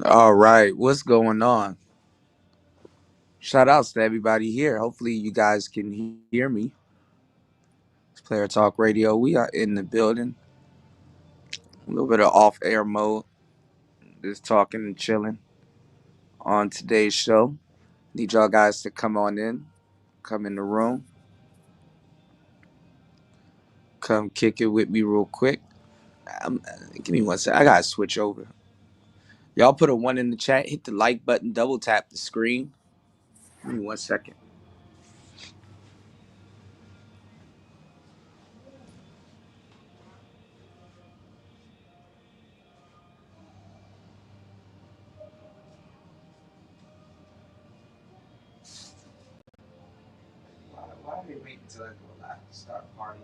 All right, what's going on? Shout outs to everybody here. Hopefully, you guys can hear me. It's Player Talk Radio. We are in the building. A little bit of off air mode. Just talking and chilling on today's show. Need y'all guys to come on in, come in the room, come kick it with me real quick. Um, Give me one sec. I gotta switch over. Y'all put a one in the chat. Hit the like button. Double tap the screen. Give me 1 second. Why are they waiting until I go live to start partying?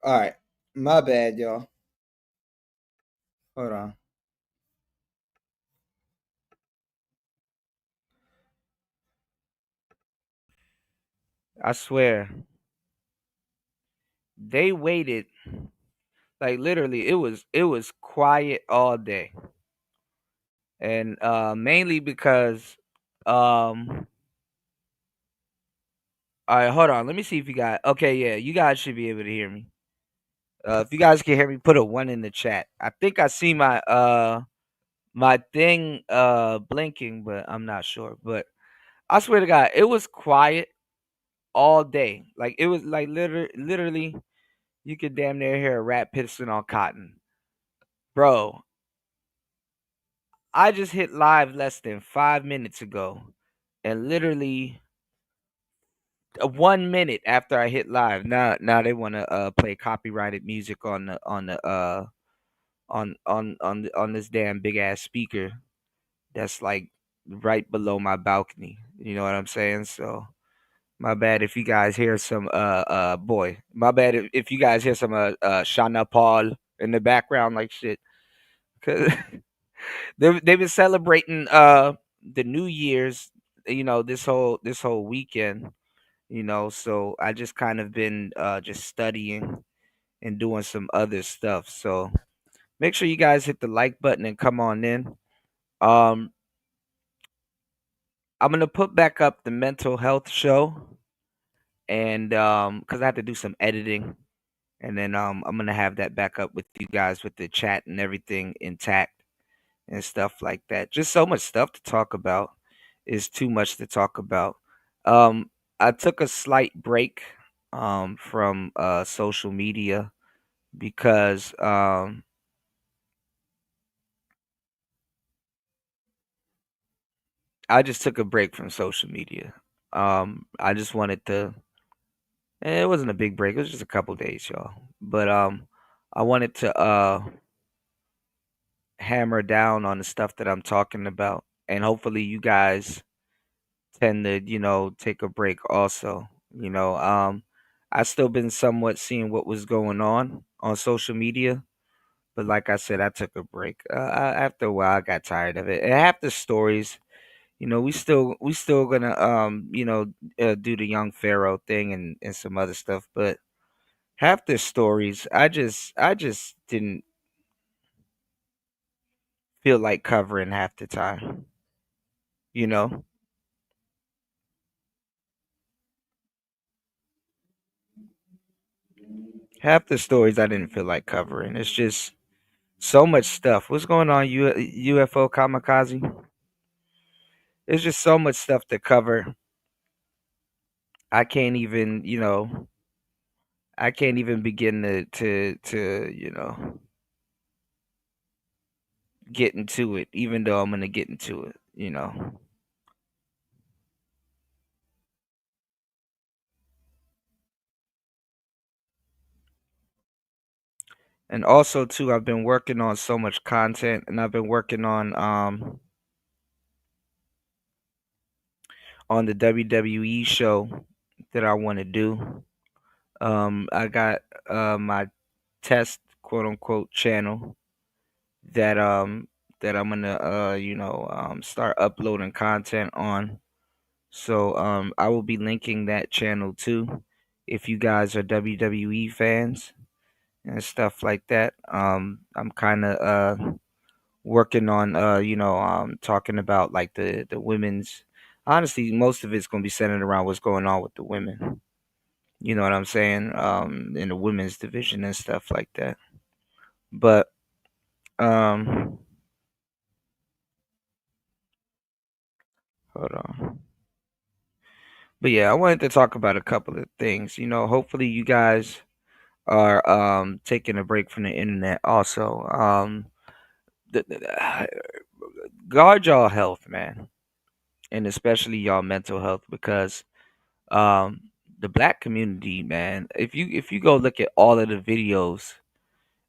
All right, my bad, y'all. Hold on. I swear, they waited like literally. It was quiet all day, and mainly because All right, hold on. Let me see if you got. Okay, yeah, you guys should be able to hear me. If you guys can hear me, put a one in the chat. I think I see my thing blinking, but I'm not sure. But I swear to God, it was quiet all day. Like it was like literally, you could damn near hear a rat pissing on cotton, bro. I just hit live less than 5 minutes ago, and literally 1 minute after I hit live, now they want to play copyrighted music on this damn big ass speaker that's like right below my balcony. You know what I'm saying? So my bad if you guys hear some boy. My bad if you guys hear some Shana Paul in the background like shit. Cause they've been celebrating the New Year's, this whole weekend, so I just kind of been just studying and doing some other stuff. So make sure you guys hit the like button and come on in. Um, I'm gonna put back up the mental health show, and because I have to do some editing, and then I'm gonna have that back up with you guys with the chat and everything intact and stuff like that. Just so much stuff to talk about. is too much to talk about. Um, I took a slight break from social media because I just took a break from social media. I just wanted to. It wasn't a big break. It was just a couple days, y'all. But I wanted to hammer down on the stuff that I'm talking about, and hopefully you guys tend to, take a break also. I still been somewhat seeing what was going on social media, but like I said, I took a break. After a while, I got tired of it. And half the stories, we still gonna do the young Pharaoh thing and some other stuff, but half the stories, I just didn't feel like covering half the time. You know, half the stories I didn't feel like covering. It's just so much stuff. What's going on, UFO kamikaze? There's just so much stuff to cover. I can't even, I can't even begin to get into it, even though I'm gonna get into it. And also too, I've been working on so much content, and I've been working on the WWE show that I want to do. I got my test quote unquote channel that I'm gonna start uploading content on. So I will be linking that channel too if you guys are WWE fans and stuff like that. I'm kind of working on talking about like the women's. Honestly, most of it's gonna be centered around what's going on with the women. You know what I'm saying? In the women's division and stuff like that. But um, hold on. But yeah, I wanted to talk about a couple of things. Hopefully you guys are taking a break from the internet. Also, guard y'all health, man, and especially y'all mental health because um the black community, man. If you go look at all of the videos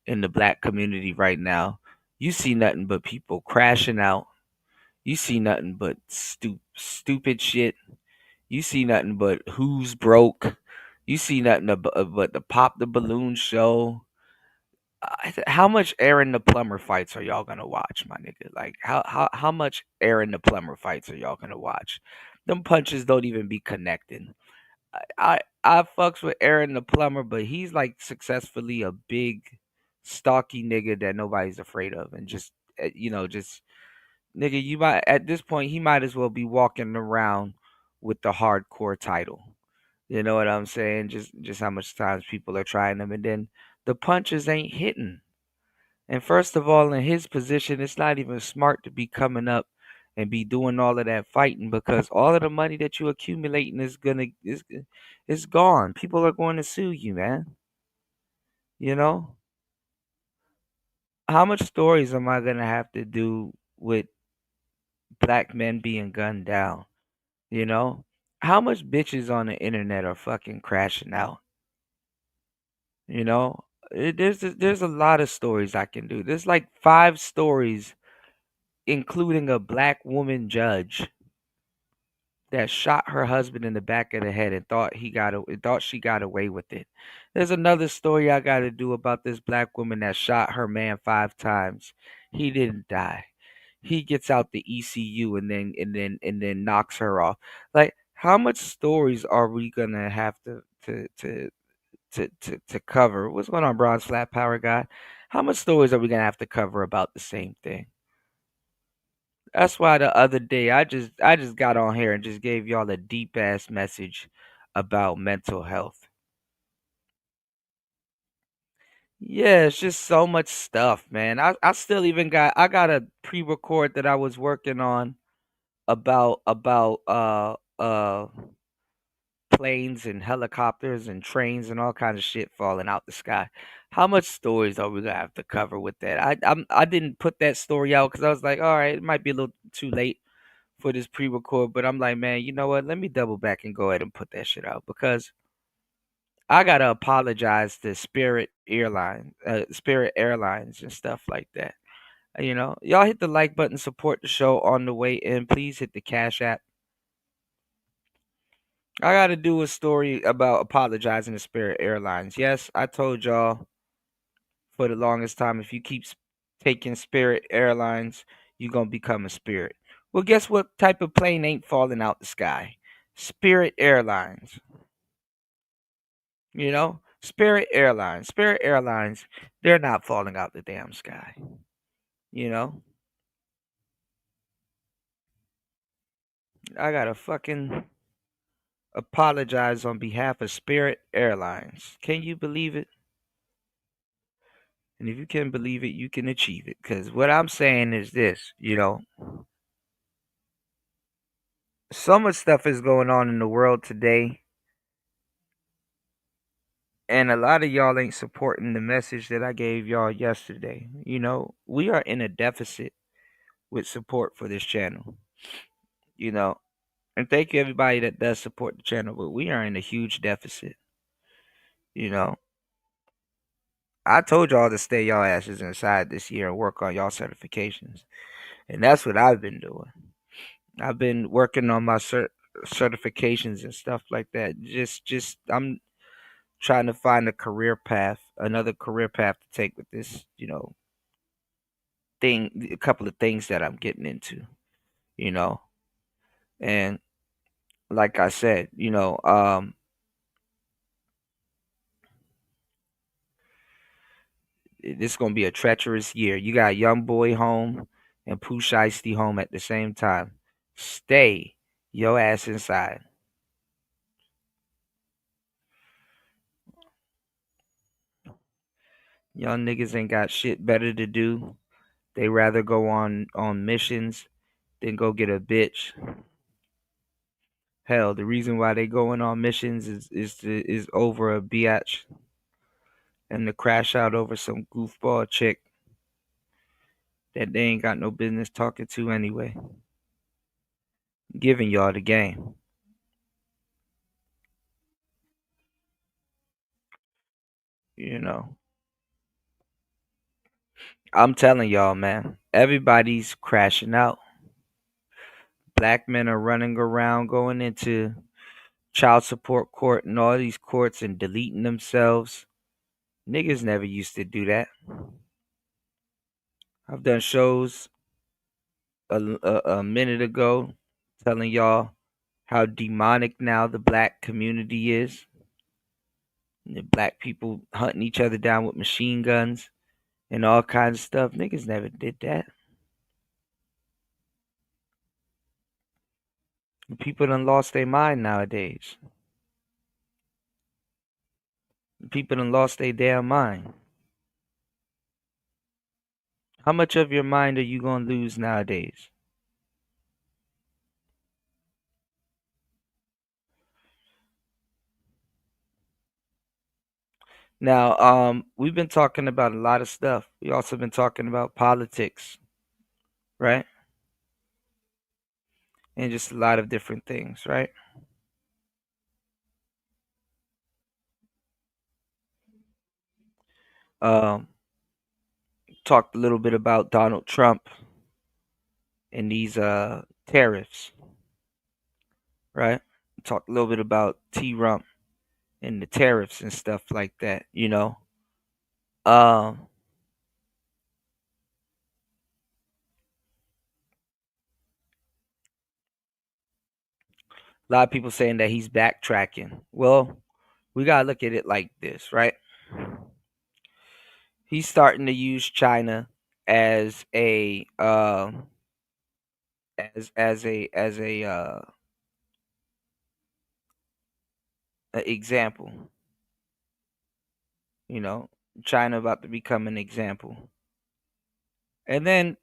in the black community right now, you see nothing but people crashing out. You see nothing but stupid shit. You see nothing but who's broke. You see nothing but the pop the balloon show. How much Aaron the plumber fights are y'all gonna watch, my nigga? Like how much Aaron the plumber fights are y'all gonna watch? Them punches don't even be connecting. I fucks with Aaron the plumber, but he's like successfully a big stocky nigga that nobody's afraid of, and just nigga, you might at this point he might as well be walking around with the hardcore title. You know what I'm saying? Just how much times people are trying them, and then the punches ain't hitting. And first of all, in his position, it's not even smart to be coming up and be doing all of that fighting because all of the money that you accumulating is gone. People are going to sue you, man. You know how much stories am I gonna have to do with black men being gunned down? You know how much bitches on the internet are fucking crashing out? You know, there's a lot of stories I can do. There's like 5 stories, including a black woman judge that shot her husband in the back of the head and thought she got away with it. There's another story I got to do about this black woman that shot her man 5 times. He didn't die. He gets out the ECU and then knocks her off. Like, how much stories are we gonna have to cover? What's going on, Bronze Flat Power Guy? How much stories are we gonna have to cover about the same thing? That's why the other day I just got on here and just gave y'all a deep ass message about mental health. Yeah, it's just so much stuff, man. I still even got I got a pre-record that I was working on about planes and helicopters and trains and all kinds of shit falling out the sky. How much stories are we gonna have to cover with that? I didn't put that story out because I was like, all right, it might be a little too late for this pre-record, but I'm like, man, you know what? Let me double back and go ahead and put that shit out because I gotta apologize to Spirit Airlines and stuff like that. Y'all hit the like button, support the show on the way in. Please hit the Cash App. I got to do a story about apologizing to Spirit Airlines. Yes, I told y'all for the longest time if you keep taking Spirit Airlines, you're going to become a spirit. Well, guess what type of plane ain't falling out the sky? Spirit Airlines. Spirit Airlines. Spirit Airlines, they're not falling out the damn sky. You know? I got to fucking apologize on behalf of Spirit Airlines. Can you believe it? And if you can believe it, you can achieve it. Because what I'm saying is this, so much stuff is going on in the world today, and a lot of y'all ain't supporting the message that I gave y'all yesterday. We are in a deficit with support for this channel, you know. And thank you everybody that does support the channel, but we are in a huge deficit, you know. I told y'all to stay y'all asses inside this year and work on y'all certifications. And that's what I've been doing. I've been working on my certifications and stuff like that. Just I'm trying to find another career path to take with this, a couple of things that I'm getting into, you know. And like I said, this is gonna be a treacherous year. You got Young Boy home and Pooh Shiesty home at the same time. Stay your ass inside. Young niggas ain't got shit better to do. They rather go on missions than go get a bitch. Hell, the reason why they going on missions is over a biatch and to crash out over some goofball chick that they ain't got no business talking to anyway. Giving y'all the game. You know. I'm telling y'all, man, everybody's crashing out. Black men are running around going into child support court and all these courts and deleting themselves. Niggas never used to do that. I've done shows a minute ago telling y'all how demonic now the black community is. The black people hunting each other down with machine guns and all kinds of stuff. Niggas never did that. People done lost their mind nowadays. People done lost their damn mind. How much of your mind are you gonna lose nowadays? Now, we've been talking about a lot of stuff. We also been talking about politics, right? And just a lot of different things, right? Um, Talked a little bit about Donald Trump and these tariffs, right? Talked a little bit about T Rump and the tariffs and stuff like that, Um, a lot of people saying that he's backtracking. Well, we gotta look at it like this, right? He's starting to use China as a example. You know, China about to become an example, and then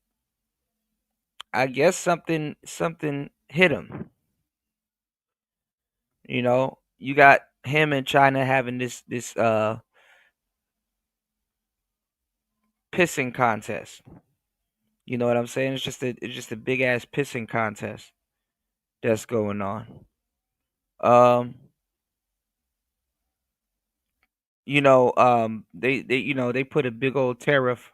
I guess something hit him. You know, you got him and China having this pissing contest. You know what I'm saying? It's just a big ass pissing contest that's going on. Um, they put a big old tariff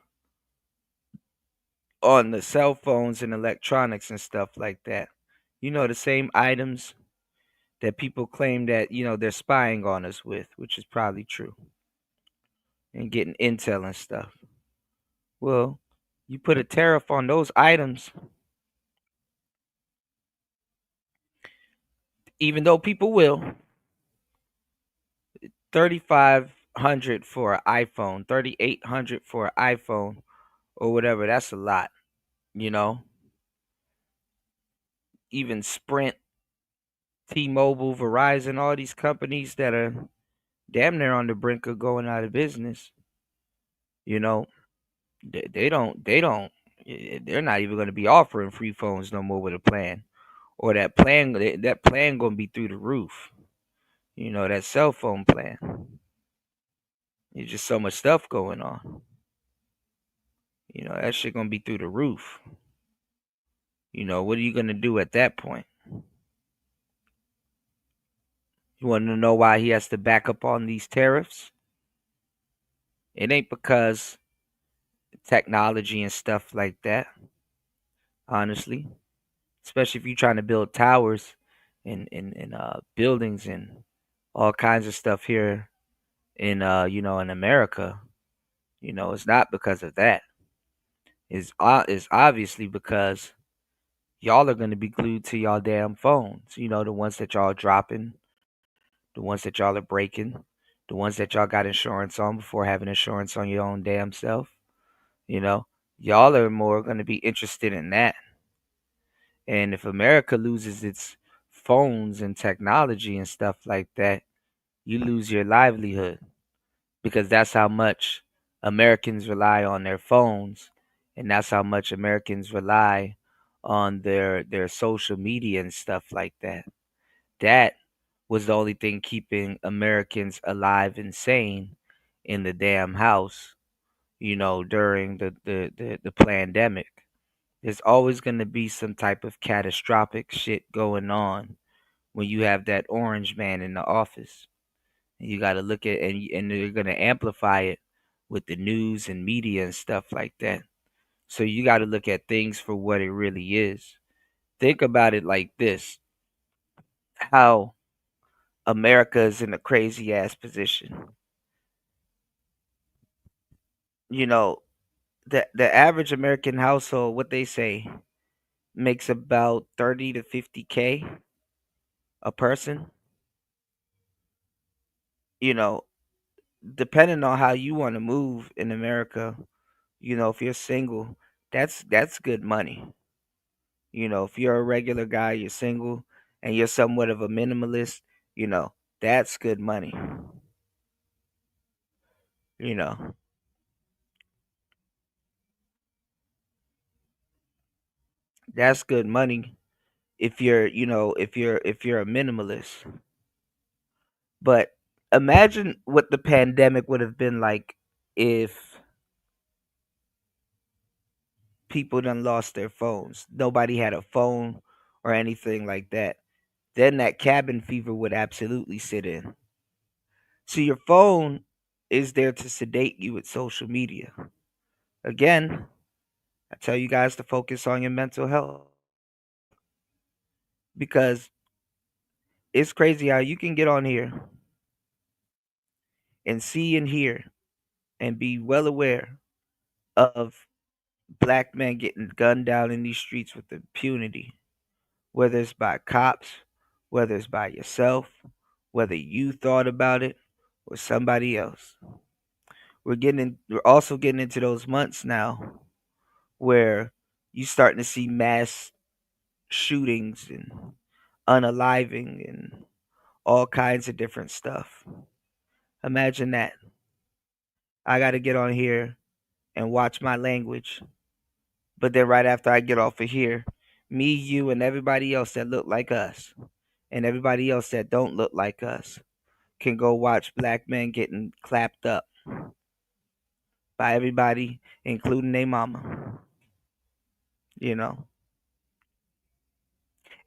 on the cell phones and electronics and stuff like that. The same items that people claim that, they're spying on us with, which is probably true, and getting intel and stuff. Well, you put a tariff on those items, even though people will, 3,500 for an iPhone, 3,800 for an iPhone or whatever, that's a lot, you know? Even Sprint, T-Mobile, Verizon, all these companies that are damn near on the brink of going out of business, you know, they're not even going to be offering free phones no more with a plan. Or that plan going to be through the roof. That cell phone plan. There's just so much stuff going on. That shit going to be through the roof. What are you going to do at that point? You want to know why he has to back up on these tariffs? It ain't because technology and stuff like that, honestly. Especially if you're trying to build towers and buildings and all kinds of stuff here in America. It's not because of that. It's obviously because y'all are gonna be glued to y'all damn phones. The ones that y'all dropping, the ones that y'all are breaking, the ones that y'all got insurance on before having insurance on your own damn self. You know, y'all are more gonna be interested in that. And if America loses its phones and technology and stuff like that, you lose your livelihood because that's how much Americans rely on their phones, and that's how much Americans rely on their social media and stuff like that. That was the only thing keeping Americans alive and sane in the damn house, during the pandemic. There's always going to be some type of catastrophic shit going on when you have that orange man in the office. You got to look at and they're going to amplify it with the news and media and stuff like that. So you got to look at things for what it really is. Think about it like this: how America is in a crazy ass position. You know, the average American household, what they say, makes about 30 to 50K a person. You know, depending on how you want to move in America, if you're single, that's good money. If you're a regular guy, you're single, and you're somewhat of a minimalist, you know, that's good money. You know, that's good money if you're a minimalist. But imagine what the pandemic would have been like if people done lost their phones. Nobody had a phone or anything like that. Then that cabin fever would absolutely sit in. So your phone is there to sedate you with social media. Again, I tell you guys to focus on your mental health because it's crazy how you can get on here and see and hear and be well aware of black men getting gunned down in these streets with impunity, whether it's by cops, whether it's by yourself, whether you thought about it or somebody else. We're also getting into those months now where you starting to see mass shootings and unaliving and all kinds of different stuff. Imagine that. I got to get on here and watch my language, but then right after I get off of here, Me, you, and everybody else that look like us, and everybody else that don't look like us, can go watch black men getting clapped up by everybody, including their mama. You know,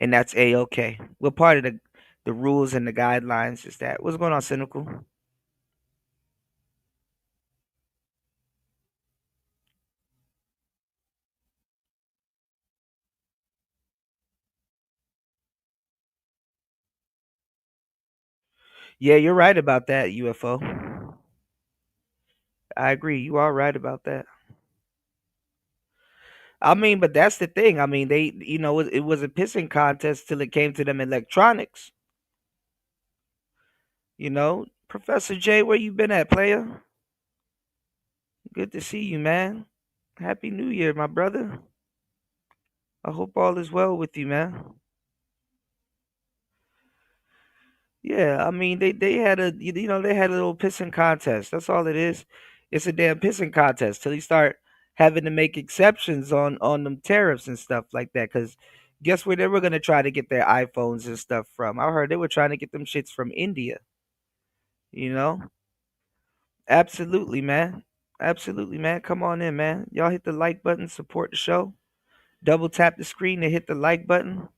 and that's a okay. What part of the rules and the guidelines is that? What's going on, cynical? Yeah, you're right about that, UFO. I agree. You are right about that. I mean, but that's the thing. I mean, they, it was a pissing contest till it came to them electronics. Professor J, where you been at, player? Good to see you, man. Happy New Year, my brother. I hope all is well with you, man. Yeah, I mean, they had they had a little pissing contest. That's all it is. It's a damn pissing contest till you start having to make exceptions on them tariffs and stuff like that. Cause guess where they were gonna try to get their iPhones and stuff from? I heard they were trying to get them shits from India. You know, absolutely, man. Absolutely, man. Come on in, man. Y'all hit the like button, support the show. Double tap the screen to hit the like button.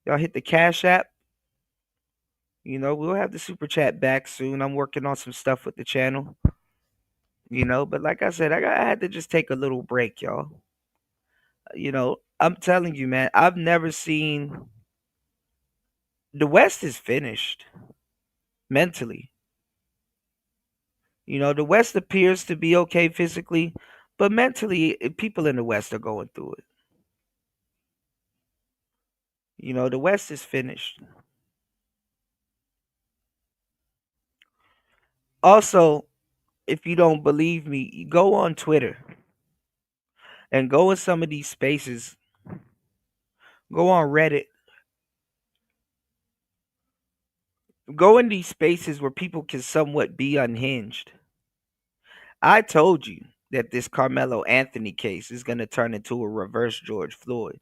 Y'all hit the Cash App. We'll have the super chat back soon. I'm working on some stuff with the channel. But like I said, I had to just take a little break, y'all. I'm telling you, man, I've never seen the West is finished mentally. The West appears to be okay physically, but mentally, people in the West are going through it. The West is finished. Also, if you don't believe me, you go on Twitter and go in some of these spaces. Go on Reddit. Go in these spaces where people can somewhat be unhinged. I told you that this Carmelo Anthony case is going to turn into a reverse George Floyd.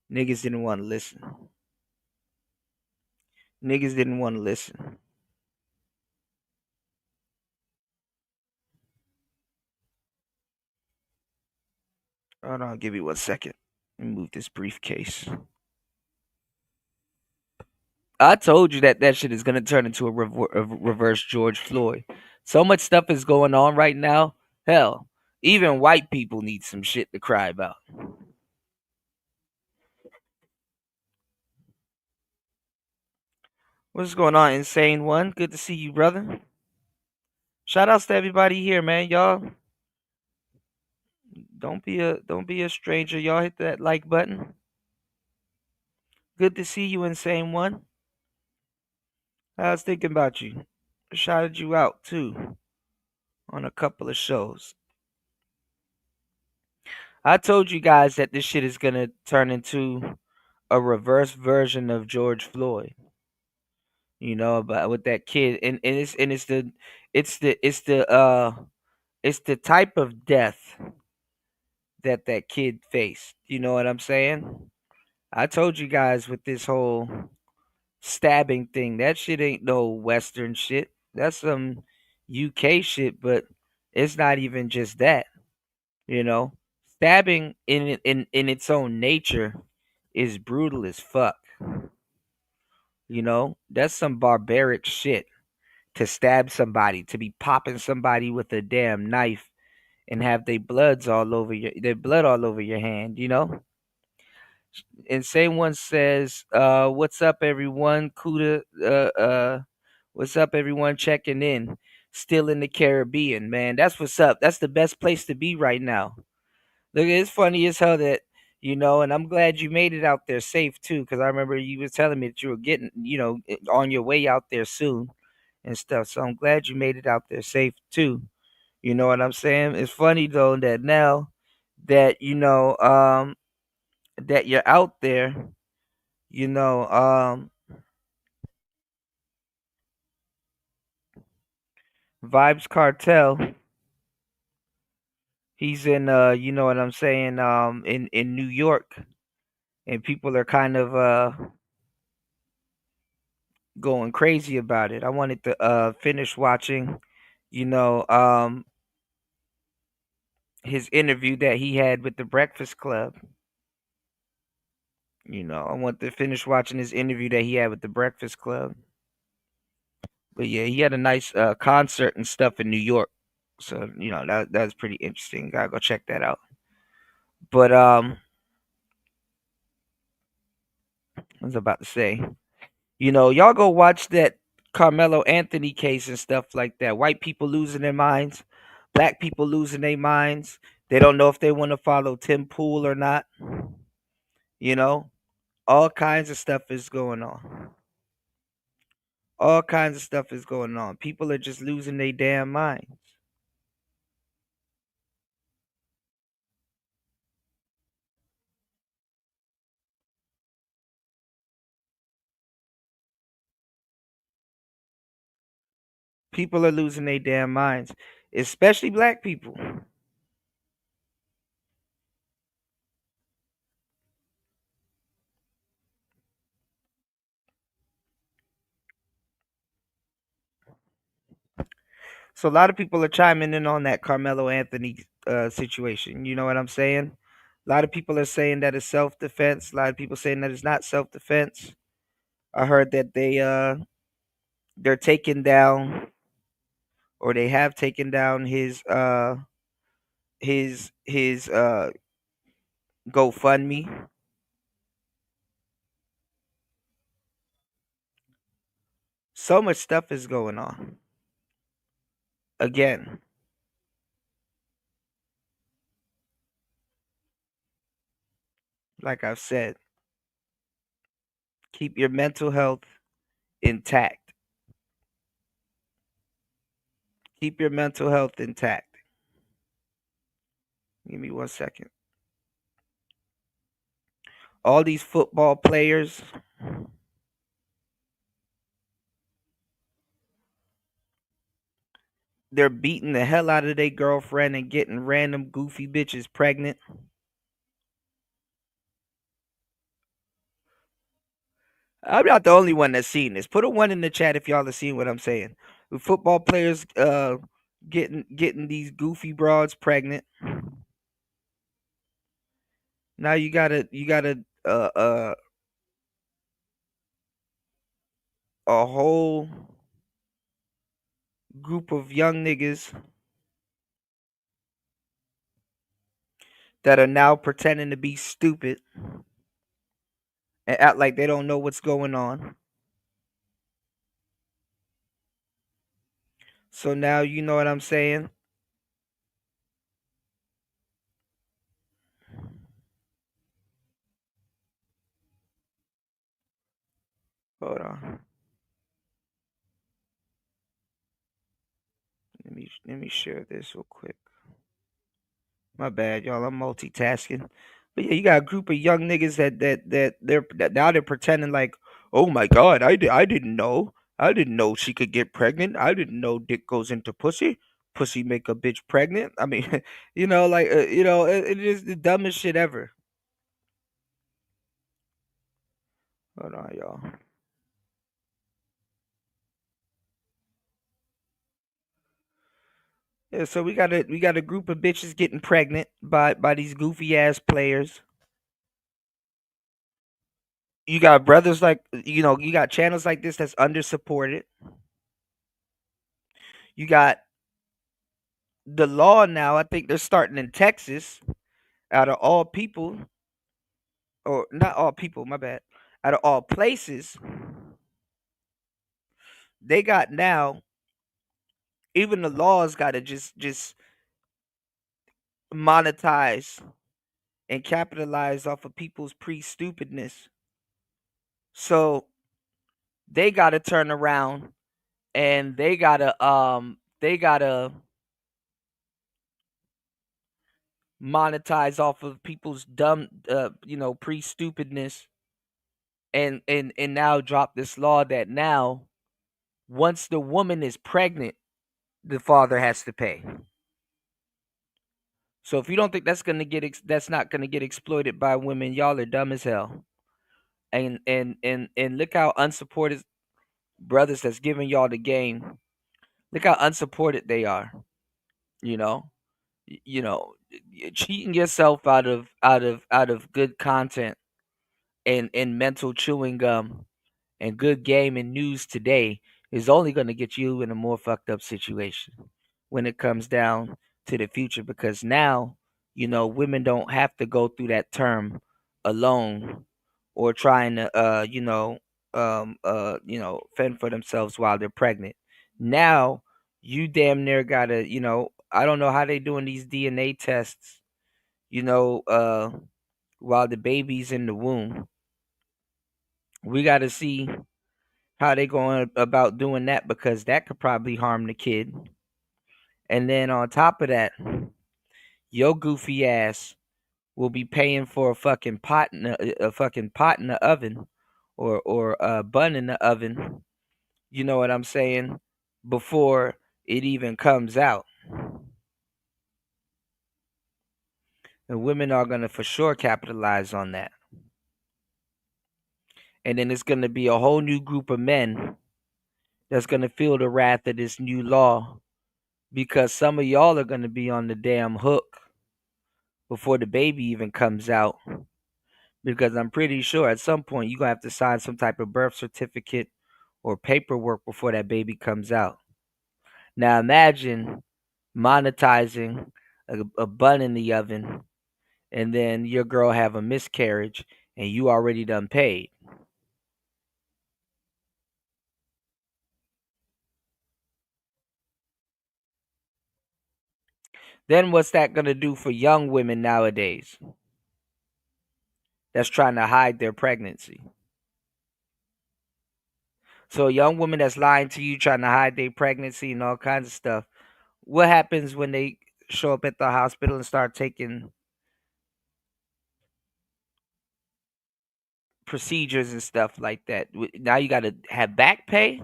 Niggas didn't want to listen. Niggas didn't want to listen. Hold on, give me 1 second. Let me move this briefcase. I told you that that shit is going to turn into a reverse George Floyd. So much stuff is going on right now. Hell, even white people need some shit to cry about. What's going on, Insane One? Good to see you, brother. Shout outs to everybody here, man. Y'all don't be a stranger. Y'all hit that like button. Good to see you, Insane One. I was thinking about you. Shouted you out too on a couple of shows. I told you guys that this shit is gonna turn into a reverse version of George Floyd. About with that kid, and it's the type of death that kid faced. You know what I'm saying? I told you guys with this whole stabbing thing, that shit ain't no Western shit. That's some UK shit, but it's not even just that. You know, stabbing in its own nature is brutal as fuck. That's some barbaric shit to stab somebody, to be popping somebody with a damn knife and have their blood all over your hand. And same one says, what's up everyone? Kuda what's up everyone checking in. Still in the Caribbean, man. That's what's up. That's the best place to be right now. Look, it's funny as hell that and I'm glad you made it out there safe too, because I remember you was telling me that you were getting, on your way out there soon and stuff. So I'm glad you made it out there safe too. You know what I'm saying? It's funny though that now that that you're out there, you know, Vibes Cartel, He's in you know what I'm saying, in New York, and people are kind of going crazy about it. I wanted to finish watching, you know, his interview that he had with the Breakfast Club. You know, I want to finish watching his interview that he had with the Breakfast Club. But yeah, he had a nice concert and stuff in New York. So, you know, that's pretty interesting. Gotta go check that out. But I was about to say, you know, y'all go watch that Carmelo Anthony case and stuff like that. White people losing their minds, black people losing their minds. They don't know if they want to follow Tim Pool or not. You know, all kinds of stuff is going on. All kinds of stuff is going on. People are just losing their damn minds. People are losing their damn minds, especially black people. So a lot of people are chiming in on that Carmelo Anthony situation. You know what I'm saying? A lot of people are saying that it's self defense. A lot of people saying that it's not self defense. I heard that they're taking down, or they have taken down his GoFundMe. So much stuff is going on. Again, like I've said, keep your mental health intact. Keep your mental health intact. Give me 1 second. All these football players, they're beating the hell out of their girlfriend and getting random goofy bitches pregnant. I'm not the only one that's seen this. Put a one in the chat if y'all are seeing what I'm saying. The football players getting these goofy broads pregnant. Now you got a whole group of young niggas that are now pretending to be stupid and act like they don't know what's going on. So now you know what I'm saying. Hold on. Let me share this real quick. My bad, y'all. I'm multitasking. But yeah, you got a group of young niggas that now they're pretending like, oh my god, I didn't know. I didn't know she could get pregnant. I didn't know dick goes into pussy. Pussy make a bitch pregnant. I mean, it is the dumbest shit ever. Hold on, y'all. Yeah, so we got a group of bitches getting pregnant by these goofy ass players. You got brothers like you got channels like this that's under supported. You got the law now. I think they're starting in Texas. Out of all people, or not all people, my bad. Out of all places, they got now. Even the laws got to just monetize and capitalize off of people's pre-stupidness. So they got to turn around and they gotta monetize off of people's dumb pre-stupidness, and now drop this law that now once the woman is pregnant, the father has to pay. So if you don't think that's not gonna get exploited by women, y'all are dumb as hell. And look how unsupported brothers that's giving y'all the game. Look how unsupported they are. You know, you know, cheating yourself out of good content and mental chewing gum and good game and news today is only going to get you in a more fucked up situation when it comes down to the future, because now women don't have to go through that term alone or trying to fend for themselves while they're pregnant. Now you damn near gotta, I don't know how they doing these DNA tests, you know uh while the baby's in the womb. We got to see how they going about doing that, because that could probably harm the kid. And then on top of that, your goofy ass will be paying for a fucking pot in the oven, or a bun in the oven. You know what I'm saying? Before it even comes out, and women are gonna for sure capitalize on that. And then it's gonna be a whole new group of men that's gonna feel the wrath of this new law, because some of y'all are gonna be on the damn hook before the baby even comes out. Because I'm pretty sure at some point you're gonna have to sign some type of birth certificate or paperwork before that baby comes out. Now imagine monetizing a bun in the oven, and then your girl have a miscarriage and you already done paid. Then what's that gonna do for young women nowadays that's trying to hide their pregnancy? So a young woman that's lying to you, trying to hide their pregnancy and all kinds of stuff, what happens when they show up at the hospital and start taking procedures and stuff like that? Now you got to have back pay.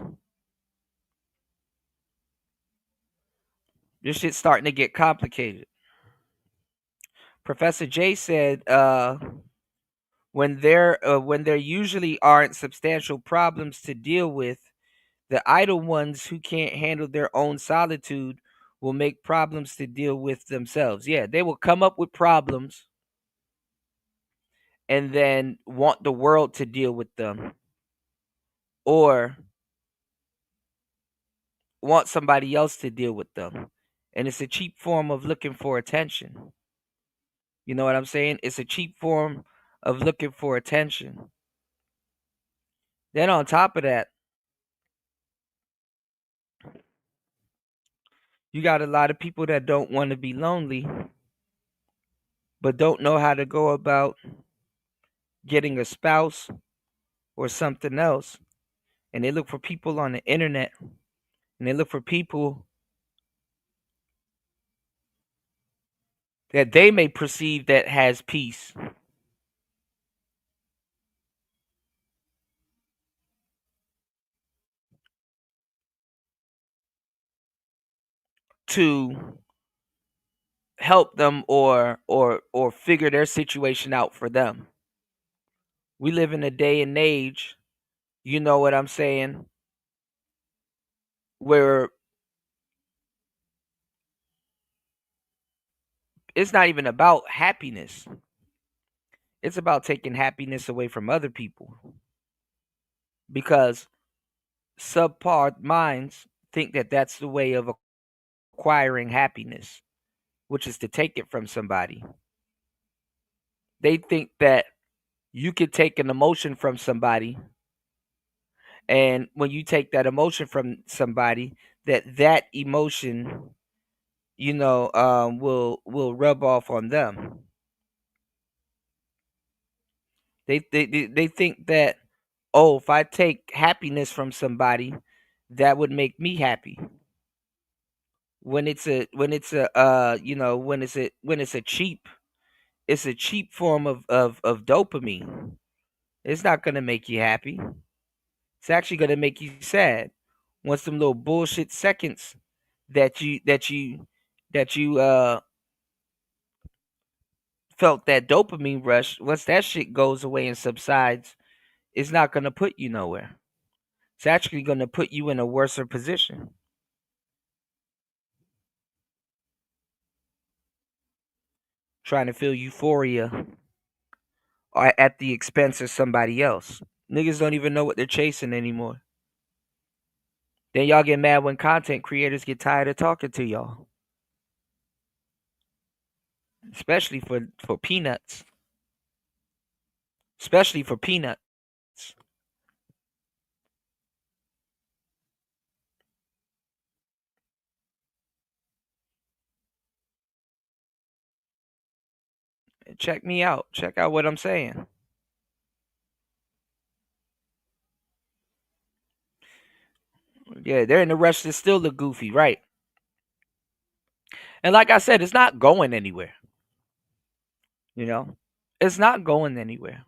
This shit's starting to get complicated. Professor J said, when there usually aren't substantial problems to deal with, the idle ones who can't handle their own solitude will make problems to deal with themselves. Yeah, they will come up with problems and then want the world to deal with them, or want somebody else to deal with them. And it's a cheap form of looking for attention. You know what I'm saying? It's a cheap form of looking for attention. Then on top of that, you got a lot of people that don't want to be lonely, but don't know how to go about getting a spouse or something else. And they look for people on the internet, and they look for people that they may perceive that has peace to help them, or figure their situation out for them. We live in a day and age, you know what I'm saying, where it's not even about happiness. It's about taking happiness away from other people, because subpar minds think that that's the way of acquiring happiness, which is to take it from somebody. They think that you could take an emotion from somebody, and when you take that emotion from somebody, that emotion, will rub off on them. They think that, oh, if I take happiness from somebody, that would make me happy. When it's a cheap form of dopamine. It's not gonna make you happy. It's actually gonna make you sad. Once some little bullshit seconds that you that you that you felt that dopamine rush, once that shit goes away and subsides, it's not gonna put you nowhere. It's actually gonna put you in a worser position, trying to feel euphoria or at the expense of somebody else. Niggas don't even know what they're chasing anymore. Then y'all get mad when content creators get tired of talking to y'all, especially for peanuts. Especially for peanuts. Check me out. Check out what I'm saying. Yeah, they're in the rush to still look goofy, right? And like I said, it's not going anywhere. You know, it's not going anywhere.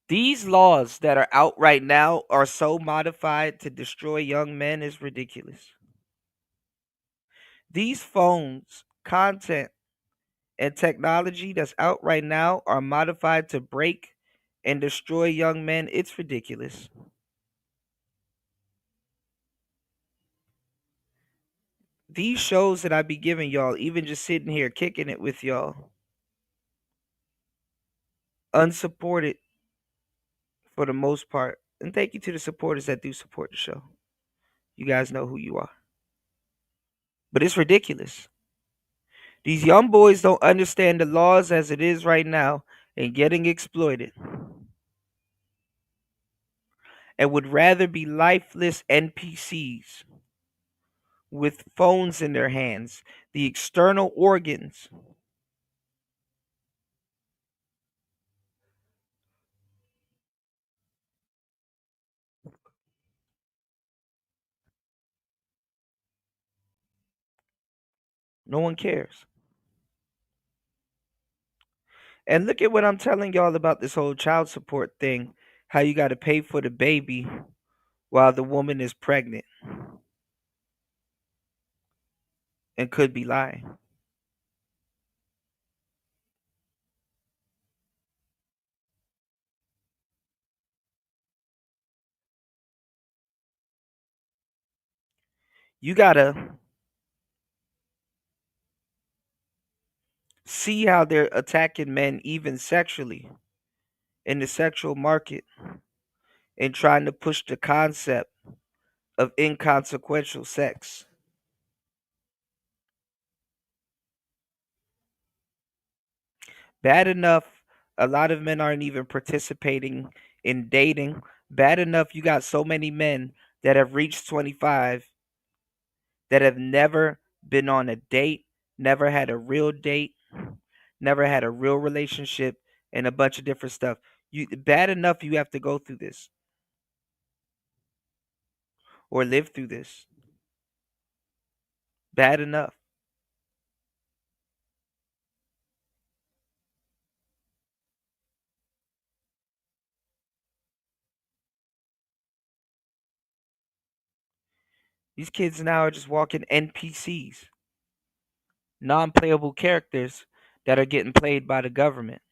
These laws that are out right now are so modified to destroy young men is ridiculous. These phones, content, and technology that's out right now are modified to break and destroy young men. It's ridiculous. These shows that I be giving y'all, even just sitting here kicking it with y'all, unsupported for the most part. And thank you to the supporters that do support the show. You guys know who you are. But it's ridiculous. These young boys don't understand the laws as it is right now and getting exploited and would rather be lifeless NPCs with phones in their hands, the external organs. No one cares. And look at what I'm telling y'all about this whole child support thing. How you got to pay for the baby while the woman is pregnant and could be lying. You got to see how they're attacking men, even sexually, in the sexual market, and trying to push the concept of inconsequential sex. Bad enough, a lot of men aren't even participating in dating. Bad enough, you got so many men that have reached 25 that have never been on a date, never had a real date, never had a real relationship, and a bunch of different stuff. You bad enough you have to go through this or live through this. Bad enough. These kids now are just walking NPCs, non-playable characters that are getting played by the government.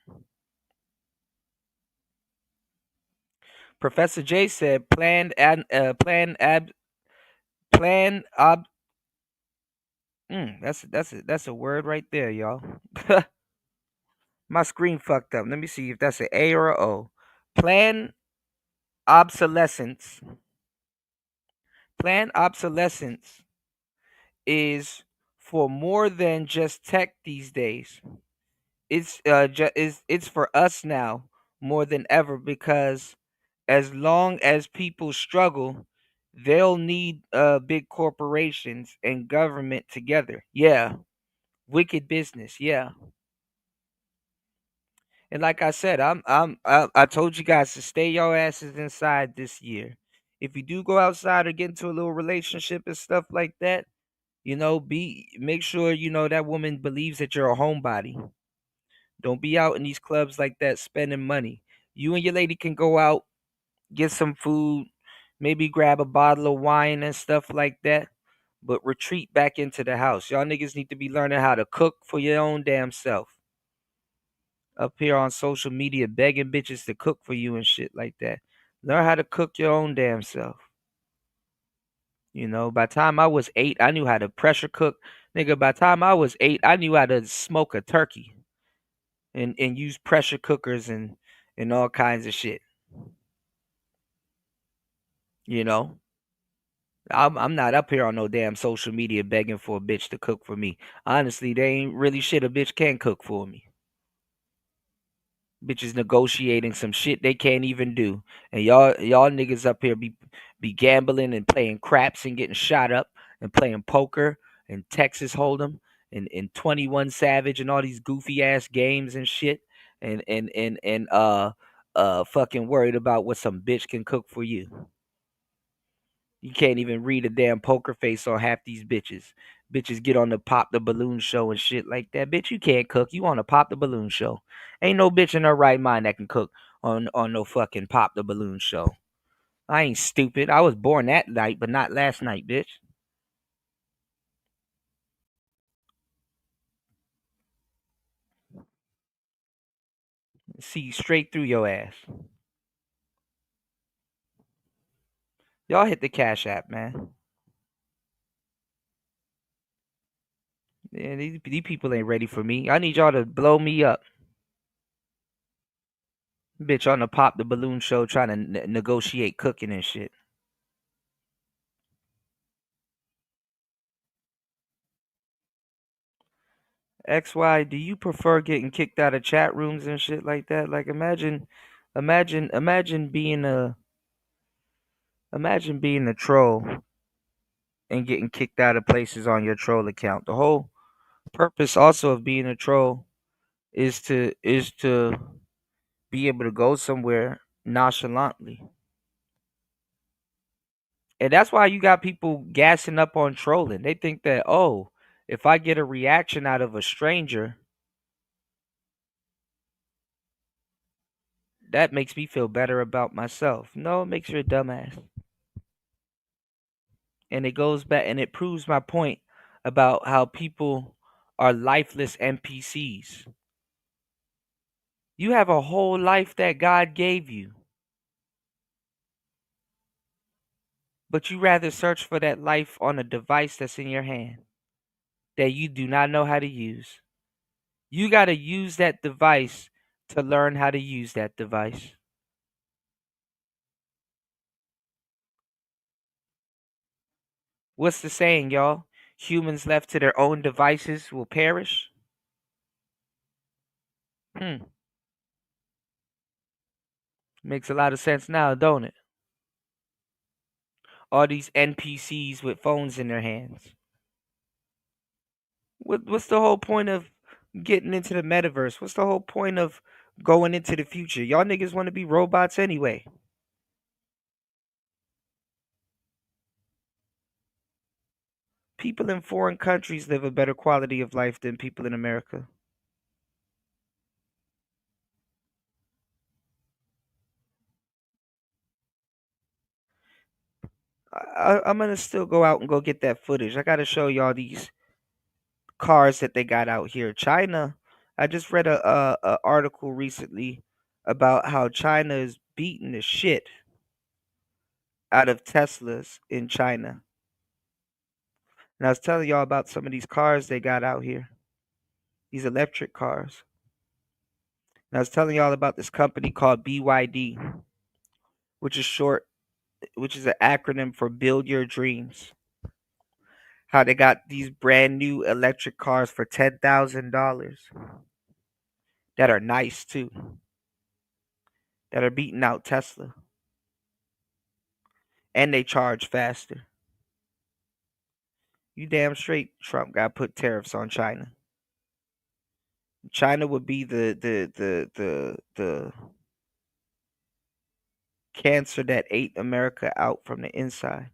Professor J said plan ob that's a word right there, y'all. My screen fucked up. Let me see if that's an A or a O. Plan obsolescence. Plan obsolescence is for more than just tech these days. It's for us now more than ever because as long as people struggle, they'll need big corporations and government together. Yeah, wicked business. Yeah, and like I said, I told you guys to stay your asses inside this year. If you do go outside or get into a little relationship and stuff like that, be make sure that woman believes that you're a homebody. Don't be out in these clubs like that spending money. You and your lady can go out, get some food, maybe grab a bottle of wine and stuff like that. but retreat back into the house. Y'all niggas need to be learning how to cook for your own damn self. Up here on social media begging bitches to cook for you and shit like that. Learn how to cook your own damn self. You know, by the time I was 8, I knew how to pressure cook. Nigga, by the time I was 8, I knew how to smoke a turkey and use pressure cookers and all kinds of shit. You know, I'm not up here on no damn social media begging for a bitch to cook for me. Honestly, they ain't really shit a bitch can cook for me. Bitches negotiating some shit they can't even do. And y'all niggas up here be gambling and playing craps and getting shot up and playing poker and Texas Hold'em and 21 Savage and all these goofy ass games and shit and fucking worried about what some bitch can cook for you. You can't even read a damn poker face on half these bitches. Bitches get on the pop the balloon show and shit like that. Bitch, you can't cook. You on a pop the balloon show. Ain't no bitch in her right mind that can cook on no fucking pop the balloon show. I ain't stupid. I was born that night, but not last night, bitch. See straight through your ass. Y'all hit the Cash App, man. Yeah, these people ain't ready for me. I need y'all to blow me up. Bitch on the pop the balloon show trying to negotiate cooking and shit. XY, do you prefer getting kicked out of chat rooms and shit like that? Like imagine being a troll and getting kicked out of places on your troll account. The whole purpose also of being a troll is to be able to go somewhere nonchalantly. And that's why you got people gassing up on trolling. They think that, oh, if I get a reaction out of a stranger, that makes me feel better about myself. No, it makes you a dumbass. And it goes back and it proves my point about how people are lifeless NPCs. You have a whole life that God gave you, but you rather search for that life on a device that's in your hand that you do not know how to use. You got to use that device to learn how to use that device. What's the saying, y'all? Humans left to their own devices will perish? Hmm. Makes a lot of sense now, don't it? All these NPCs with phones in their hands. What's the whole point of getting into the metaverse? What's the whole point of going into the future? Y'all niggas want to be robots anyway. People in foreign countries live a better quality of life than people in America. I'm gonna still go out and go get that footage. I gotta show y'all these cars that they got out here. China. I just read a article recently about how China is beating the shit out of Teslas in China. And I was telling y'all about some of these cars they got out here, these electric cars. And I was telling y'all about this company called BYD, which is short, which is an acronym for Build Your Dreams. How they got these brand new electric cars for $10,000 that are nice too, that are beating out Tesla, and they charge faster. You damn straight Trump got put tariffs on China. China would be the cancer that ate America out from the inside.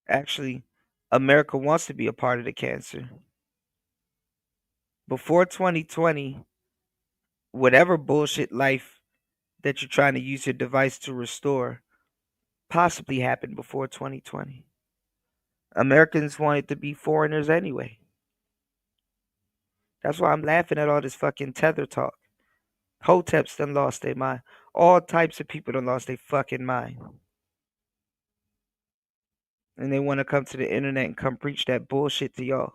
Actually, America wants to be a part of the cancer. Before 2020, whatever bullshit life that you're trying to use your device to restore possibly happened before 2020. Americans wanted to be foreigners anyway. That's why I'm laughing at all this fucking tether talk. Hoteps done lost their mind. All types of people done lost their fucking mind. And they want to come to the internet and come preach that bullshit to y'all.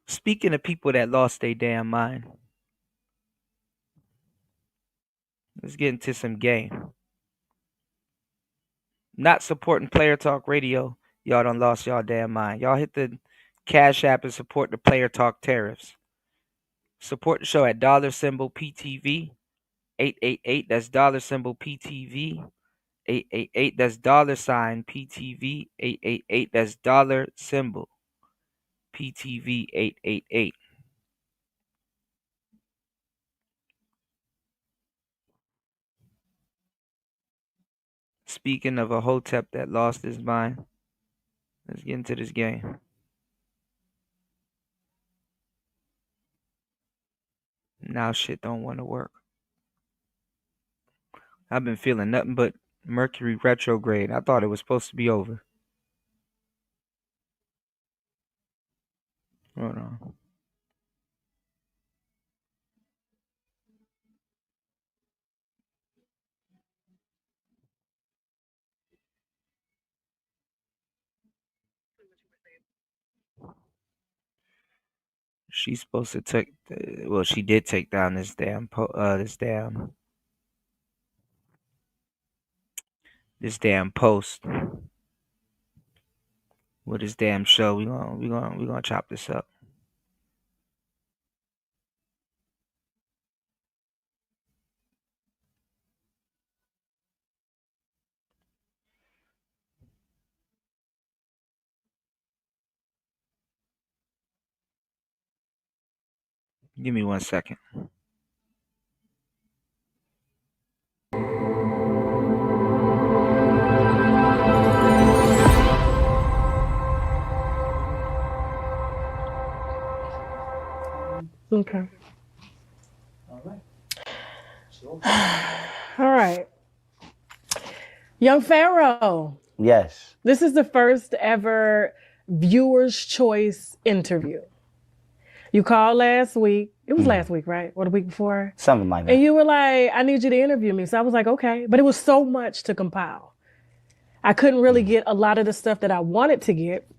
Speaking of people that lost their damn mind, let's get into some game. Not supporting Player Talk Radio, y'all done lost y'all damn mind. Y'all hit the Cash App and support the Player Talk tariffs. Support the show at $PTV 888. That's $PTV 888. That's $PTV 888. That's $PTV 888. Speaking of a hotep that lost his mind, let's get into this game. Now shit don't want to work. I've been feeling nothing but Mercury retrograde. I thought it was supposed to be over. Hold on. She's supposed to take. Well, she did take down this damn. This damn post with this damn show. We gonna chop this up. Give me 1 second. Okay. All right. Young Pharaoh. Yes. This is the first ever Viewer's Choice interview. You called last week. It was last week, right? Or the week before? Something like that. And you were like, I need you to interview me. So I was like, okay. But it was so much to compile. I couldn't really get a lot of the stuff that I wanted to get.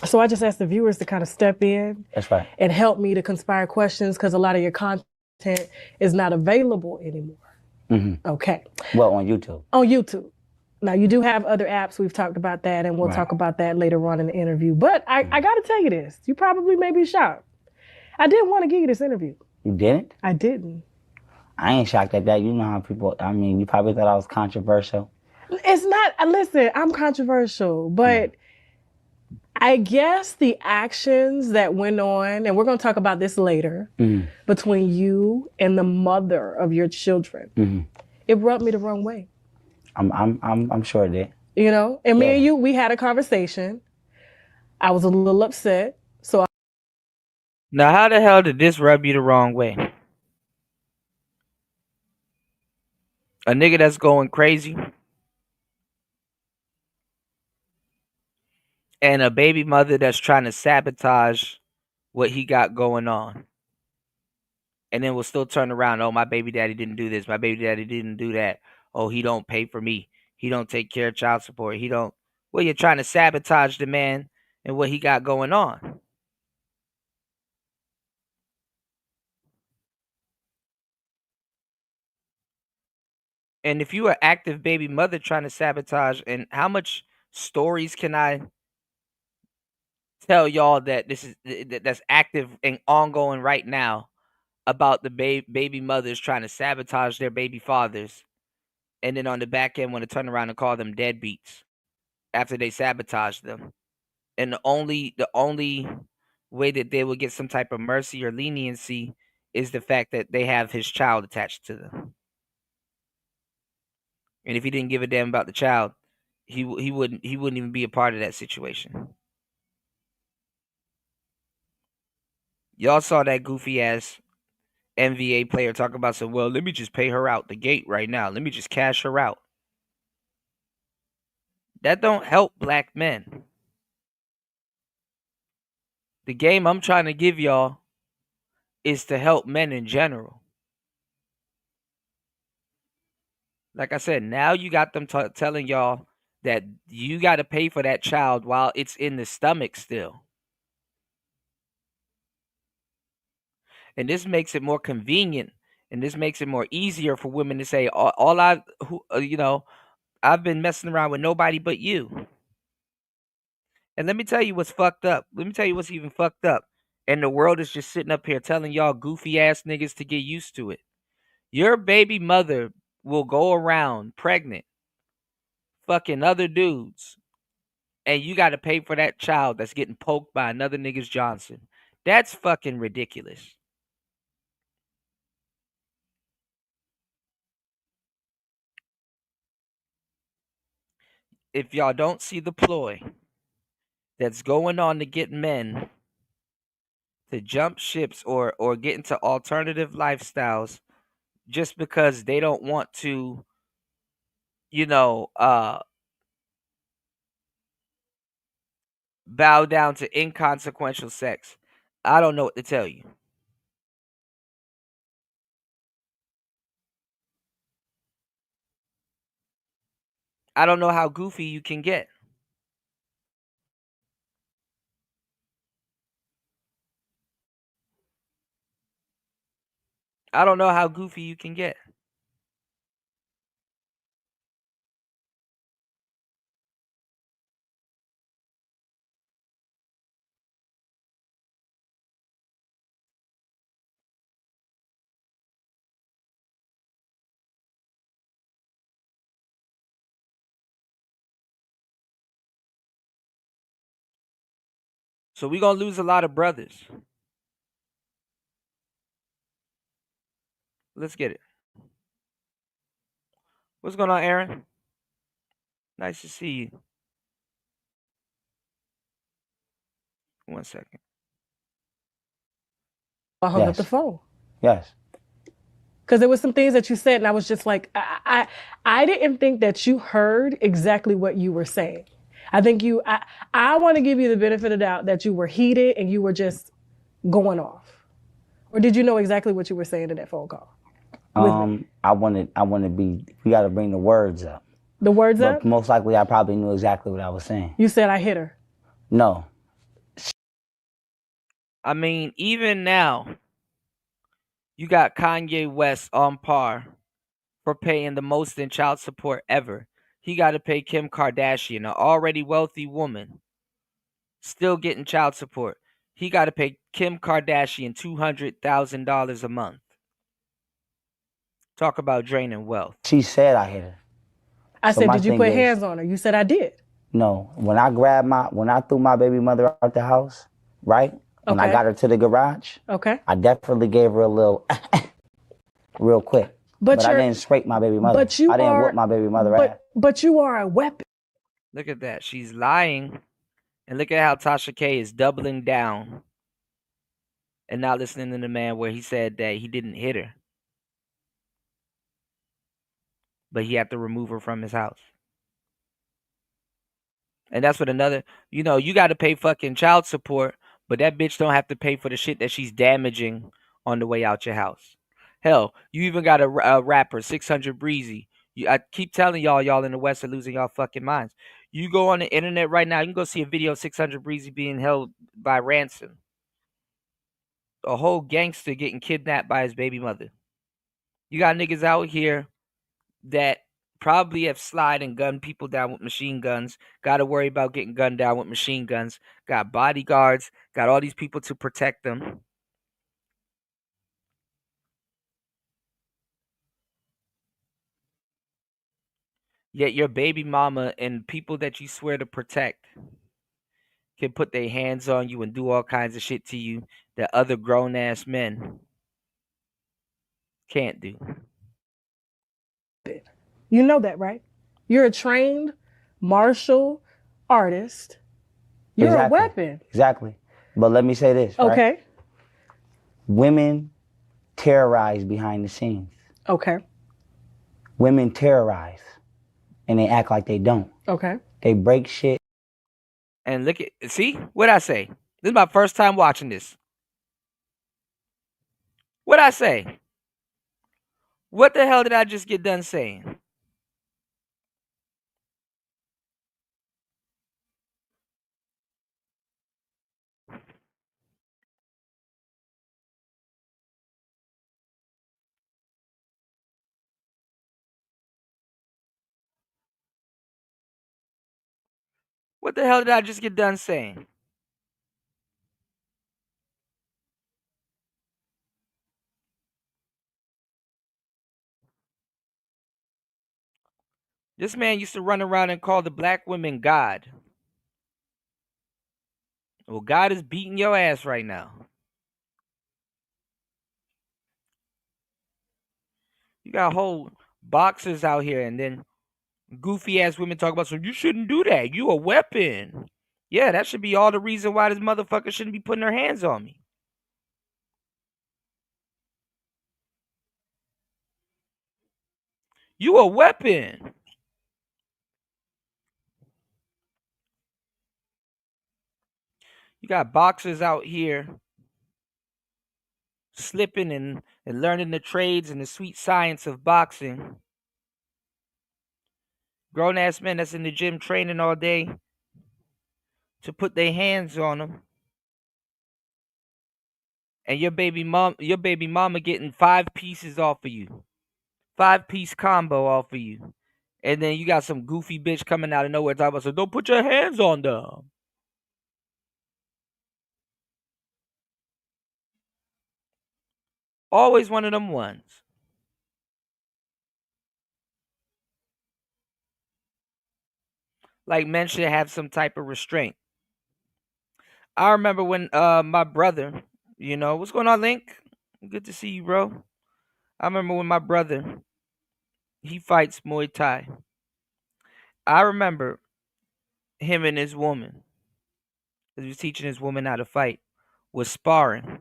So I just asked the viewers to kind of step in. That's right. And help me to conspire questions because a lot of your content is not available anymore. Mm-hmm. Okay. Well, on YouTube. On YouTube. Now, you do have other apps. We've talked about that, and we'll talk about that later on in the interview. But I got to tell you this. You probably may be shocked. I didn't want to give you this interview. You didn't? I didn't. I ain't shocked at that. You know how people, you probably thought I was controversial. It's not, listen, I'm controversial, but I guess the actions that went on, and we're going to talk about this later, between you and the mother of your children, it rubbed me the wrong way. I'm sure it did. You know, and me and you, we had a conversation. I was a little upset. Now, how the hell did this rub you the wrong way? A nigga that's going crazy and a baby mother that's trying to sabotage what he got going on. And then will still turn around, oh, my baby daddy didn't do this. My baby daddy didn't do that. Oh, he don't pay for me. He don't take care of child support. He don't. Well, you're trying to sabotage the man and what he got going on. And if you are active baby mother trying to sabotage, and how much stories can I tell y'all that that's active and ongoing right now about the baby mothers trying to sabotage their baby fathers, and then on the back end want to turn around and call them deadbeats after they sabotage them. And the only way that they will get some type of mercy or leniency is the fact that they have his child attached to them. And if he didn't give a damn about the child, he wouldn't even be a part of that situation. Y'all saw that goofy ass NBA player talk about some, well, let me just pay her out the gate right now. Let me just cash her out. That don't help black men. The game I'm trying to give y'all is to help men in general. Like I said, now you got them telling y'all that you got to pay for that child while it's in the stomach still. And this makes it more convenient, and this makes it more easier for women to say, I've been messing around with nobody but you. And let me tell you what's fucked up. Let me tell you what's even fucked up. And the world is just sitting up here telling y'all goofy ass niggas to get used to it. Your baby mother will go around pregnant, fucking other dudes, and you got to pay for that child that's getting poked by another nigga's Johnson. That's fucking ridiculous. If y'all don't see the ploy that's going on to get men to jump ships or get into alternative lifestyles just because they don't want to, you know, bow down to inconsequential sex, I don't know what to tell you. I don't know how goofy you can get. I don't know how goofy you can get. So we're going to lose a lot of brothers. Let's get it. What's going on, Aaron? Nice to see you. 1 second. I hung up the Yes. phone. Yes. Because there was some things that you said, and I was just like, I didn't think that you heard exactly what you were saying. I think I want to give you the benefit of the doubt that you were heated and you were just going off. Or did you know exactly what you were saying in that phone call? I want to be, we got to bring the words up. The words But up? most likely I probably knew exactly what I was saying. You said I hit her. No. I mean, even now, you got Kanye West on par for paying the most in child support ever. He got to pay Kim Kardashian, an already wealthy woman, still getting child support. He got to pay Kim Kardashian $200,000 a month. Talk about draining wealth. She said I hit her. I So said, my did you thing put is- hands on her? You said I did. No. When I threw my baby mother out the house, right? When I Okay. got her to the garage, Okay. I definitely gave her a little real quick. But I didn't scrape my baby mother. I didn't whoop my baby mother ass. But you are a weapon. Look at that. She's lying. And look at how Tasha K is doubling down and not listening to the man where he said that he didn't hit her, but he had to remove her from his house. And that's what another, you got to pay fucking child support, but that bitch don't have to pay for the shit that she's damaging on the way out your house. Hell, you even got a rapper, 600 Breezy. I keep telling y'all in the West are losing y'all fucking minds. You go on the internet right now, you can go see a video of 600 Breezy being held by ransom. A whole gangster getting kidnapped by his baby mother. You got niggas out here that probably have slid and gunned people down with machine guns, got to worry about getting gunned down with machine guns, got bodyguards, got all these people to protect them. Yet your baby mama and people that you swear to protect can put their hands on you and do all kinds of shit to you that other grown ass men can't do. You know that, right? You're a trained martial artist. You're a weapon. Exactly. But let me say this, right? Okay. Women terrorize behind the scenes. Okay. Women terrorize, and they act like they don't. Okay. They break shit. And look at, see what I say. This is my first time watching this. What I say? What the hell did I just get done saying? What the hell did I just get done saying? This man used to run around and call the black women God. Well, God is beating your ass right now. You got whole boxers out here, and then goofy ass women talk about, so you shouldn't do that. You a weapon. Yeah, that should be all the reason why this motherfucker shouldn't be putting her hands on me. You a weapon. You got boxers out here slipping and learning the trades and the sweet science of boxing. Grown ass men that's in the gym training all day to put their hands on them. And your baby mama getting 5 pieces off of you. 5-piece combo off of you. And then you got some goofy bitch coming out of nowhere talking about, so don't put your hands on them. Always one of them ones. Like men should have some type of restraint. I remember when my brother, what's going on, Link? Good to see you, bro. I remember when my brother, he fights Muay Thai. I remember him and his woman, he was teaching his woman how to fight, was sparring.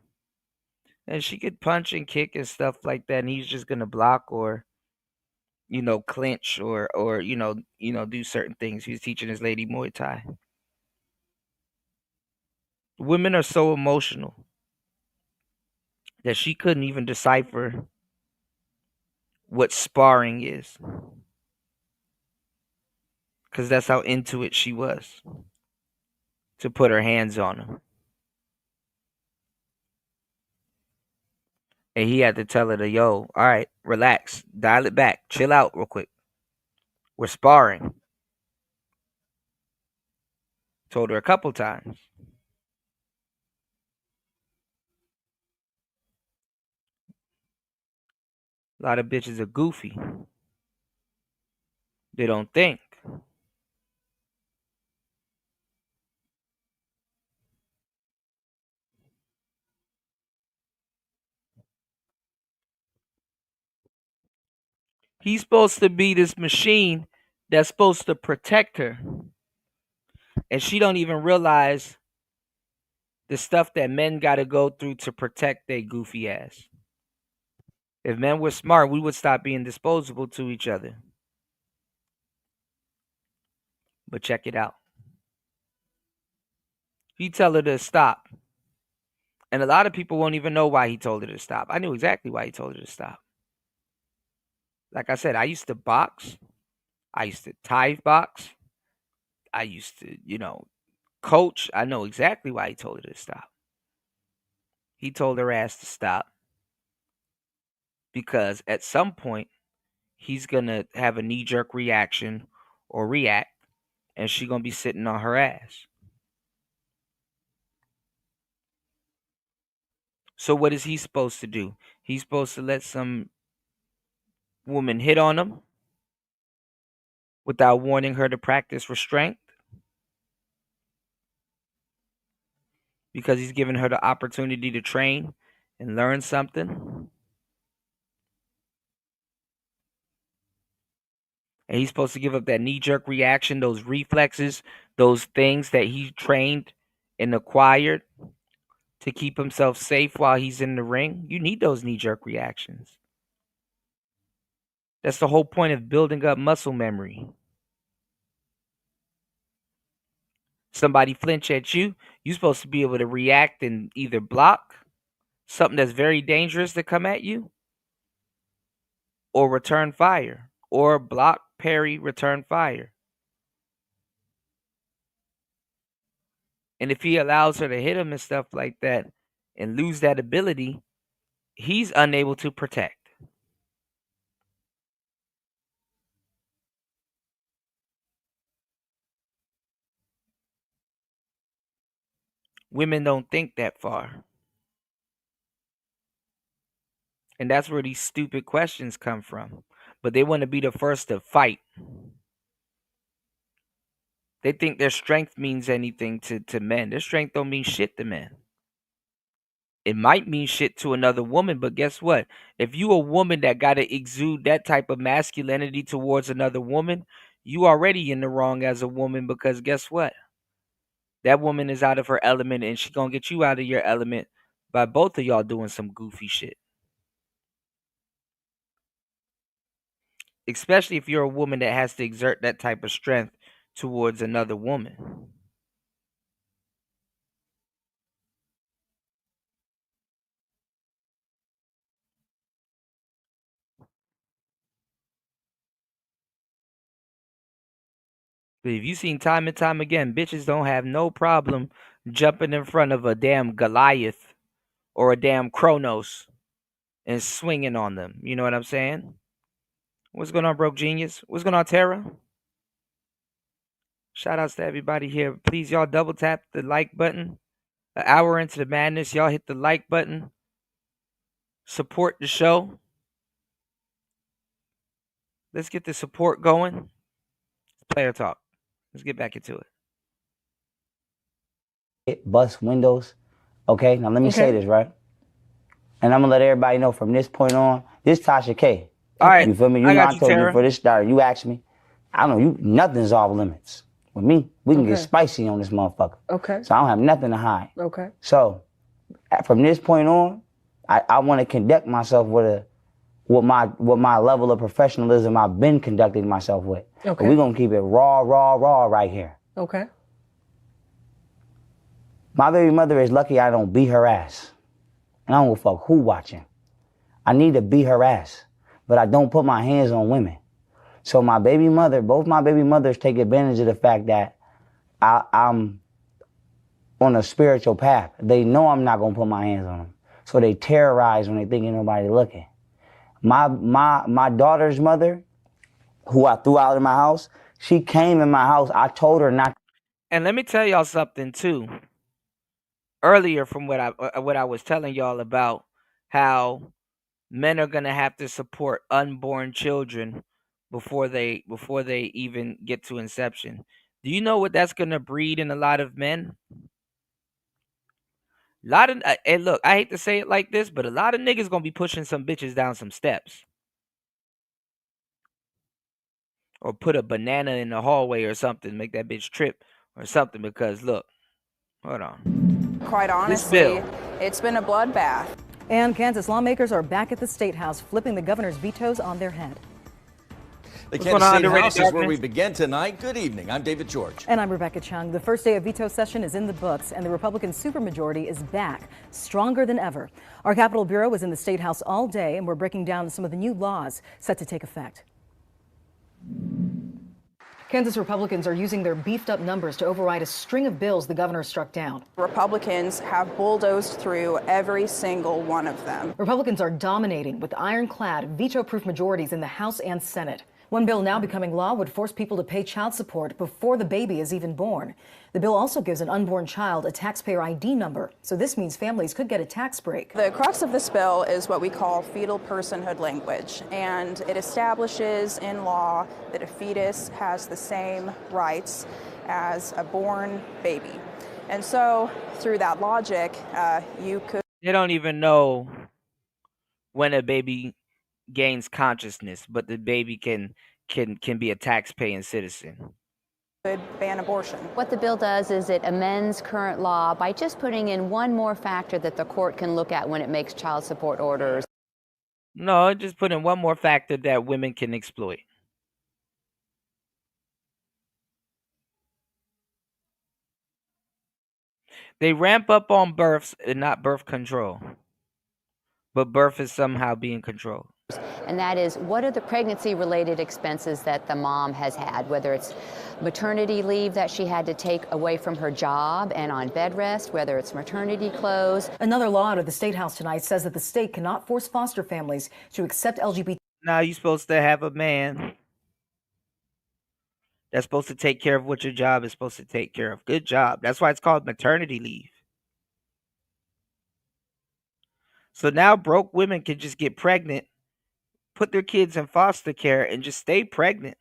And she could punch and kick and stuff like that, and he's just gonna block or clinch or do certain things. He was teaching his lady Muay Thai. Women are so emotional that she couldn't even decipher what sparring is, because that's how into it she was to put her hands on him. And he had to tell her to, yo, all right, relax, dial it back, chill out real quick. We're sparring. Told her a couple times. A lot of bitches are goofy. They don't think. He's supposed to be this machine that's supposed to protect her. And she don't even realize the stuff that men got to go through to protect their goofy ass. If men were smart, we would stop being disposable to each other. But check it out. He tell her to stop. And a lot of people won't even know why he told her to stop. I knew exactly why he told her to stop. Like I said, I used to box. I used to Thai box. I used to, coach. I know exactly why he told her to stop. He told her ass to stop because at some point he's going to have a knee-jerk reaction or react, and she's going to be sitting on her ass. So what is he supposed to do? He's supposed to let some woman hit on him without warning her to practice restraint because he's giving her the opportunity to train and learn something. And he's supposed to give up that knee-jerk reaction, those reflexes, those things that he trained and acquired to keep himself safe while he's in the ring. You need those knee-jerk reactions. That's the whole point of building up muscle memory. Somebody flinch at you, you're supposed to be able to react and either block something that's very dangerous to come at you, or return fire, or block, parry, return fire. And if he allows her to hit him and stuff like that and lose that ability, he's unable to protect. Women don't think that far. And that's where these stupid questions come from. But they want to be the first to fight. They think their strength means anything to men. Their strength don't mean shit to men. It might mean shit to another woman, but guess what? If you a woman that gotta exude that type of masculinity towards another woman, you already in the wrong as a woman, because guess what? That woman is out of her element and she gonna get you out of your element by both of y'all doing some goofy shit. Especially if you're a woman that has to exert that type of strength towards another woman. But if you seen time and time again, bitches don't have no problem jumping in front of a damn Goliath or a damn Kronos and swinging on them. You know what I'm saying? What's going on, Broke Genius? What's going on, Tara? Shout outs to everybody here. Please, y'all double tap the like button. An hour into the madness, y'all hit the like button. Support the show. Let's get the support going. Player talk. Let's get back into it. Bust windows. Okay, now let me say this, right? And I'm going to let everybody know from this point on, this Tasha K. All right. You feel me? You know, I told you for this start. You asked me. I don't know. Nothing's off limits. With me, we can get spicy on this motherfucker. Okay. So I don't have nothing to hide. Okay. So from this point on, I want to conduct myself with my level of professionalism I've been conducting myself with. Okay. But we're going to keep it raw right here. Okay. My baby mother is lucky I don't beat her ass. And I don't give a fuck who watching. I need to beat her ass. But I don't put my hands on women. So my baby mother, both my baby mothers take advantage of the fact that I'm on a spiritual path. They know I'm not going to put my hands on them. So they terrorize when they think ain't nobody looking. My daughter's mother, who I threw out of my house, she came in my house. I told her not. And let me tell y'all something too. Earlier, from what I was telling y'all about how men are gonna have to support unborn children before they even get to inception. Do you know what that's gonna breed in a lot of men? A lot of and look, I hate to say it like this, but a lot of niggas gonna be pushing some bitches down some steps, or put a banana in the hallway or something, make that bitch trip or something. Because look, hold on. Quite honestly, it's been a bloodbath. And Kansas lawmakers are back at the State House, flipping the governor's vetoes on their head. The Kansas State House is where we begin tonight. Good evening. I'm David George. And I'm Rebecca Chung. The first day of veto session is in the books, and the Republican supermajority is back, stronger than ever. Our Capitol Bureau was in the State House all day, and we're breaking down some of the new laws set to take effect. Kansas Republicans are using their beefed up numbers to override a string of bills the governor struck down. Republicans have bulldozed through every single one of them. Republicans are dominating with ironclad veto-proof majorities in the House and Senate. One bill now becoming law would force people to pay child support before the baby is even born. The bill also gives an unborn child a taxpayer ID number, so this means families could get a tax break. The crux of this bill is what we call fetal personhood language, and it establishes in law that a fetus has the same rights as a born baby. And so, through that logic, you could... They don't even know when a baby gains consciousness, but the baby can be a tax-paying citizen. Could ban abortion. What the bill does is it amends current law by just putting in one more factor that the court can look at when it makes child support orders. No, just put in one more factor that women can exploit. They ramp up on births and not birth control. But birth is somehow being controlled. And that is, what are the pregnancy-related expenses that the mom has had, whether it's maternity leave that she had to take away from her job and on bed rest, whether it's maternity clothes. Another law out of the State House tonight says that the state cannot force foster families to accept LGBT. Now you're supposed to have a man that's supposed to take care of what your job is supposed to take care of. Good job. That's why it's called maternity leave. So now broke women can just get pregnant, put their kids in foster care, and just stay pregnant.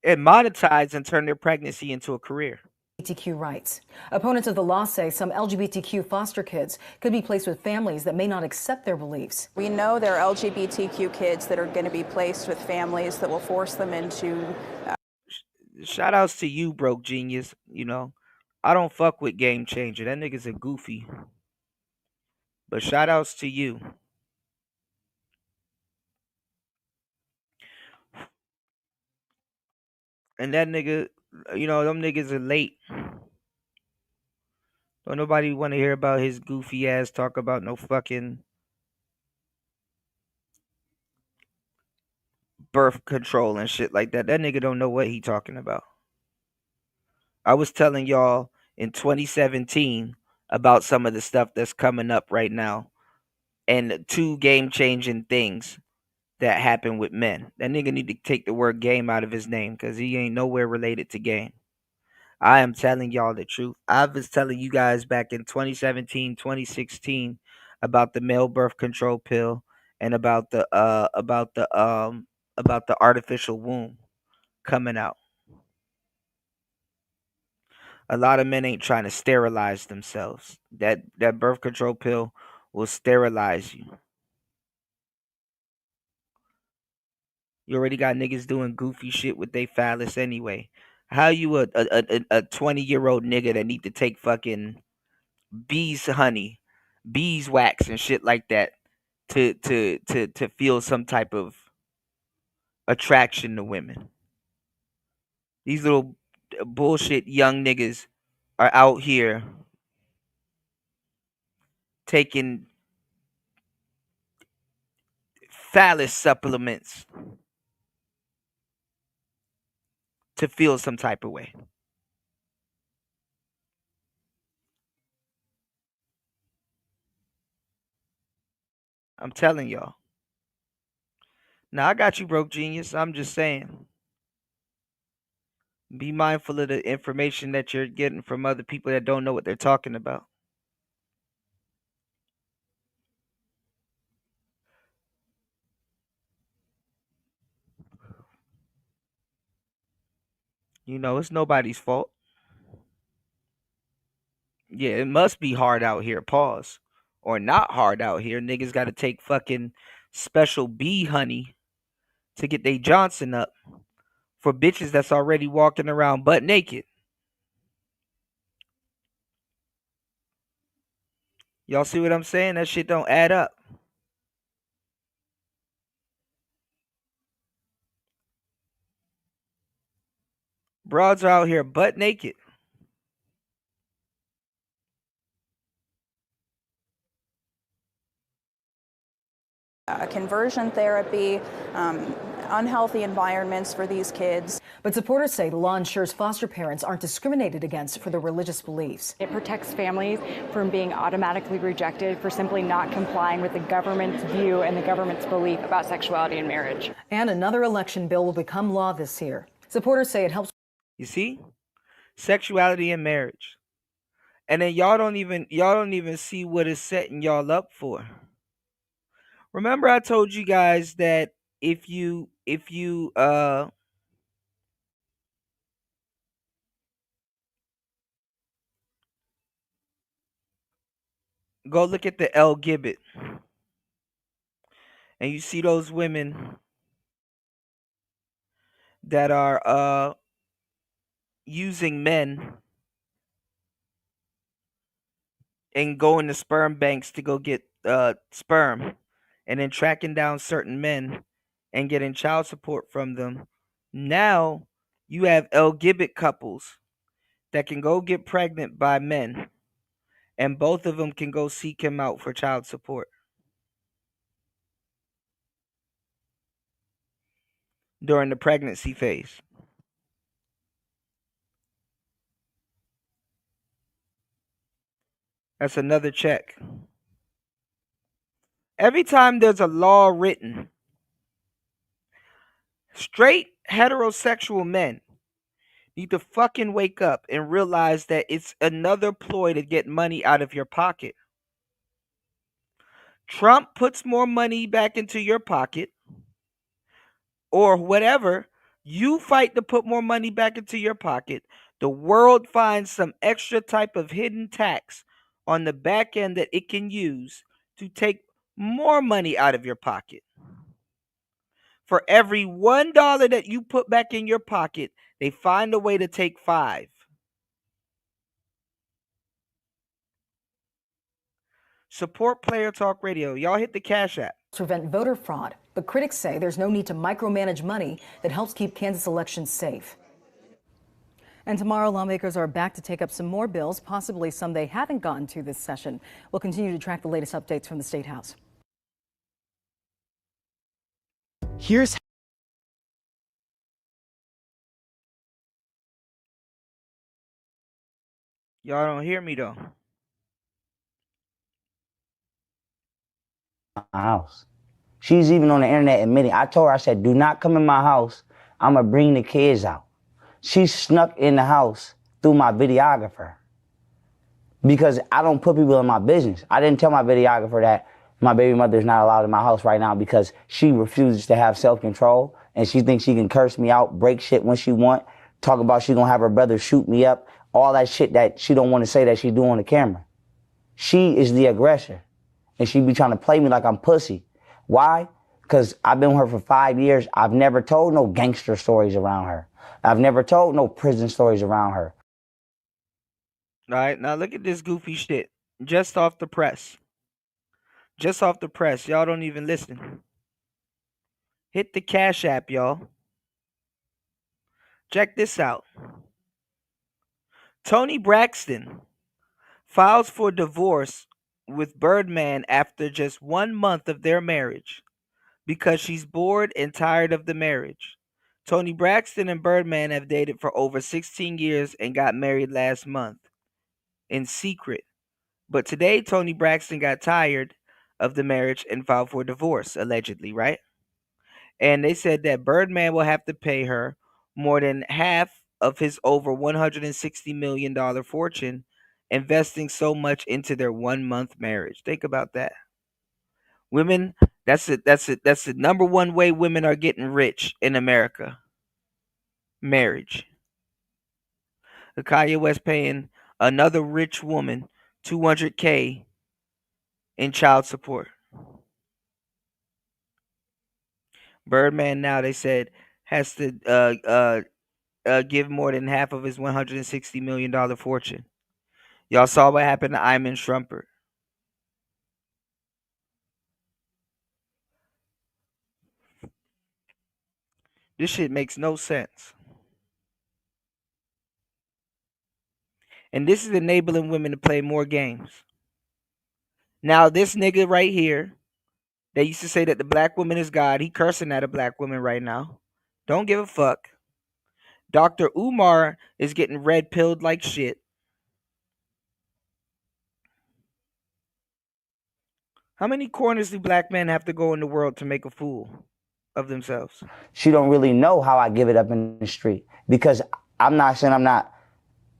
And monetize and turn their pregnancy into a career. LGBTQ rights. Opponents of the law say some LGBTQ foster kids could be placed with families that may not accept their beliefs. We know there are LGBTQ kids that are going to be placed with families that will force them into. Shout outs to you, broke genius. You know, I don't fuck with Game Changer. That nigga's a goofy. But shout outs to you. And that nigga, you know, them niggas are late. Don't nobody want to hear about his goofy ass talk about no fucking birth control and shit like that. That nigga don't know what he talking about. I was telling y'all in 2017 about some of the stuff that's coming up right now and two game changing things that happen with men. That nigga need to take the word game out of his name because he ain't nowhere related to game. I am telling y'all the truth. I was telling you guys back in 2017, 2016 about the male birth control pill and about the artificial womb coming out. A lot of men ain't trying to sterilize themselves. That birth control pill will sterilize you. You already got niggas doing goofy shit with they phallus anyway. How you a 20-year-old nigga that need to take fucking bees honey, beeswax and shit like that to feel some type of attraction to women? These little bullshit young niggas are out here taking phallus supplements to feel some type of way. I'm telling y'all. Now I got you, broke genius. I'm just saying. Be mindful of the information that you're getting from other people that don't know what they're talking about. You know, it's nobody's fault. Yeah, it must be hard out here, pause. Or not hard out here. Niggas got to take fucking special bee honey to get they Johnson up for bitches that's already walking around butt naked. Y'all see what I'm saying? That shit don't add up. Broads are out here butt naked. Conversion therapy, unhealthy environments for these kids. But supporters say the law ensures foster parents aren't discriminated against for their religious beliefs. It protects families from being automatically rejected for simply not complying with the government's view and the government's belief about sexuality and marriage. And another election bill will become law this year. Supporters say it helps. You see? Sexuality and marriage. And then y'all don't even see what it's setting y'all up for. Remember I told you guys that if you go look at the L Gibbet and you see those women that are using men and going to sperm banks to go get sperm and then tracking down certain men and getting child support from them. Now you have LGBT couples that can go get pregnant by men, and both of them can go seek him out for child support during the pregnancy phase. That's another check. Every time there's a law written, straight heterosexual men need to fucking wake up and realize that it's another ploy to get money out of your pocket. Trump puts more money back into your pocket, or whatever. You fight to put more money back into your pocket. The world finds some extra type of hidden tax on the back end that it can use to take more money out of your pocket. For every $1 that you put back in your pocket, they find a way to take 5. Support Player Talk Radio. Y'all hit the Cash App. Prevent voter fraud, but critics say there's no need to micromanage money that helps keep Kansas elections safe. And tomorrow, lawmakers are back to take up some more bills, possibly some they haven't gotten to this session. We'll continue to track the latest updates from the State House. Here's Y'all don't hear me though. My house. She's even on the internet admitting. I told her, I said, do not come in my house. I'm going to bring the kids out. She snuck in the house through my videographer because I don't put people in my business. I didn't tell my videographer that my baby mother's not allowed in my house right now because she refuses to have self-control and she thinks she can curse me out, break shit when she want, talk about she going to have her brother shoot me up, all that shit that she don't want to say that she do on the camera. She is the aggressor. And she be trying to play me like I'm pussy. Why? Because I've been with her for 5 years. I've never told no gangster stories around her. I've never told no prison stories around her. All right, now look at this goofy shit. Just off the press. Just off the press. Y'all don't even listen. Hit the Cash App, y'all. Check this out. Toni Braxton files for divorce with Birdman after just 1 month of their marriage because she's bored and tired of the marriage. Toni Braxton and Birdman have dated for over 16 years and got married last month in secret. But today, Toni Braxton got tired of the marriage and filed for divorce, allegedly, right? And they said that Birdman will have to pay her more than half of his over $160 million fortune, investing so much into their 1 month marriage. Think about that. Women, that's it. That's the number one way women are getting rich in America. Marriage. Kanye West paying another rich woman $200K in child support. Birdman now, they said, has to give more than half of his $160 million fortune. Y'all saw what happened to Iman Shumpert. This shit makes no sense. And this is enabling women to play more games. Now, this nigga right here, they used to say that the black woman is God. He cursing at a black woman right now. Don't give a fuck. Dr. Umar is getting red pilled like shit. How many corners do black men have to go in the world to make a fool of themselves? She don't really know how I give it up in the street because I'm not saying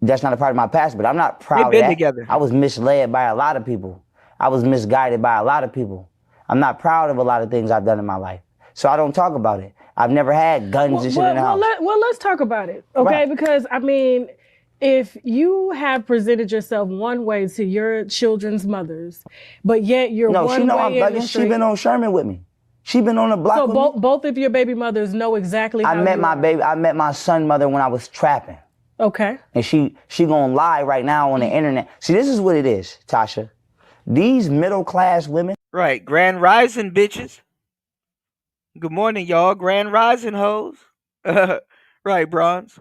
that's not a part of my past, but I'm not proud of that. Together. I was misled by a lot of people. I was misguided by a lot of people. I'm not proud of a lot of things I've done in my life. So I don't talk about it. I've never had guns and shit in the house. Let's talk about it, okay? Right. Because, I mean, if you have presented yourself one way to your children's mothers, but yet you're one way in the street. She been on Sherman with me. She been on the block with me. So both of your baby mothers know exactly how I met my son mother when I was trapping. Okay. And she gonna lie right now on the internet. See, this is what it is, Tasha. These middle class women. Right, Grand Rising bitches. Good morning, y'all. Grand Rising hoes. Right, Bronze.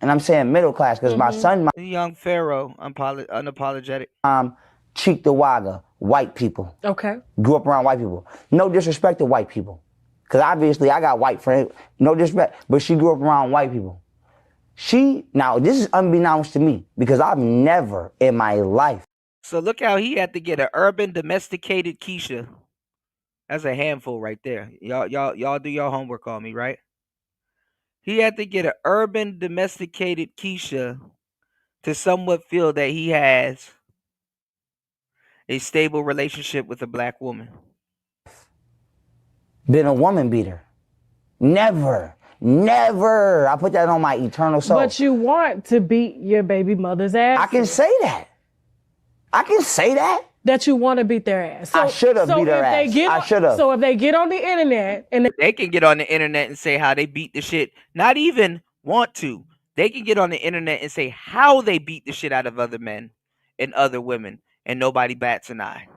And I'm saying middle class because my son, Young Pharaoh, unapologetic. mom, cheek the wagga, white people. Okay. Grew up around white people. No disrespect to white people. Because obviously I got white friends. No disrespect. But she grew up around white people. Now this is unbeknownst to me because I've never in my life. So look how he had to get an urban domesticated Keisha. That's a handful right there. Y'all do your homework on me, right? He had to get an urban domesticated Keisha to somewhat feel that he has a stable relationship with a black woman. Been a woman beater. Never. I put that on my eternal soul. But you want to beat your baby mother's ass. I can say that. That you want to beat their ass. So, I should have beat her ass. I should have. So if they get on the internet and they can get on the internet and say how they beat the shit, not even want to. They can get on the internet and say how they beat the shit out of other men and other women, and nobody bats an eye.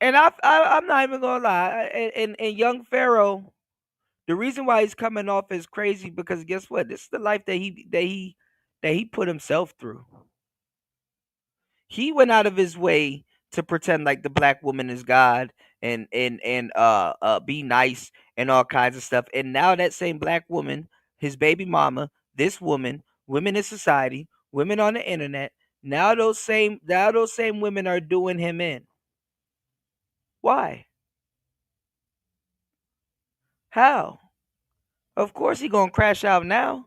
And I'm not even gonna lie. And young Pharaoh, the reason why he's coming off as crazy because guess what? This is the life that he put himself through. He went out of his way to pretend like the black woman is God and be nice and all kinds of stuff. And now that same black woman, his baby mama, this woman, women in society, women on the internet, now those same women are doing him in. Why? How? Of course he gonna crash out now.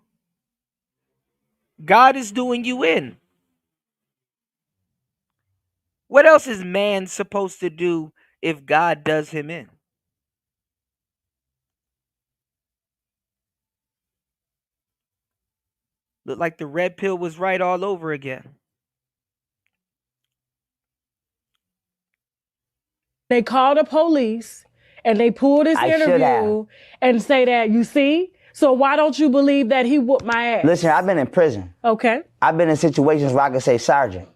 God is doing you in. What else is man supposed to do if God does him in? Look like the red pill was right all over again. they call the police and they pull this interview and say that, you see? So why don't you believe that he whooped my ass? Listen, I've been in prison. Okay. I've been in situations where I could say, Sergeant,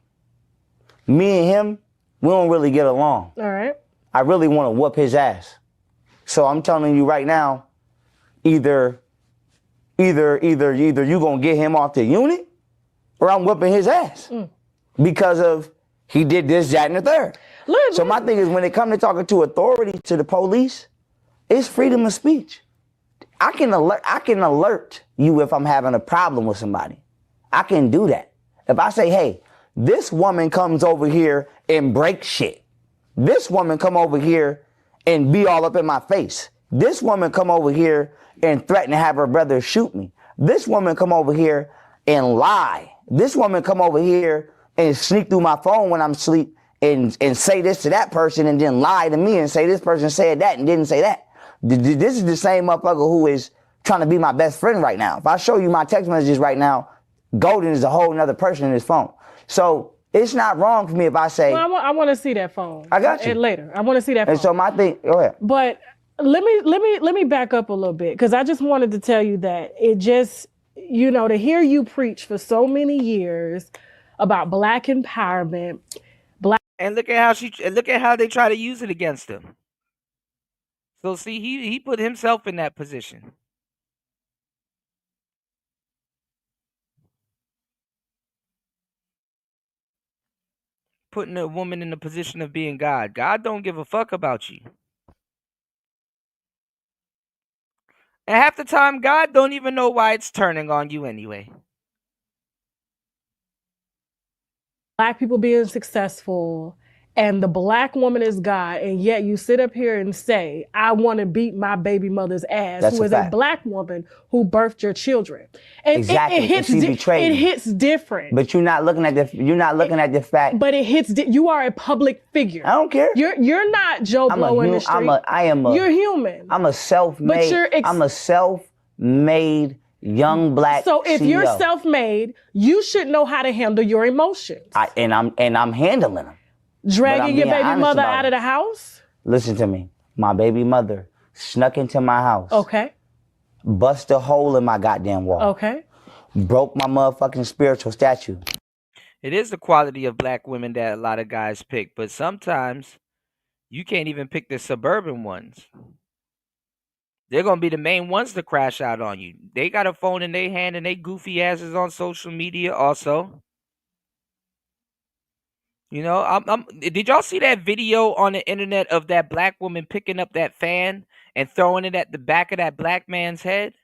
me and him, we don't really get along. All right. I really want to whoop his ass. So I'm telling you right now, either you gonna get him off the unit or I'm whooping his ass. Because of he did this, that, and the third. So my thing is when it comes to talking to authority, to the police, it's freedom of speech. I can alert you if I'm having a problem with somebody. I can do that. If I say, hey, this woman comes over here and breaks shit. This woman come over here and be all up in my face. This woman come over here and threaten to have her brother shoot me. This woman come over here and lie. This woman come over here and sneak through my phone when I'm asleep and say this to that person and then lie to me and say this person said that and didn't say that. This is the same motherfucker who is trying to be my best friend right now. If I show you my text messages right now, Golden is a whole nother person in his phone. So it's not wrong for me if I say, well, I want to see that phone. I got you. Later. I want to see that phone. And so my thing, go ahead. But let me back up a little bit because I just wanted to tell you that it just, to hear you preach for so many years about black empowerment, and look at how they try to use it against him. So see, he put himself in that position. Putting a woman in the position of being God. God don't give a fuck about you. And half the time, God don't even know why it's turning on you anyway. Black people being successful and the black woman is God, and yet you sit up here and say, I want to beat my baby mother's ass, That's who is a black woman who birthed your children. And exactly. It hits different. But you're not looking at the fact. But it hits. You are a public figure. I don't care. You're not Joe Blow in the street. You're human. I'm a self-made. I'm a self-made young black. So if CEO. you're self-made, you should know how to handle your emotions. And I'm handling them. Dragging your baby mother out of the house? Listen to me. My baby mother snuck into my house. Okay. Bust a hole in my goddamn wall. Okay. Broke my motherfucking spiritual statue. It is the quality of black women that a lot of guys pick, but sometimes You can't even pick the suburban ones. They're gonna be the main ones to crash out on you. They got a phone in their hand and they goofy asses on social media also. You know, did y'all see that video on the internet of that black woman picking up that fan and throwing it at the back of that black man's head?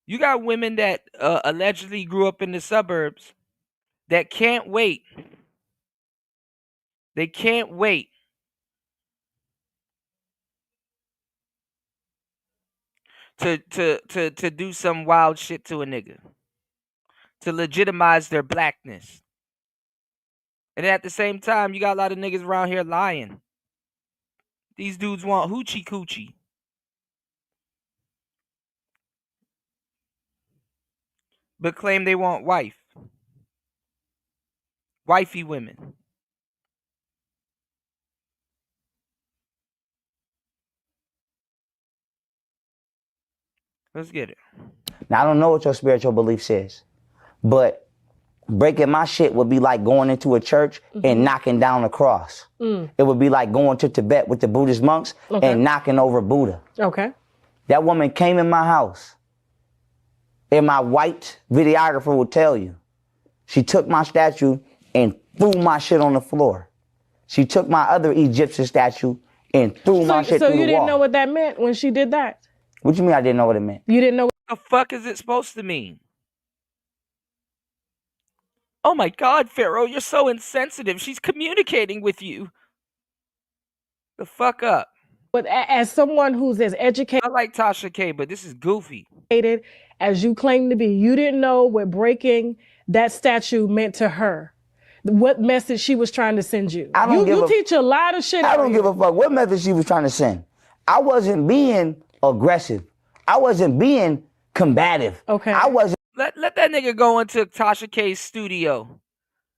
You got women that allegedly grew up in the suburbs that can't wait. They can't wait to do some wild shit to a nigga, to legitimize their blackness. And at the same time, you got a lot of niggas around here lying. These dudes want hoochie coochie, but claim they want wifey women. Let's get it. Now, I don't know what your spiritual beliefs is, but breaking my shit would be like going into a church and knocking down a cross. It would be like going to Tibet with the Buddhist monks and knocking over Buddha. Okay. That woman came in my house, and my white videographer will tell you, she took my statue and threw my shit on the floor. She took my other Egyptian statue and threw my shit through the wall. So you didn't know what that meant when she did that? What you mean I didn't know what it meant? You didn't know what the fuck is it supposed to mean? Oh my God, Pharaoh, you're so insensitive. She's communicating with you. The fuck up. But as someone who's as educated, I like Tasha K, but this is goofy. As you claim to be, you didn't know what breaking that statue meant to her. What message she was trying to send you. You teach a lot of shit. I don't give a fuck what message she was trying to send. I wasn't being aggressive. I wasn't being combative. Okay. I wasn't. Let that nigga go into Tasha K's studio,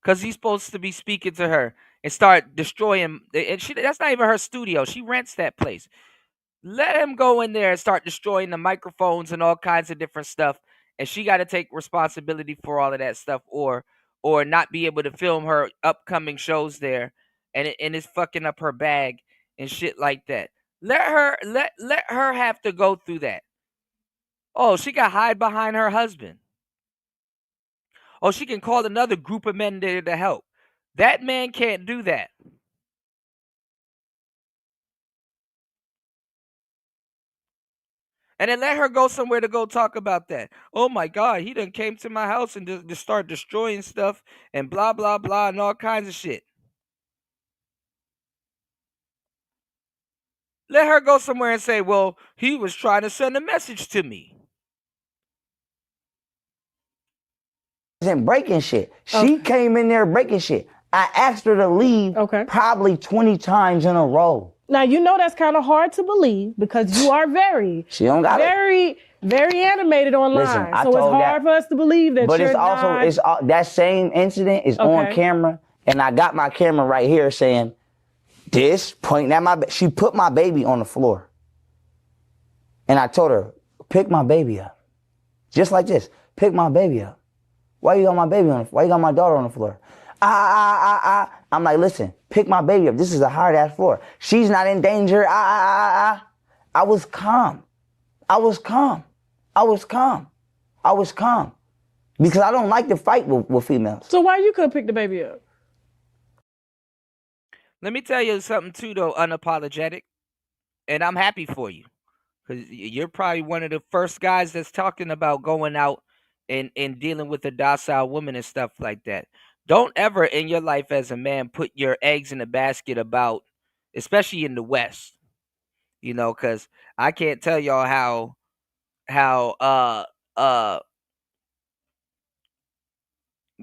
cause he's supposed to be speaking to her and start destroying. And that's not even her studio. She rents that place. Let him go in there and start destroying the microphones and all kinds of different stuff. And she got to take responsibility for all of that stuff, or not be able to film her upcoming shows there, and it's fucking up her bag and shit like that. Let her have to go through that. Oh, she got hide behind her husband. Oh, she can call another group of men there to help. That man can't do that. And then let her go somewhere to go talk about that. Oh my God, he done came to my house and just start destroying stuff and blah, blah, blah, and all kinds of shit. Let her go somewhere and say, well, he was trying to send a message to me. Wasn't breaking shit. She came in there breaking shit. I asked her to leave probably 20 times in a row. Now, you know that's kind of hard to believe because you are very animated online. Listen, so it's hard for us to believe that you're not. It's that same incident is on camera, and I got my camera right here saying, pointing at she put my baby on the floor. And I told her, pick my baby up. Just like this, pick my baby up. Why you got my baby on the floor? Why you got my daughter on the floor? I'm like, listen, pick my baby up. This is a hard-ass floor. She's not in danger. I was calm. I was calm. Because I don't like to fight with females. So why you couldn't pick the baby up? Let me tell you something too, though, unapologetic. And I'm happy for you. Because you're probably one of the first guys that's talking about going out and dealing with a docile woman and stuff like that. Don't ever in your life as a man put your eggs in a basket about, especially in the West, you know, because I can't tell y'all how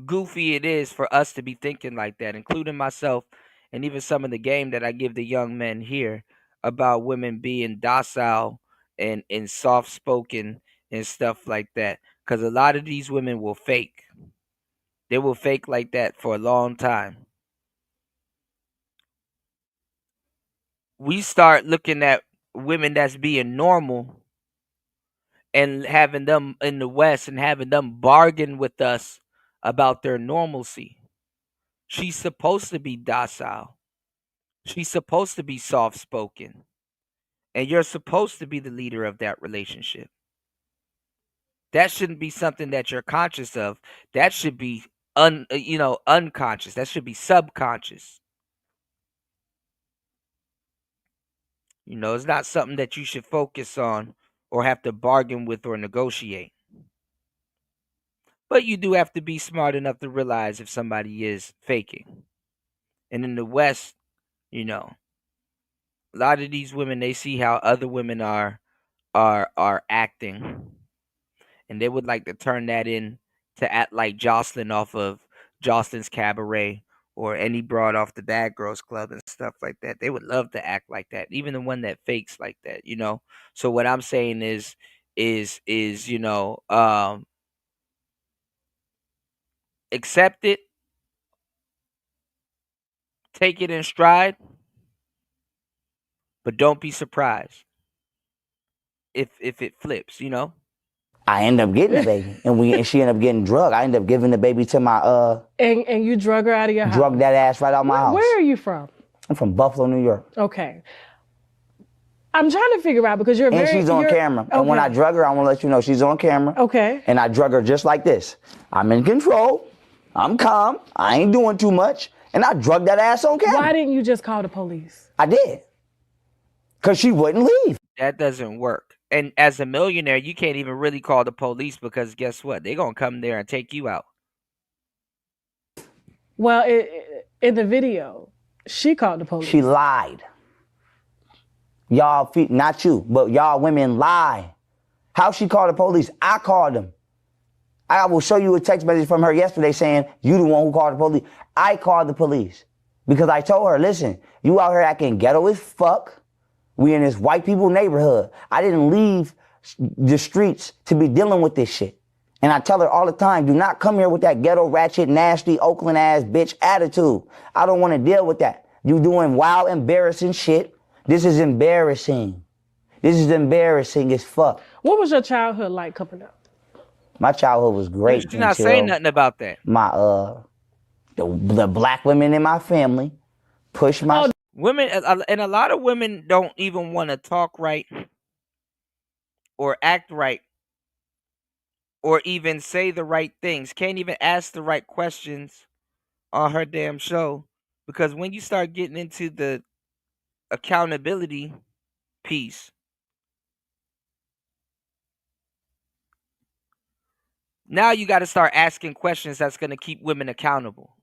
goofy it is for us to be thinking like that, including myself and even some of the game that I give the young men here about women being docile and soft-spoken and stuff like that. Because a lot of these women will fake. They will fake like that for a long time. We start looking at women that's being normal and having them in the West and having them bargain with us about their normalcy. She's supposed to be docile. She's supposed to be soft spoken. And you're supposed to be the leader of that relationship. That shouldn't be something that you're conscious of. That should be unconscious. That should be subconscious. It's not something that you should focus on or have to bargain with or negotiate. But you do have to be smart enough to realize if somebody is faking. And in the West, a lot of these women, they see how other women are acting, and they would like to turn that in to act like Jocelyn off of Jocelyn's Cabaret or any broad off the Bad Girls Club and stuff like that. They would love to act like that, even the one that fakes like that. So what I'm saying is accept it, take it in stride, but don't be surprised if it flips. I end up getting the baby, and she ended up getting drugged. I ended up giving the baby to my And you drug her out of your house. Drug that ass right out my house. Where are you from? I'm from Buffalo, New York. Okay. I'm trying to figure out because you're she's on camera. Okay. And when I drug her, I want to let you know she's on camera. Okay. And I drug her just like this. I'm in control. I'm calm. I ain't doing too much. And I drugged that ass on camera. Why didn't you just call the police? I did. Because she wouldn't leave. That doesn't work. And as a millionaire, you can't even really call the police because guess what? They're going to come there and take you out. Well, in the video, she called the police. She lied. Y'all, not you, but y'all women lie. How she called the police? I called them. I will show you a text message from her yesterday saying, you the one who called the police. I called the police because I told her, listen, you out here acting ghetto as fuck. We in this white people neighborhood. I didn't leave the streets to be dealing with this shit. And I tell her all the time, do not come here with that ghetto, ratchet, nasty, Oakland ass bitch attitude. I don't want to deal with that. You doing wild, embarrassing shit. This is embarrassing. This is embarrassing as fuck. What was your childhood like coming up? My childhood was great. You're not saying nothing about that. My the black women in my family pushed my women, and a lot of women don't even want to talk right or act right or even say the right things. Can't even ask the right questions on her damn show because when you start getting into the accountability piece, now you got to start asking questions that's going to keep women accountable.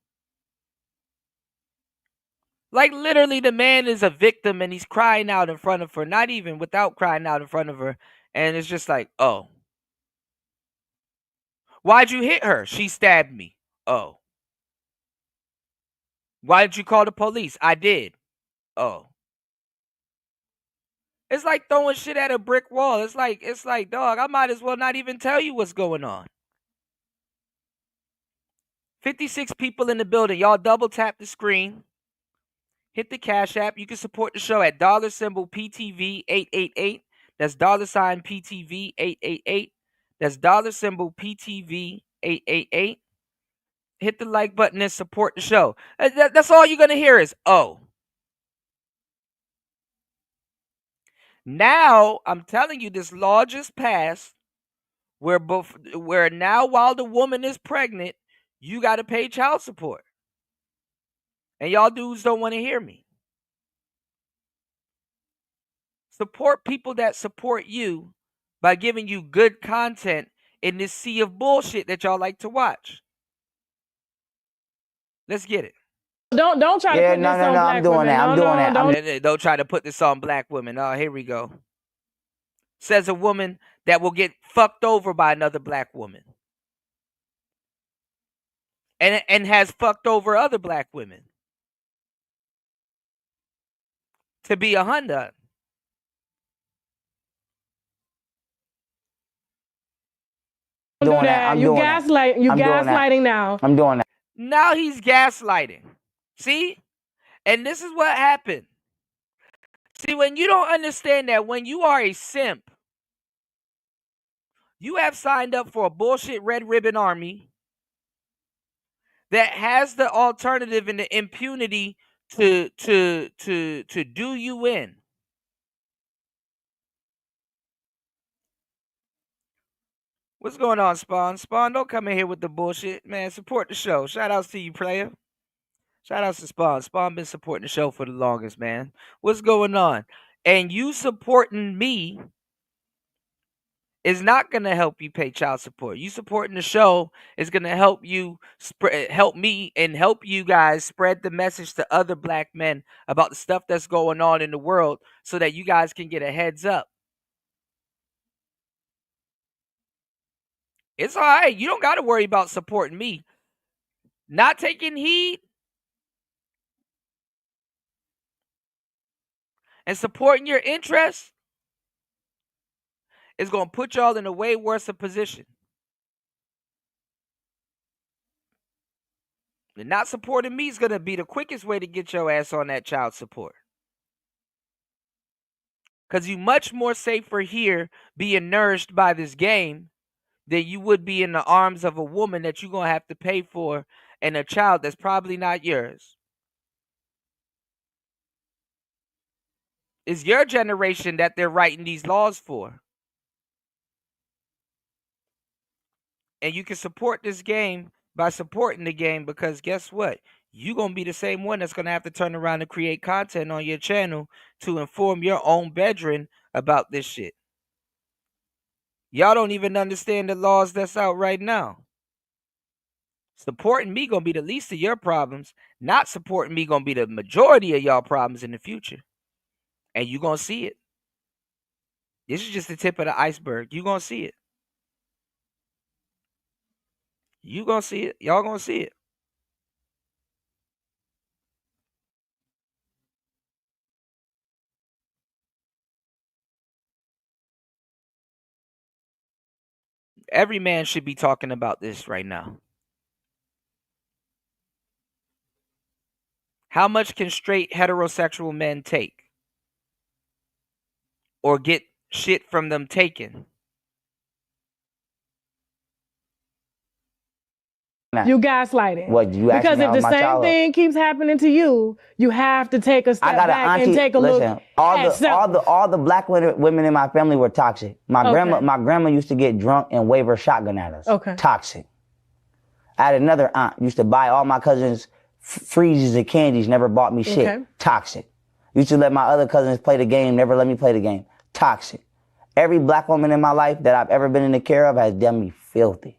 Like literally the man is a victim and he's crying out in front of her, not even without crying out in front of her. And it's just like, oh. Why'd you hit her? She stabbed me. Oh. Why did you call the police? I did. Oh. It's like throwing shit at a brick wall. It's like, dog, I might as well not even tell you what's going on. 56 people in the building. Y'all double tap the screen. Hit the Cash App. You can support the show at $PTV 888. That's $PTV 888. That's $PTV 888. Hit the like button and support the show. That's all you're going to hear is, oh. Now, I'm telling you, this law just passed where now while the woman is pregnant, you got to pay child support. And y'all dudes don't want to hear me. Support people that support you by giving you good content in this sea of bullshit that y'all like to watch. Let's get it. Don't try to put this on black women. I'm doing that. Don't try to put this on black women. Oh, here we go. Says a woman that will get fucked over by another black woman. And has fucked over other black women. To be a Honda. Don't do that. You gaslighting now. I'm doing that. Now he's gaslighting. See? And this is what happened. See, when you don't understand that when you are a simp, you have signed up for a bullshit red ribbon army that has the alternative and the impunity to do you in. What's going on, Spawn? Spawn, don't come in here with the bullshit, man. Support the show. Shout outs to you, player. Shout outs to Spawn. Spawn been supporting the show for the longest, man. What's going on? And you supporting me is not going to help you pay child support. You supporting the show is going to help you help me and help you guys spread the message to other black men about the stuff that's going on in the world so that you guys can get a heads up. It's all right. You don't got to worry about supporting me. Not taking heed and supporting your interests is going to put y'all in a way worse position. And not supporting me is going to be the quickest way to get your ass on that child support. Because you much more safer here being nourished by this game than you would be in the arms of a woman that you're going to have to pay for and a child that's probably not yours. It's your generation that they're writing these laws for. And you can support this game by supporting the game because guess what? You're going to be the same one that's going to have to turn around and create content on your channel to inform your own brethren about this shit. Y'all don't even understand the laws that's out right now. Supporting me going to be the least of your problems. Not supporting me going to be the majority of y'all problems in the future. And you're going to see it. This is just the tip of the iceberg. You're going to see it. You going to see it. Y'all going to see it. Every man should be talking about this right now. How much can straight heterosexual men take? Or get shit from them taken? You gaslighting. What you because if the same thing keeps happening to you, you have to take a step back and take a look. All the black women in my family were toxic. My grandma used to get drunk and wave her shotgun at us. Okay. Toxic. I had another aunt used to buy all my cousins freezes and candies, never bought me shit. Okay. Toxic. Used to let my other cousins play the game, never let me play the game. Toxic. Every black woman in my life that I've ever been in the care of has done me filthy.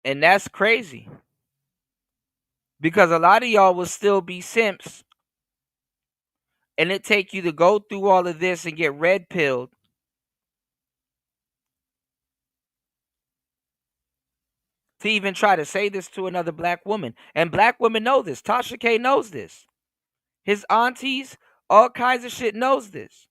And that's crazy. Because a lot of y'all will still be simps. And it take you to go through all of this and get red pilled. To even try to say this to another black woman. And black women know this. Tasha K knows this. His aunties, all kinds of shit knows this.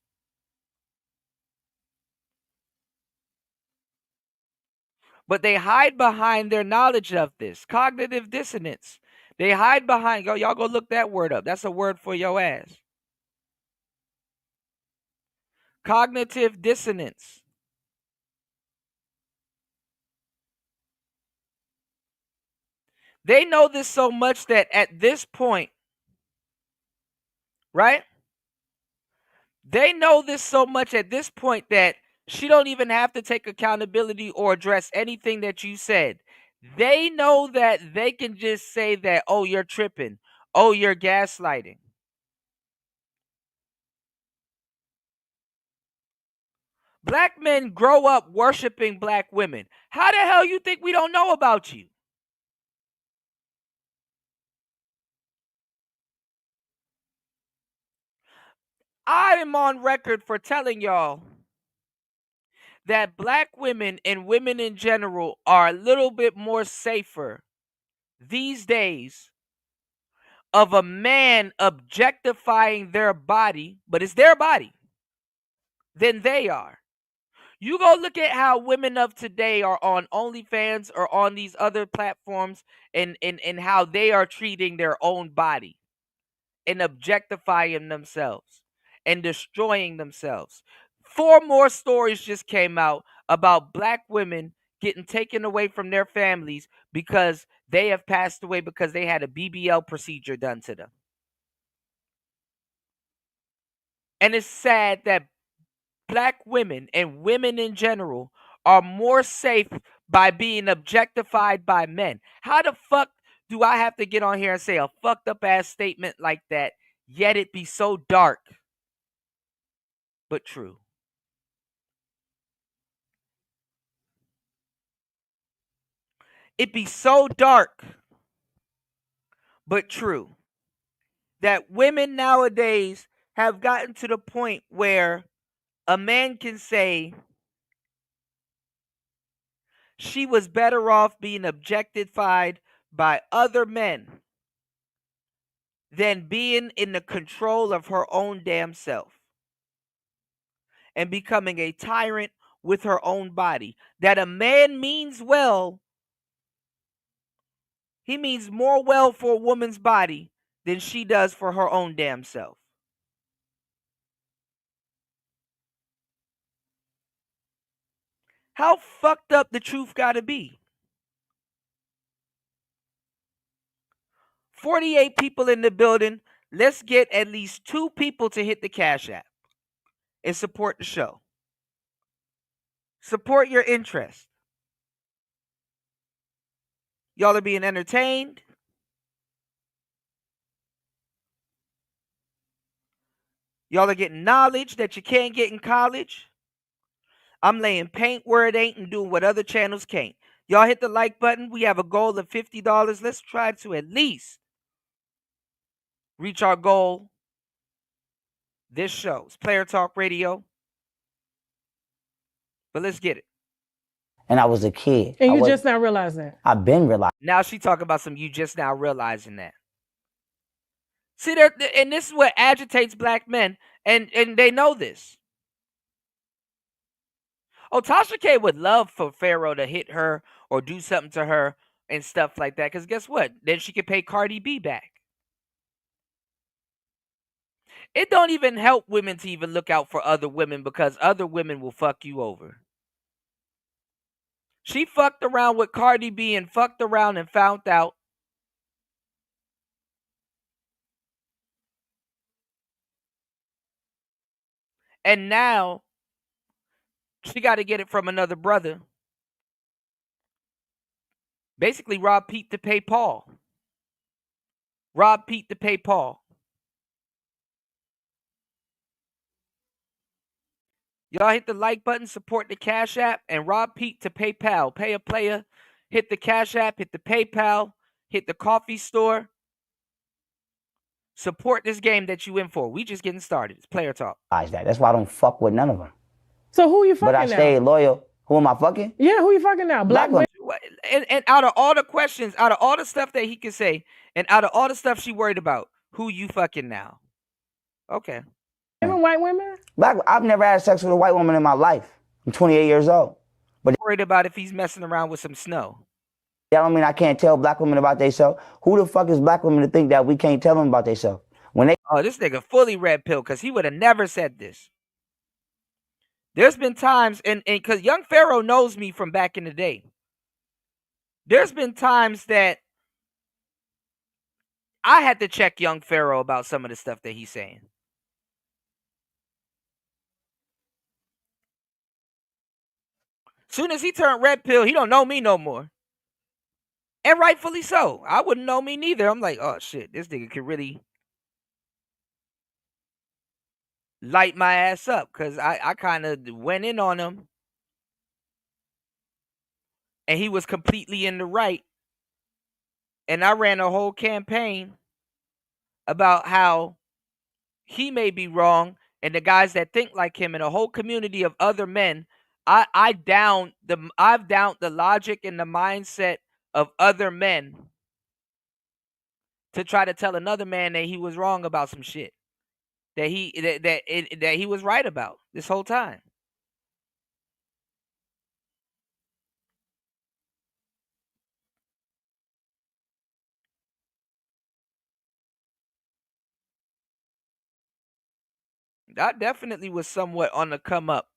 But they hide behind their knowledge of this. Cognitive dissonance. They hide behind, y'all go look that word up. That's a word for your ass. Cognitive dissonance. They know this so much that at this point, right? They know this so much at this point that she don't even have to take accountability or address anything that you said. They know that they can just say that, oh, you're tripping. Oh, you're gaslighting. Black men grow up worshiping black women. How the hell you think we don't know about you? I am on record for telling y'all that black women and women in general are a little bit more safer these days of a man objectifying their body, but it's their body, than they are. You go look at how women of today are on OnlyFans or on these other platforms and how they are treating their own body and objectifying themselves and destroying themselves. 4 more stories just came out about black women getting taken away from their families because they have passed away because they had a BBL procedure done to them. And it's sad that black women and women in general are more safe by being objectified by men. How the fuck do I have to get on here and say a fucked up ass statement like that, yet it be so dark but true? It be so dark but true that women nowadays have gotten to the point where a man can say she was better off being objectified by other men than being in the control of her own damn self and becoming a tyrant with her own body. That a man means well, he means more well for a woman's body than she does for her own damn self. How fucked up the truth gotta be? 48 people in the building. Let's get at least 2 people to hit the Cash App and support the show. Support your interest. Y'all are being entertained. Y'all are getting knowledge that you can't get in college. I'm laying paint where it ain't and doing what other channels can't. Y'all hit the like button. We have a goal of $50. Let's try to at least reach our goal. This show's Player Talk Radio. But let's get it. And I was a kid. And you just now realize that. I've been realizing. Now she talking about some you just now realizing that. See, there, and this is what agitates black men, and they know this. Oh, Tasha K would love for Pharaoh to hit her or do something to her and stuff like that. Because guess what? Then she could pay Cardi B back. It don't even help women to even look out for other women because other women will fuck you over. She fucked around with Cardi B and fucked around and found out. And now she got to get it from another brother. Basically, rob Pete to pay Paul. Rob Pete to pay Paul. Y'all hit the like button, support the Cash App, and rob Pete to PayPal. Pay a player. Hit the Cash App, hit the PayPal, hit the coffee store. Support this game that you in for. We just getting started. It's Player Talk. That's why I don't fuck with none of them. So who you fucking now? But I stay loyal. Who am I fucking? Yeah, who you fucking now? Black women. And out of all the questions, out of all the stuff that he can say, and out of all the stuff she worried about, who you fucking now? Okay. Even white women? I've never had sex with a white woman in my life. I'm 28 years old. But worried about if he's messing around with some snow. That don't mean I can't tell black women about themselves. Who the fuck is black women to think that we can't tell them about themselves? Oh, this nigga fully red pill because he would have never said this. There's been times, and because young Pharaoh knows me from back in the day. There's been times that I had to check young Pharaoh about some of the stuff that he's saying. Soon as he turned red pill, he don't know me no more. And rightfully so. I wouldn't know me neither. I'm like, oh shit, this nigga could really light my ass up because I kind of went in on him. And he was completely in the right. And I ran a whole campaign about how he may be wrong and the guys that think like him and a whole community of other men. I've downed the logic and the mindset of other men to try to tell another man that he was wrong about some shit that he was right about this whole time. I definitely was somewhat on the come up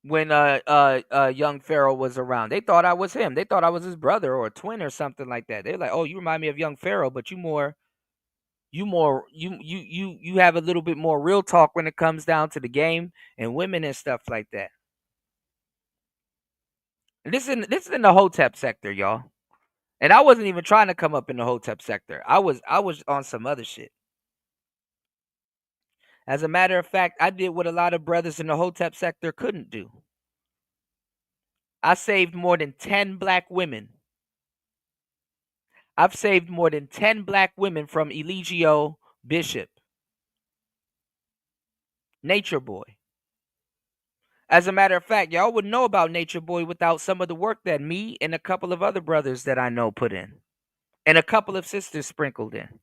when young Pharaoh was around. They thought I was him. They thought I was his brother or a twin or something like that. They're like, "Oh, you remind me of young Pharaoh, but you have a little bit more real talk when it comes down to the game and women and stuff like that." And this is in the Hotep sector, y'all. And I wasn't even trying to come up in the Hotep sector. I was on some other shit. As a matter of fact, I did what a lot of brothers in the Hotep sector couldn't do. I saved more than 10 black women. I've saved more than 10 black women from Eligio Bishop, Nature Boy. As a matter of fact, y'all wouldn't know about Nature Boy without some of the work that me and a couple of other brothers that I know put in, and a couple of sisters sprinkled in.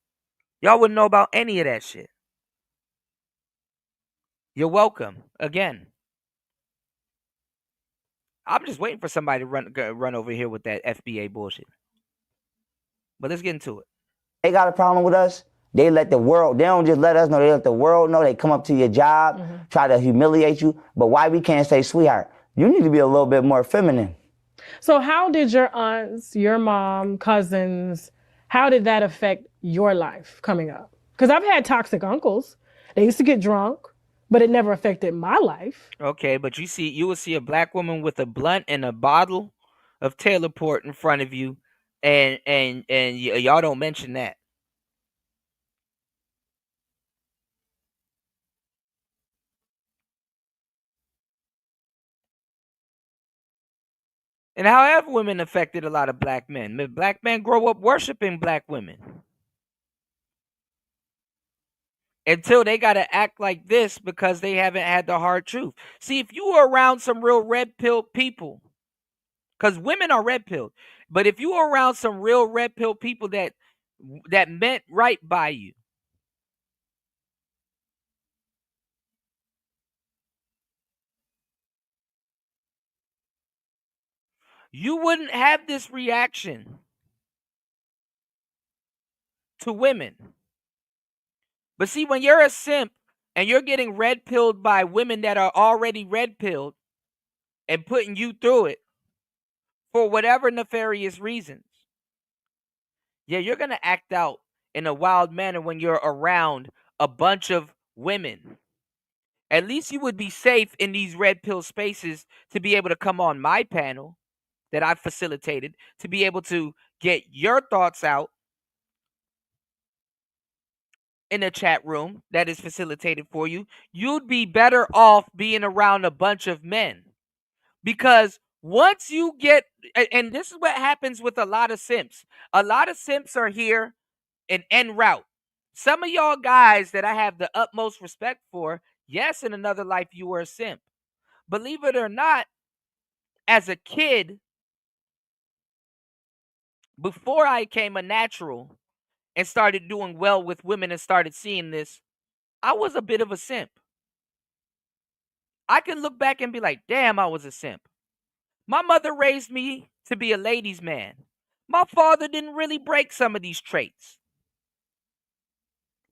Y'all wouldn't know about any of that shit. You're welcome again. I'm just waiting for somebody to run over here with that FBA bullshit. But let's get into it. They got a problem with us. They let the world, they don't just let us know, they let the world know. They come up to your job, try to humiliate you. But why we can't say, sweetheart, you need to be a little bit more feminine. So how did your aunts, your mom, cousins, how did that affect your life coming up? Because I've had toxic uncles. They used to get drunk, but it never affected my life. Okay, but you will see a black woman with a blunt and a bottle of Taylor Port in front of you, and y'all don't mention that. And how have women affected a lot of black men? Black men grow up worshiping black women until they got to act like this because they haven't had the hard truth. See, if you were around some real red pill people, because women are red pilled, but if you were around some real red pill people that meant right by you, you wouldn't have this reaction to women. But see, when you're a simp and you're getting red pilled by women that are already red pilled and putting you through it for whatever nefarious reasons, yeah, you're going to act out in a wild manner when you're around a bunch of women. At least you would be safe in these red pill spaces to be able to come on my panel that I've facilitated, to be able to get your thoughts out in a chat room that is facilitated for you. You'd be better off being around a bunch of men. Because once you get, and this is what happens with a lot of simps. A lot of simps are here and en route. Some of y'all guys that I have the utmost respect for, yes, in another life you were a simp. Believe it or not, as a kid, before I became a natural and started doing well with women and started seeing this, I was a bit of a simp. I can look back and be like, damn, I was a simp. My mother raised me to be a ladies' man. My father didn't really break some of these traits.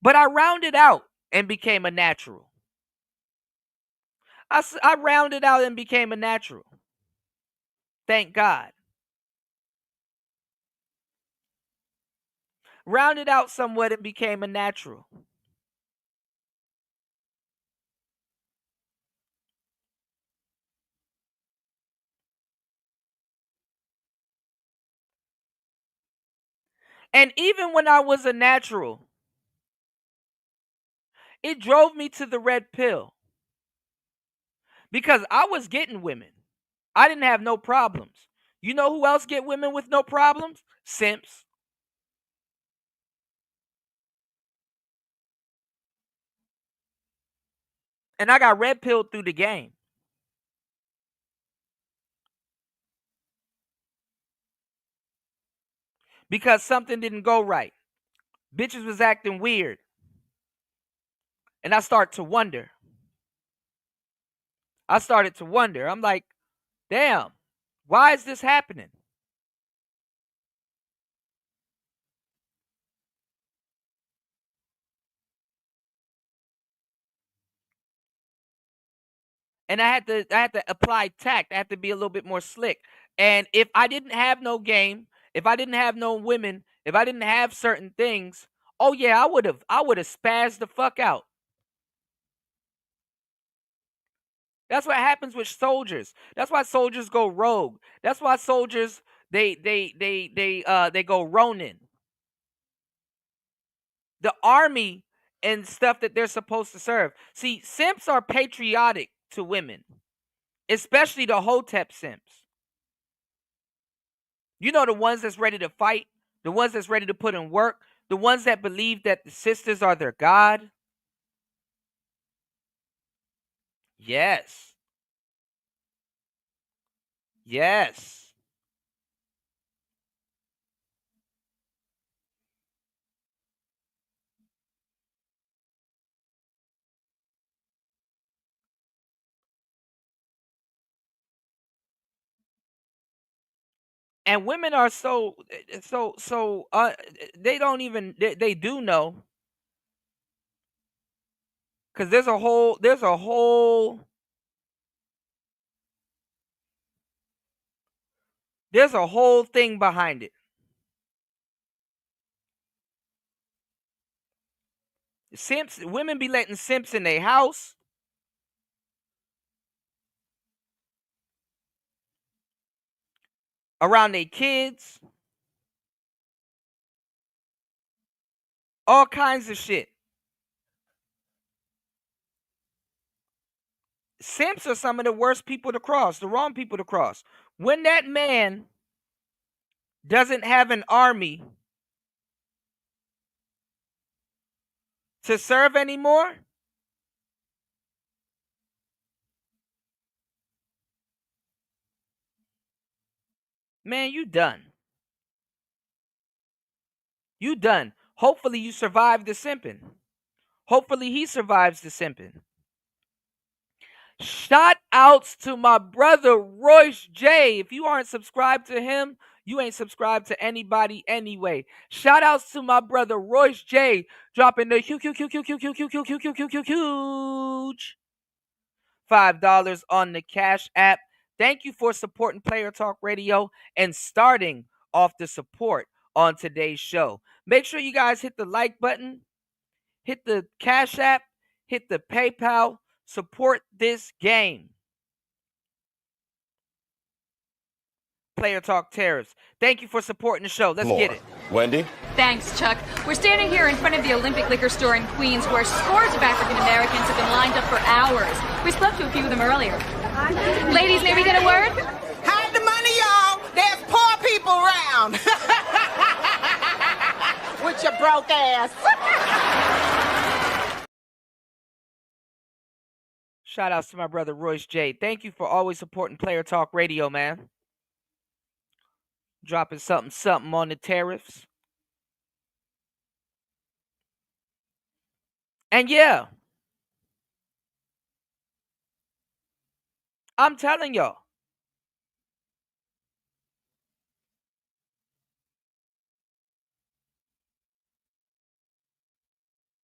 But I rounded out and became a natural. I rounded out and became a natural. Thank God. Rounded out somewhat and became a natural. And even when I was a natural, it drove me to the red pill. Because I was getting women. I didn't have no problems. You know who else get women with no problems? Simps. And I got red pilled through the game. Because something didn't go right. Bitches was acting weird. And I started to wonder. I'm like, damn, why is this happening? and I had to apply tact. I had to be a little bit more slick. And if I didn't have no game, if I didn't have no women, if I didn't have certain things, oh yeah, I would have spazzed the fuck out. That's what happens with soldiers. That's why soldiers go rogue. That's why soldiers they go Ronin. The army and stuff that they're supposed to serve. See, simps are patriotic to women, especially the Hotep simps. You know, the ones that's ready to fight, the ones that's ready to put in work, the ones that believe that the sisters are their god. Yes. Yes. And women are so they don't even they do know, cuz there's a whole thing behind it. Simps, women be letting simps in their house, around their kids, all kinds of shit. Simps are some of the worst people to cross, the wrong people to cross. When that man doesn't have an army to serve anymore, man, you done. You done. Hopefully you survive the simping. Hopefully he survives the simping. Shout outs to my brother Royce J. If you aren't subscribed to him, you ain't subscribed to anybody anyway. Shout outs to my brother Royce J. Dropping the huge $5 on the Cash App. Thank you for supporting Player Talk Radio and starting off the support on today's show. Make sure you guys hit the like button, hit the Cash App, hit the PayPal, support this game. Player Talk Tariffs. Thank you for supporting the show. Let's get it. Wendy? Thanks, Chuck. We're standing here in front of the Olympic Liquor Store in Queens where scores of African Americans have been lined up for hours. We spoke to a few of them earlier. Ladies, may we get a word? Hide the money, y'all. There's poor people around. With your broke ass. Shout outs to my brother Royce J. Thank you for always supporting Player Talk Radio, man. Dropping something on the tariffs. And yeah, I'm telling y'all,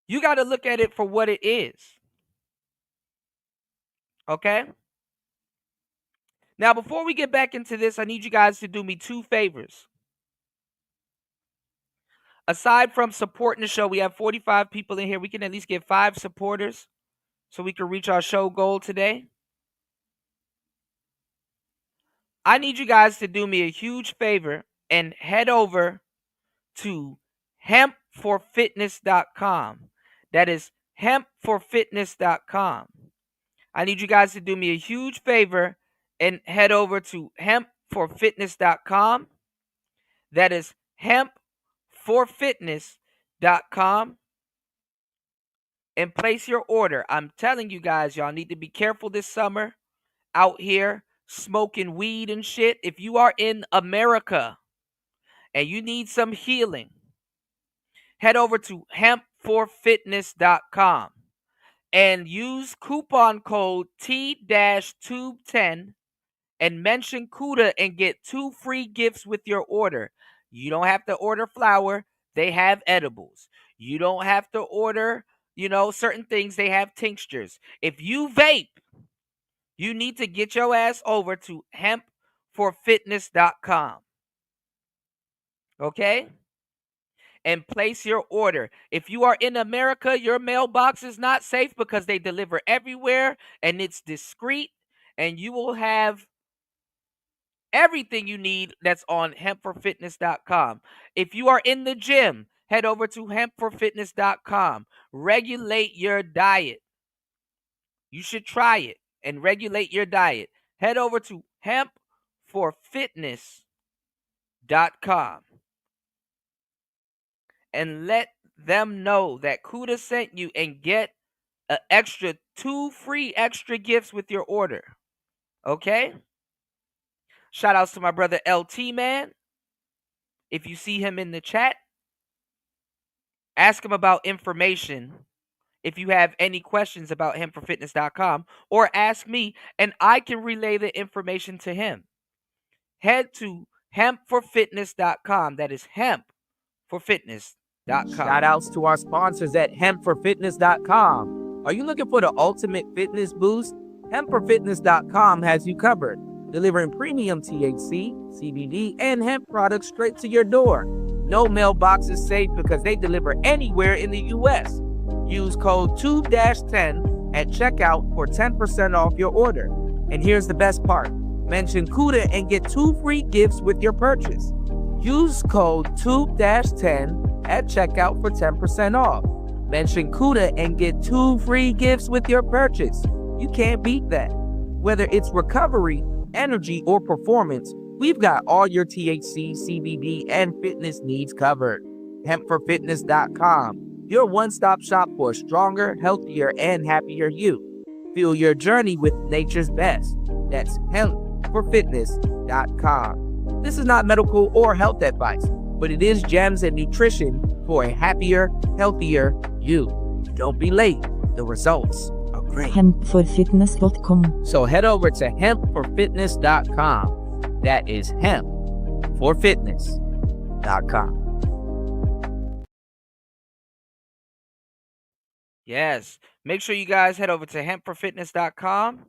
you got to look at it for what it is. Okay? Now, before we get back into this, I need you guys to do me two favors. Aside from supporting the show, we have 45 people in here. We can at least get 5 supporters so we can reach our show goal today. I need you guys to do me a huge favor and head over to hempforfitness.com. That is hempforfitness.com. I need you guys to do me a huge favor and head over to hempforfitness.com. That is hempforfitness.com and place your order. I'm telling you guys, y'all need to be careful this summer out here smoking weed and shit. If you are in America and you need some healing, head over to hempforfitness.com and use coupon code T-Tube10 and mention CUDA and get 2 free gifts with your order. You don't have to order flour. They have edibles. You don't have to order, certain things. They have tinctures. If you vape, You need to get your ass over to hempforfitness.com. Okay? And place your order. If you are in America, your mailbox is not safe because they deliver everywhere and it's discreet, and you will have everything you need that's on hempforfitness.com. If you are in the gym, head over to hempforfitness.com. Regulate your diet. You should try it and regulate your diet. Head over to hempforfitness.com and let them know that Kuda sent you and get an extra 2 free extra gifts with your order. Okay? Shout outs to my brother LT, man. If you see him in the chat, ask him about information. If you have any questions about hempforfitness.com, or ask me and I can relay the information to him. Head to hempforfitness.com. That is hempforfitness.com. Shout outs to our sponsors at hempforfitness.com. Are you looking for the ultimate fitness boost? Hempforfitness.com has you covered, delivering premium THC, CBD, and hemp products straight to your door. No mailbox is safe because they deliver anywhere in the U.S. Use code 2-10 at checkout for 10% off your order. And here's the best part. Mention Kuda and get 2 free gifts with your purchase. Use code 2-10 at checkout for 10% off. Mention Kuda and get 2 free gifts with your purchase. You can't beat that. Whether it's recovery, energy, or performance, we've got all your THC, CBD, and fitness needs covered. Hempforfitness.com. Your one-stop shop for a stronger, healthier, and happier you. Fuel your journey with nature's best. That's hempforfitness.com. This is not medical or health advice, but it is gems and nutrition for a happier, healthier you. Don't be late. The results are great. Hempforfitness.com. So head over to hempforfitness.com. That is hempforfitness.com. Yes. Make sure you guys head over to hempforfitness.com.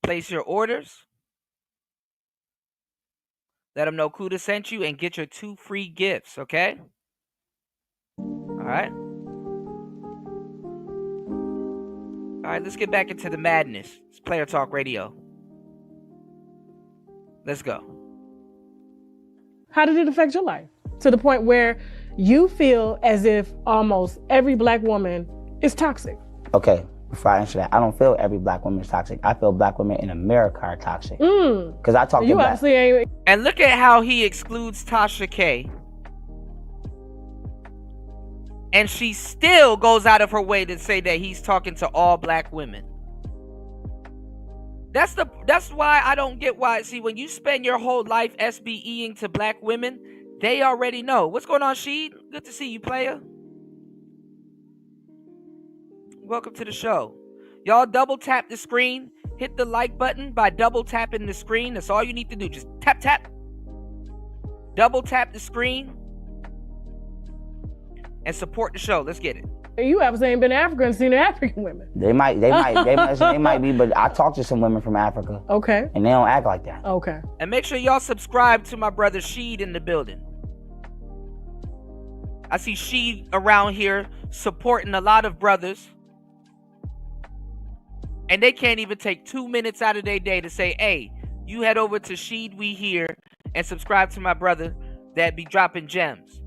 Place your orders. Let them know Kuda sent you and get your 2 free gifts, okay? All right. All right, let's get back into the madness. It's Player Talk Radio. Let's go. How did it affect your life? To the point where you feel as if almost every black woman is toxic. Okay, before I answer that, I don't feel every black woman is toxic. I feel black women in America are toxic. Because I talk to black. Obviously ain't. And look at how he excludes Tasha K. And she still goes out of her way to say that he's talking to all black women. That's why I don't get why. See, when you spend your whole life SBEing to black women, they already know. What's going on, Sheed? Good to see you, player. Welcome to the show. Y'all double tap the screen. Hit the like button by double tapping the screen. That's all you need to do. Just tap, tap. Double tap the screen. And support the show. Let's get it. You obviously ain't been to Africa and seen the African women. They might be, but I talk to some women from Africa. Okay. And they don't act like that. Okay. And make sure y'all subscribe to my brother Sheed in the building. I see Sheed around here supporting a lot of brothers. And they can't even take 2 minutes out of their day to say, hey, you head over to Sheed We Here and subscribe to my brother that be dropping gems.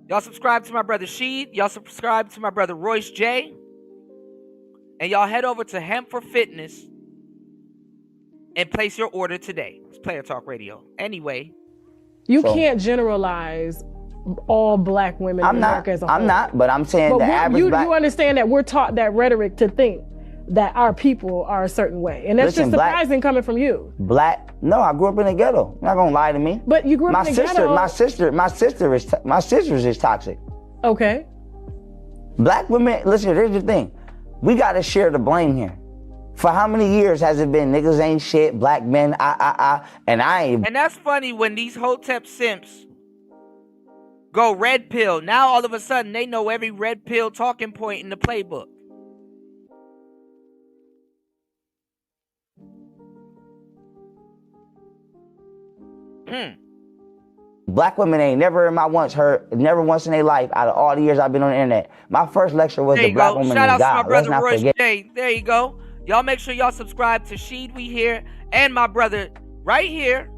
Y'all subscribe to my brother Sheed. Y'all subscribe to my brother Royce J. And y'all head over to Hemp for Fitness and place your order today. It's Player Talk Radio. Anyway. You can't generalize all black women in America as a whole. I'm not, but I'm saying but the average black... You understand that we're taught that rhetoric to think that our people are a certain way. And that's just surprising coming from you. No, I grew up in the ghetto. You're not gonna lie to me. But you grew up in the ghetto. My sisters is toxic. Okay. Black women, listen, here's the thing. We gotta share the blame here. For how many years has it been niggas ain't shit, black men, and I ain't. And that's funny when these Hotep simps go red pill. Now all of a sudden they know every red pill talking point in the playbook. Black women ain't never never once in their life, out of all the years I've been on the internet. My first lecture was the black woman Shout is out God. to my brother Let's not Royce forget. J. There you go. Y'all make sure y'all subscribe to Sheed We Here and my brother right here,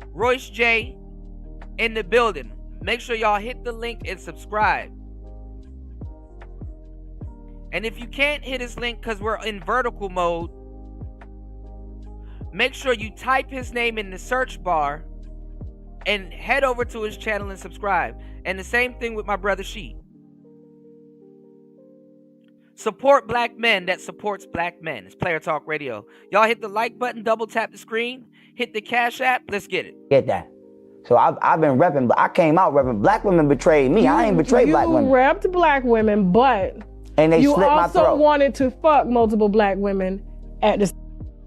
Royce J, in the building. Make sure y'all hit the link and subscribe. And if you can't hit his link because we're in vertical mode, make sure you type his name in the search bar and head over to his channel and subscribe. And the same thing with my brother Sheed. Support black men that supports black men. It's Player Talk Radio. Y'all hit the like button, double tap the screen, hit the Cash App. Let's get it. Get that. So I've been repping, but I came out repping. Black women betrayed me. I ain't betrayed black women. You repped black women, but and they you slit my throat. also wanted to fuck multiple black women at the.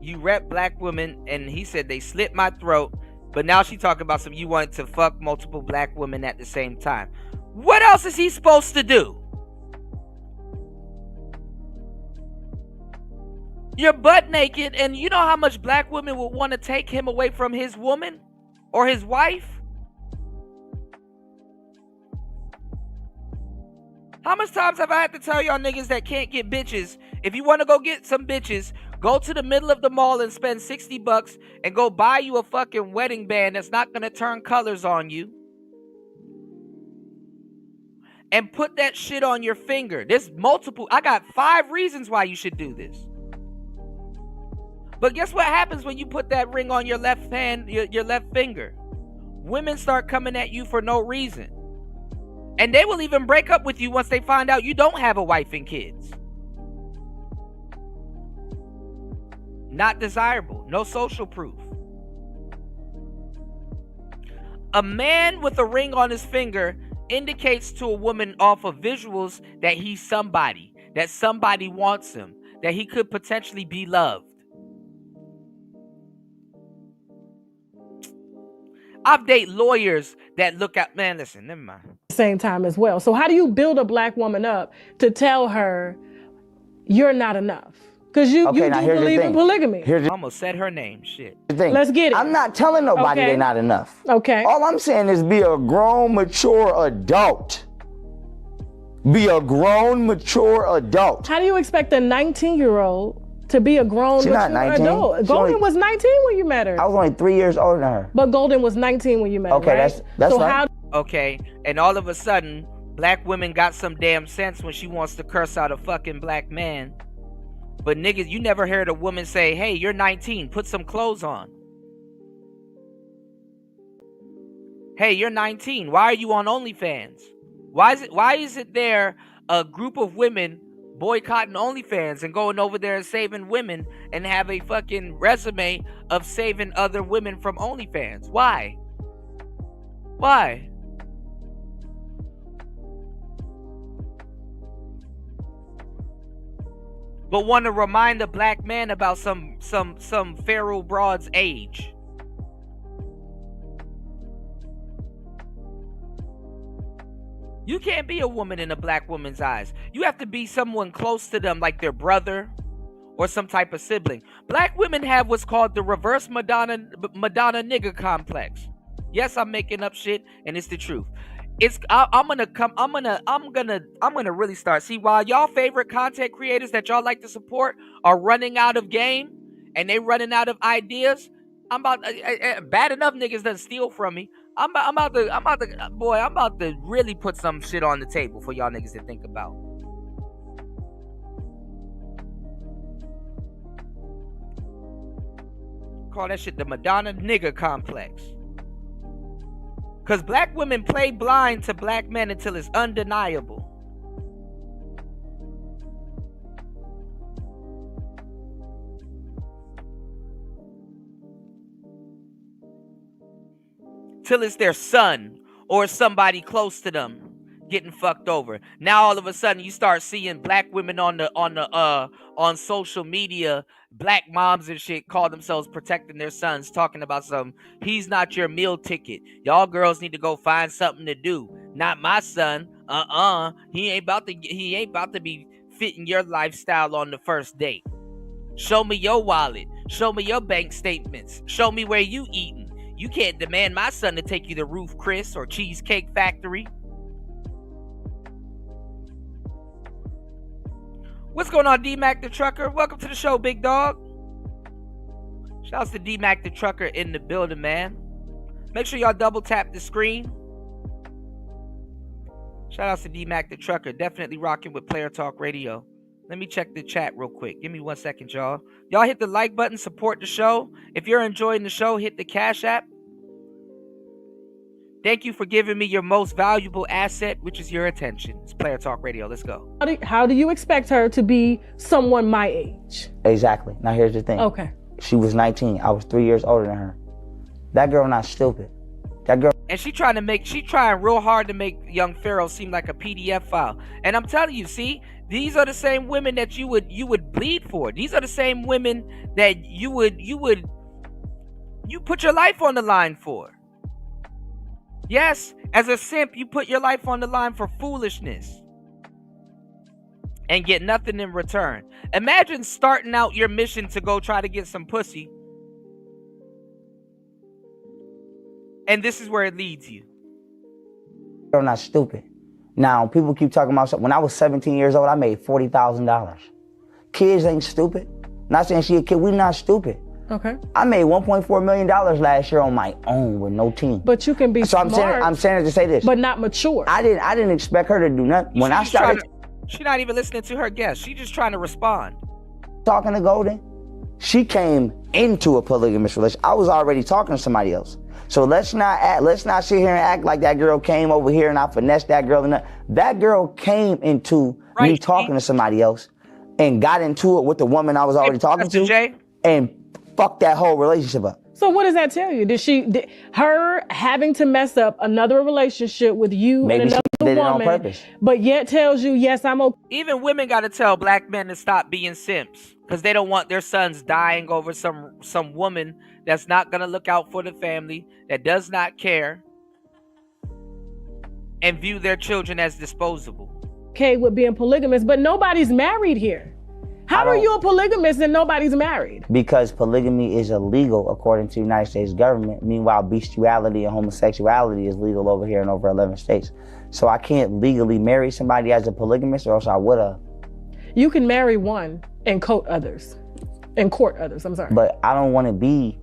You rep black women, and he said they slit my throat. But now she talking about some you wanted to fuck multiple black women at the same time. What else is he supposed to do? You're butt naked, and you know how much black women would want to take him away from his woman or his wife? How much times have I had to tell y'all niggas that can't get bitches? If you want to go get some bitches, go to the middle of the mall and spend $60 and go buy you a fucking wedding band that's not going to turn colors on you. And put that shit on your finger. There's multiple. I got 5 reasons why you should do this. But guess what happens when you put that ring on your left hand, your left finger? Women start coming at you for no reason. And they will even break up with you once they find out you don't have a wife and kids. Not desirable. No social proof. A man with a ring on his finger indicates to a woman off of visuals that he's somebody, that somebody wants him, that he could potentially be loved. I've dated lawyers that look at, man, listen, never mind. Same time as well. So how do you build a black woman up to tell her you're not enough? Because you do believe in polygamy. I almost said her name. Shit. Let's get it. I'm not telling nobody they're not enough. Okay. All I'm saying is be a grown, mature adult. Be a grown, mature adult. How do you expect a 19-year-old to be a grown, mature adult? Golden was 19 when you met her. I was only 3 years older than her. But Golden was 19 when you met her, right? That's so right. Okay, and all of a sudden, black women got some damn sense when she wants to curse out a fucking black man. But niggas, you never heard a woman say, hey, you're 19, put some clothes on. Hey, you're 19, why are you on OnlyFans? Why is it there a group of women boycotting OnlyFans and going over there and saving women and have a fucking resume of saving other women from OnlyFans? Why? Why? But want to remind a black man about some Pharaoh broad's age. You can't be a woman in a black woman's eyes. You have to be someone close to them, like their brother or some type of sibling. Black women have what's called the reverse Madonna nigga complex. Yes, I'm making up shit, and it's the truth. I'm gonna really start. See, while y'all favorite content creators that y'all like to support are running out of game and they running out of ideas, I'm about bad enough niggas doesn't steal from me. I'm about to really put some shit on the table for y'all niggas to think about. Call that shit the Madonna nigga complex. Because black women play blind to black men until it's undeniable. Till it's their son or somebody close to them getting fucked over. Now all of a sudden you start seeing black women on social media, black moms and shit call themselves protecting their sons, talking about he's not your meal ticket. Y'all girls need to go find something to do. Not my son. He ain't about to be fitting your lifestyle on the first date. Show me your wallet. Show me your bank statements. Show me where you eating. You can't demand my son to take you to Ruth Chris or Cheesecake Factory. What's going on, D-Mac the Trucker? Welcome to the show, big dog. Shouts to D-Mac the Trucker in the building, man. Make sure y'all double tap the screen. Shout outs to D-Mac the Trucker. Definitely rocking with Player Talk Radio. Let me check the chat real quick. Give me 1 second, y'all. Y'all hit the like button, support the show. If you're enjoying the show, hit the Cash App. Thank you for giving me your most valuable asset, which is your attention. It's Player Talk Radio. Let's go. How do you expect her to be someone my age? Exactly. Now here's the thing. Okay. She was 19. I was 3 years older than her. That girl not stupid. That girl. And she trying real hard to make young Pharaoh seem like a PDF file. And I'm telling you, see, these are the same women that you would bleed for. These are the same women that you put your life on the line for. Yes, as a simp, you put your life on the line for foolishness and get nothing in return. Imagine starting out your mission to go try to get some pussy, and this is where it leads you. Girl not stupid. Now, people keep talking about something. When I was 17 years old, I made $40,000. Kids ain't stupid. Not saying she a kid. We not stupid. Okay. I made $1.4 million last year on my own with no team. But you can be so smart. I'm saying it to say this. But not mature. I didn't expect her to do nothing. When I started... She's not even listening to her guests. She's just trying to respond. Talking to Golden, she came into a polygamous relationship. I was already talking to somebody else. So let's not sit here and act like that girl came over here and I finessed that girl. That girl came into me talking to somebody else and got into it with the woman I was already talking to and fucked that whole relationship up. So what does that tell you? Did her having to mess up another relationship with you Maybe and another she did woman, it on purpose. But yet tells you, yes, I'm okay. Even women got to tell black men to stop being simps because they don't want their sons dying over some woman that's not going to look out for the family, that does not care, and view their children as disposable. Okay with being polygamous, but nobody's married here. How are you a polygamist and nobody's married? Because polygamy is illegal according to the United States government. Meanwhile, bestiality and homosexuality is legal over here in over 11 states. So I can't legally marry somebody as a polygamist or else I would have. You can marry one and court others. I'm sorry. But I don't want to be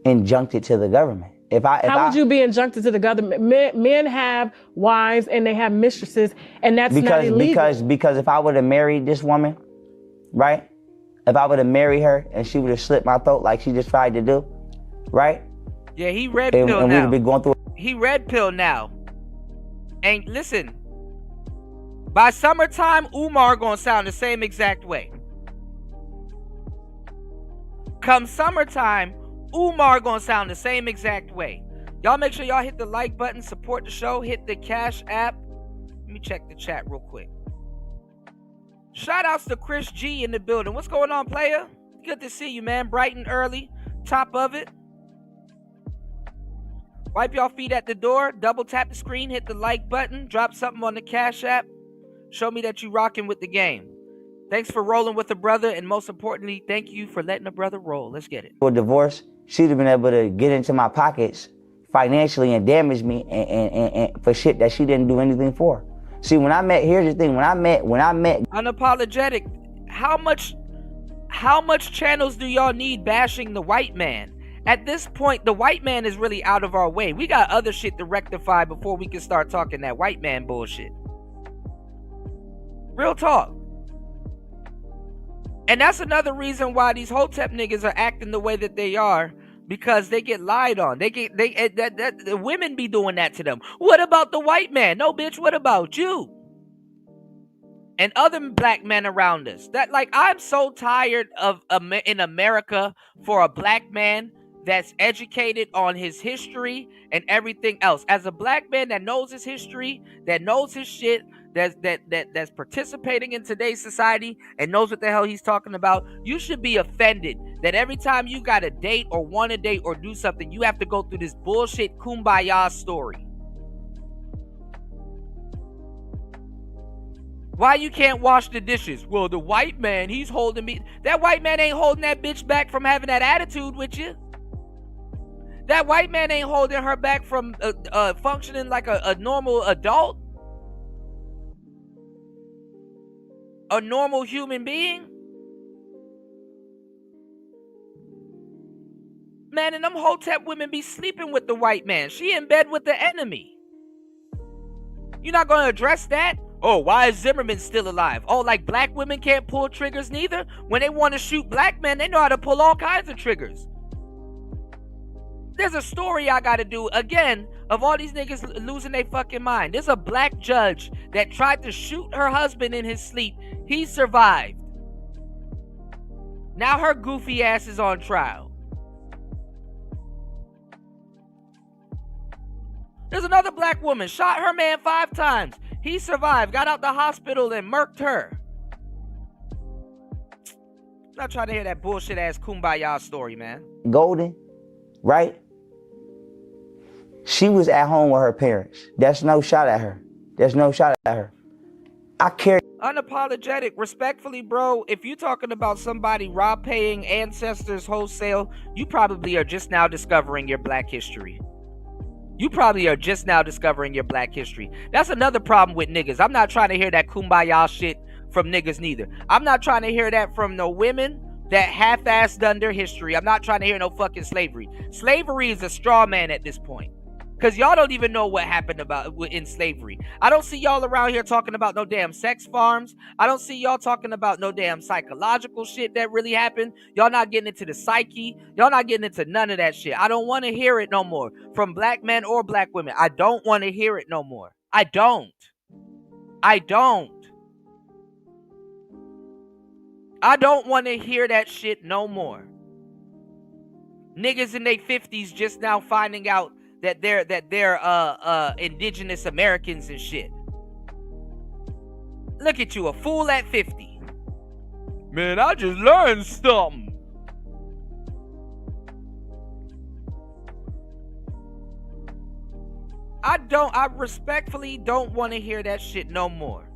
injuncted to the government. How would you be injuncted to the government? Men have wives and they have mistresses, and that's not illegal. Because if I would have married this woman, right? If I would have married her and she would have slit my throat like she just tried to do, right? Yeah, he red pill now. And we'd have been going through. He red pill now. And listen, by summertime, Umar gonna sound the same exact way. Come summertime, Umar gonna sound the same exact way. Y'all make sure y'all hit the like button, support the show, hit the Cash App. Let me check the chat real quick. Shout outs to Chris G in the building. What's going on, player? Good to see you, man. Bright and early. Top of it. Wipe y'all feet at the door. Double tap the screen. Hit the like button. Drop something on the Cash App. Show me that you rocking with the game. Thanks for rolling with a brother. And most importantly, thank you for letting a brother roll. Let's get it. For divorce, she'd have been able to get into my pockets financially and damage me and for shit that she didn't do anything for. See, here's the thing, when I met Unapologetic. How much channels do y'all need bashing the white man? At this point, the white man is really out of our way. We got other shit to rectify before we can start talking that white man bullshit. Real talk. And that's another reason why these Hotep niggas are acting the way that they are. Because they get lied on. The women be doing that to them. What about the white man? No, bitch, what about you? And other black men around us. I'm so tired of in America for a black man that's educated on his history and everything else. As a black man that knows his history, that knows his shit, that's participating in today's society and knows what the hell he's talking about, you should be offended that every time you got a date or want a date or do something, you have to go through this bullshit kumbaya story. Why you can't wash the dishes? Well, the white man, he's holding me. That white man ain't holding that bitch back from having that attitude with you. That white man ain't holding her back from functioning like a normal adult, a normal human being. Man, and them Hotep women be sleeping with the white man. She in bed with the enemy. You're not going to address that? Oh, why is Zimmerman still alive? Oh, like black women can't pull triggers neither? When they want to shoot black men, they know how to pull all kinds of triggers. There's a story I got to do, again, of all these niggas losing their fucking mind. There's a black judge that tried to shoot her husband in his sleep. He survived. Now her goofy ass is on trial. There's another black woman, shot her man 5 times. He survived, got out the hospital and murked her. I'm not trying to hear that bullshit ass kumbaya story, man. Golden, right? She was at home with her parents. That's no shot at her. There's no shot at her. I care. Unapologetic, respectfully, bro. If you're talking about somebody rob paying ancestors wholesale, you probably are just now discovering your black history. You probably are just now discovering your black history. That's another problem with niggas. I'm not trying to hear that kumbaya shit from niggas neither. I'm not trying to hear that from no women that half-assed done their history. I'm not trying to hear no fucking slavery. Slavery is a straw man at this point. Because y'all don't even know what happened in slavery. I don't see y'all around here talking about no damn sex farms. I don't see y'all talking about no damn psychological shit that really happened. Y'all not getting into the psyche. Y'all not getting into none of that shit. I don't want to hear it no more. From black men or black women. I don't want to hear it no more. I don't. I don't want to hear that shit no more. Niggas in their 50s just now finding out that they're indigenous Americans and shit. Look at you, a fool at 50. Man, I just learned something. I respectfully don't want to hear that shit no more.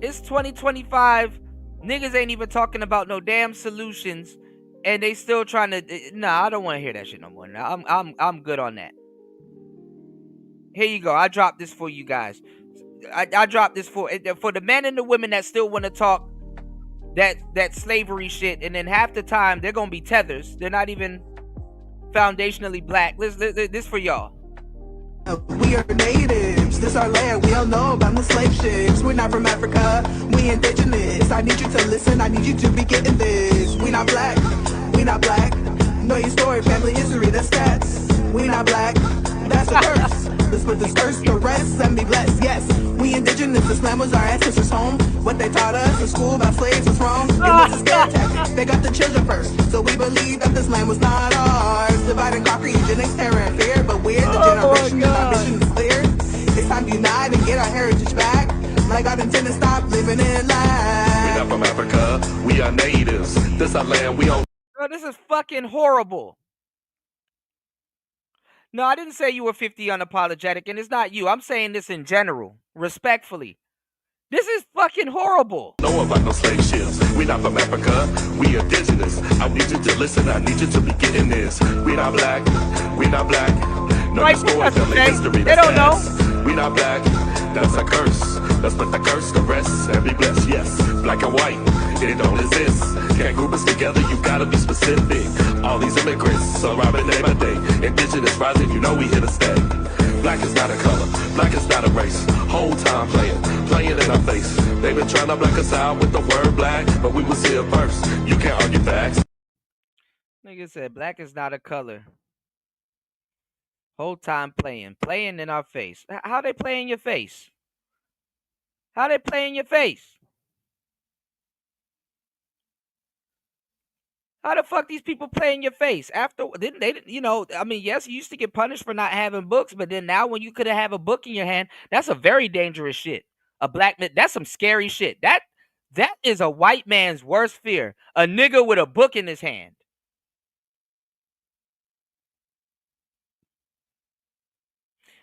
It's 2025. Niggas ain't even talking about no damn solutions. And they still trying to. Nah, I don't want to hear that shit no more. Nah, I'm good on that. Here you go. I dropped this for you guys. I dropped this for the men and the women that still want to talk that slavery shit, and then half the time they're gonna be tethers. They're not even foundationally black. This for y'all. We are natives, this our land, we all know about the slave ships. We're not from Africa, we indigenous. I need you to listen, I need you to be getting this. We not black, know your story, family history, the stats. We not black, that's a curse. Let's put this curse to rest and be blessed, yes. We indigenous, this land was our ancestors' home. What they taught us in school about slaves was wrong. It was a scare tactic, they got the children first. So we believe that this land was not ours. Divide and conquer, eugenics, terror and fear. But we're the generation that our mission is clear. It's time to unite and get our heritage back. Like God intended, stop living in lag. We're not from Africa, we are natives. This our land, we own. Bro, this is fucking horrible. No, I didn't say you were 50 unapologetic, and it's not you. I'm saying this in general, respectfully. This is fucking horrible. Know about no slave ships. We not from Africa, we indigenous. I need you to listen, I need you to be getting this. We not black, we not black. No, right, story, family history, they don't know. We not black, that's a curse. Let's put the curse to rest and be blessed, yes. Black and white, it don't exist. Can't group us together, you gotta be specific. All these immigrants, so robbing day by day. Indigenous rising, you know we here to stay. Black is not a color, black is not a race. Whole time playing in our face. They've been trying to black us out with the word black, but we was here first. You can't argue facts. Nigga said black is not a color. Whole time playing in our face. How they play in your face? How they play in your face? How the fuck these people play in your face? After didn't they? You know, I mean, yes, you used to get punished for not having books, but then now when you could have a book in your hand, that's a very dangerous shit. A black man, that's some scary shit. That is a white man's worst fear. A nigga with a book in his hand.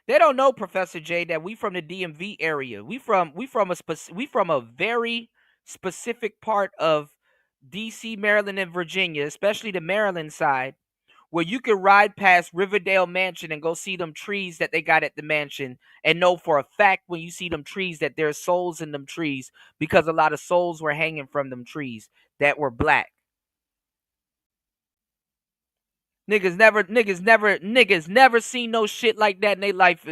They don't know, Professor J, that we from the DMV area. We from a very specific part of D.C., Maryland, and Virginia, especially the Maryland side, where you could ride past Riverdale Mansion and go see them trees that they got at the mansion and know for a fact when you see them trees that there's souls in them trees because a lot of souls were hanging from them trees that were black. Niggas never seen no shit like that in their life.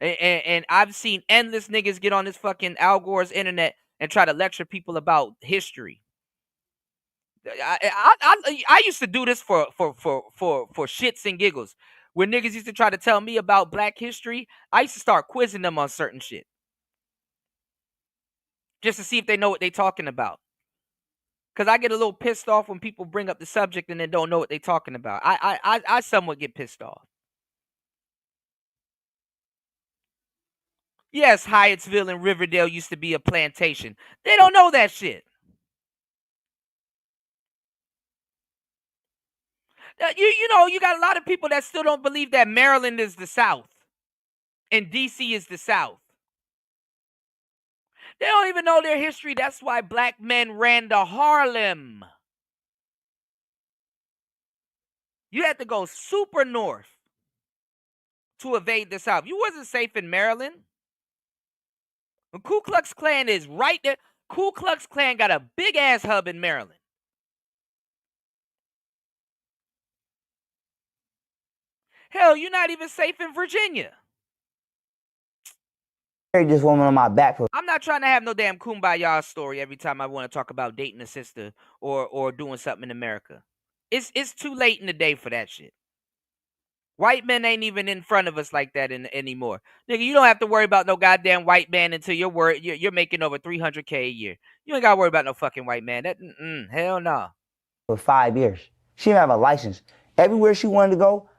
And I've seen endless niggas get on this fucking Al Gore's internet and try to lecture people about history. I used to do this for shits and giggles. When niggas used to try to tell me about black history, I used to start quizzing them on certain shit. Just to see if they know what they talking about. Because I get a little pissed off when people bring up the subject and then don't know what they talking about. I somewhat get pissed off. Yes, Hyattsville and Riverdale used to be a plantation. They don't know that shit. You know, you got a lot of people that still don't believe that Maryland is the South and D.C. is the South. They don't even know their history. That's why black men ran to Harlem. You had to go super north to evade the South. You wasn't safe in Maryland. The Ku Klux Klan is right there. Ku Klux Klan got a big-ass hub in Maryland. Hell, you're not even safe in Virginia. This woman on my back for. I'm not trying to have no damn kumbaya story every time I want to talk about dating a sister or doing something in America. It's too late in the day for that shit. White men ain't even in front of us like that anymore. Nigga, you don't have to worry about no goddamn white man until you're making over $300K a year. You ain't got to worry about no fucking white man. Hell no. For 5 years. She didn't have a license. Everywhere she wanted to go,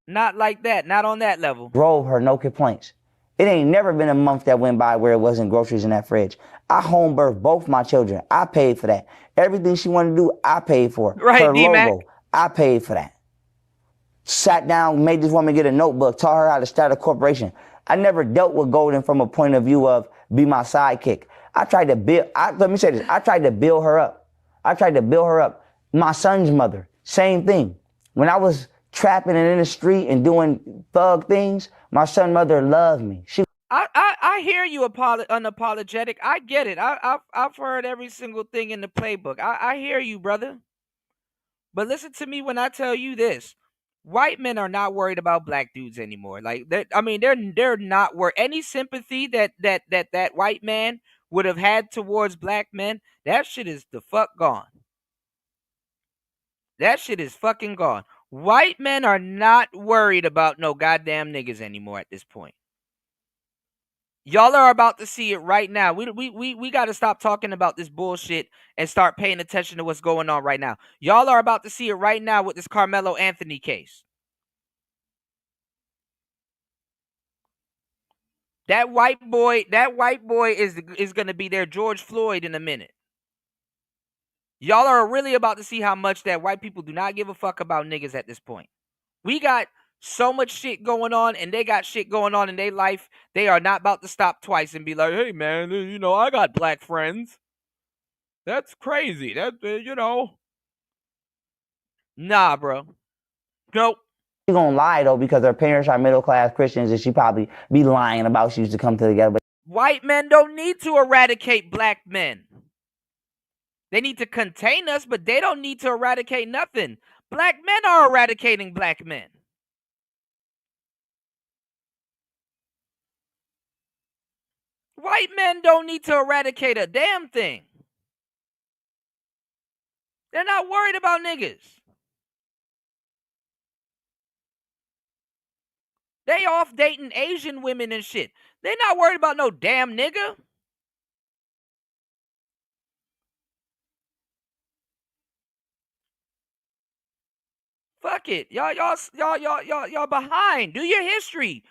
not like that. Not on that level. Drove her, no complaints. It ain't never been a month that went by where it wasn't groceries in that fridge. I home birthed both my children. I paid for that. Everything she wanted to do, I paid for. Right, her D-Mac. logo, I paid for that. Sat down, made this woman get a notebook, taught her how to start a corporation. I never dealt with Golden from a point of view of be my sidekick. I tried to build, let me say this, I tried to build her up. My son's mother, same thing. When I was trapping and in the street and doing thug things, my son's mother loved me. I hear you unapologetic. I get it. I've heard every single thing in the playbook. I hear you, brother. But listen to me when I tell you this. White men are not worried about black dudes anymore. Like they're not worried. Any sympathy that white man would have had towards black men, that shit is the fuck gone. That shit is fucking gone. White men are not worried about no goddamn niggas anymore at this point. Y'all are about to see it right now. We got to stop talking about this bullshit and start paying attention to what's going on right now. Y'all are about to see it right now with this Carmelo Anthony case. That white boy is going to be their George Floyd in a minute. Y'all are really about to see how much that white people do not give a fuck about niggas at this point. We got so much shit going on, and they got shit going on in their life. They are not about to stop twice and be like, hey, man, you know, I got black friends. That's crazy. That, you know. Nah, bro. Nope. She gonna lie, though, because her parents are middle-class Christians, and she probably be lying about she used to come together. But white men don't need to eradicate black men. They need to contain us, but they don't need to eradicate nothing. Black men are eradicating black men. White men don't need to eradicate a damn thing. They're not worried about niggas. They off dating Asian women and shit. They not worried about no damn nigga. Fuck it. Y'all behind. Do your history.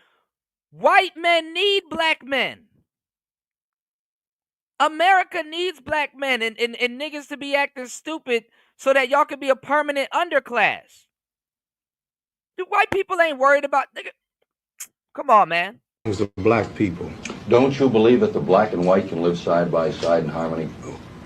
White men need black men. America needs black men and niggas to be acting stupid so that y'all can be a permanent underclass. The white people ain't worried about nigga. Come on, man. The black people. Don't you believe that the black and white can live side by side in harmony?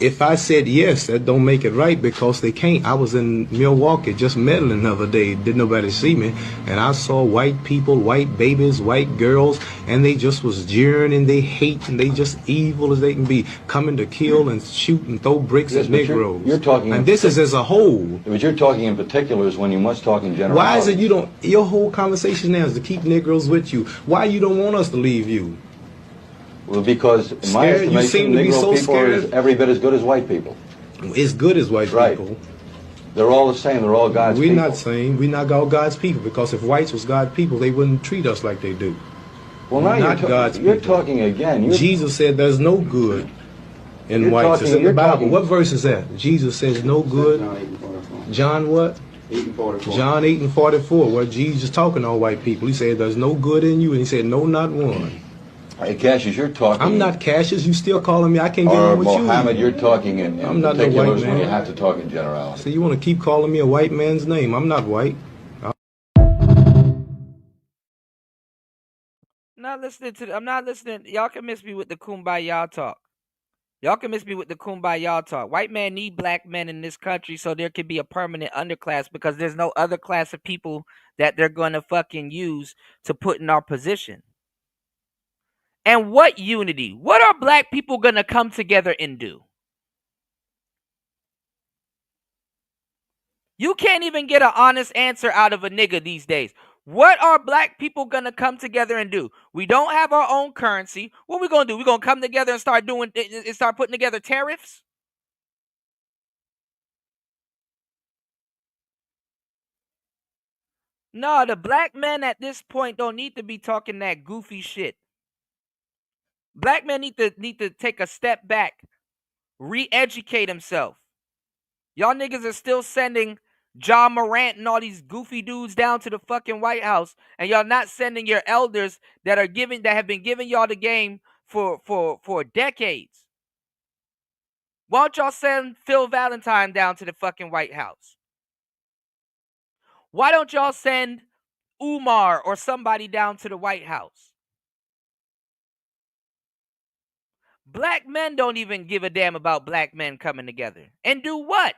if I said yes, that don't make it right because they can't. I was in Milwaukee just meddling the other day. Didn't nobody see me. And I saw white people, white babies, white girls, and they just was jeering and they hate and they just evil as they can be, coming to kill and shoot and throw bricks at Negroes. You're talking, and this is as a whole. But you're talking in particulars when you must talk in general. Why is it you don't, your whole conversation now is to keep Negroes with you. Why you don't want us to leave you? Well, because in my estimation, Negro people are every bit as good as white people. As good as white people. They're all the same. They're all God's people. We're not saying we're not all God's people, because if whites was God's people, they wouldn't treat us like they do. Well, now you're talking again. Jesus said there's no good in whites. It's in the Bible. What verse is that? Jesus says no good. John what? 8:44. John 8:44. Where Jesus talking on white people. He said there's no good in you, and he said no, not one. Hey, Cassius, you're talking. I'm not Cassius. You still calling me. I can't get on with you. Mohammed, you're talking in I'm not no white man. When you have to talk in generality. So you want to keep calling me a white man's name? I'm not white. I'm not listening. Y'all can miss me with the kumbaya talk. Y'all can miss me with the kumbaya talk. White men need black men in this country so there can be a permanent underclass, because there's no other class of people that they're going to fucking use to put in our position. And what unity? What are black people going to come together and do? You can't even get an honest answer out of a nigga these days. What are black people going to come together and do? We don't have our own currency. What we going to do? We going to come together and start putting together tariffs? No, the black men at this point don't need to be talking that goofy shit. Black men need to take a step back, re-educate himself. Y'all niggas are still sending John Morant and all these goofy dudes down to the fucking White House, and y'all not sending your elders that have been giving y'all the game for decades. Why don't y'all send Phil Valentine down to the fucking White House? Why don't y'all send Umar or somebody down to the White House? Black men don't even give a damn about black men coming together. And do what?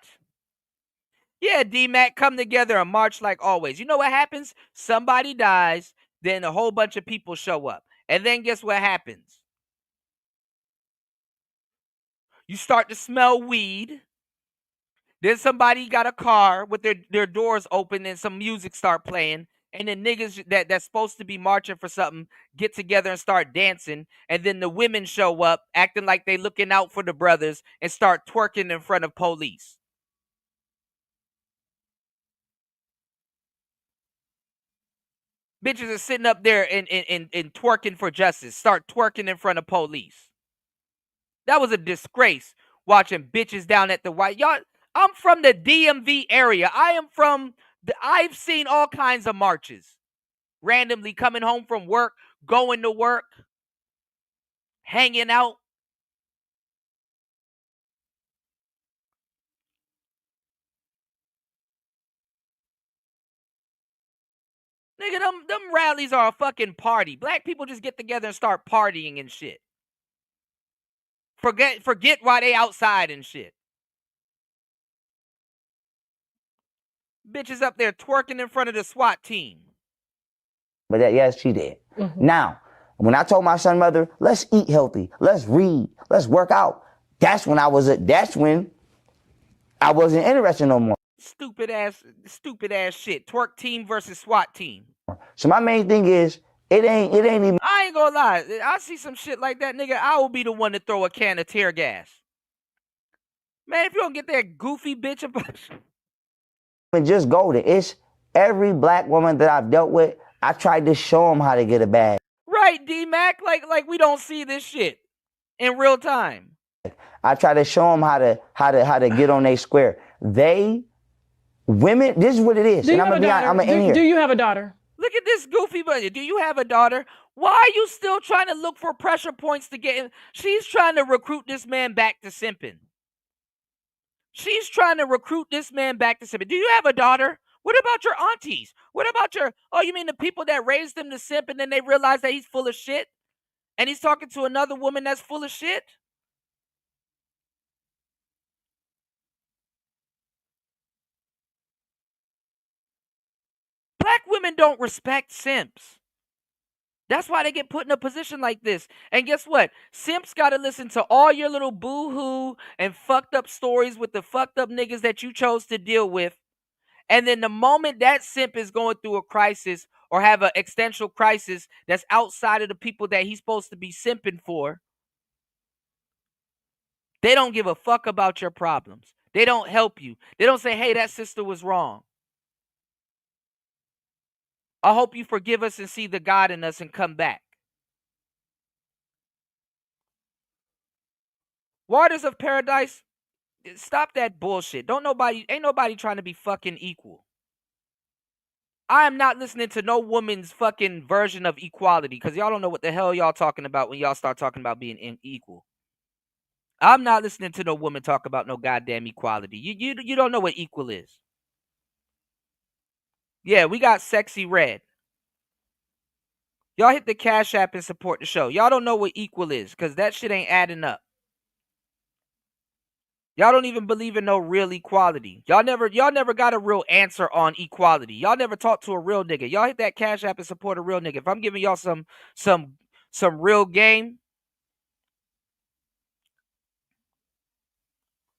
Yeah, D-Mac, come together and march like always. You know what happens? Somebody dies, then a whole bunch of people show up. And then guess what happens? You start to smell weed. Then somebody got a car with their doors open and some music start playing. And then niggas that's supposed to be marching for something get together and start dancing. And then the women show up acting like they looking out for the brothers and start twerking in front of police. Bitches are sitting up there and twerking for justice. Start twerking in front of police. That was a disgrace, watching bitches down at the White. Y'all, I'm from the DMV area. I've seen all kinds of marches. Randomly coming home from work, going to work, hanging out. Nigga, them rallies are a fucking party. Black people just get together and start partying and shit. Forget why they outside and shit. Bitches up there twerking in front of the SWAT team. But yes, she did. Mm-hmm. Now, when I told my son mother, let's eat healthy, let's read, let's work out, that's when I wasn't interested no more. Stupid ass shit. Twerk team versus SWAT team. So my main thing is, it ain't even. I ain't gonna lie. I see some shit like that, nigga. I will be the one to throw a can of tear gas. Man, if you don't get that goofy bitch about and just go there. It's every black woman that I've dealt with, I tried to show them how to get a bag. Right, D-Mac? Like we don't see this shit in real time. I try to show them how to get on their square. Women, this is what it is. Do you have a daughter? Look at this goofy budget. Do you have a daughter? Why are you still trying to look for pressure points to get in? She's trying to recruit this man back to simping. She's trying to recruit this man back to simping. Do you have a daughter? What about your aunties? What about you mean the people that raised him to simp and then they realize that he's full of shit? And he's talking to another woman that's full of shit? Black women don't respect simps. That's why they get put in a position like this. And guess what? Simps got to listen to all your little boo-hoo and fucked up stories with the fucked up niggas that you chose to deal with. And then the moment that simp is going through a crisis or have an existential crisis that's outside of the people that he's supposed to be simping for, they don't give a fuck about your problems. They don't help you. They don't say, hey, that sister was wrong. I hope you forgive us and see the God in us and come back. Waters of Paradise, stop that bullshit. Ain't nobody trying to be fucking equal. I am not listening to no woman's fucking version of equality because y'all don't know what the hell y'all talking about when y'all start talking about being equal. I'm not listening to no woman talk about no goddamn equality. You don't know what equal is. Yeah, we got Sexy Red. Y'all hit the Cash App and support the show. Y'all don't know what equal is because that shit ain't adding up. Y'all don't even believe in no real equality. Y'all never got a real answer on equality. Y'all never talked to a real nigga. Y'all hit that Cash App and support a real nigga. If I'm giving y'all some real game,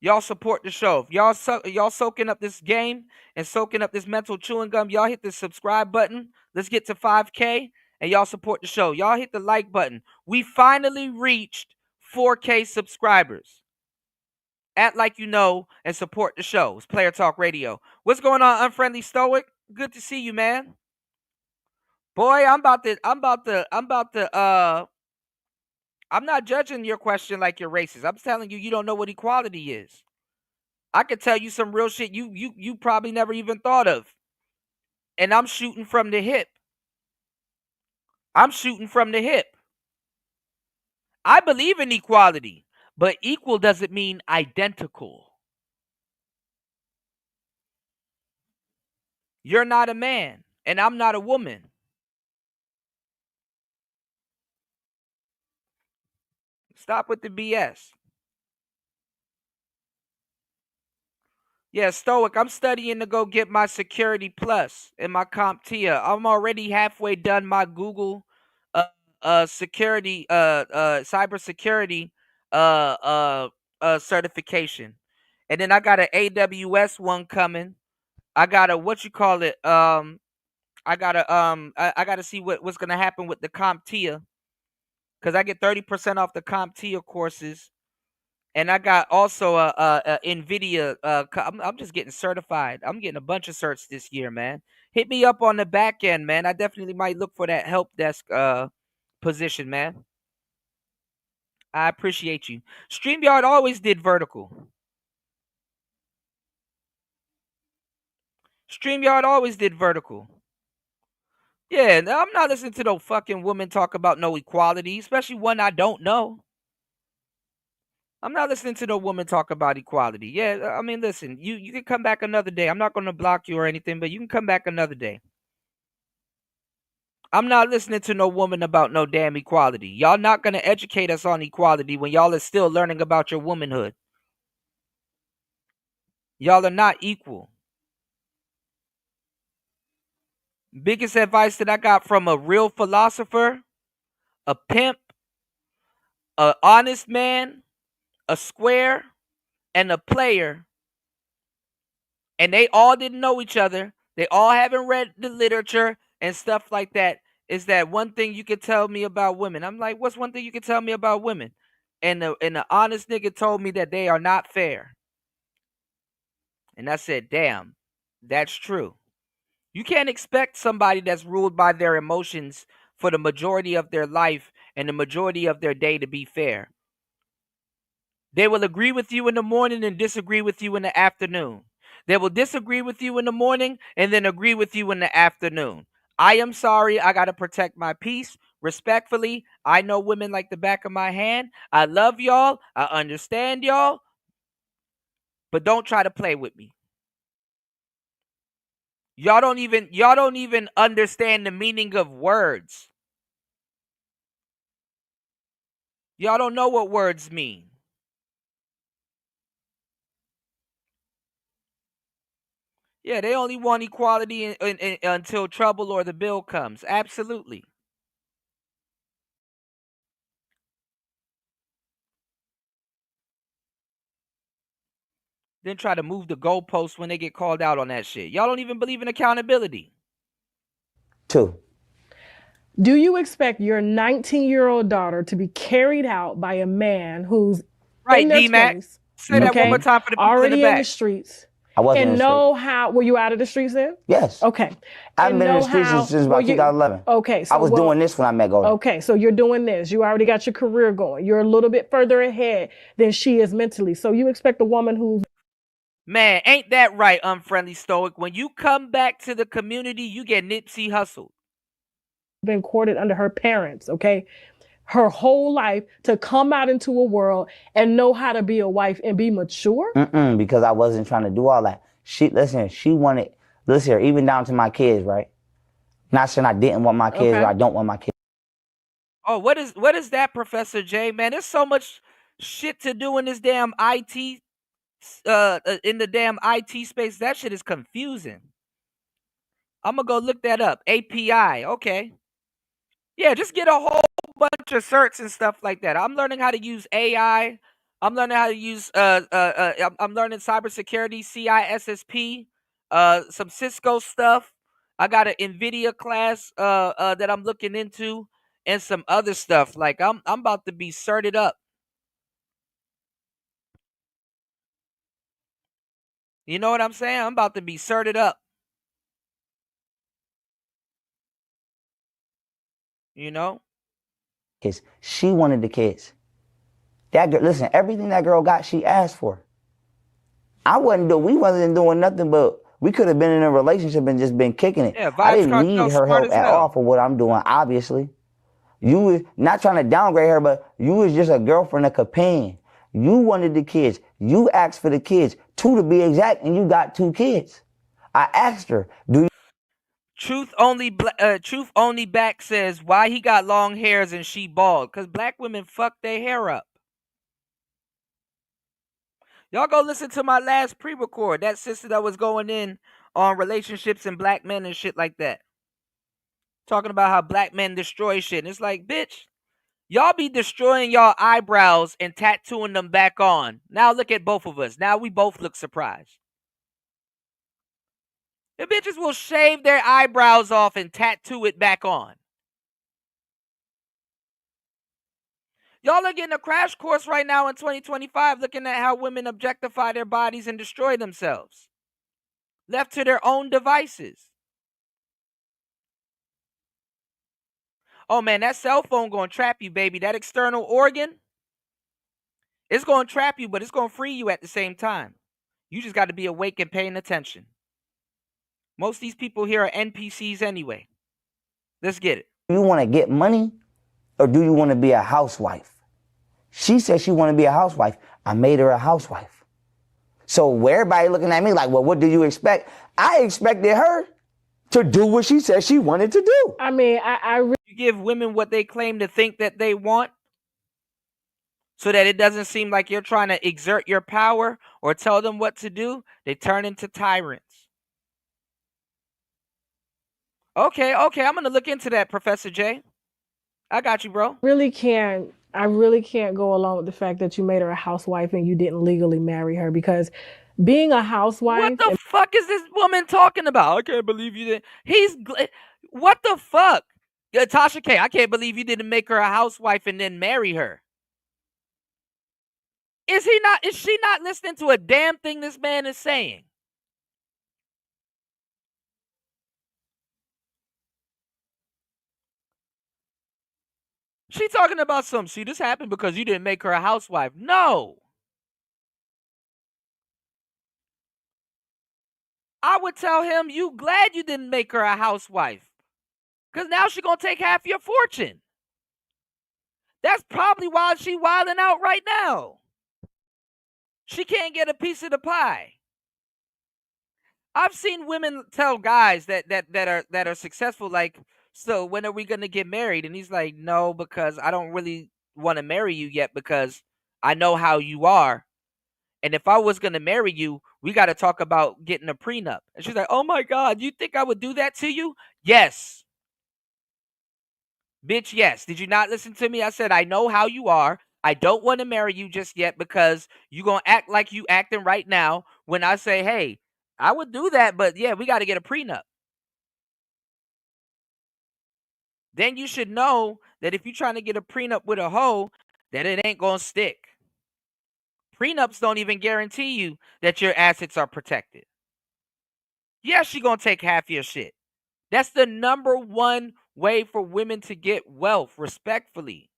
y'all support the show. If y'all soaking up this game and soaking up this mental chewing gum, y'all hit the subscribe button. Let's get to 5K and y'all support the show. Y'all hit the like button. We finally reached 4K subscribers. Act like you know and support the show. It's Player Talk Radio. What's going on, Unfriendly Stoic? Good to see you, man. Boy, I'm not judging your question like you're racist. I'm telling you, you don't know what equality is. I could tell you some real shit you probably never even thought of. And I'm shooting from the hip. I believe in equality, but equal doesn't mean identical. You're not a man, and I'm not a woman. Stop with the BS. Yeah, Stoic, I'm studying to go get my Security Plus and my CompTIA. I'm already halfway done my Google security cybersecurity certification. And then I got an AWS one coming. I got a I gotta see what's gonna happen with the CompTIA. Cause I get 30% off the CompTIA courses. And I got also a NVIDIA. I'm just getting certified. I'm getting a bunch of certs this year, man. Hit me up on the back end, man. I definitely might look for that help desk position, man. I appreciate you. StreamYard always did vertical. StreamYard always did vertical. Yeah, I'm not listening to no fucking woman talk about no equality, especially one I don't know. I'm not listening to no woman talk about equality. Yeah, I mean, listen, you can come back another day. I'm not going to block you or anything, but you can come back another day. I'm not listening to no woman about no damn equality. Y'all not going to educate us on equality when y'all are still learning about your womanhood. Y'all are not equal. Biggest advice that I got from a real philosopher, a pimp, a honest man, a square, and a player, and they all didn't know each other. They all haven't read the literature and stuff like that. Is that one thing you could tell me about women? I'm like, what's one thing you could tell me about women? And the honest nigga told me that they are not fair. And I said, damn, that's true. You can't expect somebody that's ruled by their emotions for the majority of their life and the majority of their day to be fair. They will agree with you in the morning and disagree with you in the afternoon. They will disagree with you in the morning and then agree with you in the afternoon. I am sorry. I got to protect my peace. Respectfully, I know women like the back of my hand. I love y'all. I understand y'all. But don't try to play with me. Y'all don't even understand the meaning of words. Y'all don't know what words mean. Yeah, they only want equality until trouble or the bill comes. Absolutely. Then try to move the goalposts when they get called out on that shit. Y'all don't even believe in accountability. 2. Do you expect your 19-year-old daughter to be carried out by a man who's in their D-Mac. 20s? Say that one more time for the people already in the back. The streets. I wasn't in the know how, were you out of the streets then? Yes. Okay. I've been in the streets since about 2011. Okay. So I was doing this when I met Golden. Okay, so you're doing this. You already got your career going. You're a little bit further ahead than she is mentally. So you expect a woman who's... Man, ain't that right, unfriendly stoic? When you come back to the community, you get Nipsey Hussle. Been courted under her parents, okay? Her whole life to come out into a world and know how to be a wife and be mature? Because I wasn't trying to do all that. She wanted, even down to my kids, right? Not saying I didn't want my kids or I don't want my kids. Oh, what is that, Professor J? Man, there's so much shit to do in this damn IT, in the damn IT space. That shit is confusing. I'm gonna go look that up. API, okay. Yeah, just get a whole bunch of certs and stuff like that. I'm learning how to use AI. I'm learning how to use I'm learning cybersecurity, CISSP, some Cisco stuff. I got an NVIDIA class that I'm looking into, and some other stuff. Like I'm about to be certed up. You know what I'm saying? I'm about to be certed up. You know? Kids. She wanted the kids. That girl, listen, everything that girl got, she asked for. We wasn't doing nothing, but we could have been in a relationship and just been kicking it. Yeah, I didn't need her help at all for what I'm doing, obviously. You was not trying to downgrade her, but you was just a girlfriend, a companion. You wanted the kids. You asked for the kids, 2 to be exact, and you got 2 kids. I asked her, do you... Truth only back says why he got long hairs and she bald. Cause black women fuck their hair up. Y'all go listen to my last pre-record. That sister that was going in on relationships and black men and shit like that. Talking about how black men destroy shit. And it's like, bitch, y'all be destroying y'all eyebrows and tattooing them back on. Now look at both of us. Now we both look surprised. The bitches will shave their eyebrows off and tattoo it back on. Y'all are getting a crash course right now in 2025 looking at how women objectify their bodies and destroy themselves. Left to their own devices. Oh man, that cell phone gonna trap you, baby. That external organ, it's gonna trap you, but it's gonna free you at the same time. You just got to be awake and paying attention. Most of these people here are NPCs anyway. Let's get it. Do you want to get money or do you want to be a housewife? She said she wanted to be a housewife. I made her a housewife. So everybody looking at me like, well, what do you expect? I expected her to do what she said she wanted to do. I mean, you give women what they claim to think that they want so that it doesn't seem like you're trying to exert your power or tell them what to do. They turn into tyrants. Okay. I'm going to look into that, Professor J. I got you, bro. I really can't go along with the fact that you made her a housewife and you didn't legally marry her, because being a housewife... What the fuck is this woman talking about? I can't believe you didn't... What the fuck? Tasha K, I can't believe you didn't make her a housewife and then marry her. Is she not listening to a damn thing this man is saying? She talking about see, this happened because you didn't make her a housewife. No. I would tell him, you glad you didn't make her a housewife. Because now she's going to take half your fortune. That's probably why she wilding out right now. She can't get a piece of the pie. I've seen women tell guys that are successful, like, so when are we going to get married? And he's like, no, because I don't really want to marry you yet because I know how you are. And if I was going to marry you, We got to talk about getting a prenup. And she's like, oh my God, you think I would do that to you? Yes. Bitch, yes. Did you not listen to me? I said, I know how you are. I don't want to marry you just yet because you going to act like you acting right now when I say, hey, I would do that, but yeah, we got to get a prenup. Then you should know that if you're trying to get a prenup with a hoe, that it ain't going to stick. Prenups don't even guarantee you that your assets are protected. Yeah, she going to take half your shit. That's the number one way for women to get wealth, respectfully.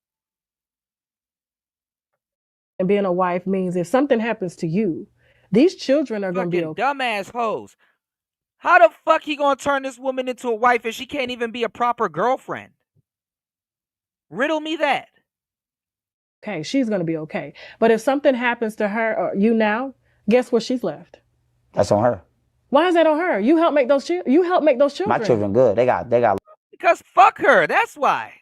And being a wife means if something happens to you, these children are going to be okay. Dumbass hoes. How the fuck he going to turn this woman into a wife if she can't even be a proper girlfriend? Riddle me that. Okay, she's going to be okay. But if something happens to her or you now, guess where she's left? That's on her. Why is that on her? You help make those children. My children good. They got. Because fuck her. That's why.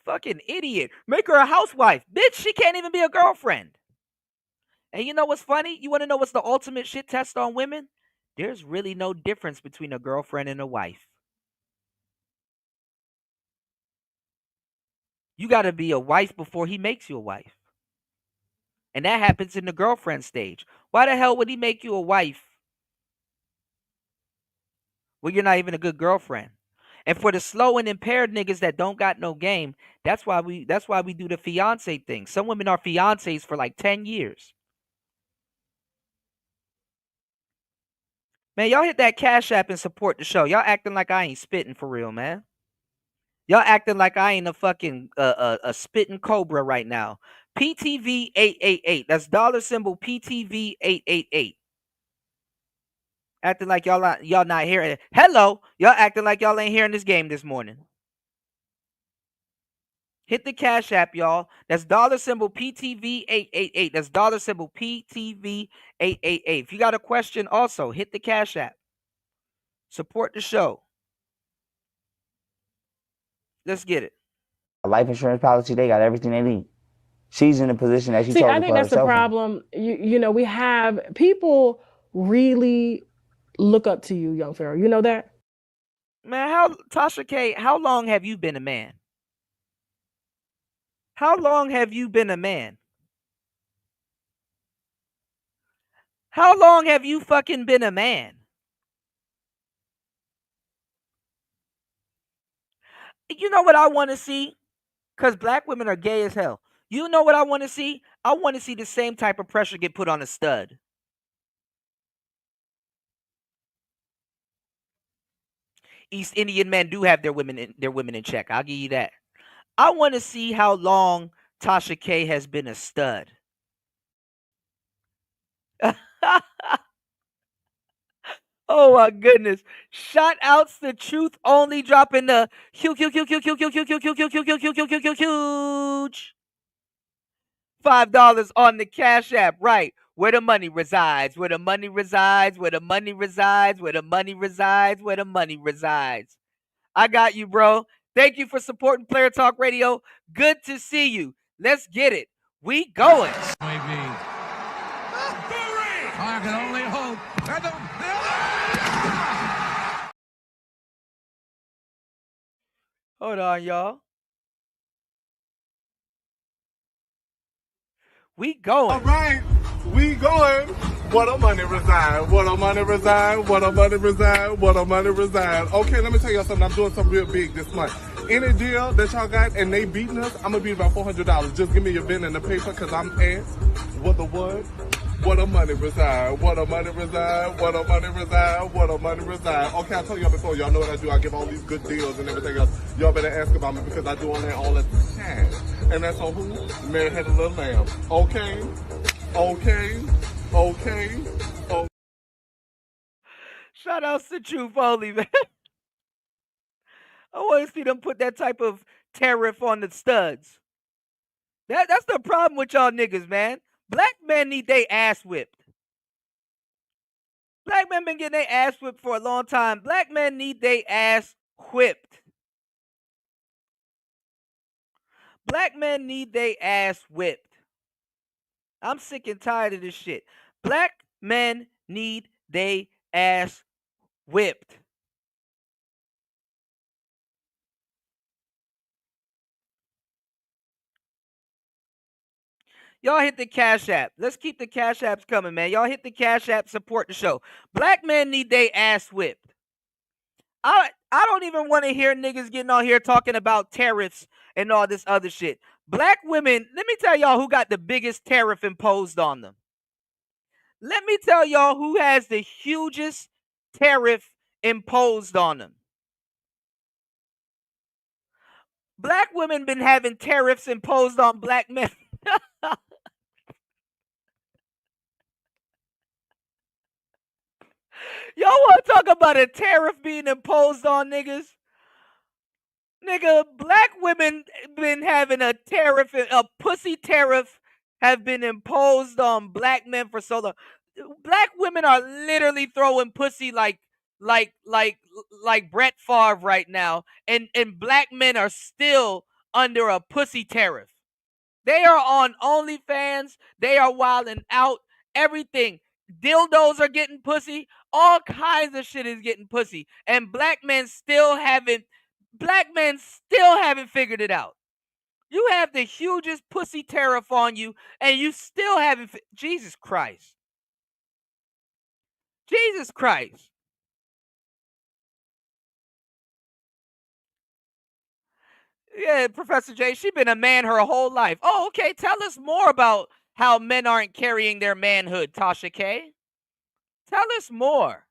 Fucking idiot. Make her a housewife. Bitch, she can't even be a girlfriend. And you know what's funny? You want to know what's the ultimate shit test on women? There's really no difference between a girlfriend and a wife. You got to be a wife before he makes you a wife. And that happens in the girlfriend stage. Why the hell would he make you a wife when you're not even a good girlfriend? And for the slow and impaired niggas that don't got no game, that's why we do the fiance thing. Some women are fiancés for like 10 years. Man, y'all hit that Cash App and support the show. Y'all acting like I ain't spitting for real, man. Y'all acting like I ain't a fucking a spitting cobra right now. PTV 888. That's $ PTV 888. Acting like y'all not hearing it. Hello, y'all acting like y'all ain't hearing this game this morning. Hit the Cash App, y'all. That's $PTV 888. That's $PTV 888. If you got a question, also hit the Cash App. Support the show. Let's get it. Life insurance policy. They got everything they need. She's in a position that she chose to put herself in. I think that's the problem. You know, we have people really look up to you, young Pharaoh. You know that? Man, Tasha K, how long have you been a man? How long have you been a man? How long have you fucking been a man? You know what I want to see? Because black women are gay as hell. You know what I want to see? I want to see the same type of pressure get put on a stud. East Indian men do have their women in check. I'll give you that. I want to see how long Tasha K has been a stud. Oh my goodness. Shout outs to Truth Only dropping the huge $5 on the Cash App. Right. Where the money resides. Where the money resides. Where the money resides. Where the money resides. Where the money resides. I got you, bro. Thank you for supporting Player Talk Radio. Good to see you. Let's get it. We going. I can only hope. Hold on, y'all. We going. All right, we going. What a money reside. What a money reside. What a money reside. What a money reside. Okay, let me tell y'all something. I'm doing something real big this month. Any deal that y'all got and they beating us, I'm gonna be about $400. Just give me your pen and the paper, cause I'm asked. What the what? What a money reside. What a money reside. What a money reside. What a money reside. Okay, I told y'all before. Y'all know what I do. I give all these good deals and everything else. Y'all better ask about me because I do on that all the time. And that's on who? Mary had a little lamb. Okay. Okay. Okay. Okay. Shout outs to Truth Only, man. I want to see them put that type of tariff on the studs. That's the problem with y'all niggas, man. Black men need their ass whipped. Black men been getting their ass whipped for a long time. Black men need their ass whipped. Black men need their ass whipped. I'm sick and tired of this shit. Black men need they ass whipped. Y'all hit the Cash App. Let's keep the Cash Apps coming, man. Y'all hit the Cash App, support the show. Black men need they ass whipped. I don't even want to hear niggas getting on here talking about tariffs and all this other shit. Black women, let me tell y'all who got the biggest tariff imposed on them. Let me tell y'all who has the hugest tariff imposed on them. Black women been having tariffs imposed on black men. Y'all want to talk about a tariff being imposed on niggas? Nigga, black women been having a tariff, a pussy tariff have been imposed on black men for so long. Black women are literally throwing pussy like like Brett Favre right now, and black men are still under a pussy tariff. They are on OnlyFans. They are wilding out. Everything. Dildos are getting pussy. All kinds of shit is getting pussy. And black men still haven't figured it out. You have the hugest pussy tariff on you, and you still haven't. Jesus Christ. Jesus Christ. Yeah, Professor J, she been a man her whole life. Oh, okay. Tell us more about how men aren't carrying their manhood, Tasha K. Tell us more.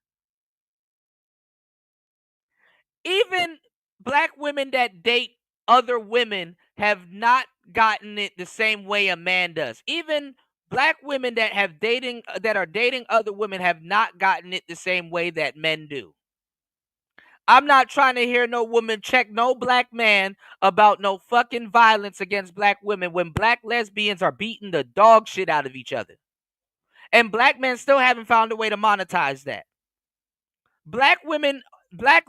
Even black women that date other women have not gotten it the same way a man does. Even black women that are dating other women have not gotten it the same way that men do. I'm not trying to hear no woman check no black man about no fucking violence against black women when black lesbians are beating the dog shit out of each other. And black men still haven't found a way to monetize that. Black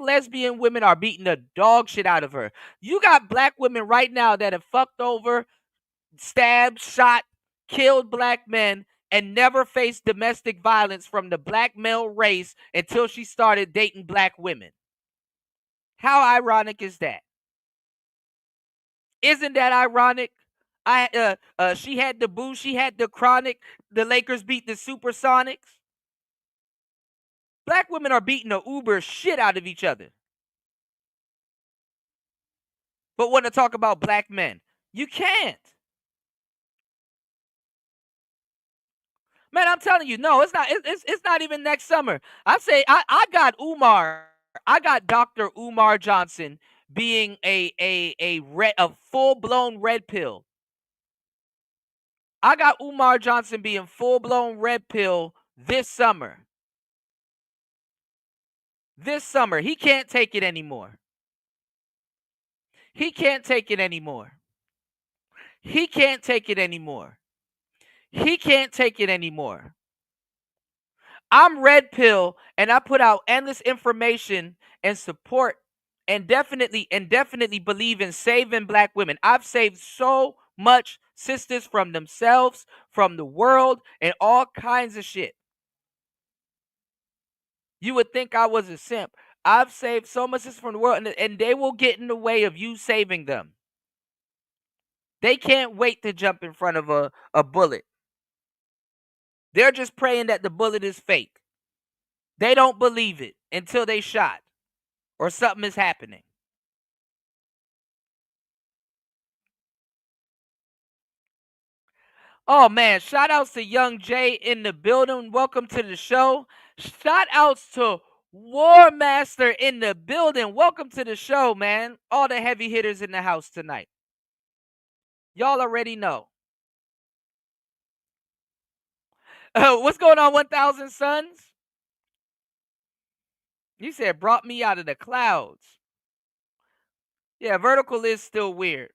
lesbian women are beating the dog shit out of her. You got black women right now that have fucked over, stabbed, shot, killed black men, and never faced domestic violence from the black male race until she started dating black women. How ironic is that? Isn't that ironic? She had the boo, she had the chronic. The Lakers beat the Supersonics. Black women are beating the uber shit out of each other. But want to talk about black men, you can't. Man, I'm telling you, no, it's not. It's not even next summer. I got Umar. I got Dr. Umar Johnson being a full blown red pill. I got Umar Johnson being full blown red pill this summer. This summer, he can't take it anymore. He can't take it anymore. He can't take it anymore. He can't take it anymore. I'm red pill, and I put out endless information and support and definitely believe in saving black women. I've saved so much sisters from themselves, from the world, and all kinds of shit. You would think I was a simp. I've saved so much sisters from the world, and they will get in the way of you saving them. They can't wait to jump in front of a bullet. They're just praying that the bullet is fake. They don't believe it until they shot or something is happening. Oh man, shout outs to Young Jay in the building. Welcome to the show. Shout outs to War Master in the building. Welcome to the show, man. All the heavy hitters in the house tonight. Y'all already know. What's going on, 1,000 Suns? You said brought me out of the clouds. Yeah, vertical is still weird.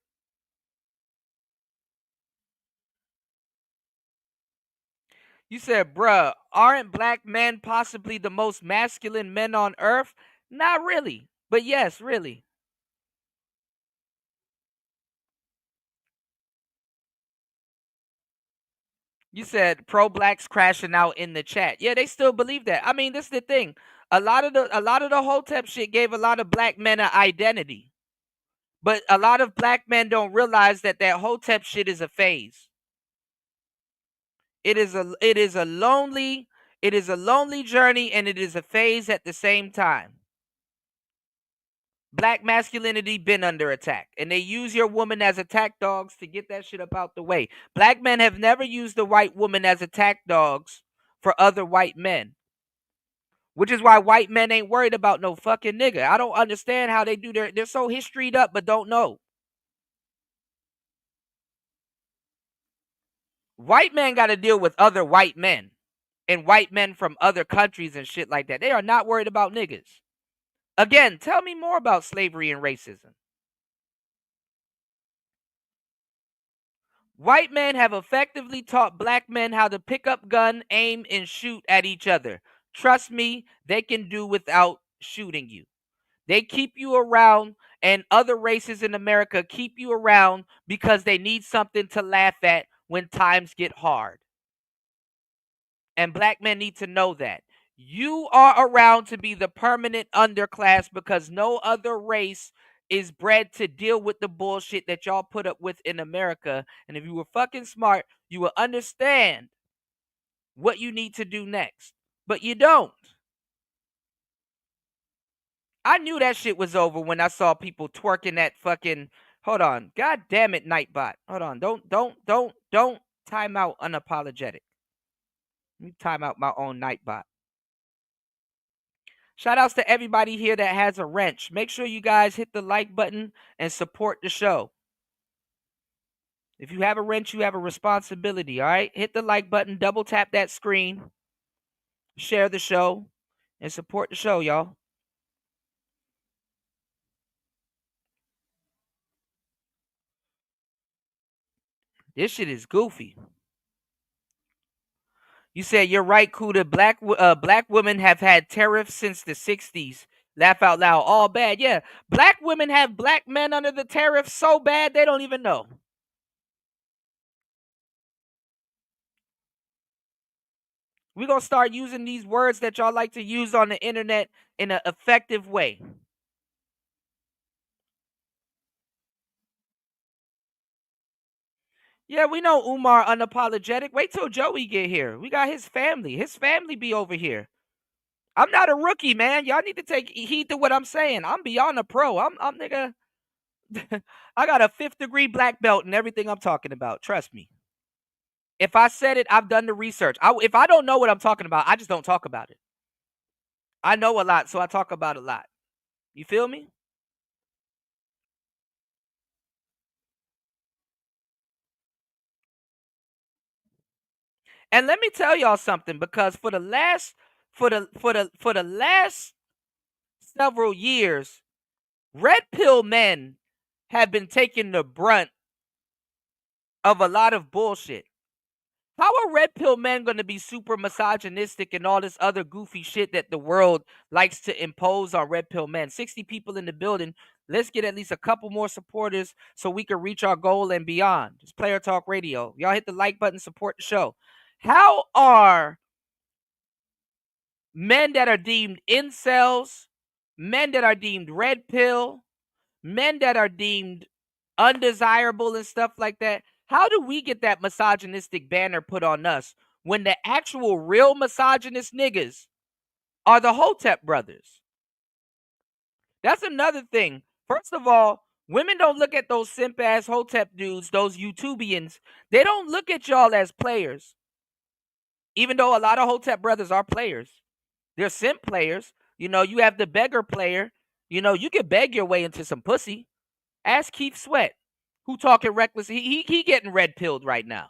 You said, bruh, aren't black men possibly the most masculine men on earth? Not really. But yes, really. You said pro-blacks crashing out in the chat. Yeah, they still believe that. I mean, this is the thing. A lot of the Hotep shit gave a lot of black men an identity. But a lot of black men don't realize that Hotep shit is a phase. It is a lonely journey, and it is a phase at the same time. Black masculinity been under attack, and they use your woman as attack dogs to get that shit up out the way. Black men have never used the white woman as attack dogs for other white men, which is why white men ain't worried about no fucking nigga. I don't understand how they do they're so historied up but don't know. White men got to deal with other white men and white men from other countries and shit like that. They are not worried about niggas. Again, tell me more about slavery and racism. White men have effectively taught black men how to pick up gun, aim, and shoot at each other. Trust me, they can do without shooting you. They keep you around, and other races in America keep you around because they need something to laugh at when times get hard. And black men need to know that. You are around to be the permanent underclass because no other race is bred to deal with the bullshit that y'all put up with in America. And if you were fucking smart, you will understand what you need to do next. But you don't. I knew that shit was over when I saw people twerking that fucking. Hold on. God damn it, Nightbot. Hold on. Don't time out unapologetic. Let me time out my own Nightbot. Shout outs to everybody here that has a wrench. Make sure you guys hit the like button and support the show. If you have a wrench, you have a responsibility, all right? Hit the like button, double tap that screen, share the show, and support the show, y'all. This shit is goofy. You said you're right, Kuda. Black women have had tariffs since the 60s. Laugh out loud. All bad. Yeah. Black women have black men under the tariff so bad they don't even know. We're going to start using these words that y'all like to use on the internet in an effective way. Yeah, we know Umar unapologetic. Wait till Joey get here. We got his family. His family be over here. I'm not a rookie, man. Y'all need to take heed to what I'm saying. I'm beyond a pro. I'm nigga. I got a 5th degree black belt in everything I'm talking about. Trust me. If I said it, I've done the research. If I don't know what I'm talking about, I just don't talk about it. I know a lot, so I talk about a lot. You feel me? And let me tell y'all something, because for the last several years, red pill men have been taking the brunt of a lot of bullshit. How are red pill men going to be super misogynistic and all this other goofy shit that the world likes to impose on red pill men? 60 people in the building. Let's get at least a couple more supporters so we can reach our goal and beyond. It's Player Talk Radio. Y'all hit the like button, support the show. How are men that are deemed incels, men that are deemed red pill, men that are deemed undesirable and stuff like that, how do we get that misogynistic banner put on us when the actual real misogynist niggas are the Hotep brothers? That's another thing. First of all, women don't look at those simp ass Hotep dudes, those YouTubians. They don't look at y'all as players. Even though a lot of Hotep brothers are players. They're simp players. You know, you have the beggar player. You know, you can beg your way into some pussy. Ask Keith Sweat, who talking reckless. He getting red pilled right now.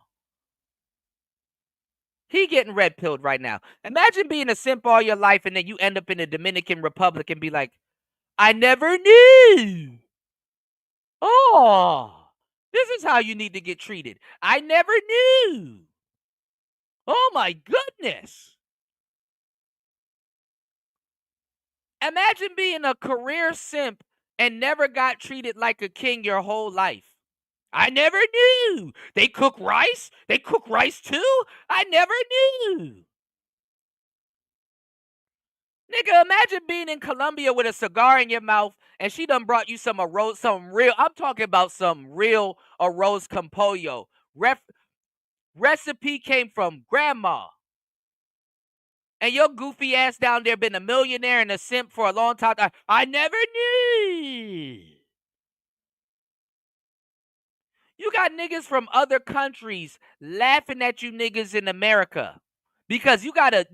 He getting red pilled right now. Imagine being a simp all your life and then you end up in the Dominican Republic and be like, I never knew. Oh, this is how you need to get treated. I never knew. Oh my goodness. Imagine being a career simp and never got treated like a king your whole life. I never knew. They cook rice? They cook rice too? I never knew. Nigga, imagine being in Colombia with a cigar in your mouth and she done brought you some real, I'm talking about some real arroz con pollo. Recipe came from grandma. And your goofy ass down there been a millionaire and a simp for a long time. I never knew. You got niggas from other countries laughing at you niggas in America because you gotta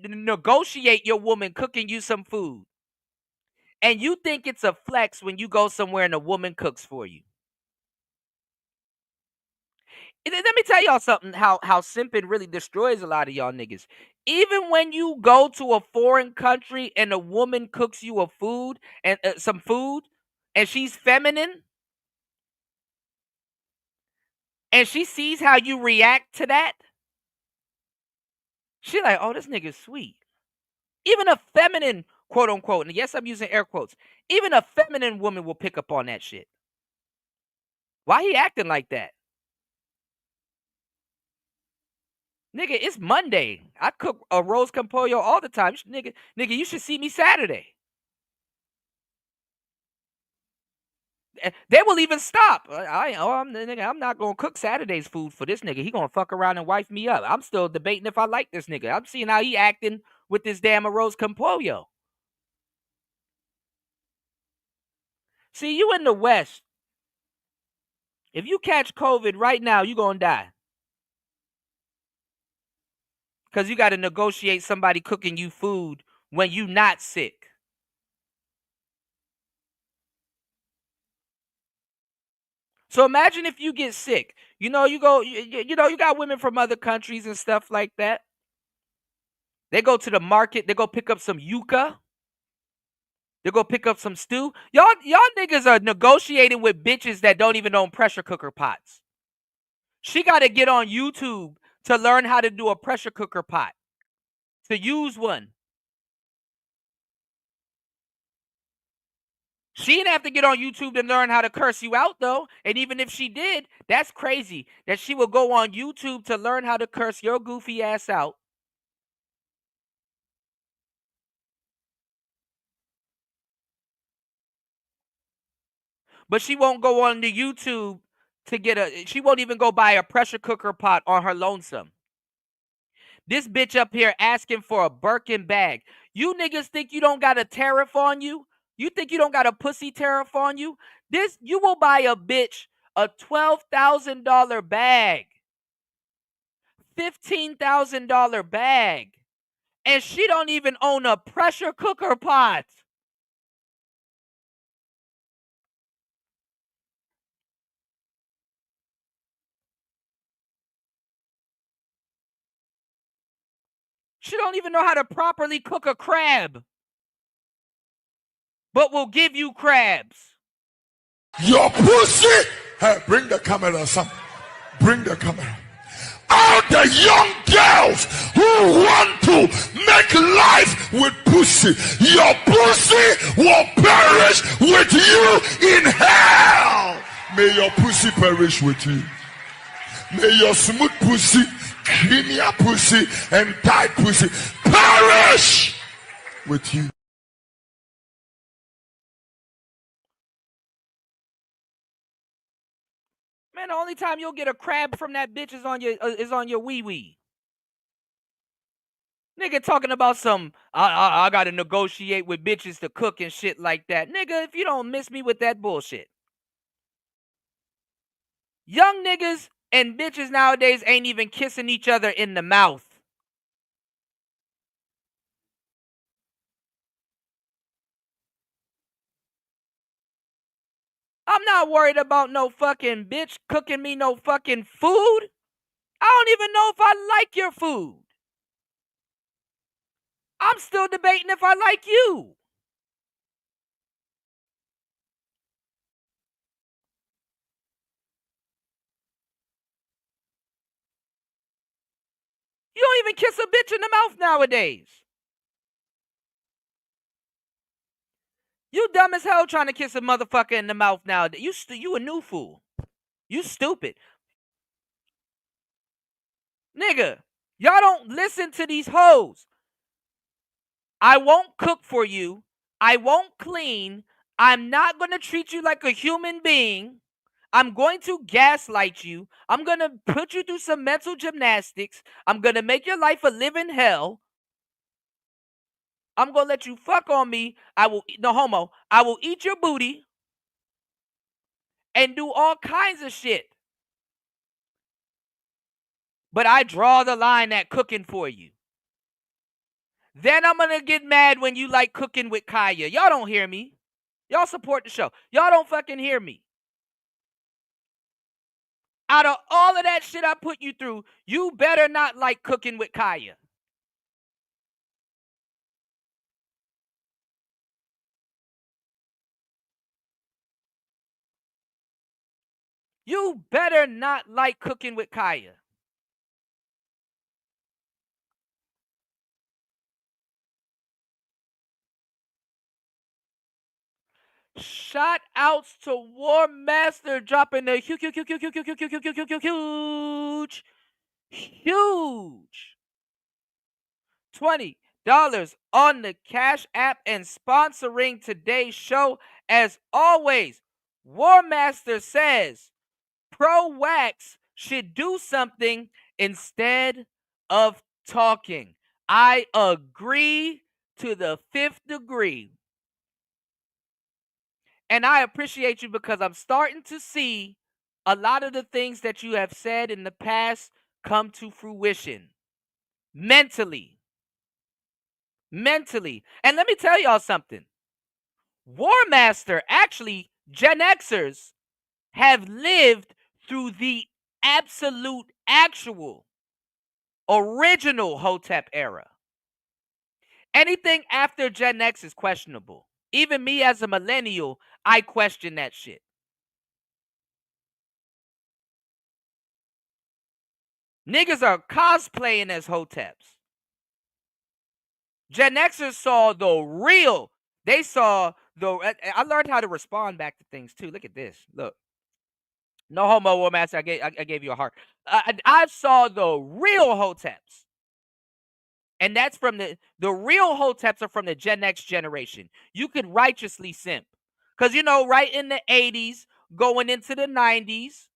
negotiate your woman cooking you some food. And you think it's a flex when you go somewhere and a woman cooks for you. Let me tell y'all something, how simping really destroys a lot of y'all niggas. Even when you go to a foreign country and a woman cooks you a food and some food and she's feminine and she sees how you react to that, she like, oh, this nigga's sweet. Even a feminine, quote unquote, and yes, I'm using air quotes, even a feminine woman will pick up on that shit. Why he acting like that? Nigga, it's Monday. I cook a arroz con pollo all the time. Nigga, you should see me Saturday. They will even stop. I'm not gonna cook Saturday's food for this nigga. He gonna fuck around and wife me up. I'm still debating if I like this nigga. I'm seeing how he acting with this damn arroz con pollo. See, you in the West. If you catch COVID right now, you gonna die. Because you got to negotiate somebody cooking you food when you not sick. So imagine if you get sick. You know, you got women from other countries and stuff like that. They go to the market. They go pick up some yuca. They go pick up some stew. Y'all niggas are negotiating with bitches that don't even own pressure cooker pots. She got to get on YouTube to learn how to do a pressure cooker pot. To use one. She didn't have to get on YouTube to learn how to curse you out, though. And even if she did, that's crazy that she will go on YouTube to learn how to curse your goofy ass out. But she won't go on the YouTube to she won't even go buy a pressure cooker pot on her lonesome. This bitch up here asking for a Birkin bag. You niggas think you don't got a tariff on you? You think you don't got a pussy tariff on you? You will buy a bitch a $12,000 bag. $15,000 bag. And she don't even own a pressure cooker pot. She don't even know how to properly cook a crab. But will give you crabs. Your pussy. Hey, bring the camera, son. Bring the camera. All the young girls who want to make life with pussy, your pussy will perish with you in hell. May your pussy perish with you. May your smooth pussy, creamier pussy, and tight pussy perish with you. Man, the only time you'll get a crab from that bitch is on your wee wee. Nigga talking about some, I gotta negotiate with bitches to cook and shit like that. Nigga, if you don't miss me with that bullshit. Young niggas and bitches nowadays ain't even kissing each other in the mouth. I'm not worried about no fucking bitch cooking me no fucking food. I don't even know if I like your food. I'm still debating if I like you. You don't even kiss a bitch in the mouth nowadays. You dumb as hell trying to kiss a motherfucker in the mouth nowadays. You a new fool. You stupid. Nigga, y'all don't listen to these hoes. I won't cook for you. I won't clean. I'm not going to treat you like a human being. I'm going to gaslight you. I'm going to put you through some mental gymnastics. I'm going to make your life a living hell. I'm going to let you fuck on me. I will, no homo. I will eat your booty and do all kinds of shit. But I draw the line at cooking for you. Then I'm going to get mad when you like cooking with Kaya. Y'all don't hear me. Y'all support the show. Y'all don't fucking hear me. Out of all of that shit I put you through, you better not like cooking with Kaya. You better not like cooking with Kaya. Shout outs to War Master dropping the huge $20 on the Cash App and sponsoring today's show. As always, War Master says Pro Wax should do something instead of talking. I agree to the 5th degree. And I appreciate you because I'm starting to see a lot of the things that you have said in the past come to fruition. Mentally. And let me tell y'all something. War Master, actually, Gen Xers have lived through the absolute, actual, original Hotep era. Anything after Gen X is questionable. Even me as a millennial, I question that shit. Niggas are cosplaying as Hoteps. Gen Xers saw the real. They saw the. I learned how to respond back to things too. Look at this. Look. No homo, War Master. I gave you a heart. I saw the real Hoteps. And that's from the real Hoteps are from the Gen X generation. You could righteously simp. Because, right in the 80s, going into the 90s,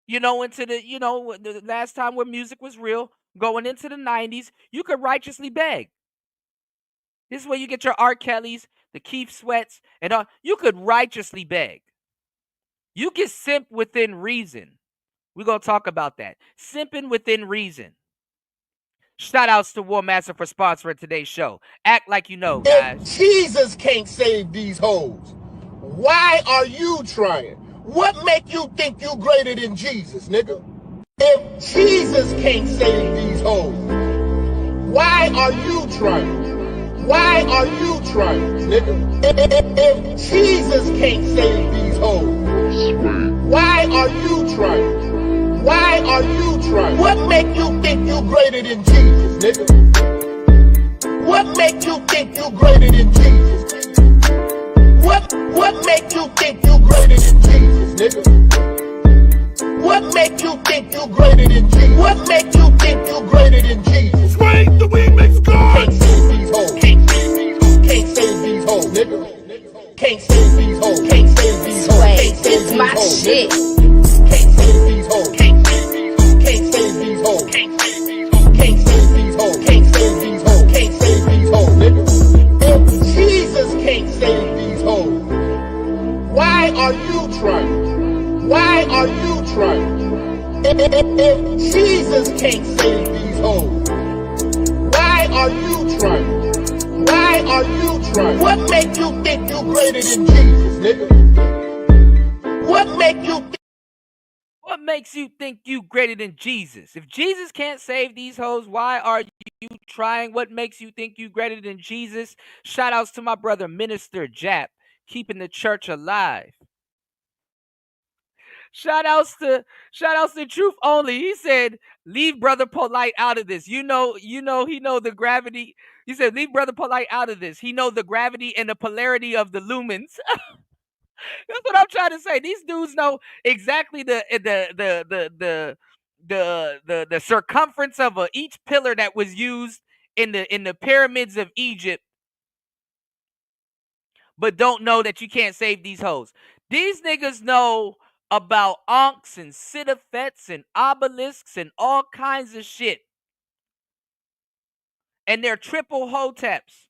into the last time where music was real, going into the 90s, you could righteously beg. This is where you get your R. Kellys, the Keith Sweats, and all. You could righteously beg. You can simp within reason. We're going to talk about that. Simping within reason. Shout outs to War Master for sponsoring today's show. Act like you know, guys. If Jesus can't save these hoes, why are you trying? What make you think you greater than Jesus, nigga? If Jesus can't save these hoes, why are you trying? Why are you trying, nigga? If Jesus can't save these hoes, why are you trying? Why are you trying? What make you think you greater than Jesus, nigga? What make you think you greater than Jesus? What make you think you greater than Jesus, nigga? What make you think you greater than Jesus? What make you think you greater than Jesus? Swing the remix God! Can't save these hoes. Can't save these hoes. Can't save these hoes, nigga. Can't save these hoes. Can't save these hoes. Can't save these hoes. My shit. Can't save these hoes. Can't save these hoes. Can't save these hoes. Can't save these hoes. Can't save these hoes. Can't save these hoes. Can't save these hoes, nigga. If Jesus can't save these hoes, why are you trying? Why are you trying? If Jesus can't save these hoes, why are you trying? Why are you trying? What make you think you greater than Jesus, nigga? What makes you think you greater than Jesus? If Jesus can't save these hoes, why are you trying? What makes you think you greater than Jesus? Shout outs to my brother Minister Jap, keeping the church alive. Shout outs to Truth Only. He said, leave Brother Polite out of this. He know the gravity. He said, leave Brother Polite out of this. He know the gravity and the polarity of the lumens. That's what I'm trying to say. These dudes know exactly the circumference of each pillar that was used in the pyramids of Egypt, but don't know that you can't save these hoes. These niggas know about ankhs and sittafets and obelisks and all kinds of shit. And they're triple hoteps.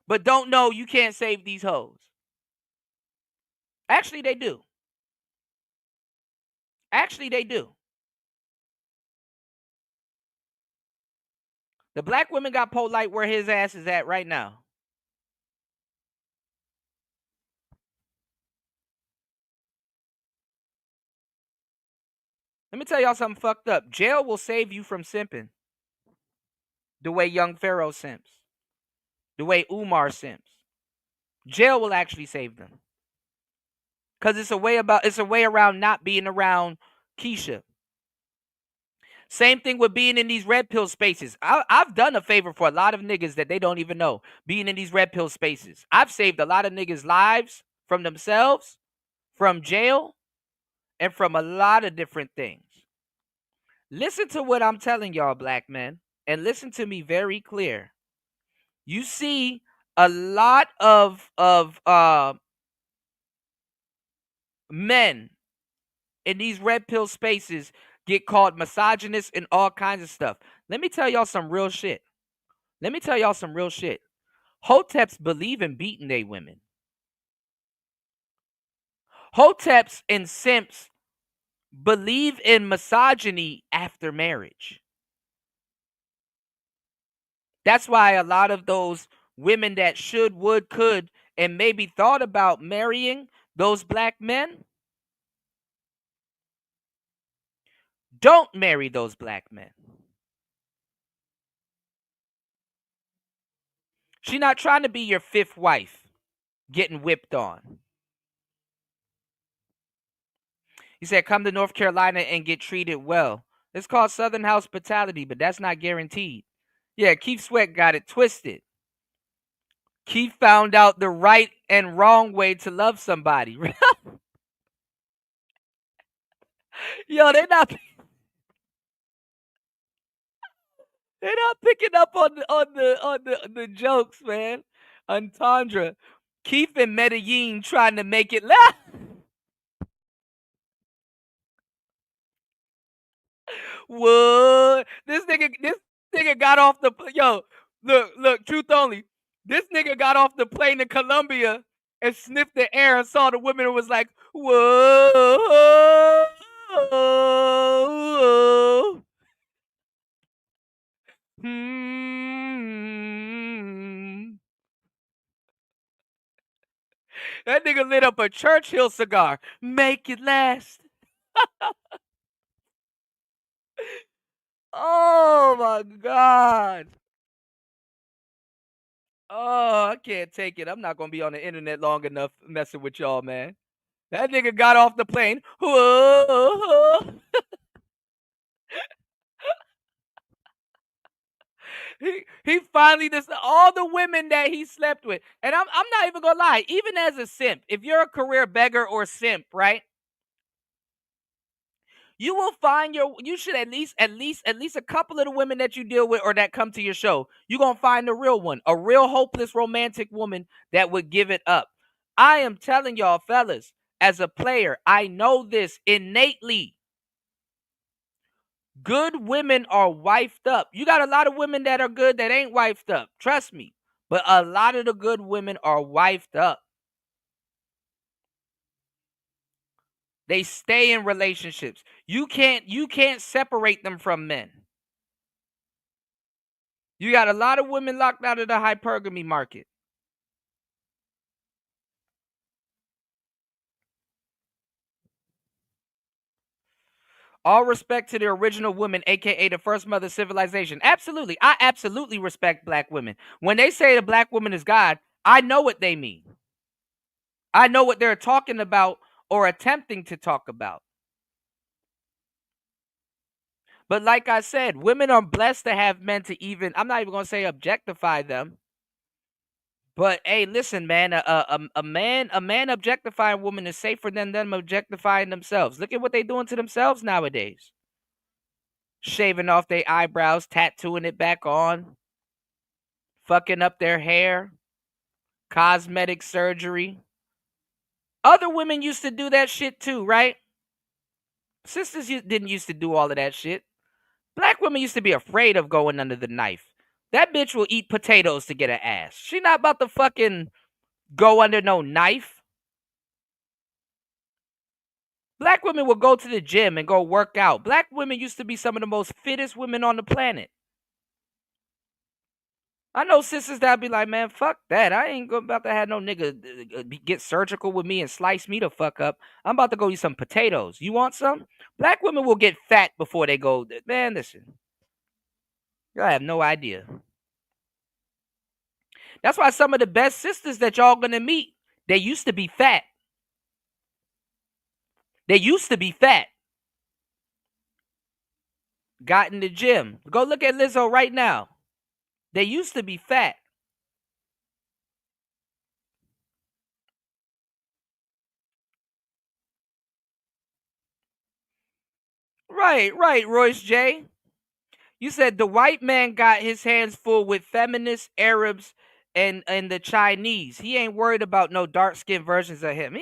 But don't know you can't save these hoes. Actually, they do. Actually, they do. The black women got polite where his ass is at right now. Let me tell y'all something fucked up. Jail will save you from simping. The way young Pharaoh simps. The way Umar simps. Jail will actually save them. Because it's a way around not being around Keisha. Same thing with being in these red pill spaces. I've done a favor for a lot of niggas that they don't even know. Being in these red pill spaces. I've saved a lot of niggas' lives from themselves, from jail, and from a lot of different things. Listen to what I'm telling y'all, black men, and listen to me very clear. You see a lot of men in these red pill spaces get called misogynist and all kinds of stuff. Let me tell y'all some real shit. Hoteps believe in beating they women. Hoteps and simps believe in misogyny after marriage. That's why a lot of those women that should, would, could, and maybe thought about marrying those black men don't marry those black men. She's not trying to be your fifth wife getting whipped on. He said, come to North Carolina and get treated well. It's called Southern hospitality, but that's not guaranteed. Yeah, Keith Sweat got it twisted. Keith found out the right and wrong way to love somebody. Yo, they're not picking up on the jokes, man. Entendre. Keith and Medellin trying to make it laugh. What? This nigga got off the look, truth only. This nigga got off the plane in Colombia and sniffed the air and saw the women and was like, whoa. That nigga lit up a Churchill cigar. Make it last. Oh my God. Oh, I can't take it. I'm not gonna be on the internet long enough messing with y'all, man. That nigga got off the plane. Whoa. He finally just all the women that he slept with. And I'm not even gonna lie, even as a simp, if you're a career beggar or simp, right? You will find you should at least a couple of the women that you deal with or that come to your show, you're gonna find the real one, a real hopeless romantic woman that would give it up. I am telling y'all, fellas, as a player, I know this innately. Good women are wifed up. You got a lot of women that are good that ain't wifed up. Trust me. But a lot of the good women are wifed up. They stay in relationships. You can't separate them from men. You got a lot of women locked out of the hypergamy market. All respect to the original woman, aka the first mother civilization. Absolutely. I absolutely respect black women. When they say the black woman is God, I know what they mean. I know what they're talking about or attempting to talk about. But like I said, women are blessed to have men to even, I'm not even going to say objectify them, But hey, listen, man. A man objectifying a woman is safer than them objectifying themselves. Look at what they doing to themselves nowadays. Shaving off their eyebrows, tattooing it back on, fucking up their hair, cosmetic surgery. Other women used to do that shit too, right? Sisters didn't used to do all of that shit. Black women used to be afraid of going under the knife. That bitch will eat potatoes to get her ass. She not about to fucking go under no knife. Black women will go to the gym and go work out. Black women used to be some of the most fittest women on the planet. I know sisters that be like, man, fuck that. I ain't about to have no nigga get surgical with me and slice me the fuck up. I'm about to go eat some potatoes. You want some? Black women will get fat before they go. Man, listen. Y'all have no idea. That's why some of the best sisters that y'all gonna meet, they used to be fat. They used to be fat. Got in the gym. Go look at Lizzo right now. They used to be fat. Right, Royce J. You said the white man got his hands full with feminists, Arabs, and the Chinese. He ain't worried about no dark skinned versions of him.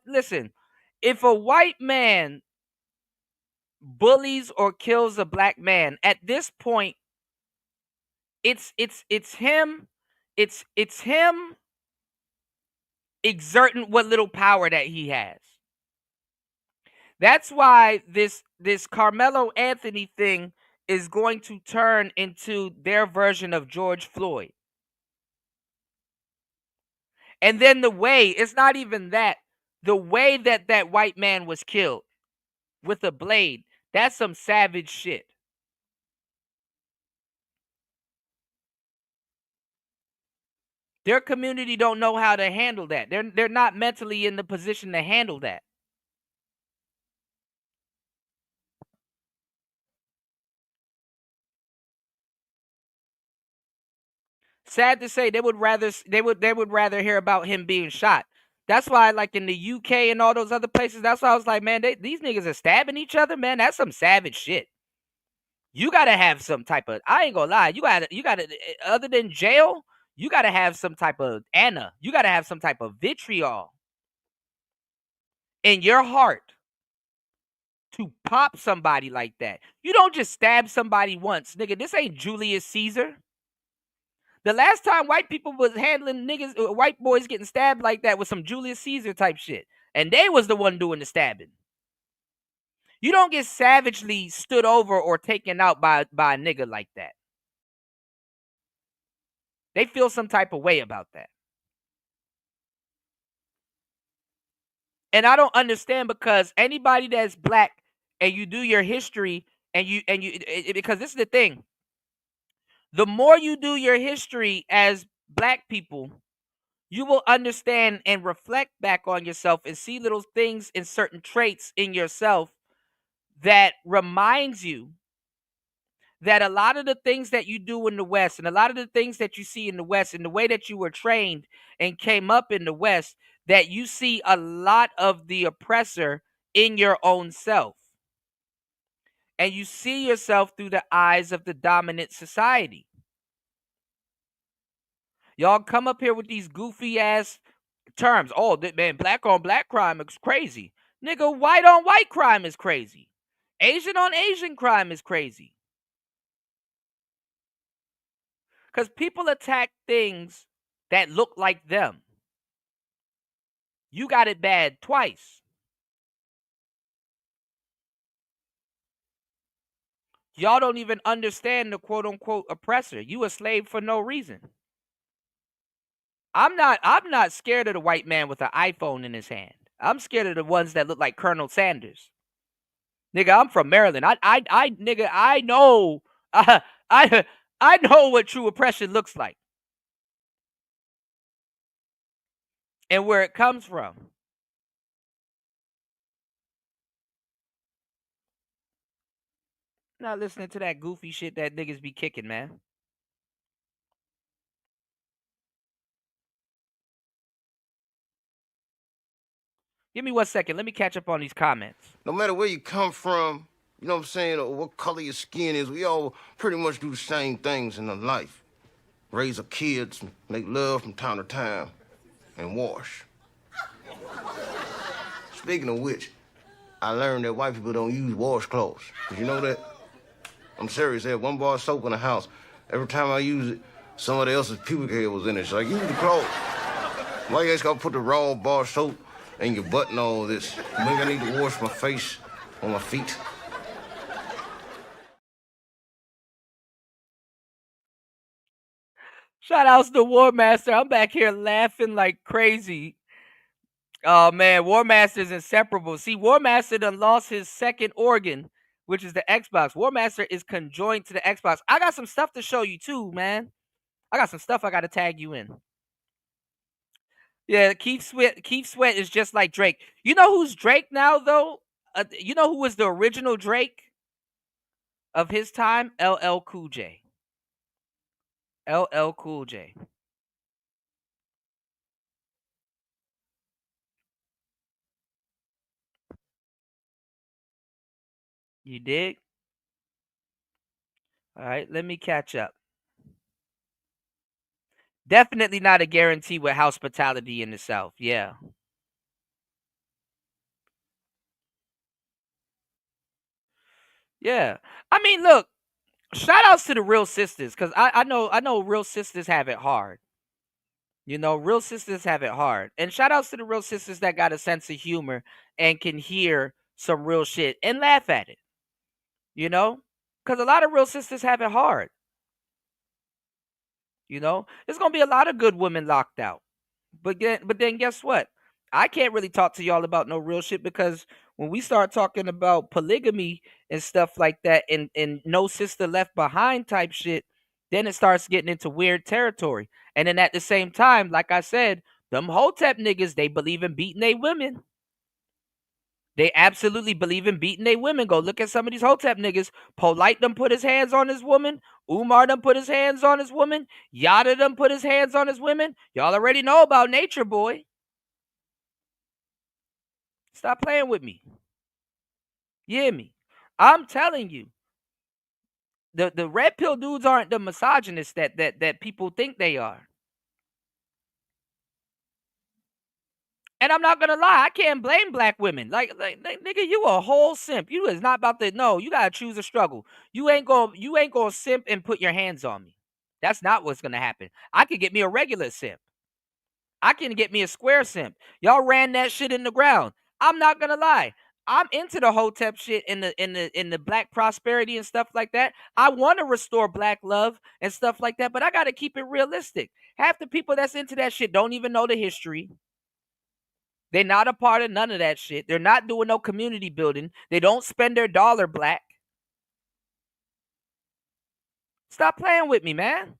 Listen, if a white man bullies or kills a black man, at this point, it's him, it's him exerting what little power that he has. That's why this Carmelo Anthony thing is going to turn into their version of George Floyd. And then the way, it's not even that. The way that that white man was killed with a blade, that's some savage shit. Their community don't know how to handle that. They're not mentally in the position to handle that. Sad to say, they would rather hear about him being shot. That's why, like in the UK and all those other places, that's why I was like, man, these niggas are stabbing each other, man. That's some savage shit. You gotta have some type of. I ain't gonna lie. You gotta. Other than jail, you gotta have some type of Anna. You gotta have some type of vitriol in your heart to pop somebody like that. You don't just stab somebody once, nigga. This ain't Julius Caesar. The last time white people was handling niggas, white boys getting stabbed like that was some Julius Caesar type shit. And they was the one doing the stabbing. You don't get savagely stood over or taken out by a nigga like that. They feel some type of way about that. And I don't understand, because anybody that's black and you do your history and because this is the thing. The more you do your history as black people, you will understand and reflect back on yourself and see little things and certain traits in yourself that reminds you that a lot of the things that you do in the West and a lot of the things that you see in the West and the way that you were trained and came up in the West, that you see a lot of the oppressor in your own self. And you see yourself through the eyes of the dominant society. Y'all come up here with these goofy ass terms. Oh, man, black on black crime is crazy. Nigga, white on white crime is crazy. Asian on Asian crime is crazy. Because people attack things that look like them. You got it bad twice. Y'all don't even understand the quote unquote oppressor. You a slave for no reason. I'm not scared of the white man with an iPhone in his hand. I'm scared of the ones that look like Colonel Sanders. Nigga, I'm from Maryland. Nigga, I know, I know what true oppression looks like and where it comes from. Not listening to that goofy shit that niggas be kicking, man. Give me 1 second. Let me catch up on these comments. No matter where you come from, you know what I'm saying, or what color your skin is, we all pretty much do the same things in life. Raise our kids, make love from time to time, and wash. Speaking of which, I learned that white people don't use washcloths. Did you know that? I'm serious. They have one bar of soap in the house. Every time I use it, somebody else's pubic hair was in it. So I use the cloth. Why you guys gotta put the raw bar of soap in your butt and all this? Maybe I need to wash my face or my feet. Shout outs to War Master. I'm back here laughing like crazy. Oh man, War Master's inseparable. See, War Master done lost his second organ, which is the Xbox. War Master is conjoined to the Xbox. I got some stuff to show you too, man. I got some stuff I gotta tag you in. Yeah, Keith Sweat is just like Drake. You know who's Drake now though? You know who was the original Drake of his time? LL Cool J. LL Cool J. You dig? All right, let me catch up. Definitely not a guarantee with hospitality in the South. Yeah. Yeah. I mean, look, shout outs to the real sisters, because I know real sisters have it hard. You know, real sisters have it hard. And shout outs to the real sisters that got a sense of humor and can hear some real shit and laugh at it. You know? Because a lot of real sisters have it hard. You know? There's gonna be a lot of good women locked out. But then guess what? I can't really talk to y'all about no real shit, because when we start talking about polygamy and stuff like that, and no sister left behind type shit, then it starts getting into weird territory. And then at the same time, like I said, them Hotep niggas, they believe in beating they women. They absolutely believe in beating they women. Go look at some of these Hotep niggas. Polite done put his hands on his woman. Umar done put his hands on his woman. Yada done put his hands on his women. Y'all already know about Nature Boy. Stop playing with me. You hear me? I'm telling you. The red pill dudes aren't the misogynists that people think they are. And I'm not gonna lie, I can't blame black women. Like nigga, you a whole simp. You is not about to. No, you gotta choose a struggle. You ain't gonna simp and put your hands on me. That's not what's gonna happen. I could get me a regular simp. I can get me a square simp. Y'all ran that shit in the ground. I'm not gonna lie. I'm into the Hotep shit in the black prosperity and stuff like that. I want to restore black love and stuff like that, but I gotta keep it realistic. Half the people that's into that shit don't even know the history. They're not a part of none of that shit. They're not doing no community building. They don't spend their dollar black. Stop playing with me, man.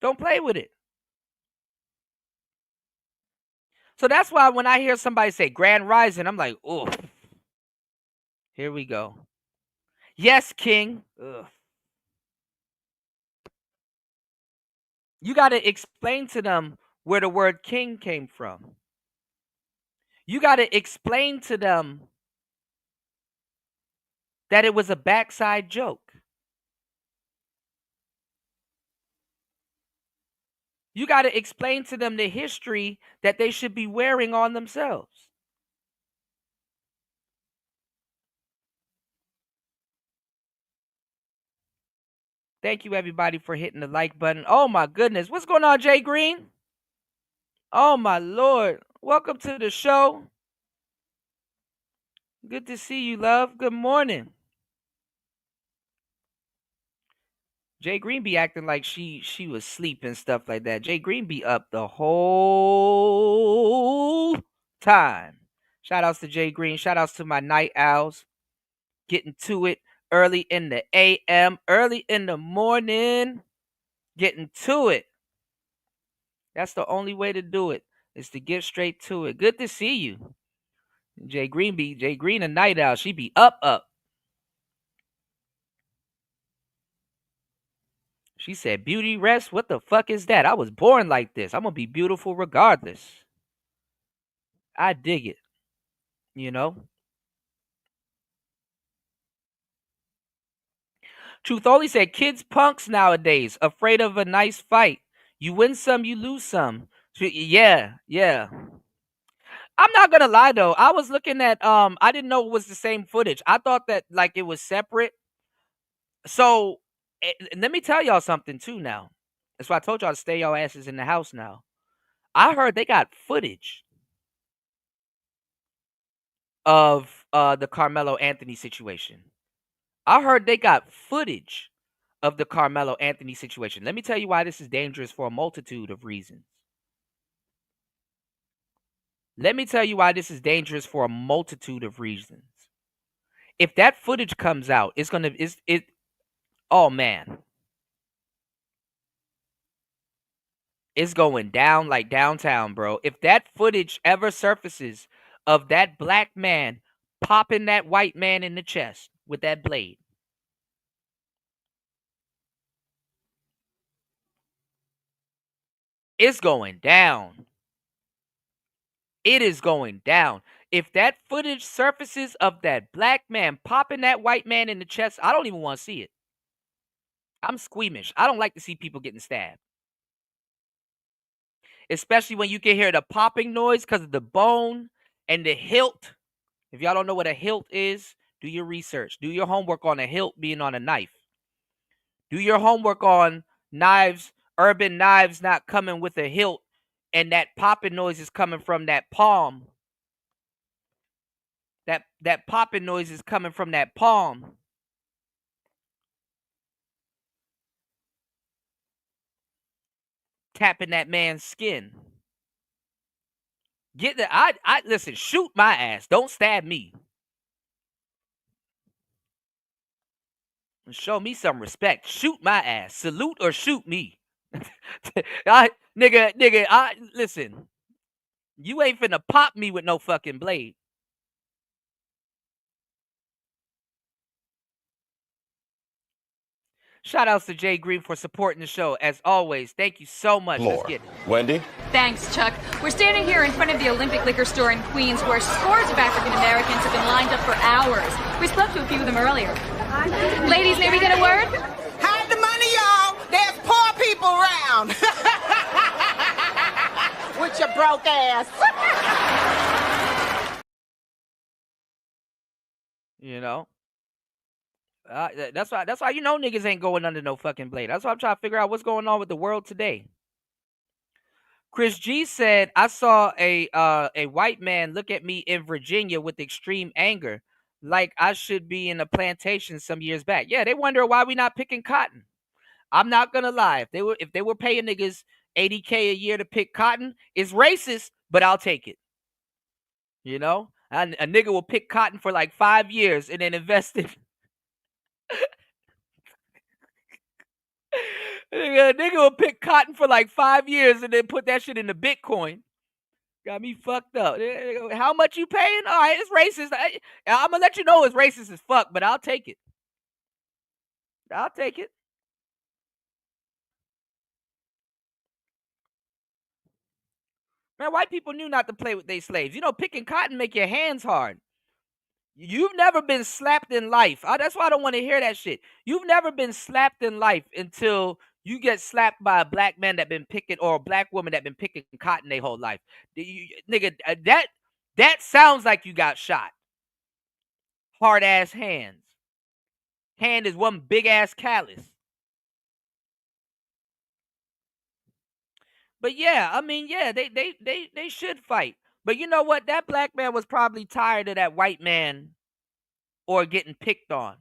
Don't play with it. So that's why when I hear somebody say Grand Rising, I'm like, oh, here we go. Yes, King. Ugh. You got to explain to them where the word king came from. You got to explain to them that it was a backside joke. You got to explain to them the history that they should be wearing on themselves. Thank you, everybody, for hitting the like button. Oh, my goodness. What's going on, Jay Green? Oh, my Lord. Welcome to the show. Good to see you, love. Good morning. Jay Green be acting like she was asleep and stuff like that. Jay Green be up the whole time. Shout outs to Jay Green. Shout outs to my night owls. Getting to it early in the AM, early in the morning. Getting to it. That's the only way to do it, is to get straight to it. Good to see you. Jay Green, a night owl. She be up. She said, beauty rest? What the fuck is that? I was born like this. I'm going to be beautiful regardless. I dig it. You know. Truth only said, kids punks nowadays, afraid of a nice fight. You win some, you lose some. Yeah, yeah. I'm not gonna lie though. I was looking at I didn't know it was the same footage. I thought that like it was separate. So let me tell y'all something too now. That's why I told y'all to stay your asses in the house now. I heard they got footage of the Carmelo Anthony situation. I heard they got footage of the Carmelo Anthony situation. Let me tell you why this is dangerous for a multitude of reasons. Let me tell you why this is dangerous for a multitude of reasons. If that footage comes out, it's gonna is it oh man. It's going down like downtown, bro. If that footage ever surfaces of that black man popping that white man in the chest with that blade, it's going down. It is going down. If that footage surfaces of that black man popping that white man in the chest, I don't even want to see it. I'm squeamish. I don't like to see people getting stabbed. Especially when you can hear the popping noise because of the bone and the hilt. If y'all don't know what a hilt is, do your research. Do your homework on a hilt being on a knife. Do your homework on knives, urban knives not coming with a hilt, and that popping noise is coming from that palm. That popping noise is coming from that palm. Tapping that man's skin. Get the I listen, shoot my ass. Don't stab me. Show me some respect. Shoot my ass. Salute or shoot me. nigga, listen. You ain't finna pop me with no fucking blade. Shout outs to Jay Green for supporting the show. As always, thank you so much. Let's get it. Wendy? Thanks, Chuck. We're standing here in front of the Olympic Liquor Store in Queens where scores of African Americans have been lined up for hours. We spoke to a few of them earlier. Ladies, may we get a word? Hide the money, y'all. There's poor people around. With your broke ass. You know? That's why you know niggas ain't going under no fucking blade. That's why I'm trying to figure out what's going on with the world today. Chris G said, I saw a white man look at me in Virginia with extreme anger, like I should be in a plantation some years back. Yeah, they wonder why we not picking cotton. I'm not gonna lie. If they were paying niggas $80K a year to pick cotton, it's racist, but I'll take it. You know? And a nigga will pick cotton for like 5 years and then invest it. A nigga will pick cotton for like 5 years and then put that shit into Bitcoin. Got me fucked up. How much you paying? All right, it's racist. I'm gonna let you know it's racist as fuck, but I'll take it. I'll take it. Man, white people knew not to play with their slaves. You know, picking cotton make your hands hard. You've never been slapped in life. That's why I don't want to hear that shit. You've never been slapped in life until you get slapped by a black man that been picking or a black woman that been picking cotton their whole life. Nigga, that sounds like you got shot. Hard ass hands. Hand is one big ass callus. But yeah, I mean, yeah, they should fight. But you know what? That black man was probably tired of that white man or getting picked on.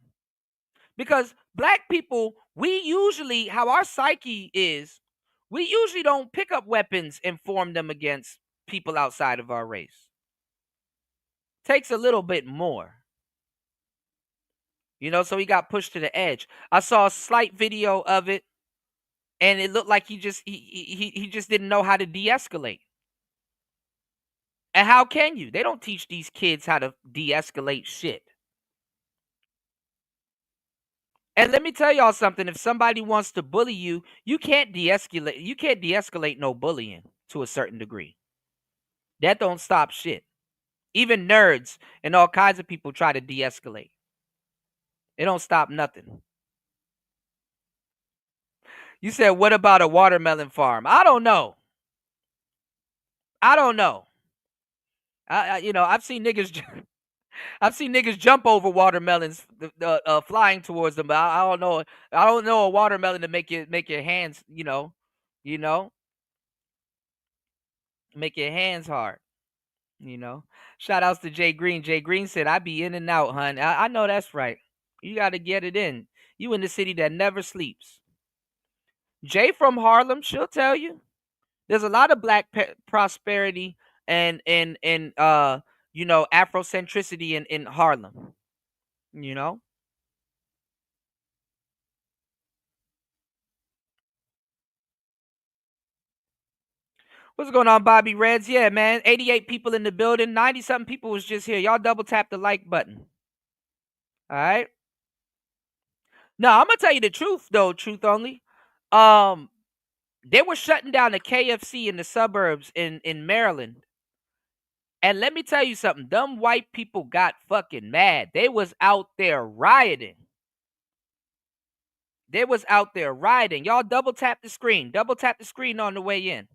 Because black people, we usually, how our psyche is, we usually don't pick up weapons and form them against people outside of our race. Takes a little bit more. You know, so he got pushed to the edge. I saw a slight video of it, and it looked like he just didn't know how to de-escalate. And how can you? They don't teach these kids how to de-escalate shit. And let me tell y'all something. If somebody wants to bully you, you can't de-escalate. You can't de-escalate no bullying to a certain degree. That don't stop shit. Even nerds and all kinds of people try to de-escalate. It don't stop nothing. You said, what about a watermelon farm? I don't know. I've seen niggas jump over watermelons flying towards them, but I don't know. I don't know a watermelon to make your hands, you know, make your hands hard. Shout outs to Jay Green. Jay Green said, I be in and out, hun. I know that's right. You got to get it in. You in the city that never sleeps. Jay from Harlem, she'll tell you. There's a lot of black prosperity and Afrocentricity in Harlem. What's going on, Bobby Reds? Yeah, man. 88 people in the building. 90-something people was just here. Y'all double tap the like button. All right. Now, I'm going to tell you the truth, though, truth only. They were shutting down the KFC in the suburbs in Maryland. And let me tell you something. Them white people got fucking mad. They was out there rioting. Y'all double tap the screen. Double tap the screen on the way in.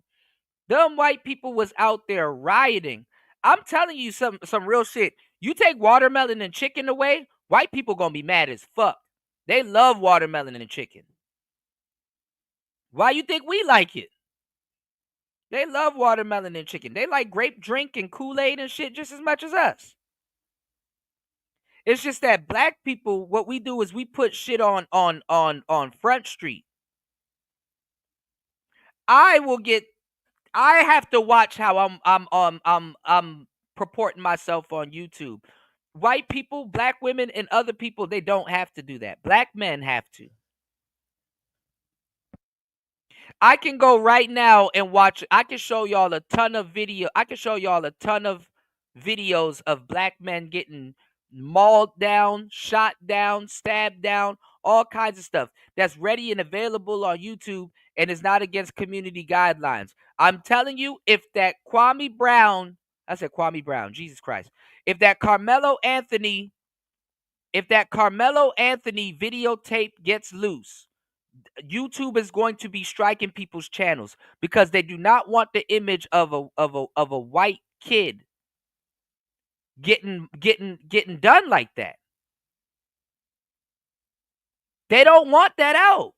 Them white people was out there rioting. I'm telling you some real shit. You take watermelon and chicken away, white people gonna be mad as fuck. They love watermelon and chicken. Why you think we like it? They love watermelon and chicken. They like grape drink and Kool-Aid and shit just as much as us. It's just that black people, what we do is we put shit on Front Street. I have to watch how I'm purporting myself on YouTube. White people, black women, and other people, they don't have to do that. Black men have to. I can go right now and watch. I can show y'all a ton of video. I can show y'all a ton of videos of black men getting mauled down, shot down, stabbed down, all kinds of stuff that's ready and available on YouTube and is not against community guidelines. I'm telling you, if that Kwame Brown, Jesus Christ, if that Carmelo Anthony videotape gets loose, YouTube is going to be striking people's channels because they do not want the image of a white kid getting done like that. They don't want that out.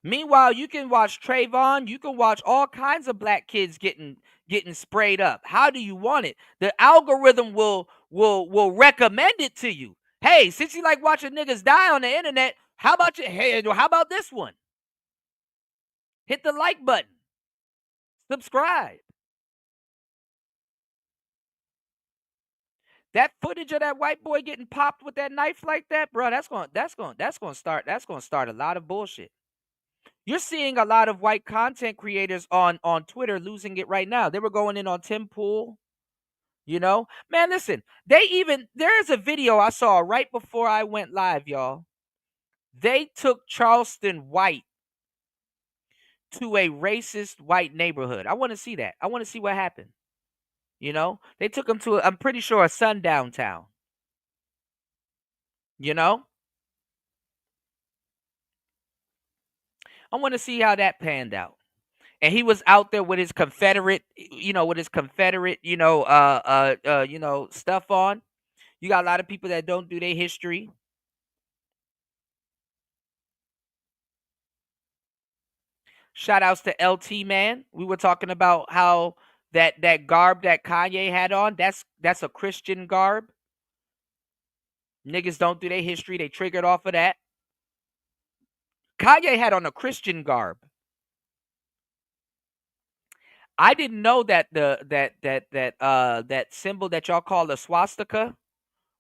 Meanwhile, you can watch Trayvon, you can watch all kinds of black kids getting sprayed up. How do you want it? The algorithm will recommend it to you. Hey, since you like watching niggas die on the internet, how about this one? Hit the like button. Subscribe. That footage of that white boy getting popped with that knife like that, bro, that's going to start a lot of bullshit. You're seeing a lot of white content creators on Twitter losing it right now. They were going in on Tim Pool. Man, listen, there's a video I saw right before I went live, y'all. They took Charleston White to a racist white neighborhood. I want to see that. I want to see what happened. They took him to, I'm pretty sure, a sundown town. I want to see how that panned out. And he was out there with his Confederate, stuff on. You got a lot of people that don't do their history. Shout outs to LT, man. We were talking about how that garb that Kanye had on, that's a Christian garb. Niggas don't do their history. They triggered off of that. Kanye had on a Christian garb. I didn't know that that symbol that y'all call a swastika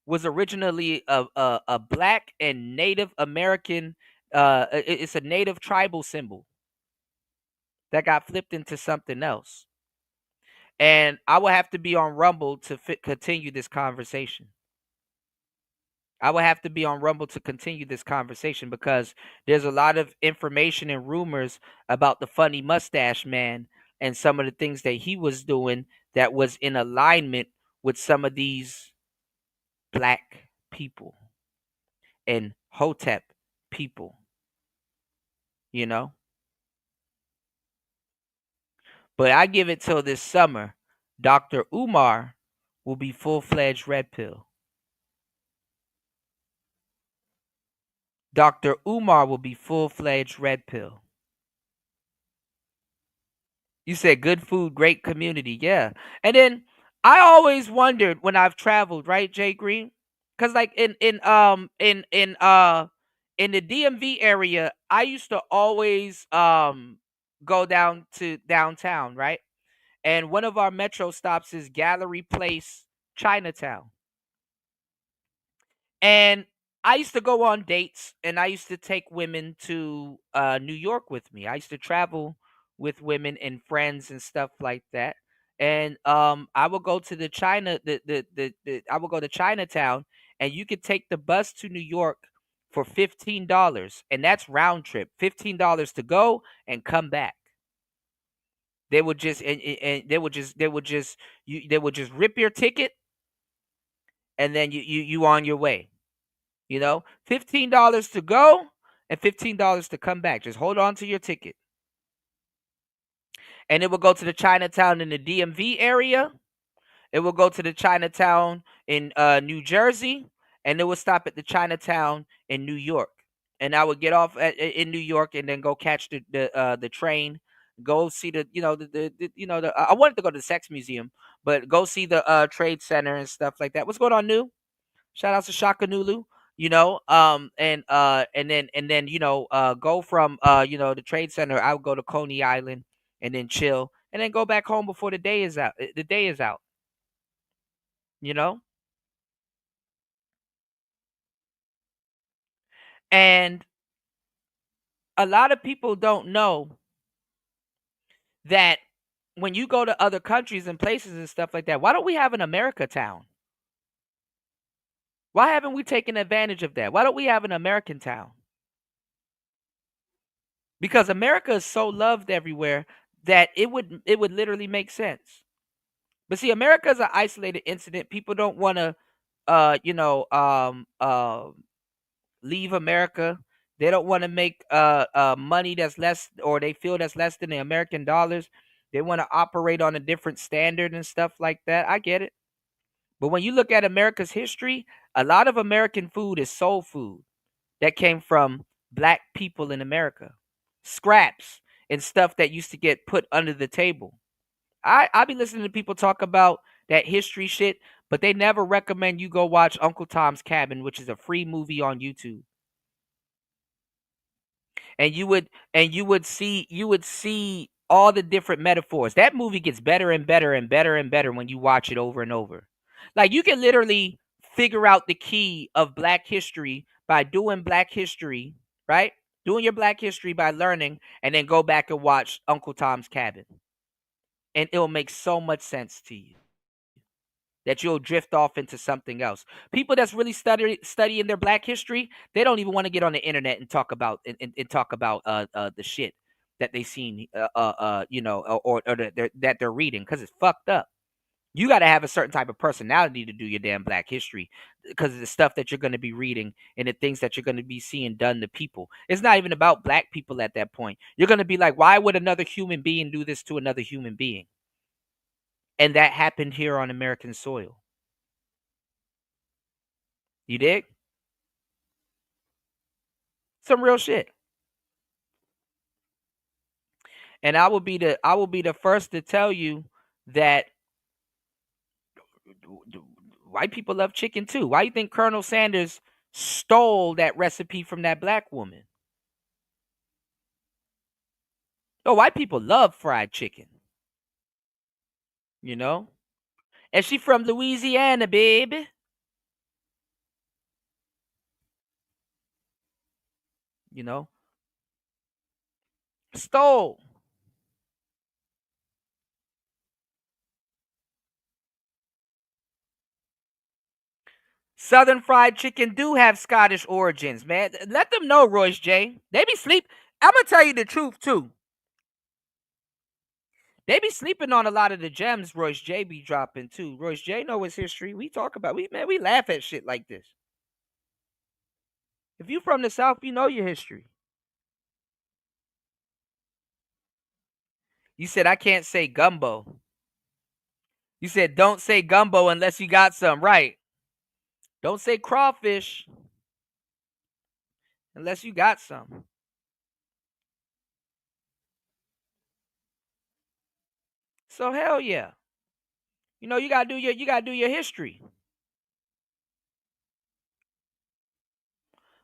was originally a black and Native American. It's a Native tribal symbol that got flipped into something else. And I will have to be on Rumble to continue this conversation. I would have to be on Rumble to continue this conversation because there's a lot of information and rumors about the funny mustache man and some of the things that he was doing that was in alignment with some of these black people and Hotep people, you know? But I give it till this summer. Dr. Umar will be full-fledged red pill. Dr. Umar will be full-fledged red pill. You said good food, great community. Yeah. And then I always wondered when I've traveled, right, Jay Green? Cuz like in the DMV area, I used to always go down to downtown, right? And one of our metro stops is Gallery Place, Chinatown. And I used to go on dates and I used to take women to New York with me. I used to travel with women and friends and stuff like that. And I would go to I would go to Chinatown and you could take the bus to New York for $15 and that's round trip. $15 to go and come back. They would just and they would just rip your ticket and then you on your way. You know, $15 to go and $15 to come back. Just hold on to your ticket. And it will go to the Chinatown in the DMV area. It will go to the Chinatown in New Jersey, and it will stop at the Chinatown in New York. And I would get off in New York and then go catch the train, go see the I wanted to go to the Sex Museum, but go see the Trade Center and stuff like that. What's going on, New? Shout out to Shaka Nulu, and then go from the Trade Center. I would go to Coney Island and then chill, and then go back home before the day is out. The day is out, you know, and a lot of people don't know that when you go to other countries and places and stuff like that, why don't we have an America Town? Why haven't we taken advantage of that? Why don't we have an American Town? Because America is so loved everywhere that it would literally make sense. But see, America is an isolated incident. People don't want to, leave America. They don't want to make money that's less, or they feel that's less than the American dollars. They want to operate on a different standard and stuff like that. I get it. But when you look at America's history, a lot of American food is soul food that came from black people in America. Scraps and stuff that used to get put under the table. I be listening to people talk about that history shit, but they never recommend you go watch Uncle Tom's Cabin, which is a free movie on YouTube. And you would see all the different metaphors. That movie gets better and better and better and better when you watch it over and over. Like you can literally figure out the key of black history by doing black history, right? Doing your black history by learning and then go back and watch Uncle Tom's Cabin. And it'll make so much sense to you that you'll drift off into something else. People that's really studying their black history, they don't even want to get on the internet and talk about talk about the shit that they seen or that they're reading because it's fucked up. You got to have a certain type of personality to do your damn black history because of the stuff that you're going to be reading and the things that you're going to be seeing done to people. It's not even about black people at that point. You're going to be like, why would another human being do this to another human being? And that happened here on American soil. You dig? Some real shit. And I will be the first to tell you that white people love chicken too. Why do you think Colonel Sanders stole that recipe from that black woman? Oh, white people love fried chicken. You know? And she from Louisiana, baby. You know? Stole. Southern Fried Chicken do have Scottish origins, man. Let them know, Royce J. They be sleep. I'm gonna tell you the truth too. They be sleeping on a lot of the gems Royce J be dropping too. Royce J know his history. We talk about we laugh at shit like this. If you from the South, you know your history. You said I can't say gumbo. You said don't say gumbo unless you got some, right? Don't say crawfish unless you got some. So hell yeah. You know you gotta do your history.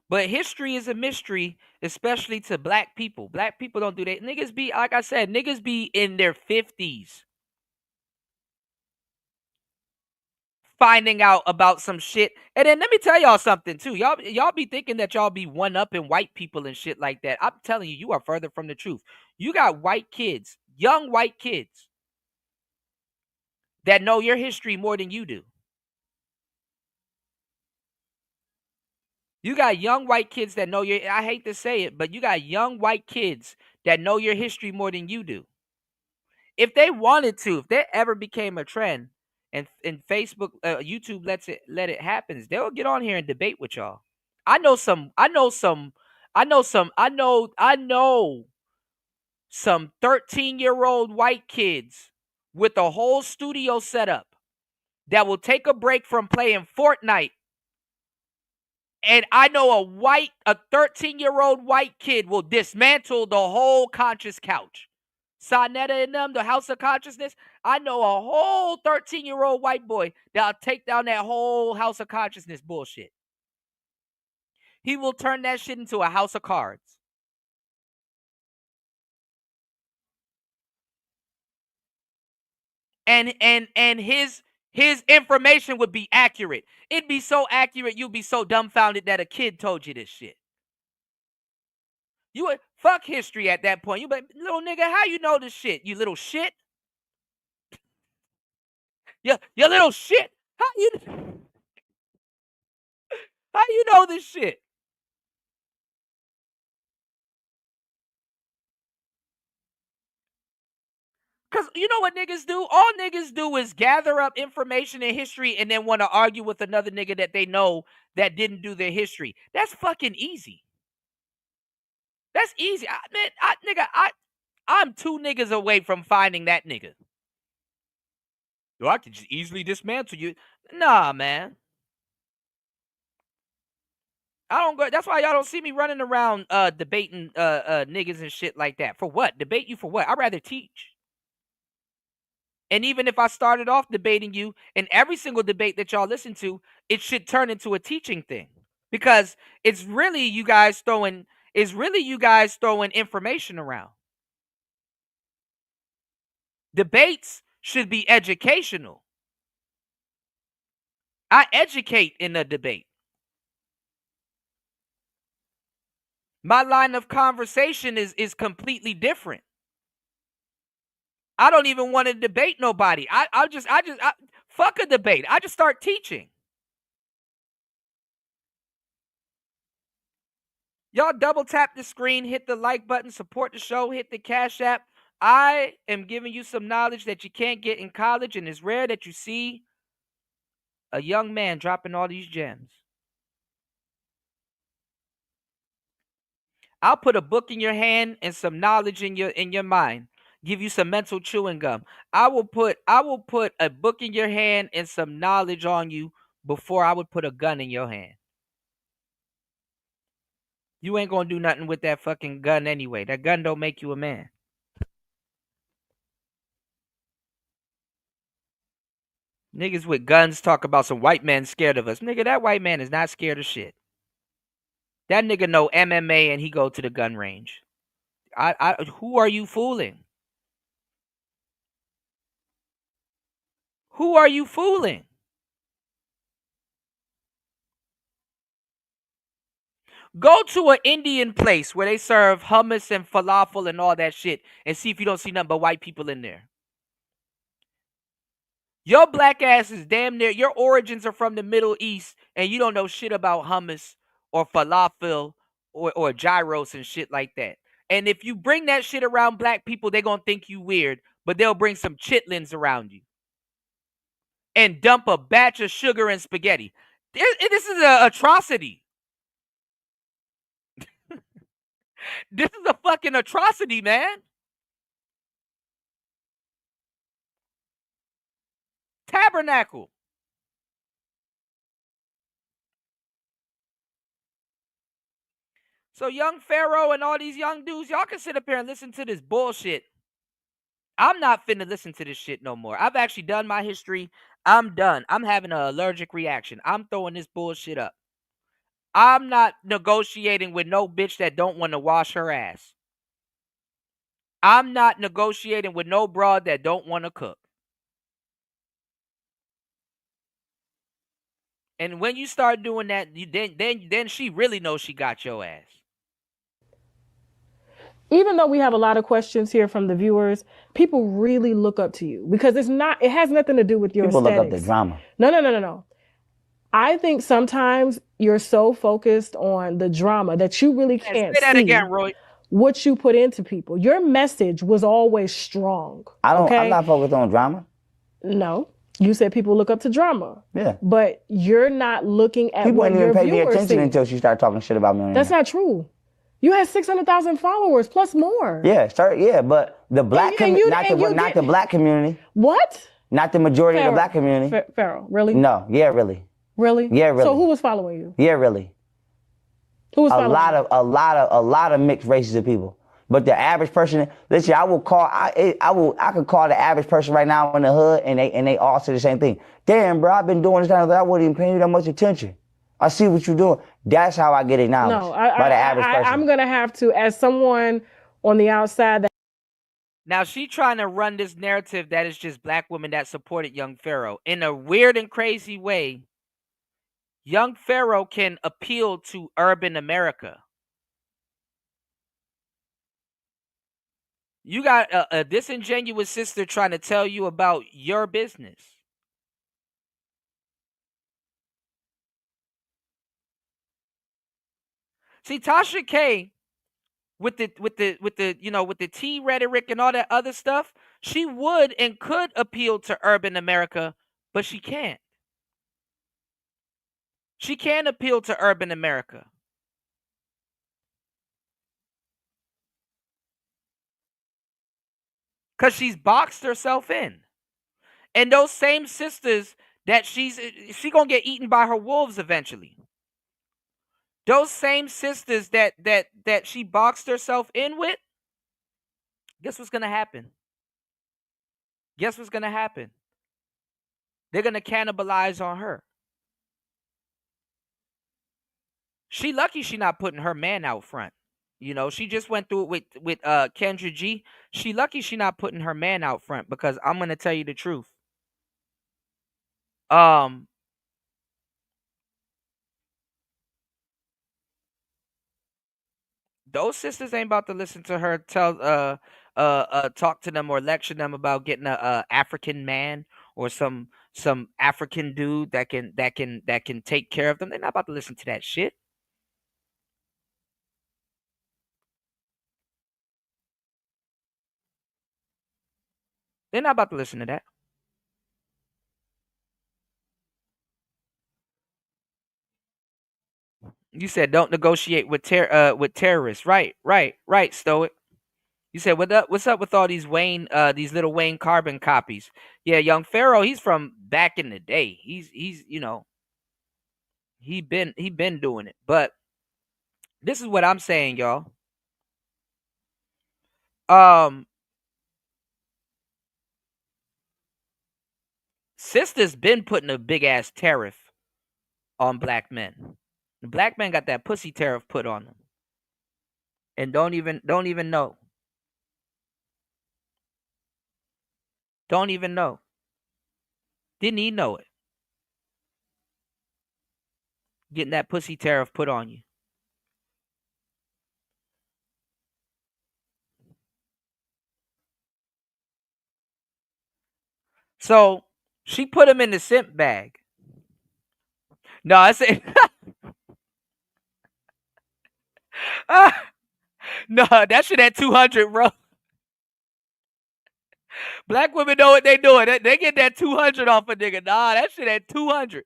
But history is a mystery, especially to black people. Black people don't do that. Niggas be, like I said, niggas be in their 50s finding out about some shit. And then let me tell y'all something too. Y'all be thinking that y'all be one up in white people and shit like that. I'm telling you, you are further from the truth. You got white kids, young white kids, that know your history more than you do. You got young white kids that know your, I hate to say it, but you got young white kids that know your history more than you do. If they wanted to, if that ever became a trend, and Facebook, YouTube let it happen, they'll get on here and debate with y'all. I know some 13-year-old white kids with a whole studio setup that will take a break from playing Fortnite. And I know a 13-year-old white kid will dismantle the whole conscious couch. Sonetta and them, the House of Consciousness. I know a whole 13-year-old white boy that'll take down that whole House of Consciousness bullshit. He will turn that shit into a house of cards. And his information would be accurate. It'd be so accurate, you'd be so dumbfounded that a kid told you this shit. You would fuck history at that point. You be like, little nigga, how you know this shit? You little shit. You little shit. How you know this shit? Because you know what niggas do? All niggas do is gather up information and history and then want to argue with another nigga that they know that didn't do their history. That's fucking easy. That's easy. I'm 2 niggas away from finding that nigga. Yo, I could just easily dismantle you. Nah, man. I don't go. That's why y'all don't see me running around debating niggas and shit like that. For what? Debate you for what? I'd rather teach. And even if I started off debating you, in every single debate that y'all listen to, it should turn into a teaching thing. Because it's really you guys throwing information around. Debates should be educational. I educate in a debate. My line of conversation is completely different. I don't even want to debate nobody. I just fuck a debate. I just start teaching. Y'all double tap the screen, hit the like button, support the show, hit the Cash App. I am giving you some knowledge that you can't get in college, and it's rare that you see a young man dropping all these gems. I'll put a book in your hand and some knowledge in your mind. Give you some mental chewing gum. I will put a book in your hand and some knowledge on you before I would put a gun in your hand. You ain't gonna do nothing with that fucking gun anyway. That gun don't make you a man. Niggas with guns talk about some white man scared of us. Nigga, that white man is not scared of shit. That nigga know MMA and he go to the gun range. Who are you fooling? Who are you fooling? Go to an Indian place where they serve hummus and falafel and all that shit and see if you don't see nothing but white people in there. Your black ass is damn near, your origins are from the Middle East, and you don't know shit about hummus or falafel or gyros and shit like that. And if you bring that shit around black people, they're going to think you weird, but they'll bring some chitlins around you and dump a batch of sugar and spaghetti. This is an atrocity. This is a fucking atrocity, man. Tabernacle. So young Pharaoh and all these young dudes, y'all can sit up here and listen to this bullshit. I'm not finna listen to this shit no more. I've actually done my history. I'm done. I'm having an allergic reaction. I'm throwing this bullshit up. I'm not negotiating with no bitch that don't want to wash her ass. I'm not negotiating with no broad that don't want to cook. And when you start doing that, then she really knows she got your ass. Even though we have a lot of questions here from the viewers, people really look up to you because it has nothing to do with your people aesthetics. Look up the drama. No. I think sometimes you're so focused on the drama that you really can't see again, Roy. What you put into people. Your message was always strong. I'm not focused on drama. No. You said people look up to drama. Yeah. But you're not looking at people what your viewers see. People didn't even pay me attention until she started talking shit about me. That's not true. You had 600,000 followers plus more. Yeah, but the black not the black community. What? Not the majority of the black community. Pharaoh, really? No, yeah, really. Really? Yeah, really. So who was following you? Yeah, really. Who was following you? A lot of mixed races of people. But the average person, listen, I could call the average person right now in the hood, and they all say the same thing. Damn, bro, I've been doing this kind of thing. I wouldn't even pay you that much attention. I see what you're doing. That's how I get acknowledged by the average person. I'm gonna have to, as someone on the outside. Now she trying to run this narrative that it's just black women that supported young Pharaoh in a weird and crazy way. Young Pharaoh can appeal to urban America. You got a disingenuous sister trying to tell you about your business. See, Tasha K, with the T rhetoric and all that other stuff, she would and could appeal to urban America, but she can't. She can't appeal to urban America. Because she's boxed herself in. And those same sisters that she gonna get eaten by her wolves eventually. Those same sisters that she boxed herself in with, guess what's gonna happen? Guess what's gonna happen? They're gonna cannibalize on her. She lucky she not putting her man out front. You know, she just went through it with Kendra G. She lucky she not putting her man out front, because I'm gonna tell you the truth. Those sisters ain't about to listen to her talk to them or lecture them about getting a African man or some African dude that can take care of them. They're not about to listen to that shit. They're not about to listen to that. You said don't negotiate with terrorists. Right, Stoic. You said what's up with all these these little Wayne Carbon copies? Yeah, young Pharaoh, he's from back in the day. He's he been doing it. But this is what I'm saying, y'all. Sisters been putting a big ass tariff on black men. The black men got that pussy tariff put on them, and don't even know. Don't even know. Didn't he know it? Getting that pussy tariff put on you. So She put him in the simp bag. No, I said no, that shit at 200, bro. Black women know what they doing. They get that 200 off a nigga. Nah, that shit at 200.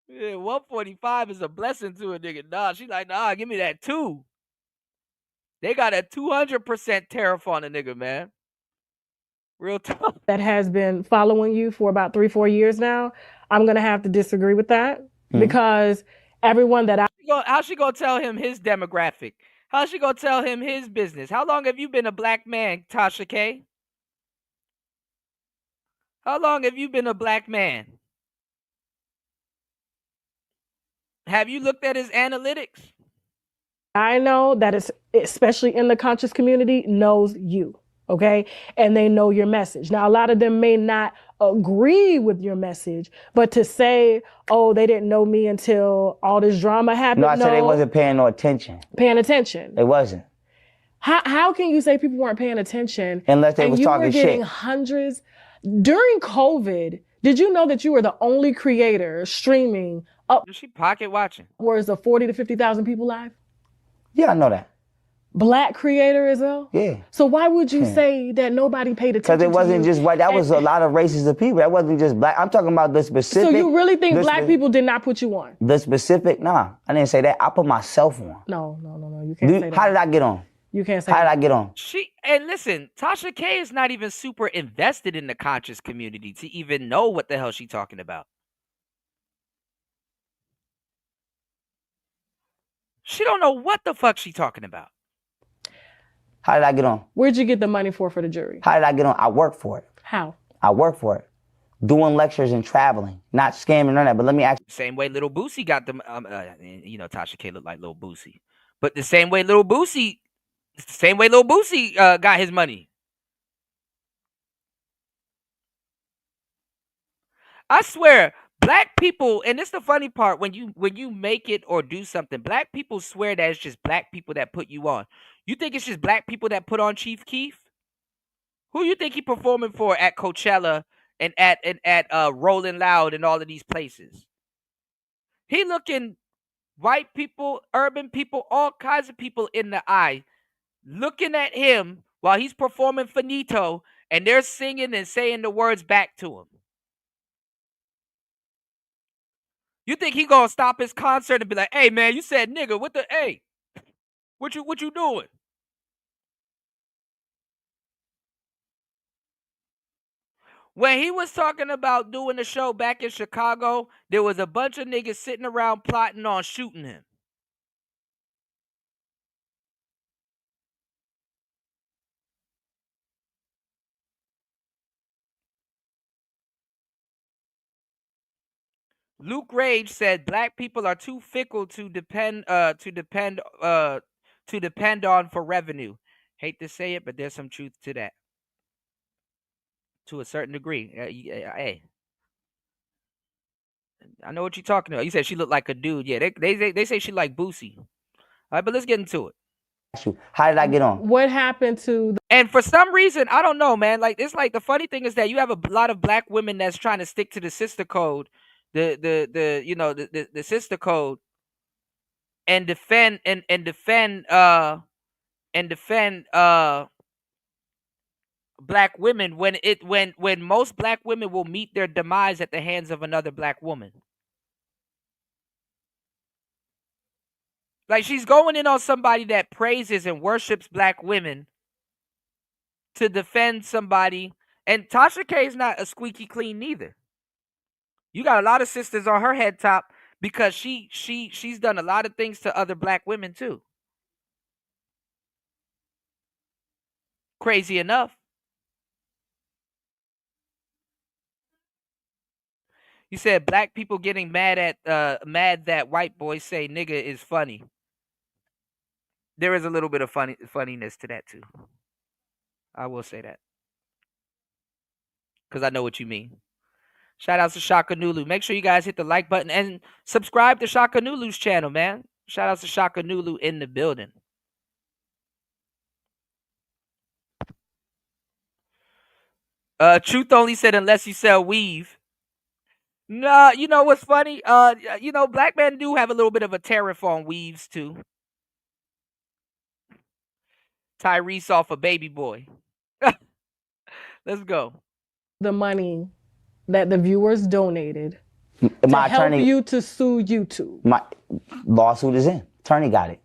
Yeah, 145 is a blessing to a nigga. Nah, she like, nah, give me that 2. They got a 200% tariff on a nigga, man. Real tough. That has been following you for about 3-4 years now, I'm going to have to disagree with that because everyone that How's she going to tell him his demographic? How's she going to tell him his business? How long have you been a black man, Tasha K? How long have you been a black man? Have you looked at his analytics? I know that is, especially in the conscious community, knows you, okay? And they know your message. Now, a lot of them may not agree with your message, but to say, oh, they didn't know me until all this drama happened. No, I said they wasn't paying no attention. Paying attention. They wasn't. How can you say people weren't paying attention? Unless they was talking shit. You were getting shit. hundreds. During COVID, did you know that you were the only creator streaming up? Is she pocket watching? Where's the 40 to 50,000 people live? Yeah, I know that. Black creator as well? Yeah. So why would you say that nobody paid attention? Because it wasn't just white. That was a lot of races of people. That wasn't just black. I'm talking about the specific. So you really think black people did not put you on? The specific, nah. I didn't say that. I put myself on. No. You can't say that. How did I get on? You can't say How did that. I get on? And listen, Tasha K is not even super invested in the conscious community to even know what the hell she's talking about. She don't know what the fuck she talking about. How did I get on? Where'd you get the money for the jury? How did I get on? I worked for it. How? I worked for it. Doing lectures and traveling, not scamming or that. But let me ask you. Same way Little Boosie got them. Tasha K looked like Little Boosie, but the same way Little Boosie got his money. I swear, black people, and it's the funny part, when you make it or do something, black people swear that it's just black people that put you on. You think it's just black people that put on Chief Keef? Who you think he performing for at Coachella and at Rolling Loud and all of these places? He looking white people, urban people, all kinds of people in the eye, looking at him while he's performing finito, and they're singing and saying the words back to him. You think he gonna stop his concert and be like, "Hey man, you said nigga, what you doing?" When he was talking about doing a show back in Chicago, there was a bunch of niggas sitting around plotting on shooting him. Luke Rage said black people are too fickle to depend on for revenue. Hate to say it, but there's some truth to that. To a certain degree. Hey. I know what you're talking about. You said she looked like a dude. Yeah, they say she like Boosie. All right, but let's get into it. How did I get on? What happened to And for some reason, I don't know, man. Like, it's like the funny thing is that you have a lot of black women that's trying to stick to the sister code, the sister code, and defend black women when most black women will meet their demise at the hands of another black woman. Like, she's going in on somebody that praises and worships black women to defend somebody. And Tasha K is not a squeaky clean neither. You got a lot of sisters on her head top because she's done a lot of things to other black women too. Crazy enough. You said black people getting mad that white boys say nigga is funny. There is a little bit of funniness to that too. I will say that. Because I know what you mean. Shout out to Shaka Nulu. Make sure you guys hit the like button and subscribe to Shaka Nulu's channel, man. Shout out to Shaka Nulu in the building. Truth only said unless you sell weave. No, you know what's funny? Black men do have a little bit of a tariff on weaves too. Tyrese off a baby boy. Let's go. The money that the viewers donated My to help attorney, you to sue YouTube. my lawsuit is in. Attorney got it.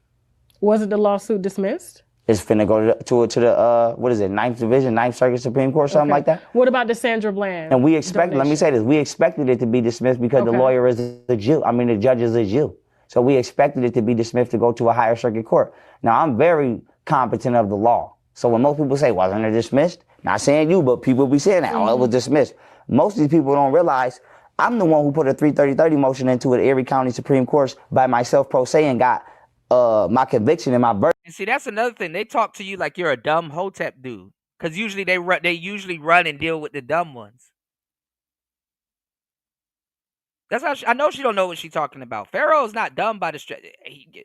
Wasn't the lawsuit dismissed? It's finna go to the what is it, 9th Division, 9th Circuit Supreme Court, something like that. What about the Sandra Bland? And we expect, let me say this, we expected it to be dismissed because the lawyer is a Jew. I mean, the judge is a Jew. So we expected it to be dismissed to go to a higher circuit court. Now, I'm very competent of the law. So when most people say, wasn't it dismissed? Not saying you, but people be saying that, oh, it was dismissed. Most of these people don't realize I'm the one who put a 330-30 motion into it, Erie County Supreme Court by myself pro se and got my conviction and my verdict. And see, that's another thing. They talk to you like you're a dumb hotep dude, because usually they usually run and deal with the dumb ones. That's how I know she don't know what she's talking about. Pharaoh is not dumb by the stretch.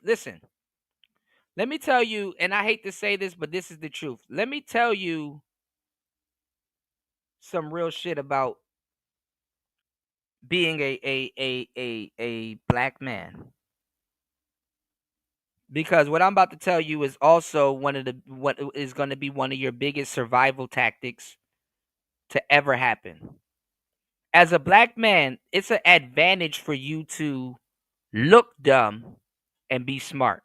Listen, let me tell you, and I hate to say this, but this is the truth. Let me tell you some real shit about being a black man. Because what I'm about to tell you is also what is going to be one of your biggest survival tactics to ever happen. As a black man, it's an advantage for you to look dumb and be smart.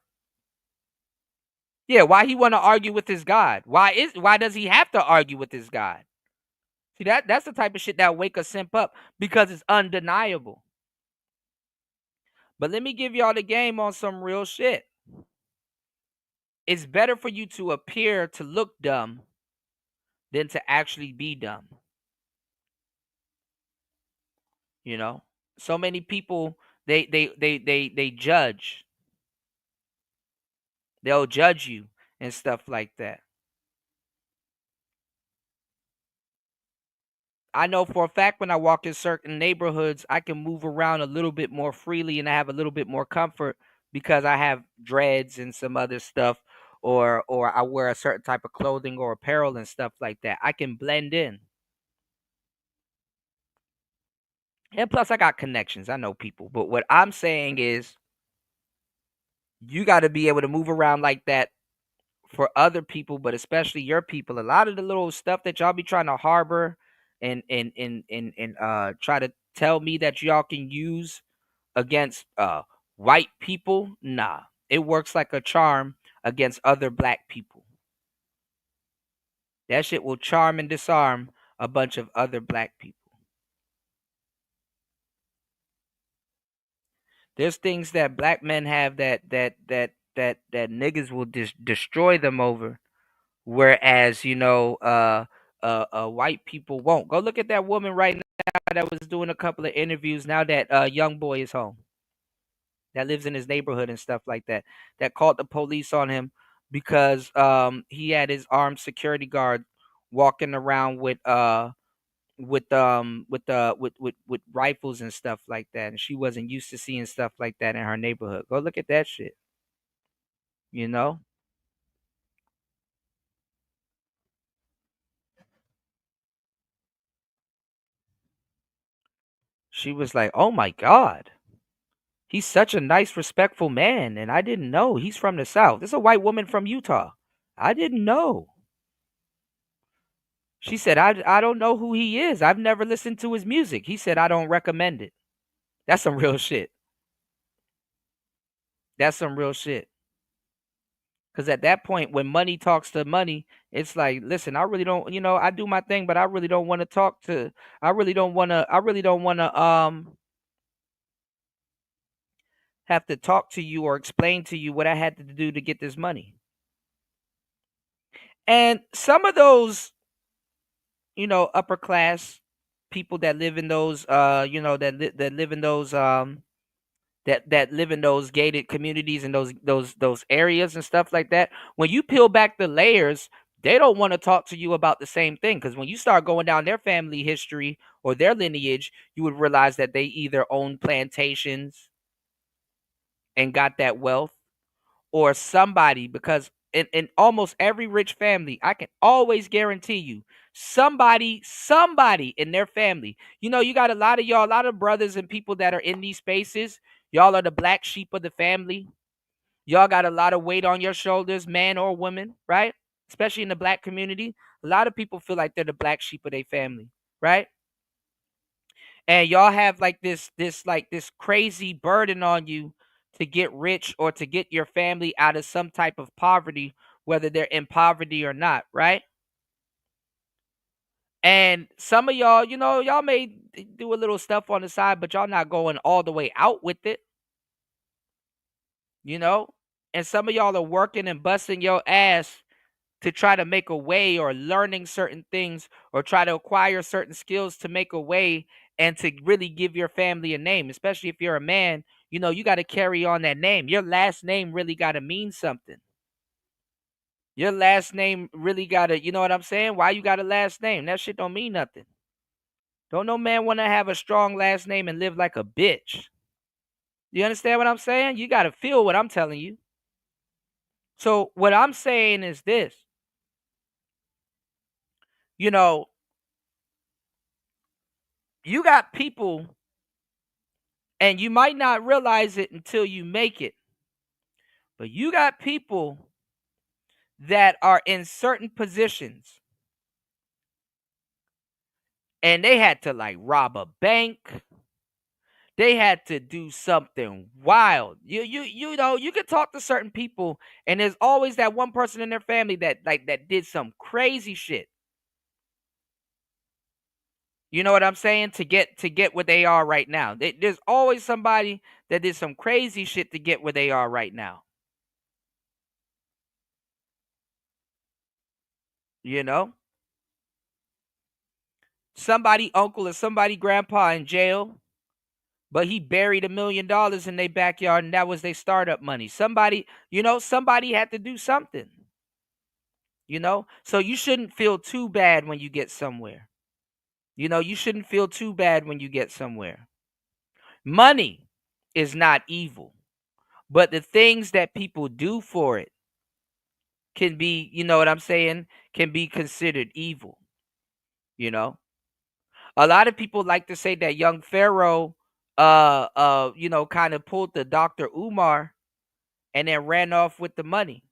Yeah, why he want to argue with his God? Why does he have to argue with his God? See, that's the type of shit that wake a simp up, because it's undeniable. But let me give y'all the game on some real shit. It's better for you to appear to look dumb than to actually be dumb. You know, so many people they judge. They'll judge you and stuff like that. I know for a fact when I walk in certain neighborhoods, I can move around a little bit more freely and I have a little bit more comfort because I have dreads and some other stuff, or I wear a certain type of clothing or apparel and stuff like that. I can blend in. And plus I got connections. I know people. But what I'm saying is you got to be able to move around like that for other people, but especially your people. A lot of the little stuff that y'all be trying to harbor and try to tell me that y'all can use against white people, nah. It works like a charm against other black people. That shit will charm and disarm a bunch of other black people. There's things that black men have that niggas will destroy them over, whereas white people won't. Go look at that woman right now that was doing a couple of interviews now that young boy is home, that lives in his neighborhood and stuff like that, that called the police on him because he had his armed security guard walking around with rifles and stuff like that, and she wasn't used to seeing stuff like that in her neighborhood. Go look at that shit. You know? She was like, "Oh my God. He's such a nice, respectful man, and I didn't know. He's from the South. This is a white woman from Utah. I didn't know." She said, I don't know who he is. I've never listened to his music. He said, I don't recommend it. That's some real shit. That's some real shit. Because at that point, when money talks to money, it's like, listen, I really don't, I do my thing, but I really don't want to I really don't want to have to talk to you or explain to you what I had to do to get this money. And some of those, upper class people that live in those, that live in those, that live in those gated communities and those areas and stuff like that. When you peel back the layers, they don't want to talk to you about the same thing, because when you start going down their family history or their lineage, you would realize that they either own plantations and got that wealth, or somebody, because in almost every rich family, I can always guarantee you, somebody in their family, you got a lot of brothers and people that are in these spaces. Y'all are the black sheep of the family. Y'all got a lot of weight on your shoulders, man or woman, right? Especially in the black community. A lot of people feel like they're the black sheep of their family, right? And y'all have like this crazy burden on you to get rich or to get your family out of some type of poverty, whether they're in poverty or not, right? And some of y'all, y'all may do a little stuff on the side, but y'all not going all the way out with it, and some of y'all are working and busting your ass to try to make a way, or learning certain things, or try to acquire certain skills to make a way and to really give your family a name. Especially if you're a man, you got to carry on that name. Your last name really got to mean something. Your last name really got to, you know what I'm saying? Why you got a last name? That shit don't mean nothing. Don't no man want to have a strong last name and live like a bitch. You understand what I'm saying? You got to feel what I'm telling you. So what I'm saying is this. You got people, and you might not realize it until you make it, but you got people that are in certain positions, and they had to like rob a bank. They had to do something wild. You can talk to certain people, and there's always that one person in their family that did some crazy shit. You know what I'm saying? To get where they are right now. There's always somebody that did some crazy shit to get where they are right now. Somebody uncle or somebody grandpa in jail, but he buried $1 million in their backyard, and that was their startup money. Somebody had to do something. So you shouldn't feel too bad when you get somewhere. You shouldn't feel too bad when you get somewhere. Money is not evil, but the things that people do for it can be, you know what I'm saying, can be considered evil. A lot of people like to say that young Pharaoh, kind of pulled the Dr. Umar and then ran off with the money.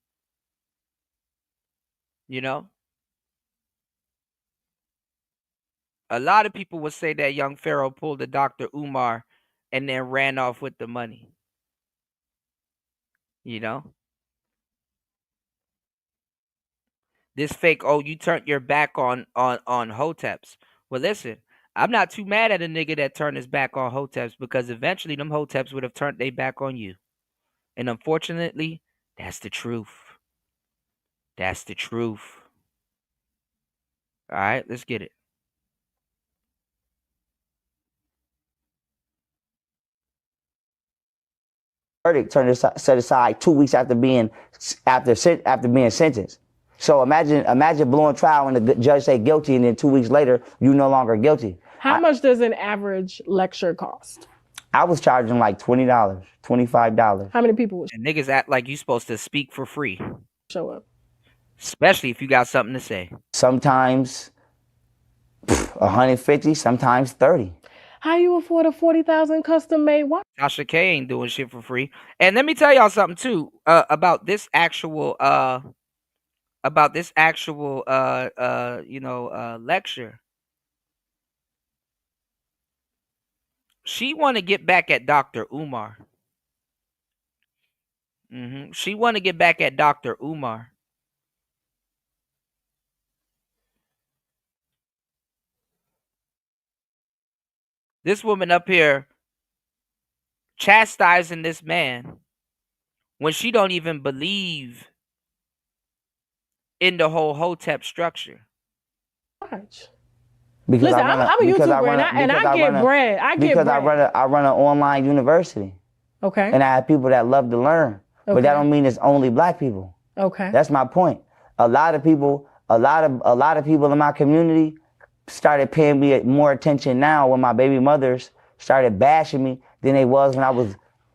A lot of people would say that young Pharaoh pulled the Dr. Umar and then ran off with the money. This fake, oh, you turned your back on Hoteps. Well, listen, I'm not too mad at a nigga that turned his back on Hoteps, because eventually them Hoteps would have turned their back on you. And unfortunately, that's the truth. That's the truth. All right, let's get it. Verdict set aside 2 weeks after being sentenced. So imagine blowing trial and the judge say guilty, and then 2 weeks later you no longer guilty. How much does an average lecture cost? I was charging like $20, $25. How many people? And niggas act like you supposed to speak for free. Show up. Especially if you got something to say. Sometimes 150, sometimes 30. How you afford a 40,000 custom made watch? Tasha K ain't doing shit for free. And let me tell y'all something too, about this actual lecture. She want to get back at Dr. Umar. She want to get back at Dr. Umar. This woman up here chastising this man when she don't even believe in the whole Hotep structure. Watch. Because listen, I'm a YouTuber and I get bread. I run an online university. Okay. And I have people that love to learn. Okay. But that don't mean it's only black people. Okay. That's my point. A lot of people in my community started paying me more attention now when my baby mothers started bashing me than they was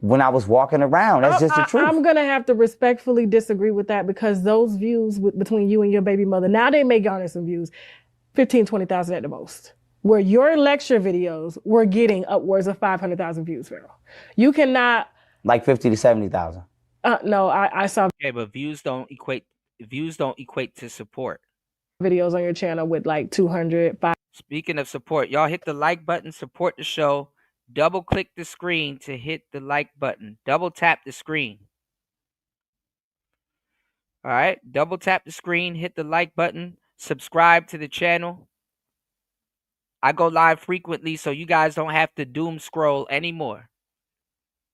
when I was walking around. That's just the truth. I'm going to have to respectfully disagree with that because those views between you and your baby mother, now they may garner some views, 15, 20,000 at the most. Where your lecture videos were getting upwards of 500,000 views, Pharaoh. You cannot... Like 50 to 70,000. No, I saw... Okay, but views don't equate to support. Videos on your channel with like 200, 500. Speaking of support, y'all hit the like button, support the show. Double click the screen to hit the like button. Double tap the screen. All right, double tap the screen, hit the like button, subscribe to the channel. I go live frequently, so you guys don't have to doom scroll anymore.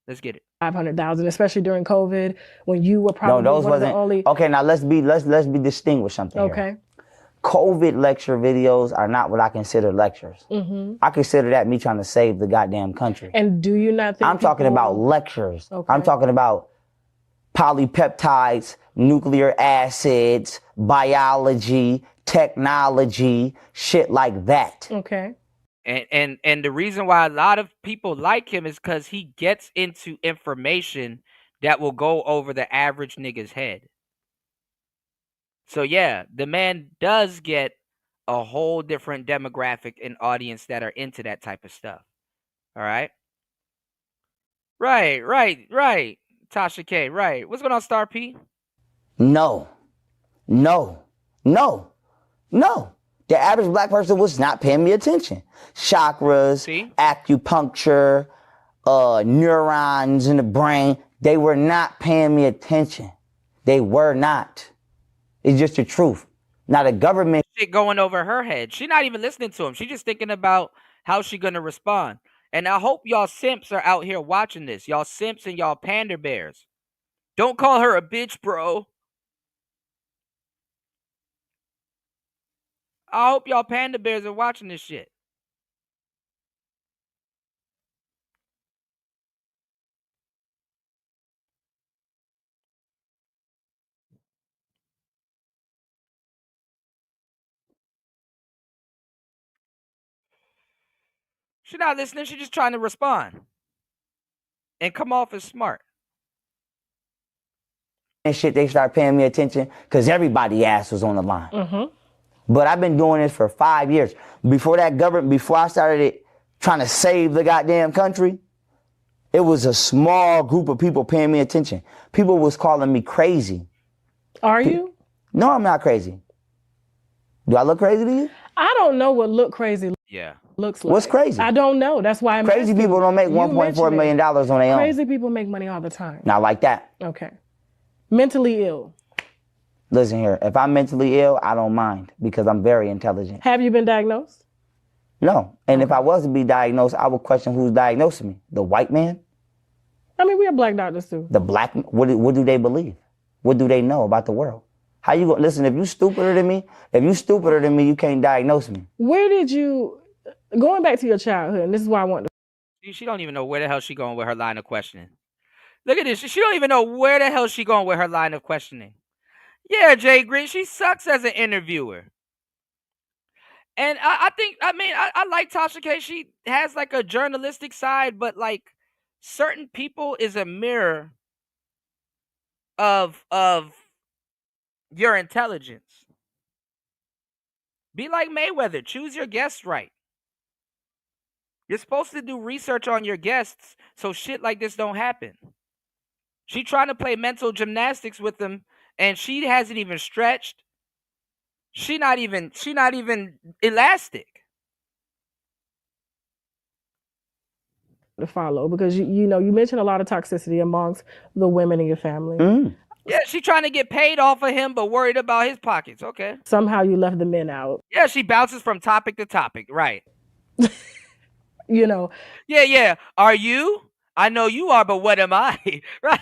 Let's get it. 500,000, especially during COVID, when you were probably one of the only... Okay, now let's be distinguished something here. Okay. COVID lecture videos are not what I consider lectures. I consider that me trying to save the goddamn country. And do you not think I'm talking about lectures. Okay. I'm talking about polypeptides, nuclear acids, biology, technology, shit like that. Okay. And the reason why a lot of people like him is because he gets into information that will go over the average nigga's head. So yeah, the man does get a whole different demographic and audience that are into that type of stuff. All right? Right. Tasha K, right. What's going on, Star P? No. The average black person was not paying me attention. Chakras, acupuncture, neurons in the brain, they were not paying me attention. They were not. It's just the truth. Now the government... Shit going over her head. She's not even listening to him. She's just thinking about how she going to respond. And I hope y'all simps are out here watching this. Y'all simps and y'all panda bears. Don't call her a bitch, bro. I hope y'all panda bears are watching this shit. She's not listening. She's just trying to respond and come off as smart. And shit, they start paying me attention because everybody's ass was on the line. But I've been doing this for 5 years. Before I started trying to save the goddamn country, it was a small group of people paying me attention. People was calling me crazy. Are you? No, I'm not crazy. Do I look crazy to you? I don't know what look crazy looks like. What's crazy? I don't know. That's why I'm crazy people don't make $1.4 million on their own. Crazy people make money all the time. Not like that. Okay. Mentally ill. Listen here, if I'm mentally ill, I don't mind because I'm very intelligent. Have you been diagnosed? No. And if I was to be diagnosed, I would question who's diagnosing me. The white man? I mean, we have black doctors too. The black, what do they believe? What do they know about the world? How you going, listen, if you stupider than me, you can't diagnose me. Where did you, going back to your childhood, and this is why I want to. She don't even know where the hell she going with her line of questioning. Look at this. She don't even know where the hell she going with her line of questioning. Yeah, Jay Green, she sucks as an interviewer. And I like Tasha K. She has like a journalistic side, but like certain people is a mirror of your intelligence. Be like Mayweather. Choose your guests right. You're supposed to do research on your guests so shit like this don't happen. She trying to play mental gymnastics with them, and she hasn't even stretched. She not even elastic. To follow, because you know, you mentioned a lot of toxicity amongst the women in your family. Yeah, she trying to get paid off of him, but worried about his pockets. Okay. Somehow you left the men out. Yeah, she bounces from topic to topic. Right. You know. Yeah. Are you? I know you are, but what am I? Right.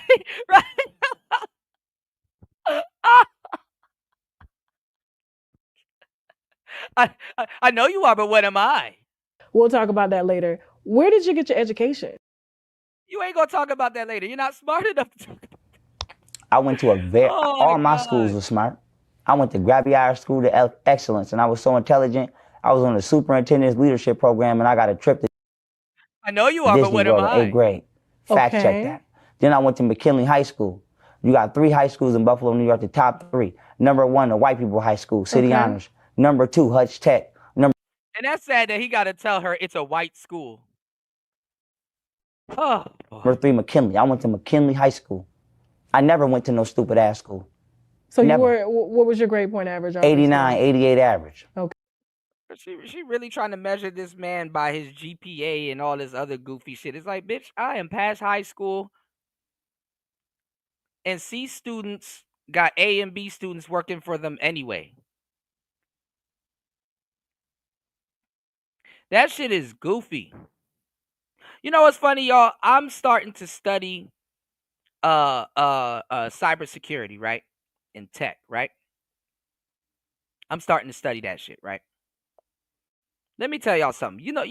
I know you are, but what am I? We'll talk about that later. Where did you get your education? You ain't gonna talk about that later. You're not smart enough to talk about that. I went to all my schools were smart. I went to Grabby School to Excellence, and I was so intelligent. I was on the superintendent's leadership program, and I got a trip to I know you are, but what am I? 8th grade. Fact check that. Then I went to McKinley High School. You got 3 high schools in Buffalo, New York, the top 3. Number 1, the white people high school, City Honors. Number 2, Hutch Tech. And that's sad that he got to tell her it's a white school. Oh. Number 3, McKinley. I went to McKinley High School. I never went to no stupid ass school. So what was your grade point average? 89, 88 average. Okay. She really trying to measure this man by his GPA and all this other goofy shit. It's like, bitch, I am past high school, and C students got A and B students working for them anyway. That shit is goofy. You know what's funny, y'all? I'm starting to study cybersecurity, right? In tech, right? I'm starting to study that shit, right? Let me tell y'all something. You know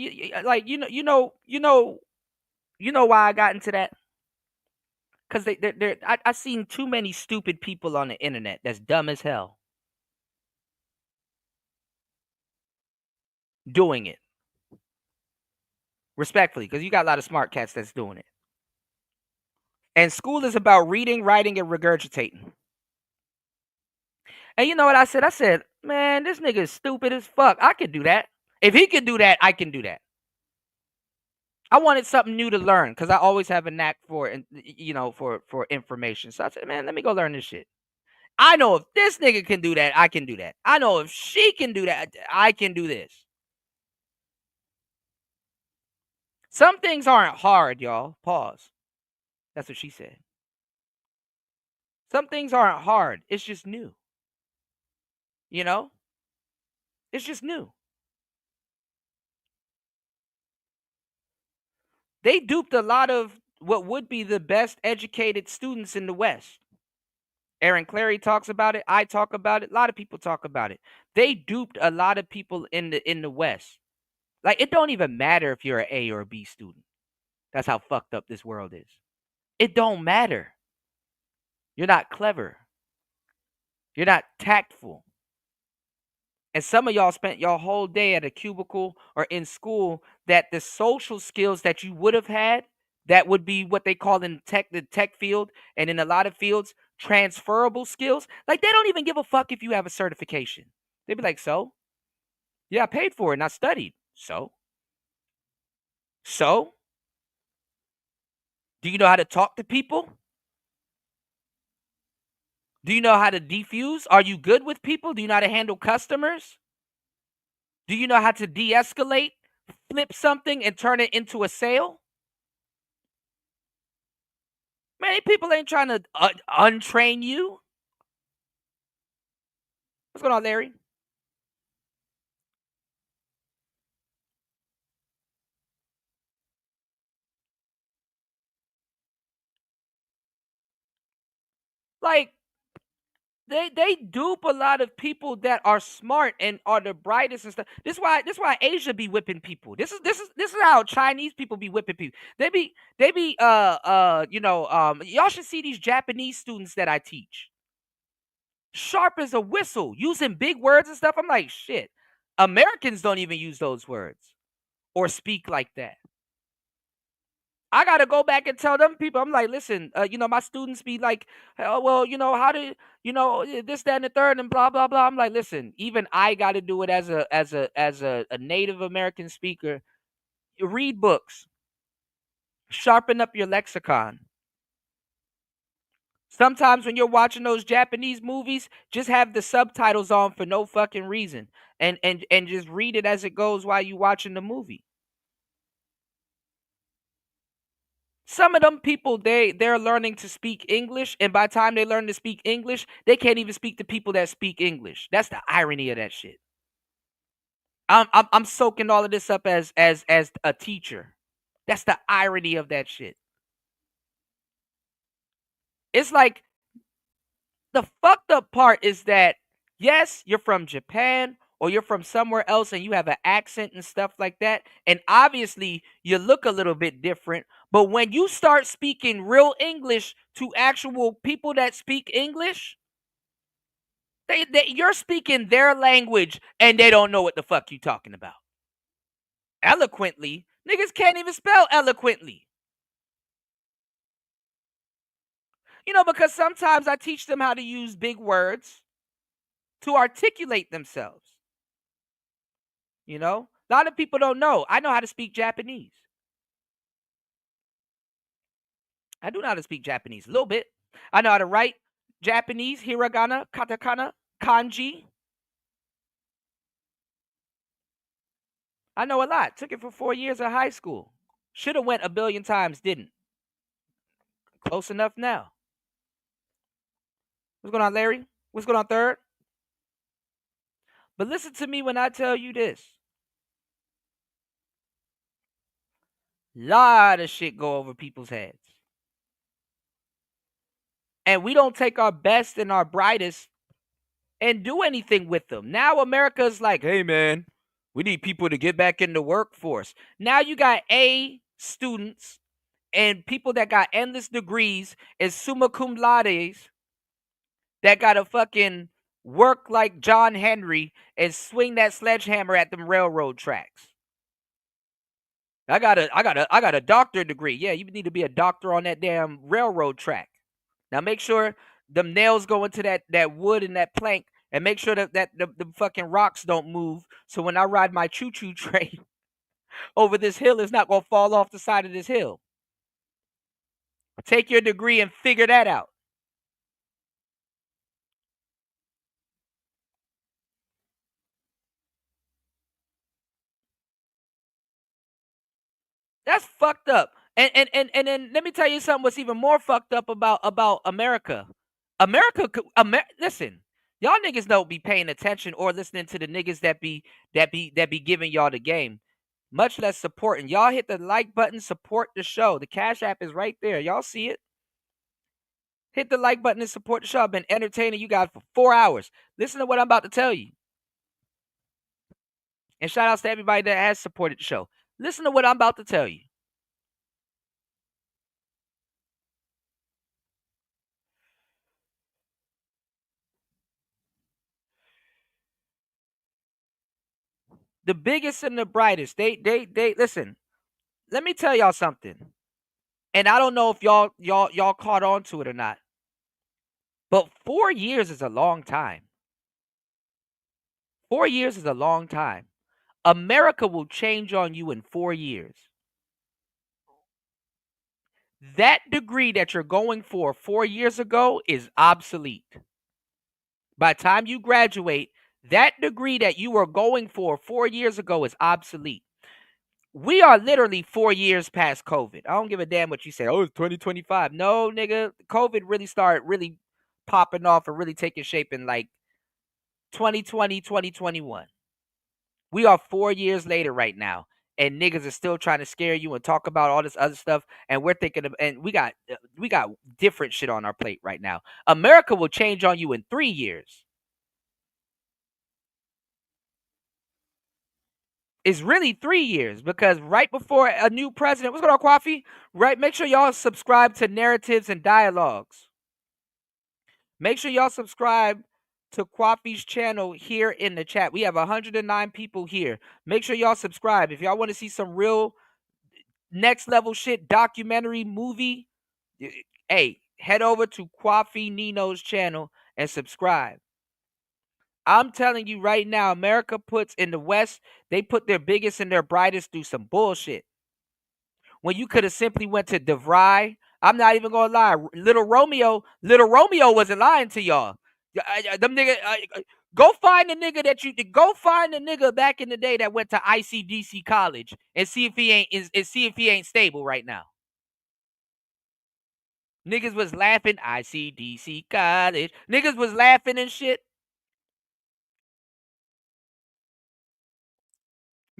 why I got into that? Because I seen too many stupid people on the internet that's dumb as hell doing it. Respectfully, because you got a lot of smart cats that's doing it. And school is about reading, writing, and regurgitating. And you know what I said? I said, man, this nigga is stupid as fuck. I could do that. If he could do that, I can do that. I wanted something new to learn because I always have a knack for, for information. So I said, man, let me go learn this shit. I know if this nigga can do that, I can do that. I know if she can do that, I can do this. Some things aren't hard, y'all. Pause. That's what she said. Some things aren't hard. It's just new. You know? It's just new. They duped a lot of what would be the best educated students in the West. Aaron Clary talks about it. I talk about it. A lot of people talk about it. They duped a lot of people in the West. Like, it don't even matter if you're an A or a B student. That's how fucked up this world is. It don't matter. You're not clever. You're not tactful. And some of y'all spent your whole day at a cubicle or in school that the social skills that you would have had, that would be what they call in the tech field and in a lot of fields, transferable skills. Like, they don't even give a fuck if you have a certification. They'd be like, so? Yeah, I paid for it and I studied. So? So? Do you know how to talk to people? Do you know how to defuse? Are you good with people? Do you know how to handle customers? Do you know how to de-escalate, flip something, and turn it into a sale? Many people ain't trying to untrain you. What's going on, Larry? Like, they dupe a lot of people that are smart and are the brightest and stuff. This is why Asia be whipping people. This is how Chinese people be whipping people. They be y'all should see these Japanese students that I teach. Sharp as a whistle, using big words and stuff. I'm like, shit. Americans don't even use those words or speak like that. I gotta go back and tell them people. I'm like, listen, my students be like, oh, well, how do this, that, and the third, and blah blah blah. I'm like, listen, even I got to do it as a Native American speaker. You read books, sharpen up your lexicon. Sometimes when you're watching those Japanese movies, just have the subtitles on for no fucking reason, and just read it as it goes while you watching the movie. Some of them people, they're learning to speak English, and by the time they learn to speak English, they can't even speak to people that speak English. That's the irony of that shit. I'm soaking all of this up as a teacher. That's the irony of that shit. It's like, the fucked up part is that, yes, you're from Japan or you're from somewhere else and you have an accent and stuff like that, and obviously you look a little bit different, but when you start speaking real English to actual people that speak English, you're speaking their language and they don't know what the fuck you talking about. Eloquently? Niggas can't even spell eloquently. Because sometimes I teach them how to use big words to articulate themselves. A lot of people don't know. I know how to speak Japanese. I do know how to speak Japanese a little bit. I know how to write Japanese, hiragana, katakana, kanji. I know a lot. Took it for 4 years of high school. Should have went a billion times, didn't. Close enough now. What's going on, Larry? What's going on, Third? But listen to me when I tell you this. Lot of shit go over people's heads. And we don't take our best and our brightest and do anything with them. Now America's like, hey, man, we need people to get back in the workforce. Now you got A students and people that got endless degrees and summa cum laudes that got to fucking work like John Henry and swing that sledgehammer at them railroad tracks. I got a doctor degree. Yeah, you need to be a doctor on that damn railroad track. Now make sure them nails go into that wood and that plank, and make sure that the fucking rocks don't move. So when I ride my choo-choo train over this hill, it's not gonna fall off the side of this hill. Take your degree and figure that out. That's fucked up. And then let me tell you something. What's even more fucked up about America? Listen, y'all niggas don't be paying attention or listening to the niggas that be giving y'all the game, much less supporting. Y'all hit the like button, support the show. The Cash App is right there. Y'all see it? Hit the like button and support the show. I've been entertaining you guys for 4 hours. Listen to what I'm about to tell you. And shout outs to everybody that has supported the show. Listen to what I'm about to tell you. The biggest and the brightest. They listen. Let me tell y'all something. And I don't know if y'all caught on to it or not. But 4 years is a long time. 4 years is a long time. America will change on you in 4 years. That degree that you're going for 4 years ago is obsolete. By the time you graduate, that degree that you were going for 4 years ago is obsolete. We are literally 4 years past COVID. I don't give a damn what you say. Oh, it's 2025. No, nigga. COVID really started really popping off and really taking shape in like 2020, 2021. We are 4 years later right now. And niggas are still trying to scare you and talk about all this other stuff. And we're thinking of, and we got different shit on our plate right now. America will change on you in 3 years. It's really 3 years, because right before a new president, what's going on, Coffee? Right, make sure y'all subscribe to Narratives and Dialogues. Make sure y'all subscribe to Coffee's channel here in the chat. We have 109 people here. Make sure y'all subscribe. If y'all want to see some real next level shit, documentary, movie, hey, head over to Coffee Nino's channel and subscribe. I'm telling you right now, America puts in the West, they put their biggest and their brightest through some bullshit. When you could have simply went to DeVry. I'm not even gonna lie. Little Romeo wasn't lying to y'all. Them nigga, go find the nigga back in the day that went to ICDC college and see if he ain't stable right now. Niggas was laughing, ICDC college. Niggas was laughing and shit.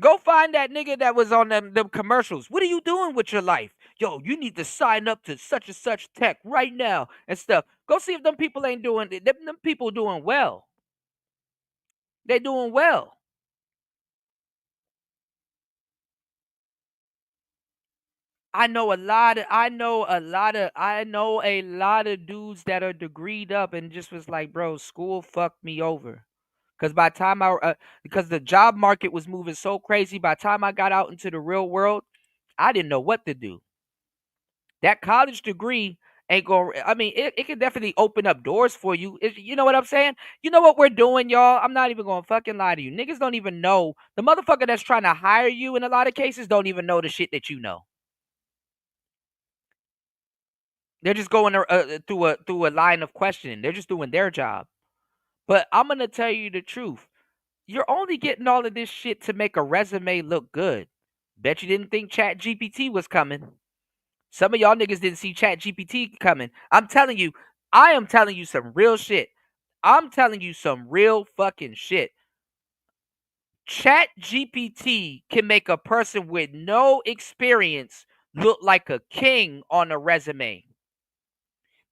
Go find that nigga that was on them commercials. What are you doing with your life? Yo, you need to sign up to such and such tech right now and stuff. Go see if them people ain't doing it. Them people doing well. They doing well. I know a lot of dudes that are degreed up and just was like, bro, school fucked me over. Because by the time because the job market was moving so crazy, by the time I got out into the real world, I didn't know what to do. That college degree ain't going. I mean, it can definitely open up doors for you. You know what I'm saying? You know what we're doing, y'all? I'm not even gonna fucking lie to you. Niggas don't even know the motherfucker that's trying to hire you. In a lot of cases, don't even know the shit that you know. They're just going through a line of questioning. They're just doing their job. But I'm gonna tell you the truth. You're only getting all of this shit to make a resume look good. Bet you didn't think Chat GPT was coming. Some of y'all niggas didn't see Chat GPT coming. I'm telling you, I am telling you some real shit. I'm telling you some real fucking shit. Chat GPT can make a person with no experience look like a king on a resume.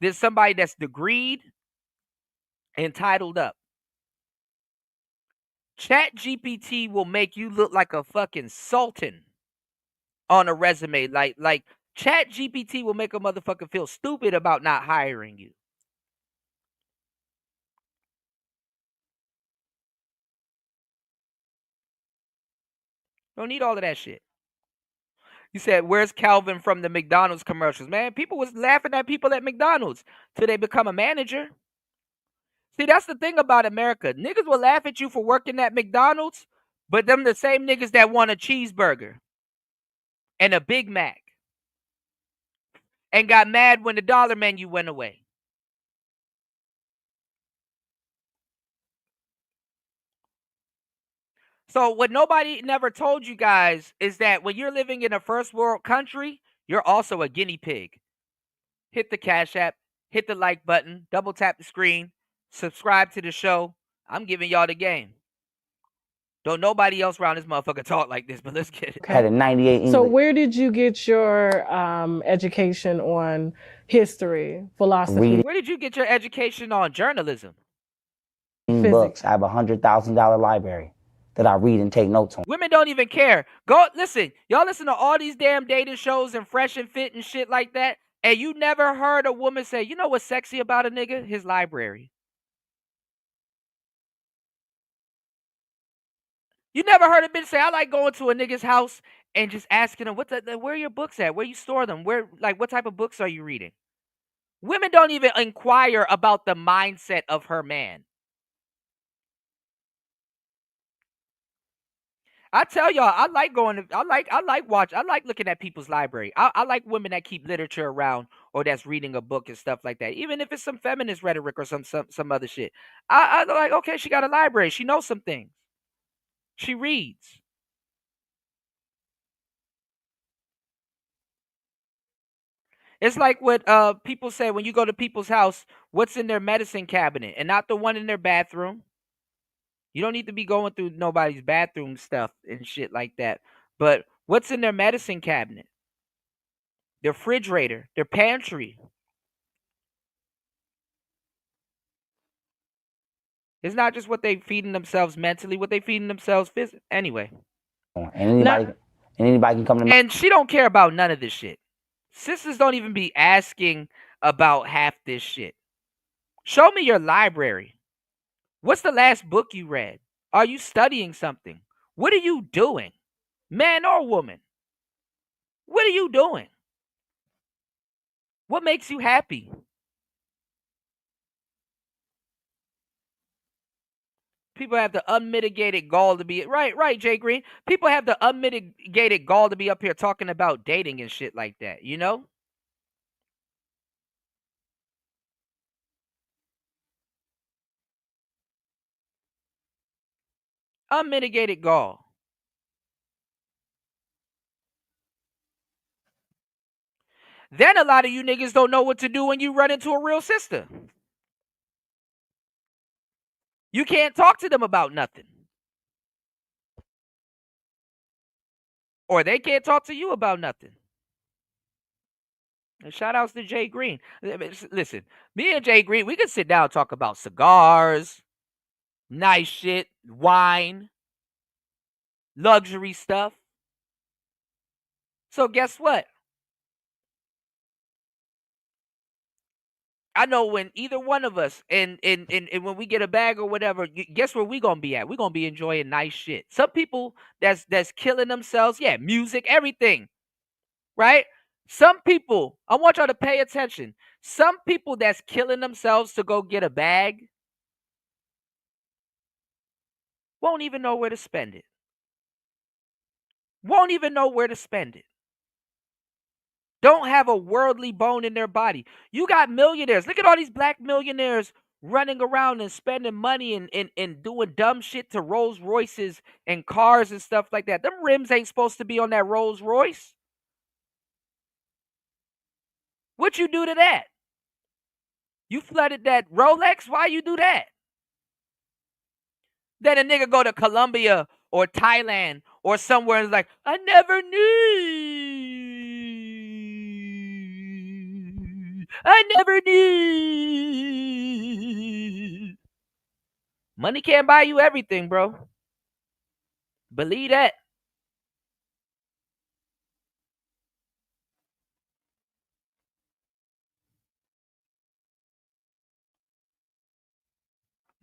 There's somebody that's degreed and titled up. Chat GPT will make you look like a fucking sultan on a resume. Like Chat GPT will make a motherfucker feel stupid about not hiring you. Don't need all of that shit. You said, where's Calvin from the McDonald's commercials? Man, people was laughing at people at McDonald's till they become a manager. See, that's the thing about America. Niggas will laugh at you for working at McDonald's, but them the same niggas that want a cheeseburger and a Big Mac and got mad when the dollar menu went away. So what nobody never told you guys is that when you're living in a first world country, you're also a guinea pig. Hit the Cash App, hit the like button, double tap the screen, subscribe to the show. I'm giving y'all the game. Don't nobody else around this motherfucker talk like this, but let's get it. Okay. Had a 98 English. So where did you get your education on history, philosophy? Where did you get your education on journalism? Books. I have a $100,000 library that I read and take notes on. Women don't even care. Go listen. Y'all listen to all these damn dating shows and Fresh and Fit and shit like that, and you never heard a woman say, you know what's sexy about a nigga? His library. You never heard a bitch say, I like going to a nigga's house and just asking him, where are your books at? Where you store them? What type of books are you reading? Women don't even inquire about the mindset of her man. I tell y'all, I like looking at people's library. I like women that keep literature around or that's reading a book and stuff like that. Even if it's some feminist rhetoric or some other shit. I like, okay, she got a library. She knows some things. She reads. It's like what people say when you go to people's house, what's in their medicine cabinet and not the one in their bathroom. You don't need to be going through nobody's bathroom stuff and shit like that. But what's in their medicine cabinet? Their refrigerator, their pantry. It's not just what they feeding themselves mentally, what they feeding themselves physically. Anyway. And anybody can come to me. And she don't care about none of this shit. Sisters don't even be asking about half this shit. Show me your library. What's the last book you read? Are you studying something? What are you doing? Man or woman? What are you doing? What makes you happy? People have the unmitigated gall to be right, Jay Green. People have the unmitigated gall to be up here talking about dating and shit like that, you know? Unmitigated gall. Then a lot of you niggas don't know what to do when you run into a real sister. You can't talk to them about nothing. Or they can't talk to you about nothing. And shout outs to Jay Green. Listen, me and Jay Green, we can sit down and talk about cigars, nice shit, wine, luxury stuff. So guess what? I know when either one of us and when we get a bag or whatever, guess where we gonna be at? We're gonna be enjoying nice shit. Some people that's killing themselves, yeah, music, everything. Right? Some people, I want y'all to pay attention. Some people that's killing themselves to go get a bag won't even know where to spend it. Won't even know where to spend it. Don't have a worldly bone in their body. You got millionaires. Look at all these black millionaires running around and spending money and doing dumb shit to Rolls Royces and cars and stuff like that. Them rims ain't supposed to be on that Rolls Royce. What you do to that? You flooded that Rolex? Why you do that? Then a nigga go to Colombia or Thailand or somewhere and is like, I never knew. I never knew. Money can't buy you everything, bro. Believe that.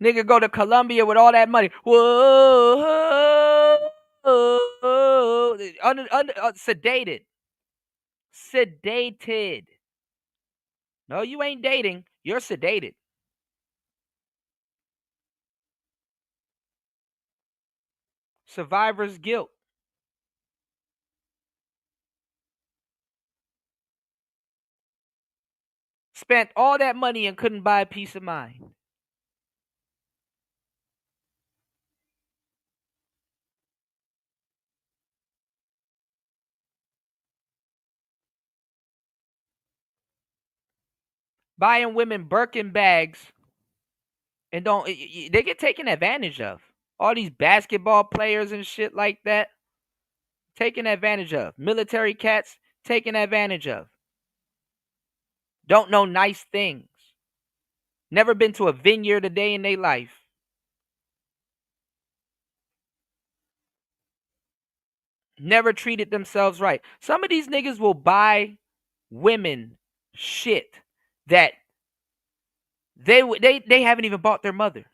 Nigga go to Colombia with all that money. Whoa. Sedated. Sedated. No, you ain't dating. You're sedated. Survivor's guilt. Spent all that money and couldn't buy peace of mind. Buying women Birkin bags and they get taken advantage of. All these basketball players and shit like that, taken advantage of. Military cats, taken advantage of. Don't know nice things. Never been to a vineyard a day in their life. Never treated themselves right. Some of these niggas will buy women shit that they haven't even bought their mother.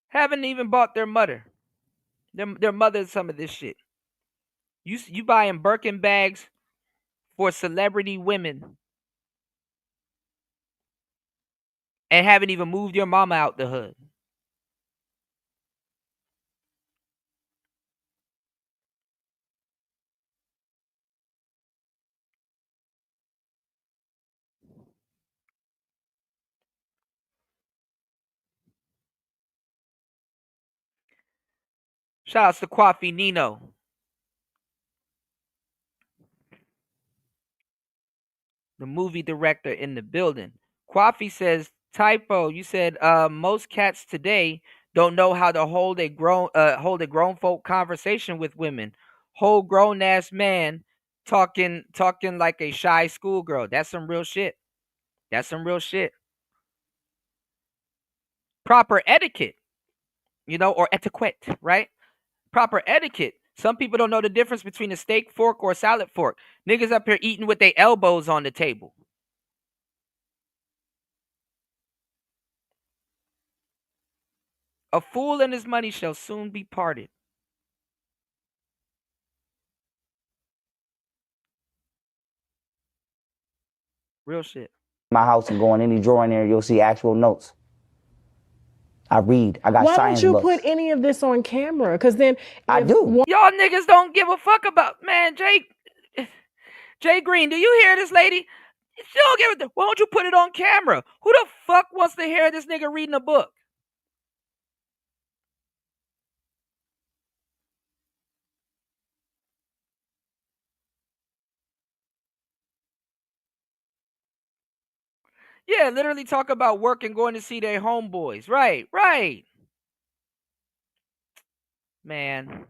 Haven't even bought their mother. Their mother some of this shit. You buying Birkin bags for celebrity women and haven't even moved your mama out the hood. Shout outs to Kwafi Nino. The movie director in the building. Kwafi says, typo, you said most cats today don't know how to hold a grown folk conversation with women. Whole grown ass man talking like a shy schoolgirl. That's some real shit. That's some real shit. Proper etiquette, or etiquette, right? Proper etiquette. Some people don't know the difference between a steak fork or a salad fork. Niggas up here eating with their elbows on the table. A fool and his money shall soon be parted. Real shit. My house and go in any drawer in there, you'll see actual notes. I read. I got science books. Why don't you put any of this on camera? Because then I do. Y'all niggas don't give a fuck about, man. Jay Green, do you hear this lady? She don't give a. Why don't you put it on camera? Who the fuck wants to hear this nigga reading a book? Yeah, literally talk about work and going to see their homeboys. Right. Man.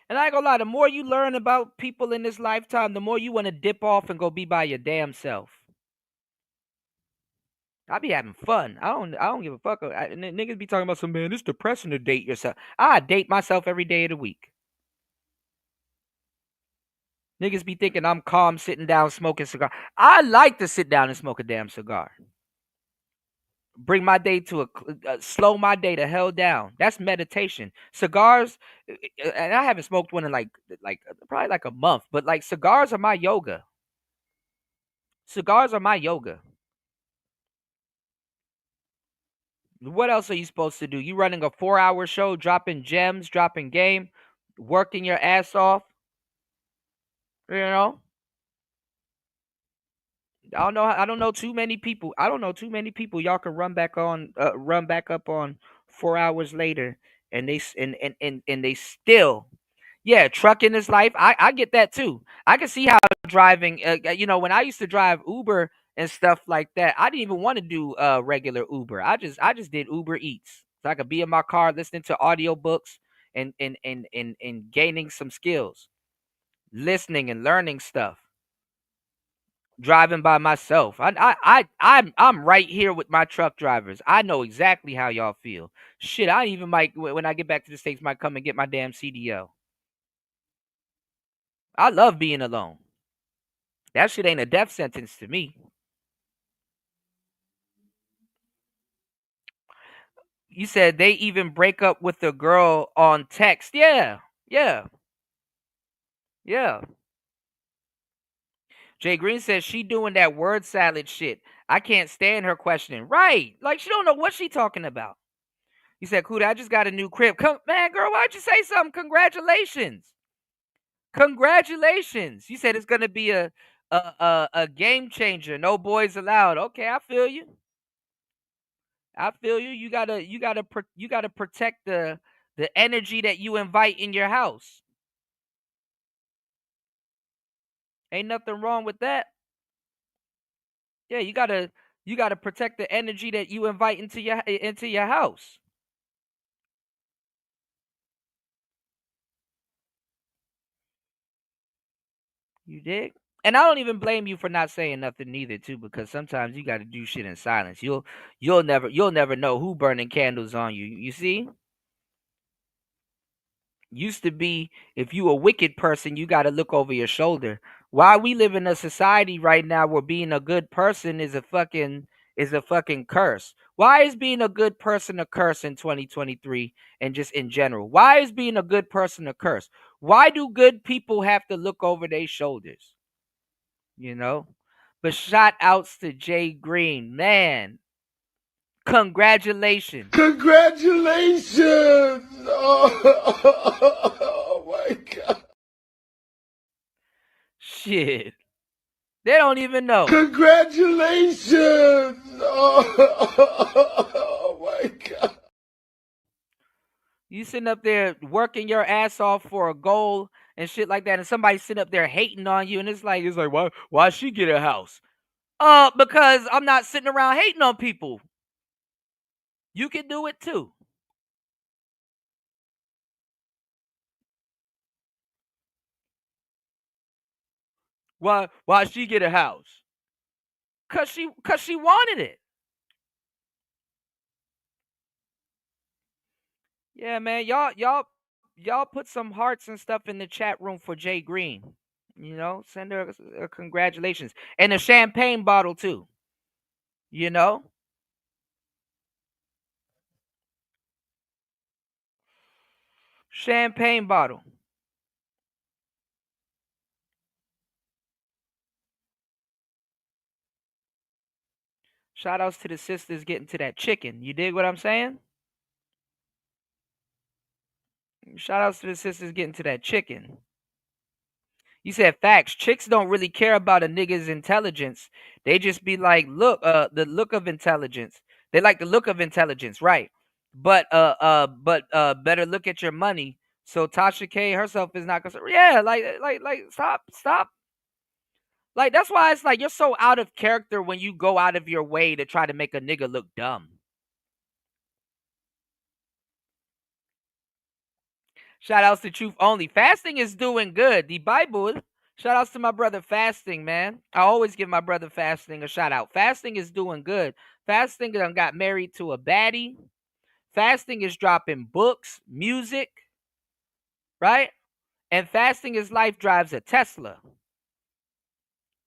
And I ain't gonna lie, the more you learn about people in this lifetime, the more you want to dip off and go be by your damn self. I be having fun. I don't give a fuck. Niggas be talking about some, man, it's depressing to date yourself. I date myself every day of the week. Niggas be thinking I'm calm sitting down smoking cigar. I like to sit down and smoke a damn cigar. bring my day to slow my day the hell down. That's meditation. Cigars, and I haven't smoked one in like probably like a month, but like cigars are my yoga. Cigars are my yoga. What else are you supposed to do? You running a 4-hour show, dropping gems, dropping game, working your ass off. You know, I don't know too many people. I don't know too many people y'all can run back up on 4 hours later, and they still, yeah, trucking is life. I get that too. I can see how driving. When I used to drive Uber and stuff like that, I didn't even want to do regular Uber. I just did Uber Eats, so I could be in my car listening to audiobooks and gaining some skills, listening and learning stuff, driving by myself. I'm right here with my truck drivers. I know exactly how y'all feel. Shit, I even might when I get back to the States might come and get my damn CDL. I love being alone. That shit ain't a death sentence to me. You said they even break up with the girl on text. Yeah. Yeah. Yeah. Jay Green says she doing that word salad shit. I can't stand her questioning. Right. Like she don't know what she talking about. He said, Kuda, I just got a new crib. Come, man, girl, why'd you say something? Congratulations. Congratulations. You said it's gonna be a game changer. No boys allowed. Okay, I feel you. I feel you. You gotta protect the energy that you invite in your house. Ain't nothing wrong with that. Yeah, you gotta protect the energy that you invite into your house. You dig? And I don't even blame you for not saying nothing neither, too, because sometimes you got to do shit in silence. You'll never know who burning candles on you. You see? Used to be if you a wicked person, you got to look over your shoulder. Why we live in a society right now where being a good person is a fucking curse. Why is being a good person a curse in 2023 and just in general? Why is being a good person a curse? Why do good people have to look over their shoulders? You know? But shout outs to Jay Green. Man, congratulations. Congratulations! Oh my God. Shit. They don't even know. Congratulations! Oh my God. You sitting up there working your ass off for a goal and shit like that, and somebody sitting up there hating on you, and it's like why she get a house? Because I'm not sitting around hating on people. You can do it too. Why she get a house? Cause she wanted it. Yeah, man. Y'all put some hearts and stuff in the chat room for Jay Green. Send her a congratulations and a champagne bottle too. You know, champagne bottle. Shout outs to the sisters getting to that chicken. You dig what I'm saying? Shout outs to the sisters getting to that chicken. You said facts. Chicks don't really care about a nigga's intelligence. They just be like, look, the look of intelligence. They like the look of intelligence, right? But better look at your money. So Tasha K herself is not concerned. Yeah, like, stop. Like that's why it's like you're so out of character when you go out of your way to try to make a nigga look dumb. Shout outs to Truth Only. Fasting is doing good. The Bible. Shout outs to my brother Fasting, man. I always give my brother Fasting a shout out. Fasting is doing good. Fasting done got married to a baddie. Fasting is dropping books, music, right? And Fasting is life drives a Tesla.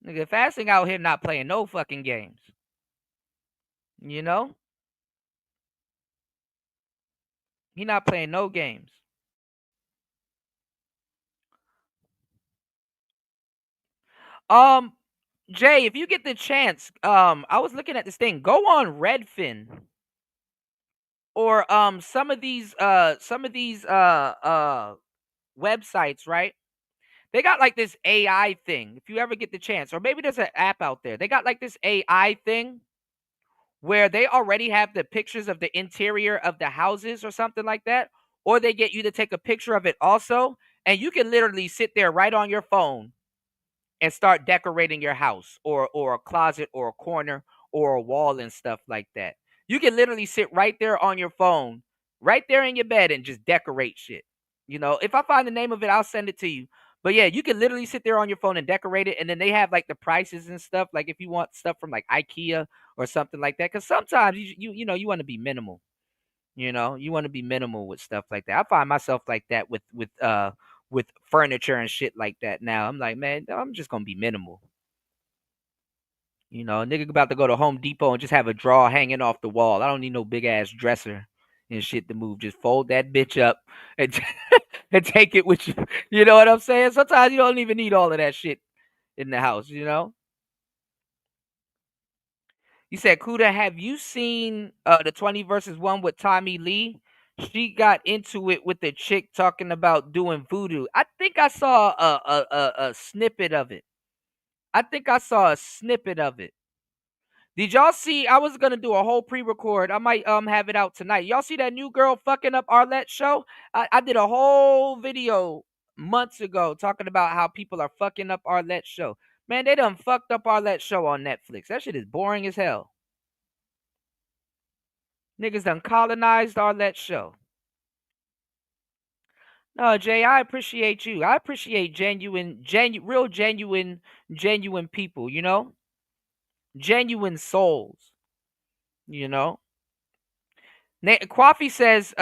Nigga, Fasting out here not playing no fucking games. You know? He not playing no games. Jay, if you get the chance, I was looking at this thing. Go on Redfin or some of these websites, right? They got like this AI thing. If you ever get the chance, or maybe there's an app out there. They got like this AI thing where they already have the pictures of the interior of the houses or something like that, or they get you to take a picture of it also, and you can literally sit there right on your phone and start decorating your house or a closet or a corner or a wall and stuff like that. You can literally sit right there on your phone, right there in your bed and just decorate shit. If I find the name of it, I'll send it to you. But yeah, you can literally sit there on your phone and decorate it, and then they have like the prices and stuff. Like if you want stuff from like IKEA or something like that, because sometimes you want to be minimal. You want to be minimal with stuff like that. I find myself like that with furniture and shit like that. Now I'm like, man, I'm just gonna be minimal. A nigga about to go to Home Depot and just have a drawer hanging off the wall. I don't need no big ass dresser and shit to move. Just fold that bitch up and and take it with you. You know what I'm saying? Sometimes you don't even need all of that shit in the house. You said, Kuda, have you seen the 20 versus 1 with Tommy Lee? She got into it with the chick talking about doing voodoo. I think I saw a snippet of it. I think I saw a snippet of it. Did y'all see? I was gonna do a whole pre-record. I might have it out tonight. Y'all see that new girl fucking up Arlette's show? I did a whole video months ago talking about how people are fucking up Arlette's show. Man, they done fucked up Arlette's show on Netflix. That shit is boring as hell. Niggas done colonized Arlette's show. No, Jay, I appreciate you. I appreciate real genuine people, genuine souls, you know. Kwafi says,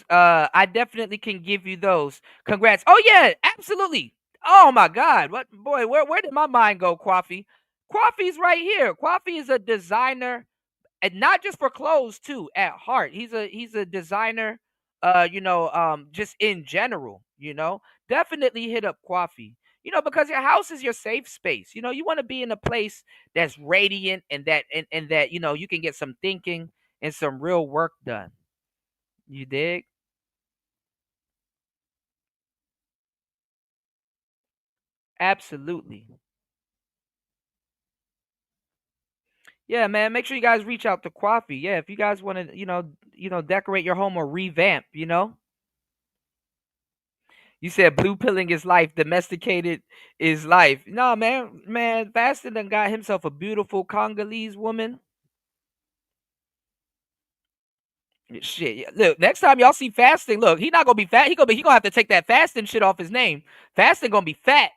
I definitely can give you those. Congrats. Oh yeah, absolutely. Oh my God. What boy, where did my mind go, Kwafi? Kwafi's right here. Kwafi is a designer, and not just for clothes too, at heart. He's a designer, just in general, Definitely hit up Kwafi. Because your house is your safe space. You want to be in a place that's radiant and that you can get some thinking and some real work done. You dig? Absolutely. Yeah, man. Make sure you guys reach out to Kwafi. Yeah, if you guys want to, decorate your home or revamp. You said blue pilling is life, domesticated is life. No, man, Faston done got himself a beautiful Congolese woman. Shit, yeah. Look, next time y'all see Fasting, look, he not gonna be fat. He gonna have to take that Fasting shit off his name. Fasting gonna be fat,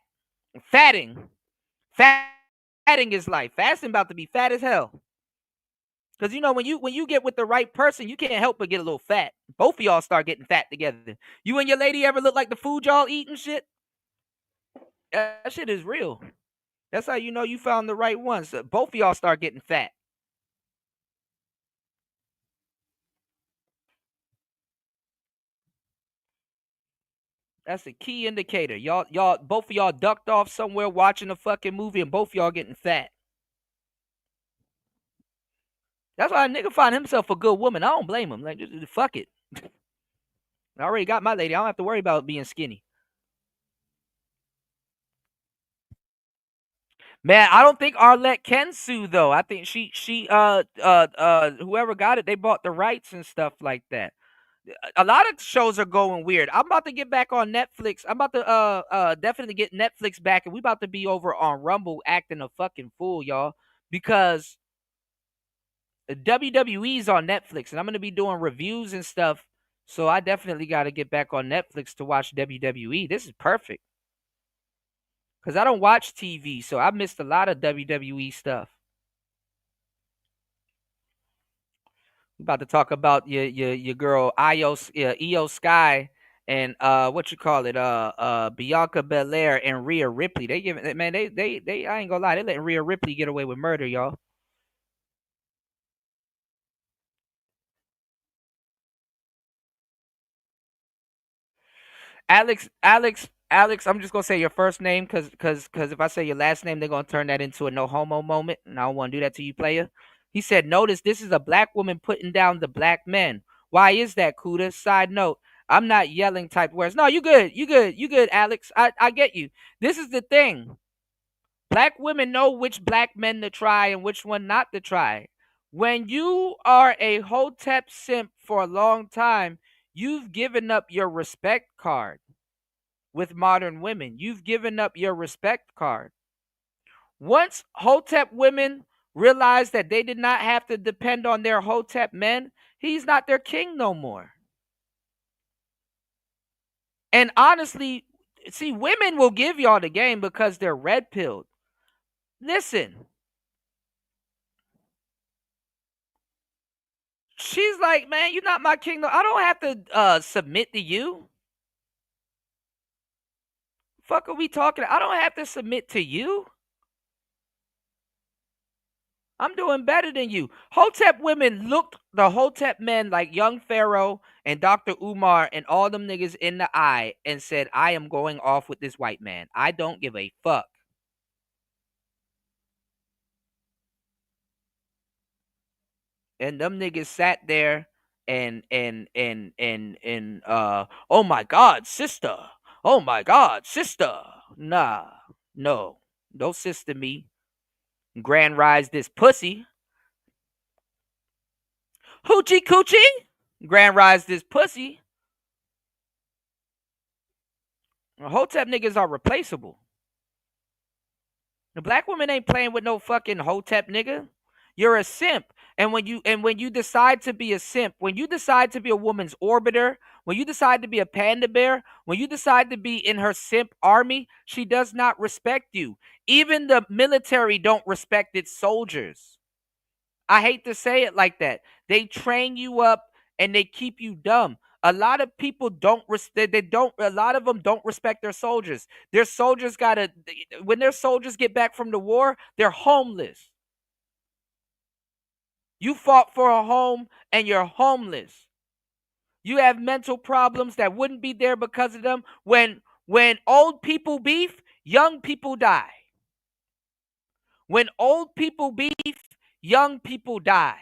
fatting, fatting his life. Fasting about to be fat as hell. Cause when you get with the right person, you can't help but get a little fat. Both of y'all start getting fat together. You and your lady ever look like the food y'all eat and shit? That shit is real. That's how you know you found the right one. So both of y'all start getting fat. That's a key indicator. Both of y'all ducked off somewhere watching a fucking movie, and both of y'all getting fat. That's why a nigga find himself a good woman. I don't blame him. Like, just fuck it. I already got my lady. I don't have to worry about being skinny. Man, I don't think Arlette can sue though. I think whoever got it, they bought the rights and stuff like that. A lot of shows are going weird. I'm about to get back on Netflix. I'm about to definitely get Netflix back, and we about to be over on Rumble acting a fucking fool, y'all, because WWE's on Netflix, and I'm gonna be doing reviews and stuff. So I definitely got to get back on Netflix to watch WWE. This is perfect because I don't watch TV, so I missed a lot of WWE stuff. We about to talk about your girl Io Sky and what you call it Bianca Belair and Rhea Ripley. They giving man they I ain't gonna lie, they letting Rhea Ripley get away with murder, y'all. Alex, I'm just gonna say your first name because if I say your last name, they're gonna turn that into a no homo moment, and I don't want to do that to you, player. He said, "Notice this is a black woman putting down the black men. Why is that, Kuda? Side note, I'm not yelling type words. No, you good, you good, Alex. I get you. This is the thing. Black women know which black men to try and which one not to try. When you are a hotep simp for a long time, you've given up your respect card with modern women. You've given up your respect card. Once hotep women realized that they did not have to depend on their hotep men, he's not their king no more. And honestly, see, women will give y'all the game because they're red pilled. Listen, she's like, man, you're not my king. I don't have to submit to you. Fuck are we talking? I don't have to submit to you. I'm doing better than you. Hotep women looked the Hotep men like young Pharaoh and Dr. Umar and all them niggas in the eye and said, I am going off with this white man. I don't give a fuck. And them niggas sat there and oh my God, sister. Oh my God, sister. Nah, no. Don't sister me. Grand rise this pussy. Hoochie coochie. Grand rise this pussy. Hotep niggas are replaceable. The black woman ain't playing with no fucking hotep nigga. You're a simp. And when you decide to be a simp, when you decide to be a woman's orbiter, when you decide to be a panda bear, when you decide to be in her simp army, she does not respect you. Even the military don't respect its soldiers. I hate to say it like that. They train you up and they keep you dumb. A lot of people don't they don't a lot of them don't respect their soldiers. Their soldiers got to when their soldiers get back from the war, they're homeless. You fought for a home and you're homeless. You have mental problems that wouldn't be there because of them. When old people beef, young people die. When old people beef, young people die.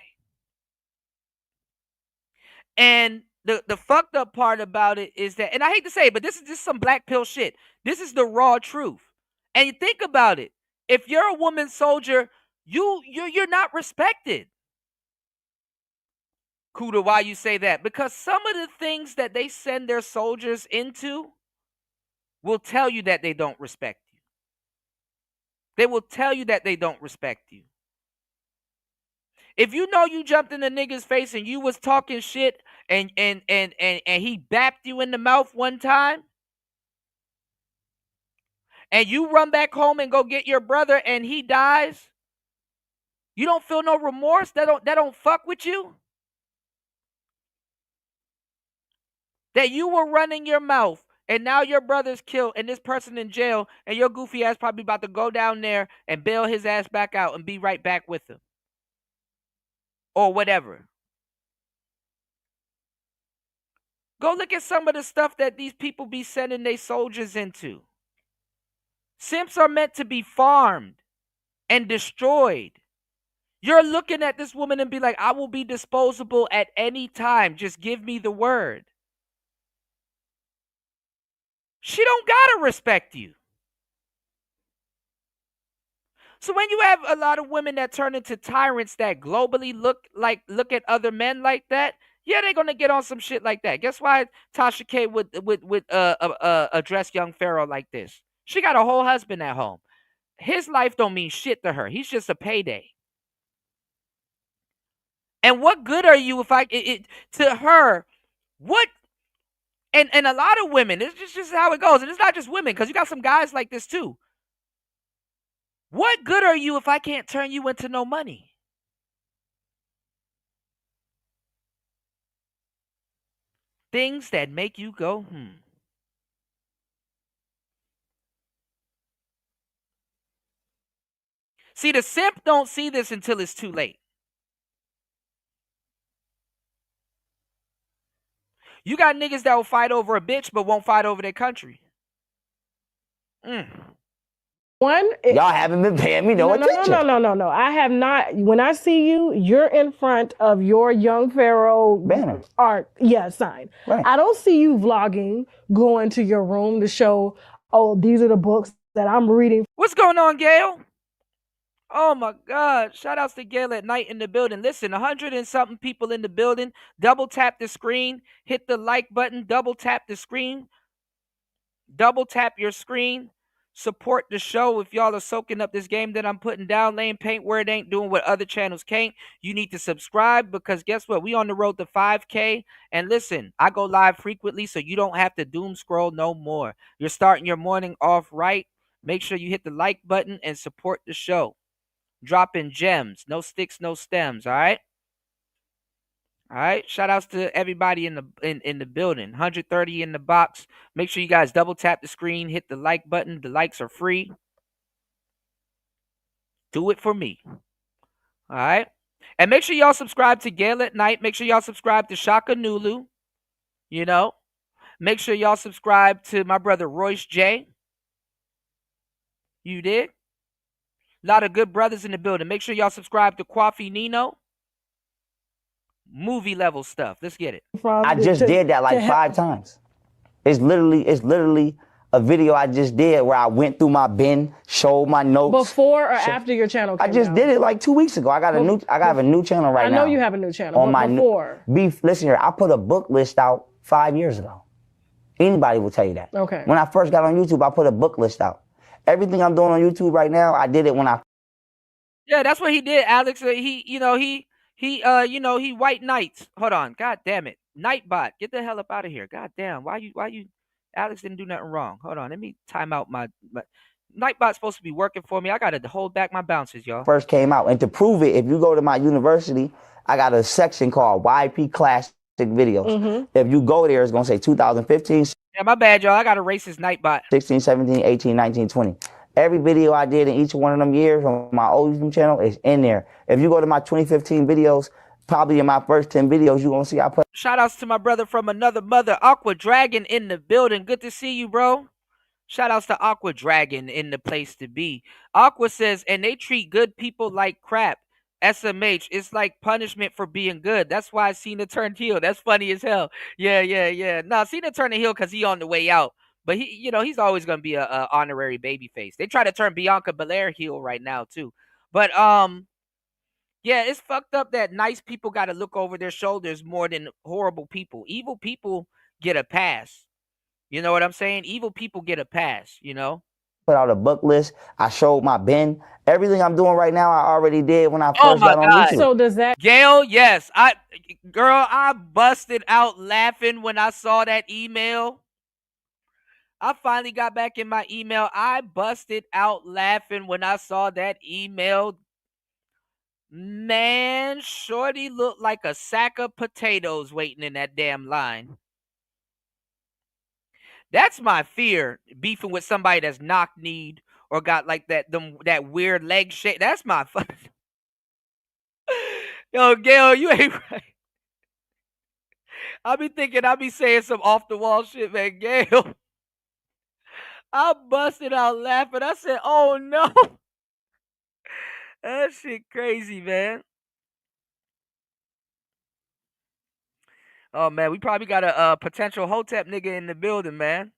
And the fucked up part about it is that, and I hate to say it, but this is just some black pill shit. This is the raw truth. And you think about it. If you're a woman soldier, you're not respected. Kuda, why you say that? Because some of the things that they send their soldiers into will tell you that they don't respect you. They will tell you that they don't respect you. If you know you jumped in the nigga's face and you was talking shit and he bapped you in the mouth one time, and you run back home and go get your brother and he dies, you don't feel no remorse? That don't fuck with you? That you were running your mouth and now your brother's killed and this person in jail and your goofy ass probably about to go down there and bail his ass back out and be right back with him. Or whatever. Go look at some of the stuff that these people be sending their soldiers into. Simps are meant to be farmed and destroyed. You're looking at this woman and be like, I will be disposable at any time. Just give me the word. She don't gotta respect you. So when you have a lot of women that turn into tyrants that globally look at other men like that, yeah, they're gonna get on some shit like that. Guess why Tasha K would address young Pharaoh like this? She got a whole husband at home. His life don't mean shit to her. He's just a payday. And what good are you if to her? What? And a lot of women, it's just how it goes. And it's not just women, because you got some guys like this too. What good are you if I can't turn you into no money? Things that make you go, See, the simp don't see this until it's too late. You got niggas that will fight over a bitch but won't fight over their country. Y'all haven't been paying me no attention. No. I have not. When I see you, you're in front of your young Pharaoh banner art. Yeah, sign. Right. I don't see you vlogging, going to your room to show, oh, these are the books that I'm reading. What's going on, Gail? Oh my God. Shout outs to Gail at night in the building. Listen, 100 and something people in the building. Double tap the screen. Hit the like button. Double tap the screen. Double tap your screen. Support the show. If y'all are soaking up this game that I'm putting down, laying paint where it ain't, doing what other channels can't, you need to subscribe, because guess what? We on the road to 5K. And listen, I go live frequently, so you don't have to doom scroll no more. You're starting your morning off right. Make sure you hit the like button and support the show. Dropping gems. No sticks, no stems. All right? All right. Shout outs to everybody in the building. 130 in the box. Make sure you guys double tap the screen, hit the like button. The likes are free. Do it for me. All right. And make sure y'all subscribe to Gail at Night. Make sure y'all subscribe to Shaka Nulu. You know. Make sure y'all subscribe to my brother Royce J. You did? A lot of good brothers in the building. Make sure y'all subscribe to Kwafi Nino. Movie level stuff. Let's get it. I just did that like 5 times. It's literally a video I just did where I went through my bin, showed my notes. Before or after your channel came I just did it like 2 weeks ago. I have a new channel right now. I know you have a new channel. On my before. Listen here, I put a book list out 5 years ago. Anybody will tell you that. Okay. When I first got on YouTube, I put a book list out. Everything I'm doing on YouTube right now, I did it when I. Yeah, that's what he did, Alex. He white knights. Hold on. God damn it. Nightbot. Get the hell up out of here. God damn. Why you Alex didn't do nothing wrong. Hold on. Let me time out my Nightbot's supposed to be working for me. I gotta hold back my bounces, y'all. First came out. And to prove it, if you go to my university, I got a section called YP Classic Videos. Mm-hmm. If you go there, it's gonna say 2015. Yeah, my bad, y'all. I got a racist Nightbot. 16, 17, 18, 19, 20. Every video I did in each one of them years on my old YouTube channel is in there. If you go to my 2015 videos, probably in my first 10 videos, you're going to see I put. Shout outs to my brother from another mother, Aqua Dragon in the building. Good to see you, bro. Shout outs to Aqua Dragon in the place to be. Aqua says, and they treat good people like crap. SMH, it's like punishment for being good. That's why Cena turned heel. That's funny as hell. Yeah. No, Cena turned heel because he on the way out. But he's always gonna be a honorary babyface. They try to turn Bianca Belair heel right now too. But yeah, it's fucked up that nice people got to look over their shoulders more than horrible people. Evil people get a pass. You know what I'm saying? Evil people get a pass. You know. Put out a book list. I showed my bin. Everything I'm doing right now, I already did when I first got on YouTube. So does that, Gail? Yes, I busted out laughing when I saw that email. I finally got back in my email. I busted out laughing when I saw that email. Man, shorty looked like a sack of potatoes waiting in that damn line. That's my fear, beefing with somebody that's knock-kneed or got like that weird leg shape. That's my fuck. Yo, Gail, you ain't right. I be thinking I be saying some off-the-wall shit, man. Gail. I busted out laughing. I said, oh, no. That shit crazy, man. Oh, man, we probably got a potential Hotep nigga in the building, man.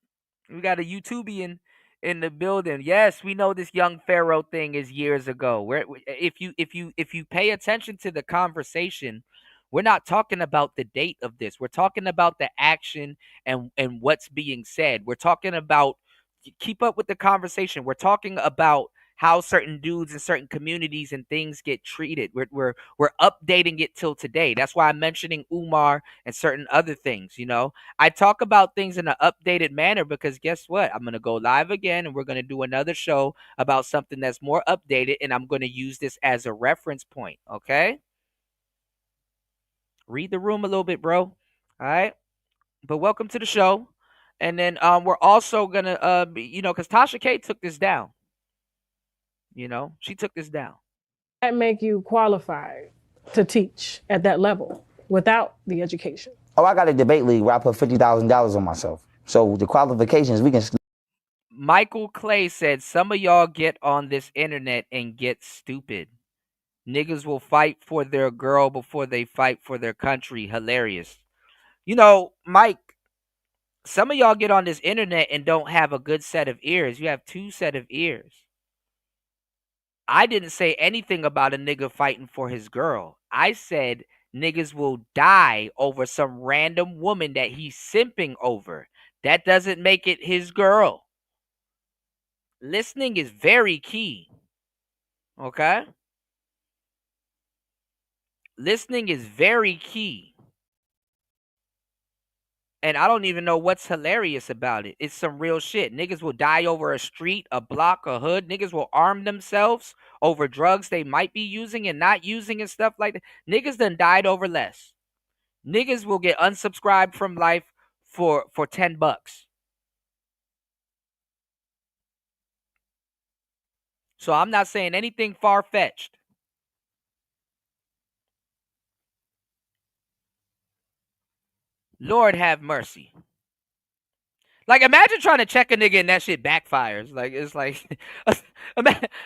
We got a YouTubian in the building. Yes, we know this young Pharaoh thing is years ago. If you pay attention to the conversation, we're not talking about the date of this. We're talking about the action and what's being said. We're talking about, keep up with the conversation. We're talking about how certain dudes in certain communities and things get treated. We're updating it till today. That's why I'm mentioning Umar and certain other things. You know, I talk about things in an updated manner because guess what? I'm gonna go live again and we're gonna do another show about something that's more updated, and I'm gonna use this as a reference point. Okay. Read the room a little bit, bro. All right. But welcome to the show. And then we're also gonna because Tasha K took this down. You know, she took this down. That make you qualified to teach at that level without the education? Oh, I got a debate league where I put $50,000 on myself. So the qualifications, we can. Michael Clay said, some of y'all get on this internet and get stupid. Niggas will fight for their girl before they fight for their country. Hilarious. You know, Mike, some of y'all get on this internet and don't have a good set of ears. You have two set of ears. I didn't say anything about a nigga fighting for his girl. I said niggas will die over some random woman that he's simping over. That doesn't make it his girl. Listening is very key. Okay? Listening is very key. And I don't even know what's hilarious about it. It's some real shit. Niggas will die over a street, a block, a hood. Niggas will arm themselves over drugs they might be using and not using and stuff like that. Niggas done died over less. Niggas will get unsubscribed from life for $10. So I'm not saying anything far-fetched. Lord have mercy. Like, imagine trying to check a nigga and that shit backfires. Like, it's like,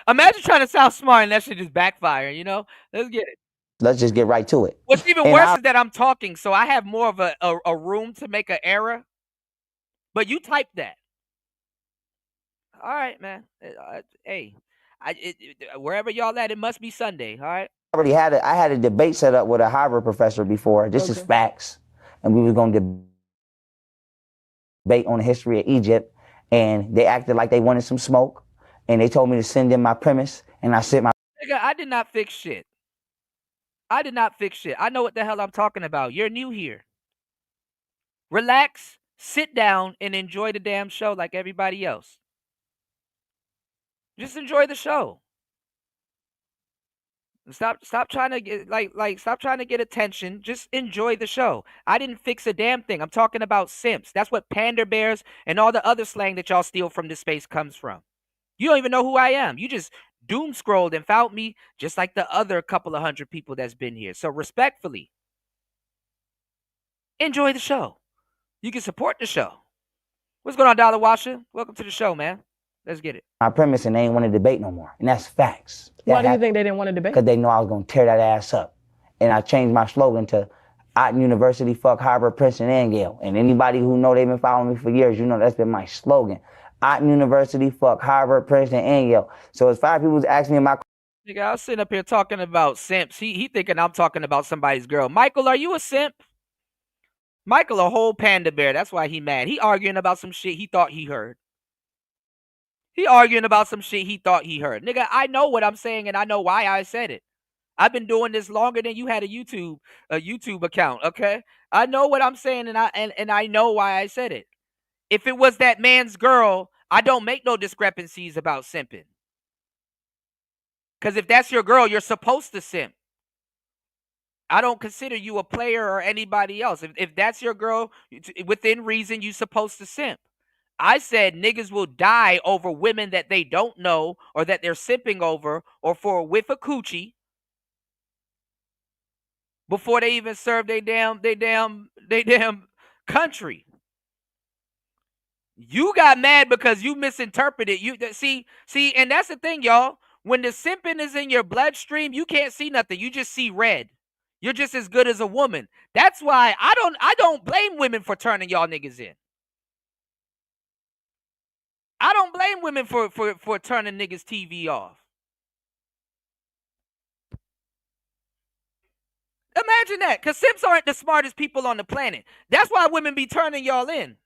imagine trying to sound smart and that shit just backfire, you know? Let's get it. Let's just get right to it. What's even worse is that I'm talking, so I have more of a room to make an error. But you type that. All right, man. Hey, wherever y'all at, it must be Sunday, all right? I had a debate set up with a Harvard professor before. This is facts. And we were going to debate on the history of Egypt. And they acted like they wanted some smoke. And they told me to send in my premise. And I sent my... Nigga, I did not fix shit. I did not fix shit. I know what the hell I'm talking about. You're new here. Relax, sit down, and enjoy the damn show like everybody else. Just enjoy the show. Stop trying to get stop trying to get attention. Just enjoy the show. I didn't fix a damn thing. I'm talking about simps. That's what panda bears and all the other slang that y'all steal from this space comes from. You don't even know who I am. You just doom scrolled and found me just like the other couple of hundred people that's been here. So respectfully, enjoy the show. You can support the show. What's going on, Dollar Washer? Welcome to the show, man. Let's get it. My premise and they ain't want to debate no more. And that's facts. Why do you think they didn't want to debate? Because they know I was going to tear that ass up. And I changed my slogan to Otten University, fuck Harvard, Princeton, and Yale. And anybody who know they've been following me for years, you know that's been my slogan. Otten University, fuck Harvard, Princeton, and Yale. So as 5 people asking me my... Nigga, I was sitting up here talking about simps. He thinking I'm talking about somebody's girl. Michael, are you a simp? Michael, a whole panda bear. That's why he mad. He arguing about some shit he thought he heard. He arguing about some shit he thought he heard. Nigga, I know what I'm saying and I know why I said it. I've been doing this longer than you had a YouTube account, okay? I know what I'm saying and I know why I said it. If it was that man's girl, I don't make no discrepancies about simping. Because if that's your girl, you're supposed to simp. I don't consider you a player or anybody else. If that's your girl, within reason, you're supposed to simp. I said niggas will die over women that they don't know or that they're simping over or for a whiff of coochie before they even serve they damn country. You got mad because you misinterpreted. You see, and that's the thing, y'all. When the simping is in your bloodstream, you can't see nothing. You just see red. You're just as good as a woman. That's why I don't blame women for turning y'all niggas in. I don't blame women for turning niggas' TV off. Imagine that, because simps aren't the smartest people on the planet. That's why women be turning y'all in.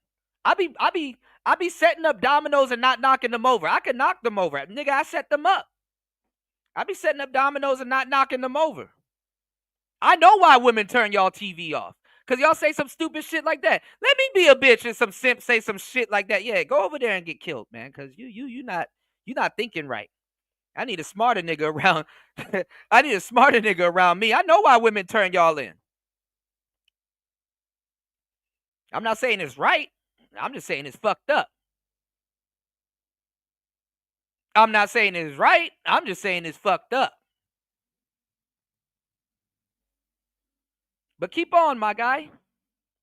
I be setting up dominoes and not knocking them over. I can knock them over. Nigga, I set them up. I be setting up dominoes and not knocking them over. I know why women turn y'all TV off. Because y'all say some stupid shit like that. Let me be a bitch and some simp say some shit like that. Yeah, go over there and get killed, man. Because you not thinking right. I need a smarter nigga around. I need a smarter nigga around me. I know why women turn y'all in. I'm not saying it's right. I'm just saying it's fucked up. I'm not saying it's right. I'm just saying it's fucked up. But keep on, my guy.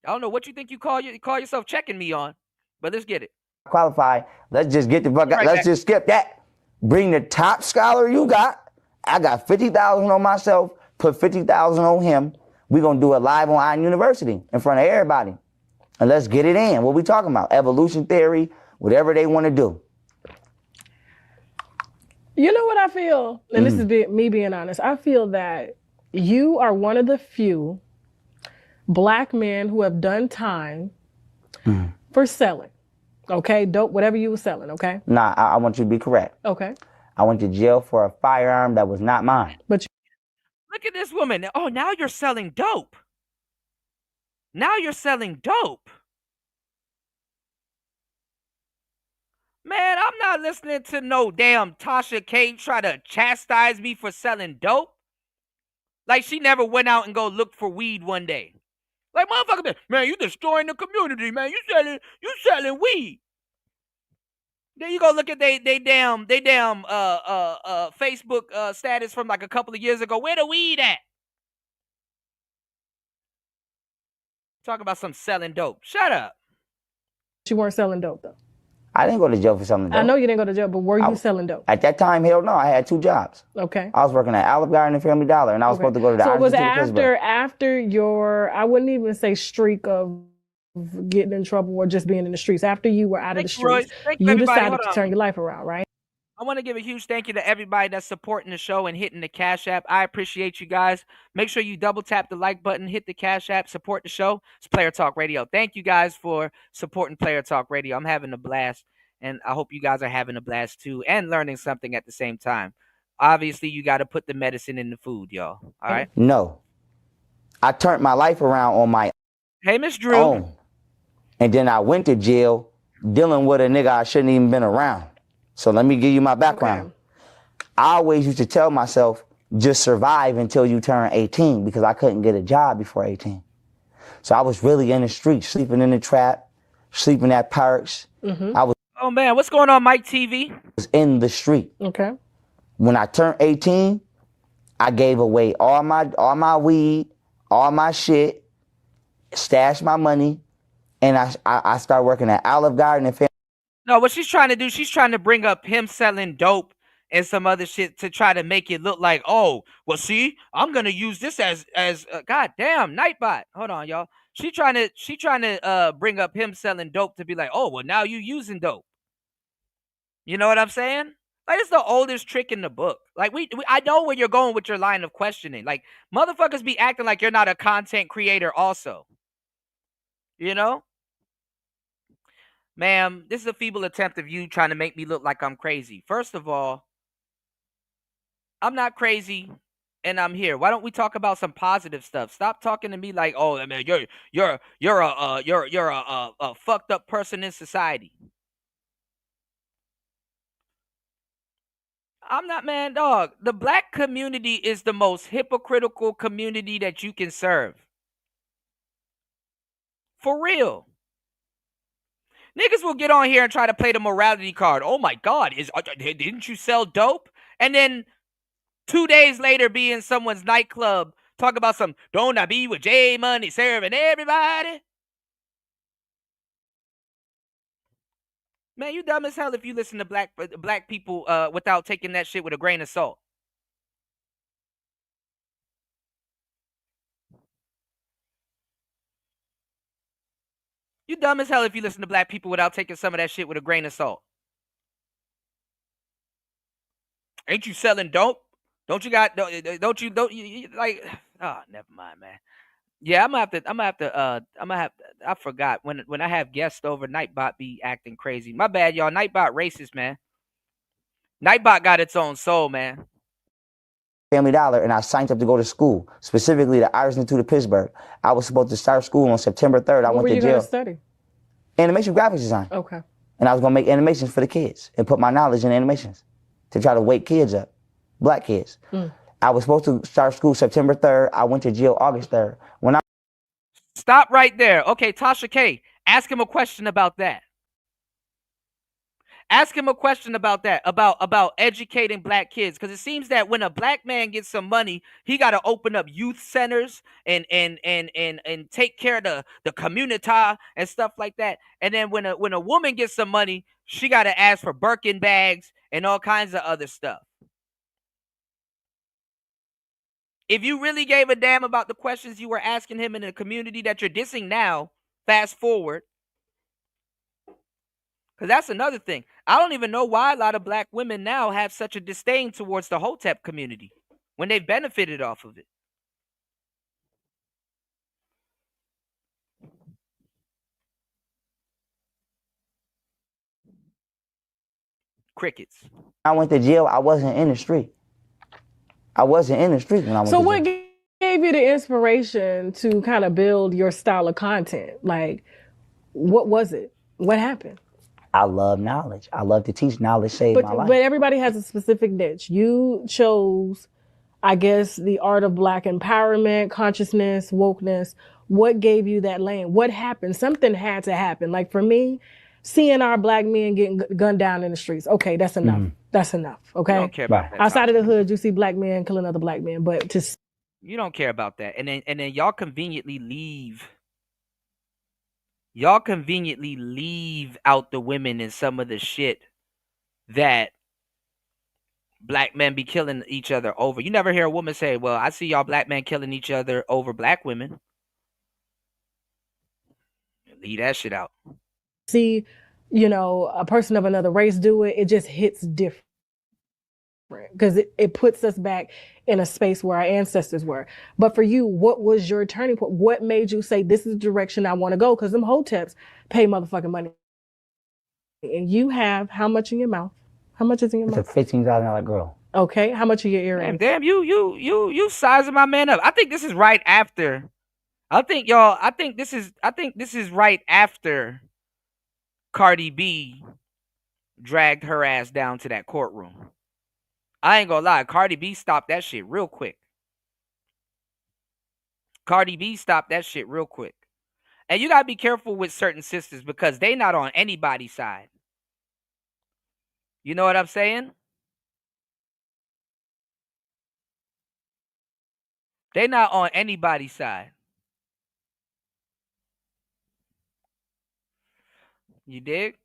I don't know what you think you call yourself checking me on, but let's get it. Qualify. Let's just get the fuck out. Let's just skip that. Bring the top scholar you got. I got 50,000 on myself. Put 50,000 on him. We're gonna do it live on Iron University in front of everybody, and let's get it in. What we talking about? Evolution theory, whatever they want to do. You know what I feel, and this is me being honest. I feel that you are one of the few black men who have done time for selling. Okay, dope, whatever you were selling. Okay. Nah, I want you to be correct. Okay. I went to jail for a firearm that was not mine. But look at this woman. Oh, now you're selling dope. Now you're selling dope. Man, I'm not listening to no damn Tasha K try to chastise me for selling dope. Like she never went out and go look for weed one day. Like motherfucker, man, you destroying the community, man. You selling weed. Then you go look at they damn Facebook status from like a couple of years ago. Where the weed at? Talk about some selling dope. Shut up. you weren't selling dope though. I didn't go to jail for selling dope. I know you didn't go to jail, but were you selling dope? At that time, hell no. I had 2 jobs. Okay. I was working at Olive Garden and Family Dollar, and I was supposed to go to the So it was Institute of after your, I wouldn't even say streak of getting in trouble or just being in the streets. After you were out of the streets, you decided to turn your life around, right? I want to give a huge thank you to everybody that's supporting the show and hitting the Cash App. I appreciate you guys. Make sure you double tap the like button, hit the Cash App, support the show. It's Player Talk Radio. Thank you guys for supporting Player Talk Radio. I'm having a blast, and I hope you guys are having a blast too and learning something at the same time. Obviously, you got to put the medicine in the food, y'all. All right? No. I turned my life around on my Miss Drew. own. And then I went to jail dealing with a nigga I shouldn't even been around. So let me give you my background. I always used to tell myself, just survive until you turn 18 because I couldn't get a job before 18. So I was really in the streets, sleeping in the trap, sleeping at parks. I was Oh man, what's going on, Mike TV? in the street. Okay. When I turned 18, I gave away all my weed, all my shit, stashed my money, and I started working at Olive Garden and Family. No, what she's trying to do, she's trying to bring up him selling dope and some other shit to try to make it look like, oh, well, see, I'm gonna use this as goddamn Nightbot. Hold on, y'all. She trying to bring up him selling dope to be like, oh, well, now you using dope. You know what I'm saying? Like it's the oldest trick in the book. Like I know where you're going with your line of questioning. Like motherfuckers be acting like you're not a content creator also. You know? Ma'am, this is a feeble attempt of you trying to make me look like I'm crazy. First of all, I'm not crazy, and I'm here. Why don't we talk about some positive stuff? Stop talking to me like, "Oh, man, you're a fucked up person in society." I'm not, man, dog. The black community is the most hypocritical community that you can serve. For real. Niggas will get on here and try to play the morality card. Oh my God, didn't you sell dope? And then 2 days later be in someone's nightclub talk about some, don't I be with J Money serving everybody? Man, you dumb as hell if you listen to black people without taking that shit with a grain of salt. You dumb as hell if you listen to black people without taking some of that shit with a grain of salt. Ain't you selling dope? Don't you like? Oh, never mind, man. Yeah, I'm gonna have to. I forgot when I have guests over. Nightbot be acting crazy. My bad, y'all. Nightbot racist, man. Nightbot got its own soul, man. Family Dollar, and I signed up to go to school, specifically the Irish Institute of Pittsburgh. I was supposed to start school on September 3rd. I went to jail. What were you going to study? Animation graphics design. Okay. And I was going to make animations for the kids and put my knowledge in animations to try to wake kids up, black kids. I was supposed to start school September 3rd. I went to jail August 3rd. Stop right there. Okay, Tasha K, ask him a question about that. Ask him a question about that, about educating black kids, because it seems that when a black man gets some money, he got to open up youth centers and take care of the community and stuff like that. And then when a woman gets some money, she got to ask for Birkin bags and all kinds of other stuff. If you really gave a damn about the questions you were asking him in the community that you're dissing now, fast forward. Because that's another thing. I don't even know why a lot of black women now have such a disdain towards the Hotep community when they've benefited off of it. Crickets. I went to jail. I wasn't in the street. I wasn't in the street when I went to jail. So what gave you the inspiration to kind of build your style of content? Like, what was it? What happened? I love knowledge. I love to teach. Knowledge saved my life. But everybody has a specific niche. You chose, I guess, the art of black empowerment, consciousness, wokeness. What gave you that lane? What happened? Something had to happen. Like for me, seeing our black men getting gunned down in the streets. Okay, that's enough. Mm-hmm. That's enough. Okay. You don't care about that outside of the hood, you see black men killing other black men, but to you don't care about that. And then y'all conveniently leave. Y'all conveniently leave out the women and some of the shit that black men be killing each other over. You never hear a woman say, well, I see y'all black men killing each other over black women. Leave that shit out. See, a person of another race do it, it just hits different. Because it puts us back in a space where our ancestors were. But for you, what was your turning point? What made you say, this is the direction I want to go? Because them hoteps pay motherfucking money. And you have how much in your mouth? How much is in your mouth? It's a $15,000 girl. Okay. How much are your earrings? Damn, you sizing my man up. I think this is right after. I think this is right after Cardi B dragged her ass down to that courtroom. I ain't gonna lie, Cardi B stopped that shit real quick. Cardi B stopped that shit real quick. And you gotta be careful with certain sisters because they not on anybody's side. You know what I'm saying? They not on anybody's side. You dig?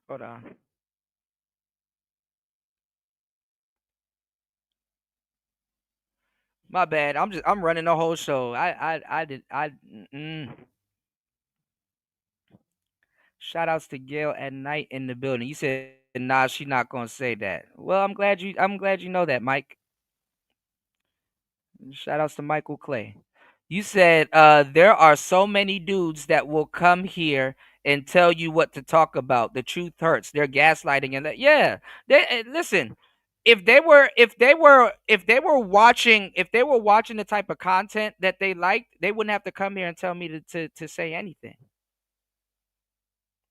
Hold on. My bad. I'm running the whole show. Shout outs to Gail at night in the building. You said nah, she not gonna say that. Well, I'm glad you know that, Mike. Shout outs to Michael Clay. You said there are so many dudes that will come here and tell you what to talk about. The truth hurts. They're gaslighting and that. Yeah. Listen. If they were watching the type of content that they liked, they wouldn't have to come here and tell me to say anything.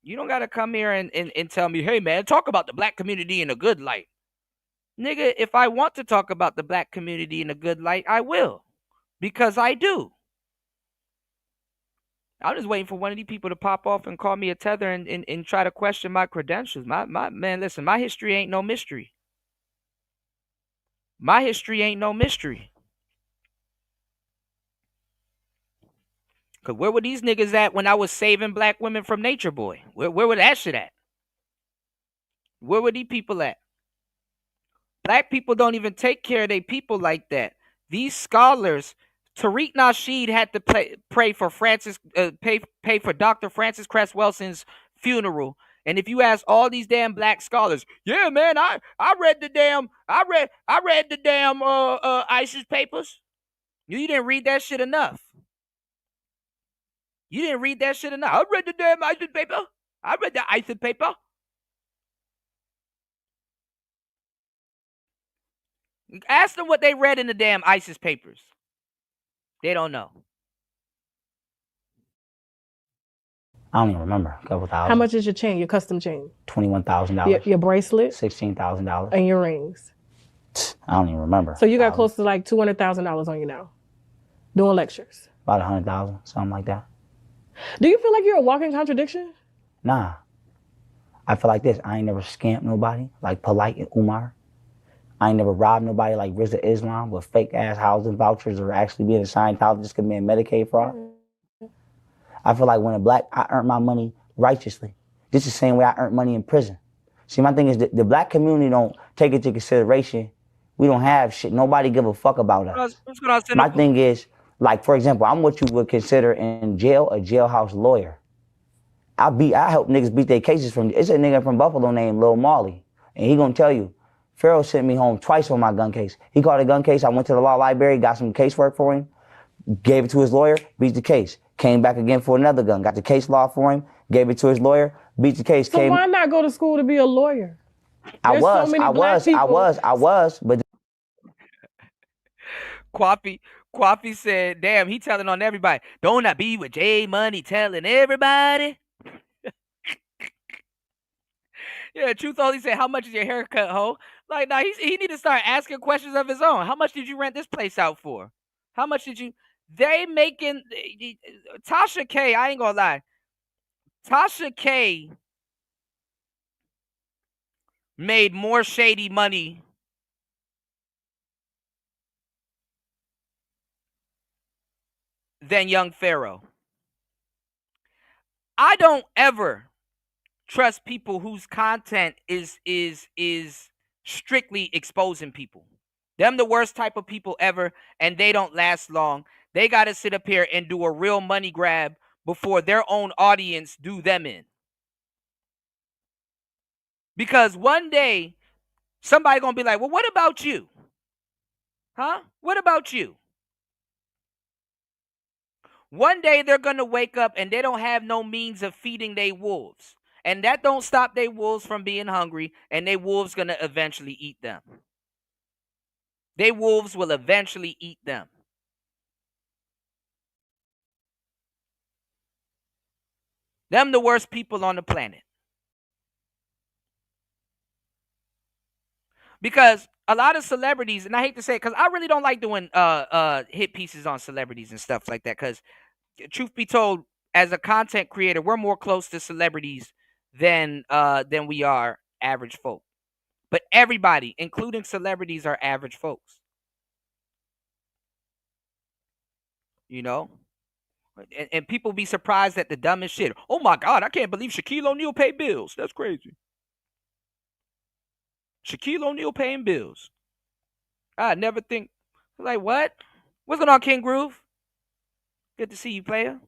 You don't gotta come here and tell me, hey man, talk about the black community in a good light. Nigga, if I want to talk about the black community in a good light, I will. Because I do. I'm just waiting for one of these people to pop off and call me a tether and try to question my credentials. My man, listen, my history ain't no mystery. My history ain't no mystery. Cause where were these niggas at when I was saving black women from Nature Boy? Where were that shit at? Where were these people at? Black people don't even take care of their people like that. These scholars, Tariq Nasheed had to pray for pay for Dr. Francis Cress Welson's funeral. And if you ask all these damn black scholars, yeah, man, I read the damn ISIS papers. You didn't read that shit enough. You didn't read that shit enough. I read the damn ISIS paper. I read the ISIS paper. Ask them what they read in the damn ISIS papers. They don't know. I don't even remember. A couple thousand. How much is your chain, your custom chain? $21,000. Your bracelet? $16,000. And your rings? I don't even remember. So you got close to like $200,000 on you now, doing lectures. About 100,000, something like that. Do you feel like you're a walking contradiction? Nah. I feel like this. I ain't never scamped nobody like Polite and Umar. I ain't never robbed nobody like Rizza Islam with fake ass housing vouchers or actually being a Scientologist committing Medicaid fraud. I feel like when I earned my money righteously. This is the same way I earned money in prison. See, my thing is the black community don't take into consideration. We don't have shit. Nobody give a fuck about us. My thing is, like, for example, I'm what you would consider in jail a jailhouse lawyer. I help niggas beat their cases from. It's a nigga from Buffalo named Lil Molly, and he gonna tell you, Pharaoh sent me home twice on my gun case. He called a gun case. I went to the law library, got some casework for him, gave it to his lawyer, beat the case. Came back again for another gun, got the case law for him, gave it to his lawyer, beat the case. So why not go to school to be a lawyer? I was, but Kwafi said, damn, he telling on everybody. Don't I be with J Money telling everybody? Yeah, Truth only said, how much is your haircut, ho? Like, nah, he need to start asking questions of his own. How much did you rent this place out for? How much did you... They making... Tasha K, I ain't gonna lie. Tasha K made more shady money than young Pharaoh. I don't ever trust people whose content is strictly exposing people. Them the worst type of people ever, and they don't last long. They got to sit up here and do a real money grab before their own audience do them in. Because one day, somebody going to be like, well, what about you? Huh? What about you? One day they're going to wake up and they don't have no means of feeding their wolves. And that don't stop their wolves from being hungry, and their wolves going to eventually eat them. They wolves will eventually eat them. Them the worst people on the planet. Because a lot of celebrities, and I hate to say it, because I really don't like doing hit pieces on celebrities and stuff like that, because truth be told, as a content creator, we're more close to celebrities than we are average folk. But everybody, including celebrities, are average folks. You know? And people be surprised at the dumbest shit. Oh my God, I can't believe Shaquille O'Neal paid bills. That's crazy. Shaquille O'Neal paying bills. I never think, like, what? What's going on, King Groove? Good to see you, player.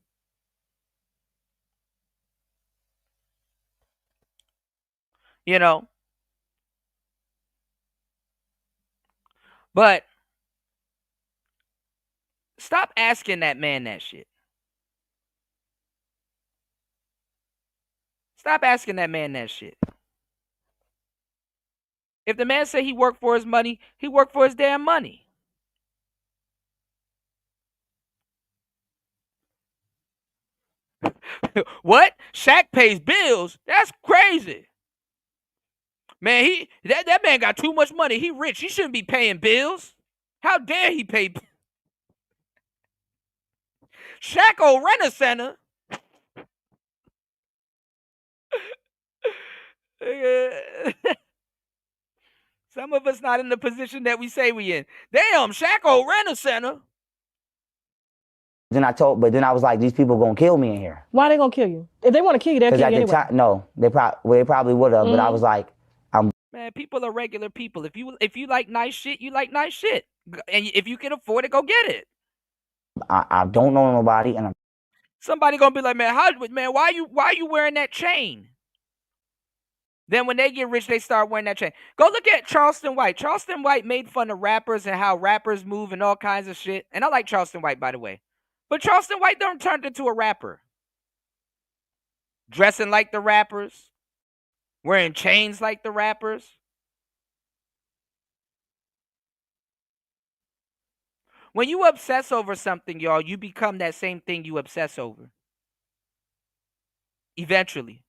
You know? But stop asking that man that shit. Stop asking that man that shit. If the man say he worked for his money, he worked for his damn money. What? Shaq pays bills? That's crazy. Man, that man got too much money. He rich. He shouldn't be paying bills. How dare he pay? Shaq will rent a center. Some of us not in the position that we say we in. Damn, Shaq will rent a center. Then I was like, these people gonna kill me in here. Why they gonna kill you? If they want to kill you, they'll kill you anyway. No, they probably would have, but I was like, man, people are regular people. If you like nice shit, you like nice shit, and if you can afford it, go get it. I don't know nobody, and somebody gonna be like, man, why you wearing that chain? Then when they get rich, they start wearing that chain. Go look at Charleston White. Charleston White made fun of rappers and how rappers move and all kinds of shit. And I like Charleston White, by the way. But Charleston White don't turn into a rapper. Dressing like the rappers. Wearing chains like the rappers. When you obsess over something, y'all, you become that same thing you obsess over. Eventually.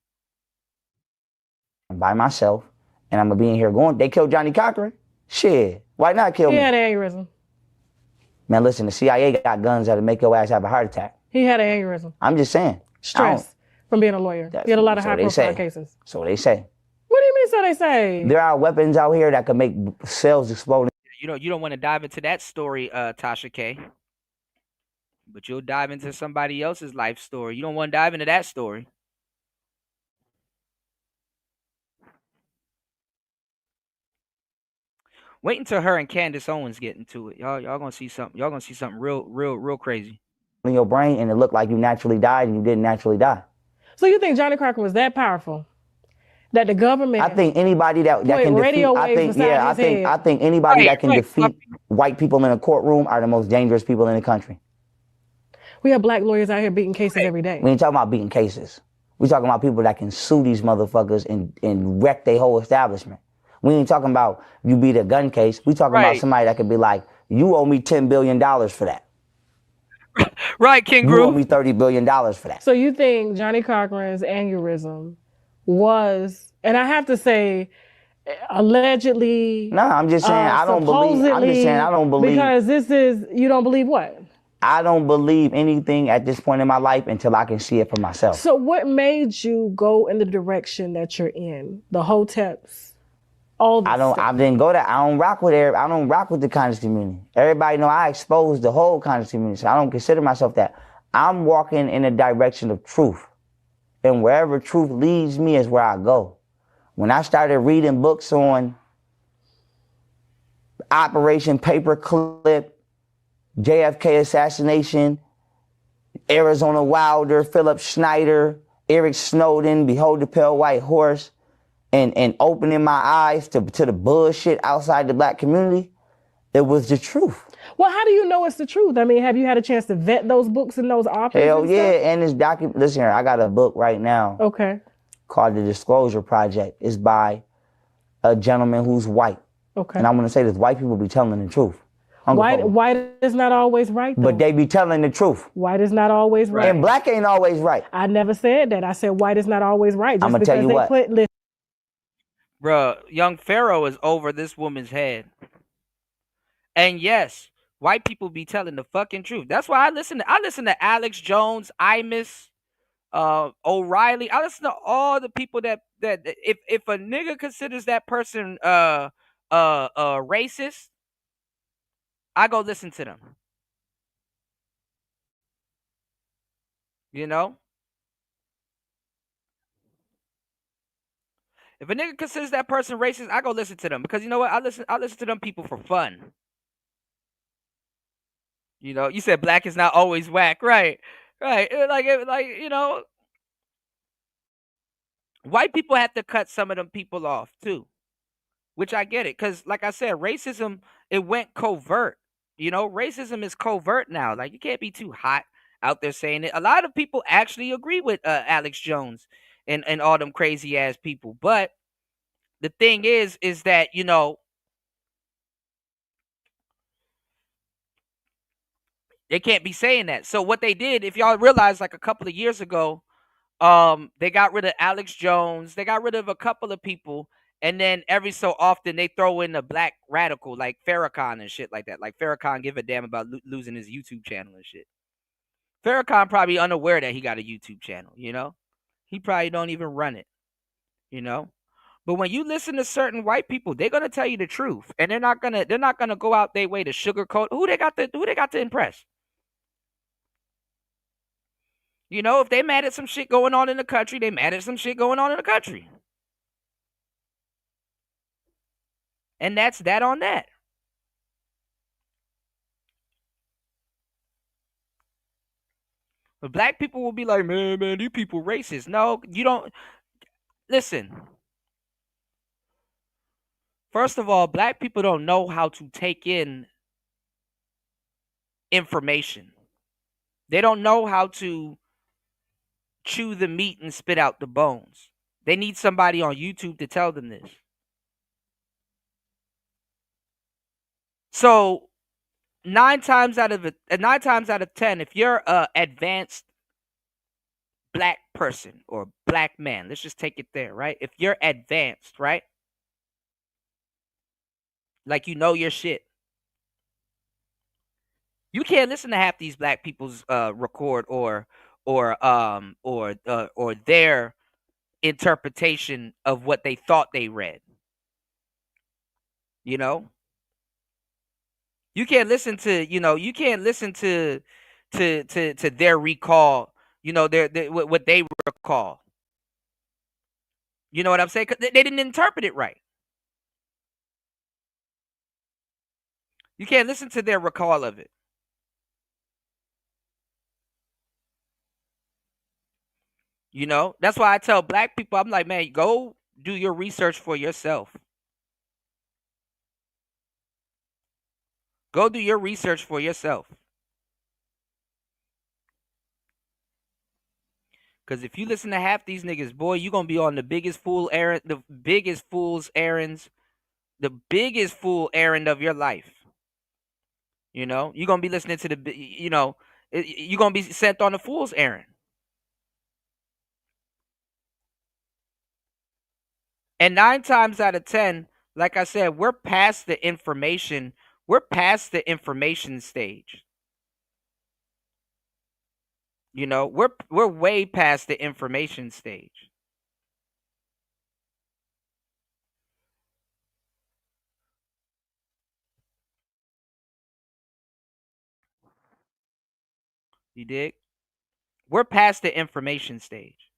By myself, and I'm gonna be in here going, they killed Johnny Cochran? Shit, why not kill me? He had aneurysm. Man, listen, the CIA got guns that'll make your ass have a heart attack. He had an aneurysm. I'm just saying. Stress from being a lawyer. He had a lot of high-profile cases. So they say. What do you mean? So they say. There are weapons out here that can make cells explode. You don't want to dive into that story, Tasha K. But you'll dive into somebody else's life story. You don't want to dive into that story. Wait until her and Candace Owens get into it. Y'all gonna see something. Y'all gonna see something real crazy. In your brain, and it looked like you naturally died, and you didn't naturally die. So you think Johnny Cochran was that powerful that the government? I think anybody that can defeat. I think anybody that can defeat white people in a courtroom are the most dangerous people in the country. We have black lawyers out here beating cases every day. We ain't talking about beating cases. We talking about people that can sue these motherfuckers and wreck their whole establishment. We ain't talking about you beat a gun case. We talking about somebody that could be like, you owe me $10 billion for that. Right, King Gru. You owe me $30 billion for that. So you think Johnny Cochran's aneurysm was, and I have to say, allegedly. No, I'm just saying I don't believe. I'm just saying I don't believe. Because this is, you don't believe what? I don't believe anything at this point in my life until I can see it for myself. So what made you go in the direction that you're in? The hoteps, all this stuff. I didn't go there. I don't rock with the conscious community. Everybody know I exposed the whole conscious community, so I don't consider myself that. I'm walking in the direction of truth, and wherever truth leads me is where I go. When I started reading books on Operation Paperclip, JFK assassination, Arizona Wilder, Philip Schneider, Eric Snowden, Behold the Pale White Horse, and opening my eyes to the bullshit outside the black community, it was the truth. Well, how do you know it's the truth? I mean, have you had a chance to vet those books and those authors? Hell yeah, and this document. Listen here, I got a book right now. Okay. Called The Disclosure Project. It's by a gentleman who's white. Okay. And I'm going to say this, white people be telling the truth. White is not always right, though. But they be telling the truth. White is not always right. And black ain't always right. I never said that. I said white is not always right. I'm going to tell you what. Bruh, young Pharaoh is over this woman's head. And yes, white people be telling the fucking truth. That's why I listen to Alex Jones, Imus, O'Reilly. I listen to all the people that if a nigga considers that person racist, I go listen to them. You know? If a nigga considers that person racist, I go listen to them. Because you know what? I listen to them people for fun. You know, you said black is not always whack. Right. Right. Like, you know, white people have to cut some of them people off too. Which I get it. Because like I said, racism, it went covert. You know, racism is covert now. Like, you can't be too hot out there saying it. A lot of people actually agree with Alex Jones and all them crazy ass people. But the thing is that, you know, they can't be saying that. So what they did, if y'all realize, like a couple of years ago, they got rid of Alex Jones. They got rid of a couple of people. And then every so often they throw in a black radical like Farrakhan and shit like that. Like Farrakhan give a damn about losing his YouTube channel and shit. Farrakhan probably unaware that he got a YouTube channel, you know? He probably don't even run it, you know? But when you listen to certain white people, they're gonna tell you the truth. And they're not gonna go out their way to sugarcoat who they got to impress. You know, if they mad at some shit going on in the country, they mad at some shit going on in the country. And that's that on that. But black people will be like, man, these people racist. No, you don't. Listen. First of all, black people don't know how to take in information. They don't know how to chew the meat and spit out the bones. They need somebody on YouTube to tell them this. So 9 times out of 10, if you're a advanced black person or black man, let's just take it there, right? If you're advanced, right? Like, you know your shit. You can't listen to half these black people's record or their interpretation of what they thought they read. You know, you can't listen to to their recall. You know, their what they recall. You know what I'm saying? 'Cause they didn't interpret it right. You can't listen to their recall of it. You know, that's why I tell black people, I'm like, man, go do your research for yourself. Go do your research for yourself. Because if you listen to half these niggas, boy, you're going to be on the biggest fool errand, the biggest fool's errands, the biggest fool errand of your life. You know, you're going to be listening to you're going to be sent on the fool's errand. And 9 times out of 10, like I said, we're past the information. We're past the information stage. You know, we're way past the information stage. You dig? We're past the information stage.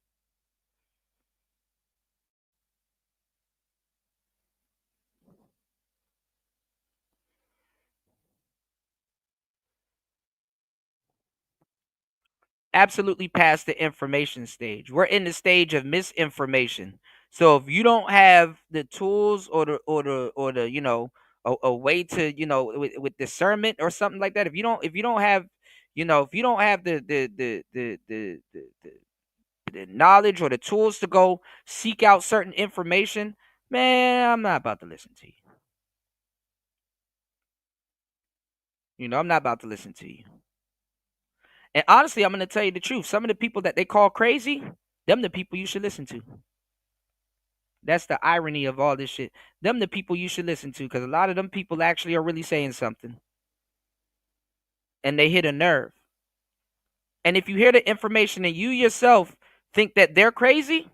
Absolutely past the information stage. We're in the stage of misinformation. So if you don't have the tools or the a way to with discernment or something like that, if you don't have if you don't have the knowledge or the tools to go seek out certain information, man, I'm not about to listen to you. You know, I'm not about to listen to you. And honestly, I'm going to tell you the truth. Some of the people that they call crazy, them the people you should listen to. That's the irony of all this shit. Them the people you should listen to, because a lot of them people actually are really saying something. And they hit a nerve. And if you hear the information and you yourself think that they're crazy,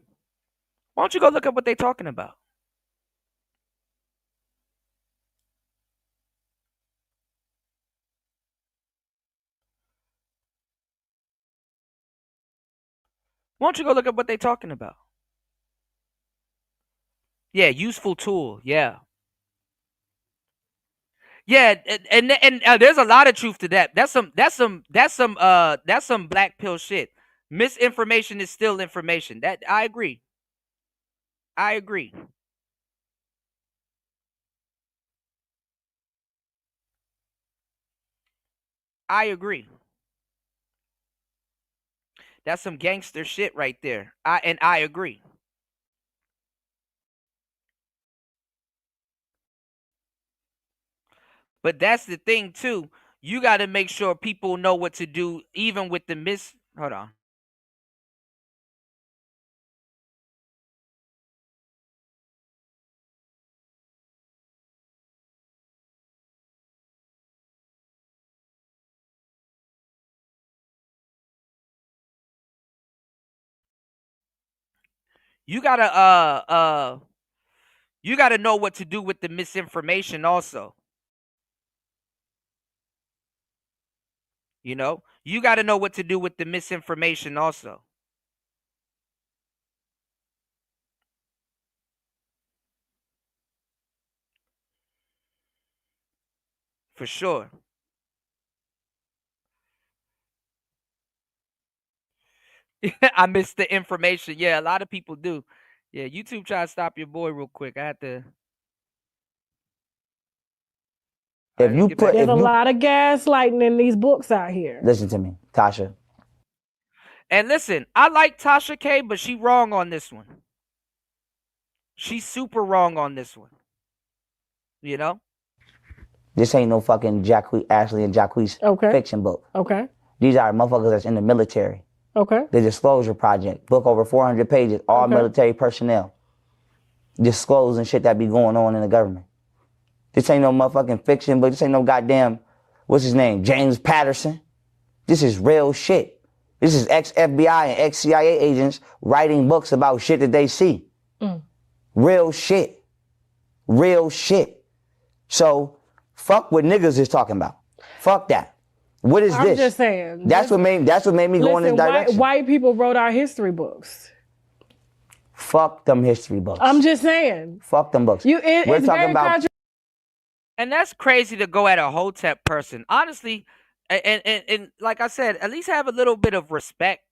why don't you go look up what they're talking about? Why don't you go look up what they're talking about? Yeah, useful tool. Yeah. Yeah, and there's a lot of truth to that. That's some black pill shit. Misinformation is still information. That I agree. I agree. I agree. That's some gangster shit right there. I agree. But that's the thing too. You got to make sure people know what to do, even with the Hold on. You gotta you gotta know what to do with the misinformation also. You know, you gotta know what to do with the misinformation also. For sure. I missed the information. Yeah, a lot of people do. Yeah, YouTube try to stop your boy real quick. I had to. If you put, there's a lot of gaslighting in these books out here. Listen to me, Tasha. And listen, I like Tasha K, but she wrong on this one. She's super wrong on this one. You know? This ain't no fucking Ashley and Jacquees fiction book. Okay. These are motherfuckers that's in the military. Okay. The Disclosure Project. Book over 400 pages. All military personnel. Disclosing shit that be going on in the government. This ain't no motherfucking fiction book. This ain't no goddamn what's his name? James Patterson. This is real shit. This is ex-FBI and ex-CIA agents writing books about shit that they see. Real shit. Real shit. So, fuck what niggas is talking about. Fuck that. What is this? I'm just saying. That's what made me go in this direction. White people wrote our history books. Fuck them history books. I'm just saying. Fuck them books. We're talking about. And that's crazy to go at a Hotep person. Honestly, and like I said, at least have a little bit of respect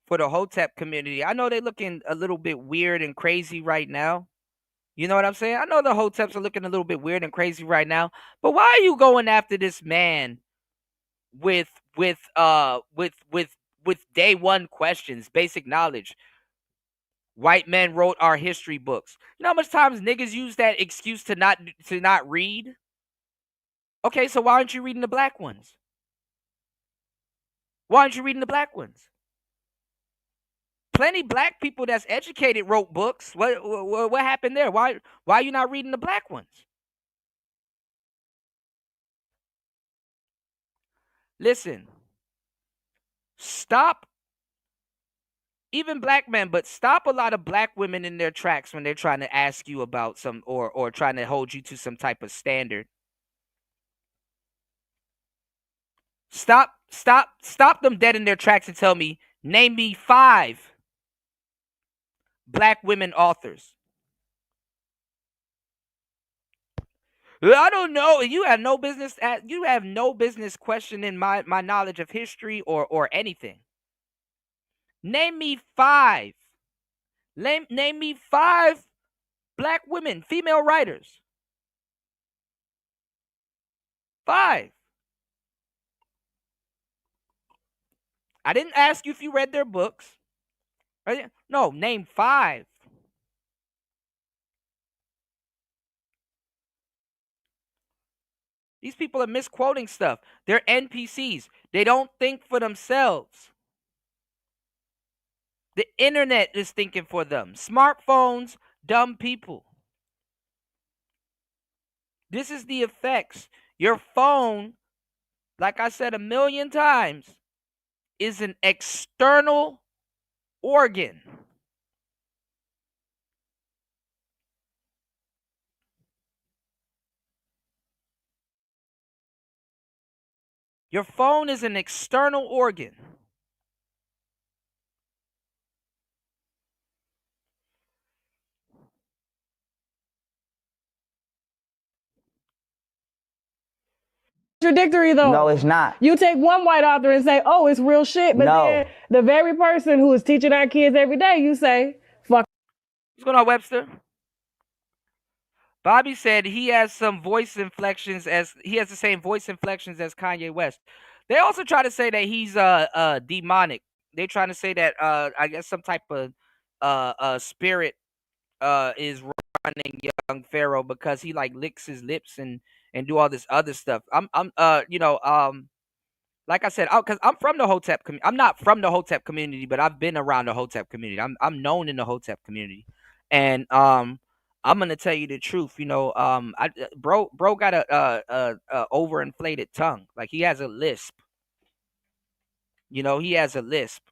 for the Hotep community. I know they're looking a little bit weird and crazy right now. You know what I'm saying? I know the Hoteps are looking a little bit weird and crazy right now. But why are you going after this man with day one questions, basic knowledge? White men wrote our history books. You know how much times niggas use that excuse to not read? Okay, so why aren't you reading the black ones? Why aren't you reading the black ones? Plenty black people that's educated wrote books. What happened there? Why are you not reading the black ones? Listen. Stop. Even black men, but stop a lot of black women in their tracks when they're trying to ask you about some or trying to hold you to some type of standard. Stop them dead in their tracks and tell me, name me 5 black women authors. I don't know. You have no business questioning my knowledge of history or anything. Name me 5. Name me 5 black women, female writers. 5. I didn't ask you if you read their books. No, name 5. These people are misquoting stuff. They're NPCs. They don't think for themselves. The internet is thinking for them. Smartphones, dumb people. This is the effects. Your phone, like I said 1,000,000 times, is an external organ. Your phone is an external organ. Contradictory though. No, it's not. You take one white author and say, "Oh, it's real shit," but then the very person who is teaching our kids every day, you say, "Fuck." What's going on, Webster? Bobby said he has some voice inflections he has the same voice inflections as Kanye West. They also try to say that he's demonic. They're trying to say that I guess some type of spirit is running young Pharaoh because he like licks his lips and do all this other stuff. Like I said, because I'm from the Hotep community. I'm not from the Hotep community, but I've been around the Hotep community. I'm known in the Hotep community, and I'm gonna tell you the truth. Bro got a overinflated tongue. Like he has a lisp. He has a lisp.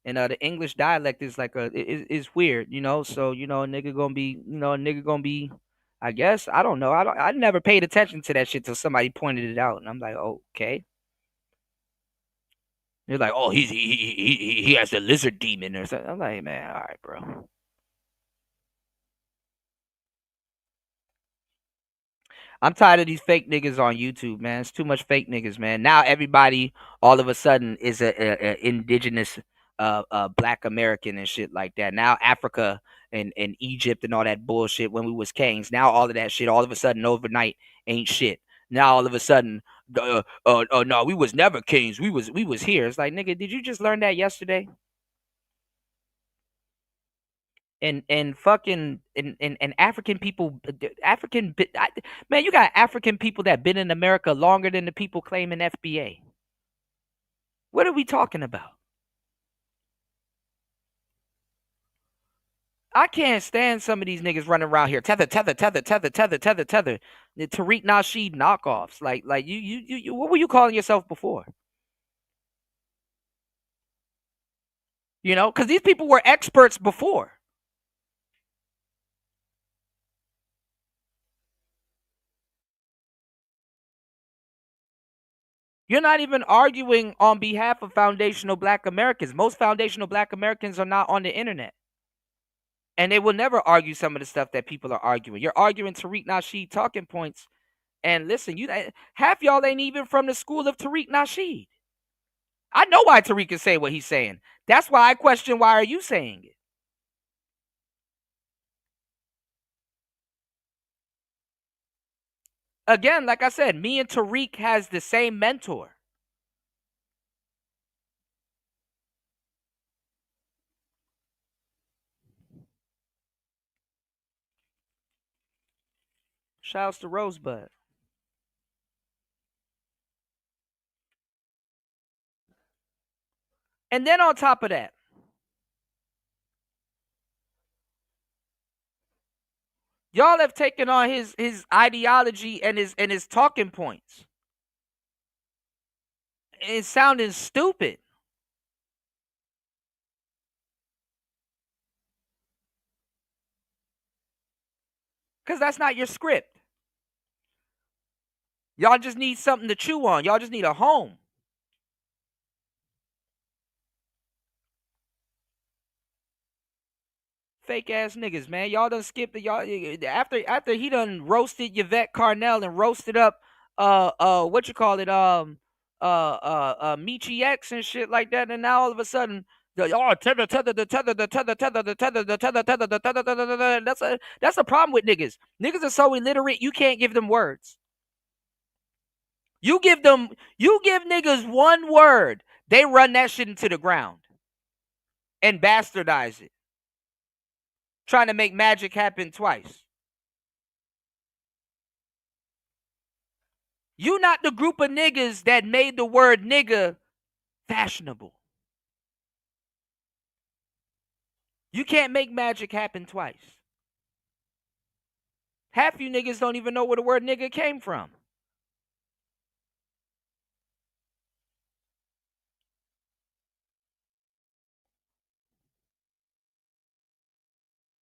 And the English dialect is like is weird, So a nigga gonna be, I guess I don't know. I never paid attention to that shit till somebody pointed it out, and I'm like, okay. They're like, oh, he has a lizard demon or something. I'm like, man, all right, bro. I'm tired of these fake niggas on YouTube, man. It's too much fake niggas, man. Now everybody all of a sudden is a indigenous black American and shit like that. Now Africa and Egypt and all that bullshit when we was kings. Now all of that shit all of a sudden overnight ain't shit. Now all of a sudden, no, we was never kings. We was here. It's like, nigga, did you just learn that yesterday? And fucking and African people, man, you got African people that been in America longer than the people claiming FBA. What are we talking about? I can't stand some of these niggas running around here. Tether. The Tariq Nasheed knockoffs. Like you. What were you calling yourself before? You know, because these people were experts before. You're not even arguing on behalf of foundational Black Americans. Most foundational Black Americans are not on the internet. And they will never argue some of the stuff that people are arguing. You're arguing Tariq Nasheed talking points. And listen, half y'all ain't even from the school of Tariq Nasheed. I know why Tariq is saying what he's saying. That's why I question, why are you saying it? Again, like I said, me and Tariq has the same mentor. Shouts to Rosebud. And then on top of that, y'all have taken on his ideology and his talking points. It's sounding stupid. Because that's not your script. Y'all just need something to chew on. Y'all just need a home. Fake ass niggas, man. Y'all done skipped the y'all after he done roasted Yvette Carnell and roasted up what you call it Michi X and shit like that, and now all of a sudden that's a problem with niggas. Niggas are so illiterate you can't give them words. You give niggas one word, they run that shit into the ground and bastardize it, trying to make magic happen twice. You not the group of niggas that made the word nigga fashionable. You can't make magic happen twice. Half you niggas don't even know where the word nigga came from.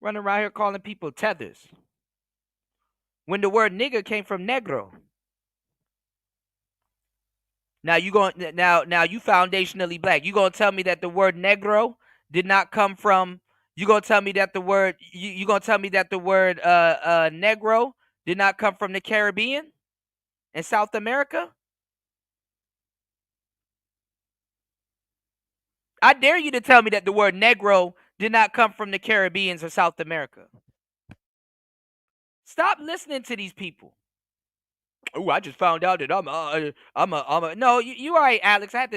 Running around here calling people tethers, when the word nigga came from negro. Now you foundationally Black. You gonna tell me that the word negro did not come from? You gonna tell me that the word negro did not come from the Caribbean and South America? I dare you to tell me that the word negro did not come from the Caribbeans or South America. Stop listening to these people. Oh, I just found out that I'm a. No, you all right, Alex. I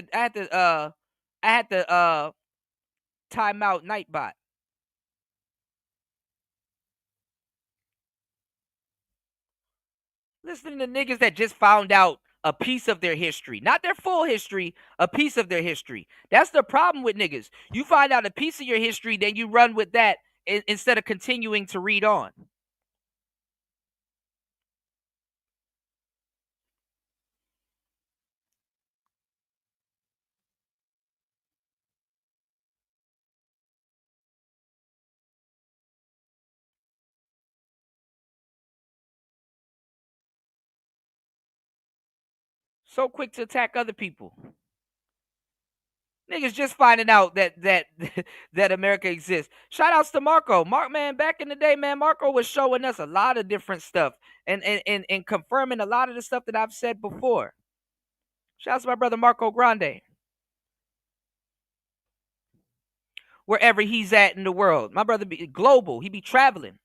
had to time out Nightbot. Listening to niggas that just found out a piece of their history, not their full history, a piece of their history. That's the problem with niggas. You find out a piece of your history, then you run with that instead of continuing to read on. So quick to attack other people. Niggas just finding out that that America exists. Shout outs to Marco. Man, back in the day, man, Marco was showing us a lot of different stuff and confirming a lot of the stuff that I've said before. Shout out to my brother Marco Grande. Wherever he's at in the world. My brother be global. He be traveling.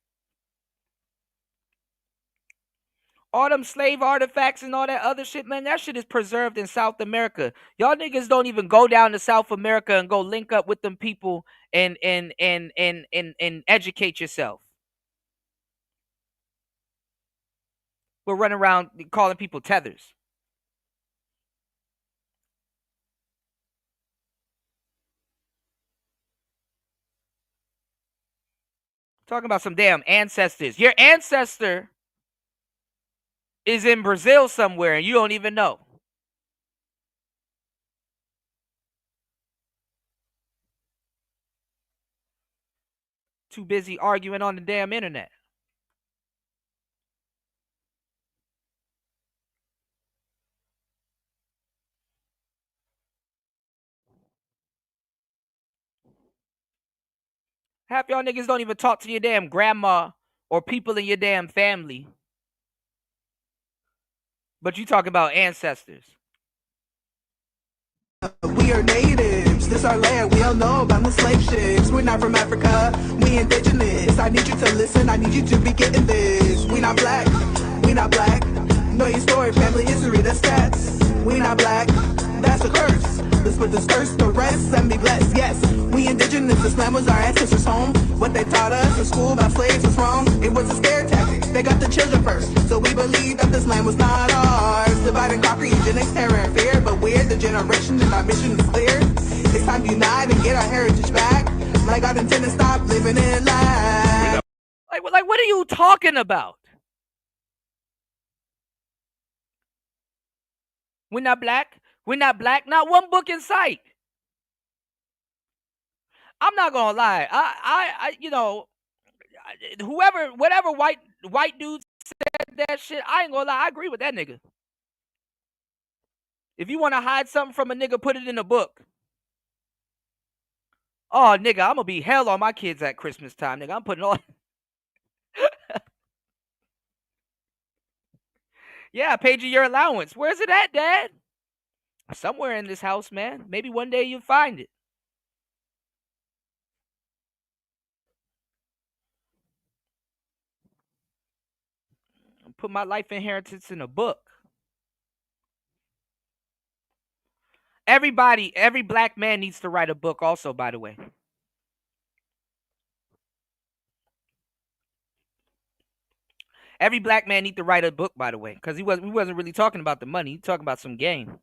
All them slave artifacts and all that other shit, man, that shit is preserved in South America. Y'all niggas don't even go down to South America and go link up with them people and educate yourself. We're running around calling people tethers. Talking about some damn ancestors. Your ancestor is in Brazil somewhere and you don't even know. Too busy arguing on the damn internet. Half y'all niggas don't even talk to your damn grandma or people in your damn family. But you talk about ancestors. We are natives, this our land, we all know about the slave ships. We're not from Africa, we indigenous. I need you to listen, I need you to be getting this. We not black, we not black. Know your story, family history, that's stats. We not black, that's a curse. Let's put this curse to rest and be blessed, yes. We indigenous, this land was our ancestors' home. What they taught us in school about slaves was wrong. It was a scare tactic, they got the children first. So we believe that this land was not ours. Divide and conquer, eugenics, terror and fear. But we're the generation and our mission is clear. It's time to unite and get our heritage back. Like God intended, stop living in lies. Like what are you talking about? We're not black. We're not black. Not one book in sight. I'm not gonna lie. I you know, whatever white dude said that shit, I ain't gonna lie. I agree with that nigga. If you want to hide something from a nigga, put it in a book. Oh, nigga, I'm gonna be hell on my kids at Christmas time, nigga. I'm putting all. Yeah, I paid you your allowance. Where's it at, Dad? Somewhere in this house, man. Maybe one day you'll find it. Put my life inheritance in a book. Every black man needs to write a book also, by the way. Every black man need to write a book, by the way, because we wasn't really talking about the money. He talking about some game.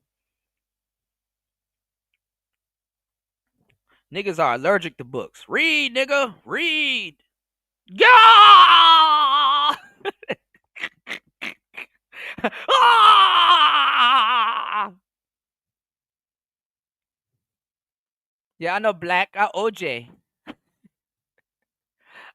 Niggas are allergic to books. Read, nigga. Read. Yeah! Yeah, I know black. I OJ.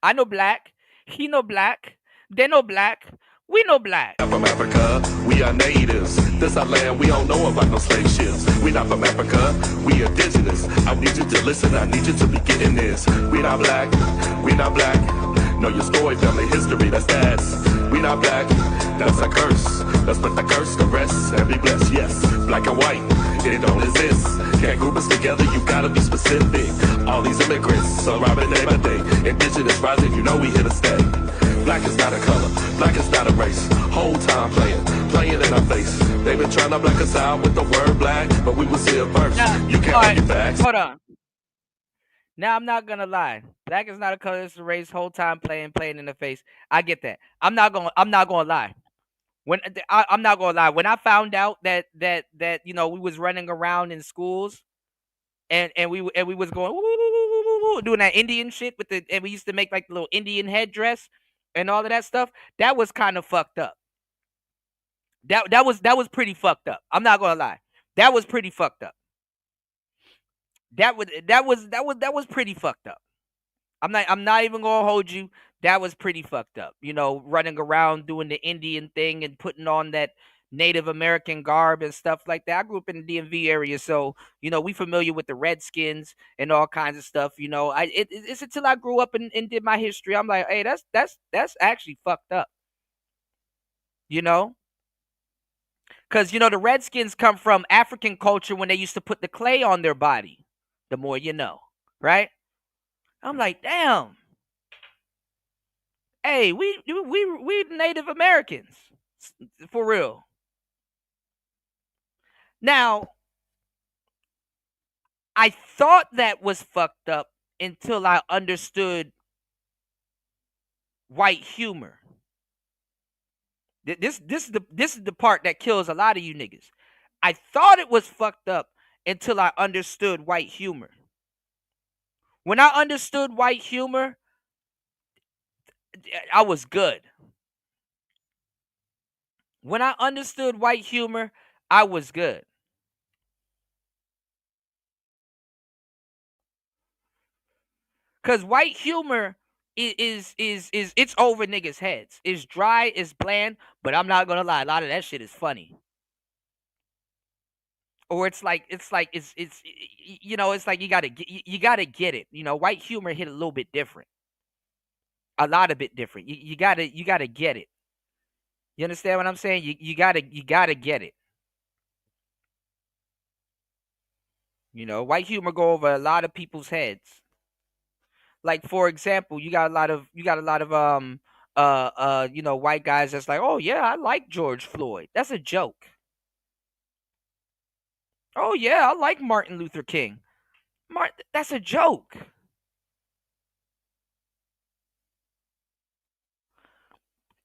I know black. He know black. They know black. We know black. From Africa, we are natives. This our land, we don't know about no slave ships. We not from Africa, we indigenous. I need you to listen, I need you to be getting this. We not black, we not black. Know your story, family history, that's stats. We not black, that's a curse. Let's put the curse to rest and be blessed, yes. Black and white, it don't exist. Can't group us together, you gotta be specific. All these immigrants, arriving day by day. Indigenous rising, you know we here to stay. Black is not a color, black is not a race. Whole time playing in our face. They've been trying to black us out with the word black, but we will see it first. You can't argue facts. Hold on. Now I'm not gonna lie. Black is not a color, it's a race. Whole time playing in the face. I get that. I'm not gonna lie. I'm not gonna lie. When I found out that you know we was running around in schools and we was going doing that Indian shit and we used to make like the little Indian headdress and all of that stuff, that was kind of fucked up. That was pretty fucked up. I'm not gonna lie. That was pretty fucked up. That was pretty fucked up. I'm not even gonna hold you. That was pretty fucked up. You know, running around doing the Indian thing and putting on that Native American garb and stuff like that. I grew up in the DMV area, so you know we familiar with the Redskins and all kinds of stuff. You know, it's until I grew up and did my history. I'm like, hey, that's actually fucked up. You know, because you know the Redskins come from African culture when they used to put the clay on their body. The more you know, right? I'm like, damn. Hey, we Native Americans, for real. Now, I thought that was fucked up until I understood white humor. This is the part that kills a lot of you niggas. I thought it was fucked up until I understood white humor. When I understood white humor, I was good. When I understood white humor, I was good. Cause white humor is it's over niggas' heads. It's dry, it's bland, but I'm not gonna lie, a lot of that shit is funny. Or it's like it's it's like you gotta get it. White humor hit a little bit different, a lot of bit different. You gotta get it. You understand what I'm saying? You gotta get it. White humor go over a lot of people's heads. Like for example, you got a lot of white guys that's like, oh yeah, I like George Floyd. That's a joke. Oh yeah, I like Martin Luther King. That's a joke.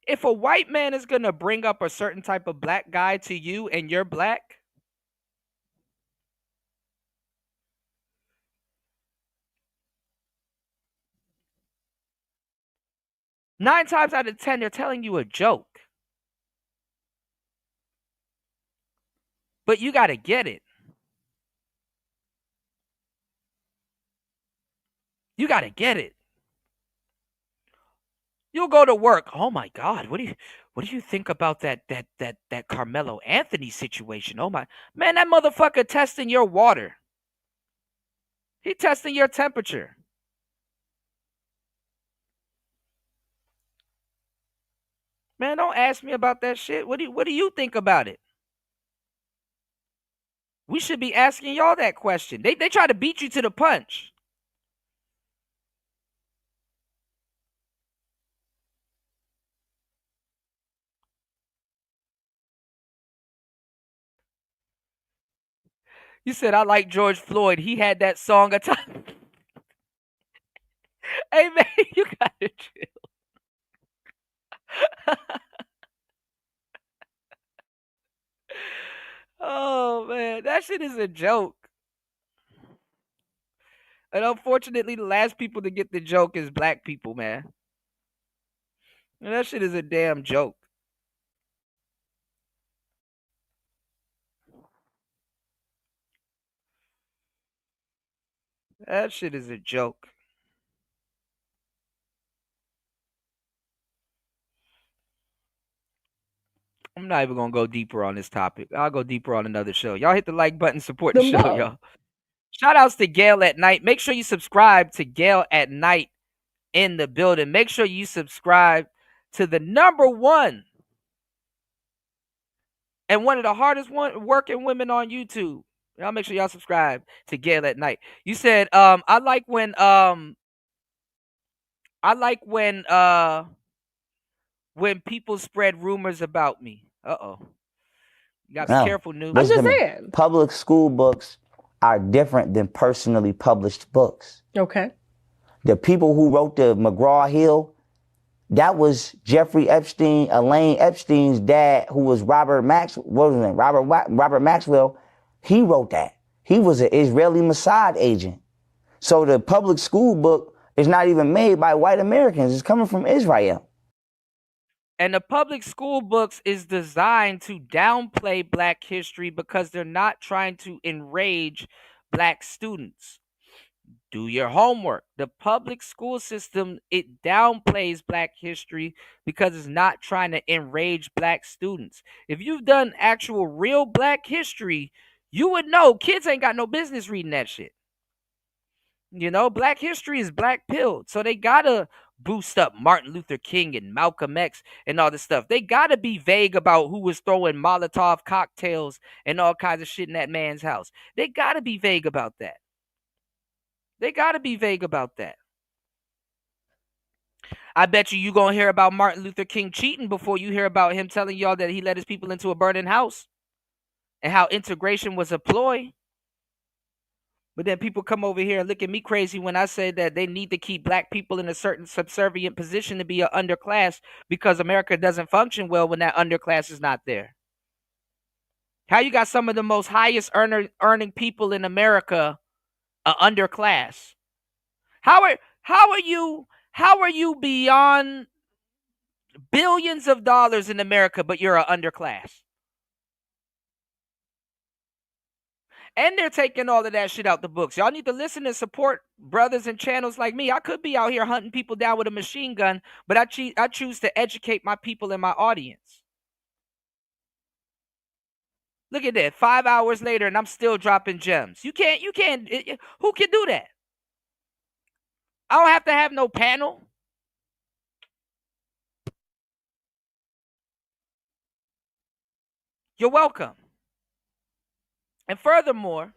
If a white man is gonna bring up a certain type of black guy to you and you're black, 9 times out of 10, they're telling you a joke. But you gotta get it. You gotta get it. You'll go to work. Oh my God, what do you think about that Carmelo Anthony situation? Oh my man, that motherfucker testing your water. He testing your temperature. Man, don't ask me about that shit. What do you think about it? We should be asking y'all that question. They try to beat you to the punch. You said I like George Floyd. He had that song a time. Hey man, you gotta chill. Oh man, that shit is a joke. And unfortunately, the last people to get the joke is black people, man. And that shit is a damn joke. That shit is a joke. I'm not even gonna go deeper on this topic. I'll go deeper on another show. Y'all hit the like button, support the show, y'all. Shout outs to Gail at Night. Make sure you subscribe to Gail at Night in the building. Make sure you subscribe to the #1 and one of the hardest working women on YouTube. Y'all make sure y'all subscribe to Gail at Night. You said, I like when people spread rumors about me. Uh-oh. You gotta be careful, Noob. I'm just saying. Public school books are different than personally published books. Okay. The people who wrote the McGraw-Hill, that was Jeffrey Epstein, Elaine Epstein's dad, who was Robert Maxwell. He wrote that. He was an Israeli Mossad agent. So the public school book is not even made by white Americans. It's coming from Israel. And the public school books is designed to downplay black history because they're not trying to enrage black students. Do your homework. The public school system, it downplays black history because it's not trying to enrage black students. If you've done actual real black history, you would know kids ain't got no business reading that shit. Black history is black pilled. So they gotta boost up Martin Luther King and Malcolm X and all this stuff. They gotta be vague about who was throwing Molotov cocktails and all kinds of shit in that man's house. They gotta be vague about that. They gotta be vague about that. I bet you gonna hear about Martin Luther King cheating before you hear about him telling y'all that he let his people into a burning house and how integration was a ploy. But then people come over here and look at me crazy when I say that they need to keep black people in a certain subservient position to be an underclass because America doesn't function well when that underclass is not there. How you got some of the most highest earning people in America underclass? How are you beyond Billions of dollars in America, but you're an underclass. And they're taking all of that shit out the books. Y'all need to listen and support brothers and channels like me. I could be out here hunting people down with a machine gun, but I choose to educate my people and my audience. Look at that. 5 hours later, and I'm still dropping gems. Who can do that? I don't have to have no panel. You're welcome. And furthermore,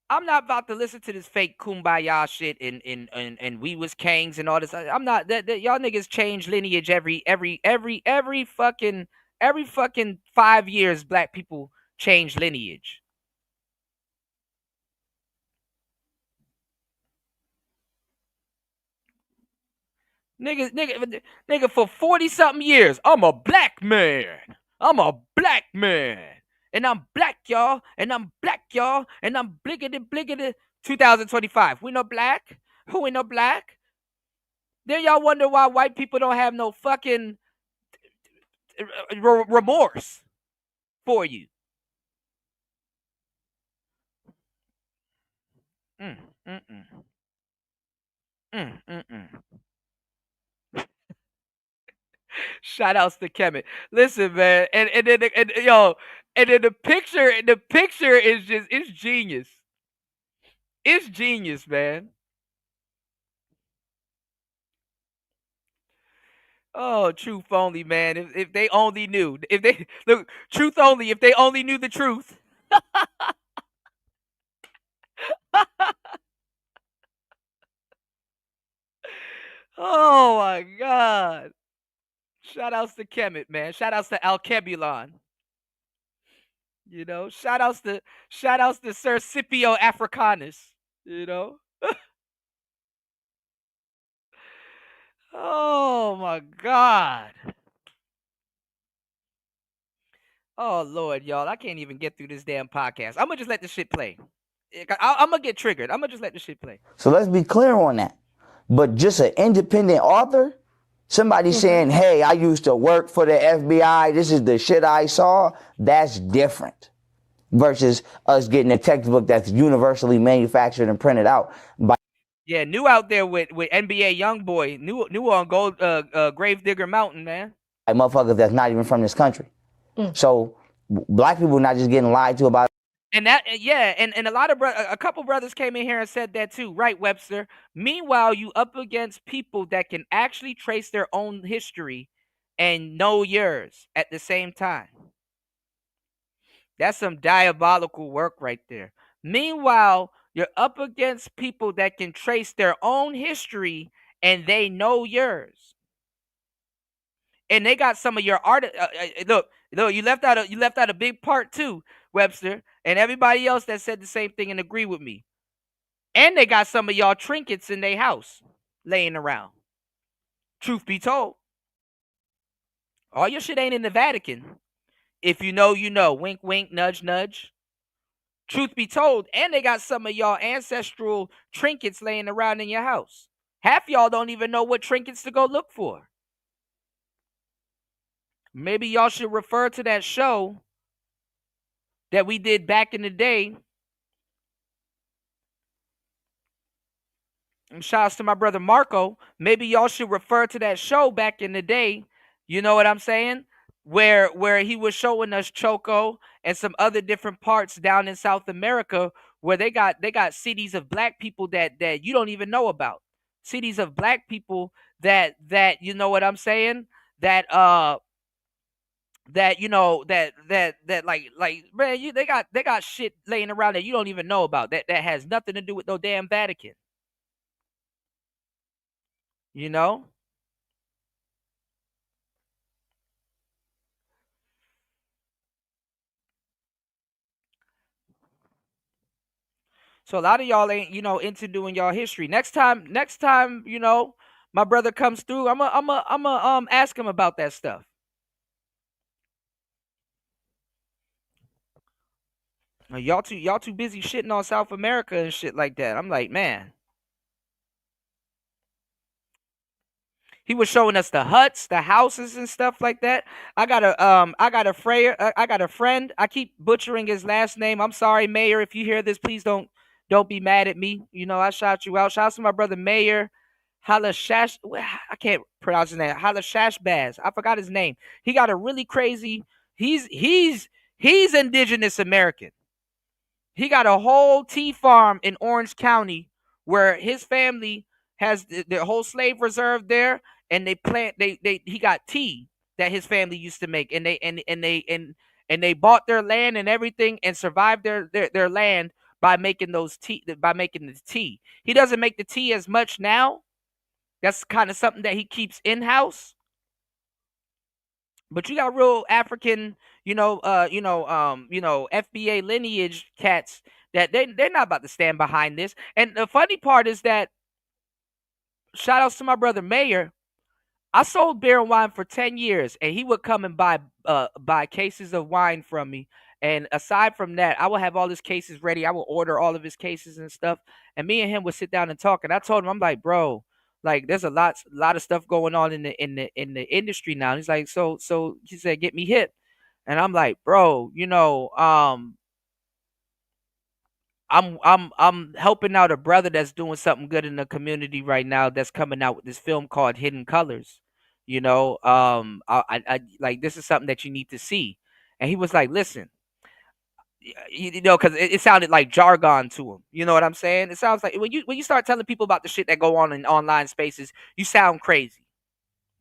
I'm not about to listen to this fake kumbaya shit and we was kings and all this. I'm not that y'all niggas change lineage every fucking 5 years. Black people change lineage. Nigga, for 40 something years, I'm a black man. I'm a black man. And I'm black, y'all. And I'm black, y'all. And I'm bliggity. 2025. We no black? Who we no black? Then y'all wonder why white people don't have no fucking remorse for you. Mm, mm, mm. Mm, mm, mm. Shout outs to Kemet. Listen, man, and then the picture is just it's genius. It's genius, man. Oh, truth only, man. If they only knew. If they look, truth only, if they only knew the truth. Oh my God. Shout outs to Kemet, man. Shout outs to Alkebulon. You know, shout outs to Sir Scipio Africanus. You know? Oh my God. Oh Lord, y'all. I can't even get through this damn podcast. I'm gonna just let this shit play. I'm gonna get triggered. I'm gonna just let this shit play. So let's be clear on that. But just an independent author, somebody saying, hey, I used to work for the FBI, this is the shit I saw, that's different. Versus us getting a textbook that's universally manufactured and printed out by. Yeah, new out there with NBA YoungBoy, new on Gold Gravedigger Mountain, man. Motherfuckers that's not even from this country. So black people not just getting lied to about. And that, yeah, and a couple brothers came in here and said that too, right, Webster? Meanwhile, you up against people that can actually trace their own history and know yours at the same time. That's some diabolical work right there. Meanwhile, you're up against people that can trace their own history and they know yours. And they got some of your art. Look, you left out a big part too, Webster, and everybody else that said the same thing and agree with me. And they got some of y'all trinkets in their house laying around. Truth be told, all your shit ain't in the Vatican. If you know, you know. Wink, wink, nudge, nudge. Truth be told, and they got some of y'all ancestral trinkets laying around in your house. Half y'all don't even know what trinkets to go look for. Maybe y'all should refer to that show that we did back in the day. And shouts to my brother Marco. Maybe y'all should refer to that show back in the day. You know what I'm saying? Where he was showing us Choco and some other different parts down in South America where they got cities of black people that you don't even know about. Cities of black people that you know what I'm saying? That you know that like man, they got shit laying around that you don't even know about that has nothing to do with no damn Vatican. You know? So a lot of y'all ain't, into doing y'all history. Next time, my brother comes through, I'm ask him about that stuff. Y'all too busy shitting on South America and shit like that. I'm like, man. He was showing us the huts, the houses, and stuff like that. I got a friend. I keep butchering his last name. I'm sorry, Mayor. If you hear this, please don't be mad at me. You know, I shout you out. Shout out to my brother Mayor Halashash. I can't pronounce his name. Halashashbaz. I forgot his name. He got a really crazy. He's indigenous American. He got a whole tea farm in Orange County where his family has the whole slave reserve there, and they plant. He got tea that his family used to make, and they bought their land and everything and survived their land by making the tea. He doesn't make the tea as much now. That's kind of something that he keeps in house. But you got real African, FBA lineage cats that they're not about to stand behind this. And the funny part is that, shout outs to my brother Mayor. I sold beer and wine for 10 years, and he would come and buy cases of wine from me. And aside from that, I would have all his cases ready. I would order all of his cases and stuff. And me and him would sit down and talk. And I told him, I'm like, bro, like there's a lot of stuff going on in the industry now. And he's like, so he said, get me hit. And I'm like, bro, I'm helping out a brother that's doing something good in the community right now, that's coming out with this film called Hidden Colors. I like, this is something that you need to see. And he was like, listen, because it sounded like jargon to him. You know what I'm saying? It sounds like when you start telling people about the shit that go on in online spaces, you sound crazy.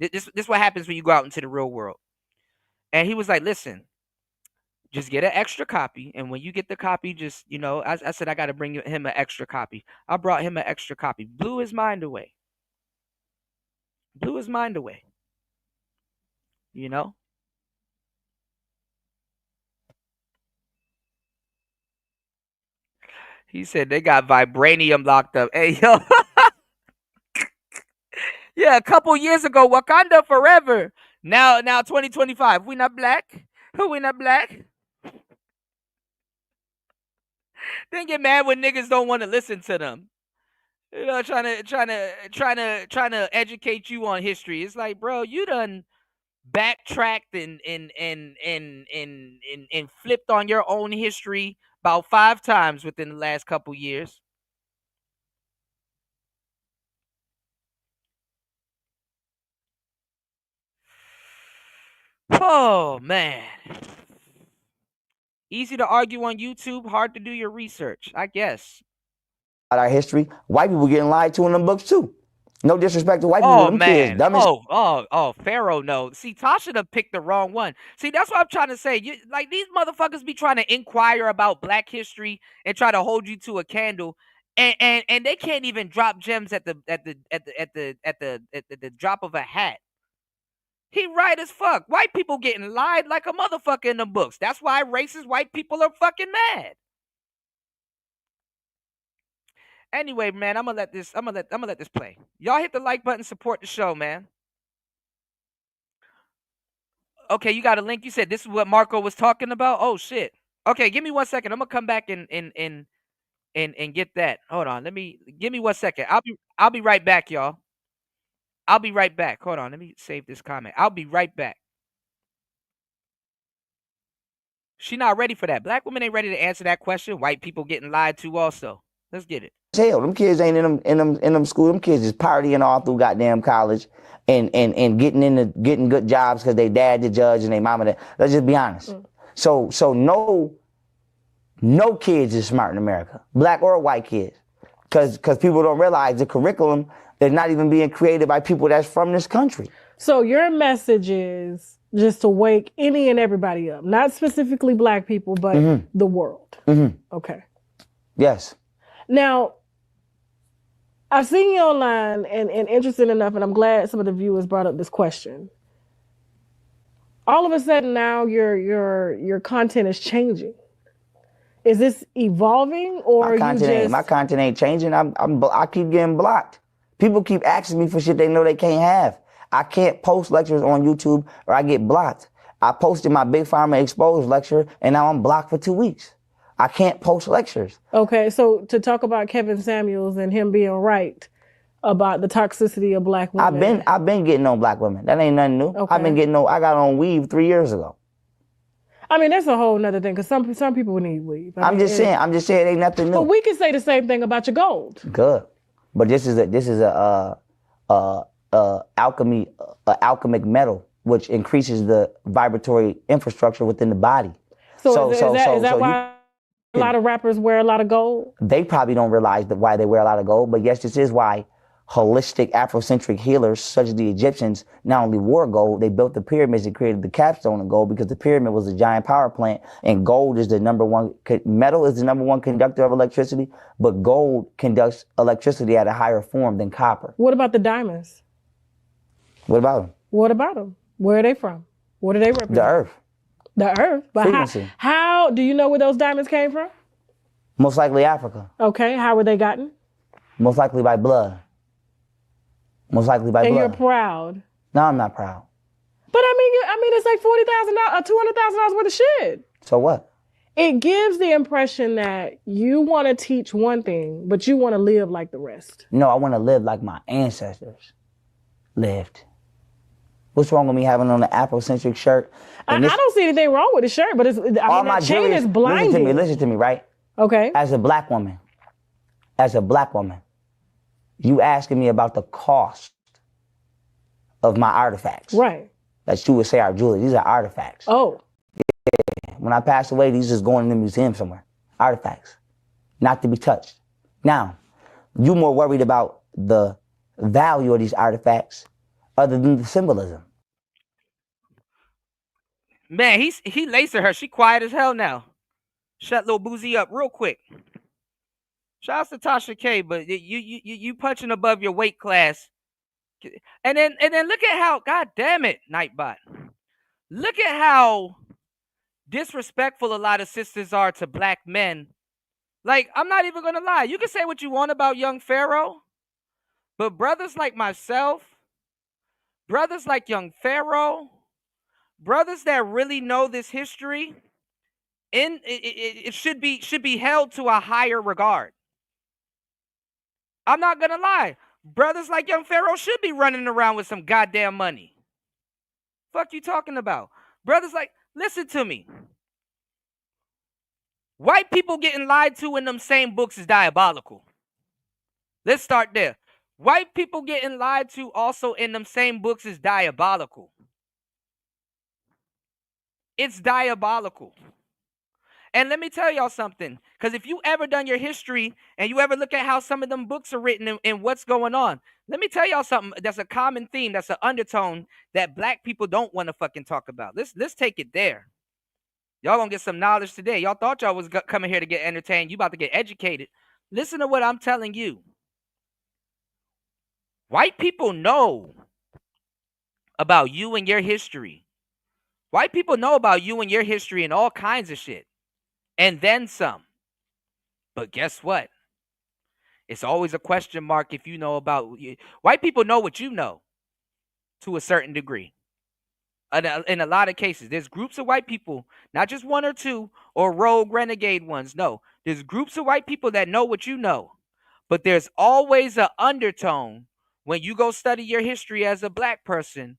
This what happens when you go out into the real world. And he was like, listen, just get an extra copy, and when you get the copy, just, I said I got to bring him an extra copy. I brought him an extra copy. Blew his mind away. You know? He said they got vibranium locked up. Hey, yo. Yeah, a couple years ago, Wakanda forever. Now 2025. We not black? We not black? Then get mad when niggas don't want to listen to them. Trying to educate you on history. It's like, bro, you done backtracked and flipped on your own history about 5 times within the last couple years. Oh man. Easy to argue on YouTube, hard to do your research, I guess. Our history, white people getting lied to in them books too. No disrespect to white people, them kids, dumb as Pharaoh, no. See, Tasha done picked the wrong one. See, that's what I'm trying to say. Like, these motherfuckers be trying to inquire about black history and try to hold you to a candle, and they can't even drop gems at the drop of a hat. He right as fuck. White people getting lied like a motherfucker in the books. That's why racist white people are fucking mad. Anyway, man, I'm gonna let this play. Y'all hit the like button, support the show, man. Okay, you got a link. You said this is what Marco was talking about. Oh shit. Okay, give me 1 second. I'm gonna come back and get that. Hold on. Give me 1 second. I'll be right back, y'all. I'll be right back. Hold on. Let me save this comment. I'll be right back. She not ready for that. Black women ain't ready to answer that question. White people getting lied to also. Let's get it. Hell, them kids ain't in them school. Them kids is partying all through goddamn college and getting good jobs because they dad the judge and they mama the. Let's just be honest. So no kids is smart in America, black or white kids, because people don't realize the curriculum is not even being created by people that's from this country. So your message is just to wake any and everybody up, not specifically black people, but the world. Okay. Yes. Now, I've seen you online and interesting enough, and I'm glad some of the viewers brought up this question. All of a sudden now your content is changing. Is this evolving, or my content ain't changing? I keep getting blocked. People keep asking me for shit they know they can't have. I can't post lectures on YouTube or I get blocked. I posted my Big Pharma Exposed lecture and now I'm blocked for 2 weeks. I can't post lectures. Okay, so to talk about Kevin Samuels and him being right, about the toxicity of black women. I've been getting on black women. That ain't nothing new. Okay. I've been getting on. I got on weave 3 years ago. I mean, that's a whole nother thing because some people need weave. I'm just saying it ain't nothing new. But we can say the same thing about your gold. Good, but this is a alchemic metal which increases the vibratory infrastructure within the body. So is that why a lot of rappers wear a lot of gold? They probably don't realize why they wear a lot of gold, but yes, this is why holistic Afrocentric healers, such as the Egyptians, not only wore gold, they built the pyramids and created the capstone of gold because the pyramid was a giant power plant, and gold is the number one, metal is the number one conductor of electricity, but gold conducts electricity at a higher form than copper. What about the diamonds? What about them? What about them? Where are they from? What do they represent? The earth. The earth? But how do you know where those diamonds came from? Most likely Africa. Okay, how were they gotten? Most likely by blood. Most likely by blood. And you're proud. No, I'm not proud. But I mean, it's like $40,000, $200,000 worth of shit. So what? It gives the impression that you want to teach one thing, but you want to live like the rest. No, I want to live like my ancestors lived. What's wrong with me having on an Afrocentric shirt? I don't see anything wrong with the shirt, but that chain is blinding. Listen to me, right? Okay. As a black woman, you asking me about the cost of my artifacts. Right. That you would say are jewelry. These are artifacts. Oh. Yeah. When I pass away, these just going in the museum somewhere. Artifacts. Not to be touched. Now, you more worried about the value of these artifacts other than the symbolism. Man, he lacing her. She quiet as hell now. Shut little Boozy up real quick. Shouts to Tasha K, but you punching above your weight class. And then look at how, god damn it, Nightbot. Look at how disrespectful a lot of sisters are to black men. Like, I'm not even gonna lie. You can say what you want about young Pharaoh, but brothers like myself, brothers like young Pharaoh, brothers that really know this history, it should be held to a higher regard. I'm not gonna lie. Brothers like young Pharaoh should be running around with some goddamn money. Fuck you talking about? Brothers like, listen to me. White people getting lied to in them same books is diabolical. Let's start there. White people getting lied to also in them same books is diabolical. It's diabolical. And let me tell y'all something, because if you ever done your history and you ever look at how some of them books are written and what's going on, let me tell y'all something that's a common theme, that's an undertone that black people don't want to fucking talk about. Let's take it there. Y'all gonna get some knowledge today. Y'all thought y'all was coming here to get entertained. You about to get educated. Listen to what I'm telling you. White people know about you and your history. White people know about you and your history and all kinds of shit. And then some. But guess what? It's always a question mark if you know about... White people know what you know to a certain degree. In a lot of cases, there's groups of white people, not just one or two or rogue renegade ones. No, there's groups of white people that know what you know. But there's always an undertone when you go study your history as a black person,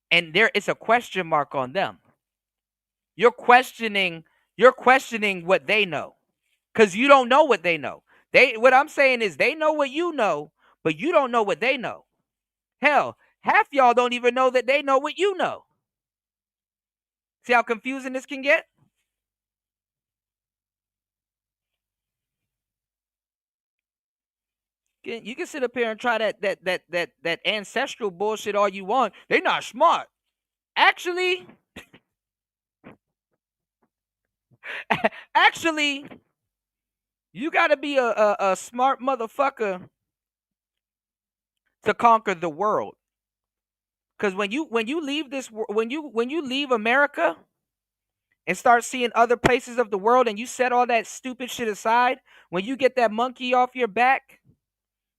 and there is a question mark on them. You're questioning what they know, because you don't know what they know. What I'm saying is they know what you know, but you don't know what they know. Hell, half y'all don't even know that they know what you know. See how confusing this can get? You can sit up here and try that ancestral bullshit all you want. They're not smart. Actually, you gotta be a smart motherfucker to conquer the world. Because when you leave America and start seeing other places of the world, and you set all that stupid shit aside, when you get that monkey off your back,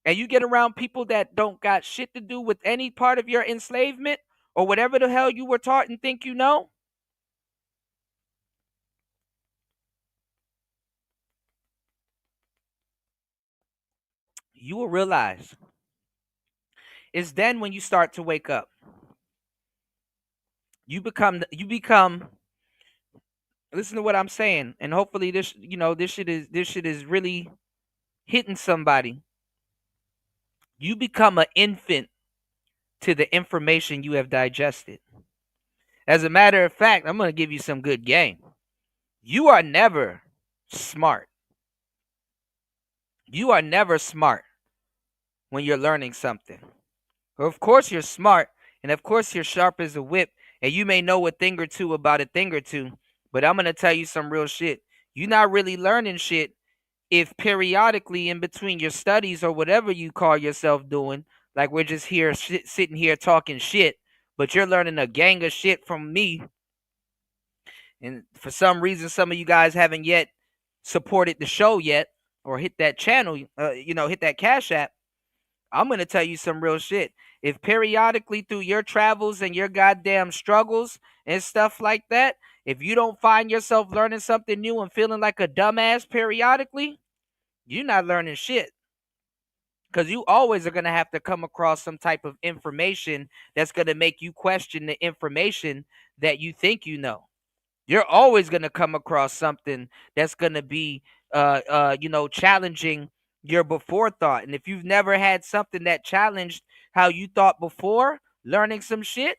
and you get around people that don't got shit to do with any part of your enslavement or whatever the hell you were taught and think you know, you will realize It's then when you start to wake up. You become listen to what I'm saying, and hopefully this this shit is really hitting somebody. You become an infant to the information you have digested. As a matter of fact, I'm going to give you some good game. You are never smart. You are never smart when you're learning something. Of course you're smart, and of course you're sharp as a whip, and you may know a thing or two about a thing or two, but I'm going to tell you some real shit. You're not really learning shit if periodically in between your studies or whatever you call yourself doing, like we're just here sitting here talking shit, but you're learning a gang of shit from me. And for some reason, some of you guys haven't yet supported the show yet or hit that channel, hit that Cash App. I'm going to tell you some real shit. If periodically through your travels and your goddamn struggles and stuff like that, if you don't find yourself learning something new and feeling like a dumbass periodically, you're not learning shit. Because you always are going to have to come across some type of information that's going to make you question the information that you think you know. You're always going to come across something that's going to be, challenging your before thought. And if you've never had something that challenged how you thought before, learning some shit,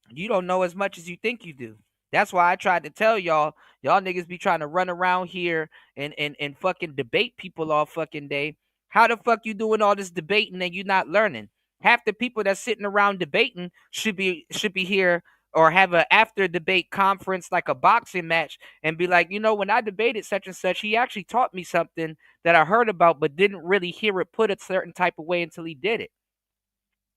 you don't know as much as you think you do. That's why I tried to tell y'all niggas be trying to run around here and fucking debate people all fucking day. How the fuck you doing all this debating and you not learning? Half the people that's sitting around debating should be here or have a after debate conference like a boxing match and be like, when I debated such and such, he actually taught me something that I heard about but didn't really hear it put a certain type of way until he did it.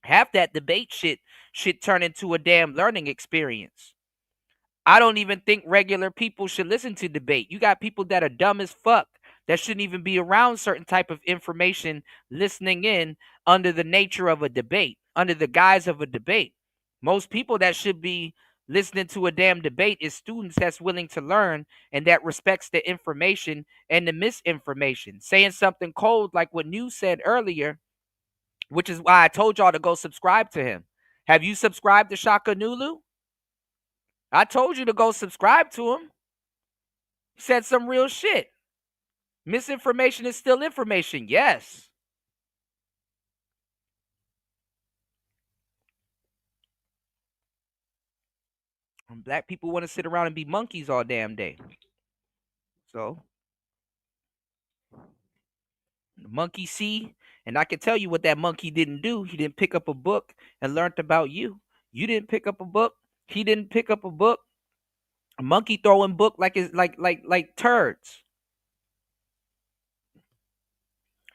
Half that debate shit turn into a damn learning experience. I don't even think regular people should listen to debate. You got people that are dumb as fuck that shouldn't even be around certain type of information listening in under the nature of a debate, under the guise of a debate. Most people that should be listening to a damn debate is students that's willing to learn and that respects the information and the misinformation. Saying something cold like what New said earlier, which is why I told y'all to go subscribe to him. Have you subscribed to Shaka Nulu? I told you to go subscribe to him. He said some real shit. Misinformation is still information. Yes. And black people want to sit around and be monkeys all damn day. So, the monkey see, and I can tell you what that monkey didn't do. He didn't pick up a book and learned about you. You didn't pick up a book. He didn't pick up a book. A monkey throwing book like it's like turds.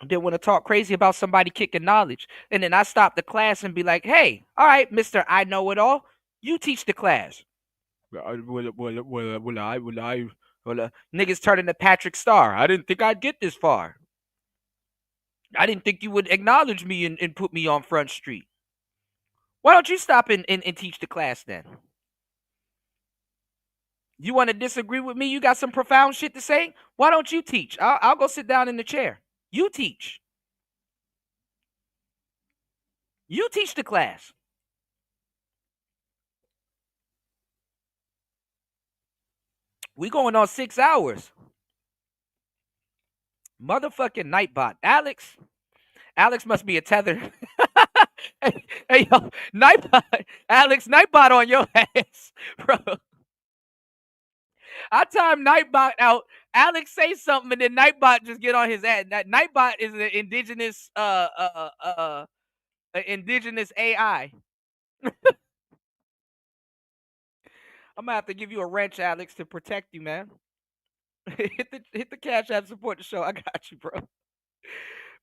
Didn't want to talk crazy about somebody kicking knowledge. And then I stop the class and be like, hey, all right, Mr. I know it all. You teach the class. Niggas turn into Patrick Star. I didn't think I'd get this far. I didn't think you would acknowledge me and put me on Front Street. Why don't you stop and teach the class then? You want to disagree with me? You got some profound shit to say? Why don't you teach? I'll go sit down in the chair. You teach. You teach the class. We going on 6 hours. Motherfucking Nightbot. Alex must be a tether. hey, yo, Nightbot. Alex, Nightbot on your ass, bro. I time Nightbot out. Alex say something and then Nightbot just get on his ass. That Nightbot is an indigenous AI. I'm gonna have to give you a wrench, Alex, to protect you, man. hit the Cash App, support the show. I got you, bro.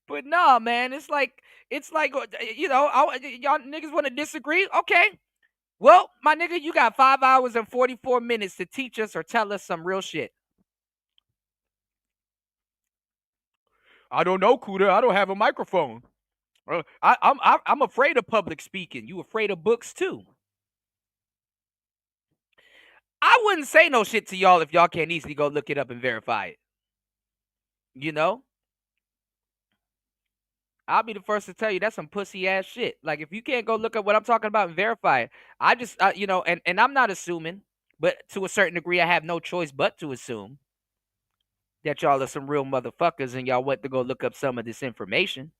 But nah, man, it's like y'all niggas want to disagree. Okay, well, my nigga, you got 5 hours and 44 minutes to teach us or tell us some real shit. I don't know, Kuda. I don't have a microphone. I'm afraid of public speaking. You afraid of books too? I wouldn't say no shit to y'all if y'all can't easily go look it up and verify it. You know? I'll be the first to tell you that's some pussy ass shit. Like if you can't go look up what I'm talking about and verify it, I just and I'm not assuming, but to a certain degree, I have no choice but to assume that y'all are some real motherfuckers and y'all went to go look up some of this information.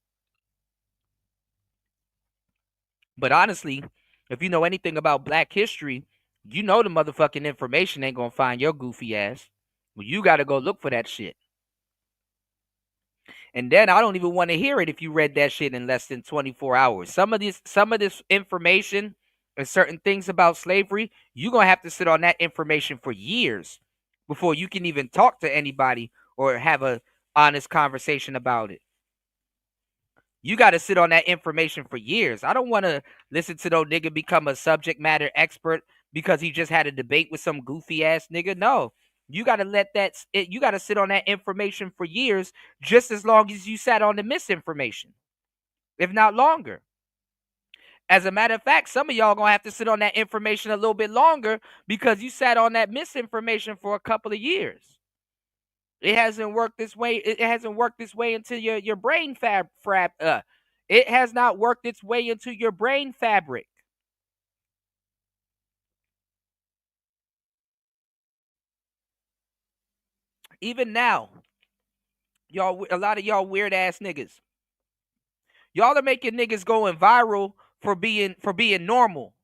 But honestly, if you know anything about Black history, you know the motherfucking information ain't gonna find your goofy ass. Well, you got to go look for that shit. And then I don't even want to hear it if you read that shit in less than 24 hours. Some of this information and certain things about slavery, you're going to have to sit on that information for years before you can even talk to anybody or have a honest conversation about it. You got to sit on that information for years. I don't want to listen to no nigga become a subject matter expert because he just had a debate with some goofy ass nigga. No, you got to you got to sit on that information for years, just as long as you sat on the misinformation, if not longer. As a matter of fact, some of y'all gonna have to sit on that information a little bit longer because you sat on that misinformation for a couple of years. It hasn't worked this way. It hasn't worked this way into your brain it has not worked its way into your brain fabric. Even now, y'all, a lot of y'all weird ass niggas, y'all are making niggas going viral for being normal.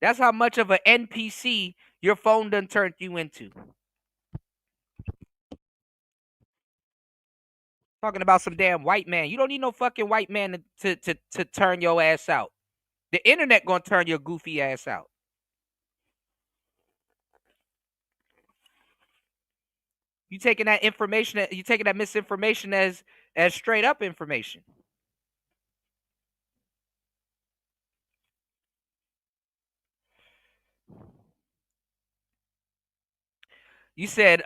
That's how much of an NPC your phone done turned you into. Talking about some damn white man. You don't need no fucking white man to turn your ass out. The internet gonna turn your goofy ass out. You taking that information, you taking that misinformation as straight up information. You said,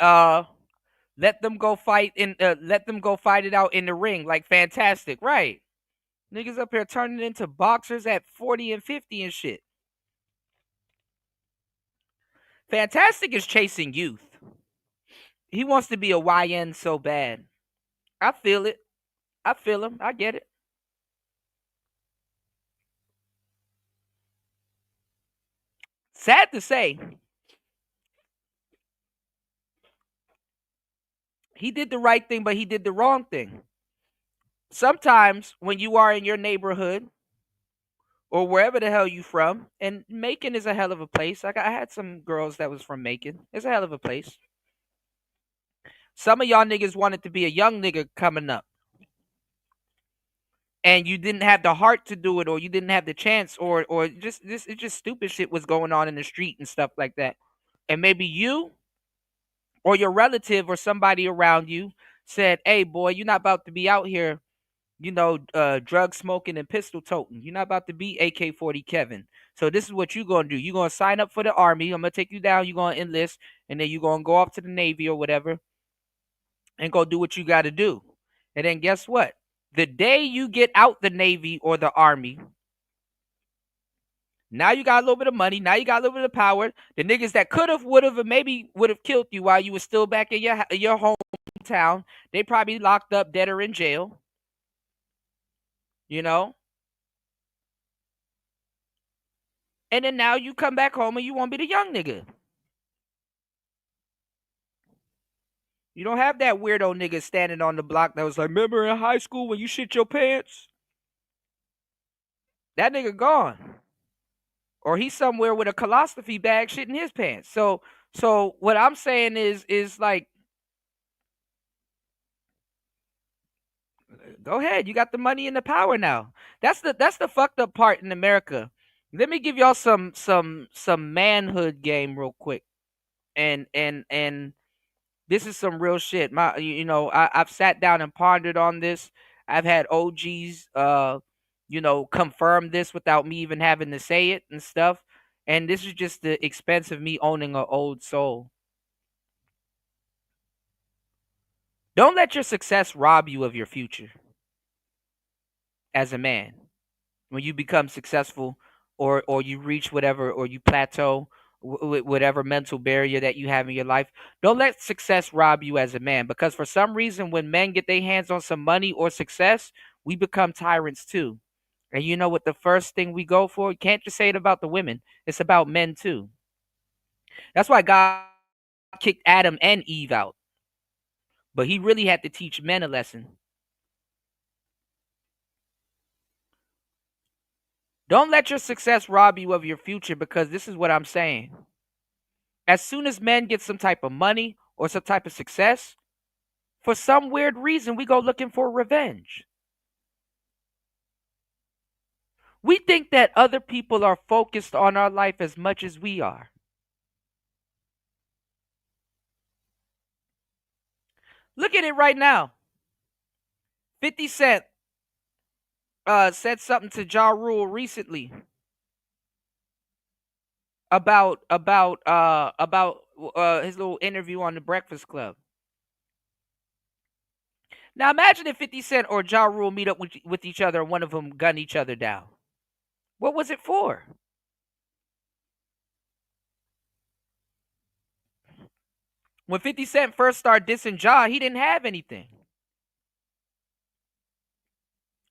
let them go fight it out in the ring, like Fantastic, right? Niggas up here turning into boxers at 40 and 50 and shit. Fantastic is chasing youth. He wants to be a YN so bad. I feel it. I feel him. I get it. Sad to say, he did the right thing, but he did the wrong thing. Sometimes when you are in your neighborhood or wherever the hell you from, and Macon is a hell of a place. Like I had some girls that was from Macon. It's a hell of a place. Some of y'all niggas wanted to be a young nigga coming up. And you didn't have the heart to do it, or you didn't have the chance, or just this it's just stupid shit was going on in the street and stuff like that. And maybe you or your relative or somebody around you said, "Hey boy, you're not about to be out here, drug smoking and pistol toting. You're not about to be AK-40 Kevin. So this is what you're gonna do. You're gonna sign up for the army. I'm gonna take you down. You're gonna enlist, and then you're gonna go off to the Navy or whatever, and go do what you got to do. And then guess what? The day you get out the Navy or the Army, now you got a little bit of money. Now you got a little bit of power. The niggas that could have, would have, and maybe would have killed you while you were still back in your hometown, they probably locked up, dead, or in jail. You know. And then now you come back home and you want to be the young nigga. You don't have that weirdo nigga standing on the block that was like, remember in high school when you shit your pants? That nigga gone. Or he's somewhere with a colostomy bag shitting his pants. So what I'm saying is like, go ahead. You got the money and the power now. That's the fucked up part in America. Let me give y'all some manhood game real quick. And this is some real shit. I've sat down and pondered on this. I've had OGs confirm this without me even having to say it and stuff. And this is just the expense of me owning an old soul. Don't let your success rob you of your future as a man. When you become successful or you reach whatever, or you plateau whatever mental barrier that you have in your life, don't let success rob you as a man. Because for some reason, when men get their hands on some money or success, we become tyrants too. And you know what the first thing we go for? You can't just say it about the women. It's about men too. That's why God kicked Adam and Eve out. But he really had to teach men a lesson. Don't let your success rob you of your future, because this is what I'm saying. As soon as men get some type of money or some type of success, for some weird reason, we go looking for revenge. We think that other people are focused on our life as much as we are. Look at it right now. 50 Cent said something to Ja Rule recently about his little interview on the Breakfast Club. Now imagine if 50 Cent or Ja Rule meet up with each other and one of them gun each other down. What was it for? When 50 Cent first started dissing Ja, he didn't have anything.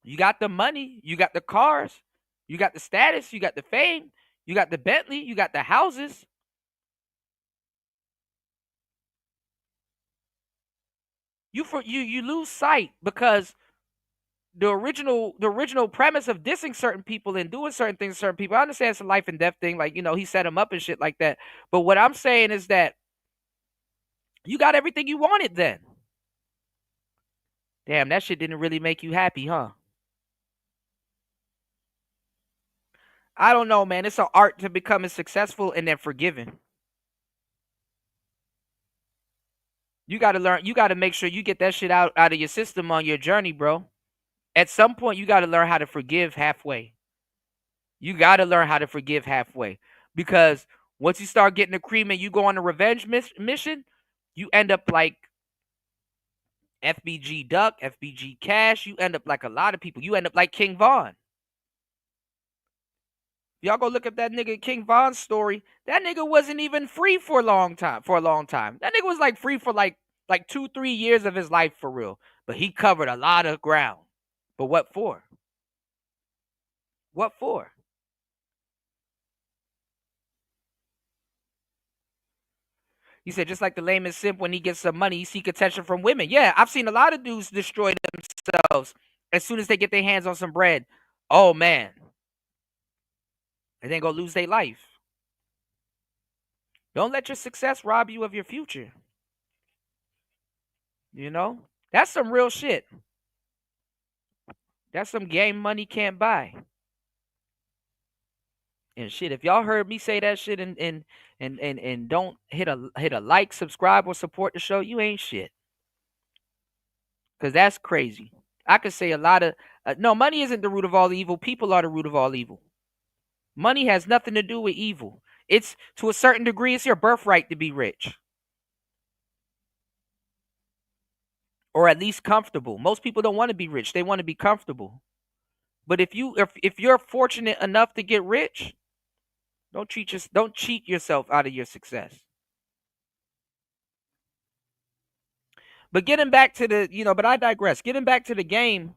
You got the money, you got the cars, you got the status, you got the fame, you got the Bentley, you got the houses. You lose sight because the original premise of dissing certain people and doing certain things to certain people. I understand it's a life and death thing, like, you know, he set him up and shit like that. But what I'm saying is that you got everything you wanted then. Damn, that shit didn't really make you happy, huh? I don't know, man. It's an art to becoming successful and then forgiving. You got to learn. You got to make sure you get that shit out of your system on your journey, bro. At some point, you got to learn how to forgive halfway. You got to learn how to forgive halfway. Because once you start getting the cream and you go on a revenge mission, you end up like FBG Duck, FBG Cash. You end up like a lot of people. You end up like King Von. Y'all go look up that nigga King Von's story. That nigga wasn't even free for a long time. That nigga was like free for like 2-3 years of his life for real. But he covered a lot of ground. But what for? What for? He said, just like the lamest simp, when he gets some money, he seek attention from women. Yeah, I've seen a lot of dudes destroy themselves as soon as they get their hands on some bread. Oh, man. And then go lose their life. Don't let your success rob you of your future. You know? That's some real shit. That's some game money can't buy. And shit, if y'all heard me say that shit and don't hit a like, subscribe, or support the show, you ain't shit. Because that's crazy. I could say a lot of... no, money isn't the root of all evil. People are the root of all evil. Money has nothing to do with evil. It's, to a certain degree, it's your birthright to be rich. Or at least comfortable. Most people don't want to be rich. They want to be comfortable. But if you're fortunate enough to get rich, don't cheat yourself out of your success. But getting back to the, but I digress. Getting back to the game,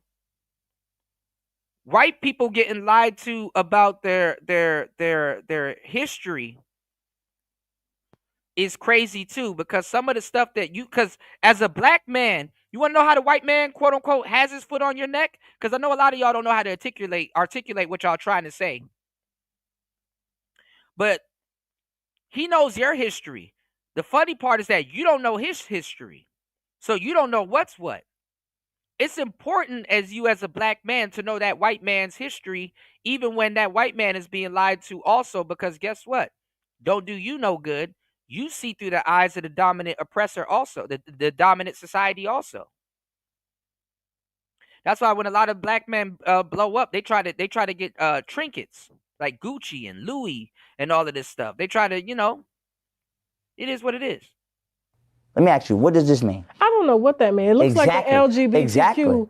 white people getting lied to about their history is crazy too, because some of the stuff that because as a black man, you want to know how the white man, quote unquote, has his foot on your neck? Because I know a lot of y'all don't know how to articulate what y'all trying to say. But he knows your history. The funny part is that you don't know his history. So you don't know what's what. It's important as a black man to know that white man's history, even when that white man is being lied to also, because guess what? Don't do you no good. You see through the eyes of the dominant oppressor also, the dominant society also. That's why when a lot of black men blow up, they try to get trinkets like Gucci and Louis and all of this stuff. They try to, it is what it is. Let me ask you, what does this mean? I don't know what that means. It looks like an LGBTQ. Exactly.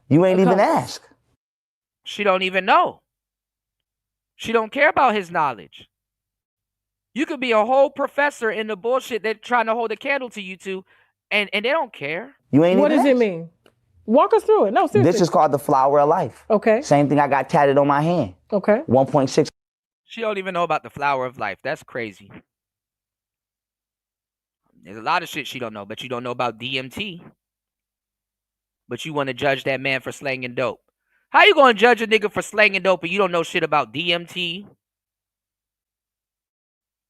You ain't even ask. She don't even know. She don't care about his knowledge. You could be a whole professor in the bullshit they're trying to hold a candle to you to, and they don't care. You ain't what even does ask. It mean? Walk us through it. No, seriously. This is called the flower of life. Okay. Same thing I got tatted on my hand. Okay. 1.6. She don't even know about the flower of life. That's crazy. There's a lot of shit she don't know, but you don't know about DMT. But you want to judge that man for slanging dope. How you going to judge a nigga for slanging dope and you don't know shit about DMT?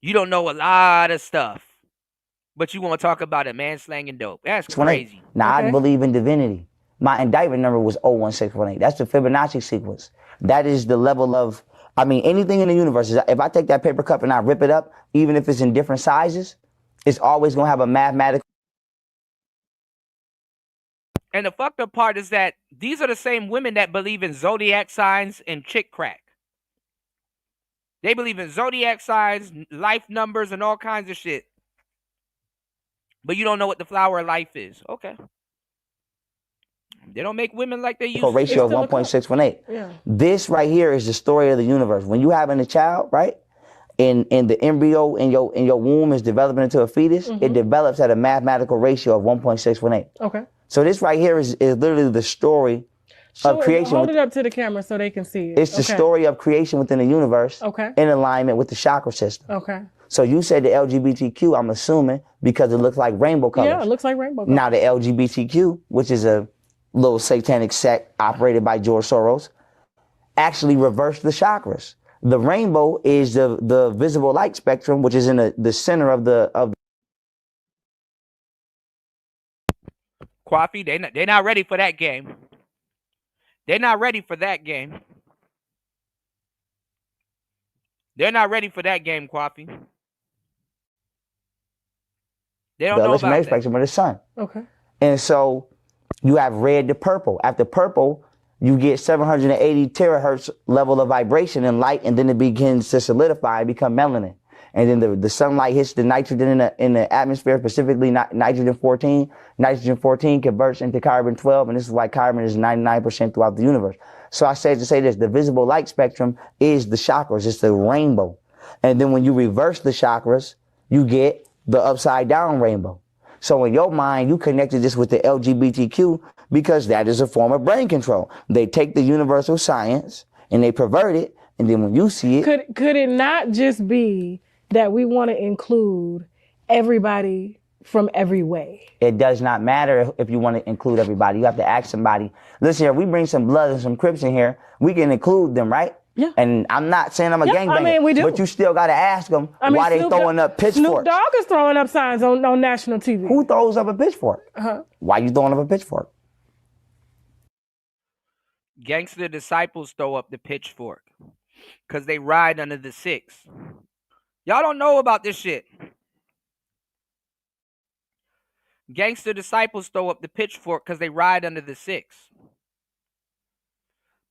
You don't know a lot of stuff. But you want to talk about a man slanging dope. That's crazy. Now, I believe in divinity. My indictment number was 01618. That's the Fibonacci sequence. That is the level of, I mean, anything in the universe. If I take that paper cup and I rip it up, even if it's in different sizes, it's always going to have a mathematical. And the fucked up part is that these are the same women that believe in zodiac signs and chick crack. They believe in zodiac signs, life numbers, and all kinds of shit. But you don't know what the flower of life is. Okay. They don't make women like they used to. Ratio of 1.618. Yeah. This right here is the story of the universe. When you having a child, right? And the embryo in your womb is developing into a fetus, it develops at a mathematical ratio of 1.618. Okay. So this right here is literally the story of creation. Hold it up to the camera so they can see it. It's the story of creation within the universe in alignment with the chakra system. Okay. So you said the LGBTQ, I'm assuming, because it looks like rainbow colors. Yeah, it looks like rainbow colors. Now the LGBTQ, which is a little satanic sect operated by George Soros, actually reversed the chakras. The rainbow is the visible light spectrum, which is in the center of the Coffee, they're not ready for that game. They're not ready for that game. They're not ready for that game, Coffee. They don't know about that. spectrum of the sun. Okay. And so you have red to purple. After purple, you get 780 terahertz level of vibration and light, and then it begins to solidify and become melanin. And then the sunlight hits the nitrogen in the atmosphere, specifically nitrogen 14. Nitrogen 14 converts into carbon 12, and this is why carbon is 99% throughout the universe. So I said to say this, the visible light spectrum is the chakras. It's the rainbow. And then when you reverse the chakras, you get the upside down rainbow. So in your mind, you connected this with the LGBTQ because that is a form of brain control. They take the universal science and they pervert it, and then when you see it... Could it not just be that we want to include everybody from every way? It does not matter if you want to include everybody. You have to ask somebody. Listen here, we bring some blood and some Crips in here. We can include them, right? Yeah. And I'm not saying I'm a gangbanger. I mean, we do. But you still got to ask them why they throwing up pitchforks. Snoop Dogg is throwing up signs on national TV. Who throws up a pitchfork? Why you throwing up a pitchfork? Gangster disciples throw up the pitchfork because they ride under the 6. Y'all don't know about this shit. Gangster disciples throw up the pitchfork because they ride under the 6.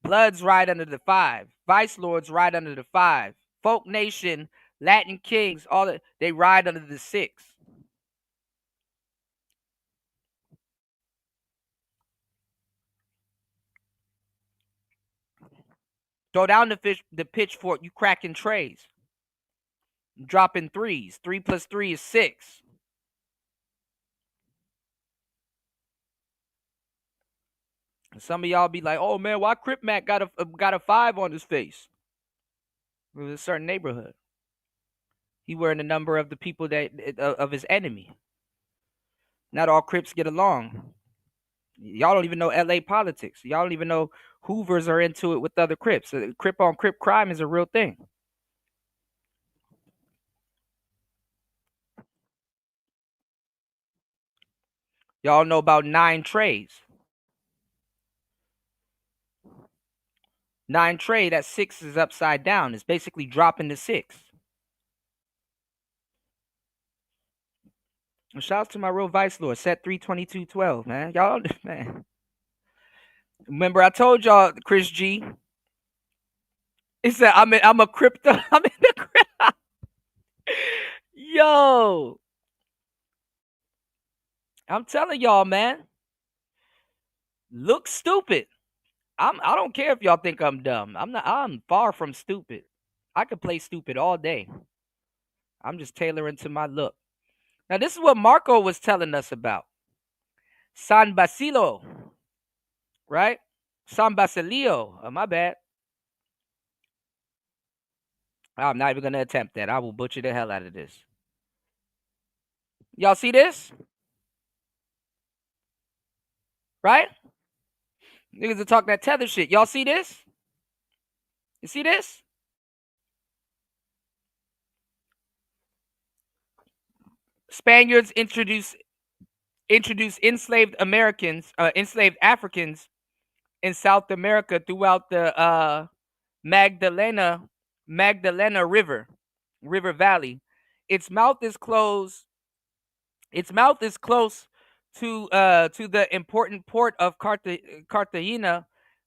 Bloods ride under the 5. Vice Lords ride under the 5. Folk Nation, Latin Kings, they ride under the 6. Throw down the pitchfork, you cracking trays. Dropping 3s. 3 plus 3 is 6. Some of y'all be like, "Oh man, why Crip Mac got a 5 on his face?" It was a certain neighborhood. He wearing the number of the people of his enemy. Not all Crips get along. Y'all don't even know LA politics. Y'all don't even know Hoovers are into it with other Crips. Crip on Crip crime is a real thing. Y'all know about 9 trays. 9 tray, that 6 is upside down. It's basically dropping the 6. Shout out to my real Vice Lord, set 32212, man. Y'all, man. Remember, I told y'all, Chris G. He said, I'm a crypto. I'm in the crypto. Yo. I'm telling y'all, man. Look stupid. I don't care if y'all think I'm dumb. I'm far from stupid. I could play stupid all day. I'm just tailoring to my look. Now, this is what Marco was telling us about. San Basilio. right? San Basilio. Oh, my bad. I'm not even gonna attempt that. I will butcher the hell out of this. Y'all see this? Right? Niggas are talking that tether shit. Y'all see this? You see this? Spaniards introduced enslaved Africans in South America throughout the Magdalena River Valley. Its mouth is close. Its mouth is close to the important port of Cartagena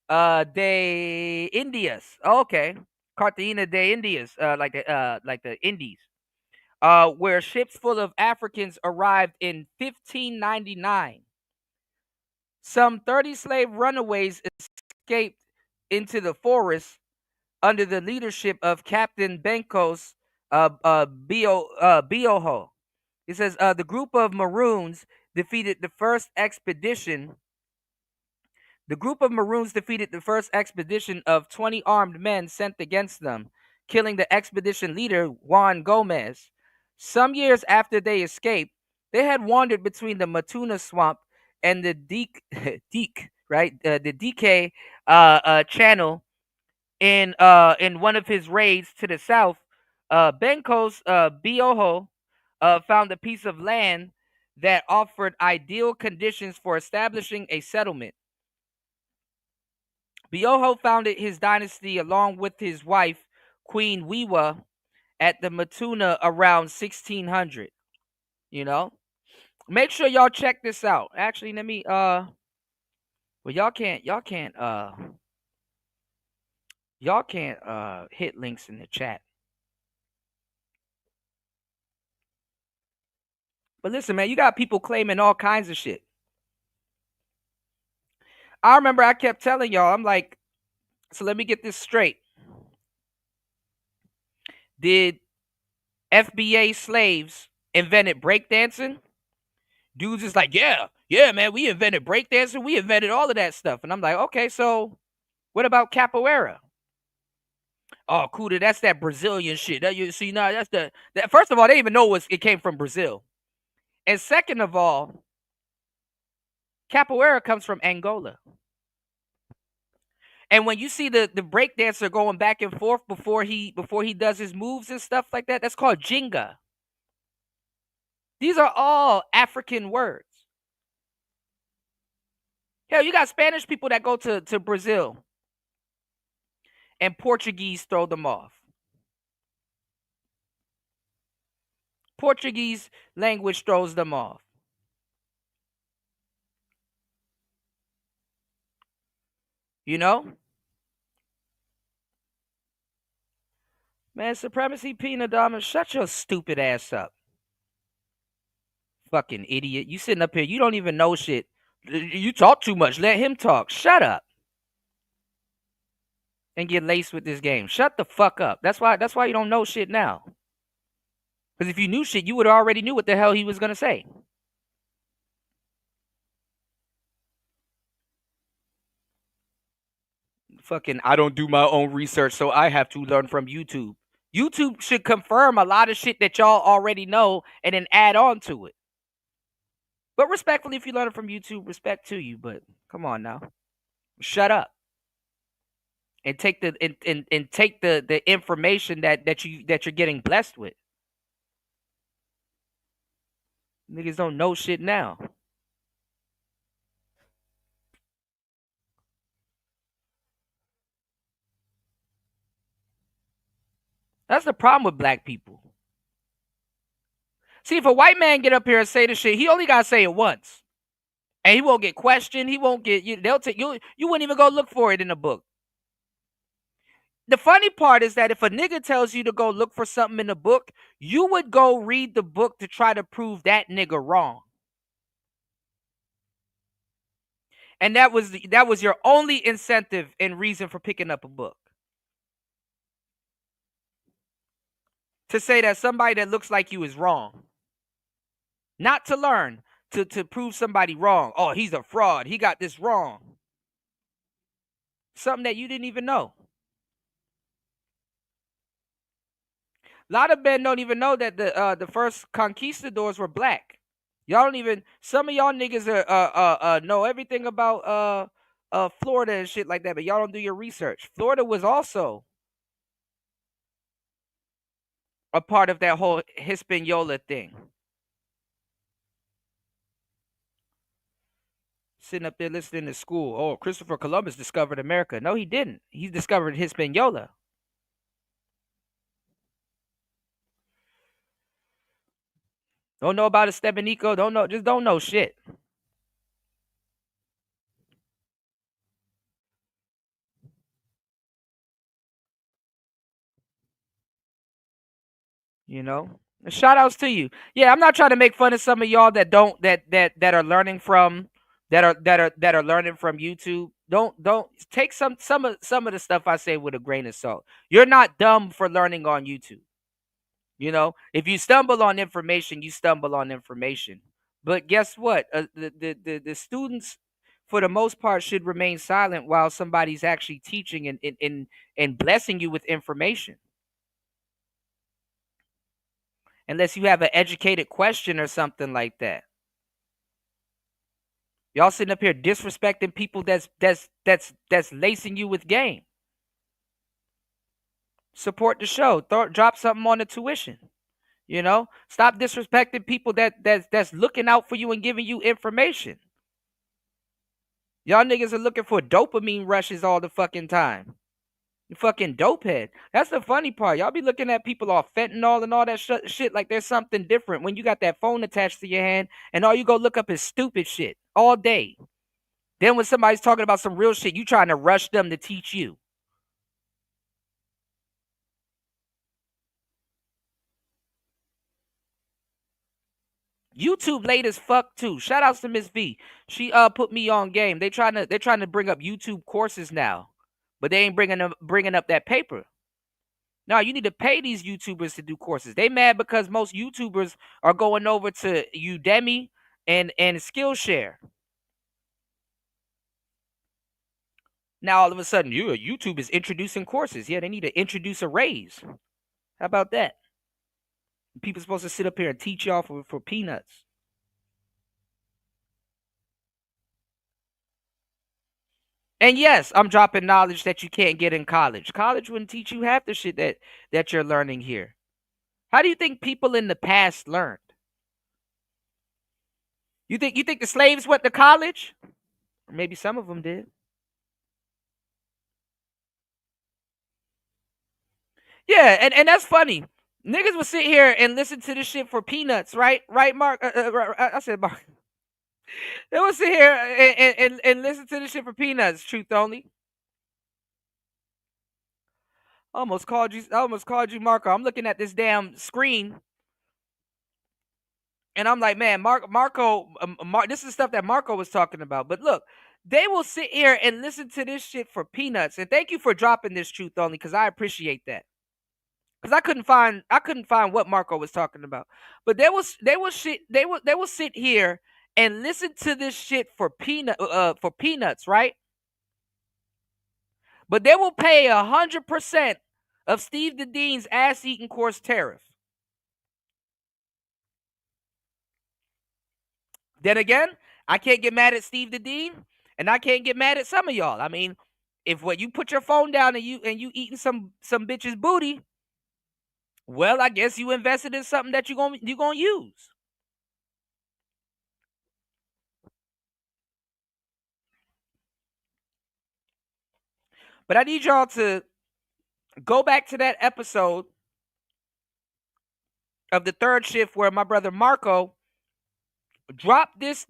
de Indias. Oh, okay, Cartagena de Indias, like the Indies. Where ships full of Africans arrived in 1599. Some 30 slave runaways escaped into the forest under the leadership of Captain Bencos Bioho. It says the group of Maroons defeated the first expedition. The group of Maroons defeated the first expedition of 20 armed men sent against them, killing the expedition leader, Juan Gomez. Some years after they escaped, they had wandered between the Matuna swamp and the Deek, right? The DK channel in one of his raids to the south. Bencos Bioho found a piece of land that offered ideal conditions for establishing a settlement. Bioho founded his dynasty along with his wife, Queen Wiwa, at the Matuna around 1600. You know, make sure y'all check this out. Actually, let me well, y'all can't hit links in the chat. But listen, man, you got people claiming all kinds of shit. I remember I kept telling y'all, I'm like, so let me get this straight. Did FBA slaves invented breakdancing? Dudes is like, yeah, man, we invented breakdancing. We invented all of that stuff. And I'm like, okay, so what about capoeira? Oh, Kuda, that's that Brazilian shit. That you see now, that's that. First of all, they even know it came from Brazil. And second of all, capoeira comes from Angola. And when you see the breakdancer going back and forth before he does his moves and stuff like that, that's called jinga. These are all African words. Hell, you got Spanish people that go to Brazil and Portuguese throw them off. Portuguese language throws them off. You know? Man, supremacy, peanut diamond, shut your stupid ass up. Fucking idiot. You sitting up here, you don't even know shit. You talk too much. Let him talk. Shut up. And get laced with this game. Shut the fuck up. That's why you don't know shit now. Because if you knew shit, you would already knew what the hell he was gonna say. Fucking, I don't do my own research, so I have to learn from YouTube. YouTube should confirm a lot of shit that y'all already know and then add on to it. But respectfully, if you learn it from YouTube, respect to you. But come on now. Shut up. And take the and take the information that you're getting blessed with. Niggas don't know shit now. That's the problem with black people. See, if a white man get up here and say this shit, he only gotta say it once, and he won't get questioned. He won't get. They'll take you. You wouldn't even go look for it in a book. The funny part is that if a nigga tells you to go look for something in a book, you would go read the book to try to prove that nigga wrong. And that was your only incentive and reason for picking up a book. To say that somebody that looks like you is wrong. Not to learn, to prove somebody wrong. Oh, he's a fraud. He got this wrong. something that you didn't even know. A lot of men don't even know that the first conquistadors were black. Y'all don't even. Some of y'all niggas know everything about Florida and shit like that, but y'all don't do your research. Florida was also a part of that whole Hispaniola thing. Sitting up there listening to school. Oh, Christopher Columbus discovered America. No, he didn't. He discovered Hispaniola. Don't know about Estebanico. Don't know. Just don't know shit. You know. Shout outs to you. Yeah, I'm not trying to make fun of some of y'all that don't that are learning from that are learning from YouTube. Don't take some of the stuff I say with a grain of salt. You're not dumb for learning on YouTube. You know, if you stumble on information, you stumble on information. But guess what? The students, for the most part, should remain silent while somebody's actually teaching and blessing you with information. Unless you have an educated question or something like that. Y'all sitting up here disrespecting people that's lacing you with game. Support the show. Drop something on the tuition. You know, stop disrespecting people that's looking out for you and giving you information. Y'all niggas are looking for dopamine rushes all the fucking time. You fucking dopehead. That's the funny part. Y'all be looking at people off fentanyl and all that shit like there's something different when you got that phone attached to your hand and all you go look up is stupid shit all day. Then when somebody's talking about some real shit, you trying to rush them to teach you. YouTube late as fuck too. Shout outs to Miss V. She put me on game. They're trying to bring up YouTube courses now, but they ain't bringing up that paper. No, you need to pay these YouTubers to do courses. They mad because most YouTubers are going over to Udemy and Skillshare. Now all of a sudden, YouTube is introducing courses. Yeah, they need to introduce a raise. How about that? People supposed to sit up here and teach y'all for peanuts. And yes, I'm dropping knowledge that you can't get in college. College wouldn't teach you half the shit that you're learning here. How do you think people in the past learned? You think the slaves went to college? Or maybe some of them did. Yeah, and that's funny. Niggas will sit here and listen to this shit for peanuts, right? Right, Mark? I said Mark. They will sit here and listen to this shit for peanuts, truth only. I almost called you Marco. I'm looking at this damn screen. And I'm like, man, Marco, this is stuff that Marco was talking about. But look, they will sit here and listen to this shit for peanuts. And thank you for dropping this truth only, because I appreciate that. Because I couldn't find what Marco was talking about. But they will sit here and listen to this shit for peanuts, right? But they will pay 100% of Steve the Dean's ass-eating course tariff. Then again, I can't get mad at Steve the Dean, and I can't get mad at some of y'all. I mean, if when you put your phone down and you eating some bitch's booty, well, I guess you invested in something that you're gonna use. But I need y'all to go back to that episode of the third shift where my brother Marco dropped this.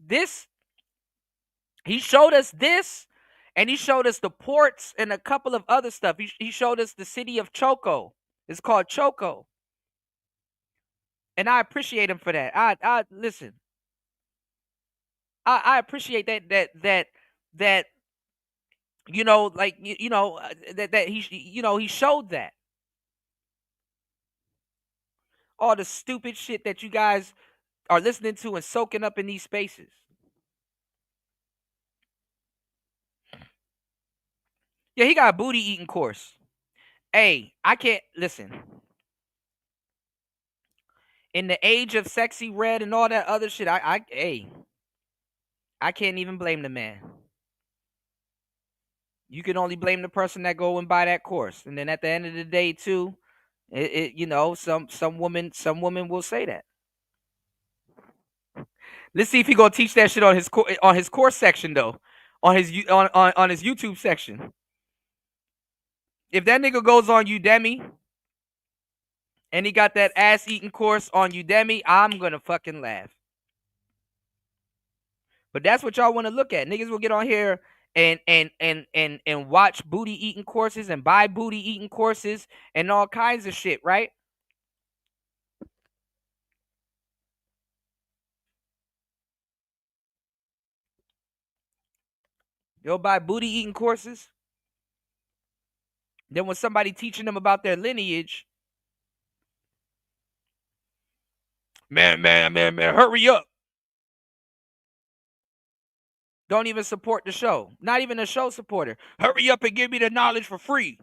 He showed us this, and he showed us the ports and a couple of other stuff. He showed us the city of Choco. It's called Choco. And I appreciate him for that. I listen. I appreciate that you know, like that he showed that. All the stupid shit that you guys are listening to and soaking up in these spaces. Yeah, he got a booty eating course. Hey, I can't listen. In the age of sexy red and all that other shit, I can't even blame the man. You can only blame the person that go and buy that course. And then at the end of the day, too, some woman will say that. Let's see if he gonna teach that shit on his course section though, on his YouTube section. If that nigga goes on Udemy and he got that ass eating course on Udemy, I'm gonna fucking laugh. But that's what y'all want to look at. Niggas will get on here and watch booty eating courses and buy booty eating courses and all kinds of shit, right? They'll buy booty eating courses. Then when somebody teaching them about their lineage, man, hurry up. Don't even support the show. Not even a show supporter. Hurry up and give me the knowledge for free.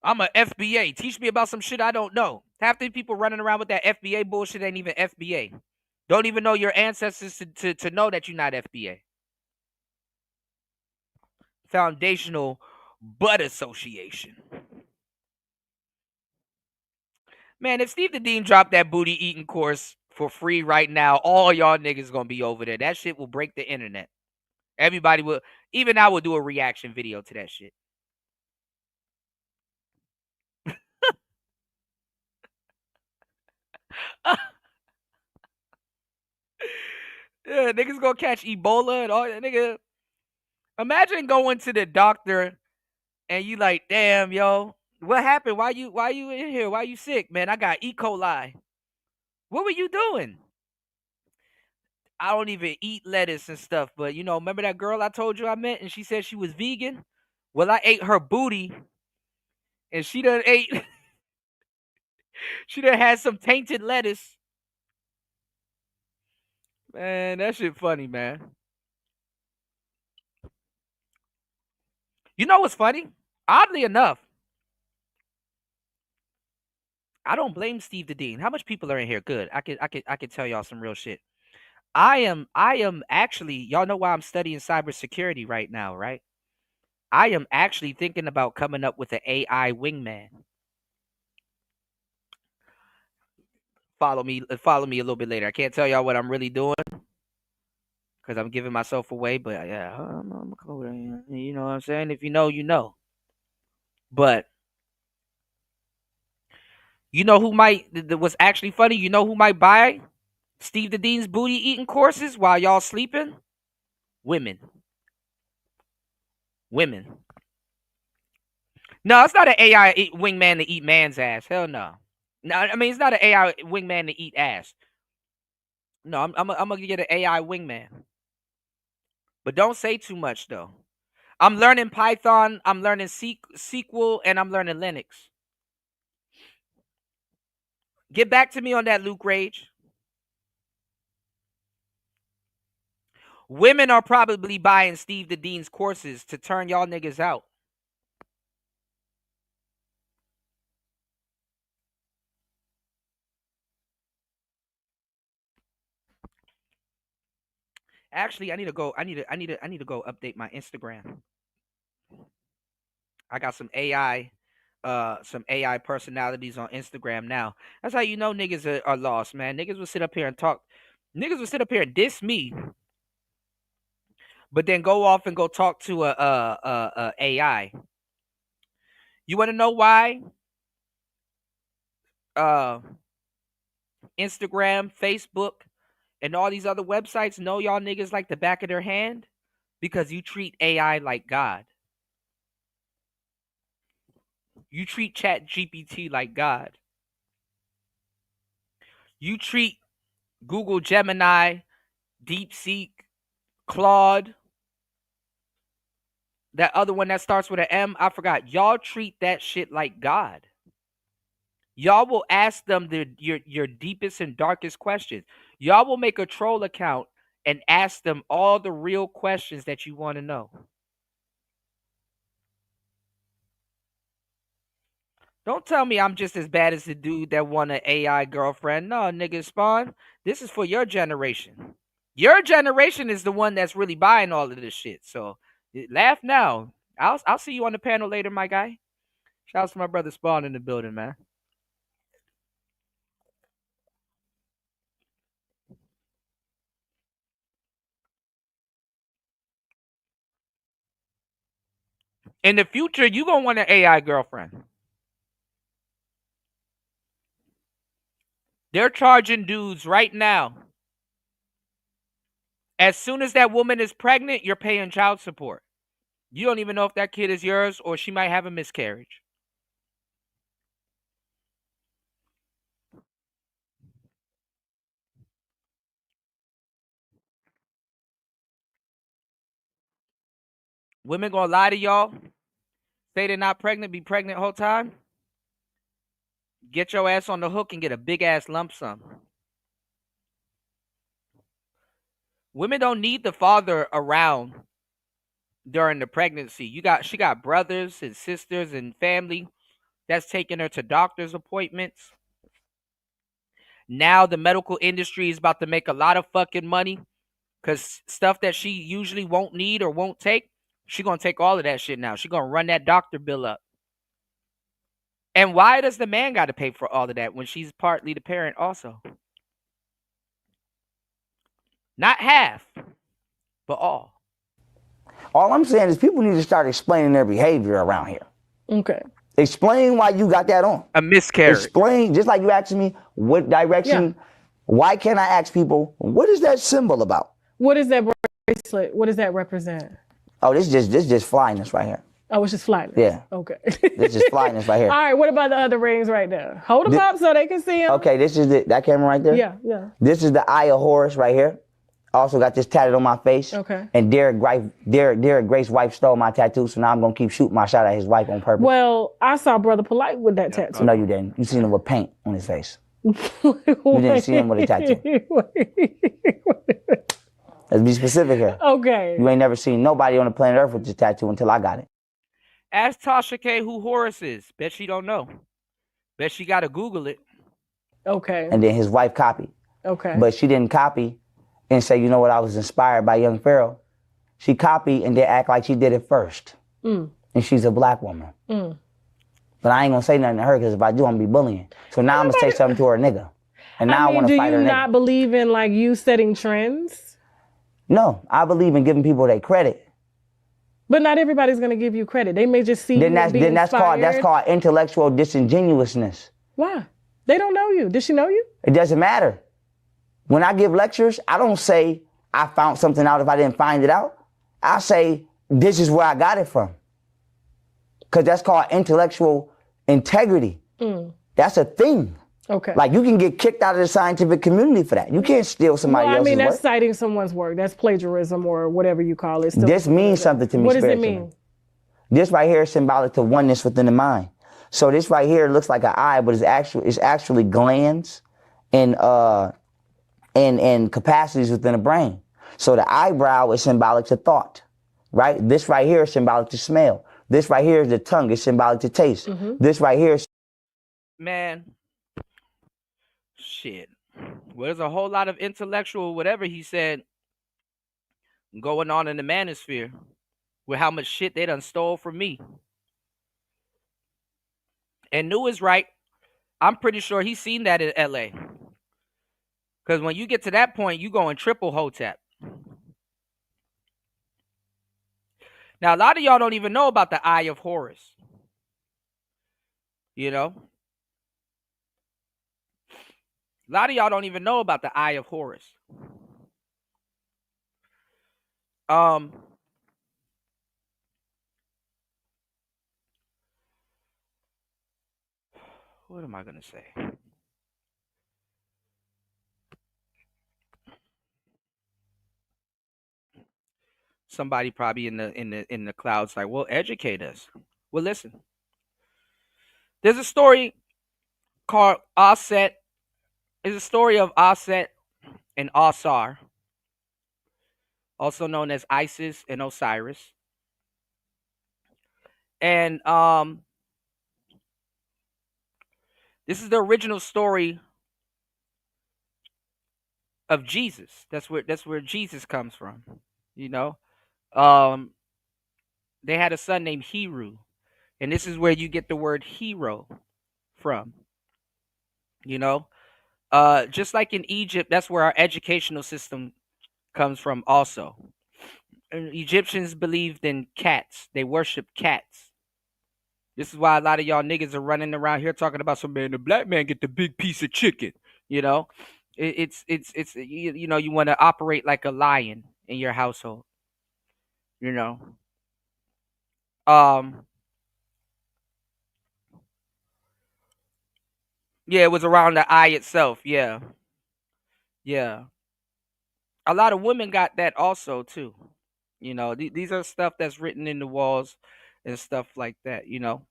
I'm a FBA. Teach me about some shit I don't know. Half the people running around with that FBA bullshit ain't even FBA. Don't even know your ancestors to know that you're not FBA. Foundational Butt Association. Man, if Steve the Dean dropped that booty eating course for free right now, all y'all niggas gonna be over there. That shit will break the internet. Everybody will, even I will do a reaction video to that shit. Yeah, niggas gonna catch Ebola and all that. Nigga, imagine going to the doctor and you like, damn, yo, what happened? Why you in here? Why you sick? Man, I got E. coli. What were you doing? I don't even eat lettuce and stuff, but remember that girl I told you I met and she said she was vegan? Well, I ate her booty and she done ate she done had some tainted lettuce. Man, that shit funny, man. You know what's funny? Oddly enough, I don't blame Steve the Dean. How much people are in here? Good. I could tell y'all some real shit. I am actually, y'all know why I'm studying cybersecurity right now, right? I am actually thinking about coming up with an AI wingman. Follow me a little bit later. I can't tell y'all what I'm really doing because I'm giving myself away, but yeah, I'm cool. You know what I'm saying? If you know, you know. But you know who might what's actually funny? You know who might buy Steve the Dean's booty eating courses while y'all sleeping? Women. Women. No, it's not an AI wingman to eat man's ass. Hell no. No, I mean it's not an AI wingman to eat ass. No, I'm gonna get an AI wingman. But don't say too much though. I'm learning Python, I'm learning SQL, and I'm learning Linux. Get back to me on that, Luke Rage. Women are probably buying Steve the Dean's courses to turn y'all niggas out. Actually, I need to go update my Instagram. I got some AI personalities on Instagram now. That's how you know niggas are lost, man. Niggas will sit up here and talk. Niggas will sit up here and diss me, but then go off and go talk to a AI. You want to know why? Instagram, Facebook, and all these other websites know y'all niggas like the back of their hand because you treat AI like God. You treat Chat GPT like God. You treat Google Gemini, DeepSeek, Claude, that other one that starts with an M, I forgot. Y'all treat that shit like God. Y'all will ask them your deepest and darkest questions. Y'all will make a troll account and ask them all the real questions that you want to know. Don't tell me I'm just as bad as the dude that want an AI girlfriend. No, nigga, Spawn. This is for your generation. Your generation is the one that's really buying all of this shit. So laugh now. I'll see you on the panel later, my guy. Shout out to my brother Spawn in the building, man. In the future, you gonna want an AI girlfriend. They're charging dudes right now. As soon as that woman is pregnant, you're paying child support. You don't even know if that kid is yours or she might have a miscarriage. Women gonna lie to y'all, say they're not pregnant, be pregnant the whole time. Get your ass on the hook and get a big ass lump sum. Women don't need the father around during the pregnancy. She got brothers and sisters and family that's taking her to doctor's appointments. Now the medical industry is about to make a lot of fucking money because stuff that she usually won't need or won't take, she gonna take all of that shit now. She gonna run that doctor bill up. And why does the man got to pay for all of that when she's partly the parent also? Not half, but all. All I'm saying is people need to start explaining their behavior around here. Okay. Explain why you got that on. A miscarriage. Explain, just like you asked me what direction. Yeah. Why can't I ask people, what is that symbol about? What is that bracelet? What does that represent? Oh, this just flyness right here. Oh, it's just flyness. Yeah. Okay. This is flyness right here. All right. What about the other rings right there? Hold them up so they can see them. Okay. This is that camera right there. Yeah. Yeah. This is the Eye of Horus right here. Also got this tatted on my face. Okay. And Derek Grace's wife stole my tattoo, so now I'm gonna keep shooting my shot at his wife on purpose. Well, I saw Brother Polite with that tattoo. No, you didn't. You seen him with paint on his face. You didn't see him with a tattoo. Let's be specific here. Okay. You ain't never seen nobody on the planet Earth with this tattoo until I got it. Ask Tasha K who Horus is. Bet she don't know. Bet she gotta Google it. Okay. And then his wife copied. Okay. But she didn't copy and say, you know what, I was inspired by young Pharaoh. She copied and then act like she did it first. And she's a black woman. But I ain't gonna say nothing to her because if I do, I'm gonna be bullying. So now I'm gonna say something to her nigga. And now I want to fight her nigga. Do you not believe in like you setting trends? No, I believe in giving people their credit. But not everybody's gonna give you credit. They may just see you and be inspired. That's called intellectual disingenuousness. Why? They don't know you. Does she know you? It doesn't matter. When I give lectures, I don't say I found something out if I didn't find it out. I say this is where I got it from. Because that's called intellectual integrity. That's a thing. Okay. Like you can get kicked out of the scientific community for that. You can't steal somebody else's work. I mean, that's citing someone's work. That's plagiarism or whatever you call it. This means something to me. What does it mean? This right here is symbolic to oneness within the mind. So this right here looks like an eye, but it's actually glands and capacities within the brain. So the eyebrow is symbolic to thought, right? This right here is symbolic to smell. This right here is the tongue. It's symbolic to taste. This right here is... Man. Shit. Well, there's a whole lot of intellectual, whatever he said, going on in the manosphere with how much shit they done stole from me. And New is right. I'm pretty sure he's seen that in LA. Because when you get to that point, you go in triple hotep. Now, a lot of y'all don't even know about the Eye of Horus. You know? A lot of y'all don't even know about the Eye of Horus. What am I gonna say? Somebody probably in the clouds like, well, educate us. Well, listen. There's a story called Aset. It's a story of Aset and Asar, also known as Isis and Osiris. And this is the original story of Jesus. That's where Jesus comes from. You know, um, they had a son named Heru, and this is where you get the word hero from. You know, just like in Egypt, that's where our educational system comes from. Also, and Egyptians believed in cats. They worshiped cats. This is why a lot of y'all niggas are running around here talking about some man. The black man get the big piece of chicken. You know, it's you know, you want to operate like a lion in your household. You know, um, yeah, it was around the eye itself. Yeah, yeah. A lot of women got that also too. You know, these are stuff that's written in the walls and stuff like that. You know,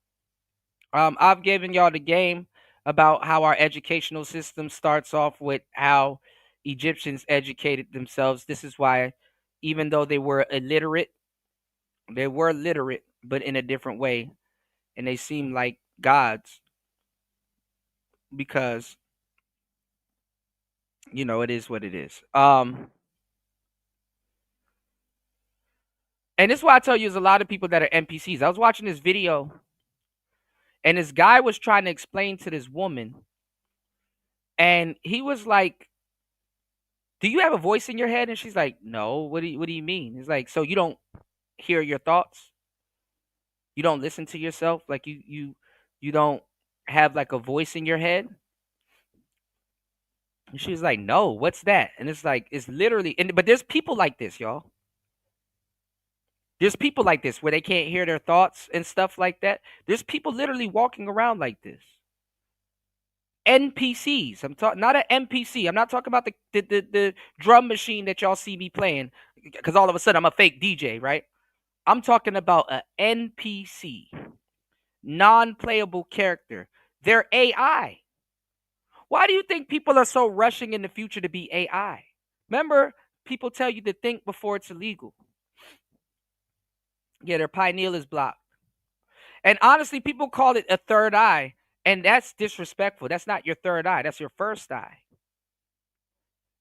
I've given y'all the game about how our educational system starts off with how Egyptians educated themselves. This is why, even though they were literate, but in a different way, and they seem like gods because you know it is what it is. And this is why I tell you, there's a lot of people that are NPCs. I was watching this video, and this guy was trying to explain to this woman, and he was like, "Do you have a voice in your head?" And she's like, "No." What do you mean? It's like, so you don't hear your thoughts? You don't listen to yourself? Like you don't have like a voice in your head? And she's like, "No, what's that?" And it's like, it's literally, but there's people like this, y'all. There's people like this where they can't hear their thoughts and stuff like that. There's people literally walking around like this. NPCs. I'm talking not an NPC. I'm not talking about the drum machine that y'all see me playing because all of a sudden I'm a fake DJ, right? I'm talking about an NPC, non-playable character. They're AI. Why do you think people are so rushing in the future to be AI? Remember, people tell you to think before it's illegal. Yeah, their pineal is blocked. And honestly, people call it a third eye, and that's disrespectful. That's not your third eye. That's your first eye.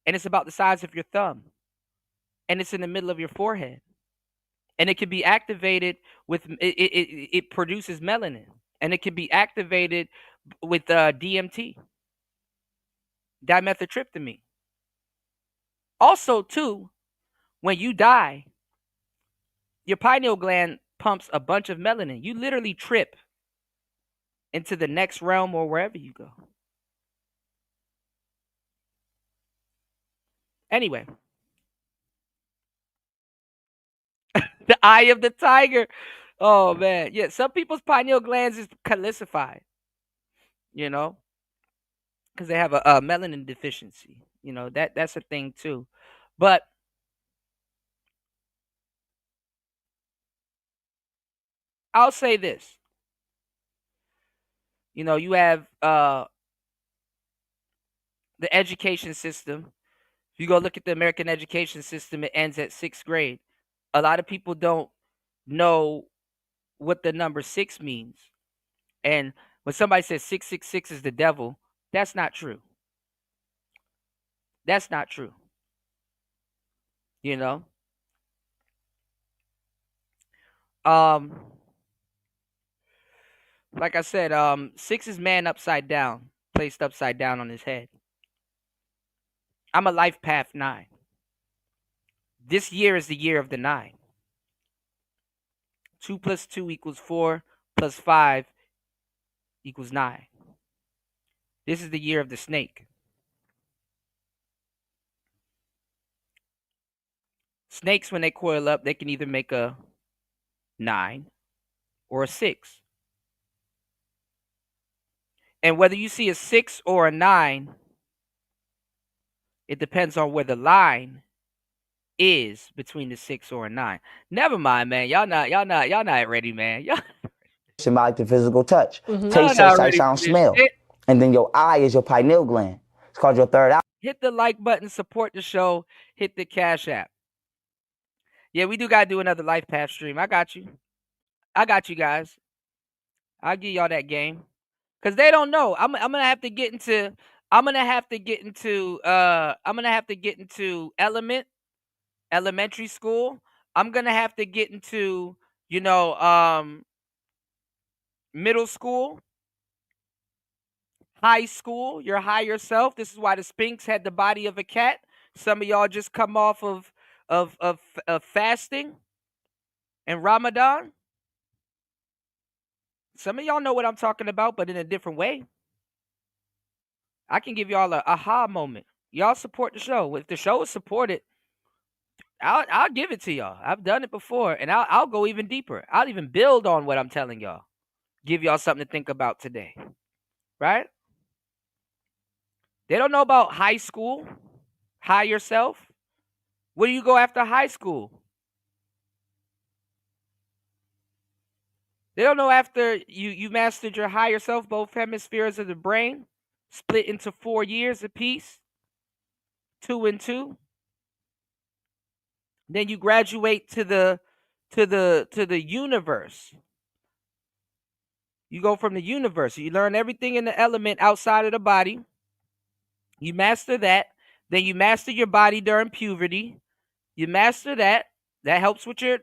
And it's about the size of your thumb. And it's in the middle of your forehead. And it can be activated with, it produces melanin. And it can be activated with DMT, dimethyltryptamine. Also, too, when you die, your pineal gland pumps a bunch of melanin. You literally trip into the next realm or wherever you go. Anyway, the eye of the tiger. Oh man, yeah. Some people's pineal glands is calcified, you know, because they have a melanin deficiency. You know that's a thing too. But I'll say this. You know, you have the education system. If you go look at the American education system, it ends at 6th grade. A lot of people don't know what the number 6 means. And when somebody says 666 is the devil, that's not true. That's not true. You know? Like I said, 6 is man upside down, placed upside down on his head. I'm a life path 9. This year is the year of the 9. 2 plus 2 equals 4 plus 5 equals 9. This is the year of the snake. Snakes, when they coil up, they can either make a 9 or a 6. And whether you see a 6 or a 9, it depends on where the line is between the 6 or a 9. Never mind, man. Y'all not ready, man. Y'all Symbolic to physical touch. y'all Taste, not touch, sight, ready sound, for this smell. shit. And then your eye is your pineal gland. It's called your third eye. Hit the like button, support the show, hit the Cash App. Yeah, we do got to do another Life Path stream. I got you. I got you guys. I'll give y'all that game. Because they don't know. I'm going to have to get into elementary school. I'm going to have to get into, middle school, high school, your higher self. This is why the Sphinx had the body of a cat. Some of y'all just come off of fasting and Ramadan. Some of y'all know what I'm talking about, but in a different way. I can give y'all a aha moment. Y'all support the show. If the show is supported, I'll give it to y'all. I've done it before, and I'll go even deeper. I'll even build on what I'm telling y'all. Give y'all something to think about today, right? They don't know about high school, higher self. Where do you go after high school? They don't know after you mastered your higher self, both hemispheres of the brain, split into 4 years apiece, 2 and 2. Then you graduate to the universe. You go from the universe. You learn everything in the element outside of the body. You master that. Then you master your body during puberty. You master that. That helps with your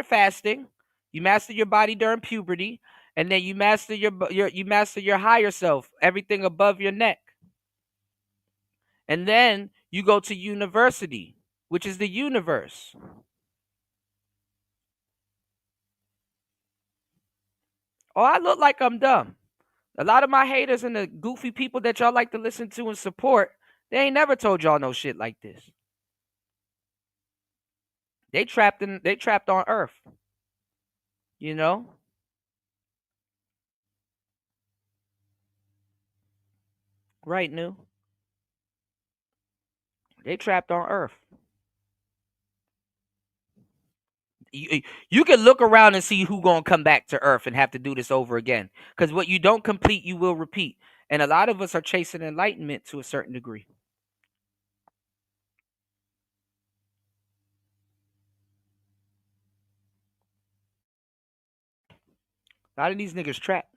fasting. You master your body during puberty, and then you master your higher self, everything above your neck. And then you go to university, which is the universe. Oh, I look like I'm dumb. A lot of my haters and the goofy people that y'all like to listen to and support, they ain't never told y'all no shit like this. They trapped on Earth. You know? Right, New. They trapped on Earth. You can look around and see who gonna come back to Earth and have to do this over again. Because what you don't complete, you will repeat. And a lot of us are chasing enlightenment to a certain degree. A lot of these niggas trapped.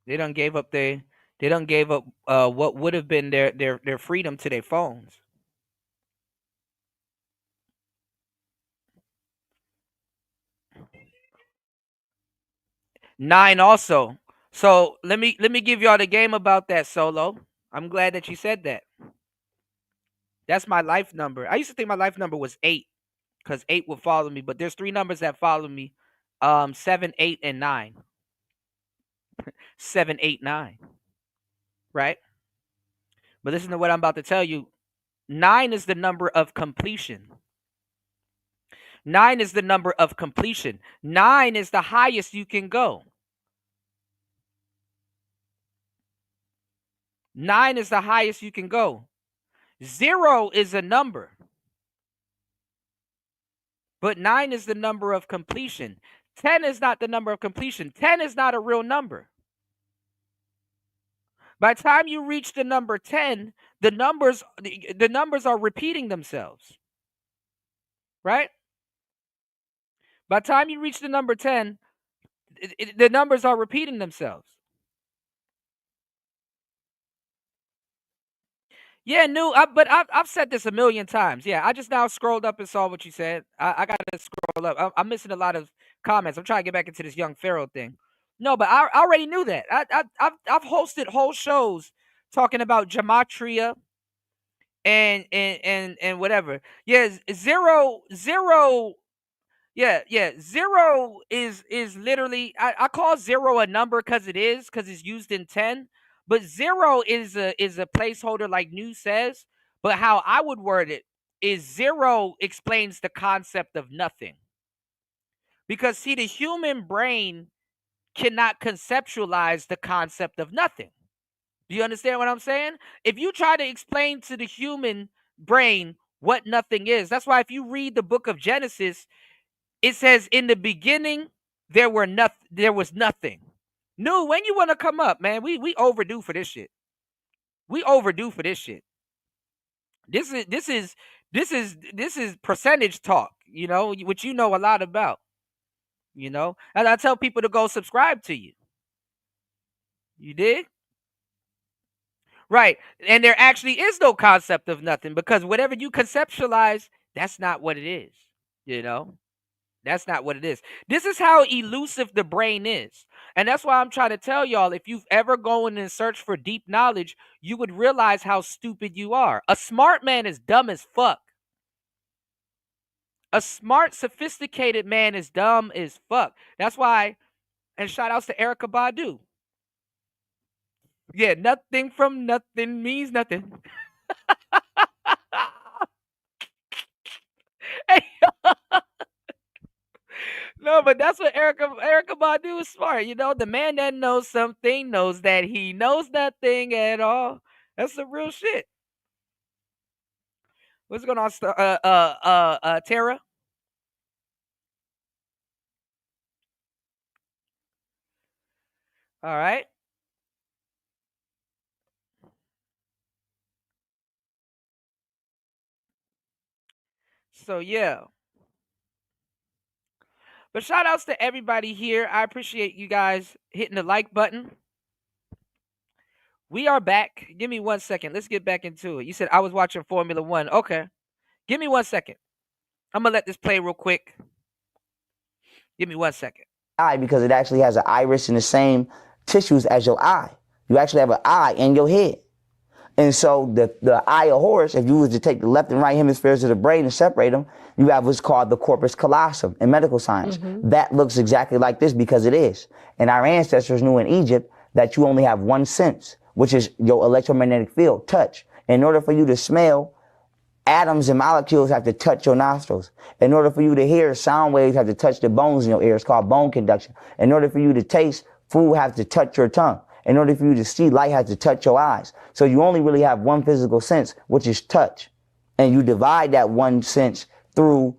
They done gave up what would have been their freedom to their phones. Nine also. So let me give y'all the game about that, Solo. I'm glad that you said that. That's my life number. I used to think my life number was 8, because 8 would follow me, but there's 3 numbers that follow me. 7, 8, and 9. 7, 8, 9. Right? But listen to what I'm about to tell you. 9 is the number of completion. 9 is the number of completion. 9 is the highest you can go. 9 is the highest you can go. 0 is a number. But 9 is the number of completion. 10 is not the number of completion. 10 is not a real number. By the time you reach the number 10, the numbers are repeating themselves. Right? By the time you reach the number 10, the numbers are repeating themselves. Yeah, but I've said this a million times. Yeah, I just now scrolled up and saw what you said. I got to scroll up. I'm missing a lot of comments. I'm trying to get back into this young Pharaoh thing. No, but I already knew that. I've hosted whole shows talking about gematria and whatever. Yeah, zero. Yeah. 0 is literally, I call 0 a number because it's used in 10. But 0 is a placeholder, like New says. But how I would word it is 0 explains the concept of nothing. Because see, the human brain cannot conceptualize the concept of nothing. Do you understand what I'm saying? If you try to explain to the human brain what nothing is, that's why if you read the book of Genesis, it says, in the beginning, there was nothing. No, when you want to come up, man? We overdue for this shit. We overdue for this shit. This is percentage talk, which you know a lot about, and I tell people to go subscribe to you. You dig? Right. And there actually is no concept of nothing, because whatever you conceptualize, that's not what it is. That's not what it is. This is how elusive the brain is. And that's why I'm trying to tell y'all, if you've ever gone and searched for deep knowledge, you would realize how stupid you are. A smart man is dumb as fuck. A smart, sophisticated man is dumb as fuck. That's why, and shout outs to Erykah Badu. Yeah, nothing from nothing means nothing. Hey, no, but that's what Erykah Badu is smart. The man that knows something knows that he knows nothing at all. That's the real shit. What's going on, Tara? All right. So yeah. But shout outs to everybody here. I appreciate you guys hitting the like button. We are back. Give me 1 second. Let's get back into it. You said I was watching Formula One. Okay. Give me 1 second. I'm going to let this play real quick. Give me 1 second. Eye, because it actually has an iris in the same tissues as your eye. You actually have an eye in your head. And so the eye of Horus, if you was to take the left and right hemispheres of the brain and separate them, you have what's called the corpus callosum in medical science. Mm-hmm. That looks exactly like this because it is. And our ancestors knew in Egypt that you only have one sense, which is your electromagnetic field, touch. In order for you to smell, atoms and molecules have to touch your nostrils. In order for you to hear, sound waves have to touch the bones in your ears, called bone conduction. In order for you to taste, food has to touch your tongue. In order for you to see, light has to touch your eyes. So you only really have one physical sense, which is touch. And you divide that one sense through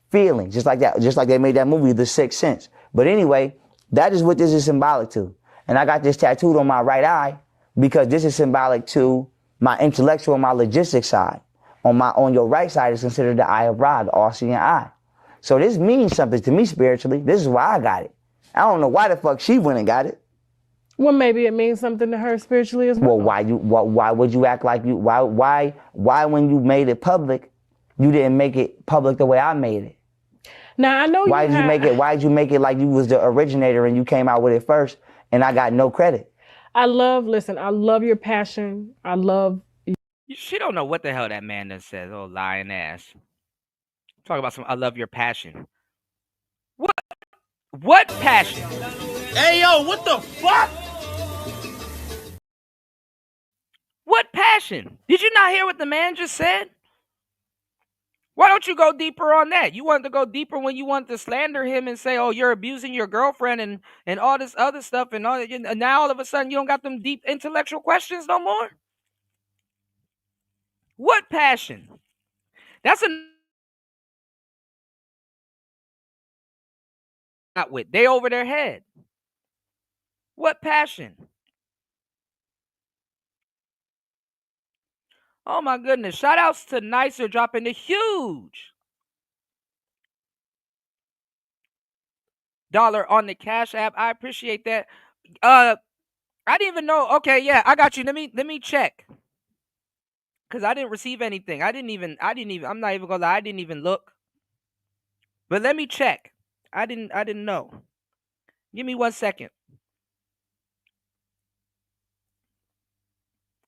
feeling, just like they made that movie, The Sixth Sense. But anyway, that is what this is symbolic to. And I got this tattooed on my right eye because this is symbolic to my intellectual, my logistics side. On your right side is considered the eye of Ra, the all-seeing eye. So this means something to me spiritually. This is why I got it. I don't know why the fuck she went and got it. Well, maybe it means something to her spiritually as well. Well, why would you act like you? Why when you made it public, you didn't make it public the way I made it? Now I know why did you make it like you was the originator and you came out with it first, and I got no credit? I love your passion. I love. She don't know what the hell that man done says. Oh, lying ass. Talk about I love your passion. What passion? Hey, yo, what the fuck? What passion? Did you not hear what the man just said? Why don't you go deeper on that? You wanted to go deeper when you wanted to slander him and say, oh, you're abusing your girlfriend and all this other stuff. And now all of a sudden you don't got them deep intellectual questions no more? What passion? That's not with. They over their head. What passion? Oh my goodness. Shout outs to Nicer dropping the huge $1 on the Cash App. I appreciate that. I didn't even know. Okay, yeah, I got you. Let me check. Cause I didn't receive anything. I'm not even gonna lie, I didn't even look. But let me check. I didn't know. Give me 1 second.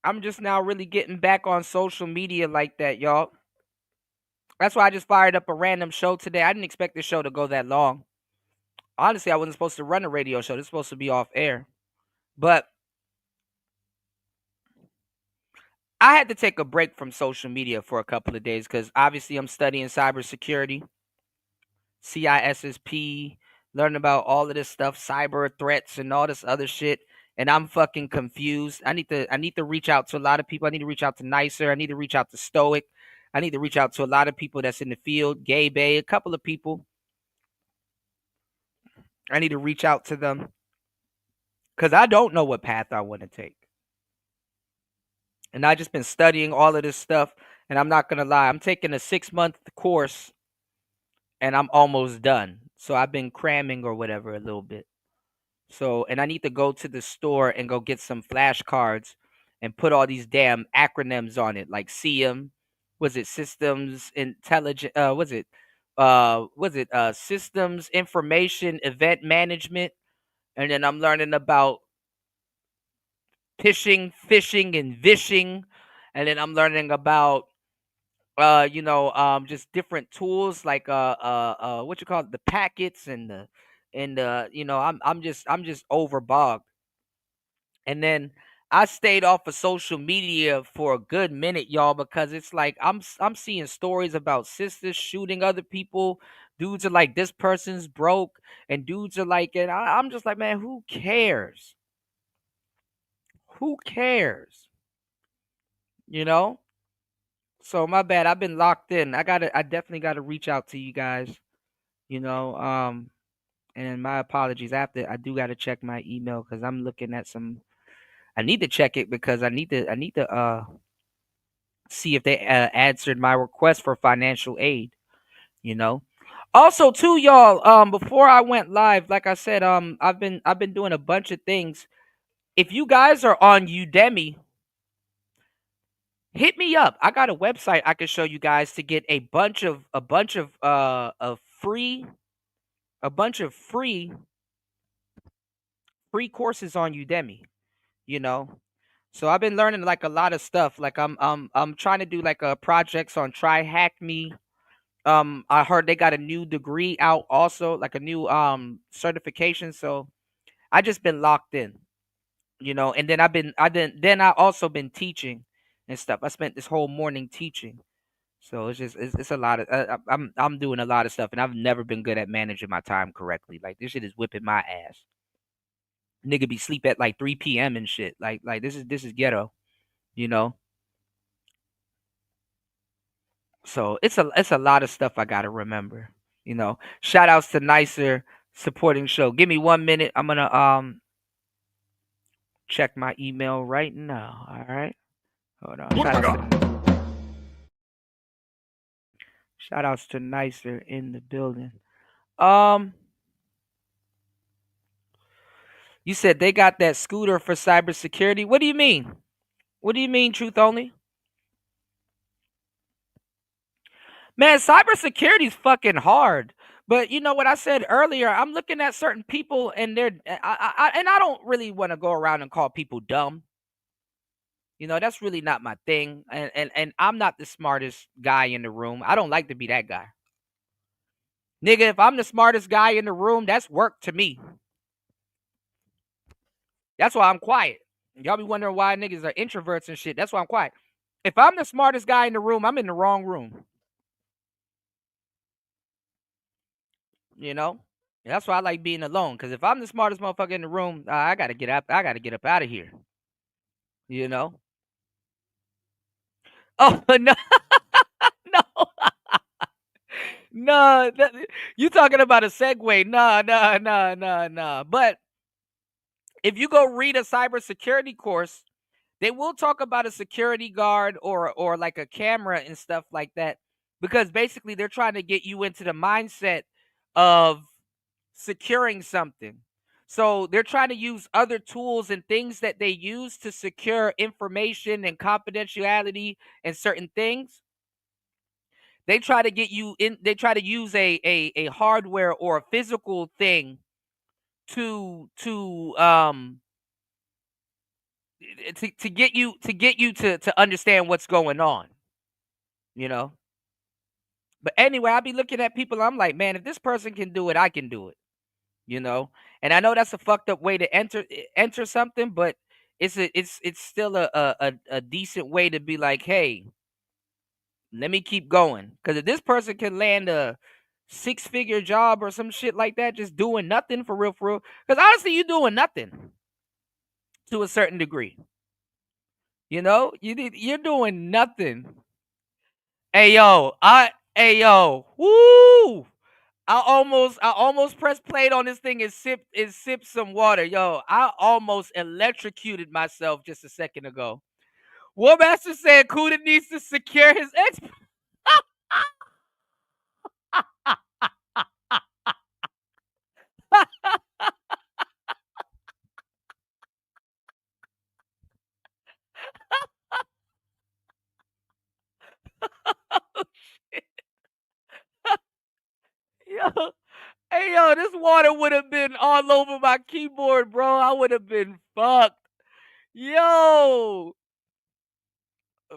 I'm just now really getting back on social media like that, y'all. That's why I just fired up a random show today. I didn't expect this show to go that long. Honestly, I wasn't supposed to run a radio show. This is supposed to be off air. But I had to take a break from social media for a couple of days because obviously I'm studying cybersecurity, CISSP, learning about all of this stuff, cyber threats and all this other shit. And I'm fucking confused. I need to reach out to a lot of people. I need to reach out to Nicer. I need to reach out to Stoic. I need to reach out to a lot of people that's in the field, Gay Bay, a couple of people. I need to reach out to them because I don't know what path I want to take. And I just been studying all of this stuff. And I'm not gonna lie, I'm taking a 6-month course and I'm almost done. So I've been cramming or whatever a little bit. So, and I need to go to the store and go get some flashcards and put all these damn acronyms on it, like SIEM, was it Systems Intelligent? Systems Information Event Management, and then I'm learning about phishing, and vishing, and then I'm learning about just different tools like what you call it, the packets and I'm just overbogged. And then I stayed off of social media for a good minute, y'all, because it's like I'm seeing stories about sisters shooting other people. Dudes are like, this person's broke, and dudes are like, and I'm just like, man, who cares? Who cares? You know? So my bad. I've been locked in. I definitely gotta reach out to you guys. You know, and my apologies. I do gotta check my email because I'm looking at some. I need to check it because I need to see if they answered my request for financial aid. You know. Also, too, y'all. Before I went live, like I said, I've been doing a bunch of things. If you guys are on Udemy, hit me up. I got a website I can show you guys to get a bunch of free courses on Udemy. You know. So I've been learning like a lot of stuff. Like I'm trying to do like projects on Try Hack Me. I heard they got a new degree out also, like a new certification. So I just been locked in, and then I also been teaching and stuff. I spent this whole morning teaching. So it's a lot of I'm doing a lot of stuff, and I've never been good at managing my time correctly. Like this shit is whipping my ass. Nigga be sleep at like 3 p.m. and shit. Like this is ghetto, you know. So it's a lot of stuff I gotta remember. Shout outs to Nicer supporting show. Give me 1 minute. I'm gonna check my email right now. All right. Hold on. Shout outs to Nicer in the building. Um you said they got that scooter for cybersecurity. What do you mean? What do you mean, truth only? Man, cybersecurity is fucking hard. But you know what I said earlier? I'm looking at certain people, and I don't really want to go around and call people dumb. That's really not my thing. And I'm not the smartest guy in the room. I don't like to be that guy. Nigga, if I'm the smartest guy in the room, that's work to me. That's why I'm quiet. Y'all be wondering why niggas are introverts and shit. That's why I'm quiet. If I'm the smartest guy in the room, I'm in the wrong room. You know? That's why I like being alone. Because if I'm the smartest motherfucker in the room, I gotta get up. I gotta get up out of here. You know? Oh no, no, no. You talking about a segue? No, no, no, no, no. But if you go read a cybersecurity course, they will talk about a security guard or like a camera and stuff like that, because basically they're trying to get you into the mindset of securing something. So they're trying to use other tools and things that they use to secure information and confidentiality and certain things. They try to get you in. They try to use a hardware or a physical thing to to understand what's going on. You know. But anyway, I'll be looking at people. I'm like, man, if this person can do it, I can do it. You know. And I know that's a fucked up way to enter something, but it's still a decent way to be like, hey, let me keep going. Because if this person can land a 6-figure job or some shit like that, just doing nothing for real, for real. Because honestly, you doing nothing to a certain degree. You're doing nothing. Hey yo, woo! I almost pressed play on this thing and sipped some water. Yo, I almost electrocuted myself just a second ago. War Master said Kuda needs to secure his ex. Yo, hey yo, this water would have been all over my keyboard, bro. I would have been fucked. Yo,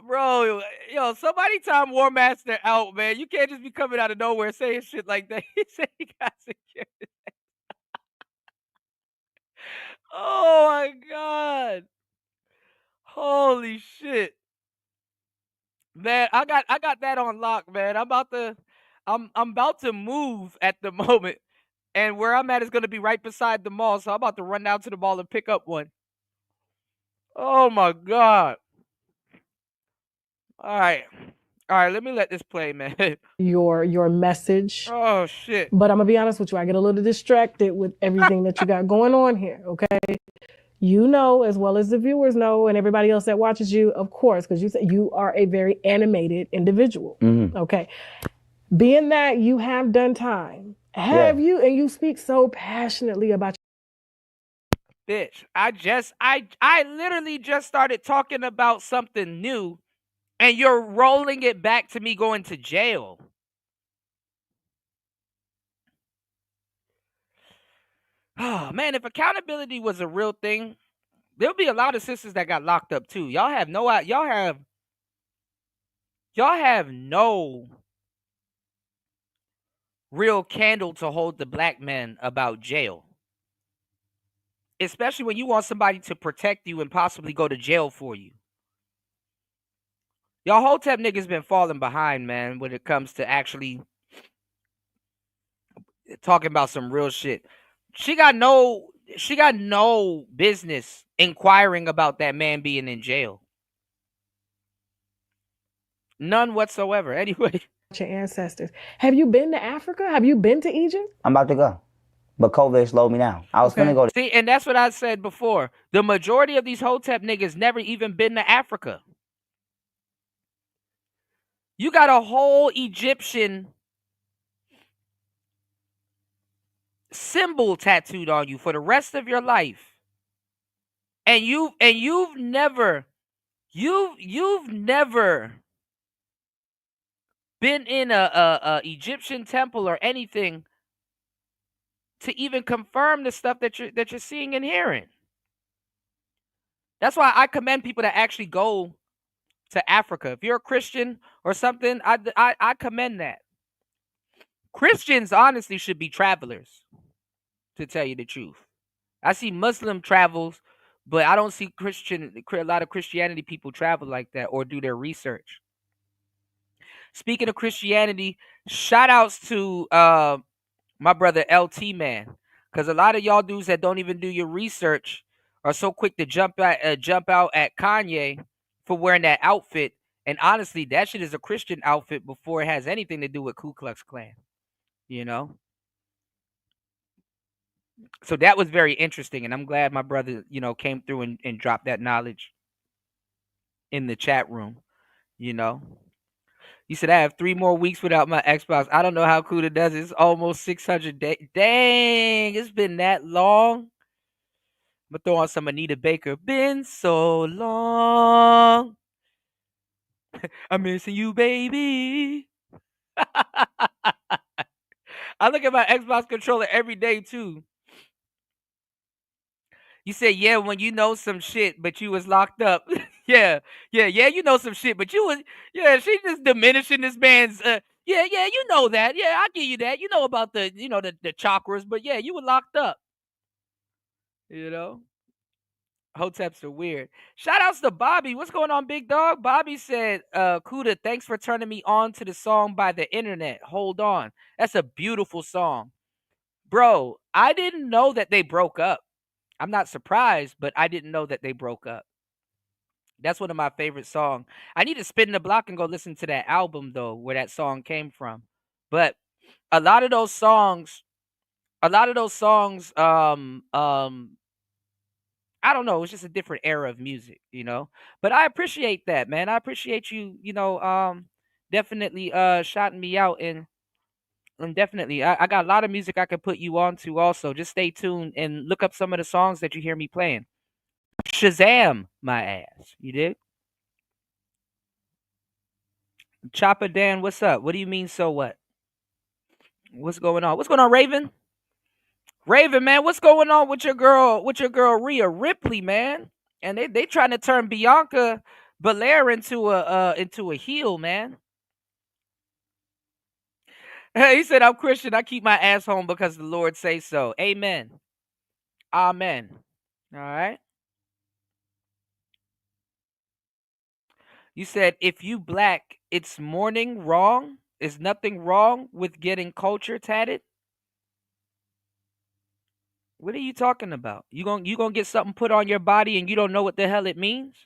bro, yo, somebody time War Master out, man. You can't just be coming out of nowhere saying shit like that. He said he got secure. Oh my god. Holy shit. Man, I got that on lock, man. I'm about to move at the moment. And where I'm at is gonna be right beside the mall. So I'm about to run down to the mall and pick up one. Oh my god. All right. All right, let me let this play, man. Your message. Oh shit. But I'm gonna be honest with you, I get a little distracted with everything that you got going on here, okay? You know, as well as the viewers know, and everybody else that watches you, of course, because you say you are a very animated individual. Okay. Being that you have done time, have you, and you speak so passionately about Bitch, I literally just started talking about something new, and you're rolling it back to me going to jail. Oh man, if accountability was a real thing, there'll be a lot of sisters that got locked up too. Y'all have no real candle to hold the black man about jail. Especially when you want somebody to protect you and possibly go to jail for you. Y'all Hotep niggas been falling behind, man, when it comes to actually talking about some real shit. She got no business inquiring about that man being in jail. None whatsoever. Anyway. your ancestors. Have you been to Africa? Have you been to Egypt? I'm about to go. But COVID slowed me down. I was gonna go to See, and that's what I said before. The majority of these Hotep niggas never even been to Africa. You got a whole Egyptian symbol tattooed on you for the rest of your life. And you've never been in a Egyptian temple or anything to even confirm the stuff that you're seeing and hearing. That's why I commend people that actually go to Africa. If you're a Christian or something, I commend that. Christians honestly should be travelers, to tell you the truth. I see Muslim travels, but I don't see a lot of Christianity people travel like that or do their research. Speaking of Christianity, shout outs to my brother LT man, because a lot of y'all dudes that don't even do your research are so quick to jump out at Kanye for wearing that outfit. And honestly, that shit is a Christian outfit before it has anything to do with Ku Klux Klan. You know? So that was very interesting, and I'm glad my brother, came through and dropped that knowledge in the chat room. He said, I have 3 more weeks without my Xbox. I don't know how Kuda does it. It's almost 600 days. Dang, it's been that long. I'm going to throw on some Anita Baker. Been so long. I'm missing you, baby. I look at my Xbox controller every day, too. You said, yeah, when you know some shit, but you was locked up. yeah, you know some shit, but she just diminishing this man's, yeah, you know that. Yeah, I'll give you that. You know about the chakras, but yeah, you were locked up. Hoteps are weird. Shout outs to Bobby. What's going on, big dog? Bobby said, Kuda, thanks for turning me on to the song by the internet. Hold on. That's a beautiful song. Bro, I didn't know that they broke up. I'm not surprised, but I didn't know that they broke up. That's one of my favorite songs. I need to spin the block and go listen to that album, though, where that song came from. But a lot of those songs, I don't know, it's just a different era of music, you know. But I appreciate that, man. I appreciate you, definitely shouting me out, and definitely I got a lot of music I could put you on to also. Just stay tuned and look up some of the songs that you hear me playing. Shazam my ass. You did? Chopper Dan, what's up? What do you mean so what? What's going on? What's going on, Raven? Raven, man, what's going on with your girl Rhea Ripley, man? And they trying to turn Bianca Belair into a heel, man. He said, I'm Christian. I keep my ass home because the Lord say so. Amen. Amen. All right. You said, if you black, it's morning wrong? Is nothing wrong with getting culture tatted? What are you talking about? You gonna get something put on your body and you don't know what the hell it means?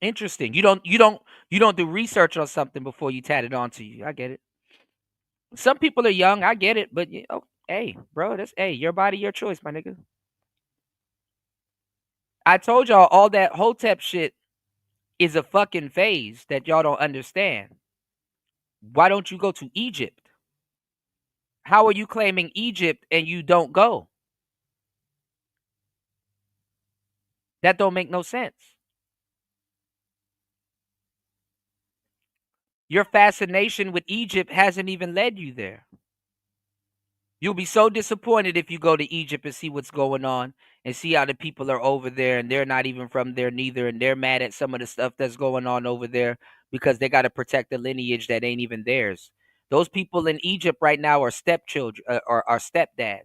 Interesting. You don't do research on something before you tat it onto you. I get it. Some people are young. I get it, but hey, bro, your body, your choice, my nigga. I told y'all all that Hotep shit is a fucking phase that y'all don't understand. Why don't you go to Egypt? How are you claiming Egypt and you don't go? That don't make no sense. Your fascination with Egypt hasn't even led you there. You'll be so disappointed if you go to Egypt and see what's going on and see how the people are over there and they're not even from there neither, and they're mad at some of the stuff that's going on over there because they got to protect the lineage that ain't even theirs. Those people in Egypt right now are stepchildren or are stepdads.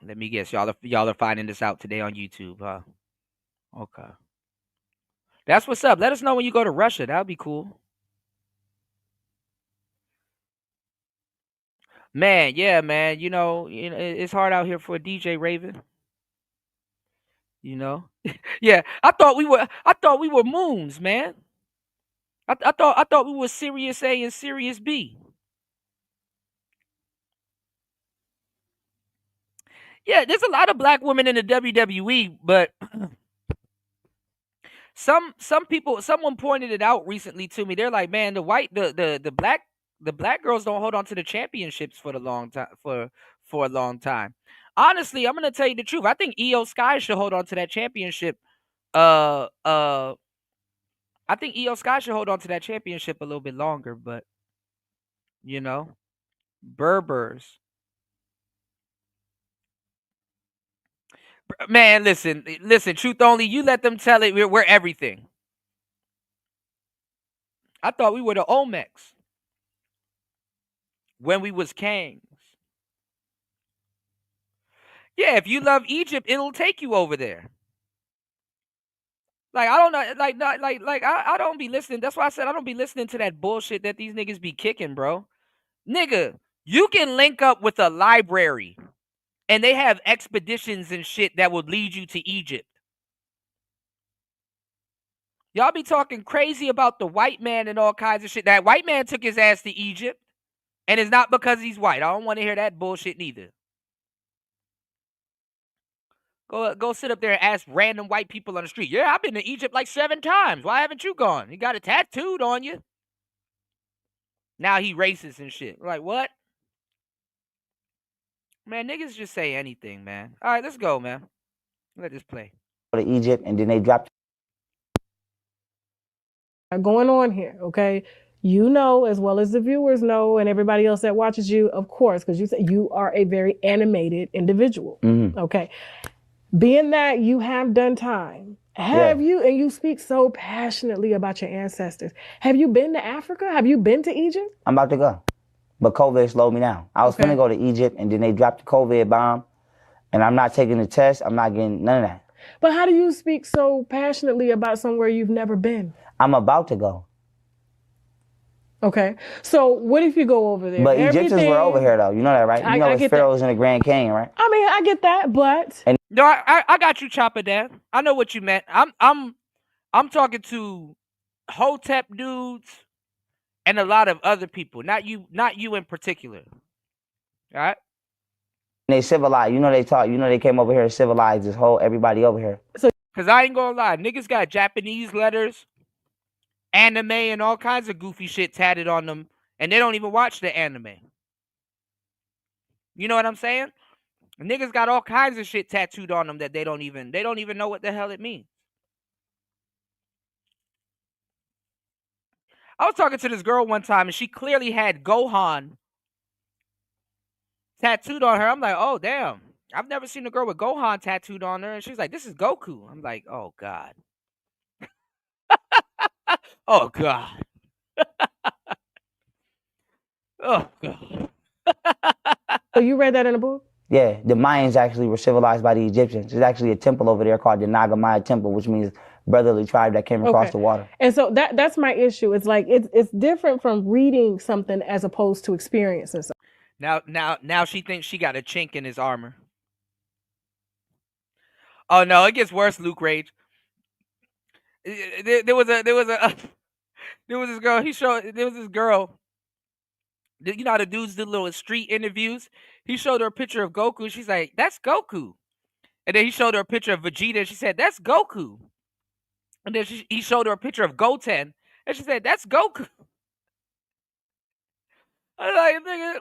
Let me guess, y'all are finding this out today on YouTube, huh? Okay. That's what's up. Let us know when you go to Russia. That would be cool. Man, yeah, man. It's hard out here for a DJ Raven. Yeah. I thought we were moons, man. I thought we were Sirius A and Sirius B. Yeah, there's a lot of black women in the WWE, but someone pointed it out recently to me. They're like, man, the black girls don't hold on to the championships for a long time. Honestly, I'm gonna tell you the truth. I think Io Sky should hold on to that championship. I think Io Sky should hold on to that championship a little bit longer, but Berbers. Man, listen, truth only, you let them tell it, we're everything. I thought we were the Olmecs when we was kings. Yeah, if you love Egypt, it'll take you over there. Like, I don't know, I don't be listening. That's why I said I don't be listening to that bullshit that these niggas be kicking, bro. Nigga, you can link up with a library and they have expeditions and shit that would lead you to Egypt. Y'all be talking crazy about the white man and all kinds of shit. That white man took his ass to Egypt, and it's not because he's white. I don't want to hear that bullshit neither. Go sit up there and ask random white people on the street. Yeah, I've been to Egypt like 7 times. Why haven't you gone? You got it tattooed on you. Now he racist and shit. Like, what? Man, niggas just say anything, man. All right, let's go, man. Let this play. Go to Egypt, and then they dropped. Going on here, okay? You know, as well as the viewers know, and everybody else that watches you, of course, because you say you are a very animated individual. Mm-hmm. Okay. Being that you have done time, you speak so passionately about your ancestors. Have you been to Africa? Have you been to Egypt? I'm about to go, but COVID slowed me down. I was gonna go to Egypt, and then they dropped the COVID bomb, and I'm not taking the test. I'm not getting none of that. But how do you speak so passionately about somewhere you've never been? I'm about to go. Okay. So what if you go over there? But Egyptians were over here, though. You know that, right? You know it's pharaohs in the Grand Canyon, right? I mean, I get that, but no, I got you, Chopper Dad. I know what you meant. I'm talking to Hotep dudes, and a lot of other people. Not you in particular. All right. They civilized. You know they taught. You know they came over here to civilize this whole everybody over here. So, cause I ain't gonna lie, niggas got Japanese letters, anime, and all kinds of goofy shit tatted on them, and they don't even watch the anime. You know what I'm saying? Niggas got all kinds of shit tattooed on them that they don't even know what the hell it means. I was talking to this girl one time, and she clearly had Gohan tattooed on her. I'm like, oh damn, I've never seen a girl with Gohan tattooed on her. And she's like, this is Goku. I'm like, oh god. Oh god. Oh god. So you read that in a book? Yeah, the Mayans actually were civilized by the Egyptians. There's actually a temple over there called the Naga Maya Temple, which means brotherly tribe that came across the water. And so that's my issue. It's like it's different from reading something as opposed to experiencing something. Now she thinks she got a chink in his armor. Oh no, it gets worse, Luke Rage. There was this girl. There was this girl. You know how the dudes do little street interviews? He showed her a picture of Goku. She's like, that's Goku. And then he showed her a picture of Vegeta. And she said, that's Goku. And then he showed her a picture of Goten. And she said, that's Goku. I was like, nigga.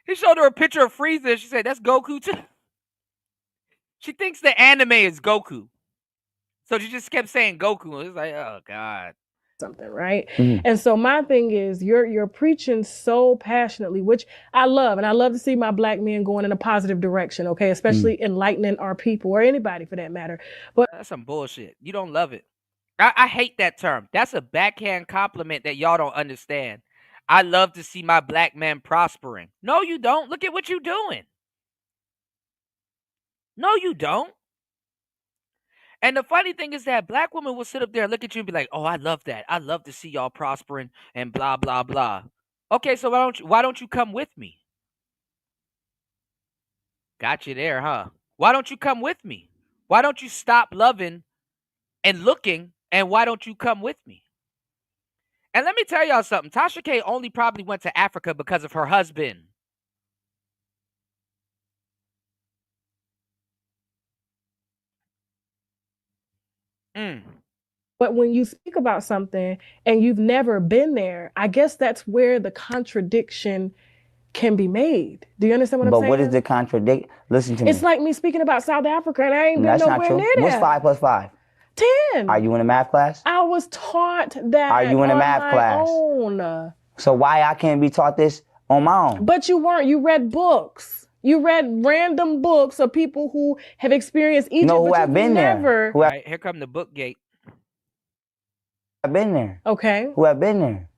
He showed her a picture of Frieza. She said, that's Goku too. She thinks the anime is Goku. So she just kept saying Goku. It's like, oh God. Something, right? And so my thing is you're preaching so passionately, which I love, and I love to see my black men going in a positive direction, okay, especially enlightening our people or anybody for that matter. But that's some bullshit. You don't love it. I hate that term. That's a backhand compliment that y'all don't understand. I love to see my black men prospering. No, you don't. Look at what you're doing. No, you don't. And the funny thing is that black women will sit up there and look at you and be like, oh, I love that. I love to see y'all prospering and blah, blah, blah. Okay, so why don't you come with me? Got you there, huh? Why don't you come with me? Why don't you stop loving and looking, and why don't you come with me? And let me tell y'all something. Tasha K only probably went to Africa because of her husband. But when you speak about something and you've never been there, I guess that's where the contradiction can be made. Do you understand what I'm saying? But what is the contradiction? Listen to me. It's like me speaking about South Africa and I ain't been nowhere near there. What's 5 plus 5? 10. Are you in a math class? I was taught that. Are you in a math class? Own. So why I can't be taught this on my own? But you weren't. You read books. You read random books of people who have experienced Egypt. No, who have been there. All right, here come the book gate. I've been there. Okay. Who have been there?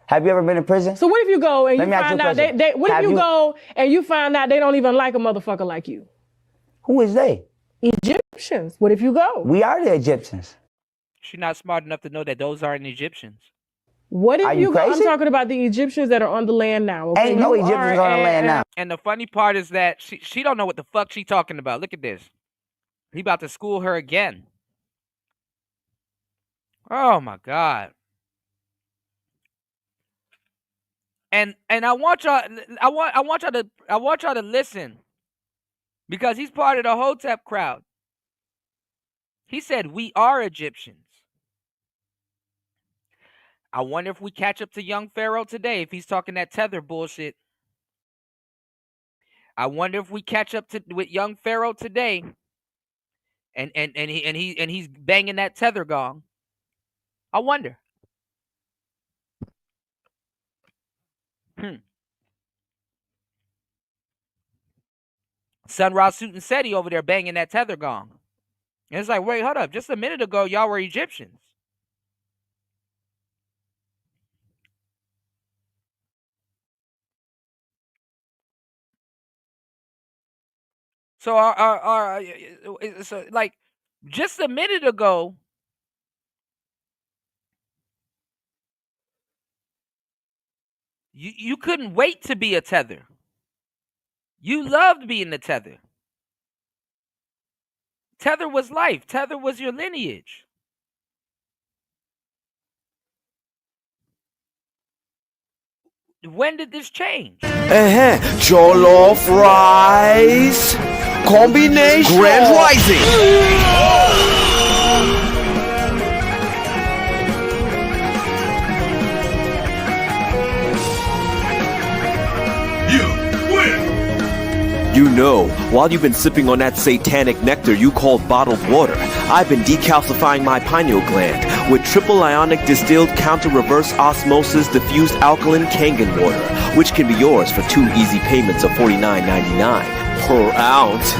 Have you ever been in prison? So what if you go and you find out what if you go and you find out they don't even like a motherfucker like you? Who is they? Egyptians. What if you go? We are the Egyptians. She's not smart enough to know that those aren't Egyptians. What if you go? I'm talking about the Egyptians that are on the land now. Okay? Ain't no Egyptians on the land now. And the funny part is that she don't know what the fuck she talking about. Look at this. He about to school her again. Oh my God. And I want y'all to listen, because he's part of the Hotep crowd. He said we are Egyptians. I wonder if we catch up to young Pharaoh today if he's talking that tether bullshit. I wonder if we catch up with young Pharaoh today, and he's banging that tether gong. I wonder. Sun Ra Suit and Seti over there banging that tether gong. And it's like, wait, hold up. Just a minute ago, y'all were Egyptians. So so like just a minute ago, you couldn't wait to be a tether. You loved being a tether. Tether was life. Tether was your lineage. When did this change? Jollof rice combination. Grand Rising. You know, while you've been sipping on that satanic nectar you call bottled water, I've been decalcifying my pineal gland with triple ionic distilled counter reverse osmosis diffused alkaline Kangen water, which can be yours for 2 easy payments of $49.99 per ounce.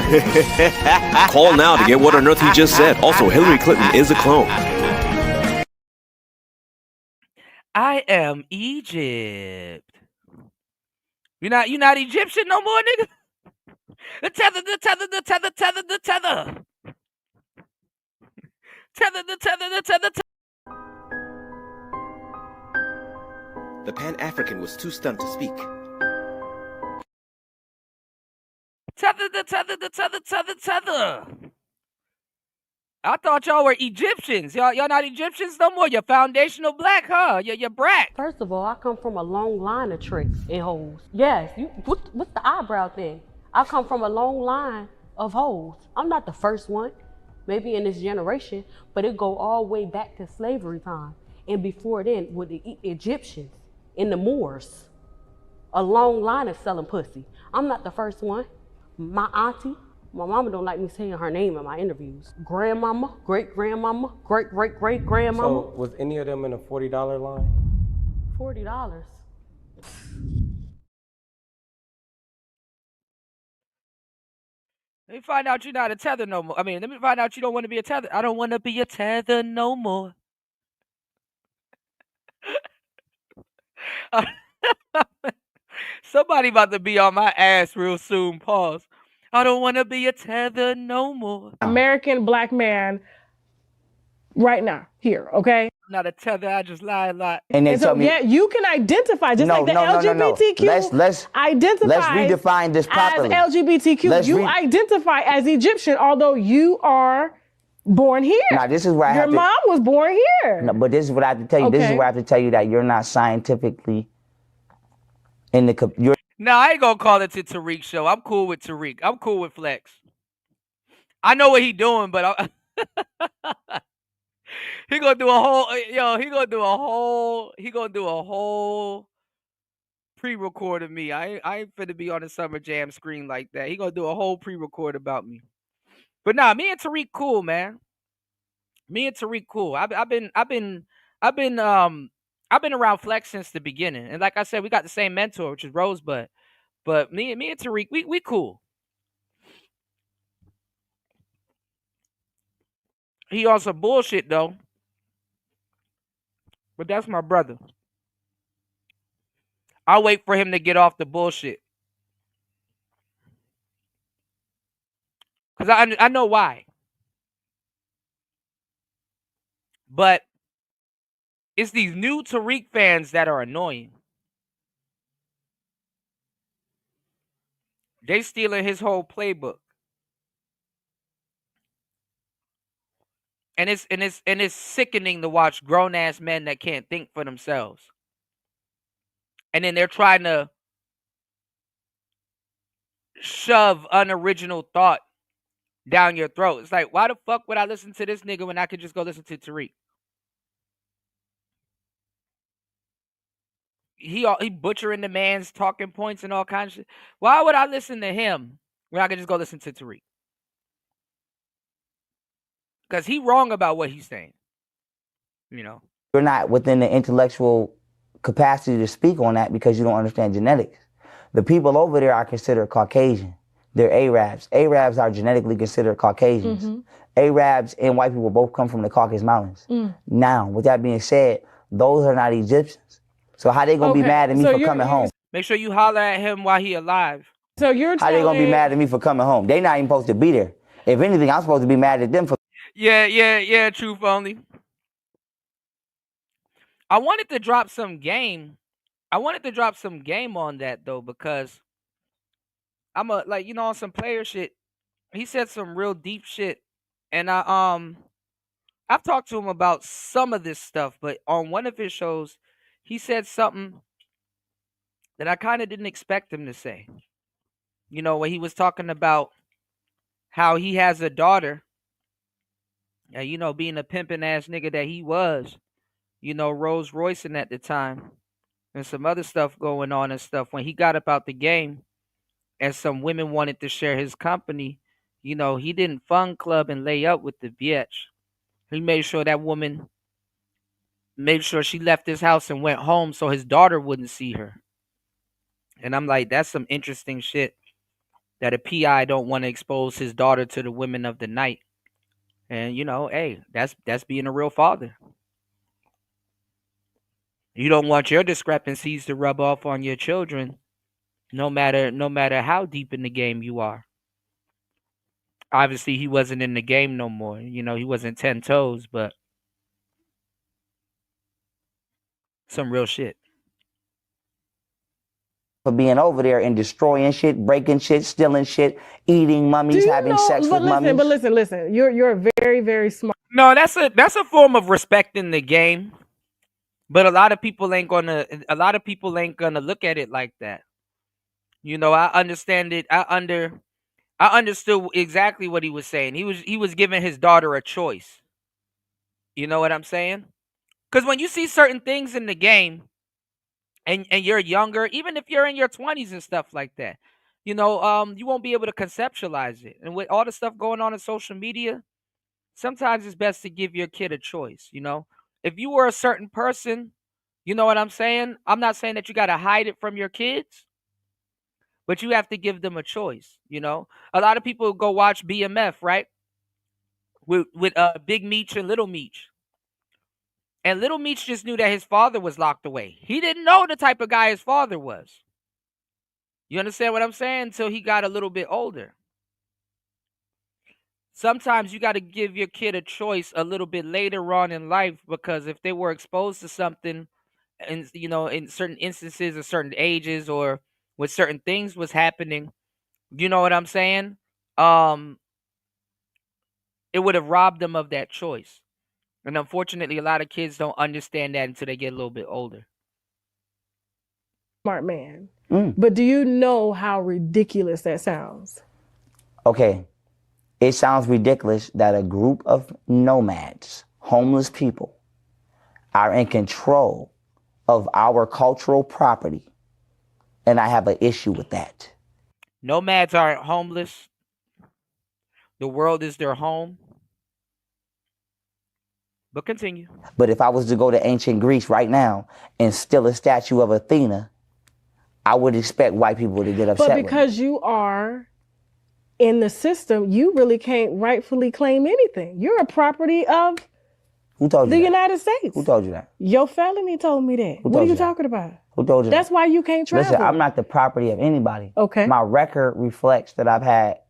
Call now to get what on earth he just said. Also, Hillary Clinton is a clone. I am Egypt. You're not Egyptian no more, nigga? The tether. The Pan-African was too stunned to speak. Tether. I thought y'all were Egyptians. Y'all not Egyptians no more. You're foundational black, huh? You're black. First of all, I come from a long line of tricks and hoes. Yes, what's the eyebrow thing? I come from a long line of hoes. I'm not the first one, maybe in this generation, but it go all the way back to slavery time. And before then, with the Egyptians and the Moors, a long line of selling pussy. I'm not the first one. My auntie, my mama don't like me saying her name in my interviews. Grandmama, great-grandmama, great-great-great-grandmama. So was any of them in a $40 line? $40. Let me find out you're not a tether no more. Let me find out you don't want to be a tether. I don't want to be a tether no more. Somebody about to be on my ass real soon. Pause. I don't want to be a tether no more. American black man right now, here, okay? I'm not a tether, I just lie a lot. And so, yeah, you can identify, just like the LGBTQ Let's redefine this properly. As LGBTQ, you identify as Egyptian, although you are born here. Now, this is where your mom was born here. No, but this is what I have to tell you. Okay. This is where I have to tell you that you're not scientifically in the... No, I ain't gonna call it to Tariq show. I'm cool with Tariq. I'm cool with Flex. I know what he doing, but he gonna do a whole pre-record of me. I ain't finna be on the Summer Jam screen like that. He gonna do a whole pre-record about me. But nah, me and Tariq cool, man. Me and Tariq cool. I've been around Flex since the beginning, and like I said, we got the same mentor, which is Rosebud. But me and Tariq, we cool. He on some bullshit though. But that's my brother. I'll wait for him to get off the bullshit. Cause I know why. But it's these new Tariq fans that are annoying. They stealing his whole playbook. And it's sickening to watch grown ass men that can't think for themselves. And then they're trying to shove unoriginal thought down your throat. It's like, why the fuck would I listen to this nigga when I could just go listen to Tariq? He butchering the man's talking points and all kinds of shit. Why would I listen to him when I could just go listen to Tariq? Because he wrong about what he's saying. You know. You're not within the intellectual capacity to speak on that because you don't understand genetics. The people over there are considered Caucasian. They're Arabs. Arabs are genetically considered Caucasians. Mm-hmm. Arabs and white people both come from the Caucasus Mountains. Mm. Now, with that being said, those are not Egyptians. So how they gonna be mad at me for coming home? Make sure you holler at him while he alive. So you're how they gonna be mad at me for coming home? They not even supposed to be there. If anything, I'm supposed to be mad at them for. Yeah. Truth only. I wanted to drop some game. On that though because I'm on some player shit. He said some real deep shit, and I've talked to him about some of this stuff, but on one of his shows, he said something that I kind of didn't expect him to say. You know, when he was talking about how he has a daughter, and you know, being a pimping ass nigga that he was, you know, Rolls Roycing at the time, and some other stuff going on and stuff. When he got up out the game, and some women wanted to share his company, you know, he didn't fun club and lay up with the bitch. He made sure that woman made sure she left his house and went home so his daughter wouldn't see her. And I'm like, that's some interesting shit that a PI don't want to expose his daughter to the women of the night. And you know, hey, that's being a real father. You don't want your discrepancies to rub off on your children, no matter how deep in the game you are. Obviously, he wasn't in the game no more. You know, he wasn't 10 toes, but some real shit. For being over there and destroying shit, breaking shit, stealing shit, eating mummies, having sex with mummies. But listen. You're very, very smart. No, that's a form of respecting the game. But a lot of people ain't gonna look at it like that. You know, I understand it. I understood exactly what he was saying. He was giving his daughter a choice. You know what I'm saying? Because when you see certain things in the game and you're younger, even if you're in your 20s and stuff like that, you know, you won't be able to conceptualize it. And with all the stuff going on in social media, sometimes it's best to give your kid a choice, you know? If you were a certain person, you know what I'm saying? I'm not saying that you got to hide it from your kids, but you have to give them a choice, you know? A lot of people go watch BMF, right? With Big Meech and Little Meech. And Little Meech just knew that his father was locked away. He didn't know the type of guy his father was. You understand what I'm saying? Until he got a little bit older. Sometimes you got to give your kid a choice a little bit later on in life, because if they were exposed to something, and you know, in certain instances or certain ages, or with certain things was happening, you know what I'm saying? It would have robbed them of that choice. And unfortunately, a lot of kids don't understand that until they get a little bit older. Smart man. But do you know how ridiculous that sounds? Okay. It sounds ridiculous that a group of nomads, homeless people, are in control of our cultural property. And I have an issue with that. Nomads aren't homeless. The world is their home. But continue. But if I was to go to ancient Greece right now and steal a statue of Athena, I would expect white people to get upset with me. But because you are in the system, you really can't rightfully claim anything. You're a property of Who told you the that? United States. Who told you that? Your felony told me that. What are you talking about? Who told you That's that? why you can't travel. Listen, I'm not the property of anybody. Okay. My record reflects that I've had.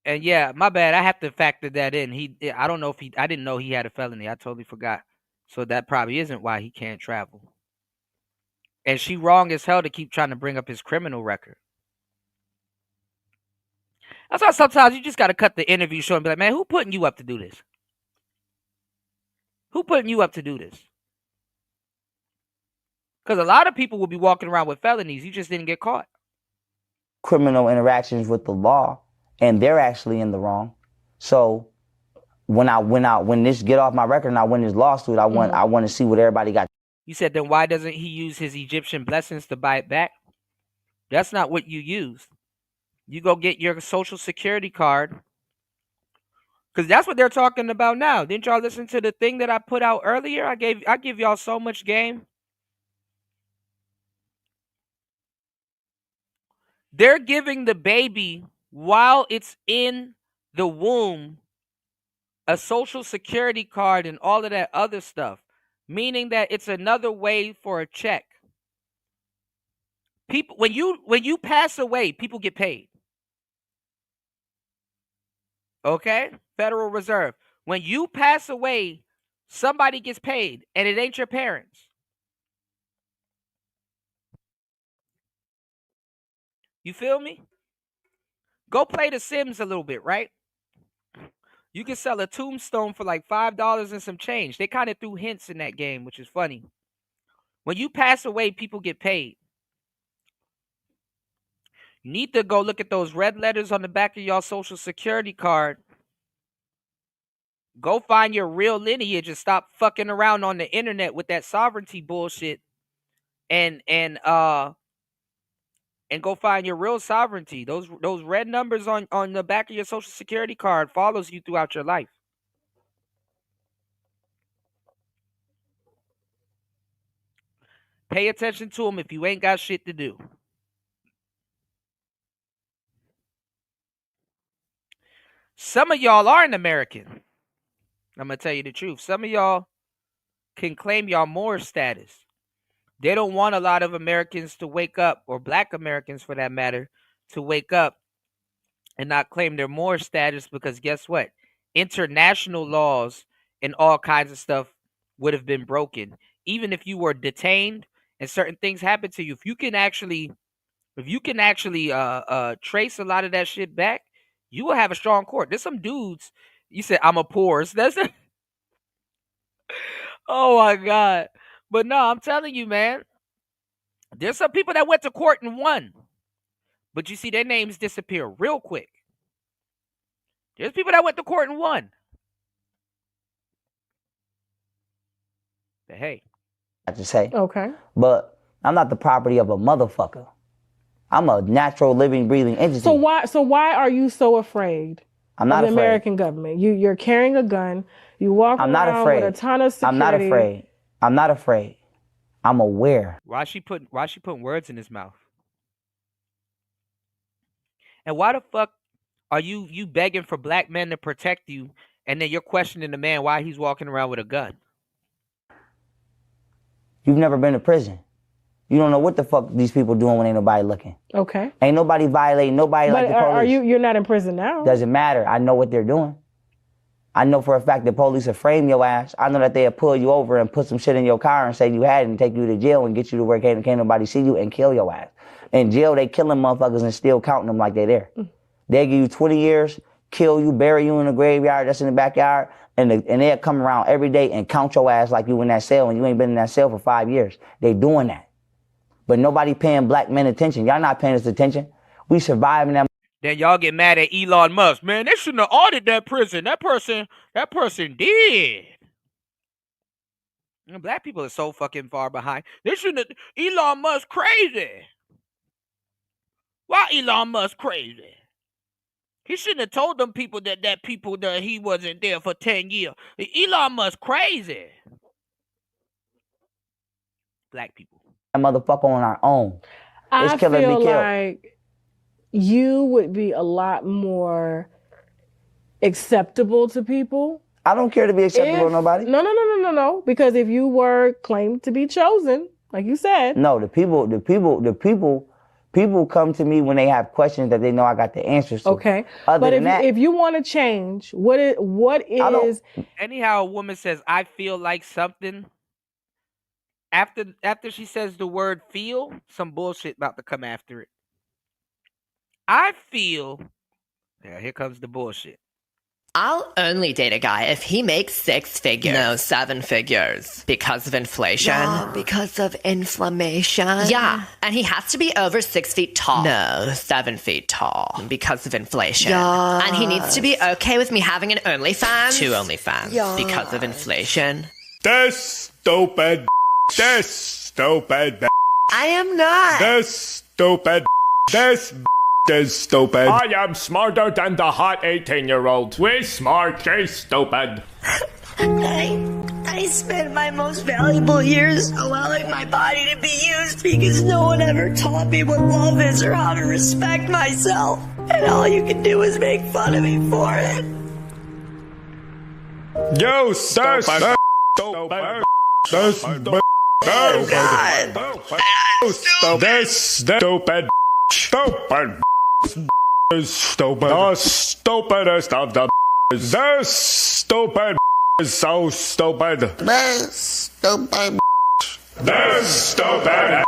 And yeah, my bad. I have to factor that in. I didn't know he had a felony. I totally forgot. So that probably isn't why he can't travel. And she wrong as hell to keep trying to bring up his criminal record. That's why sometimes you just got to cut the interview short and be like, man, who putting you up to do this? Who putting you up to do this? Because a lot of people will be walking around with felonies. You just didn't get caught. Criminal interactions with the law, and they're actually in the wrong. So when this get off my record and I win this lawsuit, I want to see what everybody got. You said, then why doesn't he use his Egyptian blessings to buy it back? That's not what you used. You go get your social security card. Because that's what they're talking about now. Didn't y'all listen to the thing that I put out earlier? I give y'all so much game. They're giving the baby, while it's in the womb, a social security card and all of that other stuff, meaning that it's another way for a check. People, when you pass away, people get paid. Okay? Federal Reserve. When you pass away, somebody gets paid, and it ain't your parents. You feel me? Go play The Sims a little bit, right? You can sell a tombstone for like $5 and some change. They kind of threw hints in that game, which is funny. When you pass away, people get paid. You need to go look at those red letters on the back of your social security card. Go find your real lineage and stop fucking around on the internet with that sovereignty bullshit. And go find your real sovereignty. Those red numbers on the back of your social security card follows you throughout your life. Pay attention to them if you ain't got shit to do. Some of y'all are an American. I'm going to tell you the truth. Some of y'all can claim y'all Moor status. They don't want a lot of Americans to wake up, or black Americans for that matter, to wake up and not claim their Moor status, because guess what? International laws and all kinds of stuff would have been broken. Even if you were detained and certain things happened to you, if you can actually trace a lot of that shit back, you will have a strong court. There's some dudes, you said, I'm a poor. Oh my God. But no, I'm telling you, man, there's some people that went to court and won. But you see, their names disappear real quick. There's people that went to court and won. But hey. I have to say. Okay. But I'm not the property of a motherfucker. I'm a natural, living, breathing entity. So why are you so afraid? I'm not of the afraid. American government. You're carrying a gun. You walk around with a ton of security. I'm not afraid. I'm not afraid. I'm aware. Why she putting words in his mouth? And why the fuck are you begging for black men to protect you, and then you're questioning the man why he's walking around with a gun? You've never been to prison. You don't know what the fuck these people doing when ain't nobody looking. Okay. Ain't nobody violating nobody like the police. Are you're not in prison now? Doesn't matter. I know what they're doing. I know for a fact the police will frame your ass. I know that they'll pull you over and put some shit in your car and say you had it and take you to jail and get you to where can't nobody see you and kill your ass. In jail, they killing motherfuckers and still counting them like they're there. They'll give you 20 years, kill you, bury you in the graveyard that's in the backyard, and they'll come around every day and count your ass like you in that cell and you ain't been in that cell for 5 years. They doing that. But nobody paying black men attention. Y'all not paying us attention. We surviving that. Then y'all get mad at Elon Musk. Man, they shouldn't have audited that prison. That person did. And black people are so fucking far behind. They shouldn't have. Elon Musk crazy. Why Elon Musk crazy? He shouldn't have told them people that he wasn't there for 10 years. Elon Musk crazy. Black people. That motherfucker on our own. I feel like you would be a lot more acceptable to people. I don't care to be acceptable to nobody. No. Because if you were claimed to be chosen, like you said. No, the people come to me when they have questions that they know I got the answers to. Okay. But if you want to change, what is anyhow, a woman says, I feel like something. After she says the word feel, some bullshit about to come after it. I feel. Yeah, here comes the bullshit. I'll only date a guy if he makes 6 figures. No, 7 figures. Because of inflation. Yeah, because of inflammation. Yeah, and he has to be over 6 feet tall. No, 7 feet tall. Because of inflation. Yes. And he needs to be okay with me having an OnlyFans. 2 OnlyFans. Yes. Because of inflation. This stupid. This stupid. I am not. This stupid. This is stupid. I am smarter than the hot 18-year-old. We smart, she's stupid. I spent my most valuable years allowing my body to be used because no one ever taught me what love is or how to respect myself. And all you can do is make fun of me for it. You stupid. This stupid. Oh God. This stupid. Stupid. Stupid. The stupidest of the. This stupid is so stupid. This stupid. This stupid.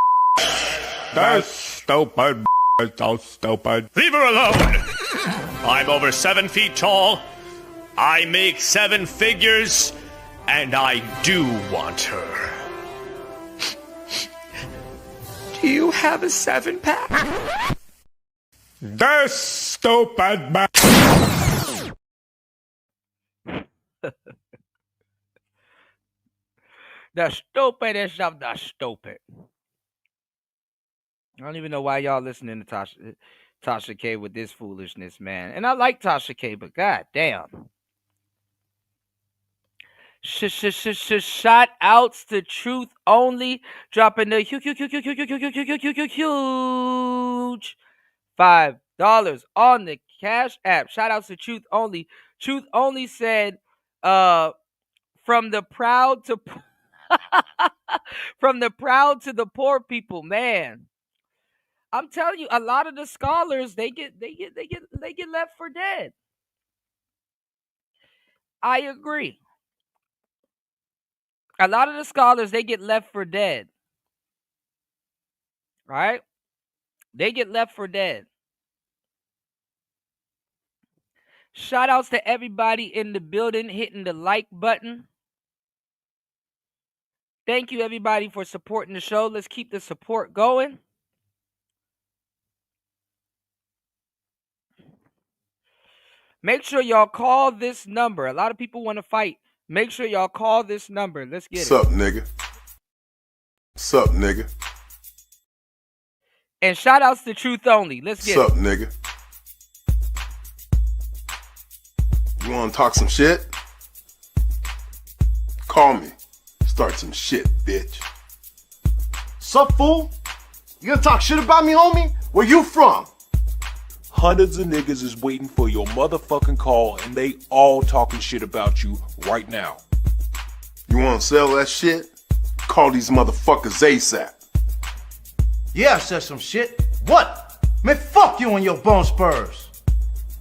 This stupid is so stupid. Leave her alone. I'm over 7 feet tall. I make 7 figures, and I do want her. Do you have a 7-pack? This stupid man. The stupidest of the stupid. I don't even know why y'all listening to Tasha K with this foolishness, man. And I like Tasha K, but god damn. Shout outs to Truth Only, dropping the huge $5 on the Cash App. Shout outs to Truth Only. Truth Only said, from the proud to from the proud to the poor people, man. I'm telling you, a lot of the scholars they get left for dead. I agree. A lot of the scholars they get left for dead. Right? They get left for dead. Shout outs to everybody in the building hitting the like button. Thank you everybody for supporting the show. Let's keep the support going. Make sure y'all call this number. A lot of people want to fight. Make sure y'all call this number. Let's get Sup, nigga? Sup, nigga? And shout outs to Truth Only. Let's get Sup, it. Nigga? You wanna talk some shit? Call me. Start some shit, bitch. Sup, fool? You gonna talk shit about me, homie? Where you from? Hundreds of niggas is waiting for your motherfucking call, and they all talking shit about you right now. You wanna sell that shit? Call these motherfuckers ASAP. Yeah, I said some shit. What? Man, fuck you and your bone spurs.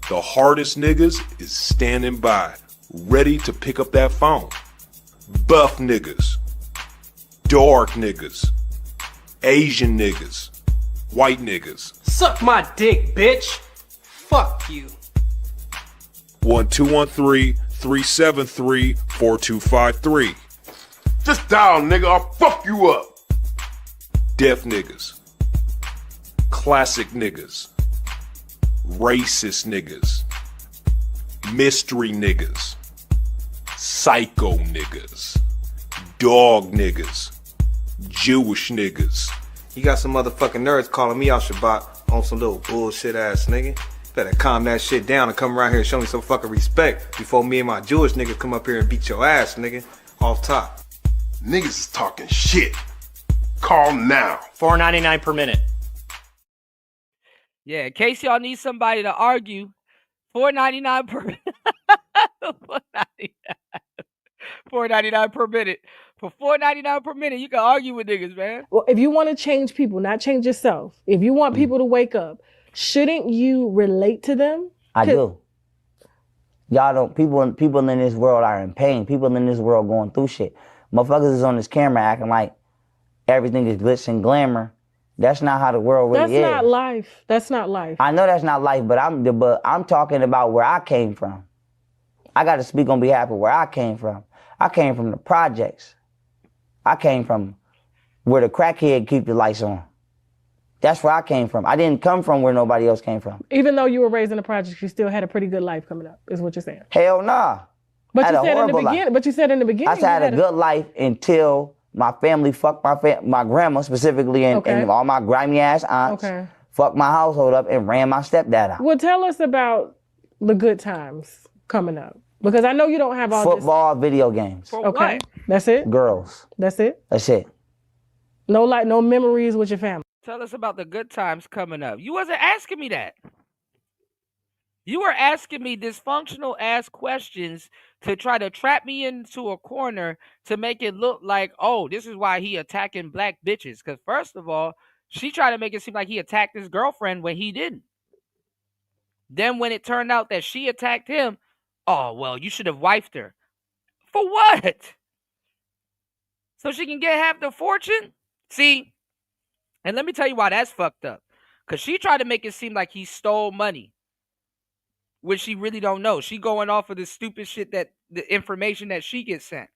The hardest niggas is standing by, ready to pick up that phone. Buff niggas, dark niggas, Asian niggas, white niggas. Suck my dick, bitch. Fuck you. 1213-373-4253. Just dial, nigga. I'll fuck you up. Deaf niggas. Classic niggas. Racist niggas. Mystery niggas. Psycho niggas. Dog niggas. Jewish niggas. You got some motherfucking nerds calling me out Shabbat on some little bullshit ass nigga. Better calm that shit down and come around here and show me some fucking respect before me and my Jewish niggas come up here and beat your ass, nigga. Off top. Niggas is talking shit. Call now. $4.99 per minute. Yeah, in case y'all need somebody to argue, $4.99 per minute. $4.99 per minute. For $4.99 per minute, you can argue with niggas, man. Well, if you want to change people, not change yourself, if you want people to wake up, shouldn't you relate to them? I do. Y'all don't, people in this world are in pain. People in this world going through shit. Motherfuckers is on this camera acting like everything is glitz and glamour. That's not how the world really is. That's not life. That's not life. I know that's not life, but I'm talking about where I came from. I got to speak on behalf of where I came from. I came from the projects. I came from where the crackhead keep the lights on. That's where I came from. I didn't come from where nobody else came from. Even though you were raised in the projects, you still had a pretty good life coming up, is what you're saying. Hell nah. But I you had a said in the horrible beginning. life. But you said in the beginning. I had a good life until my family fucked my grandma specifically and all my grimy ass aunts fucked my household up and ran my stepdad out. Well, tell us about the good times coming up. Because I know you don't have all Football, video games. For okay. what? That's it? Girls. That's it? That's it. No memories with your family. Tell us about the good times coming up. You wasn't asking me that. You were asking me dysfunctional ass questions to try to trap me into a corner to make it look like, oh, this is why he attacking black bitches. Because first of all, she tried to make it seem like he attacked his girlfriend when he didn't. Then when it turned out that she attacked him, oh, well, you should have wifed her. For what? So she can get half the fortune? See? And let me tell you why that's fucked up. Because she tried to make it seem like he stole money, which she really don't know. She going off of the stupid shit that the information that she gets sent.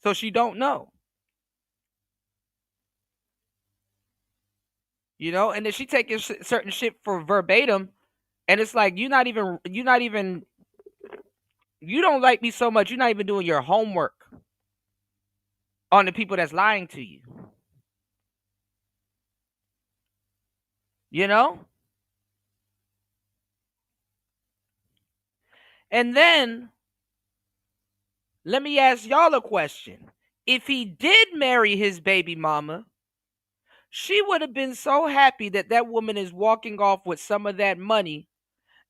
So she don't know. You know, and then she taking certain shit for verbatim, and it's like you don't like me so much. You're not even doing your homework on the people that's lying to you. You know? And then let me ask y'all a question. If he did marry his baby mama, she would have been so happy that that woman is walking off with some of that money,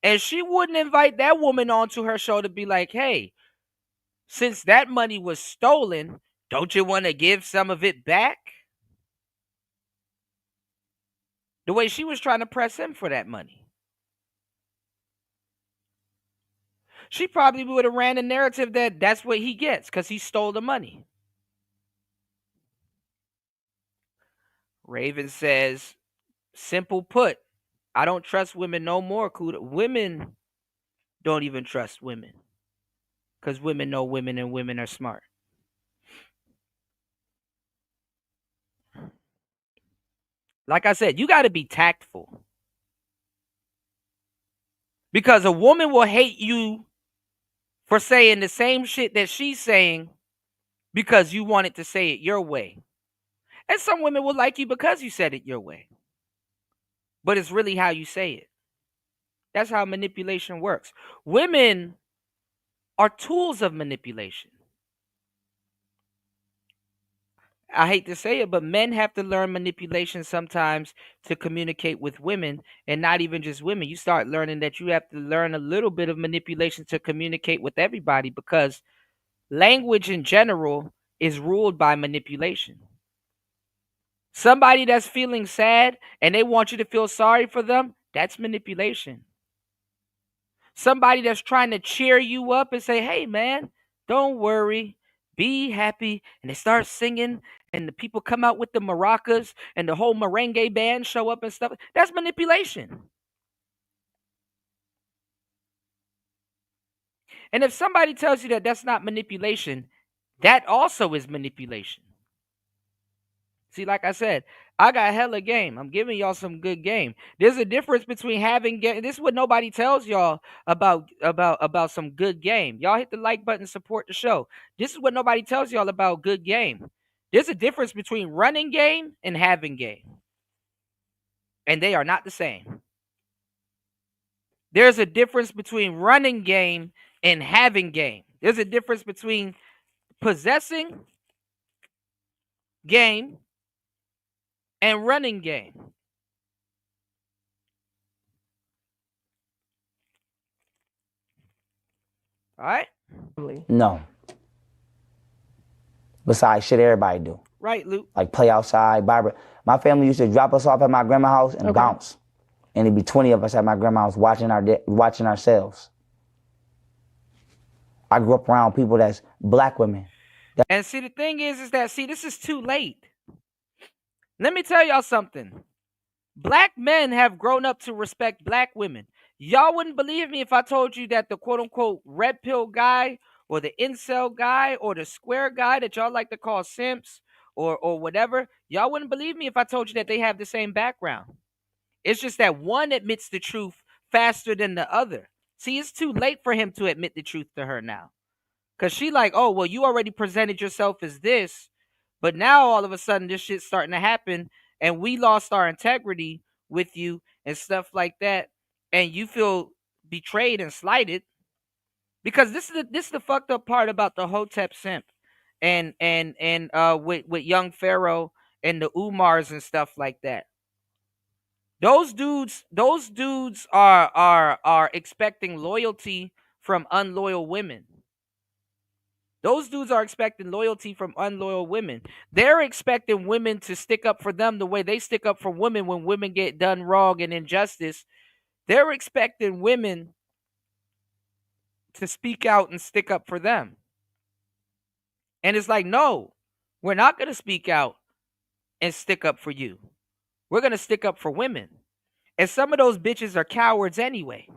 and she wouldn't invite that woman onto her show to be like, hey, since that money was stolen, don't you want to give some of it back? The way she was trying to press him for that money. She probably would have ran a narrative that that's what he gets because he stole the money. Raven says, simple put, I don't trust women no more, Kuda. Women don't even trust women because women know women and women are smart. Like I said, you got to be tactful because a woman will hate you for saying the same shit that she's saying because you wanted to say it your way. And some women will like you because you said it your way. But it's really how you say it. That's how manipulation works. Women are tools of manipulation. I hate to say it, but men have to learn manipulation sometimes to communicate with women, and not even just women. You start learning that you have to learn a little bit of manipulation to communicate with everybody because language in general is ruled by manipulation. Somebody that's feeling sad and they want you to feel sorry for them, that's manipulation. Somebody that's trying to cheer you up and say, hey, man, don't worry, be happy. And they start singing and the people come out with the maracas and the whole merengue band show up and stuff. That's manipulation. And if somebody tells you that that's not manipulation, that also is manipulation. See, like I said, I got hella game. I'm giving y'all some good game. There's a difference between having game. This is what nobody tells y'all about some good game. Y'all hit the like button, support the show. This is what nobody tells y'all about good game. There's a difference between running game and having game. And they are not the same. There's a difference between running game and having game. There's a difference between possessing game and running game. All right? No. Besides shit everybody do. Right, Luke. Like play outside, Barbara. My family used to drop us off at my grandma's house and bounce. And it'd be 20 of us at my grandma's watching ourselves. I grew up around people that's black women. And see, the thing is that, see, this is too late. Let me tell y'all something. Black men have grown up to respect black women. Y'all wouldn't believe me if I told you that the quote-unquote red pill guy or the incel guy or the square guy that y'all like to call simps or whatever, y'all wouldn't believe me if I told you that they have the same background. It's just that one admits the truth faster than the other. See, it's too late for him to admit the truth to her now. Because she like, oh, well, you already presented yourself as this, but now all of a sudden this shit's starting to happen and we lost our integrity with you and stuff like that. And you feel betrayed and slighted. Because this is the fucked up part about the Hotep simp and with young Pharaoh and the Umars and stuff like that. Those dudes are expecting loyalty from unloyal women. Those dudes are expecting loyalty from unloyal women. They're expecting women to stick up for them the way they stick up for women when women get done wrong and injustice. They're expecting women to speak out and stick up for them. And it's like, no, we're not going to speak out and stick up for you. We're going to stick up for women. And some of those bitches are cowards anyway.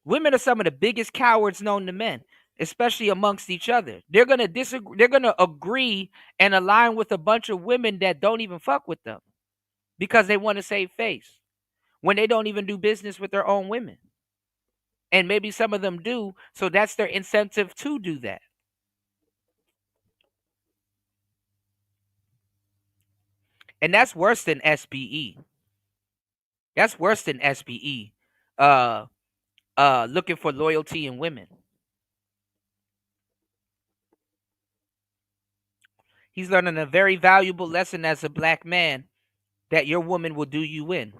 Women are some of the biggest cowards known to men, especially amongst each other. They're going to disagree. They're going to agree and align with a bunch of women that don't even fuck with them. because they want to save face when they don't even do business with their own women. And maybe some of them do, so that's their incentive to do that. And that's worse than SBE. That's worse than SBE. Uh Looking for loyalty in women. He's learning a very valuable lesson as a black man that your woman will do you in.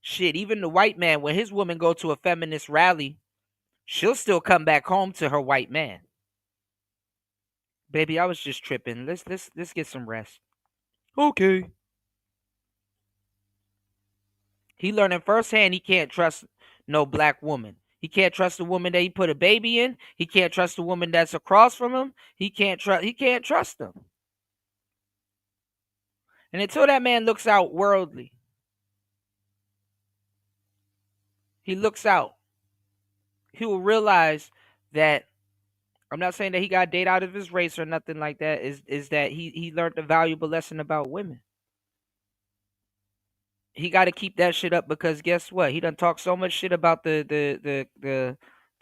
Shit, even the white man, when his woman go to a feminist rally, she'll still come back home to her white man. Baby, I was just tripping. Let's get some rest. Okay. He learning firsthand he can't trust no black woman. He can't trust the woman that he put a baby in. He can't trust the woman that's across from him. He can't trust them. And until that man looks out worldly, he looks out, he will realize that I'm not saying that he got date out of his race or nothing like that. Is that he learned a valuable lesson about women. He got to keep that shit up because guess what? He done talked so much shit about the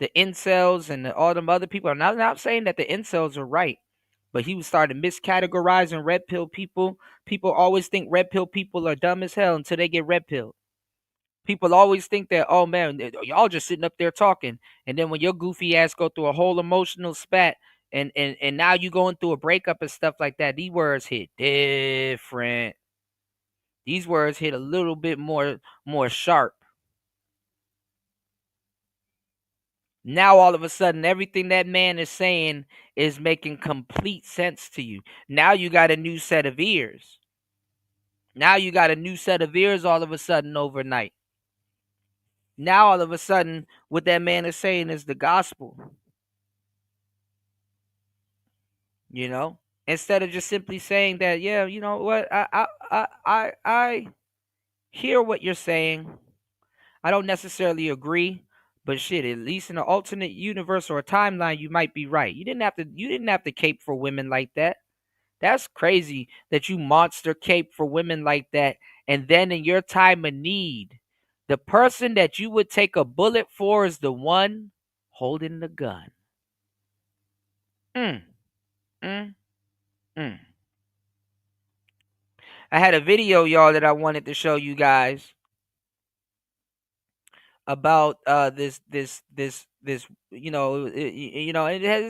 incels and all them other people. I'm not saying that the incels are right, but he was starting miscategorizing red pill people. People always think red pill people are dumb as hell until they get red pilled. People always think that, oh man, y'all just sitting up there talking, and then when your goofy ass go through a whole emotional spat, and now you going through a breakup and stuff like that, these words hit different. These words hit a little bit more sharp. Now all of a sudden, everything that man is saying is making complete sense to you. Now you got a new set of ears. Now you got a new set of ears all of a sudden overnight. Now all of a sudden, what that man is saying is the gospel. You know, instead of just simply saying that, yeah, you know what, I hear what you're saying. I don't necessarily agree, but shit, at least in an alternate universe or a timeline, you might be right. You didn't have to cape for women like that. That's crazy that you monster cape for women like that, and then in your time of need, the person that you would take a bullet for is the one holding the gun. Mm, mm, mm. I had a video, y'all, that I wanted to show you guys about this. It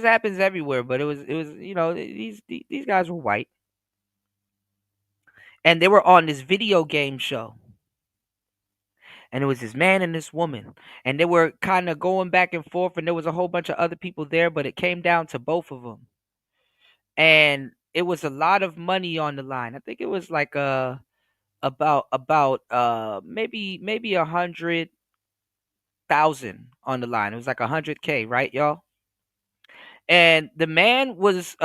happens everywhere, but it was these guys were white, and they were on this video game show, and it was this man and this woman, and they were kind of going back and forth, and there was a whole bunch of other people there, but it came down to both of them, and it was a lot of money on the line. I think it was like about maybe 100,000 on the line. It was like 100K, right, y'all? And the man was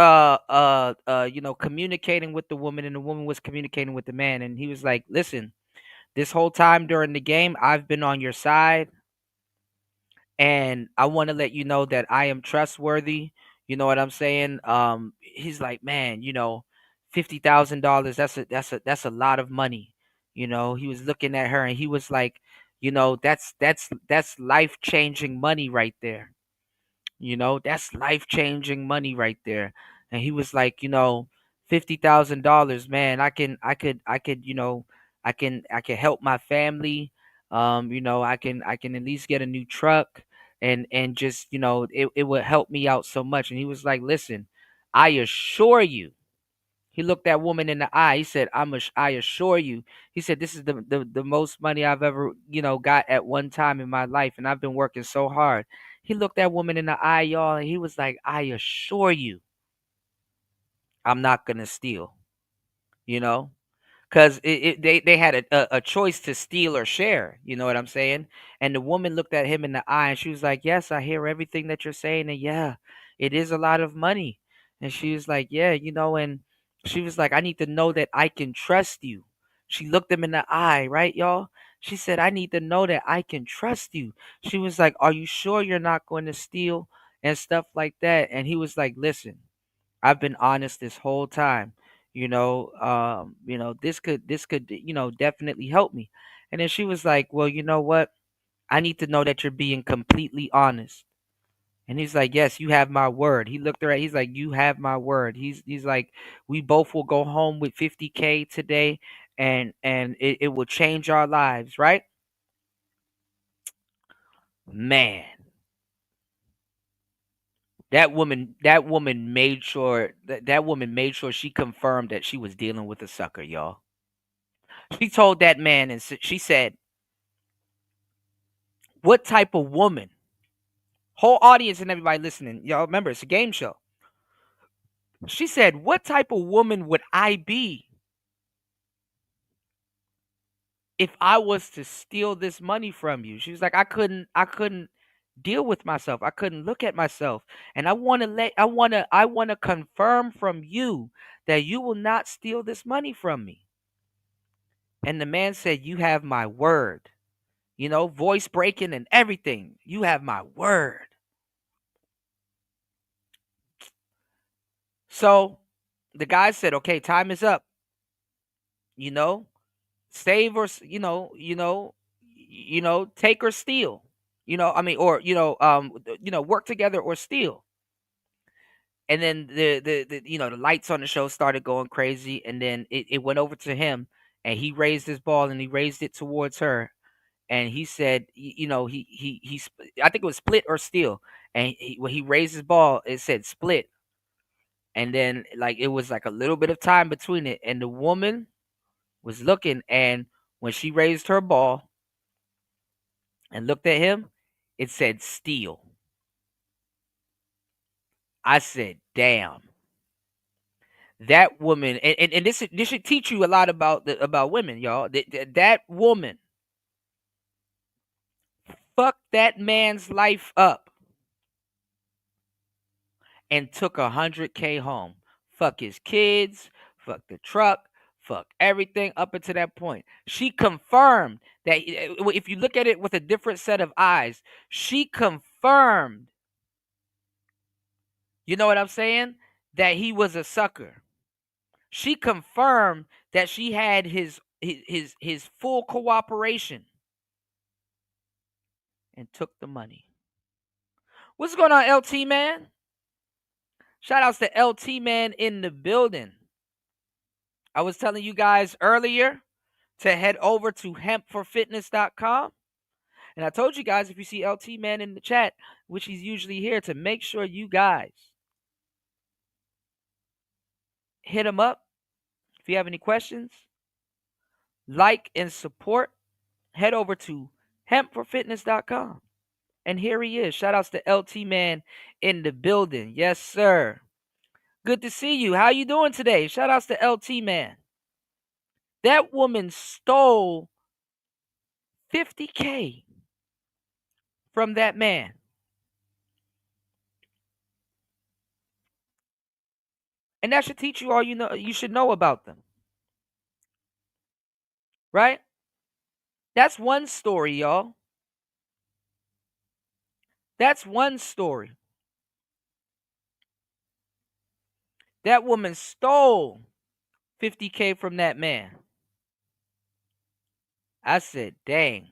communicating with the woman, and the woman was communicating with the man, and he was like, listen, this whole time during the game I've been on your side, and I want to let you know that I am trustworthy. You know what I'm saying? He's like, man, $50,000, that's a lot of money. He was looking at her, and he was like, that's life-changing money right there. That's life-changing money right there. And he was like, $50,000, man, I can help my family. I can at least get a new truck, and just, it would help me out so much. And he was like, listen, I assure you. He looked that woman in the eye. He said, I assure you. He said, this is the most money I've ever, got at one time in my life. And I've been working so hard. He looked that woman in the eye, y'all, and he was like, I assure you, I'm not going to steal, you know? Because they had a choice to steal or share. You know what I'm saying? And the woman looked at him in the eye, and she was like, yes, I hear everything that you're saying. And yeah, it is a lot of money. And she was like, yeah, and she was like, I need to know that I can trust you. She looked him in the eye, right, y'all? She said, I need to know that I can trust you. She was like, are you sure you're not going to steal and stuff like that? And he was like, listen, I've been honest this whole time. This could definitely help me. And then she was like, well, you know what? I need to know that you're being completely honest. And he's like, yes, you have my word. He looked at her. He's like, you have my word. He's like, we both will go home with 50K today, and it will change our lives, right? Man, that woman made sure she confirmed that she was dealing with a sucker, y'all. She told that man, and she said, what type of woman? Whole audience and everybody listening, y'all remember it's a game show. She said, what type of woman would I be if I was to steal this money from you? She was like, I couldn't deal with myself. I couldn't look at myself. And I want to confirm from you that you will not steal this money from me. And the man said, you have my word. Voice breaking and everything. You have my word. So the guy said, okay, time is up. You know, save or take or steal. I mean, or work together or steal. And then the lights on the show started going crazy, and then it went over to him, and he raised his ball and he raised it towards her, and he said, I think it was split or steal, and when he raised his ball, it said split, and then like it was like a little bit of time between it, and the woman was looking, and when she raised her ball and looked at him, it said steal. I said, damn. That woman, and this should teach you a lot about women, y'all. That woman fucked that man's life up and took 100K home. Fuck his kids, fuck the truck, fuck everything up until that point. She confirmed that if you look at it with a different set of eyes, she confirmed, you know what I'm saying, that he was a sucker. She confirmed that she had his full cooperation and took the money. What's going on, LT man? Shout outs to LT man in the building. I was telling you guys earlier to head over to hempforfitness.com. And I told you guys, if you see LT man in the chat, which he's usually here, to make sure you guys hit him up. If you have any questions, like and support, head over to hempforfitness.com. And here he is. Shout outs to LT man in the building. Yes, sir. Good to see you. How you doing today? Shout outs to LT man. That woman stole 50K from that man. And that should teach you all you should know about them. Right? That's one story, y'all. That's one story. That woman stole 50K from that man. I said, dang.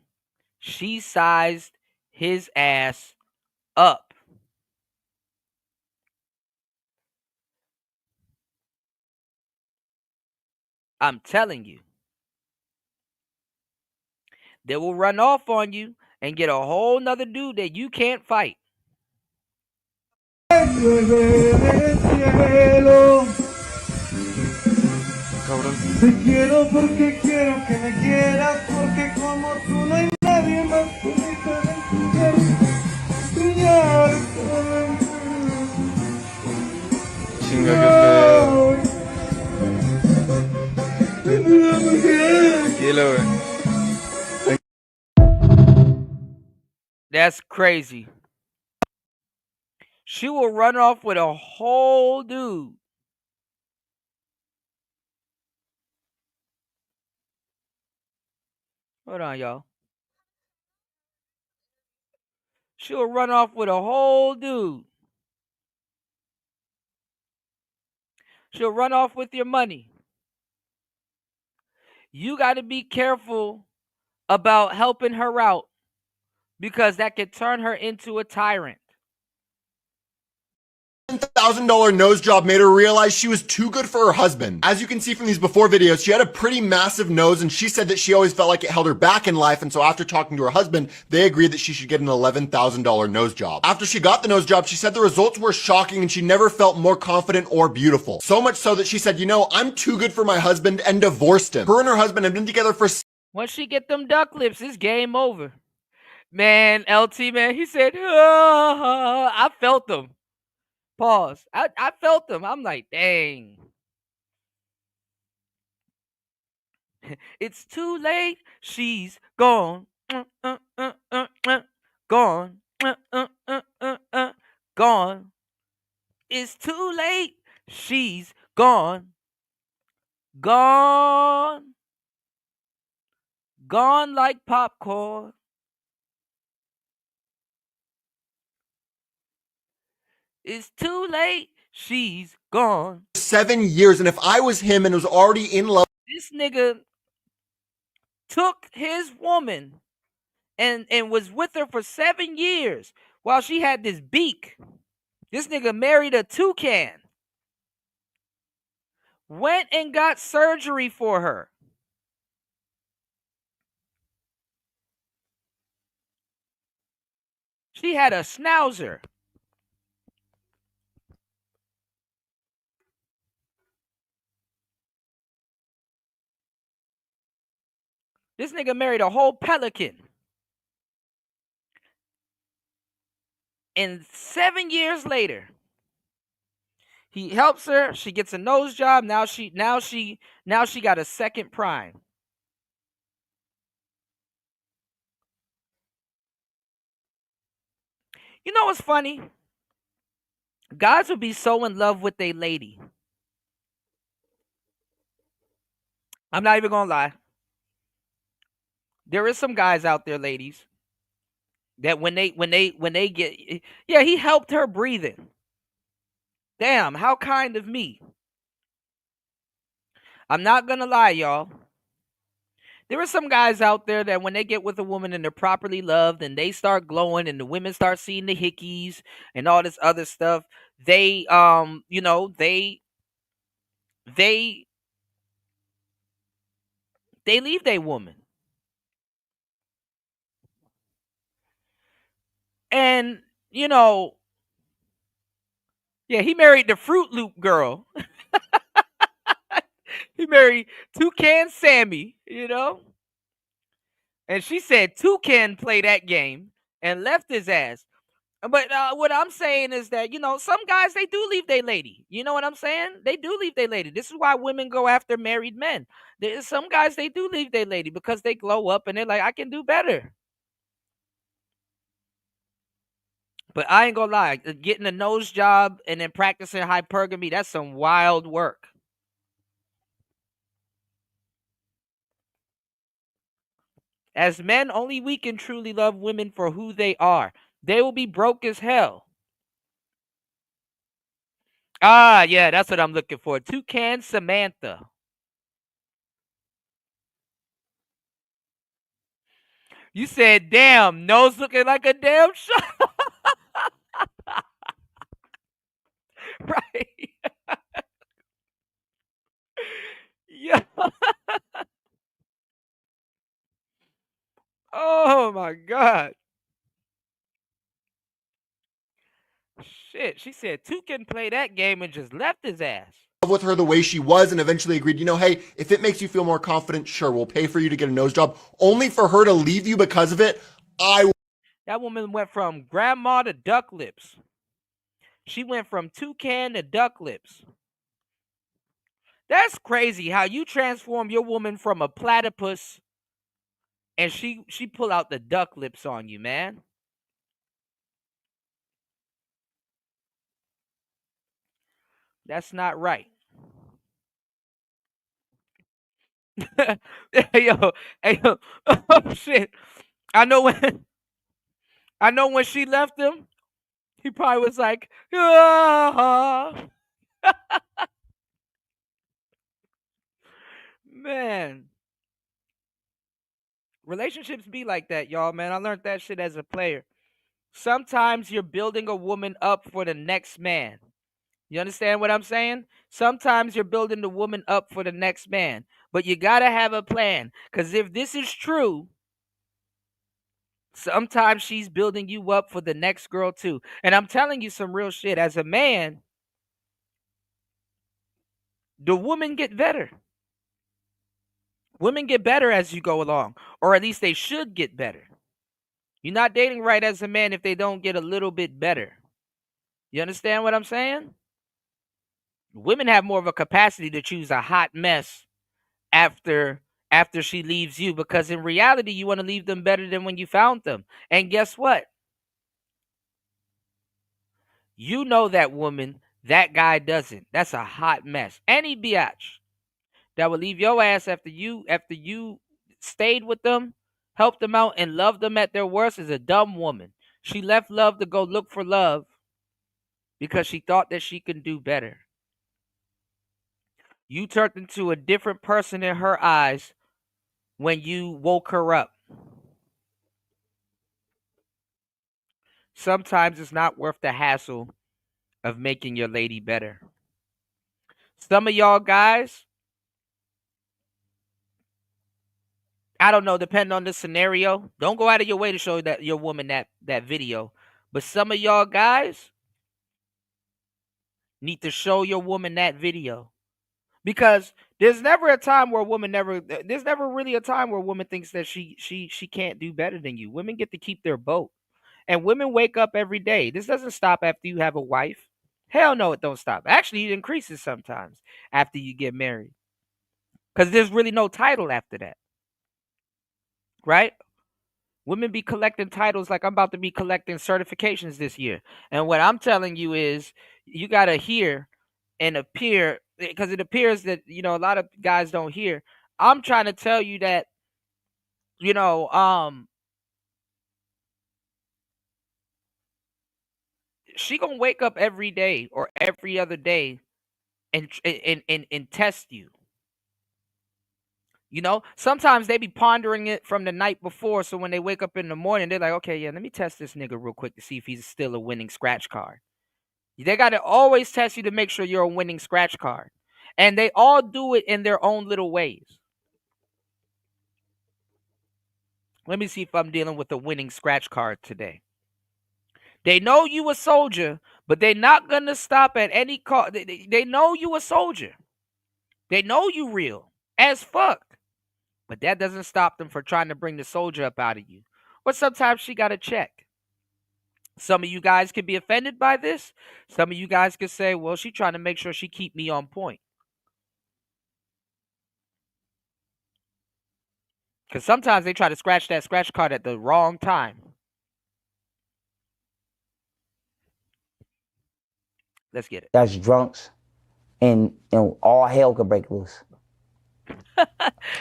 She sized his ass up. I'm telling you. They will run off on you and get a whole nother dude that you can't fight. Te quiero porque quiero que me quieras, porque como tú no hay nadie más bonito de That's crazy. She will run off with a whole dude. Hold on, y'all. She'll run off with a whole dude. She'll run off with your money. you got to be careful about helping her out because that could turn her into a tyrant. $1,000 nose job made her realize she was too good for her husband. As you can see from these before videos, she had a pretty massive nose, and she said that she always felt like it held her back in life, and so after talking to her husband, they agreed that she should get an $11,000 nose job. After she got the nose job, she said the results were shocking and she never felt more confident or beautiful. So much so that she said, you know, I'm too good for my husband, and divorced him. Her and her husband had been together for... Once she get them duck lips, it's game over. Man, LT, man, he said, I felt them. Pause. I felt them. I'm like, dang. It's too late. She's gone. Gone. Gone. It's too late. She's gone. Gone. Gone like popcorn. It's too late. She's gone. 7 years, and if I was him and was already in love... This nigga took his woman and was with her for 7 years while she had this beak. This nigga married a toucan. Went and got surgery for her. She had a schnauzer. This nigga married a whole pelican. And 7 years later, he helps her. She gets a nose job. Now she got a second prime. You know what's funny? Guys would be so in love with a lady. I'm not even gonna lie. There is some guys out there, ladies, that when they get, yeah, he helped her breathing. Damn, how kind of me. I'm not gonna lie, y'all. There are some guys out there that when they get with a woman and they're properly loved and they start glowing and the women start seeing the hickeys and all this other stuff, they they leave their woman. And, yeah, he married the Fruit Loop girl. He married Toucan Sammy, And she said Toucan play that game and left his ass. But what I'm saying is that, some guys, they do leave their lady. You know what I'm saying? They do leave their lady. This is why women go after married men. There's some guys, they do leave their lady because they glow up and they're like, I can do better. But I ain't gonna lie, getting a nose job and then practicing hypergamy, that's some wild work. As men, only we can truly love women for who they are. They will be broke as hell. Ah, yeah, that's what I'm looking for. Toucan Samantha. You said, damn, nose looking like a damn shot. Right. Yeah. Oh, my God. Shit, she said Toucan play that game and just left his ass. With her the way she was and eventually agreed, hey, if it makes you feel more confident, sure, we'll pay for you to get a nose job. Only for her to leave you because of it, That woman went from grandma to duck lips. She went from toucan to duck lips. That's crazy how you transform your woman from a platypus and she pull out the duck lips on you, man. That's not right. Hey yo, oh shit. I know when she left him, he probably was like, ah. Man. Relationships be like that, y'all, man. I learned that shit as a player. Sometimes you're building a woman up for the next man. You understand what I'm saying? Sometimes you're building the woman up for the next man, but you gotta have a plan. Because if this is true, sometimes she's building you up for the next girl too. And I'm telling you some real shit. As a man, the women get better. Women get better as you go along, or at least they should get better. You're not dating right as a man if they don't get a little bit better. You understand what I'm saying? Women have more of a capacity to choose a hot mess after she leaves you, because in reality you want to leave them better than when you found them. And guess what? You know that woman, that guy doesn't. That's a hot mess. Any biatch that will leave your ass after you stayed with them, helped them out, and loved them at their worst is a dumb woman. She left love to go look for love because she thought that she could do better. You turned into a different person in her eyes when you woke her up. Sometimes it's not worth the hassle of making your lady better. Some of y'all guys, I don't know, depending on the scenario, don't go out of your way to show that your woman that video. But some of y'all guys need to show your woman that video. Because there's never really a time where a woman thinks that she can't do better than you. Women get to keep their boat. And women wake up every day. This doesn't stop after you have a wife. Hell no, it don't stop. Actually, it increases sometimes after you get married. Because there's really no title after that. Right? Women be collecting titles like I'm about to be collecting certifications this year. And what I'm telling you is you got to hear and appear, because it appears that, a lot of guys don't hear. I'm trying to tell you that, she gonna wake up every day or every other day and test you. Sometimes they be pondering it from the night before, so when they wake up in the morning, they're like, okay, yeah, let me test this nigga real quick to see if he's still a winning scratch card. They got to always test you to make sure you're a winning scratch card. And they all do it in their own little ways. Let me see if I'm dealing with a winning scratch card today. They know you a soldier, but they're not going to stop at any cost. They know you a soldier. They know you real as fuck. But that doesn't stop them from trying to bring the soldier up out of you. Or sometimes she got to check. Some of you guys can be offended by this. Some of you guys can say, well, she's trying to make sure she keep me on point. Because sometimes they try to scratch that scratch card at the wrong time. Let's get it. That's drunks, and all hell could break loose. I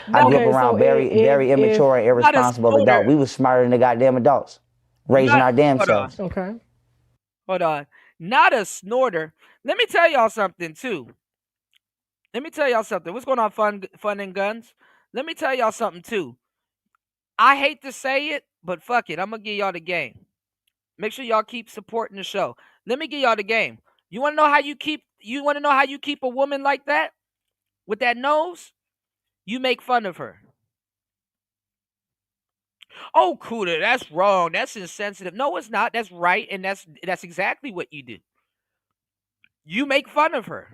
grew up around very immature and irresponsible adults. We was smarter than the goddamn adults, raising our damn selves. Okay. Hold on. Not a snorter. Let me tell y'all something, too. What's going on, Fun and Guns? Let me tell y'all something, too. I hate to say it, but fuck it. I'm going to give y'all the game. Make sure y'all keep supporting the show. Let me give y'all the game. You want to know how you keep a woman like that? With that nose? You make fun of her. Oh, Kuda, that's wrong. That's insensitive. No, it's not. That's right, and that's exactly what you do. You make fun of her.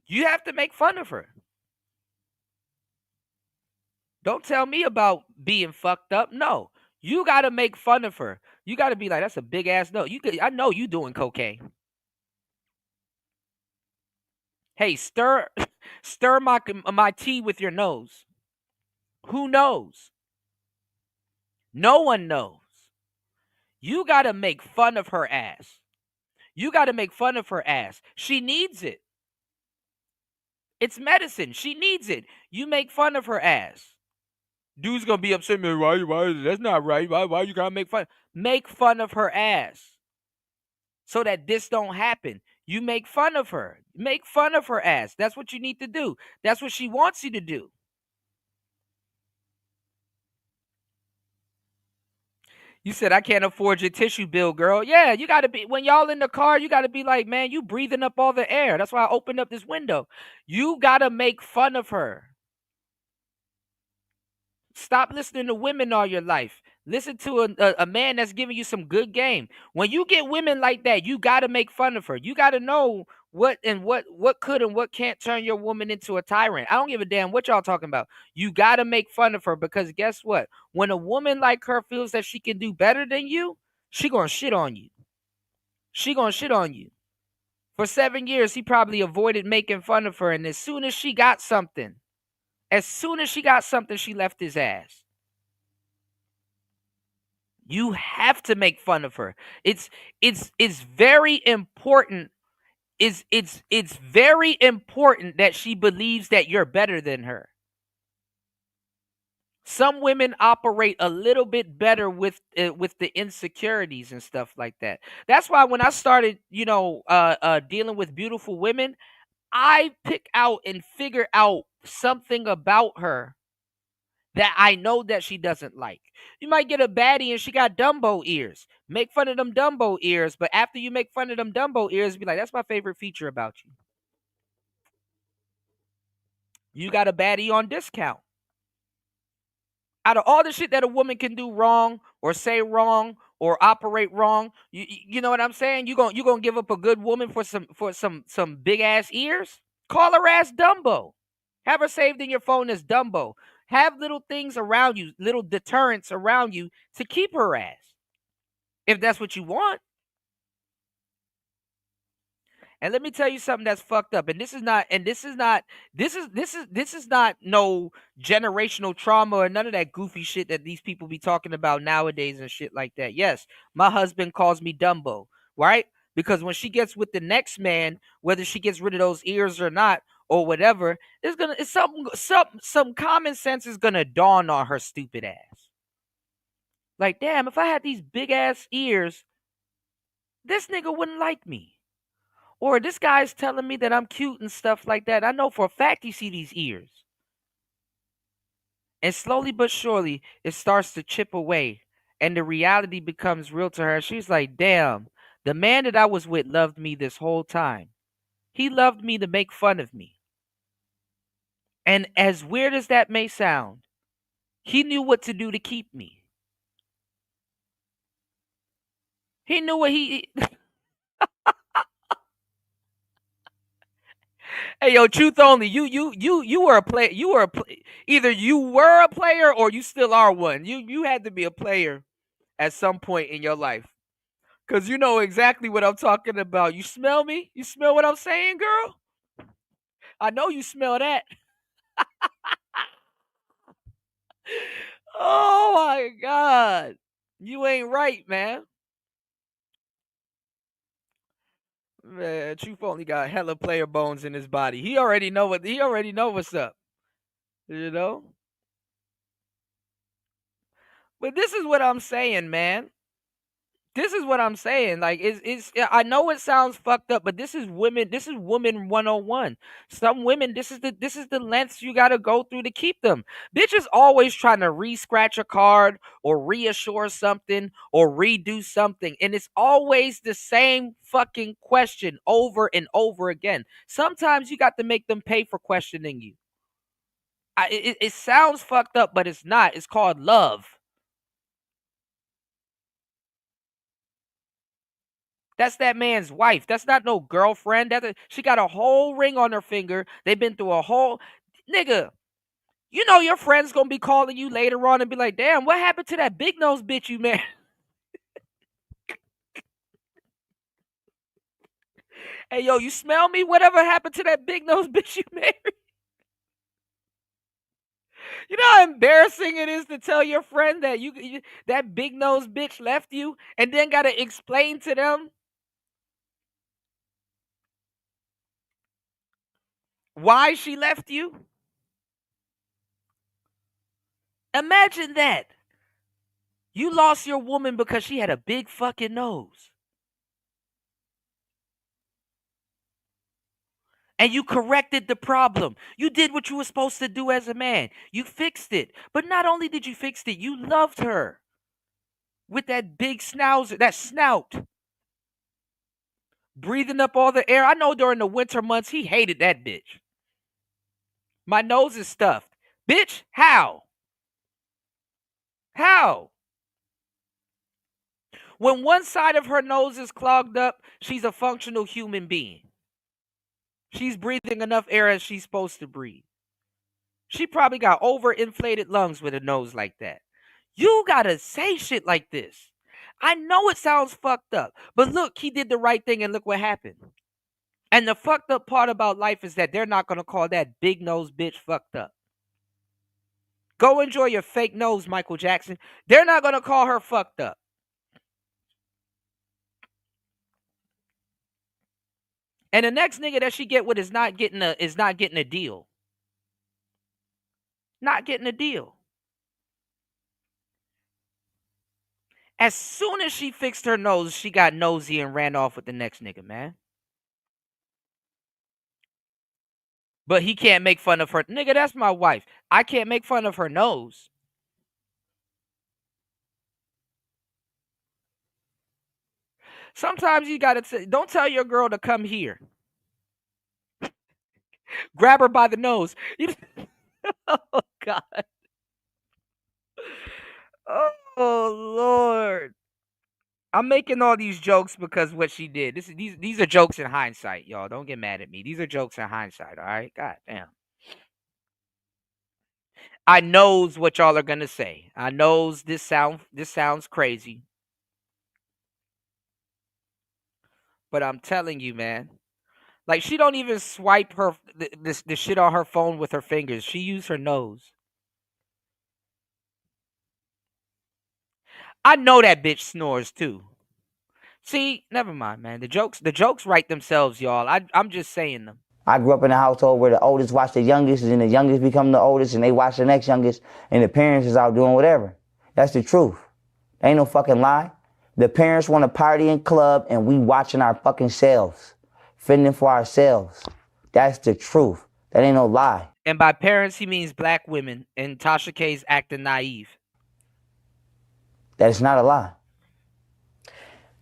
You have to make fun of her. Don't tell me about being fucked up. No. You got to make fun of her. You got to be like, that's a big ass no. I know you doing cocaine. Hey, stir my tea with your nose. Who knows? No one knows. You got to make fun of her ass. You got to make fun of her ass. She needs it. It's medicine. She needs it. You make fun of her ass. Dude's going to be upset. Man, why? That's not right. Why you got to make fun? Make fun of her ass. So that this don't happen. You make fun of her. Make fun of her ass. That's what you need to do. That's what she wants you to do. You said I can't afford your tissue bill, girl. Yeah, you gotta be when y'all in the car, you gotta be like, man, you breathing up all the air. That's why I opened up this window. You gotta make fun of her. Stop listening to women all your life. Listen to a man that's giving you some good game. When you get women like that, you got to make fun of her. You got to know what could and what can't turn your woman into a tyrant. I don't give a damn what y'all talking about. You got to make fun of her because guess what? When a woman like her feels that she can do better than you, she going to shit on you. She going to shit on you. For 7 years, he probably avoided making fun of her. And as soon as she got something, she left his ass. You have to make fun of her. It's very important. It's very important that she believes that you're better than her. Some women operate a little bit better with the insecurities and stuff like that. That's why when I started, dealing with beautiful women, I pick out and figure out something about her that I know that she doesn't like. You might get a baddie and she got Dumbo ears. Make fun of them Dumbo ears, but after you make fun of them Dumbo ears, be like, that's my favorite feature about you. You got a baddie on discount. Out of all the shit that a woman can do wrong or say wrong or operate wrong, you know what I'm saying? You gonna give up a good woman for some big ass ears? Call her ass Dumbo. Have her saved in your phone as Dumbo. Have little things around you, little deterrents around you to keep her ass. If that's what you want. And let me tell you something that's fucked up. And this is not no generational trauma or none of that goofy shit that these people be talking about nowadays and shit like that. Yes, my husband calls me Dumbo, right? Because when she gets with the next man, whether she gets rid of those ears or not, or whatever, some common sense is gonna dawn on her stupid ass. Like, damn, if I had these big ass ears, this nigga wouldn't like me. Or this guy's telling me that I'm cute and stuff like that. I know for a fact he see these ears. And slowly but surely, it starts to chip away. And the reality becomes real to her. She's like, damn, the man that I was with loved me this whole time. He loved me to make fun of me. And as weird as that may sound, he knew what to do to keep me. He knew what he... Hey, yo, truth only. You were a player. Either you were a player or you still are one. You had to be a player at some point in your life, cause you know exactly what I'm talking about. You smell me? You smell what I'm saying, girl? I know you smell that. Oh my God, you ain't right, man. Man, Truth only got hella player bones in his body. He already know what's up. You know. But this is what I'm saying, man. This is what I'm saying. Like, I know it sounds fucked up, but this is women. This is woman 101. Some women, this is the lengths you gotta go through to keep them. Bitches always trying to re-scratch a card or reassure something or redo something, and it's always the same fucking question over and over again. Sometimes you got to make them pay for questioning you. It sounds fucked up, but it's not. It's called love. That's that man's wife. That's not no girlfriend. She got a whole ring on her finger. They've been through a whole... Nigga, you know your friend's gonna be calling you later on and be like, damn, what happened to that big nose bitch you married? Hey, yo, you smell me? Whatever happened to that big nose bitch you married? You know how embarrassing it is to tell your friend that that big nose bitch left you and then gotta explain to them why she left you? Imagine that. You lost your woman because she had a big fucking nose. And you corrected the problem. You did what you were supposed to do as a man. You fixed it. But not only did you fix it, you loved her. with that big schnauzer, that snout, breathing up all the air. I know during the winter months he hated that bitch. My nose is stuffed. Bitch, how? How? When one side of her nose is clogged up, she's a functional human being. She's breathing enough air as she's supposed to breathe. She probably got overinflated lungs with a nose like that. You gotta say shit like this. I know it sounds fucked up, but look, he did the right thing and look what happened. And the fucked up part about life is that they're not gonna call that big nose bitch fucked up. Go enjoy your fake nose, Michael Jackson. They're not gonna call her fucked up. And the next nigga that she get with is not getting a deal. Not getting a deal. As soon as she fixed her nose, she got nosy and ran off with the next nigga, man. But he can't make fun of her. Nigga, that's my wife. I can't make fun of her nose. Sometimes you gotta don't tell your girl to come here. Grab her by the nose. Oh God. Oh Lord. I'm making all these jokes because what she did. These are jokes in hindsight, y'all. Don't get mad at me. These are jokes in hindsight, all right? God damn. I knows what y'all are gonna say. I knows this sounds crazy. But I'm telling you, man. Like she don't even swipe the shit on her phone with her fingers. She used her nose. I know that bitch snores too. See, never mind, man. The jokes write themselves, y'all. I'm just saying them. I grew up in a household where the oldest watch the youngest, and the youngest become the oldest, and they watch the next youngest, and the parents is out doing whatever. That's the truth. Ain't no fucking lie. The parents want to party and club, and we watching our fucking selves, fending for ourselves. That's the truth. That ain't no lie. And by parents, he means black women, and Tasha K's acting naive. That's not a lie.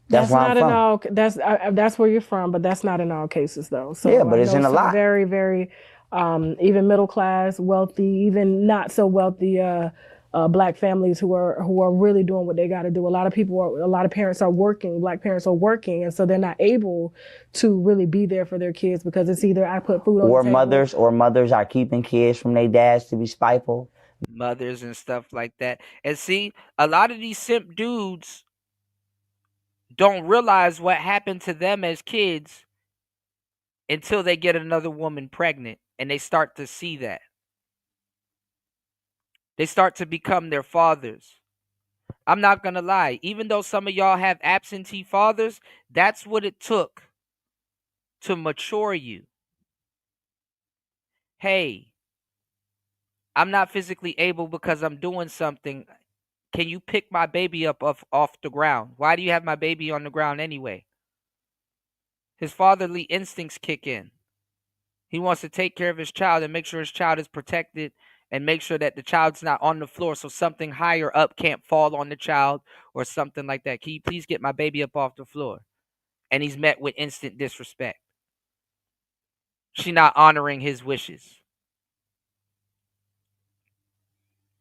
That's not in all. That's where you're from, but that's not in all cases, though. So yeah, but it's in a lot. Very, very, even middle class, wealthy, even not so wealthy black families who are really doing what they got to do. A lot of parents are working. Black parents are working, and so they're not able to really be there for their kids because it's either I put food on the table. Or mothers are keeping kids from their dads to be spiteful. Mothers and stuff like that. And see, a lot of these simp dudes don't realize what happened to them as kids until they get another woman pregnant and they start to see that. They start to become their fathers. I'm not going to lie. Even though some of y'all have absentee fathers, that's what it took to mature you. Hey, I'm not physically able because I'm doing something. Can you pick my baby up off the ground? Why do you have my baby on the ground anyway? His fatherly instincts kick in. He wants to take care of his child and make sure his child is protected and make sure that the child's not on the floor so something higher up can't fall on the child or something like that. Can you please get my baby up off the floor? And he's met with instant disrespect. She's not honoring his wishes.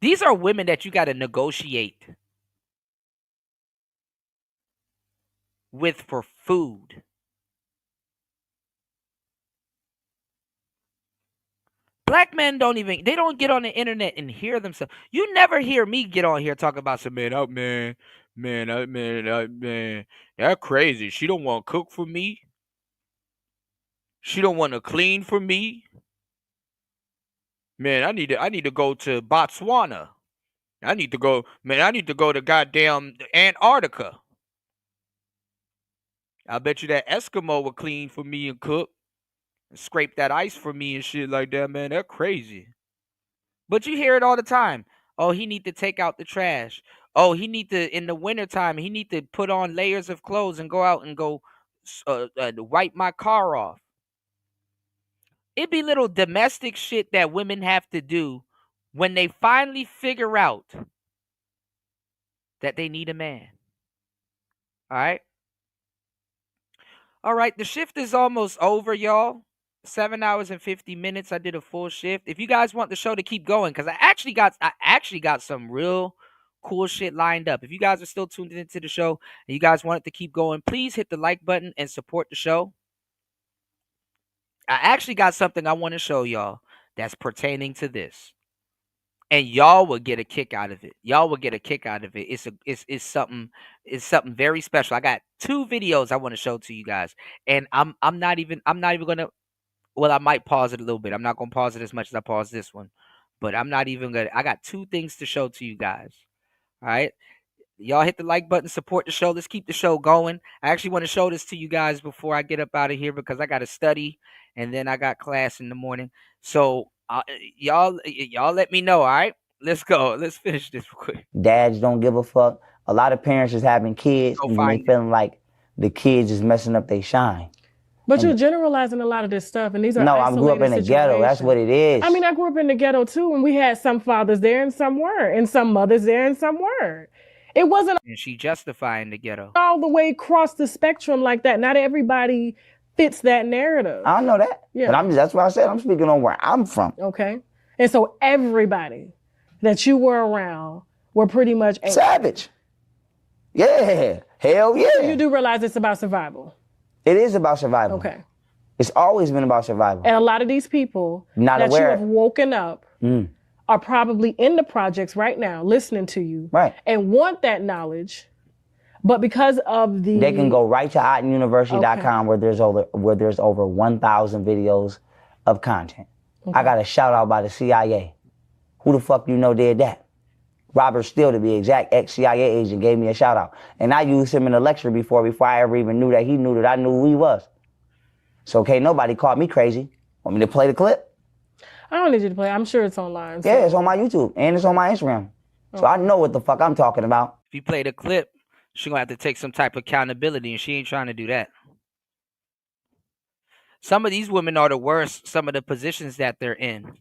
These are women that you got to negotiate with for food. Black men don't get on the internet and hear themselves. You never hear me get on here talking about some man, that's crazy. She don't want to cook for me. She don't want to clean for me. Man, I need to go to Botswana. I need to go to goddamn Antarctica. I bet you that Eskimo would clean for me and cook and scrape that ice for me and shit like that, man. They're crazy. But you hear it all the time. Oh, he need to take out the trash. Oh, he need to, in the wintertime, he need to put on layers of clothes and go out and go wipe my car off. It be little domestic shit that women have to do when they finally figure out that they need a man. All right. All right. The shift is almost over, y'all. 7 hours and 50 minutes. I did a full shift. If you guys want the show to keep going, because I actually got some real cool shit lined up. If you guys are still tuned into the show and you guys want it to keep going, please hit the like button and support the show. I actually got something I want to show y'all that's pertaining to this. And y'all will get a kick out of it. Y'all will get a kick out of it. It's something very special. I got 2 videos I want to show to you guys. And I'm not even gonna, well, I might pause it a little bit. I'm not gonna pause it as much as I paused this one. But I'm not even gonna, I got 2 things to show to you guys. All right. Y'all hit the like button, support the show. Let's keep the show going. I actually want to show this to you guys before I get up out of here because I got to study and then I got class in the morning. So y'all let me know. All right, let's go. Let's finish this real quick. Dads don't give a fuck. A lot of parents is having kids and they feeling like the kids is messing up their shine. But you're generalizing a lot of this stuff, and these are no. I grew up in the ghetto. That's what it is. I mean, I grew up in the ghetto too, and we had some fathers there and some weren't, and some mothers there and some weren't. It wasn't. And she justifying the ghetto all the way across the spectrum like that. Not everybody fits that narrative. I know that. Yeah. But that's what I said. I'm speaking on where I'm from. Okay. And so everybody that you were around were pretty much savage. Yeah. Hell yeah. So you do realize it's about survival. It is about survival. Okay. It's always been about survival. And a lot of these people that you have woken up are probably in the projects right now listening to you. Right. And want that knowledge. But because of the... They can go right to OttonUniversity.com where there's over 1,000 videos of content. Okay. I got a shout out by the CIA. Who the fuck you know did that? Robert Steele, to be exact, ex-CIA agent, gave me a shout out. And I used him in a lecture before I ever even knew that he knew that I knew who he was. So okay, nobody called me crazy. Want me to play the clip? I don't need you to play. I'm sure it's online. So. Yeah, it's on my YouTube and it's on my Instagram. Okay. So I know what the fuck I'm talking about. If you play the clip, she's going to have to take some type of accountability, and she ain't trying to do that. Some of these women are the worst, some of the positions that they're in.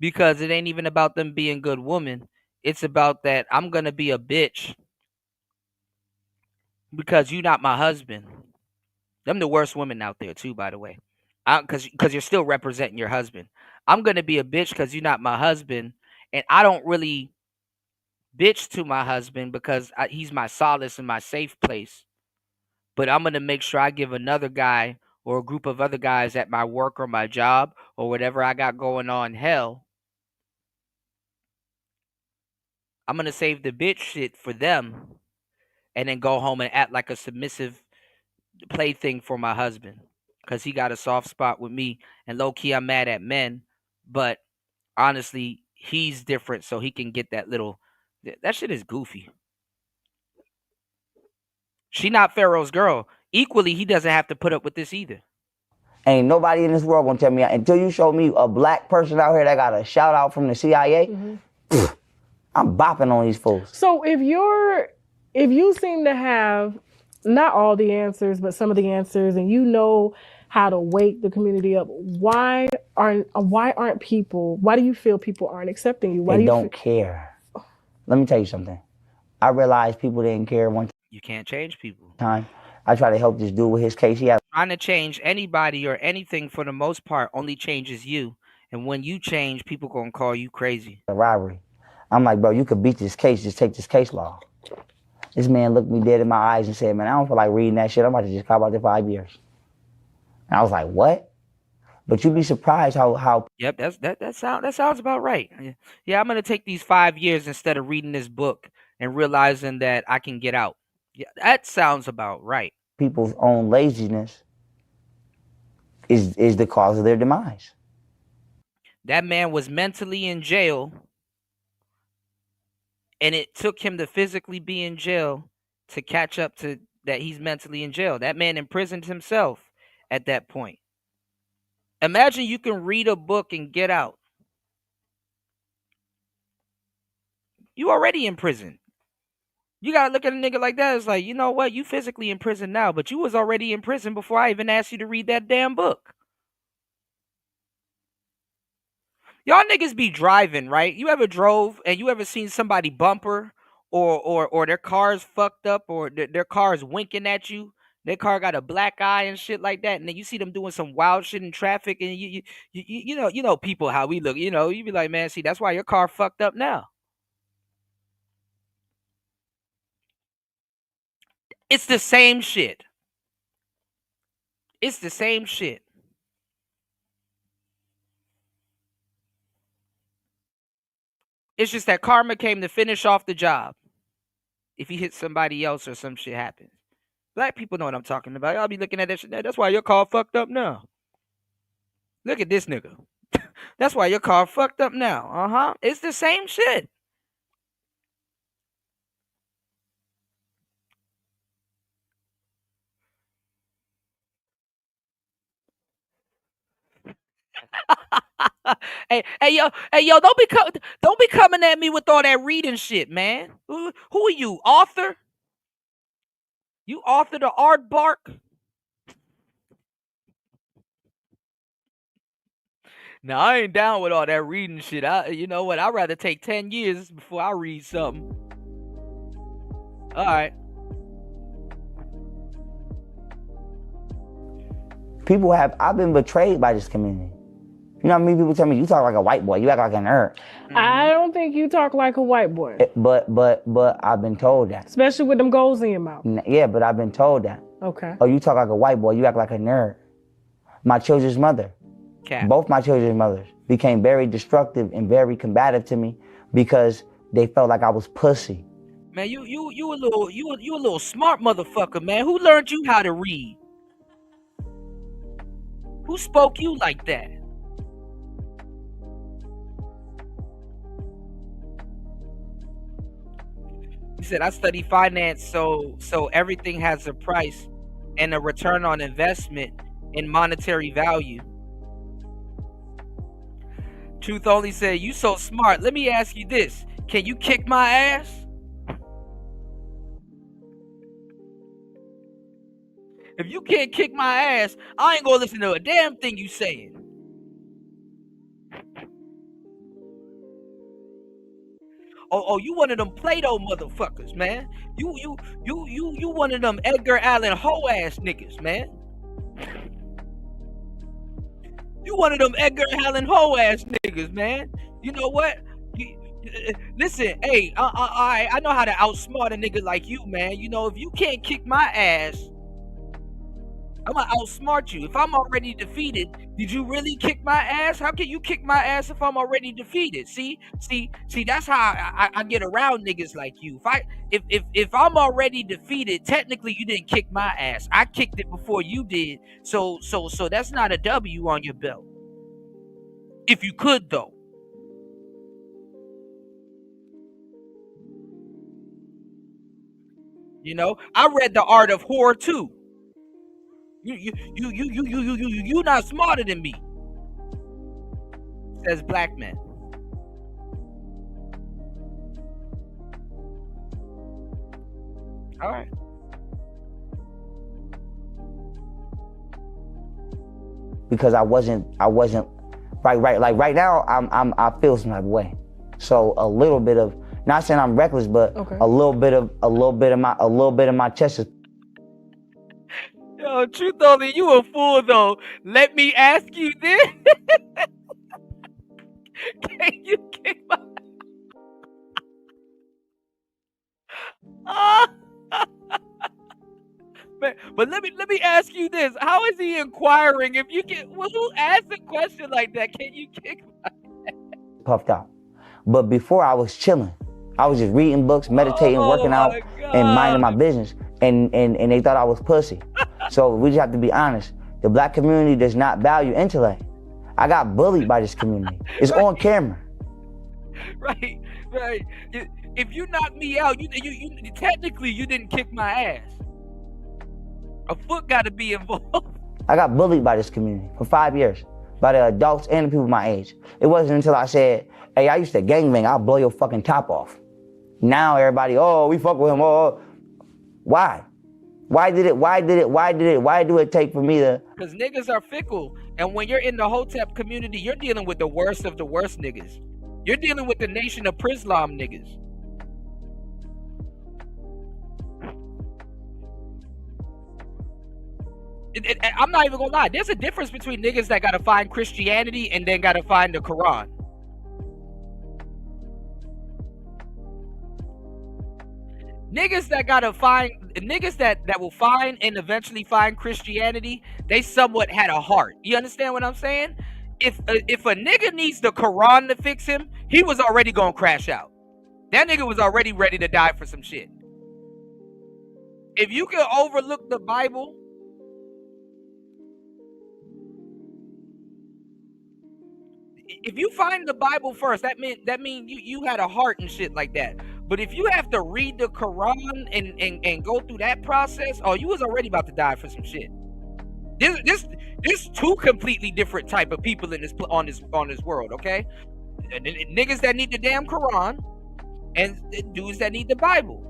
Because it ain't even about them being good women. It's about that I'm going to be a bitch because you're not my husband. Them the worst women out there too, by the way. Because you're still representing your husband. I'm going to be a bitch because you're not my husband. And I don't really bitch to my husband because he's my solace and my safe place. But I'm going to make sure I give another guy or a group of other guys at my work or my job or whatever I got going on hell. I'm going to save the bitch shit for them and then go home and act like a submissive plaything for my husband because he got a soft spot with me. And low-key, I'm mad at men. But honestly, he's different, so he can get that little... That shit is goofy. She not Pharaoh's girl. Equally, he doesn't have to put up with this either. Ain't nobody in this world gonna tell me, until you show me a black person out here that got a shout out from the CIA, I'm bopping on these fools. So if you seem to have not all the answers, but some of the answers, and you know how to wake the community up, why do you feel people aren't accepting you? They don't care. Let me tell you something. I realized people didn't care one time. You can't change people. I try to help this dude with his case. Trying to change anybody or anything for the most part only changes you. And when you change, people gonna call you crazy. A robbery. I'm like, bro, you could beat this case, just take this case law. This man looked me dead in my eyes and said, man, I don't feel like reading that shit. I'm about to just cop out there 5 years. And I was like, what? But you'd be surprised how Yep, that sounds about right. Yeah, I'm gonna take these 5 years instead of reading this book and realizing that I can get out. Yeah, that sounds about right. People's own laziness is the cause of their demise. That man was mentally in jail, and it took him to physically be in jail to catch up to that he's mentally in jail. That man imprisoned himself at that point. Imagine you can read a book and get out. You already in prison. You gotta look at a nigga like that. It's like, you know what? You physically in prison now, but you was already in prison before I even asked you to read that damn book. Y'all niggas be driving, right? You ever drove and you ever seen somebody bumper or their car's fucked up, or their car is winking at you. Their car got a black eye and shit like that, and then you see them doing some wild shit in traffic, and you know people how we look. You know, you be like, man, see, that's why your car fucked up now. It's the same shit. It's the same shit. It's just that karma came to finish off the job. If you hit somebody else or some shit happens. Black people know what I'm talking about. Y'all be looking at that shit. That's why your car fucked up now. Look at this nigga. That's why your car fucked up now. Uh-huh. It's the same shit. hey, yo, don't be coming at me with all that reading shit, man. Who are you, author? You author the aardvark? Now I ain't down with all that reading shit. You know what? I'd rather take 10 years before I read something. All right. I've been betrayed by this community. You know how many people tell me, you talk like a white boy, you act like a nerd. I don't think you talk like a white boy. But I've been told that. Especially with them goals in your mouth. Yeah, but I've been told that. Okay. Oh, you talk like a white boy, you act like a nerd. My children's mother, both my children's mothers became very destructive and very combative to me because they felt like I was pussy. Man, you a little smart motherfucker, man. Who learned you how to read? Who spoke you like that? He said, I study finance, so everything has a price and a return on investment in monetary value. Truth only said, you so smart. Let me ask you this. Can you kick my ass? If you can't kick my ass, I ain't gonna listen to a damn thing you saying. Oh, you one of them Plato motherfuckers, man. You one of them Edgar Allan Poe ass niggas, man. You one of them Edgar Allan Poe ass niggas, man. You know what? Listen, hey, I know how to outsmart a nigga like you, man. You know, if you can't kick my ass, I'm gonna outsmart you. If I'm already defeated, did you really kick my ass? How can you kick my ass if I'm already defeated? See, that's how I get around niggas like you. If I'm already defeated, technically you didn't kick my ass. I kicked it before you did. So that's not a W on your belt. If you could though. You know, I read The Art of War too. You not smarter than me, says black man. All right. Because I wasn't right. Like right now, I feel some type of way. So a little bit of, not saying I'm reckless, but okay. a little bit of my chest is. Yo, truth only, you a fool though. Let me ask you this. Can you kick my But let me ask you this. How is he inquiring if you can who asked a question like that? Can you kick my puffed out? But before I was chilling. I was just reading books, meditating, working out, and minding my business. And they thought I was pussy. So we just have to be honest. The black community does not value intellect. I got bullied by this community. It's on camera. Right. If you knock me out, you technically you didn't kick my ass. A foot got to be involved. I got bullied by this community for 5 years, by the adults and the people my age. It wasn't until I said, hey, I used to gangbang, I'll blow your fucking top off. Now everybody, oh, we fuck with him, oh. Why? Why do it take for me to? Because niggas are fickle. And when you're in the Hotep community, you're dealing with the worst of the worst niggas. You're dealing with the Nation of Islam niggas. I'm not even gonna lie. There's a difference between niggas that gotta find Christianity and then gotta find the Quran. Niggas that will find and eventually find Christianity, they somewhat had a heart. You understand what I'm saying? If a nigga needs the Quran to fix him, he was already gonna crash out. That nigga was already ready to die for some shit. If you can overlook the Bible, if you find the Bible first, that mean you had a heart and shit like that. But if you have to read the Quran and go through that process, oh, you was already about to die for some shit. There's two completely different type of people in on this world, okay? Niggas that need the damn Quran and dudes that need the Bible.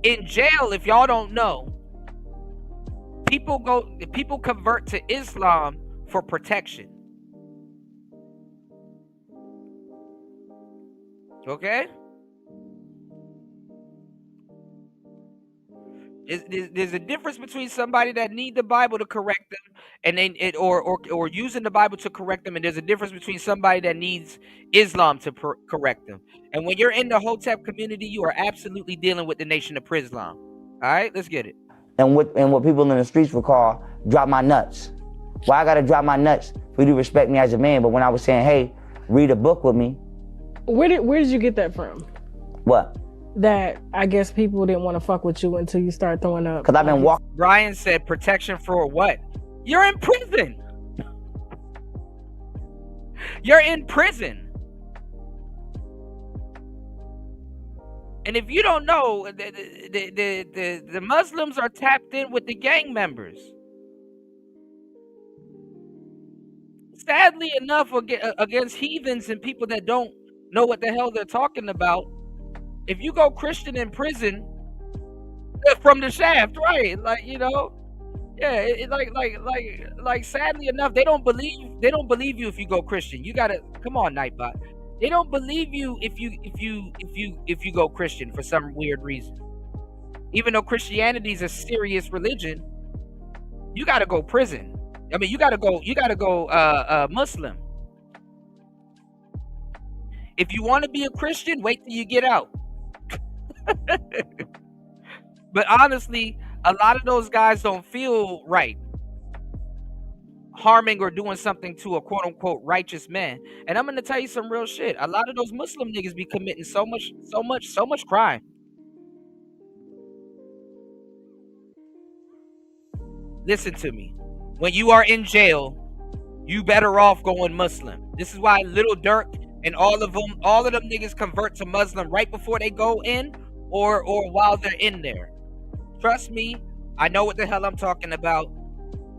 In jail, if y'all don't know, people convert to Islam for protection. Okay? There's a difference between somebody that need the Bible to correct them and or using the Bible to correct them, and there's a difference between somebody that needs Islam to correct them. And when you're in the Hotep community, you are absolutely dealing with the Nation of Islam. All right, let's get it. And what people in the streets would call drop my nuts. Why I gotta drop my nuts for you to respect me as a man? But when I was saying, hey, read a book with me. Where did you get that from? What? That I guess people didn't want to fuck with you until you start throwing up. Because I've been walking. Brian said protection for what? You're in prison. You're in prison. And if you don't know, the Muslims are tapped in with the gang members. Sadly enough, against heathens and people that don't know what the hell they're talking about, if you go Christian in prison, from the shaft, right? Like, you know, yeah, like sadly enough, they don't believe you if you go Christian. You gotta come on, Nightbot. They don't believe you if you go Christian for some weird reason. Even though Christianity is a serious religion, you gotta go prison. I mean, you gotta go Muslim. If you want to be a Christian, wait till you get out. But honestly, a lot of those guys don't feel right harming or doing something to a quote-unquote righteous man. And I'm gonna tell you some real shit. A lot of those Muslim niggas be committing so much crime. Listen to me. When you are in jail, you better off going Muslim. This is why Lil Durk and all of them niggas convert to Muslim right before they go in or while they're in there. Trust me, I know what the hell I'm talking about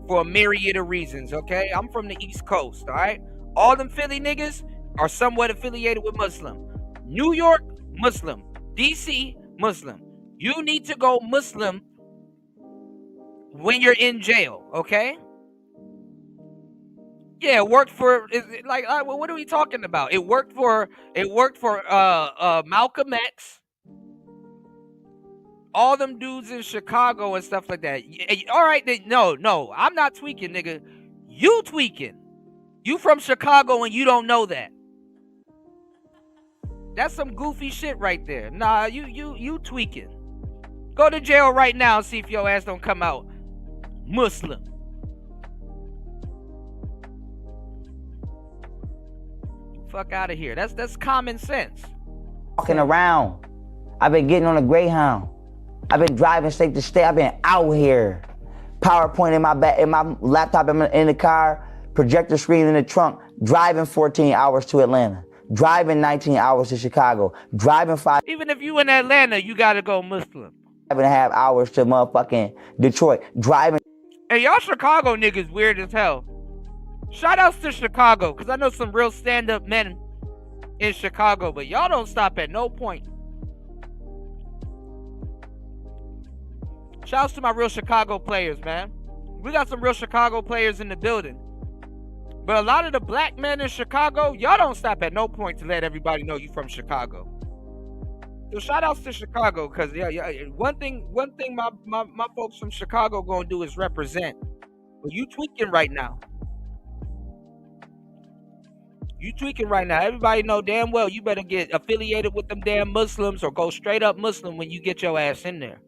for a myriad of reasons, okay? I'm from the East Coast, all right? All them Philly niggas are somewhat affiliated with Muslim. New York, Muslim. DC, Muslim. You need to go Muslim when you're in jail, okay? Yeah, it worked for what are we talking about? It worked for Malcolm X. All them dudes in Chicago and stuff like that. All right, no, I'm not tweaking, nigga. You tweaking. You from Chicago and you don't know that. That's some goofy shit right there. Nah, you tweaking. Go to jail right now and see if your ass don't come out Muslim. Fuck out of here. That's common sense. Walking around. I've been getting on a Greyhound. I've been driving state to state. I've been out here. PowerPoint in my back, in my laptop in the car, projector screen in the trunk, driving 14 hours to Atlanta, driving 19 hours to Chicago, driving 5. Even if you in Atlanta, you gotta go Muslim. 5.5 hours to motherfucking Detroit, driving. Hey, y'all Chicago niggas weird as hell. Shout outs to Chicago, because I know some real stand-up men in Chicago, but y'all don't stop at no point. Shout outs to my real Chicago players, man. We got some real Chicago players in the building. But a lot of the black men in Chicago, y'all don't stop at no point to let everybody know you from Chicago. So shout outs to Chicago, cause one thing my folks from Chicago gonna do is represent. But you tweaking right now. You tweaking right now. Everybody know damn well you better get affiliated with them damn Muslims or go straight up Muslim when you get your ass in there.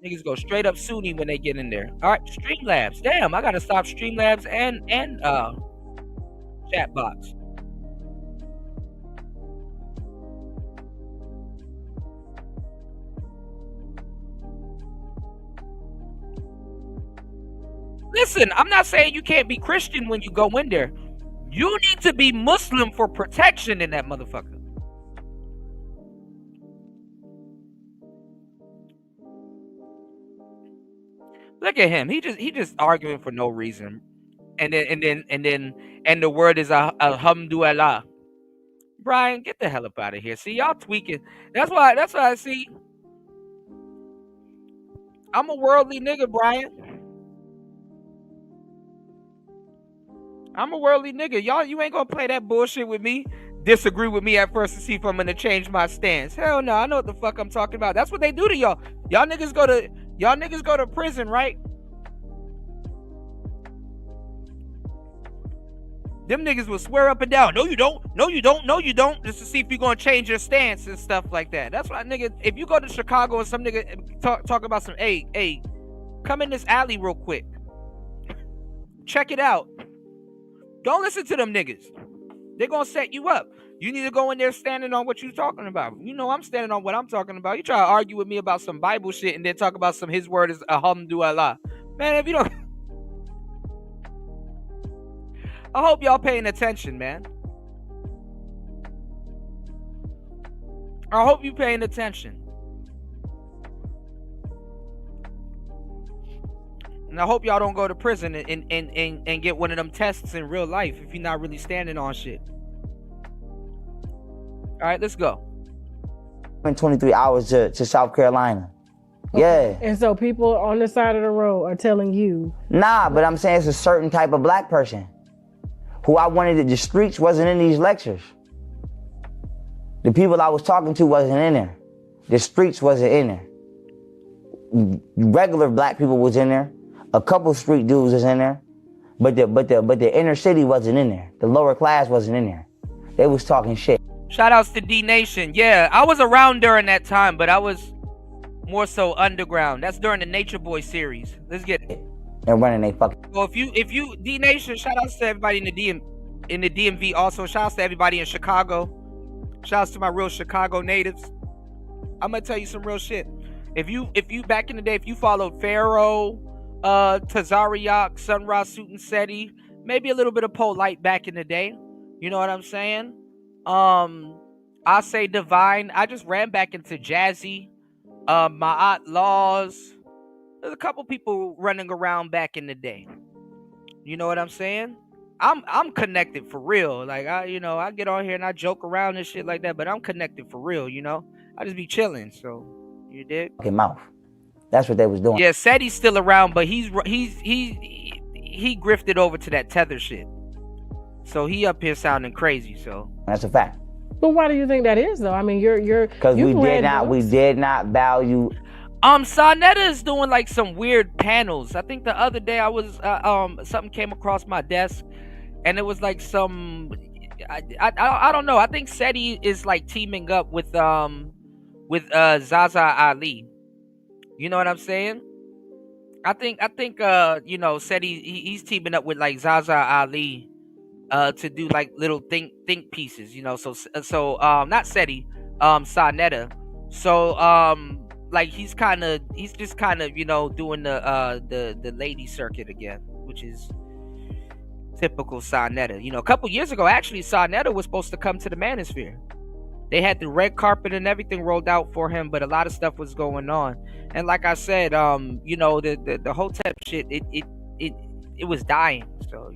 Niggas go straight up Sunni when they get in there. All right, Streamlabs. Damn, I gotta stop Streamlabs and chatbots. Listen, I'm not saying you can't be Christian when you go in there. You need to be Muslim for protection in that motherfucker. Look at him. He just arguing for no reason. And the word is alhamdulillah. Brian, get the hell up out of here. See, y'all tweaking. That's why I see. I'm a worldly nigga, Brian. I'm a worldly nigga. Y'all, you ain't gonna play that bullshit with me. Disagree with me at first to see if I'm gonna change my stance. Hell no, I know what the fuck I'm talking about. That's what they do to y'all. Y'all niggas go to prison, right? Them niggas will swear up and down. No, you don't. No, you don't. No, you don't. Just to see if you're gonna change your stance and stuff like that. That's why, nigga. If you go to Chicago and some nigga talk about some, hey, come in this alley real quick. Check it out. Don't listen to them niggas. They're gonna set you up. You need to go in there standing on what you're talking about. You know I'm standing on what I'm talking about. You try to argue with me about some Bible shit and then talk about some his word is alhamdulillah. Man, if you don't, I hope y'all paying attention, man. I hope you paying attention. And I hope y'all don't go to prison and get one of them tests in real life if you're not really standing on shit. All right, let's go. In 23 hours to South Carolina. Okay. Yeah. And so people on the side of the road are telling you. Nah, but I'm saying it's a certain type of black person who I wanted. The streets wasn't in these lectures. The people I was talking to wasn't in there. The streets wasn't in there. Regular black people was in there. A couple street dudes was in there, but the inner city wasn't in there. The lower class wasn't in there. They was talking shit. Shout outs to D Nation. Yeah, I was around during that time, but I was more so underground. That's during the Nature Boy series. Let's get it. And running they fucking. Well, if you D Nation, shout outs to everybody in the DMV. Also, shout outs to everybody in Chicago. Shout outs to my real Chicago natives. I'm gonna tell you some real shit. If you back in the day, if you followed Pharaoh, Tazariak, Sunrise Suit and Seti, maybe a little bit of Polite back in the day. You know what I'm saying? I say Divine. I just ran back into Jazzy, Ma'at Laws. There's a couple people running around back in the day. You know what I'm saying? I'm connected for real. Like I get on here and I joke around and shit like that, but I'm connected for real, you know? I just be chilling, so you dig? Fucking mouth. That's what they was doing. Yeah, Seti's still around, but he grifted over to that tether shit. So he up here sounding crazy. So that's a fact. But why do you think that is, though? I mean, you're because we did not value. Sonetta is doing like some weird panels. I think the other day I was something came across my desk, and it was like some I don't know. I think Seti is like teaming up with Zaza Ali. You know what I'm saying? I think Seti he's teaming up with like Zaza Ali to do like little think pieces, you know. So not Seti, Sonetta. So like he's just kind of doing the lady circuit again, which is typical Sonetta. You know, a couple years ago actually Sonetta was supposed to come to the Manosphere. They had the red carpet and everything rolled out for him, but a lot of stuff was going on. And like I said, the Hotep shit, it was dying. So,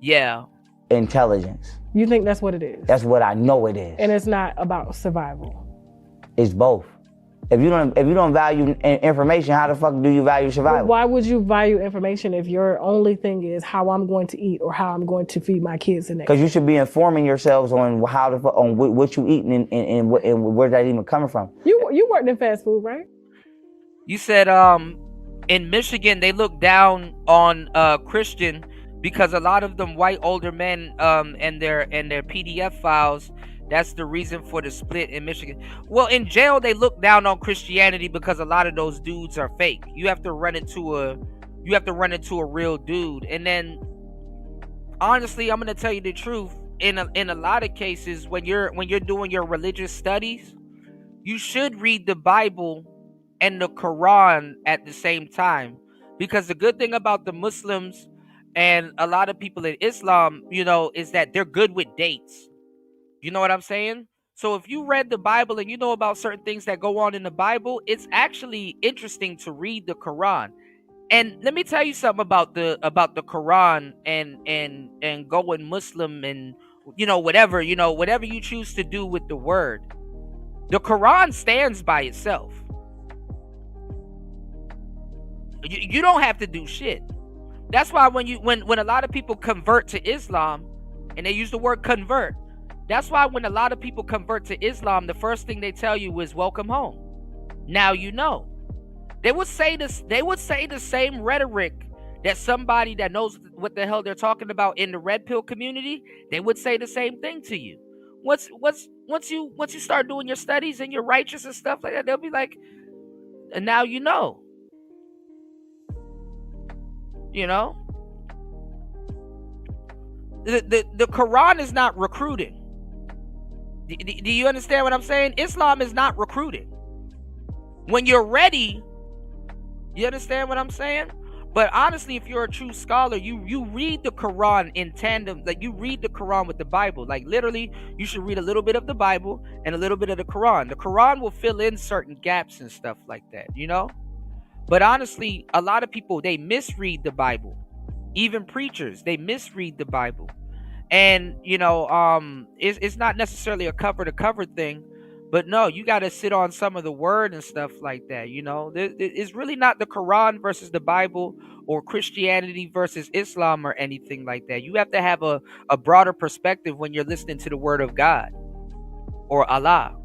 yeah. Intelligence. You think that's what it is? That's what I know it is. And it's not about survival. It's both. If you don't value information, how the fuck do you value survival? Why would you value information if your only thing is how I'm going to eat or how I'm going to feed my kids the next? Because you should be informing yourselves on what you eating and where that even coming from. You worked in fast food, right? You said in Michigan they look down on Christian because a lot of them white older men and their PDF files. That's the reason for the split in Michigan. Well, in jail they look down on Christianity because a lot of those dudes are fake. You have to run into a real dude. And then honestly, I'm gonna tell you the truth. In a lot of cases, when you're doing your religious studies, you should read the Bible and the Quran at the same time. Because the good thing about the Muslims and a lot of people in Islam, is that they're good with dates. You know what I'm saying? So if you read the Bible and you know about certain things that go on in the Bible, it's actually interesting to read the Quran. And let me tell you something about the Quran and going Muslim and whatever you choose to do with the word. The Quran stands by itself. You don't have to do shit. That's why when a lot of people convert to Islam, and they use the word convert, that's why when a lot of people convert to Islam, the first thing they tell you is welcome home. Now you know. They would say this. They would say the same rhetoric that somebody that knows what the hell they're talking about in the red pill community. They would say the same thing to you. Once you start doing your studies and you're righteous and stuff like that, they'll be like, and now you know. The Quran is not recruiting. Do you understand what I'm saying? Islam is not recruiting. When you're ready, you understand what I'm saying? But honestly, if you're a true scholar, you read the Quran in tandem. Like, you read the Quran with the Bible. Like, literally, you should read a little bit of the Bible and a little bit of the Quran. The Quran will fill in certain gaps and stuff like that, But honestly, a lot of people, they misread the Bible. Even preachers, they misread the Bible. And, it's not necessarily a cover-to-cover thing. But no, you got to sit on some of the word and stuff like that, It's really not the Quran versus the Bible or Christianity versus Islam or anything like that. You have to have a broader perspective when you're listening to the word of God or Allah,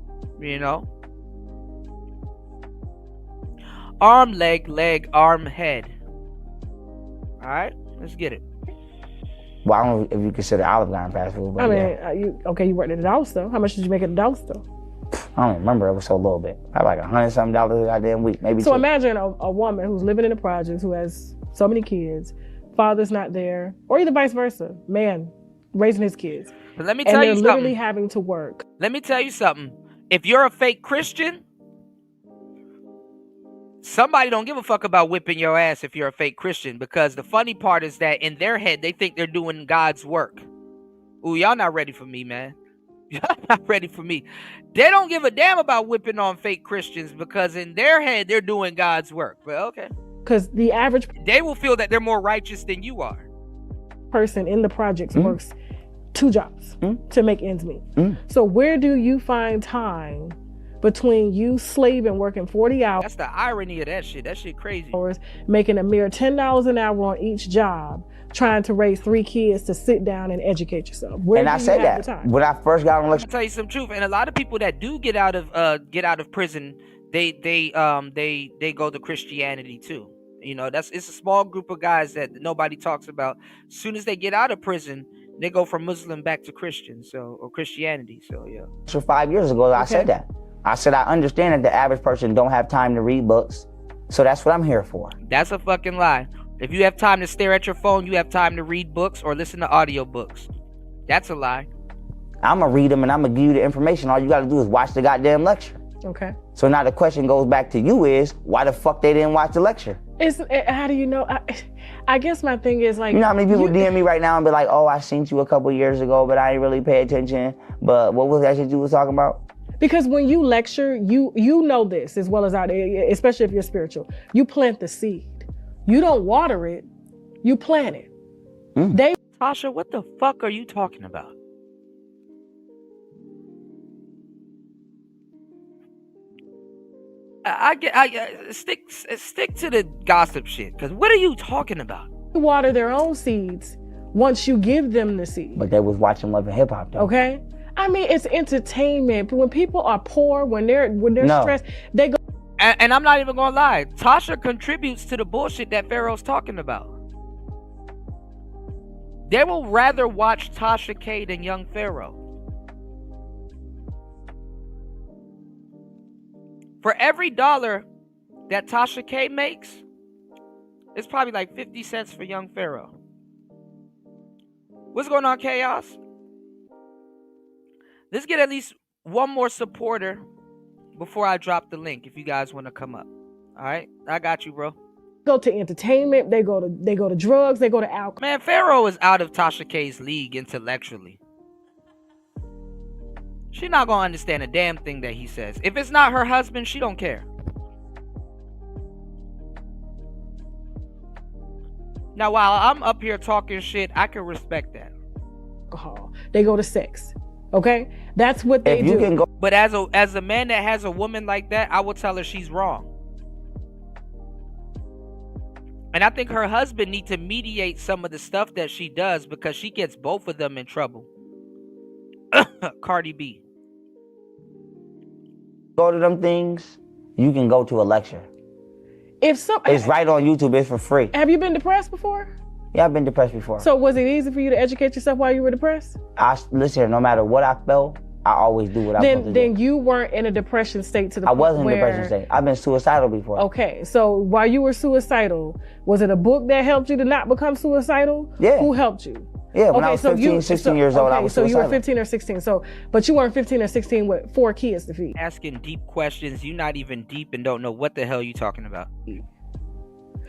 Arm, leg, arm, head. All right, let's get it. Well, I don't know if you consider Olive Garden fast food. But you worked at the dollar store. How much did you make at the dollar store? I don't remember. It was so little bit. Probably like $100-something a goddamn week, maybe. So two. Imagine a woman who's living in the projects, who has so many kids, father's not there, or either vice versa. Man raising his kids. But let me tell you something. And they're literally having to work. Let me tell you something. If you're a fake Christian, somebody don't give a fuck about whipping your ass if you're a fake Christian, because the funny part is that in their head, they think they're doing God's work. Ooh, y'all not ready for me, man. Y'all not ready for me. They don't give a damn about whipping on fake Christians because in their head, they're doing God's work. But okay. Because the average... They will feel that they're more righteous than you are. Person in the projects works 2 jobs to make ends meet. So where do you find time between you slaving, working 40 hours? That's the irony of that shit. That shit crazy. Making a mere $10 an hour on each job, trying to raise 3 kids to sit down and educate yourself. Where and I said that when I first got on election. I'll tell you some truth. And a lot of people that do get out of prison, they go to Christianity too. It's a small group of guys that nobody talks about. As soon as they get out of prison, they go from Muslim back to Christian, or Christianity. So yeah. So 5 years ago, I said that. I said I understand that the average person don't have time to read books, so that's what I'm here for. That's a fucking lie. If you have time to stare at your phone, you have time to read books or listen to audio books. That's a lie. I'm going to read them and I'm going to give you the information. All you got to do is watch the goddamn lecture. Okay. So now the question goes back to you is, why the fuck they didn't watch the lecture? How do you know? I guess my thing is like... You know how many people DM me right now and be like, oh, I seen you a couple years ago, but I didn't really pay attention. But what was that shit you was talking about? Because when you lecture, you know this as well as I do, especially if you're spiritual. You plant the seed. You don't water it, you plant it. Tasha, what the fuck are you talking about? stick to the gossip shit. Because what are you talking about? Water their own seeds once you give them the seed. But they was watching Love and Hip Hop though. Okay? I mean, it's entertainment. When people are poor, when they're stressed, they go. And I'm not even gonna lie. Tasha contributes to the bullshit that Pharaoh's talking about. They will rather watch Tasha K than young Pharaoh. For every dollar that Tasha K makes, it's probably like 50 cents for young Pharaoh. What's going on, Chaos? Let's get at least one more supporter before I drop the link if you guys want to come up. All right? I got you, bro. Go to entertainment, they go to drugs, they go to alcohol. Man, Pharaoh is out of Tasha K's league intellectually. She's not gonna understand a damn thing that he says. If it's not her husband, she don't care. Now, while I'm up here talking shit, I can respect that. Alcohol. They go to sex. Okay? That's what they do. But as a man that has a woman like that, I will tell her she's wrong. And I think her husband needs to mediate some of the stuff that she does because she gets both of them in trouble. Cardi B. Go to them things, you can go to a lecture. It's right on YouTube, it's for free. Have you been depressed before? Yeah, I've been depressed before. So was it easy for you to educate yourself while you were depressed? Listen, no matter what I felt, I always do what I want to do. Then you weren't in a depression state to the point where... I wasn't in a depression state. I've been suicidal before. Okay, so while you were suicidal, was it a book that helped you to not become suicidal? Yeah. Who helped you? Yeah, when I was 15, 16 years old, I was suicidal. So you were 15 or 16. But you weren't 15 or 16 with 4 kids to feed. Asking deep questions, you're not even deep and don't know what the hell you're talking about.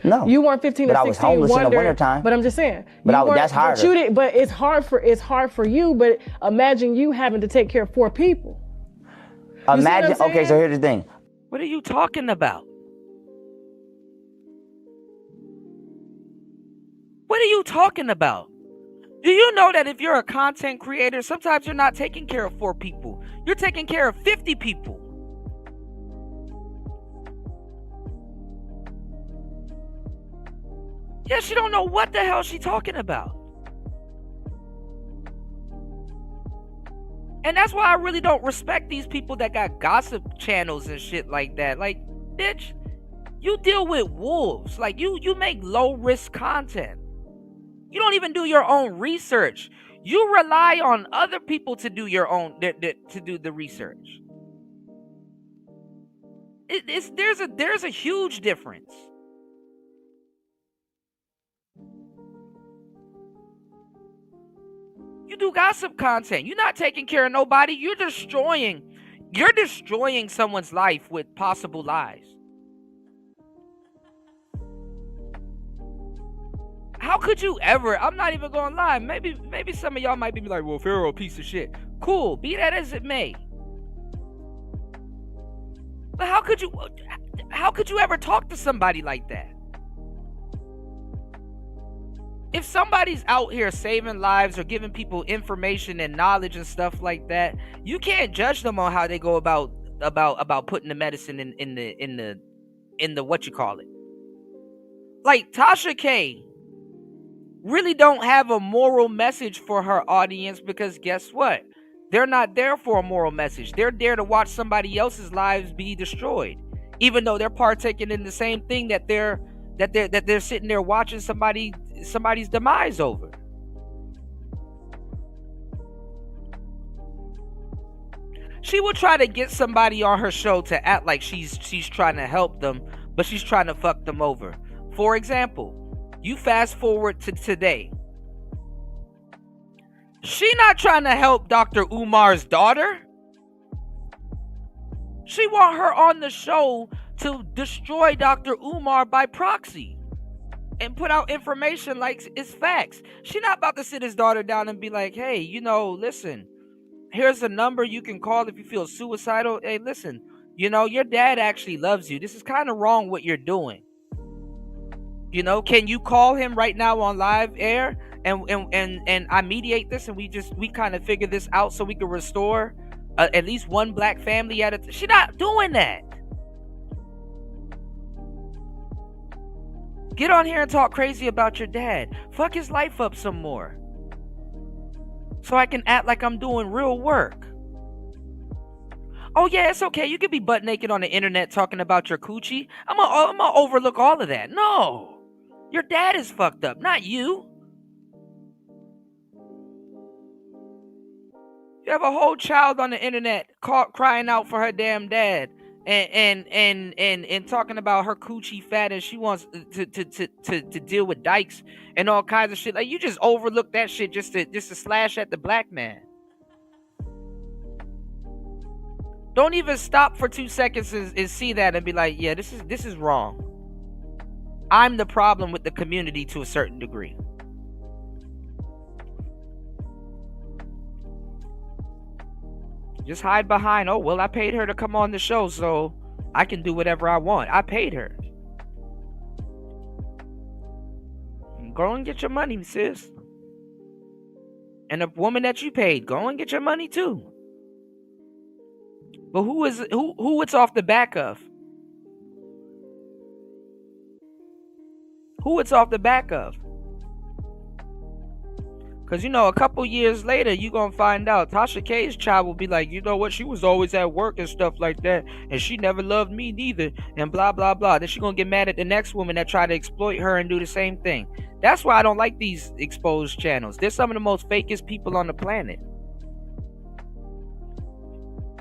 No. You weren't 15 or 16. But I was homeless in the wintertime. But I'm just saying. That's harder. But it's hard for you. But imagine you having to take care of 4 people. Imagine. Okay, so here's the thing. What are you talking about? What are you talking about? Do you know that if you're a content creator, sometimes you're not taking care of 4 people. You're taking care of 50 people. Yeah, she don't know what the hell she's talking about. And that's why I really don't respect these people that got gossip channels and shit like that. Like, bitch, you deal with wolves. Like, you make low-risk content. You don't even do your own research. You rely on other people to do your own to do the research. There's a huge difference. You do gossip content. You're not taking care of nobody. You're destroying someone's life with possible lies. How could you ever? I'm not even gonna lie. Maybe some of y'all might be like, well, Pharaoh, a piece of shit. Cool, be that as it may. But how could you ever talk to somebody like that? If somebody's out here saving lives or giving people information and knowledge and stuff like that, you can't judge them on how they go about putting the medicine in the what you call it. Like Tasha K really don't have a moral message for her audience because guess what? They're not there for a moral message. They're there to watch somebody else's lives be destroyed, even though they're partaking in the same thing that they're sitting there watching somebody's demise over. She will try to get somebody on her show to act like she's trying to help them, but she's trying to fuck them over. For example, you fast forward to today. She not trying to help Dr. Umar's daughter. She want her on the show to destroy Dr. Umar by proxy and put out information like it's facts. She not about to sit his daughter down and be like, hey, listen, here's a number you can call if you feel suicidal. Hey, listen, your dad actually loves you. This is kind of wrong what you're doing. Can you call him right now on live air and I mediate this and we kind of figure this out so we can restore at least one black family at a time. She's not doing that. Get on here and talk crazy about your dad. Fuck his life up some more. So I can act like I'm doing real work. Oh yeah, it's okay. You could be butt naked on the internet talking about your coochie. I'm gonna overlook all of that. No. Your dad is fucked up, not you. You have a whole child on the internet crying out for her damn dad and talking about her coochie fat and she wants to deal with dykes and all kinds of shit. Like, you just overlook that shit just to slash at the black man. Don't even stop for 2 seconds and see that and be like, yeah, this is wrong. I'm the problem with the community to a certain degree. Just hide behind, oh, well, I paid her to come on the show, so I can do whatever I want. I paid her. Go and get your money, sis. And the woman that you paid, go and get your money too. But who it's off the back of? Who it's off the back of? Because, a couple years later, you going to find out Tasha K's child will be like, you know what? She was always at work and stuff like that. And she never loved me neither. And blah, blah, blah. Then she going to get mad at the next woman that tried to exploit her and do the same thing. That's why I don't like these exposed channels. They're some of the most fakest people on the planet.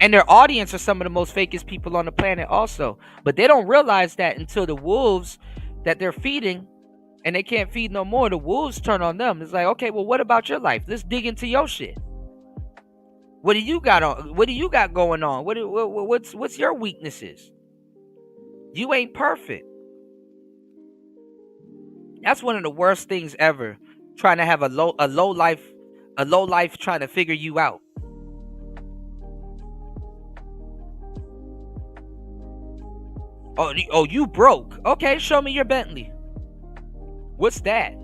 And their audience are some of the most fakest people on the planet also. But they don't realize that until the wolves that they're feeding, and they can't feed no more, the wolves turn on them. It's like, okay, well, what about your life? Let's dig into your shit. What do you got on? What do you got going on? What's your weaknesses? You ain't perfect. That's one of the worst things ever. Trying to have a low life trying to figure you out. Oh, you broke. Okay, show me your Bentley. What's that?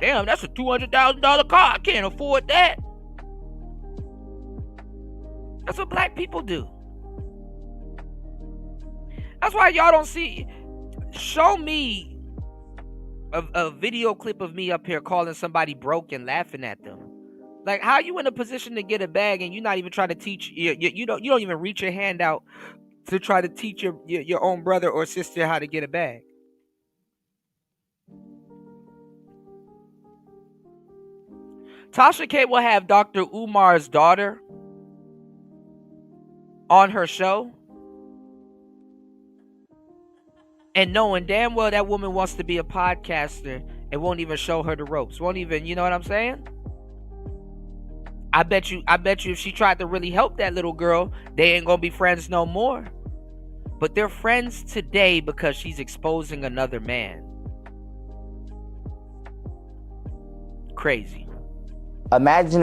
Damn, that's a $200,000 car. I can't afford that. That's what black people do. That's why y'all don't see. Show me a video clip of me up here calling somebody broke and laughing at them. Like, how you in a position to get a bag and you're not even trying to teach? You don't even reach your hand out to try to teach your own brother or sister how to get a bag. Tasha K will have Dr. Umar's daughter on her show, and knowing damn well that woman wants to be a podcaster and won't even show her the ropes. Won't even, you know what I'm saying? I bet you if she tried to really help that little girl, they ain't gonna be friends no more. But they're friends today because she's exposing another man. Crazy. Imagine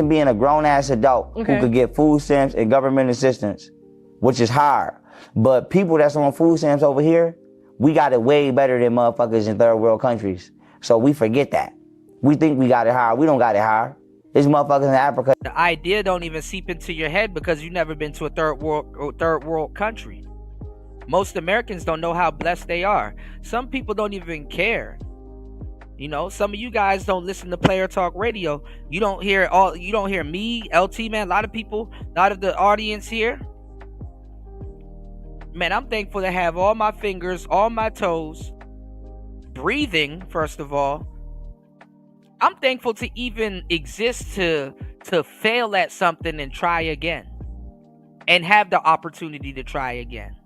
being a grown-ass adult who could get food stamps and government assistance, which is hard. But people that's on food stamps over here, we got it way better than motherfuckers in third world countries. So we forget that. We think we got it hard. We don't got it hard. There's motherfuckers in Africa. The idea don't even seep into your head because you've never been to a third world country. Most Americans don't know how blessed they are. Some people don't even care. Some of you guys don't listen to Player Talk Radio. You don't hear me, LT, man. A lot of people, a lot of the audience here. Man, I'm thankful to have all my fingers, all my toes, breathing, first of all. I'm thankful to even exist to fail at something and try again. And have the opportunity to try again.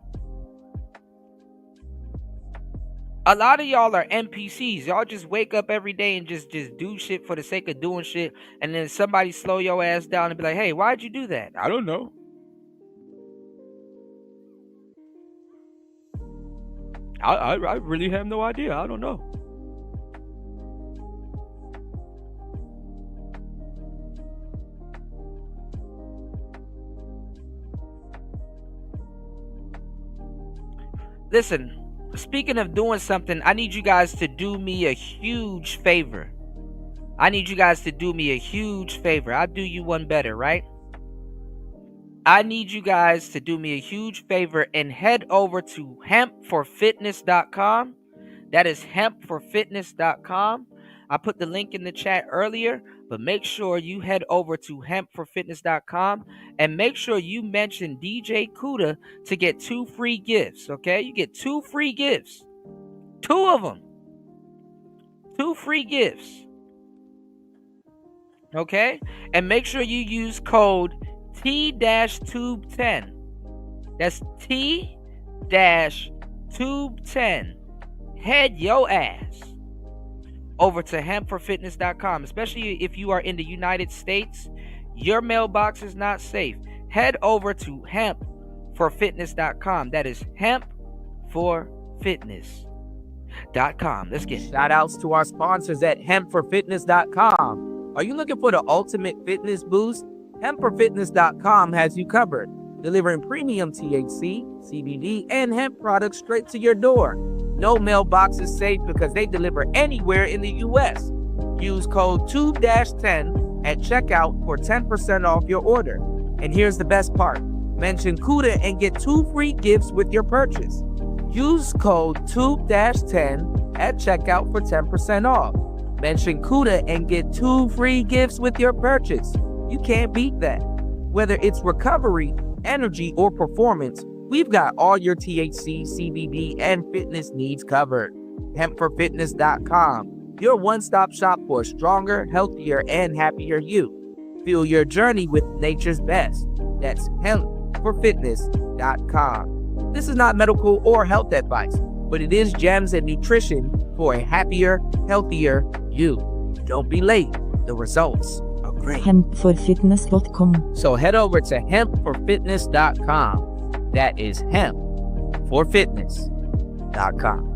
A lot of y'all are NPCs. Y'all just wake up every day and just do shit for the sake of doing shit. And then somebody slow your ass down and be like, hey, why'd you do that? I don't know. I really have no idea. I don't know. Listen. Speaking of doing something, I need you guys to do me a huge favor. I'll do you one better, right? I need you guys to do me a huge favor and head over to hempforfitness.com. That is hempforfitness.com. I put the link in the chat earlier, but make sure you head over to hempforfitness.com and make sure you mention DJ Kuda to get 2 free gifts, okay? You get 2 free gifts. 2 of them. 2 free gifts. Okay? And make sure you use code T-Tube10. That's T-Tube10. Head your ass over to hempforfitness.com, especially if you are in the United States. Your mailbox is not safe. Head over to hempforfitness.com. That is hempforfitness.com. Let's get it. Shout outs to our sponsors at hempforfitness.com. Are you looking for the ultimate fitness boost? Hempforfitness.com has you covered, delivering premium THC, CBD, and hemp products straight to your door. No mailbox is safe because they deliver anywhere in the U.S. Use code TUBE-10 at checkout for 10% off your order. And here's the best part. Mention Kuda and get 2 free gifts with your purchase. Use code TUBE-10 at checkout for 10% off. Mention Kuda and get 2 free gifts with your purchase. You can't beat that. Whether it's recovery, energy, or performance, we've got all your THC, CBD, and fitness needs covered. Hempforfitness.com, your one-stop shop for a stronger, healthier, and happier you. Feel your journey with nature's best. That's hempforfitness.com. This is not medical or health advice, but it is gems and nutrition for a happier, healthier you. Don't be late. The results are great. Hempforfitness.com. So head over to hempforfitness.com. That is hempforfitness.com.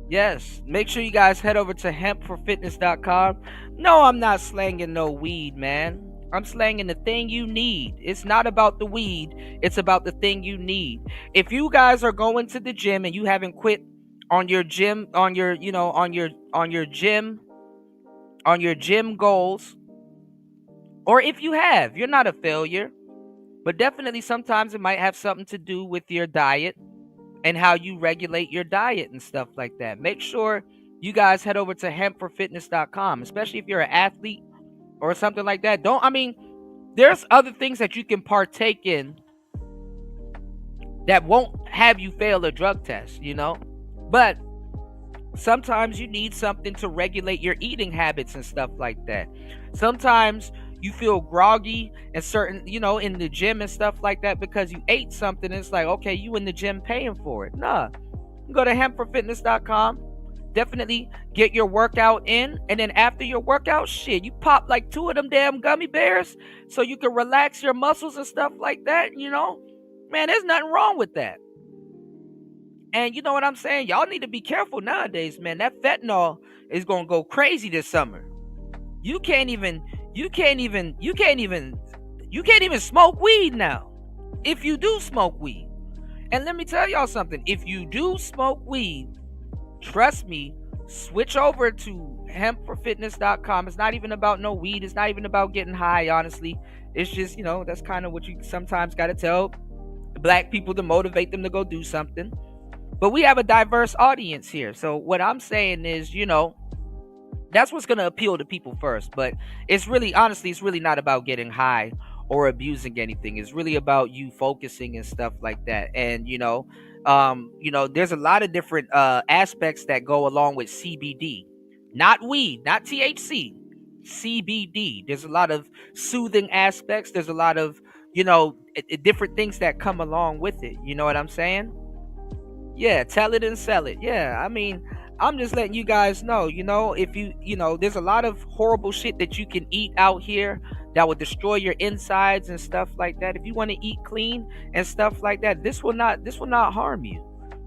Yes, make sure you guys head over to hempforfitness.com. No, I'm not slanging no weed, man. I'm slanging the thing you need. It's not about the weed. It's about the thing you need. If you guys are going to the gym and you haven't quit on your gym, on your gym goals, or if you have, you're not a failure. But definitely sometimes it might have something to do with your diet and how you regulate your diet and stuff like that. Make sure you guys head over to hempforfitness.com, especially if you're an athlete or something like that. There's other things that you can partake in that won't have you fail a drug test, But sometimes you need something to regulate your eating habits and stuff like that. Sometimes you feel groggy and certain, in the gym and stuff like that because you ate something. It's like, okay, you in the gym paying for it. Nah, go to hempforfitness.com. Definitely get your workout in, and then after your workout, shit, you pop like 2 of them damn gummy bears so you can relax your muscles and stuff like that, Man, there's nothing wrong with that. And you know what I'm saying? Y'all need to be careful nowadays, man. That fentanyl is gonna go crazy this summer. You can't even smoke weed now. If you do smoke weed. And let me tell y'all something. If you do smoke weed, trust me, switch over to hempforfitness.com. It's not even about no weed. It's not even about getting high, honestly. It's just, that's kind of what you sometimes got to tell black people to motivate them to go do something. But we have a diverse audience here. So what I'm saying is, that's what's going to appeal to people first. But it's really not about getting high or abusing anything. It's really about you focusing and stuff like that. And, there's a lot of different aspects that go along with CBD. Not weed, not THC. CBD. There's a lot of soothing aspects. There's a lot of, different things that come along with it. You know what I'm saying? Yeah, tell it and sell it. Yeah, I'm just letting you guys know, if there's a lot of horrible shit that you can eat out here that will destroy your insides and stuff like that. If you want to eat clean and stuff like that, this will not harm you.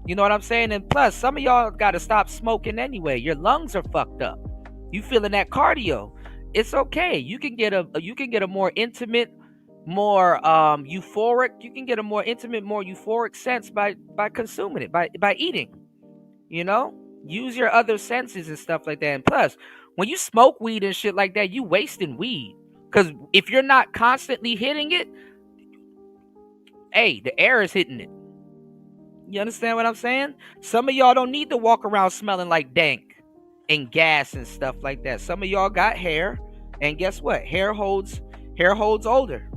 You know what I'm saying? And plus, some of y'all got to stop smoking anyway. Your lungs are fucked up. You feeling that cardio? It's okay. You can get a more intimate, more euphoric. You can get a more intimate, more euphoric sense by consuming it, by eating. Use your other senses and stuff like that. And plus, When you smoke weed and shit like that, you wasting weed. Because if you're not constantly hitting it, hey, the air is hitting it. You understand what I'm saying? Some of y'all don't need to walk around smelling like dank and gas and stuff like that. Some of y'all got hair, and guess what? Hair holds older.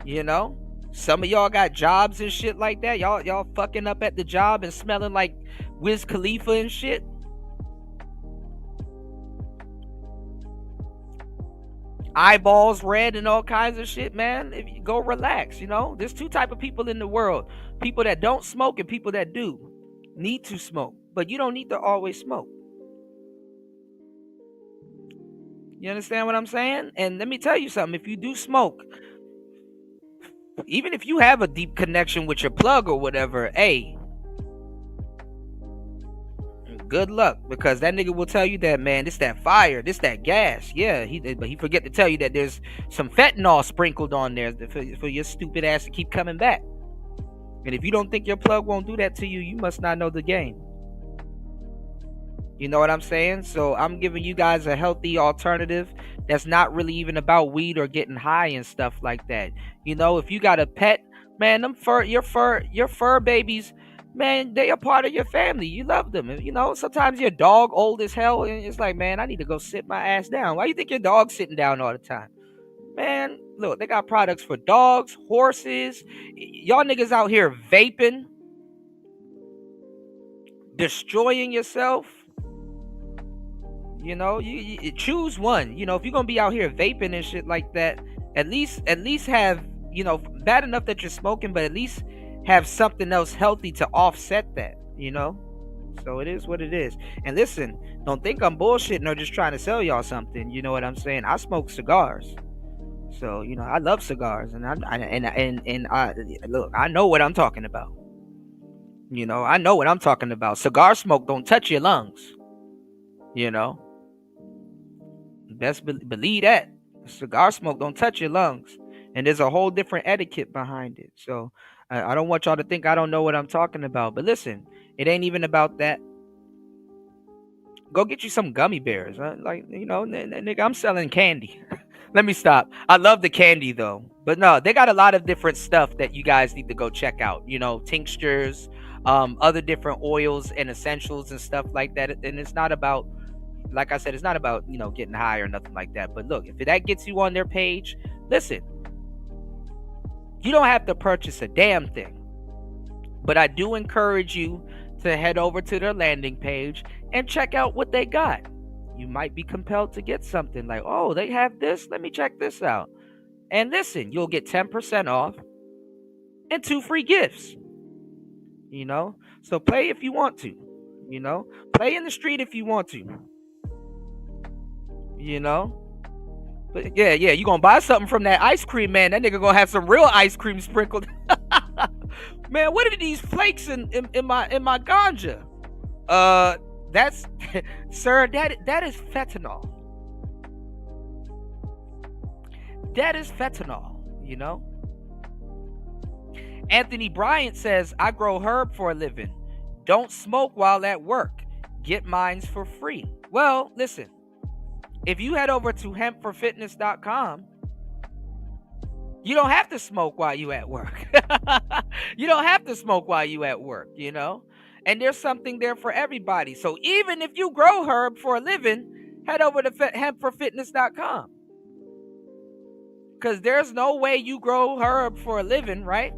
You know? Some of y'all got jobs and shit like that. Y'all fucking up at the job and smelling like Wiz Khalifa and shit. Eyeballs red and all kinds of shit, man. If you go relax, you know. There's two type of people in the world: people that don't smoke and people that do need to smoke. But you don't need to always smoke. You understand what I'm saying? And let me tell you something: if you do smoke, even if you have a deep connection with your plug or whatever, hey, good luck, because that nigga will tell you that, man, this that fire, this that gas. Yeah, but he forget to tell you that there's some fentanyl sprinkled on there for your stupid ass to keep coming back. And if you don't think your plug won't do that to you, you must not know the game. You know what I'm saying? So I'm giving you guys a healthy alternative that's not really even about weed or getting high and stuff like that. You know, if you got a pet, man, your fur babies, man, they are part of your family. You love them. You know, sometimes your dog old as hell, and it's like, man, I need to go sit my ass down. Why you think your dog's sitting down all the time? Man, look, they got products for dogs, horses. Y'all niggas out here vaping, destroying yourself. You know, you choose one. You know, if you're gonna be out here vaping and shit like that, at least have, you know, bad enough that you're smoking, but at least have something else healthy to offset that, you know? So it is what it is. And listen, don't think I'm bullshitting or just trying to sell y'all something. You know what I'm saying? I smoke cigars. So, you know, I love cigars, and I look, I know what I'm talking about. You know, I know what I'm talking about. Cigar smoke don't touch your lungs. You know? Best believe that. Cigar smoke don't touch your lungs. And there's a whole different etiquette behind it. So I don't want y'all to think I don't know what I'm talking about. But listen, it ain't even about that. Go get you some gummy bears. Like, you know, nigga, I'm selling candy. Let me stop. I love the candy, though. But no, they got a lot of different stuff that you guys need to go check out. You know, tinctures, other different oils and essentials and stuff like that. And it's not about, like I said, it's not about, you know, getting high or nothing like that. But look, if that gets you on their page, listen, you don't have to purchase a damn thing. But I do encourage you to head over to their landing page and check out what they got. You might be compelled to get something like, oh, they have this. Let me check this out. And listen, you'll get 10% off and 2 free gifts. You know, so play if you want to. You know, play in the street if you want to. You know, but yeah, you gonna buy something from that ice cream man. That nigga gonna have some real ice cream sprinkled. Man, what are these flakes in my ganja? That's sir, that is fentanyl. That is fentanyl, you know. Anthony Bryant says, I grow herb for a living. Don't smoke while at work. Get mines for free. Well, listen. If you head over to hempforfitness.com, you don't have to smoke while you at work. You don't have to smoke while you at work, you know? And there's something there for everybody. So even if you grow herb for a living, head over to hempforfitness.com. Because there's no way you grow herb for a living, right?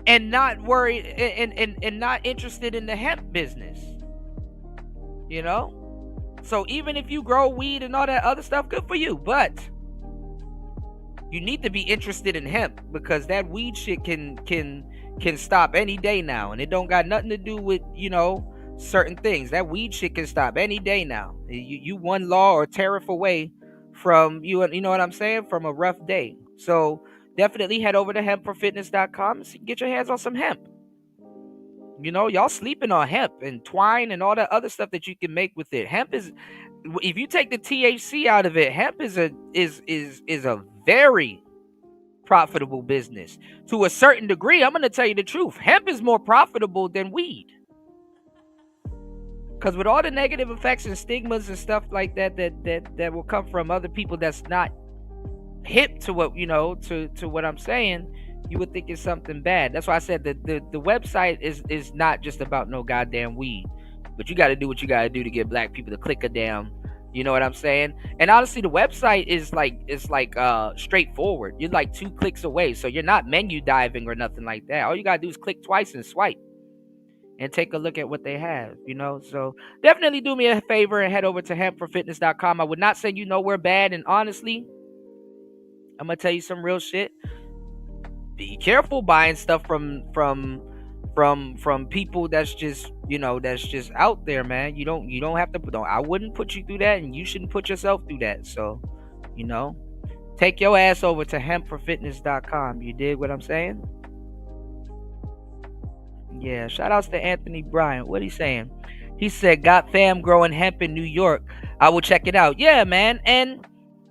And not worried and not interested in the hemp business. You know? So even if you grow weed and all that other stuff, good for you. But you need to be interested in hemp, because that weed shit can stop any day now. And it don't got nothing to do with, you know, certain things. That weed shit can stop any day now. You one law or tariff away from, you know what I'm saying, from a rough day. So definitely head over to hempforfitness.com and get your hands on some hemp. You know, y'all sleeping on hemp and twine and all that other stuff that you can make with it. Hemp is, if you take the THC out of it, hemp is a very profitable business. To a certain degree, I'm going to tell you the truth. Hemp is more profitable than weed. Because with all the negative effects and stigmas and stuff like that will come from other people that's not hip to what to what I'm saying, you would think it's something bad. That's why I said that the website is not just about no goddamn weed, but you got to do what you got to do to get black people to click a damn. You know what I'm saying? And honestly, the website is straightforward. You're like 2 clicks away, so you're not menu diving or nothing like that. All you gotta do is click twice and swipe, and take a look at what they have. So definitely do me a favor and head over to hempforfitness.com. I would not send you nowhere bad, and honestly, I'm gonna tell you some real shit. Be careful buying stuff from people that's just out there, man. You don't have to. I wouldn't put you through that, and you shouldn't put yourself through that. So, take your ass over to hempforfitness.com. You dig what I'm saying? Yeah. Shout outs to Anthony Bryant. What he saying? He said, "Got fam growing hemp in New York. I will check it out." Yeah, man.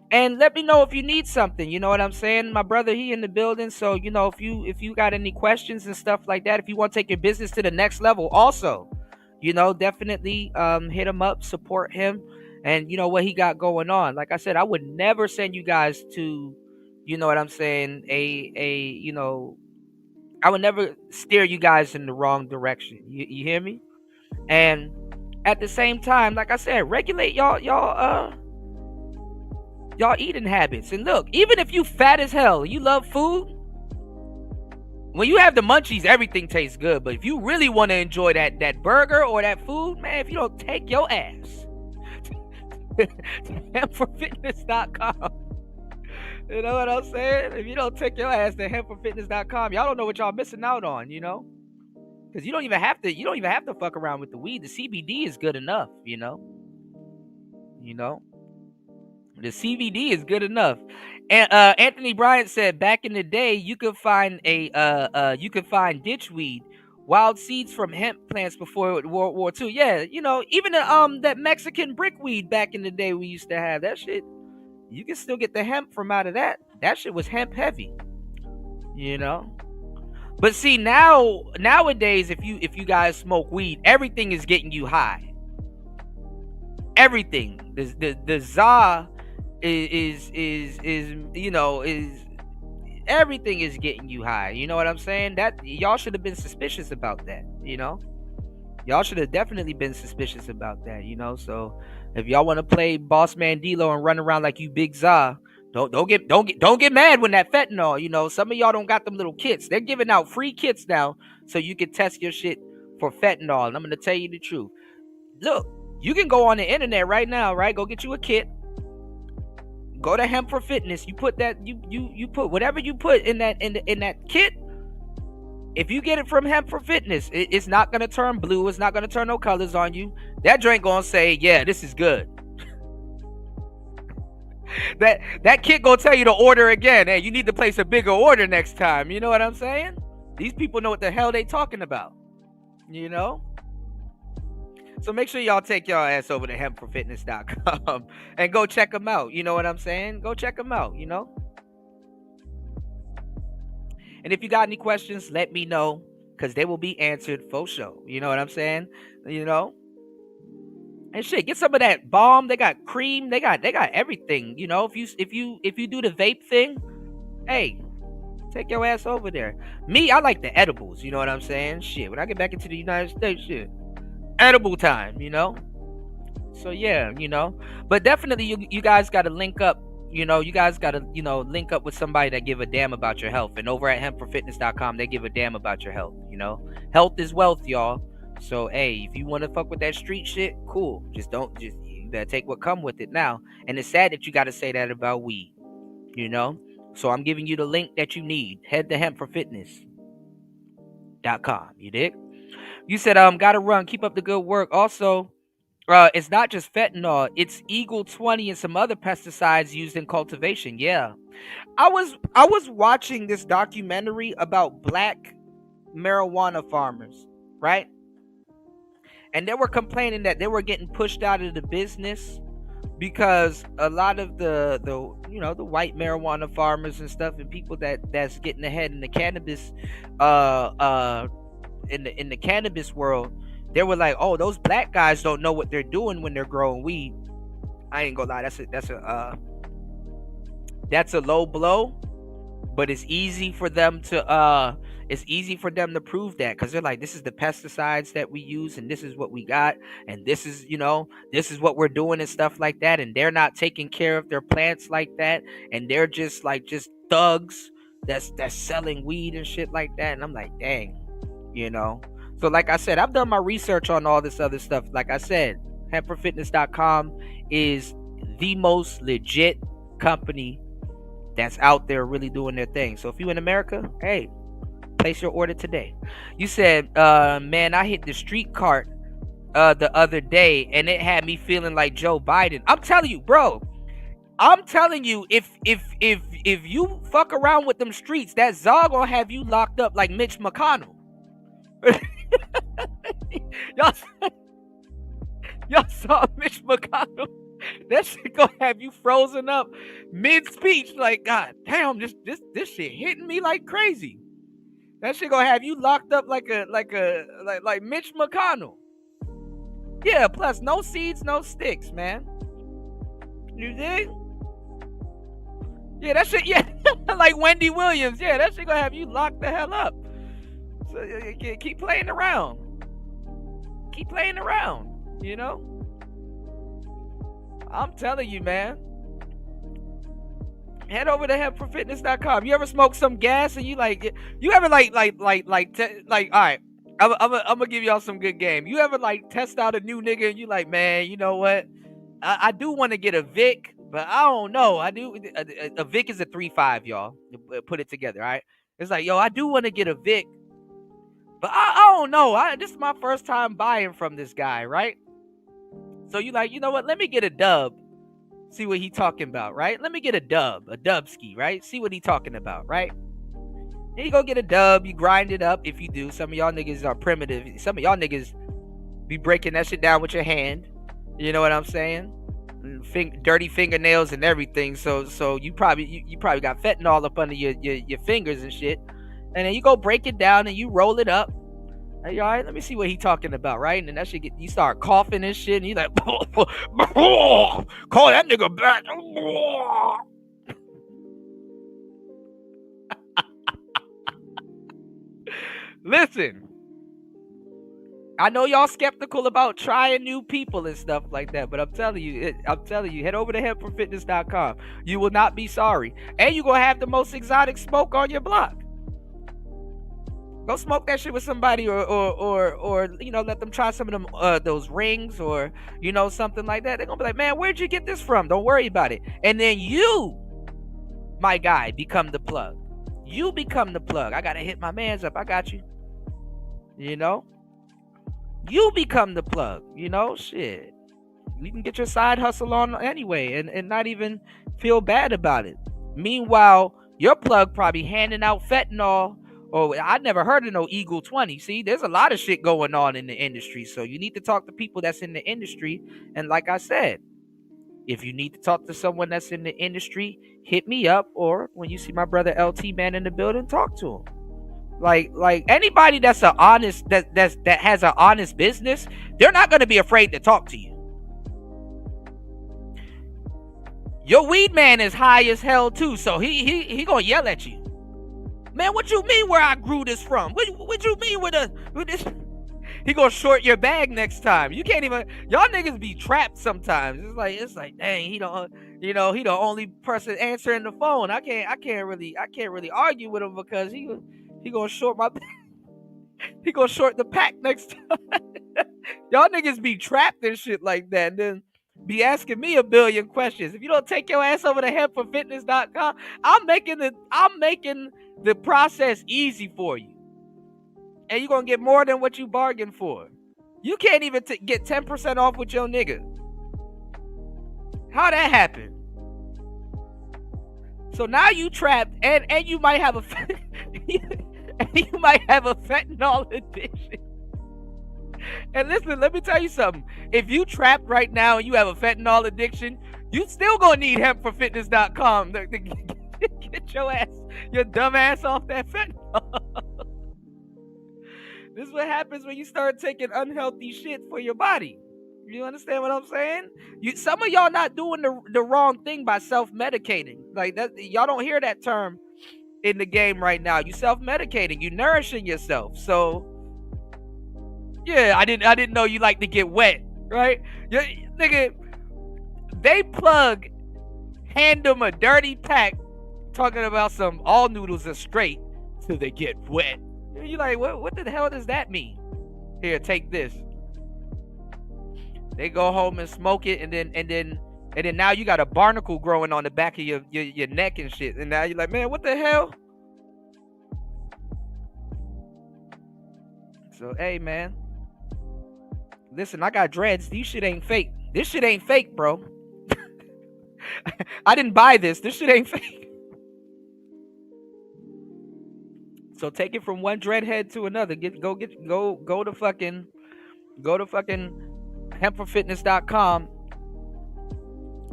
And let me know if you need something. You know what I'm saying? My brother, he in the building. So, if you got any questions and stuff like that, if you want to take your business to the next level also, definitely hit him up, support him, and what he got going on. Like I said, I would never send you guys to, what I'm saying, I would never steer you guys in the wrong direction. You hear me? And at the same time, like I said, regulate y'all eating habits. And look, even if you fat as hell, you love food, when you have the munchies, everything tastes good. But if you really want to enjoy that burger or that food, man, if you don't take your ass to hempforfitness.com, you know what I'm saying? If you don't take your ass to hempforfitness.com, y'all don't know what y'all missing out on, because you don't even have to fuck around with the weed. The CBD is good enough, The CBD is good enough. And Anthony Bryant said back in the day you could find ditchweed, wild seeds from hemp plants before World War II. Yeah, even that Mexican brickweed back in the day we used to have. That shit, you can still get the hemp from out of that. That shit was hemp heavy. But see, nowadays if you guys smoke weed, everything is getting you high. Everything. The za is everything is getting you high. You know what I'm saying? That y'all should have been suspicious about that. Y'all should have definitely been suspicious about that. So if y'all want to play Boss Man D-Lo and run around like you Big Za, don't get mad when that fentanyl. Some of y'all don't got them little kits. They're giving out free kits now so you can test your shit for fentanyl. And I'm gonna tell you the truth. Look, you can go on the internet right now, right? Go get you a kit. Go to Hemp for Fitness. You put that you put whatever you put in that kit. If you get it from Hemp for Fitness, it's not gonna turn blue. It's not gonna turn no colors on you. That drink gonna say, yeah, this is good. that kit gonna tell you to order again. Hey, you need to place a bigger order next time. You know what I'm saying? These people know what the hell they talking about. So make sure y'all take y'all ass over to hempforfitness.com and go check them out. You know what I'm saying? Go check them out, And if you got any questions, let me know, because they will be answered for sure. You know what I'm saying? And shit, get some of that balm. They got cream. They got everything. If you do the vape thing, hey, take your ass over there. Me, I like the edibles. You know what I'm saying? Shit, when I get back into the United States, shit, edible time. So yeah, but definitely you guys got to link up. You guys got to link up with somebody that give a damn about your health. And over at hempforfitness.com, they give a damn about your health. Health is wealth, y'all. So hey, if you want to fuck with that street shit, cool. You better take what come with it now. And it's sad that you got to say that about weed. So I'm giving you the link that you need. Head to hempforfitness.com. You dig? You said gotta run. Keep up the good work. Also, it's not just fentanyl. It's Eagle 20 and some other pesticides used in cultivation. Yeah, I was watching this documentary about black marijuana farmers, right? And they were complaining that they were getting pushed out of the business because a lot of the white marijuana farmers and stuff, and people that's getting ahead in the cannabis in the cannabis world, They were like, oh, those black guys don't know what they're doing when they're growing weed. I ain't gonna lie, that's a low blow, but it's easy for them to prove that, because they're like, this is the pesticides that we use, and this is what we got, and this is what we're doing and stuff like that, and they're not taking care of their plants like that, and they're just thugs that's selling weed and shit like that. And I'm like, dang, so like I said, I've done my research on all this other stuff. Like I said, hempforfitness.com is the most legit company that's out there really doing their thing. So if you in America, hey, place your order today. You said, man, I hit the street cart the other day and it had me feeling like Joe Biden. I'm telling you, bro. I'm telling you, if you fuck around with them streets, that Zog gonna have you locked up like Mitch McConnell. Y'all saw Mitch McConnell. That shit gonna have you frozen up mid-speech, like, God damn, this shit hitting me like crazy. That shit gonna have you locked up like Mitch McConnell. Yeah, plus no seeds, no sticks, man. You dig? Yeah, that shit, yeah, like Wendy Williams. Yeah, that shit gonna have you locked the hell up. So keep playing around. Keep playing around, I'm telling you, man. Head over to hempforfitness.com. You ever smoke some gas and you ever all right, I'm gonna give y'all some good game. You ever test out a new nigga and you like, man, you know what? I do want to get a Vic, but I don't know. I do. A Vic is a 3.5, y'all. Put it together, all right? It's like, yo, I do want to get a Vic, but I don't know. This is my first time buying from this guy, right? So you like, you know what? Let me get a dub. See what he talking about, right? Let me get a dub ski, right? See what he talking about, right? Then you go get a dub, you grind it up if you do. Some of y'all niggas are primitive. Some of y'all niggas be breaking that shit down with your hand. You know what I'm saying? Dirty fingernails and everything. So you probably got fentanyl up under your fingers and shit. And then you go break it down and you roll it up. Hey, all right, let me see what he talking about, right? And then that shit you start coughing and shit, and you like, call that nigga back. Listen, I know y'all skeptical about trying new people and stuff like that, but I'm telling you, head over to hempforfitness.com. You will not be sorry, and you're gonna have the most exotic smoke on your block. Go smoke that shit with somebody, or let them try some of them those rings, or something like that. They're gonna be like, man, where'd you get this from? Don't worry about it. And then you, my guy, become the plug. You become the plug. I gotta hit my mans up. I got you. You become the plug. Shit. You can get your side hustle on anyway, and not even feel bad about it. Meanwhile, your plug probably handing out fentanyl. Oh, I never heard of no Eagle 20. See, there's a lot of shit going on in the industry. So you need to talk to people that's in the industry. And like I said, if you need to talk to someone that's in the industry, hit me up. Or when you see my brother LT Man in the building, talk to him. Like anybody that's that has an honest business, they're not gonna be afraid to talk to you. Your weed man is high as hell too, so he gonna yell at you. Man, what you mean where I grew this from? What you mean with this? He gonna short your bag next time. You can't even. Y'all niggas be trapped sometimes. It's like, dang, he the only person answering the phone. I can't really argue with him because he gonna short my. He gonna short the pack next time. Y'all niggas be trapped and shit like that, and then be asking me a billion questions. If you don't take your ass over to hempforfitness.com, I'm making the process easy for you, and you're gonna get more than what you bargained for. You can't even get 10% off with your nigga. How that happened? So now you trapped, and you might have a fentanyl addiction. And listen, let me tell you something. If you trapped right now and you have a fentanyl addiction, you still gonna need hempforfitness.com to get your dumb ass off that fentanyl. This is what happens when you start taking unhealthy shit for your body. You understand what I'm saying? Some of y'all not doing the wrong thing by self-medicating. Like that, y'all don't hear that term in the game right now. You self-medicating, you nourishing yourself. So yeah, I didn't know you like to get wet, right? Yeah, nigga, they hand them a dirty pack talking about some all noodles are straight till they get wet. You like, what the hell does that mean? Here, take this. They go home and smoke it, and then now you got a barnacle growing on the back of your neck and shit. And now you're like, man, what the hell? So hey, man, listen, I got dreads. These shit ain't fake. This shit ain't fake, bro. I didn't buy this. This shit ain't fake. So take it from one dreadhead to another. Go to fucking hempforfitness.com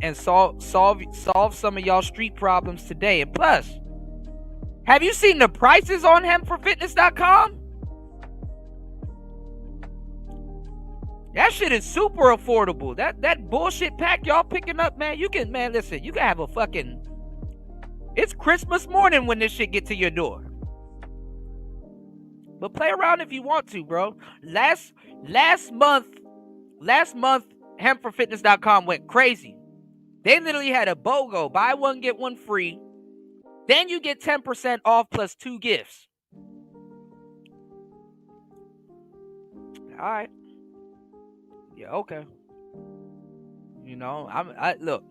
and solve some of y'all street problems today. And plus, have you seen the prices on hempforfitness.com? That shit is super affordable. That bullshit pack y'all picking up, man, listen, you can have a fucking, it's Christmas morning when this shit get to your door. But play around if you want to, bro. Last month, hempforfitness.com went crazy. They literally had a BOGO, buy one, get one free. Then you get 10% off plus 2 gifts. All right. Yeah, okay. You know, I look.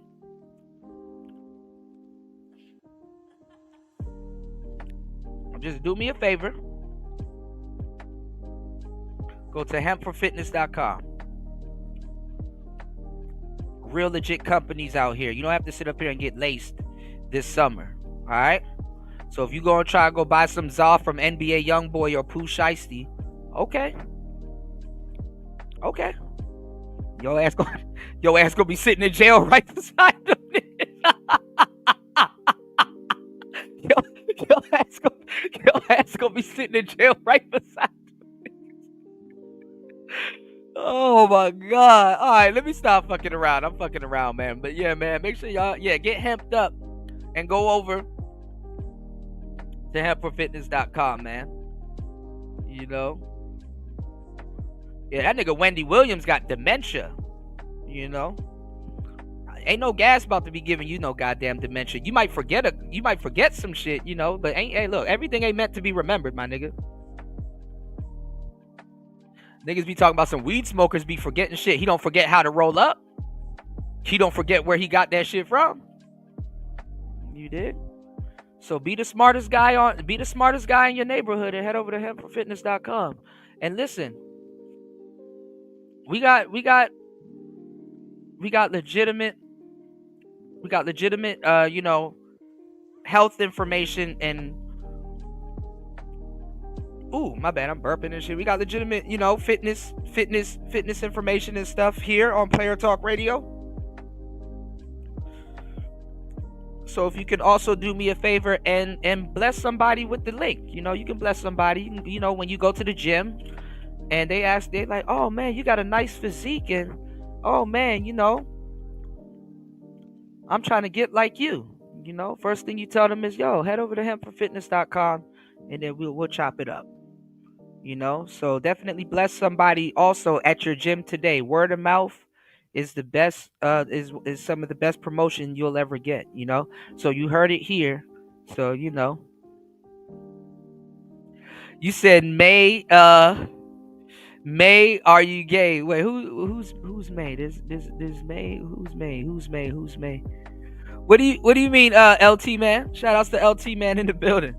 Just do me a favor. Go to hempforfitness.com. Real legit companies out here. You don't have to sit up here and get laced this summer. All right? So if you go and try to go buy some Zoff from NBA Youngboy or Pooh Shiesty, okay. Okay. Your ass gonna be sitting in jail right beside them. Your ass gonna be sitting in jail right beside them. Oh my god. Alright, let me stop fucking around. I'm fucking around, man. But yeah, man, make sure y'all get hemped up and go over to hempforfitness.com, man. You know? Yeah, that nigga Wendy Williams got dementia. You know? Ain't no gas about to be giving you no goddamn dementia. You might forget some shit, you know, but hey, look, everything ain't meant to be remembered, my nigga. Niggas be talking about some weed smokers be forgetting shit. He don't forget how to roll up. He don't forget where he got that shit from. You did? So be the smartest guy in your neighborhood and head over to hempforfitness.com. And listen, we got legitimate you know, health information and ooh, my bad, I'm burping and shit. We got legitimate, you know, fitness information and stuff here on Player Talk Radio. So if you can also do me a favor and bless somebody with the link. You know, you can bless somebody, you know, when you go to the gym and they like, oh man, you got a nice physique, and oh man, you know, I'm trying to get like you. You know, first thing you tell them is, yo, head over to hempforfitness.com and then we'll chop it up. You know, so definitely bless somebody also at your gym today. Word of mouth is the best, is some of the best promotion you'll ever get, you know. So you heard it here. So, you know. You said May, are you gay? Wait, who's May? There's May. Who's May? What do you mean, LT man? Shout outs to LT man in the building.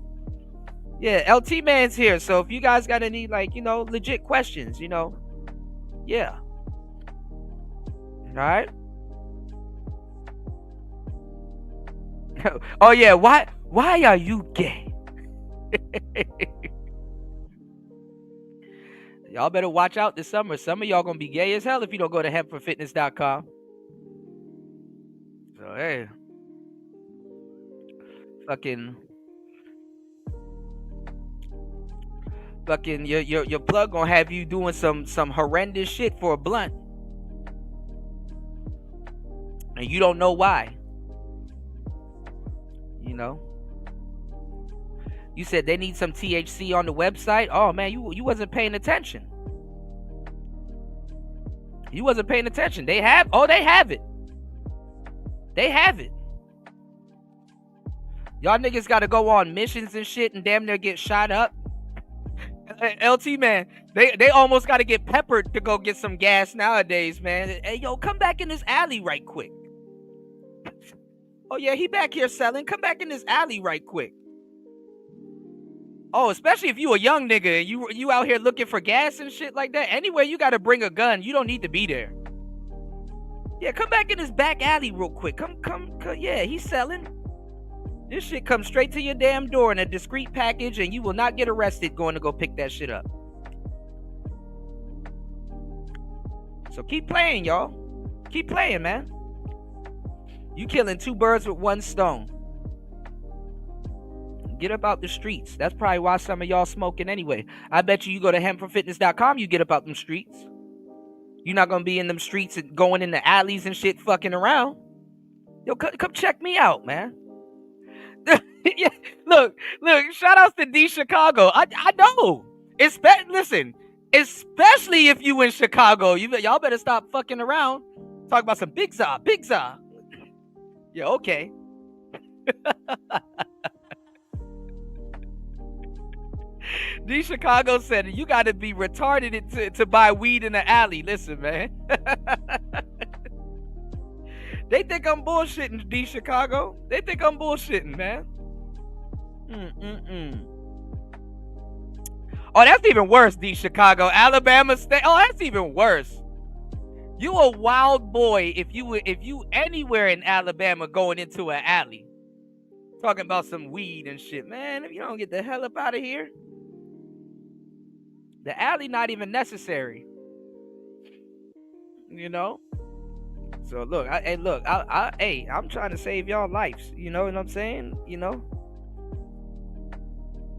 Yeah, LT man's here. So if you guys got any, like, you know, legit questions, you know, yeah. All right. Oh yeah, why are you gay? Y'all better watch out this summer. Some of y'all gonna be gay as hell if you don't go to hempforfitness.com. So hey, fucking Fucking your plug gonna have you doing some horrendous shit for a blunt, and you don't know why. You know. You said they need some THC on the website. Oh man, you wasn't paying attention. You wasn't paying attention. They have it. They have it. Y'all niggas gotta go on missions and shit and damn near get shot up. LT man, they almost gotta get peppered to go get some gas nowadays, man. Hey yo, come back in this alley right quick. Oh yeah, he back here selling. Come back in this alley right quick. Oh, especially if you a young nigga and you out here looking for gas and shit like that. Anywhere you gotta bring a gun. You don't need to be there. Yeah, come back in this back alley real quick. Come. Yeah, he's selling. This shit comes straight to your damn door in a discreet package, and you will not get arrested going to go pick that shit up. So keep playing, y'all. Keep playing, man. You killing two birds with one stone. Get up out the streets. That's probably why some of y'all smoking anyway. I bet you go to hempforfitness.com, you get up out them streets. You're not going to be in them streets and going in the alleys and shit fucking around. Yo, come check me out, man. Yeah, look, shout outs to D Chicago. I know. Listen, especially if you in Chicago, y'all better stop fucking around. Talk about some big za. Yeah, okay. D Chicago said you got to be retarded to buy weed in the alley. Listen, man. They think I'm bullshitting, D Chicago. They think I'm bullshitting, man. Oh, that's even worse, D Chicago. Alabama State. Oh, that's even worse. You a wild boy if you anywhere in Alabama going into an alley. Talking about some weed and shit. Man, if you don't get the hell up out of here. The alley not even necessary. You know? So look, I'm trying to save y'all lives. You know what I'm saying? You know?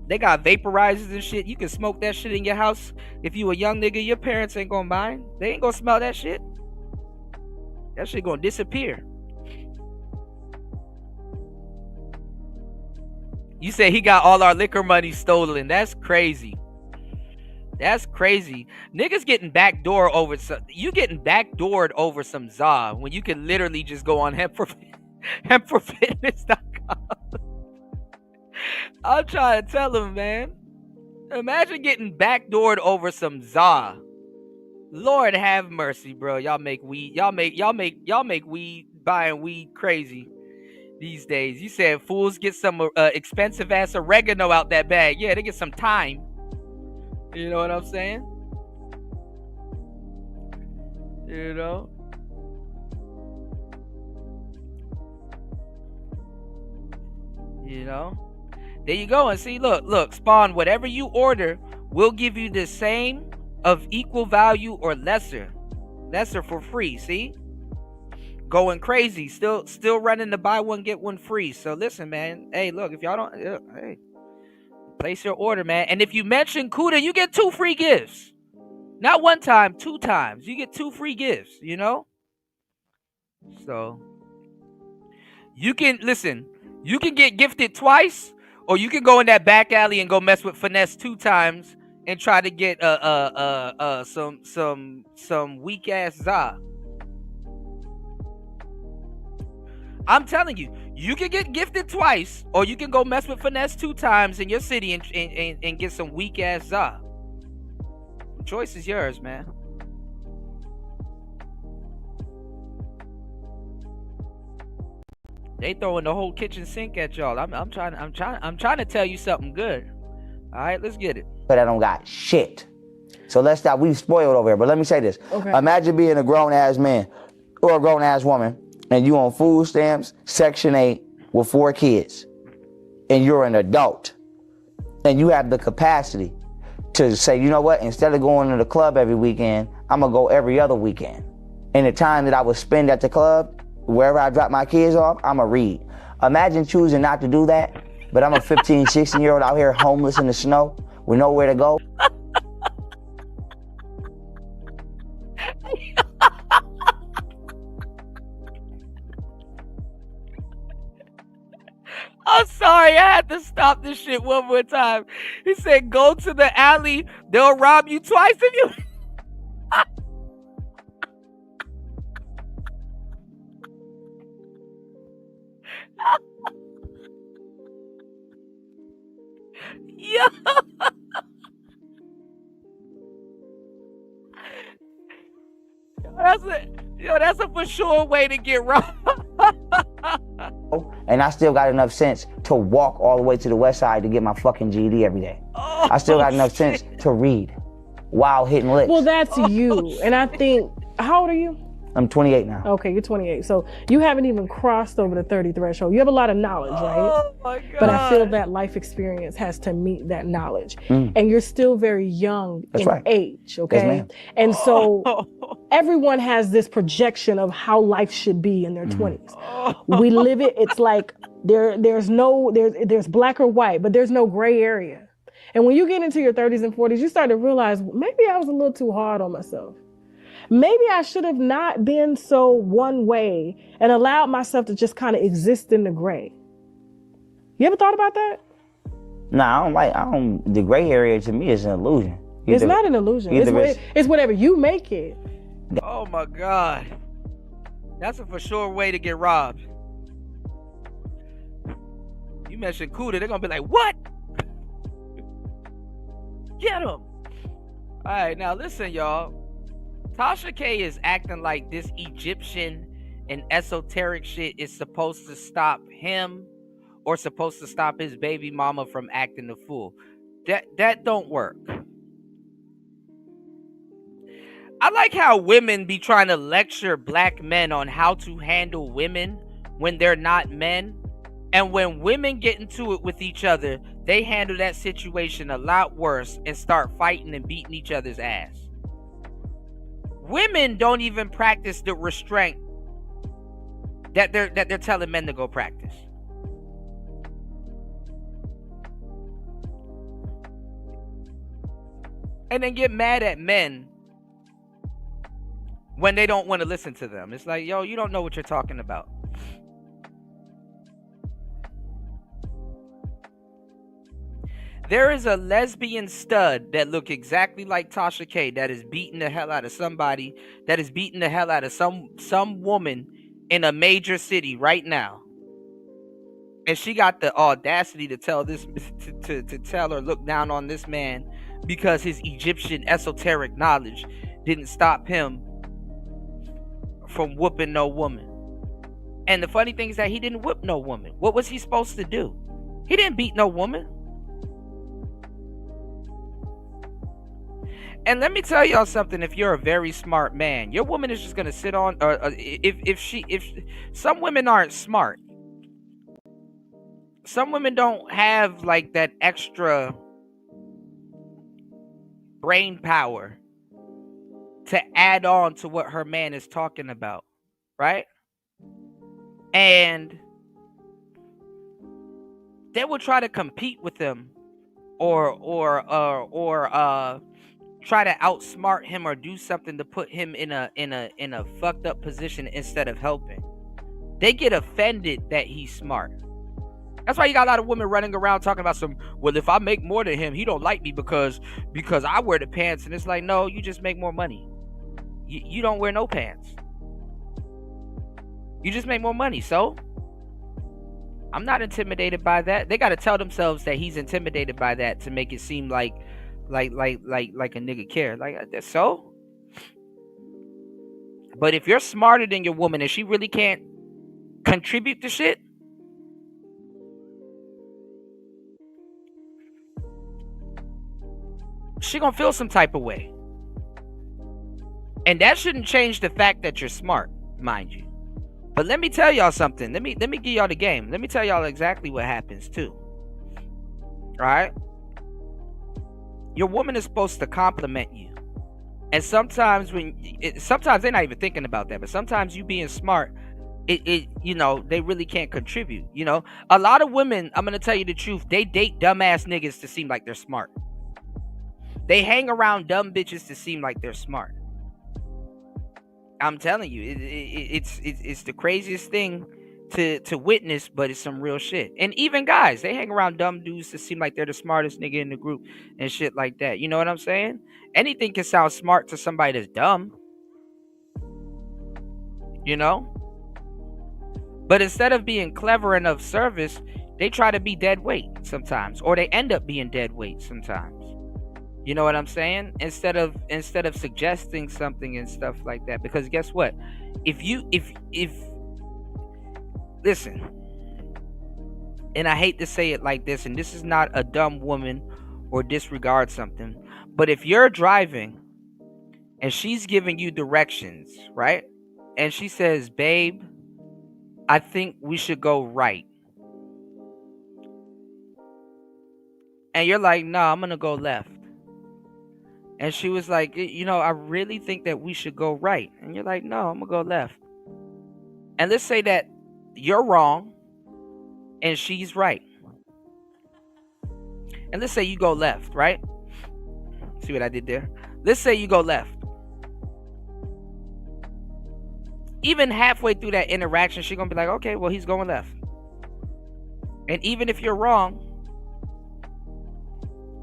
They got vaporizers and shit. You can smoke that shit in your house. If you a young nigga, your parents ain't gonna mind. They ain't gonna smell that shit. That shit gonna disappear. You say he got all our liquor money stolen. That's crazy. That's crazy. Niggas getting backdoored over some. You getting backdoored over some za when you can literally just go on hempforfitness.com. I'm trying to tell him, man. Imagine getting backdoored over some za. Lord have mercy, bro. Y'all make weed. Y'all make weed, buying weed crazy these days. You said fools get some expensive ass oregano out that bag. Yeah, they get some thyme. You know what I'm saying? You know? You know? There you go. And see, look, Spawn, whatever you order, we'll give you the same of equal value or lesser for free. See? Going crazy. Still running the buy one, get one free. So listen, man. Hey, look, if y'all don't, hey. Place your order, man. And if you mention Kuda, you get 2 free gifts. Not one time, 2 times. You get 2 free gifts, you know? So, you can get gifted twice, or you can go in that back alley and go mess with Finesse 2 times and try to get some weak ass za. I'm telling you, you can get gifted twice, or you can go mess with Finesse 2 times in your city and get some weak ass za. The choice is yours, man. They throwing the whole kitchen sink at y'all. I'm trying to tell you something good. All right, let's get it. But I don't got shit. So let's stop. We spoiled over here. But let me say this. Okay. Imagine being a grown ass man or a grown ass woman, and you on food stamps, Section 8, with 4 kids, and you're an adult, and you have the capacity to say, you know what, instead of going to the club every weekend, I'm gonna go every other weekend. And the time that I would spend at the club, wherever I drop my kids off, I'm gonna read. Imagine choosing not to do that, but I'm a 15, 16-year-old out here homeless in the snow with nowhere to go. I'm sorry, I had to stop this shit one more time. He said, go to the alley, they'll rob you twice if you... Yo. That's a for sure way to get robbed. And I still got enough sense to walk all the way to the west side to get my fucking GED every day. I still got enough sense to read while hitting licks. Well, that's you. And I think, how old are you? I'm 28 now. Okay, you're 28. So you haven't even crossed over the 30 threshold. You have a lot of knowledge, right? Oh my God. But I feel that life experience has to meet that knowledge. And you're still very young in age, okay? Yes, ma'am. And so everyone has this projection of how life should be in their 20s. We live it, it's like there's black or white, but there's no gray area. And when you get into your 30s and 40s, you start to realize, maybe I was a little too hard on myself. Maybe I should have not been so one way and allowed myself to just kind of exist in the gray. You ever thought about that? Nah, the gray area to me is an illusion. It's not an illusion. It's whatever you make it. Oh my God. That's a for sure way to get robbed. You mentioned Cuda, they're gonna be like, what? Get him. All right, now listen, y'all. Tasha K is acting like this Egyptian and esoteric shit is supposed to stop him or supposed to stop his baby mama from acting the fool. That don't work. I like how women be trying to lecture black men on how to handle women when they're not men. And when women get into it with each other, they handle that situation a lot worse and start fighting and beating each other's ass. Women don't even practice the restraint that they're telling men to go practice. And then get mad at men when they don't want to listen to them. It's like, yo, you don't know what you're talking about. There is a lesbian stud that look exactly like Tasha K that is beating the hell out of somebody, that is beating the hell out of some woman in a major city right now. And she got the audacity to tell this to tell or look down on this man because his Egyptian esoteric knowledge didn't stop him from whooping no woman. And the funny thing is that he didn't whip no woman. What was he supposed to do? He didn't beat no woman. And let me tell y'all something. If you're a very smart man, your woman is just gonna sit on. If some women aren't smart, some women don't have like that extra brain power to add on to what her man is talking about, right? And they will try to compete with him, or try to outsmart him or do something to put him in a fucked up position instead of helping. They get offended that he's smart. That's why you got a lot of women running around talking about well, if I make more than him, he don't like me because I wear the pants. And it's like, no, you just make more money. You don't wear no pants. You just make more money. So I'm not intimidated by that. They got to tell themselves that he's intimidated by that to make it seem like a nigga care. Like, so? But if you're smarter than your woman and she really can't contribute to shit, she gonna feel some type of way. And that shouldn't change the fact that you're smart, mind you. But let me tell y'all something. Let me give y'all the game. Let me tell y'all exactly what happens too. Alright? Your woman is supposed to compliment you. And sometimes sometimes they're not even thinking about that, but sometimes you being smart, they really can't contribute. A lot of women, I'm gonna tell you the truth, they date dumbass niggas to seem like they're smart. They hang around dumb bitches to seem like they're smart. I'm telling you, it's the craziest thing to witness, but it's some real shit. And even guys, they hang around dumb dudes to seem like they're the smartest nigga in the group and shit like that. You know what I'm saying? Anything can sound smart to somebody that's dumb. You know? But instead of being clever and of service, they try to be dead weight sometimes, or they end up being dead weight sometimes. You know what I'm saying? Instead of suggesting something and stuff like that. Because guess what? If listen, and I hate to say it like this, and this is not a dumb woman or disregard something, but if you're driving and she's giving you directions, right? And she says, babe, I think we should go right. And you're like, no, I'm going to go left. And she was like, I really think that we should go right. And you're like, no, I'm going to go left. And let's say that you're wrong and she's right. And let's say you go left, right? See what I did there? Let's say you go left. Even halfway through that interaction, she's going to be like, okay, well, he's going left. And even if you're wrong,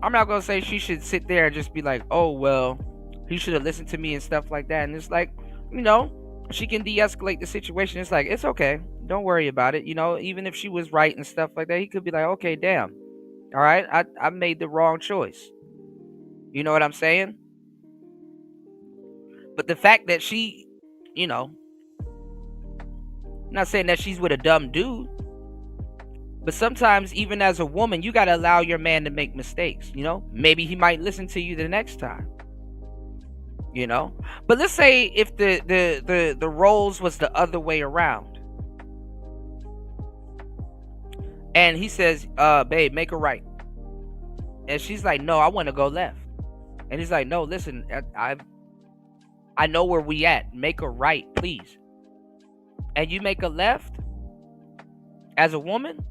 I'm not going to say she should sit there and just be like, oh, well, he should have listened to me and stuff like that. And it's like, she can de-escalate the situation. It's like, it's okay. Don't worry about it. Even if she was right and stuff like that, he could be like, okay, damn. All right, I made the wrong choice. You know what I'm saying? But the fact that she, I'm not saying that she's with a dumb dude, but sometimes even as a woman, you got to allow your man to make mistakes. Maybe he might listen to you the next time. But let's say if the roles was the other way around, and he says, babe, make a right. And she's like, no, I want to go left. And he's like, no, listen, I know where we at. Make a right, please. And you make a left as a woman,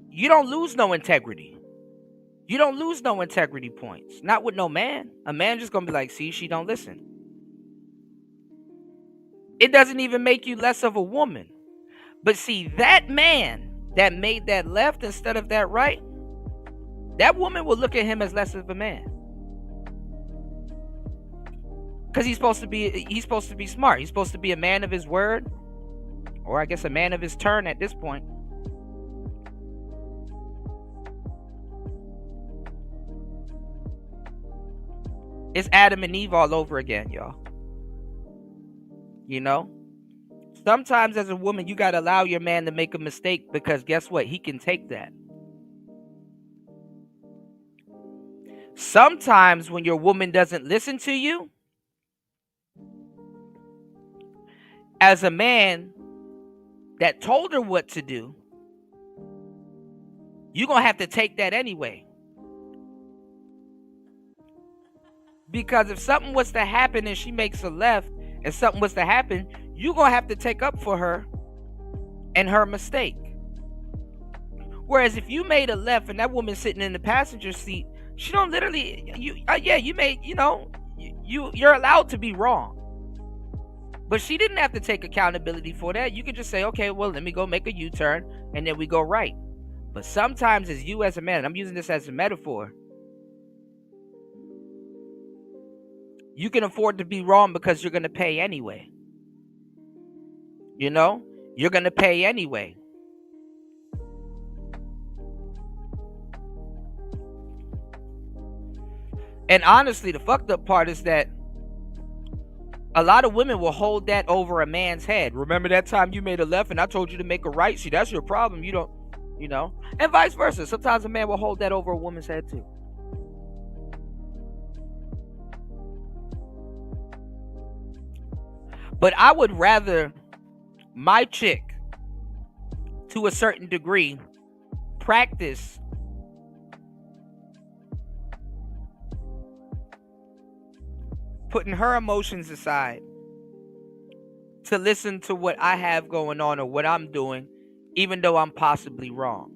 you don't lose no integrity. You don't lose no integrity points. Not with no man. A man just gonna be like, see, she don't listen. It doesn't even make you less of a woman. But see, that man that made that left instead of that right, that woman will look at him as less of a man. Because he's supposed to be smart. He's supposed to be a man of his word, or I guess a man of his turn at this point. It's Adam and Eve all over again, y'all. Sometimes as a woman, you got to allow your man to make a mistake, because guess what? He can take that. Sometimes when your woman doesn't listen to you, as a man that told her what to do, you're going to have to take that anyway. Because if something was to happen and she makes a left and something was to happen, you're going to have to take up for her and her mistake. Whereas if you made a left and that woman sitting in the passenger seat, she don't literally, you're allowed to be wrong. But she didn't have to take accountability for that. You could just say, okay, well, let me go make a U-turn and then we go right. But sometimes as you as a man, and I'm using this as a metaphor, you can afford to be wrong because you're going to pay anyway. You're going to pay anyway. And honestly, the fucked up part is that a lot of women will hold that over a man's head. Remember that time you made a left and I told you to make a right? See, that's your problem. You don't, and vice versa. Sometimes a man will hold that over a woman's head too. But I would rather my chick, to a certain degree, practice putting her emotions aside to listen to what I have going on or what I'm doing, even though I'm possibly wrong.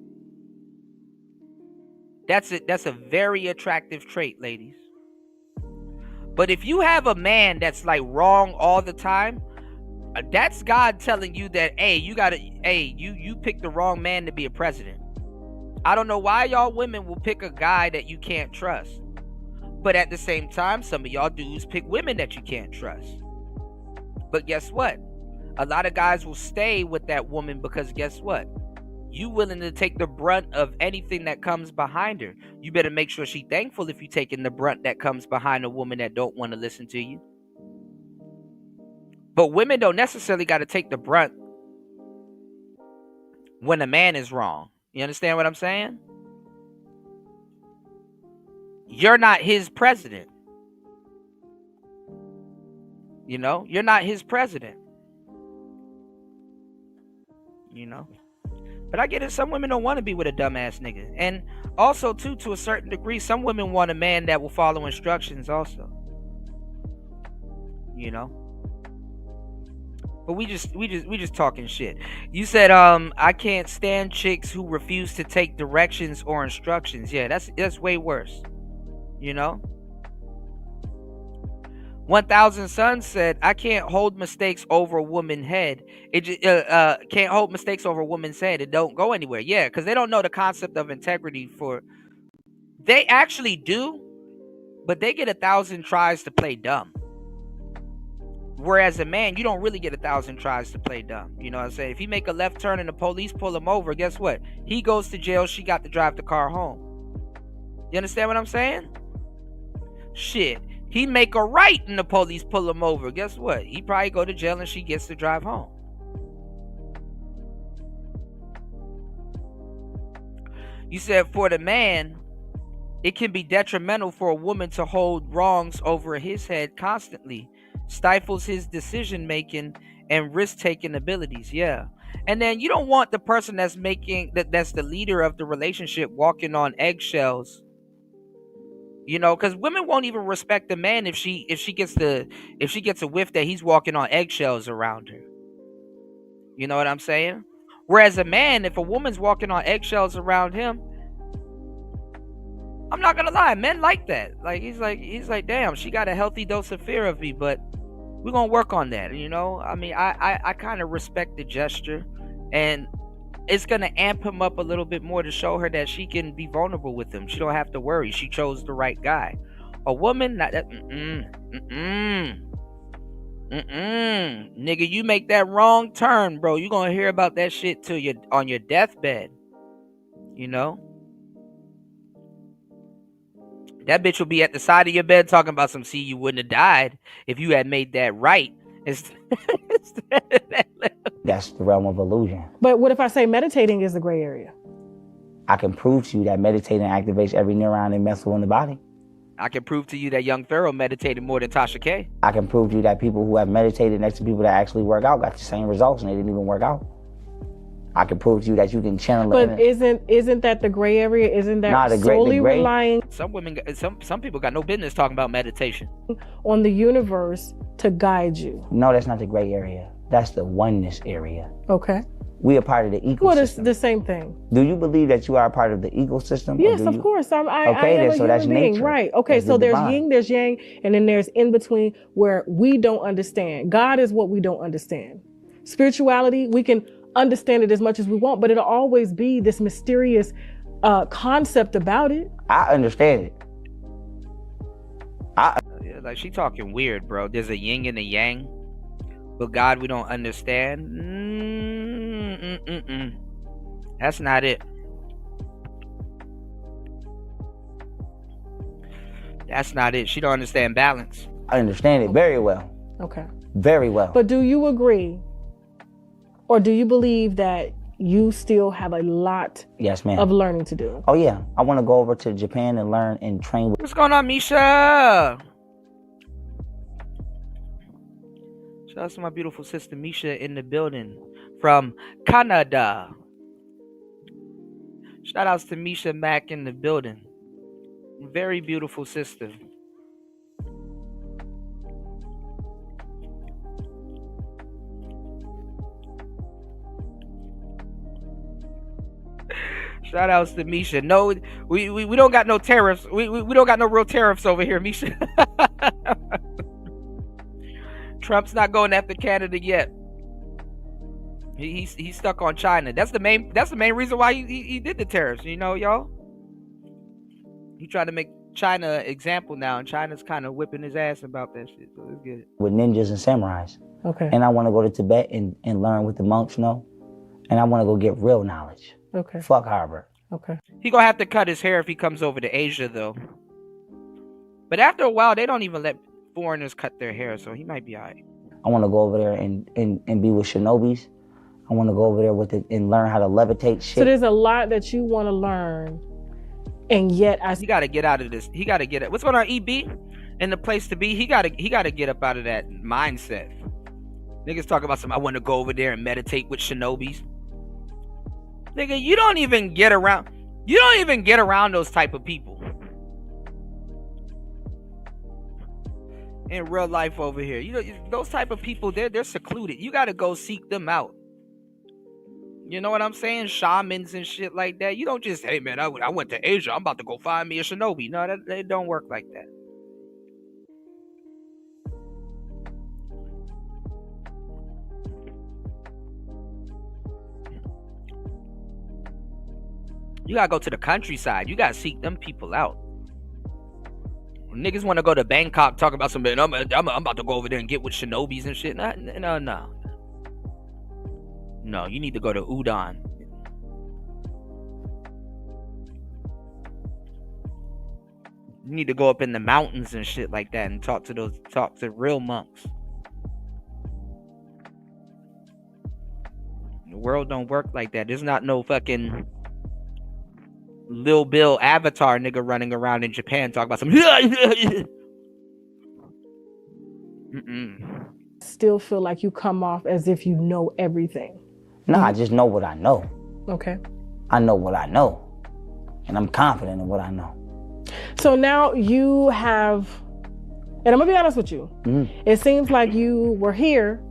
That's a very attractive trait, ladies. But if you have a man that's like wrong all the time, that's God telling you that, hey, you picked the wrong man to be a president. I don't know why y'all women will pick a guy that you can't trust. But at the same time, some of y'all dudes pick women that you can't trust. But guess what? A lot of guys will stay with that woman because guess what? You willing to take the brunt of anything that comes behind her. You better make sure she thankful if you taking the brunt that comes behind a woman that don't want to listen to you. But women don't necessarily got to take the brunt when a man is wrong. You understand what I'm saying? You're not his president. You know, you're not his president. You know? But I get it. Some women don't want to be with a dumbass nigga. And also, too, to a certain degree, some women want a man that will follow instructions also. You know? But we just talking shit. You said, I can't stand chicks who refuse to take directions or instructions. Yeah, that's way worse. You know? 1000 Suns said, I can't hold mistakes over a woman's head. It just, can't hold mistakes over a woman's head. It don't go anywhere. Yeah, because they don't know the concept of integrity. They actually do, but they get 1,000 tries to play dumb. Whereas a man, you don't really get 1,000 tries to play dumb. You know what I'm saying? If he make a left turn and the police pull him over, guess what? He goes to jail. She got to drive the car home. You understand what I'm saying? Shit. He make a right and the police pull him over. Guess what? He probably go to jail and she gets to drive home. You said for the man, it can be detrimental for a woman to hold wrongs over his head constantly. Stifles his decision making and risk taking abilities. Yeah. And then you don't want the person that's the leader of the relationship walking on eggshells. You know, because women won't even respect the man if she gets a whiff that he's walking on eggshells around her. You know what I'm saying? Whereas a man, if a woman's walking on eggshells around him, I'm not gonna lie, men like that. Like he's like, damn, she got a healthy dose of fear of me, but we're gonna work on that. You know, I mean, I kind of respect the gesture, and it's gonna amp him up a little bit more to show her that she can be vulnerable with him. She don't have to worry. She chose the right guy. A woman, not that. Nigga, you make that wrong turn, bro. You gonna hear about that shit till you on your deathbed. You know, that bitch will be at the side of your bed talking about some. See, you wouldn't have died if you had made that right. That's the realm of illusion. But what if I say meditating is the gray area? I can prove to you that meditating activates every neuron and muscle in the body. I can prove to you that young Pharaoh meditated more than Tasha K. I can prove to you that people who have meditated next to people that actually work out got the same results and they didn't even work out. I can prove to you that you can channel it. But isn't that the gray area? Isn't that solely relying? Some women, some people got no business talking about meditation. On the universe to guide you. No, that's not the gray area. That's the oneness area. Okay. We are part of the ecosystem. Well, it's the same thing. Do you believe that you are a part of the ecosystem? Yes, of course. I am a human being. Right. Okay, so there's yin, there's yang, and then there's in between where we don't understand. God is what we don't understand. Spirituality, we can understand it as much as we want, but it'll always be this mysterious concept about it. I understand it. Like she talking weird, bro. There's a yin and a yang, but God we don't understand. That's not it. That's not it. She don't understand balance. I understand it very well. Okay. Very well. But do you agree, or do you believe that you still have a lot yes, ma'am. Of learning to do? Oh, yeah. I want to go over to Japan and learn and train with... What's going on, Misha? Shout out to my beautiful sister, Misha, in the building from Canada. Shout outs to Misha Mack in the building. Very beautiful sister. Shout outs to Misha. No, we don't got no tariffs. We don't got no real tariffs over here, Misha. Trump's not going after Canada yet. He's stuck on China. That's the main reason why he did the tariffs. You know, y'all. He tried to make China an example now, and China's kind of whipping his ass about that shit. So it's good. With ninjas and samurais. Okay. And I want to go to Tibet and learn what the monks know. And I want to go get real knowledge. Okay. Fuck Harvard. Okay. He gonna have to cut his hair if he comes over to Asia, though. But after a while, they don't even let foreigners cut their hair, so he might be alright. I want to go over there and be with shinobis. I want to go over there with it and learn how to levitate shit. So there's a lot that you want to learn, and yet he got to get out of this. He got to get it. What's going on, EB? In the place to be, he got to get up out of that mindset. Niggas talk about I want to go over there and meditate with shinobis. Nigga, you don't even get around those type of people in real life over here. You know, those type of people, they're secluded. You got to go seek them out. You know what I'm saying? Shamans and shit like that. You don't just, hey man, I went to Asia, I'm about to go find me a shinobi. No, that don't work like that. You gotta go to the countryside. You gotta seek them people out. Niggas want to go to Bangkok, talk about something. I'm about to go over there and get with shinobis and shit. No. No, you need to go to Udon. You need to go up in the mountains and shit like that and talk to real monks. The world don't work like that. There's not no fucking Lil Bill Avatar nigga running around in Japan talking about some. Still feel like you come off as if you know everything. No, I just know what I know. Okay. I know what I know. And I'm confident in what I know. So now you have, and I'm gonna be honest with you. It seems like you were here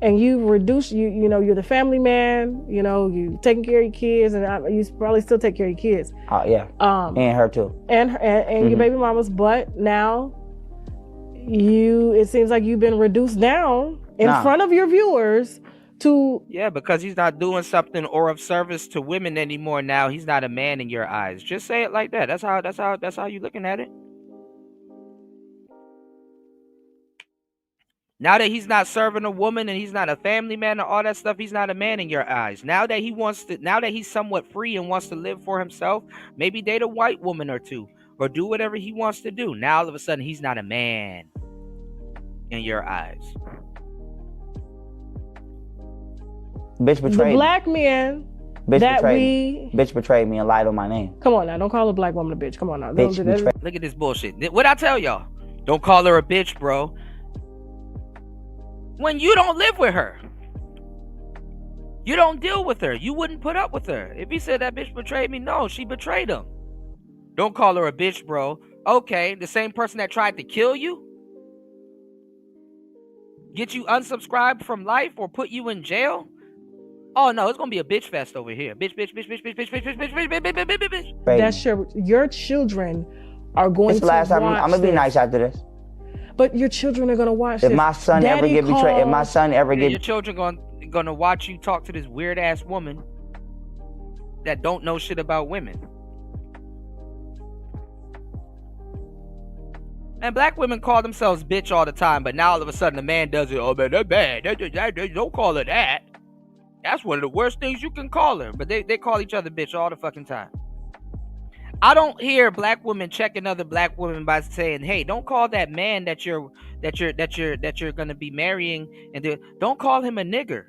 and you reduced, you know, you're the family man, you know, you taking care of your kids, and you probably still take care of your kids. Yeah. And her too. And your baby mamas, but now it seems like you've been reduced down in front of your viewers to. Yeah, because he's not doing something or of service to women anymore. Now he's not a man in your eyes. Just say it like that. That's how you looking at it. Now that he's not serving a woman and he's not a family man and all that stuff, he's not a man in your eyes. Now that he's somewhat free and wants to live for himself, maybe date a white woman or two or do whatever he wants to do. Now all of a sudden he's not a man in your eyes. Bitch betrayed the black men Bitch betrayed me and lied on my name. Come on now, don't call a black woman a bitch. Come on now. Look at this bullshit. What'd I tell y'all? Don't call her a bitch, bro. When you don't live with her, you don't deal with her, you wouldn't put up with her. If he said that bitch betrayed me, no, she betrayed him. Don't call her a bitch, bro. Okay, the same person that tried to kill you, get you unsubscribed from life or put you in jail. Oh no, it's gonna be a bitch fest over here. Bitch. That's your children are going to watch. I'm gonna be nice after this. But your children are gonna watch this. If my son ever get betrayed, your children gonna watch you talk to this weird ass woman that don't know shit about women. And black women call themselves bitch all the time, but now all of a sudden a man does it. Oh man, that's bad. Don't call her that. That's one of the worst things you can call her. But they call each other bitch all the fucking time. I don't hear black women checking other black women by saying, "Hey, don't call that man that you're gonna be marrying, and don't call him a nigger."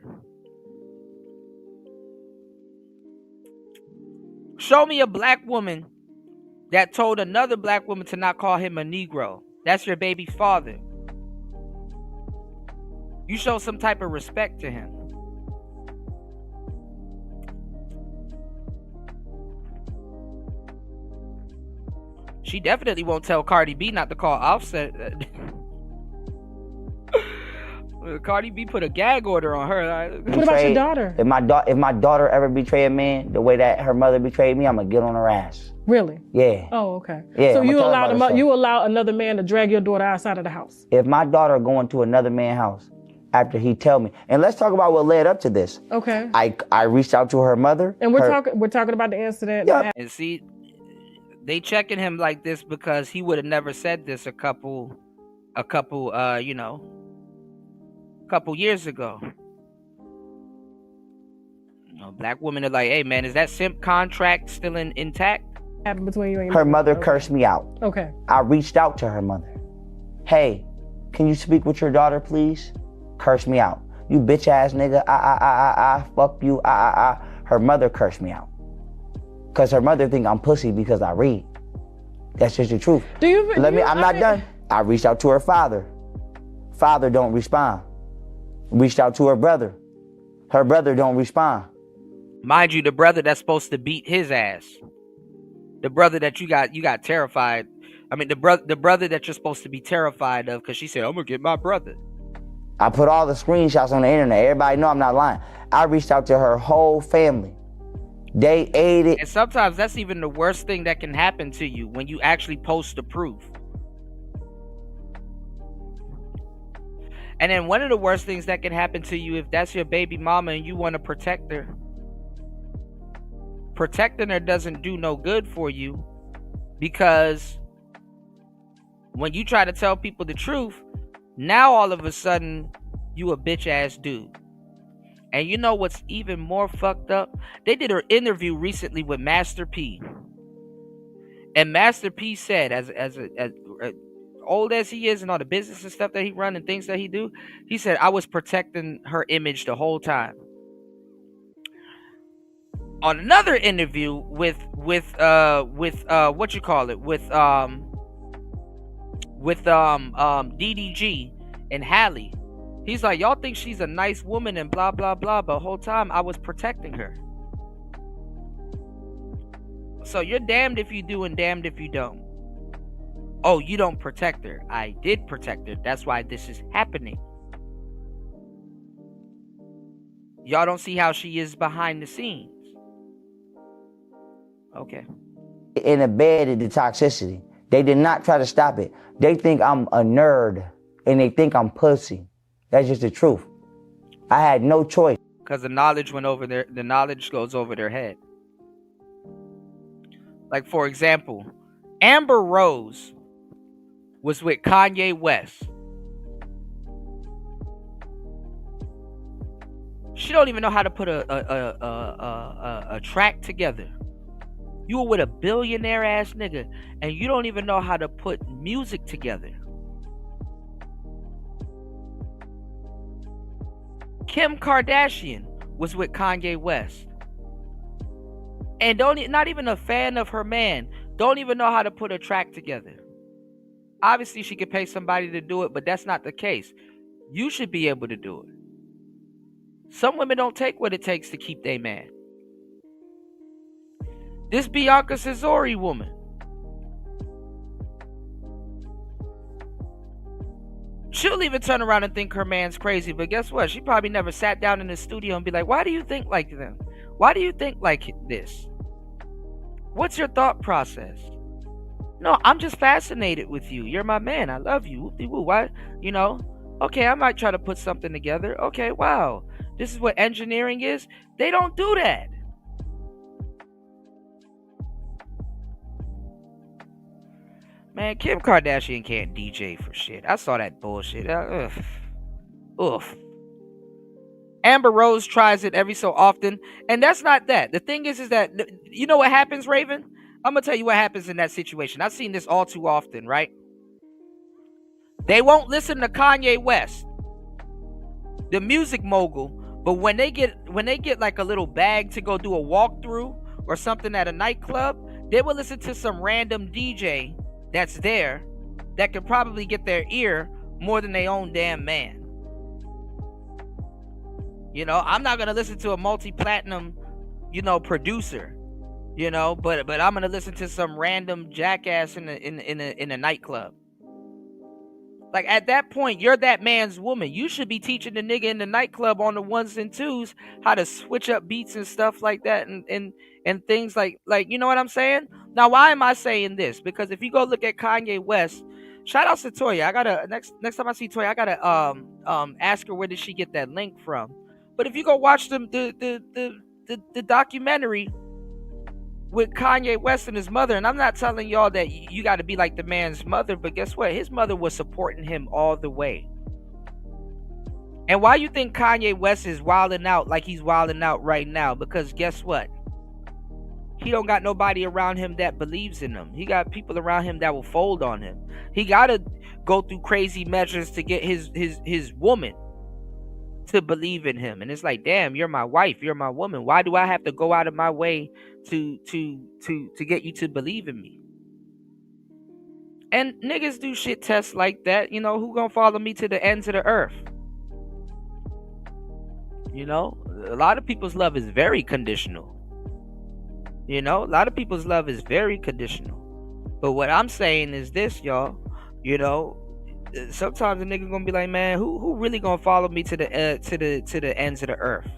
Show me a black woman that told another black woman to not call him a Negro. That's your baby father. You show some type of respect to him. She definitely won't tell Cardi B not to call Offset. Cardi B put a gag order on her. What about your daughter? If my daughter ever betray a man the way that her mother betrayed me, I'm gonna get on her ass. Really? Yeah. Oh, okay. Yeah, So I'ma tell her about herself. you allow another man to drag your daughter outside of the house? If my daughter going to another man's house after he tell me, and let's talk about what led up to this. Okay. I reached out to her mother. And we're talking about the incident. Yeah. And see, they checking him like this because he would have never said this a couple years ago. Black women are like, hey man, is that simp contract still intact? Happened between you and her mother cursed me out. Okay. I reached out to her mother. Hey, can you speak with your daughter, please? Curse me out. You bitch ass nigga. Fuck you. Her mother cursed me out. Cause her mother think I'm pussy because I read. That's just the truth. I'm not done. I reached out to her father. Father don't respond. Reached out to her brother. Her brother don't respond. Mind you, the brother that's supposed to beat his ass. The brother that you got terrified. I mean, the brother that you're supposed to be terrified of, because she said, I'm gonna get my brother. I put all the screenshots on the internet. Everybody know I'm not lying. I reached out to her whole family. They ate it. And sometimes that's even the worst thing that can happen to you, when you actually post the proof. And then one of the worst things that can happen to you, if that's your baby mama and you want to protect her, protecting her doesn't do no good for you, because when you try to tell people the truth, now all of a sudden you a bitch ass dude. And you know what's even more fucked up? They did an interview recently with Master P, and Master P said, as old as he is and all the business and stuff that he run and things that he do, he said, I was protecting her image the whole time. On another interview with DDG and Halle, he's like, y'all think she's a nice woman and blah blah blah, but the whole time I was protecting her. So you're damned if you do and damned if you don't. Oh, you don't protect her. I did protect her. That's why this is happening. Y'all don't see how she is behind the scenes. Okay. In a bed of the toxicity. They did not try to stop it. They think I'm a nerd and they think I'm pussy. That's just the truth. I had no choice. Because the knowledge went over there. The knowledge goes over their head. Like, for example, Amber Rose was with Kanye West. She don't even know how to put a track together. You were with a billionaire ass nigga and you don't even know how to put music together. Kim Kardashian was with Kanye West. And not even a fan of her man. Don't even know how to put a track together. Obviously, she could pay somebody to do it, but that's not the case. You should be able to do it. Some women don't take what it takes to keep their man. This Bianca Cesori woman. She'll even turn around and think her man's crazy, but guess what? She probably never sat down in the studio and be like, why do you think like them? Why do you think like this? What's your thought process? No, I'm just fascinated with you. You're my man. I love you. Whoop-de-woo. Why? You know? Okay, I might try to put something together. Okay, wow. This is what engineering is? They don't do that. Man, Kim Kardashian can't DJ for shit. I saw that bullshit. Oof. Amber Rose tries it every so often, and that's not that. The thing is that, you know what happens, Raven? I'm going to tell you what happens in that situation. I've seen this all too often, right? They won't listen to Kanye West, the music mogul, but when they get like a little bag to go do a walkthrough or something at a nightclub, they will listen to some random DJ that's there that could probably get their ear more than their own damn man. You know, I'm not gonna listen to a multi-platinum, producer, but I'm gonna listen to some random jackass in a nightclub. Like at that point, you're that man's woman. You should be teaching the nigga in the nightclub on the ones and twos how to switch up beats and stuff like that, and things like you know what I'm saying? Now, why am I saying this? Because if you go look at Kanye West, shout out to Toya. I gotta next time I see Toya, I gotta ask her where did she get that link from. But if you go watch the documentary with Kanye West and his mother, and I'm not telling y'all that you got to be like the man's mother, but guess what? His mother was supporting him all the way. And why you think Kanye West is wilding out like he's wilding out right now? Because guess what? He don't got nobody around him that believes in him. He got people around him that will fold on him. He got to go through crazy measures to get his woman to believe in him. And it's like, damn, you're my wife, you're my woman. Why do I have to go out of my way to get you to believe in me? And niggas do shit tests like that. You know, who gonna follow me to the ends of the earth? You know, a lot of people's love is very conditional. You know, a lot of people's love is very conditional. But what I'm saying is this, y'all. You know, sometimes a nigga gonna be like, man, who really gonna follow me to the ends of the earth?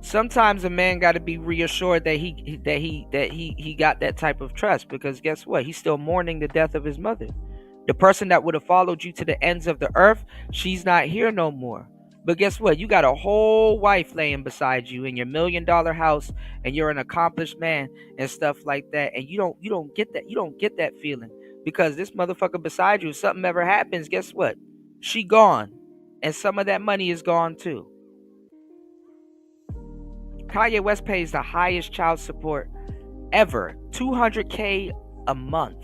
Sometimes a man got to be reassured that he got that type of trust, because guess what? He's still mourning the death of his mother. The person that would have followed you to the ends of the earth, she's not here no more. But guess what? You got a whole wife laying beside you in your $1 million house, and you're an accomplished man and stuff like that, and you don't get that. You don't get that feeling, because this motherfucker beside you, if something ever happens, guess what? She gone, and some of that money is gone too. Kanye West pays the highest child support ever, $200K a month.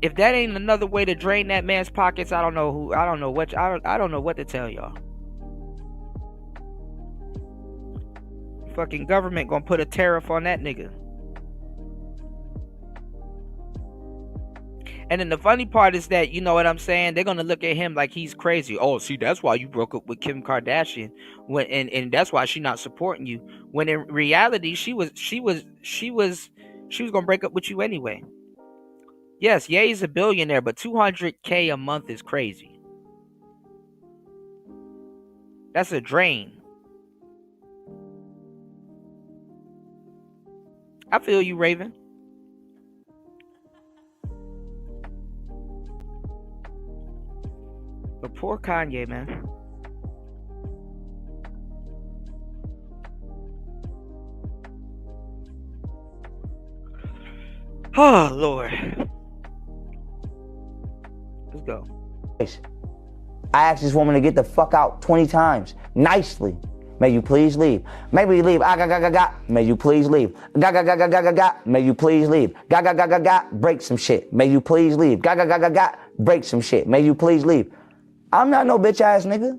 If that ain't another way to drain that man's pockets, I don't know what to tell y'all. Fucking government gonna put a tariff on that nigga. And then the funny part is that, you know what I'm saying, they're gonna look at him like he's crazy. Oh, see, that's why you broke up with Kim Kardashian, and that's why she's not supporting you. When in reality, she was gonna break up with you anyway. Yes, Ye's a billionaire, but $200K a month is crazy. That's a drain. I feel you, Raven. But poor Kanye, man. Oh, Lord. Let's go. I asked this woman to get the fuck out 20 times, nicely. May you please leave. Maybe you leave. May you please leave. May you please leave. Break some shit. May you please leave. Break some shit. May you please leave. I'm not no bitch ass nigga.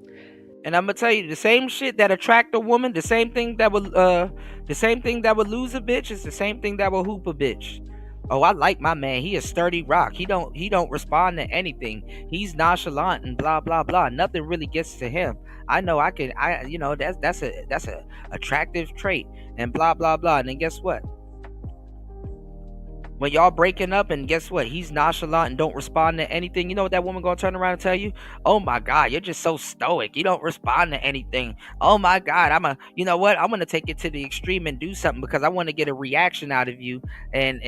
And I'm gonna tell you, the same shit that attract a woman, the same thing that would lose a bitch is the same thing that will hoop a bitch. Oh, I like my man. He a sturdy rock. He don't respond to anything. He's nonchalant and blah blah blah. Nothing really gets to him. I know that's a attractive trait and blah blah blah. And then guess what? When y'all breaking up and guess what? He's nonchalant and don't respond to anything. You know what that woman gonna turn around and tell you? Oh my God, you're just so stoic. You don't respond to anything. Oh my God, you know what? I'm gonna take it to the extreme and do something because I want to get a reaction out of you. And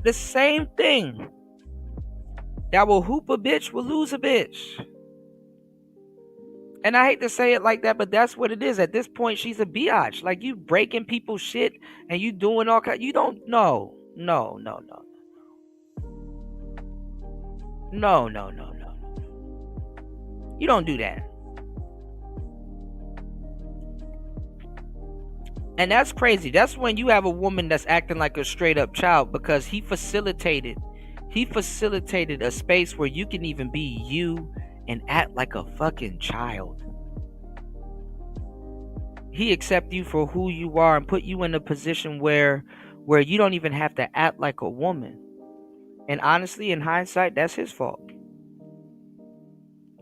the same thing that will hoop a bitch will lose a bitch. And I hate to say it like that, but that's what it is. At this point, she's a biatch. Like, you breaking people's shit and you doing all kind. You don't know. No. You don't do that. And that's crazy. That's when you have a woman that's acting like a straight up child, because he facilitated a space where you can even be you and act like a fucking child. He accept you for who you are and put you in a position where you don't even have to act like a woman. And honestly, in hindsight, that's his fault.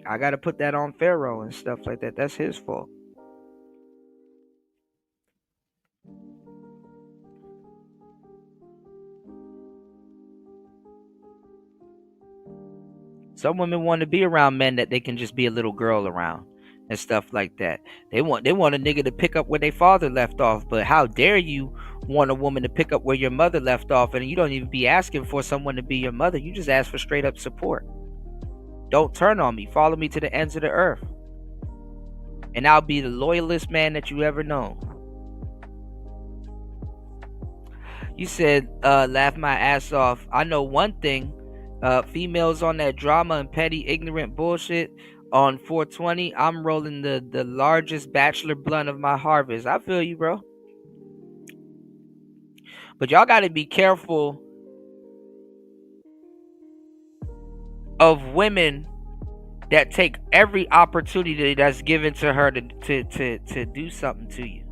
I gotta put that on Pharaoh and stuff like that. That's his fault. Some women want to be around men that they can just be a little girl around and stuff like that. They want a nigga to pick up where their father left off. But how dare you want a woman to pick up where your mother left off, and you don't even be asking for someone to be your mother. You just ask for straight up support. Don't turn on me. Follow me to the ends of the earth, and I'll be the loyalest man that you ever known. You said, laugh my ass off. I know one thing. Females on that drama and petty ignorant bullshit on 420. I'm rolling the largest bachelor blunt of my harvest. I feel you, bro. But y'all got to be careful of women that take every opportunity that's given to her to do something to you.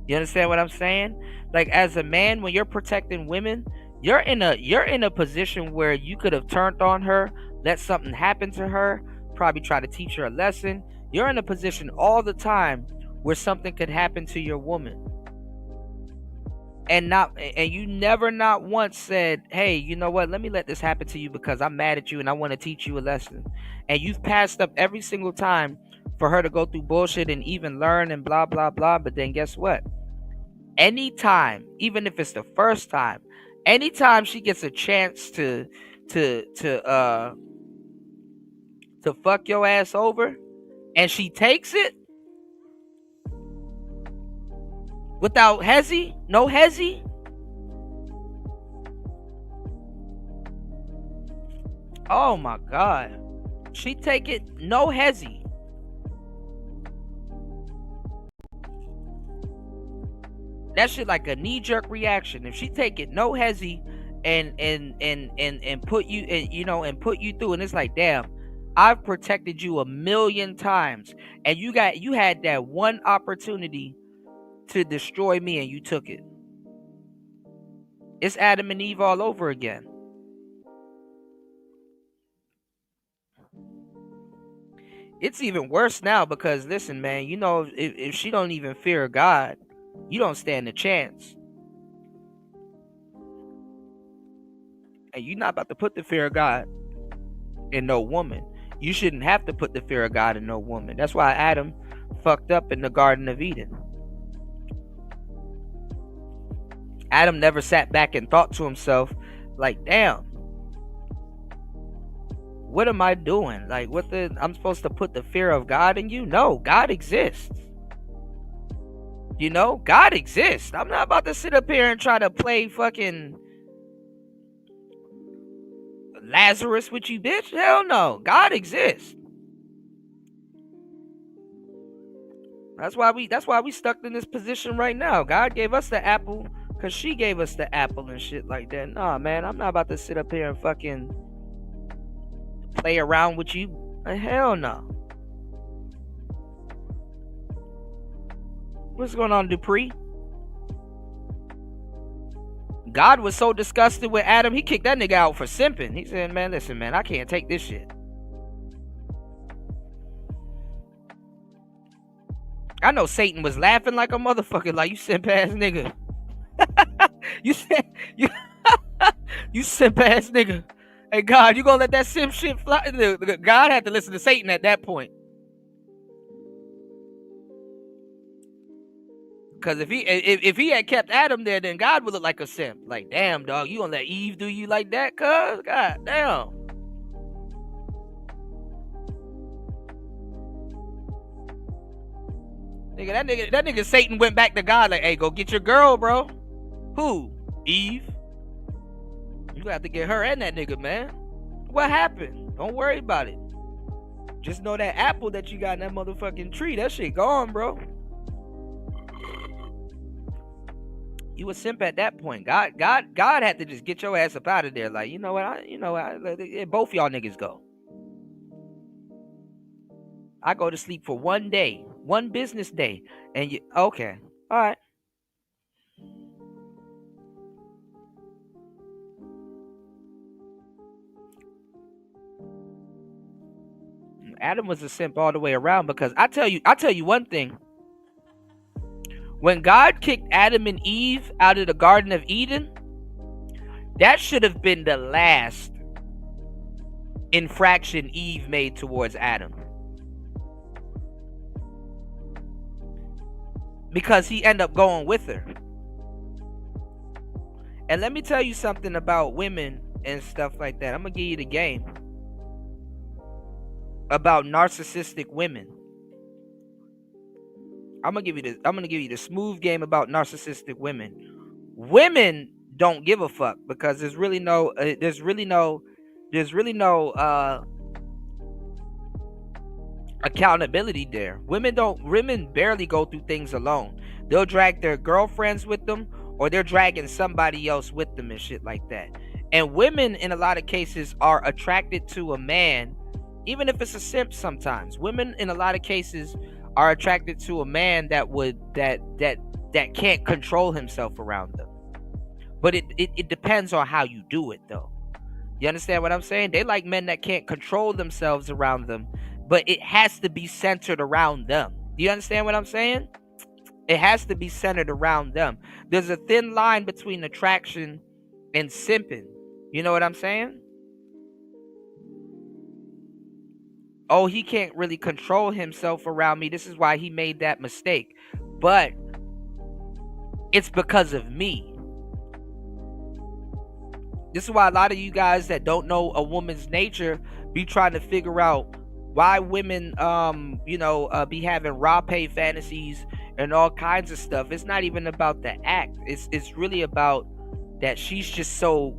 You understand what I'm saying? Like, as a man, when you're protecting women, you're in a position where you could have turned on her, let something happen to her, probably try to teach her a lesson. You're in a position all the time where something could happen to your woman. And you never not once said, hey, you know what, let me let this happen to you because I'm mad at you and I want to teach you a lesson. And you've passed up every single time for her to go through bullshit and even learn and blah, blah, blah. But then guess what? Anytime, even if it's the first time, anytime she gets a chance to fuck your ass over and she takes it without no hezzy. Oh my God. She take it no hezzy. That shit like a knee-jerk reaction. If she take it no hezzy and put you and put you through, and it's like, damn, I've protected you 1,000,000 times and you had that one opportunity to destroy me and you took it. It's Adam and Eve all over again. It's even worse now because, listen, man, you know, if she don't even fear God, you don't stand a chance. And you're not about to put the fear of God in no woman. You shouldn't have to put the fear of God in no woman. That's why Adam fucked up in the Garden of Eden. Adam never sat back and thought to himself, like, damn, what am I doing? Like, I'm supposed to put the fear of God in you? No, God exists. You know, God exists. I'm not about to sit up here and try to play fucking Lazarus with you, bitch. Hell no. God exists. That's why we stuck in this position right now. God gave us the apple because she gave us the apple and shit like that. Nah, man, I'm not about to sit up here and fucking play around with you. Hell no. What's going on, Dupree? God was so disgusted with Adam, he kicked that nigga out for simping. He said, man, listen, man, I can't take this shit. I know Satan was laughing like a motherfucker, like, you simp ass nigga. you simp ass nigga. Hey, God, you gonna let that simp shit fly? God had to listen to Satan at that point. Because if he had kept Adam there, then God would look like a simp. Like, damn, dog, you gonna let Eve do you like that, cuz? God damn. That nigga Satan went back to God like, hey, go get your girl, bro. Who? Eve. You have to get her and that nigga, man. What happened? Don't worry about it. Just know that apple that you got in that motherfucking tree, that shit gone, bro. You a simp at that point. God had to just get your ass up out of there. Like, you know what? Both y'all niggas go. I go to sleep for one day, one business day, and you okay? All right. Adam was a simp all the way around because I tell you one thing. When God kicked Adam and Eve out of the Garden of Eden, that should have been the last infraction Eve made towards Adam. Because he ended up going with her. And let me tell you something about women and stuff like that. I'm going to give you the game about narcissistic women. I'm going to give you the smooth game about narcissistic women. Women don't give a fuck because there's really no accountability there. Women barely go through things alone. They'll drag their girlfriends with them, or they're dragging somebody else with them and shit like that. And women in a lot of cases are attracted to a man, even if it's a simp sometimes. Women in a lot of cases are attracted to a man that can't control himself around them. But it depends on how you do it though. You understand what I'm saying? They like men that can't control themselves around them, but it has to be centered around them. Do you understand what I'm saying? It has to be centered around them. There's a thin line between attraction and simping. You know what I'm saying? Oh, he can't really control himself around me. This is why he made that mistake. But it's because of me. This is why a lot of you guys that don't know a woman's nature be trying to figure out why women be having raw pay fantasies and all kinds of stuff. It's not even about the act. It's really about that she's just so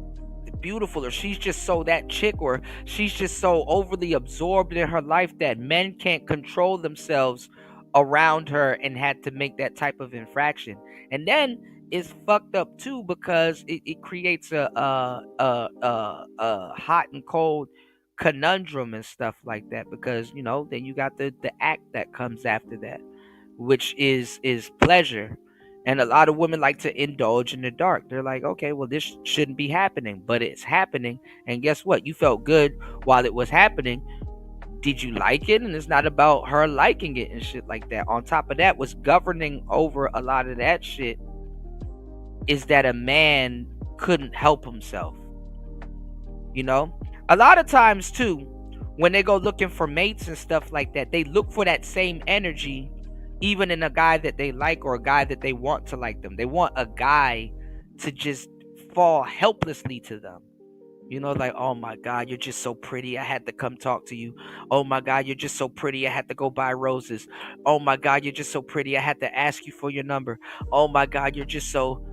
beautiful, or she's just so that chick, or she's just so overly absorbed in her life that men can't control themselves around her and had to make that type of infraction. And then it's fucked up too because it creates a hot and cold conundrum and stuff like that, because then you got the act that comes after that, which is pleasure. And a lot of women like to indulge in the dark. They're like, okay, well, this shouldn't be happening, but it's happening. And guess what? You felt good while it was happening. Did you like it? And it's not about her liking it and shit like that. On top of that, what's governing over a lot of that shit is that a man couldn't help himself. A lot of times too, when they go looking for mates and stuff like that, they look for that same energy even in a guy that they like, or a guy that they want to like them. They want a guy to just fall helplessly to them. Like, oh my God, you're just so pretty, I had to come talk to you. Oh my God, you're just so pretty, I had to go buy roses. Oh my God, you're just so pretty, I had to ask you for your number. Oh my God, you're just so...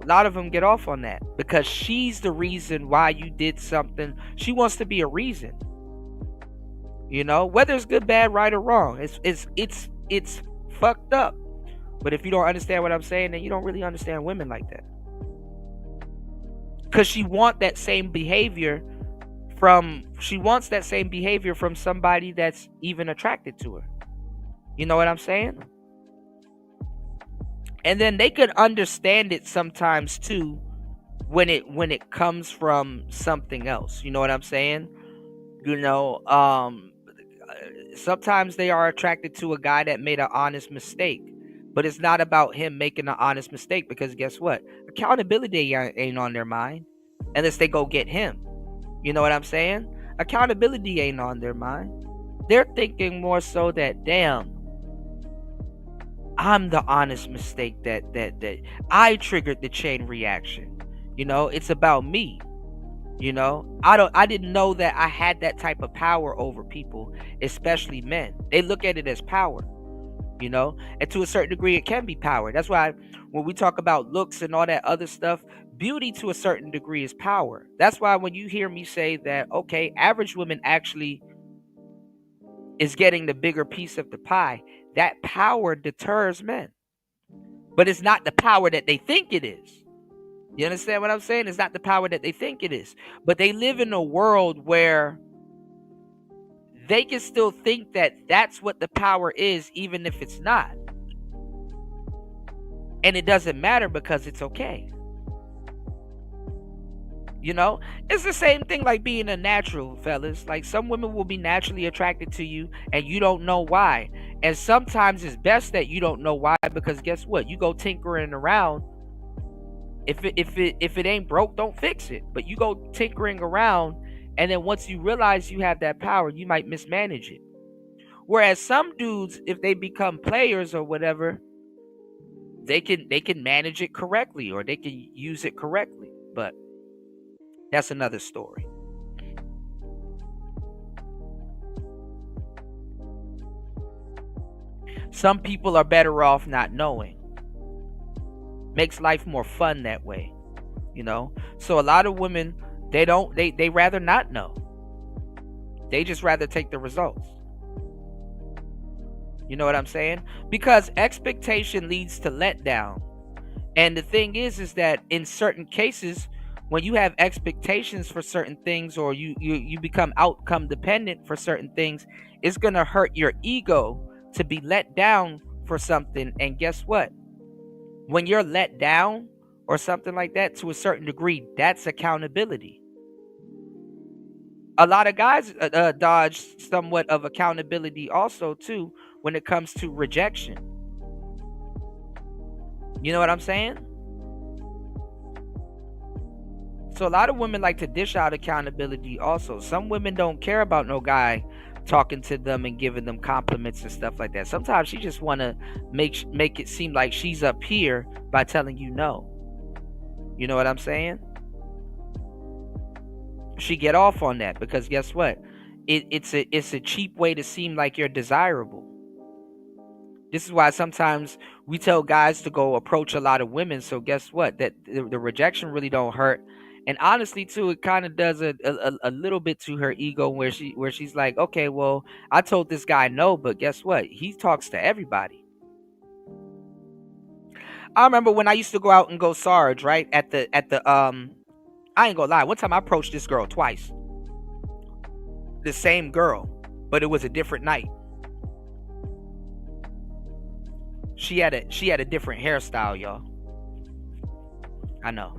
A lot of them get off on that because she's the reason why you did something. She wants to be a reason. Whether it's good, bad, right, or wrong. It's fucked up. But if you don't understand what I'm saying, then you don't really understand women like that. Because she wants that same behavior from somebody that's even attracted to her. You know what I'm saying? And then they could understand it sometimes too when it comes from something else. You know what I'm saying? Sometimes they are attracted to a guy that made an honest mistake. But it's not about him making an honest mistake, because guess what? Accountability ain't on their mind unless they go get him. You know what I'm saying? Accountability ain't on their mind. They're thinking more so that, damn, I'm the honest mistake that I triggered the chain reaction. It's about me. I didn't know that I had that type of power over people, especially men. They look at it as power. And to a certain degree it can be power. That's why when we talk about looks and all that other stuff, beauty to a certain degree is power. That's why when you hear me say that, okay, average women actually is getting the bigger piece of the pie, that power deters men. But it's not the power that they think it is. You understand what I'm saying? It's not the power that they think it is. But they live in a world where they can still think that that's what the power is, even if it's not. And it doesn't matter because it's okay. It's the same thing like being a natural, fellas. Like, some women will be naturally attracted to you and you don't know why. And sometimes it's best that you don't know why, because guess what? You go tinkering around If it ain't broke, don't fix it. But you go tinkering around, and then once you realize you have that power, you might mismanage it. Whereas some dudes, if they become players or whatever, they can manage it correctly, or they can use it correctly. But that's another story. Some people are better off not knowing. Makes life more fun that way, you know. So a lot of women, they rather not know. They just rather take the results. You know what I'm saying? Because expectation leads to letdown. And the thing is that in certain cases, when you have expectations for certain things, or you become outcome dependent for certain things, it's going to hurt your ego to be let down for something. And guess what? When you're let down or something like that, to a certain degree, that's accountability. A lot of guys dodge somewhat of accountability also too when it comes to rejection. You know what I'm saying? So a lot of women like to dish out accountability also. Some women don't care about no guy talking to them and giving them compliments and stuff like that. Sometimes she just want to make it seem like she's up here by telling you no. You know what I'm saying? She get off on that because guess what? It's a cheap way to seem like you're desirable. This is why sometimes we tell guys to go approach a lot of women. So guess what? That the rejection really don't hurt. And honestly, too, it kind of does a little bit to her ego, where she's like, okay, well, I told this guy no, but guess what? He talks to everybody. I remember when I used to go out and go Sarge, right? At the I ain't gonna lie. One time I approached this girl twice. The same girl, but it was a different night. She had a different hairstyle, y'all. I know.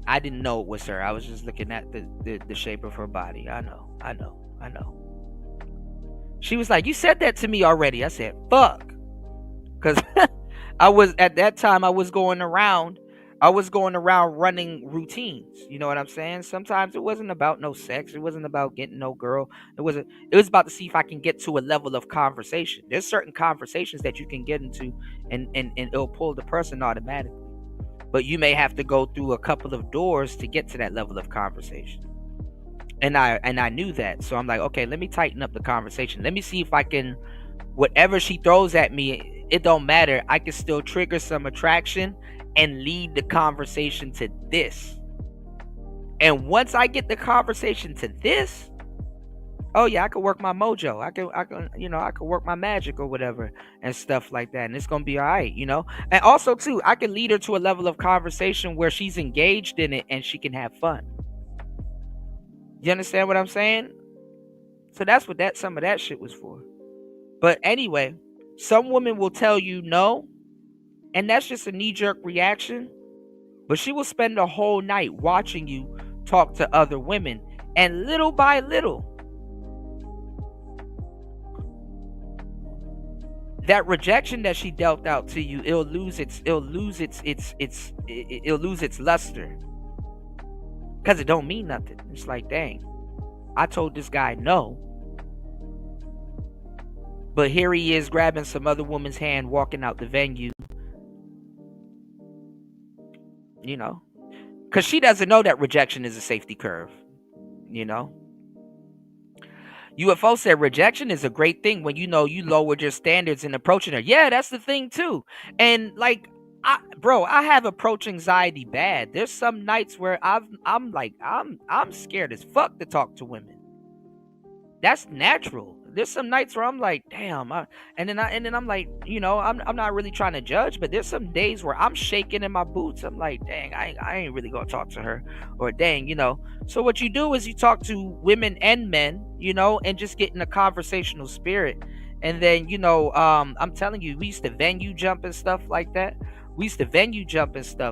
I didn't know it was her. I was just looking at the shape of her body. I know. She was like, "You said that to me already." I said, "Fuck," because I was at that time I was going around running routines. You know what I'm saying? Sometimes it wasn't about no sex. It wasn't about getting no girl. It was about to see if I can get to a level of conversation. There's certain conversations that you can get into, and it'll pull the person automatically. But you may have to go through a couple of doors to get to that level of conversation. And I knew that. So I'm like, okay, let me tighten up the conversation. Let me see if I can, whatever she throws at me, it don't matter. I can still trigger some attraction and lead the conversation to this. And once I get the conversation to this, oh yeah, I could work my mojo. I could work my magic or whatever and stuff like that. And it's gonna be all right, you know. And also too, I can lead her to a level of conversation where she's engaged in it and she can have fun. You understand what I'm saying? So that's what some of that shit was for. But anyway, some women will tell you no, and that's just a knee-jerk reaction. But she will spend the whole night watching you talk to other women, and little by little, that rejection that she dealt out to you, it'll lose its luster, because it don't mean nothing. It's like, dang, I told this guy no, but here he is grabbing some other woman's hand, walking out the venue. You know, because she doesn't know that rejection is a safety curve. You know, UFO said rejection is a great thing when you know you lowered your standards in approaching her. Yeah, that's the thing too. And like, I have approach anxiety bad. There's some nights where I'm scared as fuck to talk to women. That's natural. There's some nights where I'm like, damn, and then I'm like, you know, I'm not really trying to judge, but there's some days where I'm shaking in my boots. I'm like, dang, I ain't really gonna talk to her, or dang, you know. So what you do is you talk to women and men, you know, and just get in a conversational spirit. And then, you know, I'm telling you, we used to venue jump and stuff like that.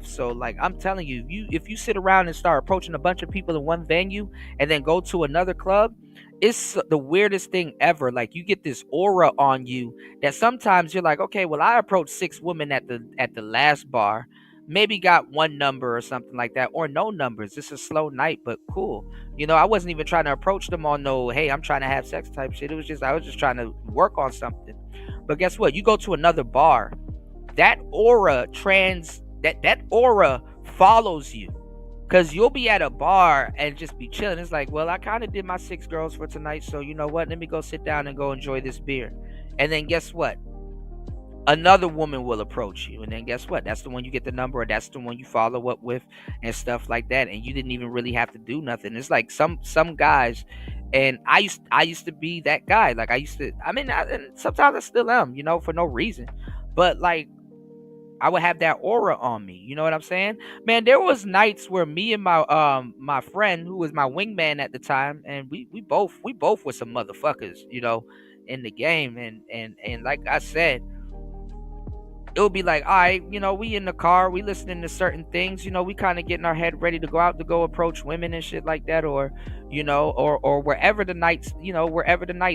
So like, I'm telling you, if you sit around and start approaching a bunch of people in one venue and then go to another club, it's the weirdest thing ever. Like, you get this aura on you that sometimes you're like, okay, well, I approached 6 women at the last bar, maybe got one number or something like that, or no numbers. It's a slow night, but cool. I wasn't even trying to approach them on no, hey, I'm trying to have sex type shit. I was just trying to work on something. But guess what? You go to another bar, that aura that aura follows you. Cause you'll be at a bar and just be chilling. It's like, well, I kind of did my 6 girls for tonight, so you know what? Let me go sit down and go enjoy this beer. And then guess what? Another woman will approach you, and then guess what? That's the one you get the number, or that's the one you follow up with, and stuff like that. And you didn't even really have to do nothing. It's like some guys, and I used to be that guy. Like and sometimes I still am, for no reason. But like, I would have that aura on me. You know what I'm saying? Man, there was nights where me and my friend, who was my wingman at the time, and we both were some motherfuckers, in the game. And like I said, it would be like, all right, we in the car, we listening to certain things, we kind of getting our head ready to go out to go approach women and shit like that, or or wherever the night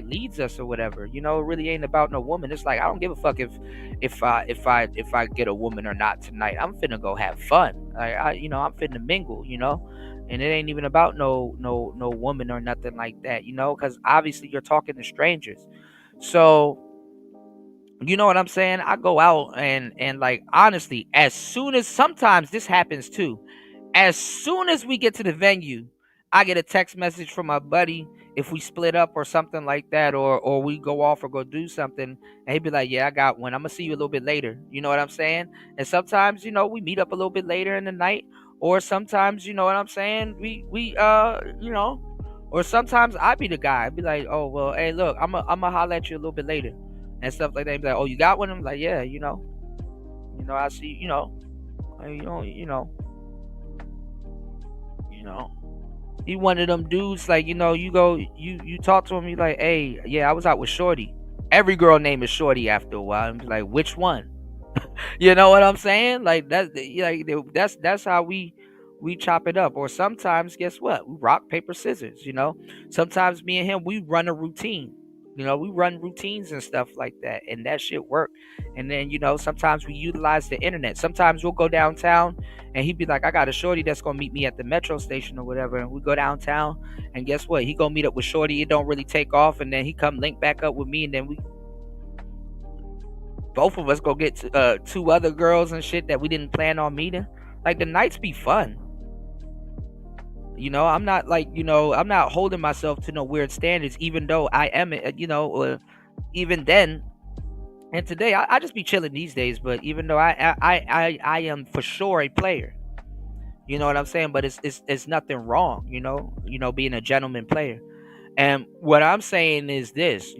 leads us or whatever. It really ain't about no woman. It's like, I don't give a fuck if I get a woman or not tonight. I'm finna go have fun. I'm finna mingle, and it ain't even about no woman or nothing like that, because obviously you're talking to strangers. So you know what I'm saying? I go out and like, honestly, as soon as, sometimes this happens too, as soon as we get to the venue, I get a text message from my buddy if we split up or something like that, or we go off or go do something, and he'd be like, yeah, I got one. I'm gonna see you a little bit later. You know what I'm saying? And sometimes, we meet up a little bit later in the night, or sometimes, you know what I'm saying, we or sometimes I be the guy. I'd be like, oh well, hey, look, I'm gonna holler at you a little bit later and stuff like that. Be like, oh, you got one? I'm like, yeah, I see, he one of them dudes, like, you go, you talk to him, you like, hey, yeah, I was out with Shorty. Every girl name is Shorty after a while. I'm like, which one? You know what I'm saying? Like, that's how we chop it up. Or sometimes, guess what? We rock, paper, scissors, Sometimes me and him, we run a routine. We run routines and stuff like that, and that shit work. And then, sometimes we utilize the internet. Sometimes we'll go downtown, and he'd be like, I got a Shorty that's gonna meet me at the metro station or whatever. And we go downtown, and guess what? He gonna meet up with Shorty. It don't really take off, and then he come link back up with me, and then both of us go get 2 other girls and shit that we didn't plan on meeting. Like, the nights be fun. I'm not like, I'm not holding myself to no weird standards, even though I am, even then. And today, I just be chilling these days. But even though I am for sure a player, you know what I'm saying. But it's nothing wrong, being a gentleman player. And what I'm saying is this,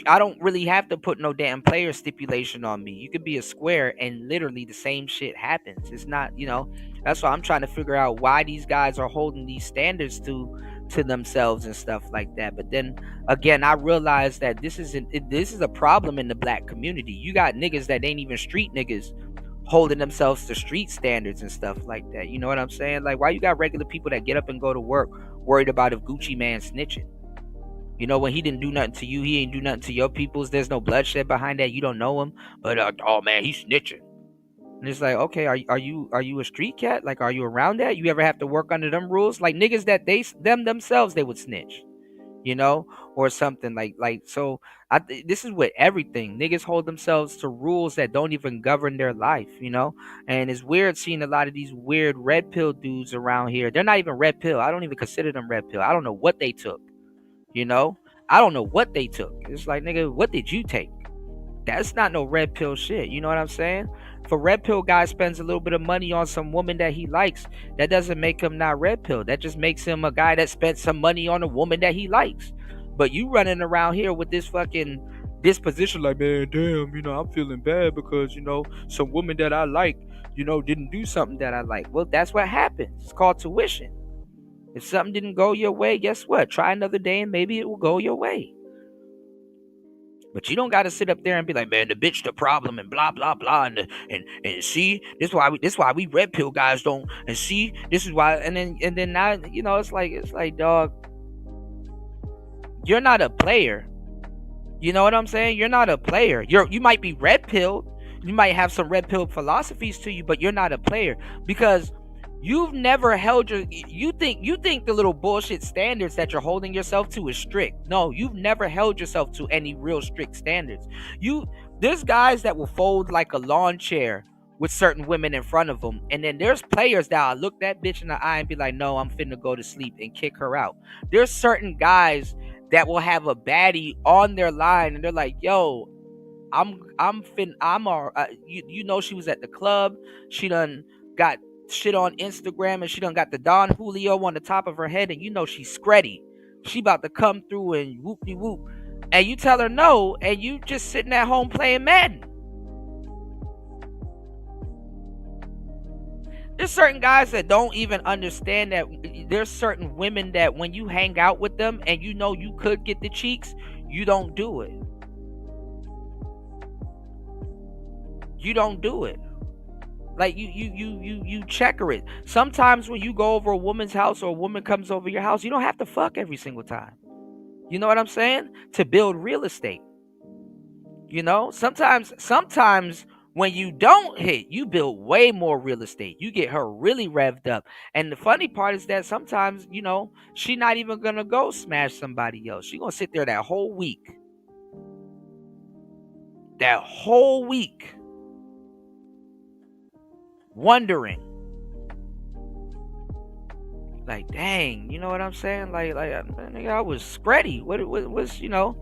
I don't really have to put no damn player stipulation on me. You could be a square and literally the same shit happens. It's not, that's why I'm trying to figure out why these guys are holding these standards to themselves and stuff like that. But then again, I realize that this is a problem in the black community. You got niggas that ain't even street niggas holding themselves to street standards and stuff like that. You know what I'm saying? Like, why you got regular people that get up and go to work worried about if Gucci Man snitching? When he didn't do nothing to you, he ain't do nothing to your peoples. There's no bloodshed behind that. You don't know him, but oh man, he's snitching. And it's like, okay, are you a street cat? Like, are you around that? You ever have to work under them rules? Like, niggas that themselves they would snitch, or something like. So this is with everything. Niggas hold themselves to rules that don't even govern their life, And it's weird seeing a lot of these weird red pill dudes around here. They're not even red pill. I don't even consider them red pill. I don't know what they took. I don't know what they took. It's like, nigga, what did you take? That's not no red pill shit. You know what I'm saying? If a red pill guy spends a little bit of money on some woman that he likes, that doesn't make him not red pill. That just makes him a guy that spent some money on a woman that he likes. But you running around here with this fucking disposition like, man, damn, I'm feeling bad because, some woman that I like, didn't do something that I like. Well, that's what happens. It's called tuition. If something didn't go your way, guess what? Try another day and maybe it will go your way. But you don't got to sit up there and be like, man, the bitch the problem and blah blah blah and see, this why we red pill guys don't, and see, this is why, and then now, it's like, dog, you're not a player. You know what I'm saying? You're not a player. You might be red pilled. You might have some red pill philosophies to you, but you're not a player because you've never held you think the little bullshit standards that you're holding yourself to is strict. No, you've never held yourself to any real strict standards. There's guys that will fold like a lawn chair with certain women in front of them, and then there's players that will look that bitch in the eye and be like, no, I'm finna go to sleep, and kick her out. There's certain guys that will have a baddie on their line and they're like, yo, you know, she was at the club, she done got shit on Instagram, and she done got the Don Julio on the top of her head, and you know she's screddy. She about to come through and whoop-de-whoop. And you tell her no, and you just sitting at home playing Madden. There's certain guys that don't even understand that there's certain women that when you hang out with them and you know you could get the cheeks, you don't do it. You don't do it. Like you checker it. Sometimes when you go over a woman's house or a woman comes over your house, you don't have to fuck every single time. You know what I'm saying? To build real estate. You know, sometimes when you don't hit, you build way more real estate. You get her really revved up. And the funny part is that sometimes, you know, she not even gonna go smash somebody else. She gonna sit there that whole week. Wondering, like, dang, you know what I'm saying? Like I was screddy. What was, you know,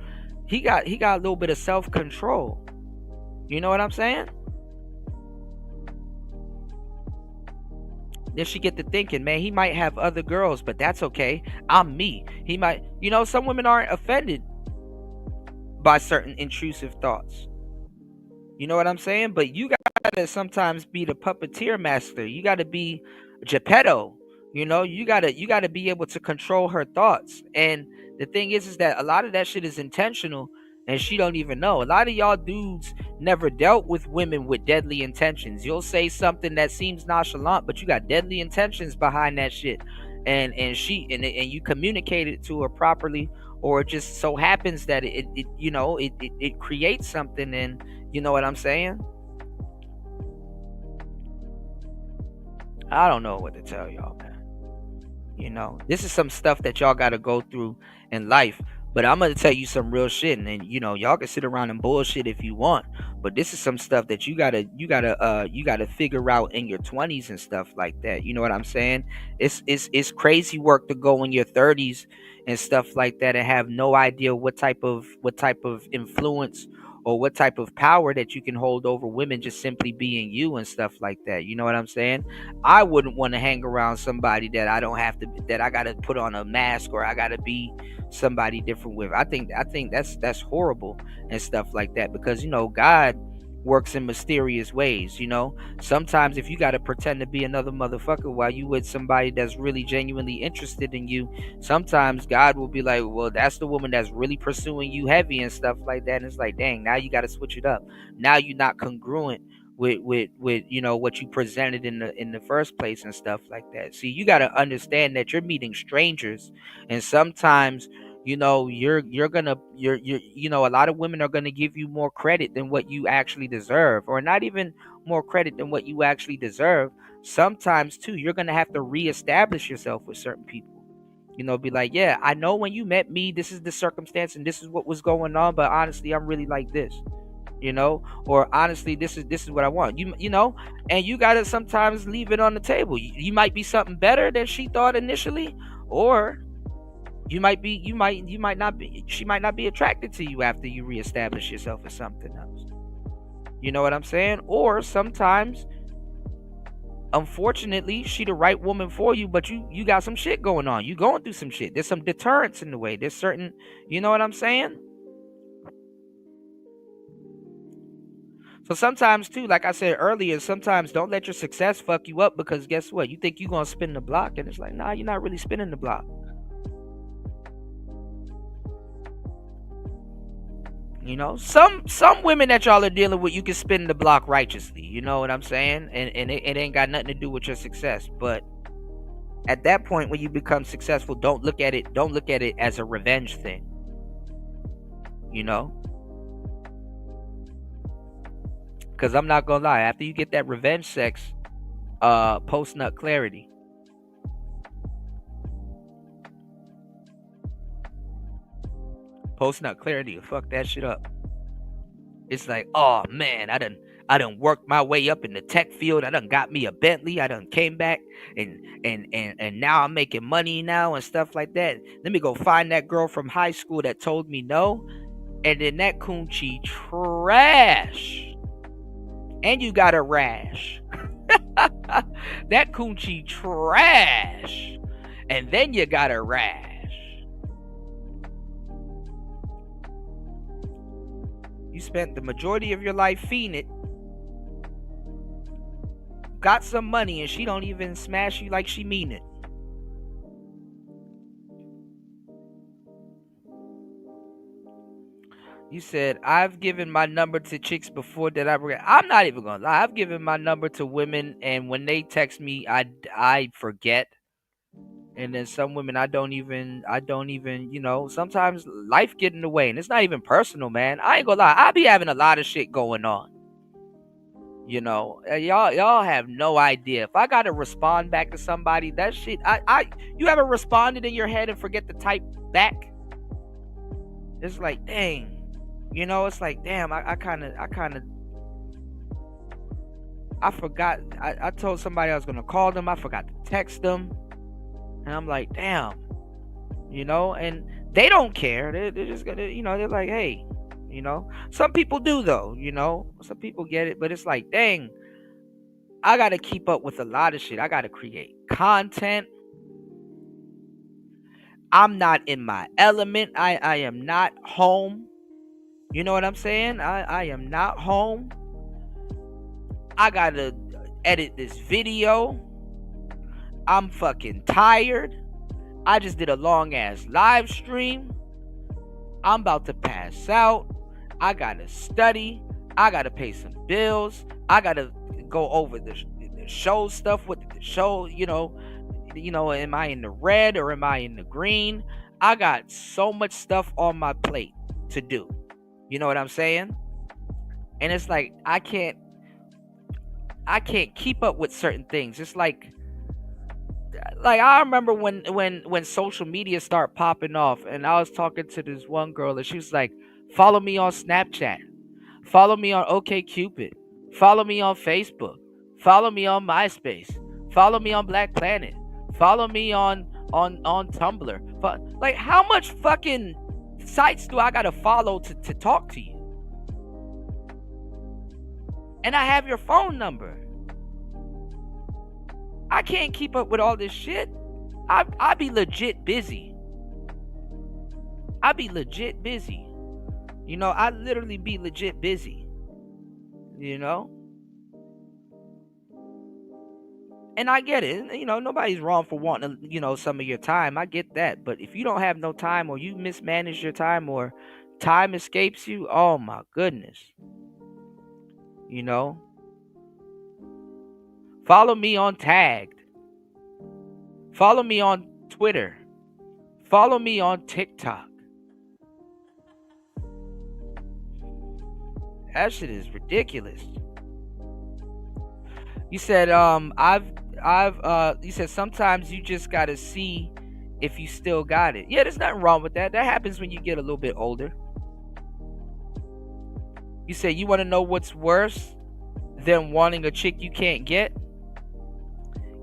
he got a little bit of self-control. You know what I'm saying? Then she get to thinking, man, he might have other girls, but that's okay. I'm me. He might, you know, some women aren't offended by certain intrusive thoughts. You know what I'm saying? But you gotta sometimes be the puppeteer master. You gotta be Geppetto. You know, you gotta be able to control her thoughts. And the thing is that a lot of that shit is intentional, and she don't even know. A lot of y'all dudes never dealt with women with deadly intentions. You'll say something that seems nonchalant, but you got deadly intentions behind that shit. And you communicate it to her properly, or it just so happens that it creates something. And you know what I'm saying? I don't know what to tell y'all, man. You know, this is some stuff that y'all got to go through in life. But I'm going to tell you some real shit. And you know, y'all can sit around and bullshit if you want. But this is some stuff that you gotta figure out in your 20s and stuff like that. You know what I'm saying? It's crazy work to go in your 30s and stuff like that and have no idea what type of influence or what type of power that you can hold over women just simply being you and stuff like that. You know what I'm saying? I wouldn't want to hang around somebody that I gotta put on a mask or I gotta be somebody different with. I think that's horrible and stuff like that, because you know, God works in mysterious ways. You know, sometimes if you got to pretend to be another motherfucker while you with somebody that's really genuinely interested in you, sometimes God will be like, well, that's the woman that's really pursuing you heavy and stuff like that. And it's like, dang, now you got to switch it up. Now you're not congruent with you know what you presented in the first place and stuff like that. See, you got to understand that you're meeting strangers, and sometimes, you know, you're you know, a lot of women are gonna give you more credit than what you actually deserve, or not even more credit than what you actually deserve. Sometimes too, you're gonna have to reestablish yourself with certain people. You know, be like, yeah, I know when you met me, this is the circumstance and this is what was going on, but honestly, I'm really like this. You know, or honestly, this is what I want. You know, and you gotta sometimes leave it on the table. You might be something better than she thought initially, or she might not be attracted to you after you reestablish yourself as something else. You know what I'm saying? Or sometimes, unfortunately, she the right woman for you, but you got some shit going on. You going through some shit. There's some deterrence in the way. There's certain, you know what I'm saying? So sometimes too, like I said earlier, sometimes don't let your success fuck you up, because guess what? You think you're gonna spin the block, and it's like, nah, you're not really spinning the block. You know, some women that y'all are dealing with, you can spin the block righteously. You know what I'm saying? And it ain't got nothing to do with your success. But at that point, when you become successful, don't look at it as a revenge thing. You know? Cause I'm not gonna lie, after you get that revenge sex, post nut clarity. Post nut clarity will fuck that shit up. It's like, oh man, I done worked my way up in the tech field. I done got me a Bentley. I done came back and now I'm making money now and stuff like that. Let me go find that girl from high school that told me no. And then that coochie trash. And you got a rash. That coochie trash. And then you got a rash. You spent the majority of your life feeding it. Got some money and she don't even smash you like she mean it. You said, I've given my number to chicks before that I regret. I'm not even gonna lie. I've given my number to women, and when they text me, I forget. And then some women I don't even, sometimes life get in the way, and it's not even personal, man. I ain't gonna lie. I be having a lot of shit going on. Y'all have no idea. If I gotta respond back to somebody, that shit, you ever responded in your head and forget to type back? It's like, dang. It's like, damn, I forgot. I told somebody I was going to call them. I forgot to text them. And I'm like, damn, and they don't care. They're just going to, they're like, hey, some people do though, some people get it, but it's like, dang, I got to keep up with a lot of shit. I got to create content. I'm not in my element. I am not home. You know what I'm saying? I am not home. I gotta edit this video. I'm fucking tired. I just did a long ass live stream. I'm about to pass out. I gotta study. I gotta pay some bills. I gotta go over the show stuff with the show. Am I in the red or am I in the green? I got so much stuff on my plate to do. You know what I'm saying? And it's like I can't keep up with certain things. It's like I remember when social media started popping off, and I was talking to this one girl, and she was like, "Follow me on Snapchat, follow me on OkCupid, follow me on Facebook, follow me on MySpace, follow me on Black Planet, follow me on Tumblr." Like, how much fucking sites do I gotta follow to talk to you? And I have your phone number. I can't keep up with all this shit. I be legit busy. I literally be legit busy. And I get it. Nobody's wrong for wanting, some of your time. I get that. But if you don't have no time, or you mismanage your time, or time escapes you, oh my goodness. Follow me on Tagged. Follow me on Twitter. Follow me on TikTok. That shit is ridiculous. You said, you said sometimes you just gotta see if you still got it. Yeah, there's nothing wrong with that. That happens when you get a little bit older. You say you want to know what's worse than wanting a chick you can't get?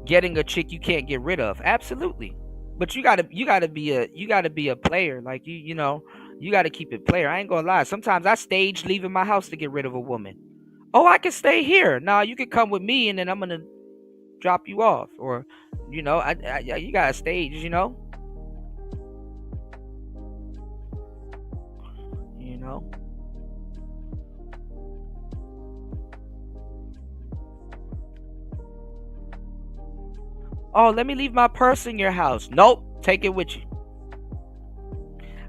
Getting a chick you can't get rid of. Absolutely. But you gotta be a player. Like you gotta keep it player. I ain't gonna lie. Sometimes I stage leaving my house to get rid of a woman. Oh, I can stay here. Nah, you can come with me, and then I'm gonna drop you off. Or, you gotta stage. Oh, let me leave my purse in your house. Nope, take it with you.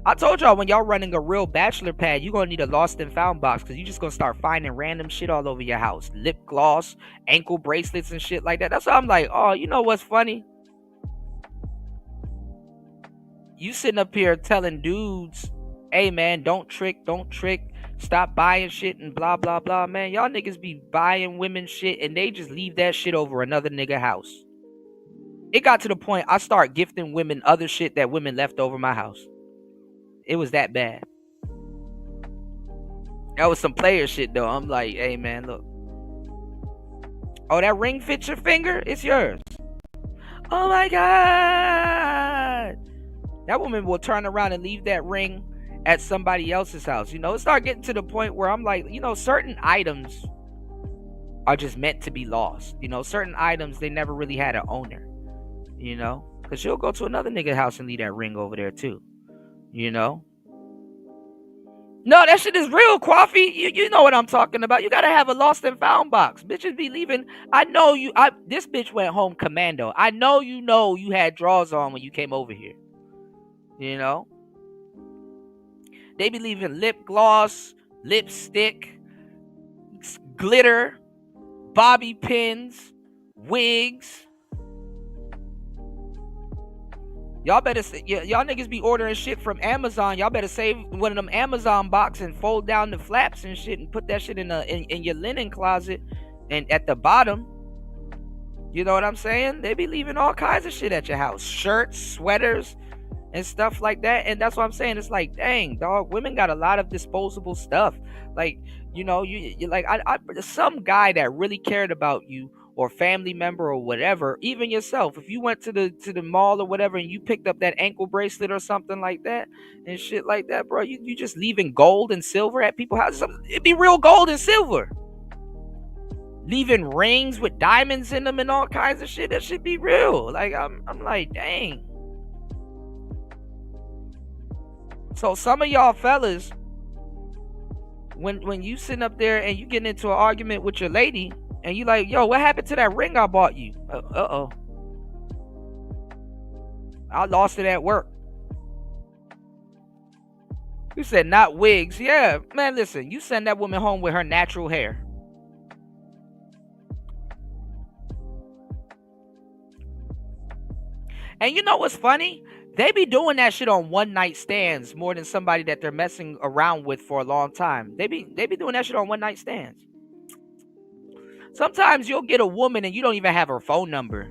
I told y'all, when y'all running a real bachelor pad, you're going to need a lost and found box, because you just going to start finding random shit all over your house. Lip gloss, ankle bracelets and shit like that. That's why I'm like, oh, you know what's funny? You sitting up here telling dudes, hey man, don't trick. Stop buying shit and blah, blah, blah. Man, y'all niggas be buying women shit and they just leave that shit over another nigga house. It got to the point I start gifting women other shit that women left over my house. It was that bad. That was some player shit though. I'm like, hey man, look. Oh, that ring fits your finger? It's yours. Oh my God. That woman will turn around and leave that ring at somebody else's house. You know, it started getting to the point where I'm like, you know, certain items are just meant to be lost. You know, certain items, they never really had an owner. You know, because she'll go to another nigga house and leave that ring over there too. You know? No, that shit is real, Coffee. You know what I'm talking about. You gotta have a lost and found box. Bitches be leaving. I know you. This bitch went home commando. I know you had drawers on when you came over here. You know? They be leaving lip gloss, lipstick, glitter, bobby pins, wigs. Y'all better y'all niggas be ordering shit from Amazon. Y'all better save one of them Amazon boxes and fold down the flaps and shit and put that shit in your linen closet and at the bottom. You know what I'm saying? They be leaving all kinds of shit at your house. Shirts, sweaters, and stuff like that. And that's what I'm saying. It's like, dang, dog, women got a lot of disposable stuff. Like, you know, you like some guy that really cared about you or family member or whatever, even yourself, if you went to the mall or whatever and you picked up that ankle bracelet or something like that and shit like that, bro, you just leaving gold and silver at people's houses. It'd be real gold and silver. Leaving rings with diamonds in them and all kinds of shit. That should be real. Like, I'm like, dang. So some of y'all fellas, when you sitting up there and you getting into an argument with your lady and you like, yo, what happened to that ring I bought you? Uh-oh. I lost it at work. You said not wigs. Yeah, man, listen, you send that woman home with her natural hair. And you know what's funny? They be doing that shit on one night stands more than somebody that they're messing around with for a long time. They be doing that shit on one night stands. Sometimes you'll get a woman and you don't even have her phone number.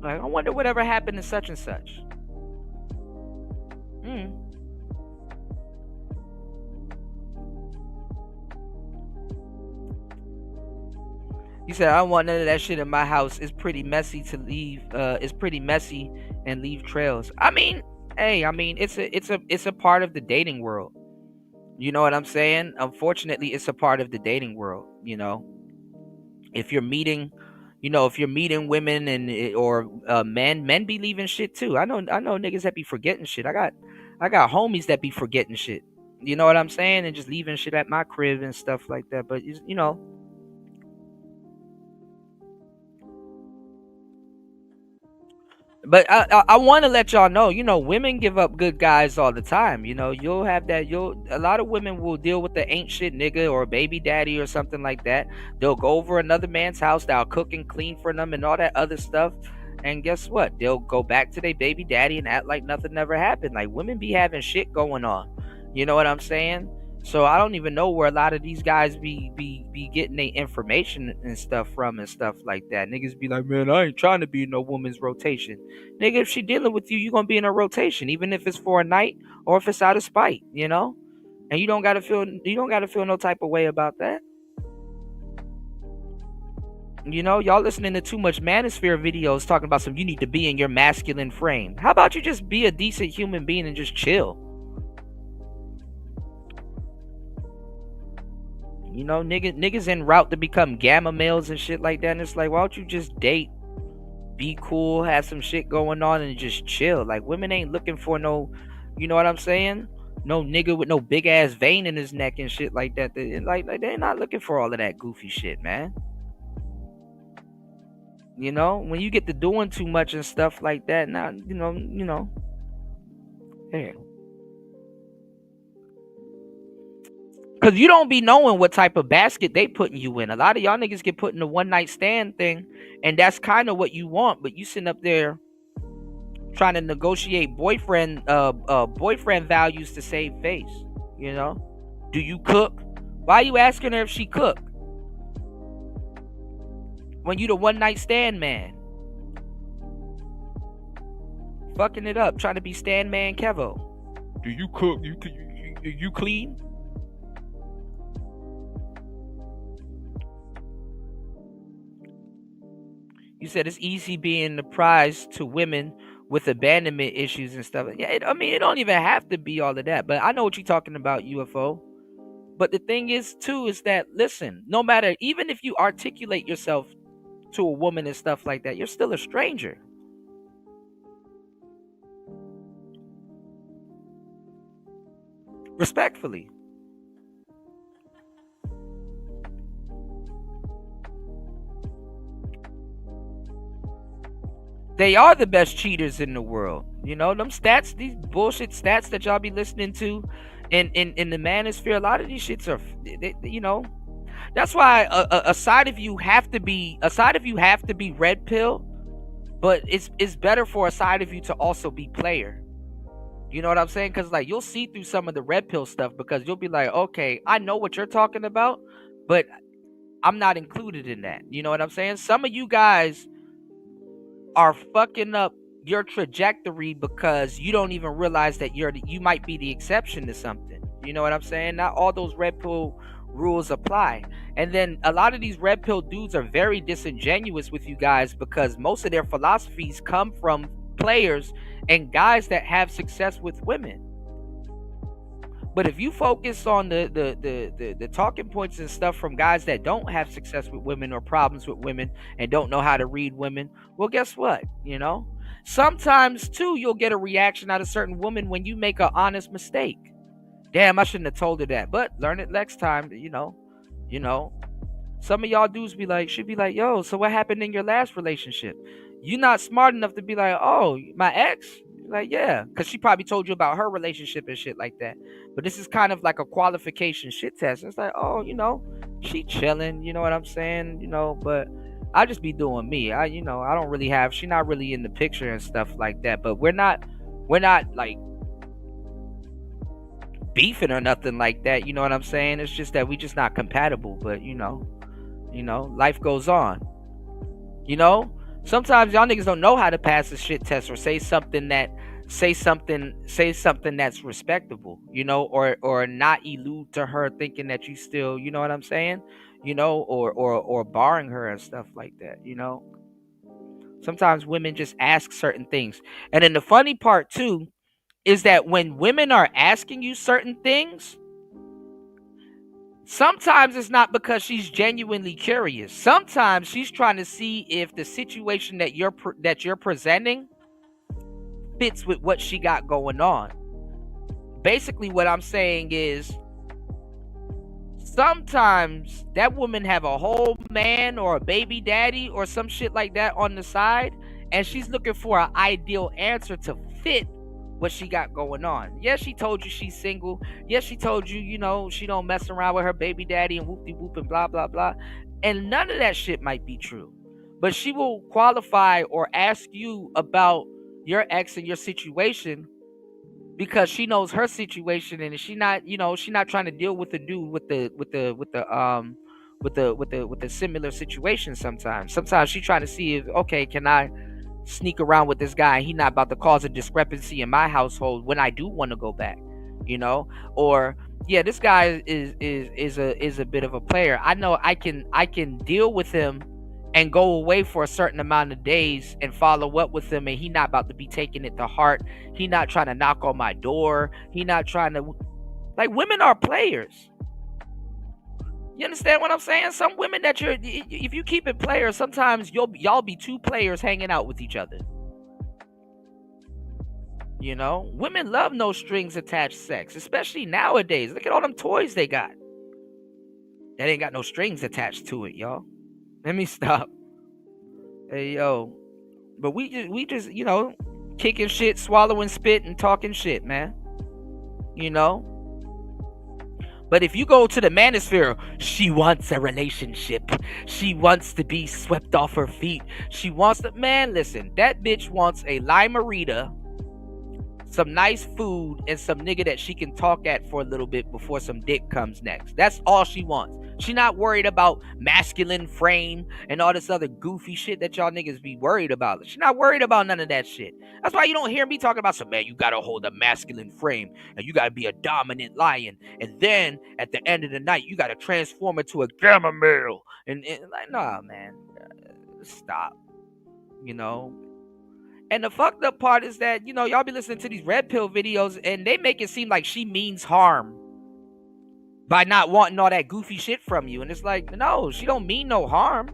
Like, I wonder whatever happened to such and such. He said, I don't want none of that shit in my house. It's pretty messy to leave. It's pretty messy and leave trails. I mean, hey, it's a part of the dating world. You know what I'm saying? Unfortunately, it's a part of the dating world. You know, if you're meeting women and or men be leaving shit too. I know niggas that be forgetting shit. I got homies that be forgetting shit. You know what I'm saying? And just leaving shit at my crib and stuff like that. But you know. But I want to let y'all know, you know, women give up good guys all the time. You know, you'll have that. A lot of women will deal with the ain't shit nigga or baby daddy or something like that. They'll go over another man's house, they'll cook and clean for them and all that other stuff. And guess what? They'll go back to their baby daddy and act like nothing never happened. Like, women be having shit going on. You know what I'm saying? So I don't even know where a lot of these guys be getting their information and stuff from and stuff like that. Niggas be like, man, I ain't trying to be in no woman's rotation. Nigga, if she dealing with you, you gonna be in a rotation, even if it's for a night or if it's out of spite, you know? And you don't gotta feel no type of way about that. You know, y'all listening to too much manosphere videos talking about you need to be in your masculine frame. How about you just be a decent human being and just chill? You know, niggas en route to become gamma males and shit like that. And it's like, why don't you just date, be cool, have some shit going on, and just chill? Like, women ain't looking for no, you know what I'm saying? No nigga with no big ass vein in his neck and shit like that. Like they're not looking for all of that goofy shit, man. You know, when you get to doing too much and stuff like that, now, you know. Hey. Because you don't be knowing what type of basket they putting you in. A lot of y'all niggas get put in the one night stand thing, and that's kind of what you want. But you sitting up there trying to negotiate boyfriend values to save face. You know, do you cook? Why are you asking her if she cook when you the one night stand man? Fucking it up, trying to be stand man Kevo. Do you cook? You clean? You said it's easy being the prize to women with abandonment issues and stuff. Yeah, I mean, it don't even have to be all of that. But I know what you're talking about, UFO. But the thing is, too, is that, listen, no matter, even if you articulate yourself to a woman and stuff like that, you're still a stranger. Respectfully. They are the best cheaters in the world. You know, them stats, these bullshit stats that y'all be listening to in the manosphere, a lot of these shits are, you know, that's why a side of you have to be red pill, but it's better for a side of you to also be player. You know what I'm saying? Because, like, you'll see through some of the red pill stuff because you'll be like, okay, I know what you're talking about, but I'm not included in that. You know what I'm saying? Some of you guys are fucking up your trajectory because you don't even realize that you might be the exception to something. You know what I'm saying? Not all those red pill rules apply. And then a lot of these red pill dudes are very disingenuous with you guys because most of their philosophies come from players and guys that have success with women. But if you focus on the talking points and stuff from guys that don't have success with women or problems with women and don't know how to read women, well, guess what? You know, sometimes too you'll get a reaction out of certain women when you make an honest mistake. Damn, I shouldn't have told her that, but learn it next time. You know, some of y'all dudes should be like, yo, so what happened in your last relationship? You're not smart enough to be like, oh, my ex. Like, yeah, because she probably told you about her relationship and shit like that. But this is kind of like a qualification shit test. It's like, oh, you know, she chilling. You know what I'm saying? You know, but I just be doing me. I don't really have. She not really in the picture and stuff like that. But we're not like beefing or nothing like that. You know what I'm saying? It's just that we just not compatible. But you know, life goes on. You know. Sometimes y'all niggas don't know how to pass a shit test or say something that's respectable, you know, or not elude to her thinking that you still, you know what I'm saying, you know, or barring her and stuff like that, you know. Sometimes women just ask certain things, and then the funny part too is that when women are asking you certain things, sometimes it's not because she's genuinely curious. Sometimes she's trying to see if the situation that you're presenting fits with what she got going on. Basically, what I'm saying is sometimes that woman have a whole man or a baby daddy or some shit like that on the side, and she's looking for an ideal answer to fit what she got going on. Yes, she told you she's single. Yes, she told you, you know, she don't mess around with her baby daddy and whoop-de-whoop and blah, blah, blah. And none of that shit might be true. But she will qualify or ask you about your ex and your situation because she knows her situation, and she not, you know, she not trying to deal with the dude with the similar situation sometimes. Sometimes she trying to see if, okay, can I sneak around with this guy and he not about to cause a discrepancy in my household when I do want to go back, you know? Or yeah, this guy is a bit of a player. I know I can deal with him and go away for a certain amount of days and follow up with him, and he not about to be taking it to heart. He not trying to knock on my door. He not trying to, like, women are players. You understand what I'm saying? Some women that if you keep it players, sometimes y'all be two players hanging out with each other. You know, women love no strings attached sex, especially nowadays. Look at all them toys they got. That ain't got no strings attached to it, y'all. Let me stop. Hey, yo. But we just, you know, kicking shit, swallowing spit, and talking shit, man. You know? But if you go to the manosphere, she wants a relationship. She wants to be swept off her feet. She wants to, man, listen, that bitch wants a limerita, some nice food, and some nigga that she can talk at for a little bit before some dick comes next. That's all she wants. She not worried about masculine frame and all this other goofy shit that y'all niggas be worried about. She not worried about none of that shit. That's why you don't hear me talking about some, man, you gotta hold a masculine frame and you gotta be a dominant lion. And then at the end of the night, you gotta transform into a gamma male. And like, nah, man, stop. You know? And the fucked up part is that, you know, y'all be listening to these red pill videos and they make it seem like she means harm by not wanting all that goofy shit from you. And it's like, no, she don't mean no harm.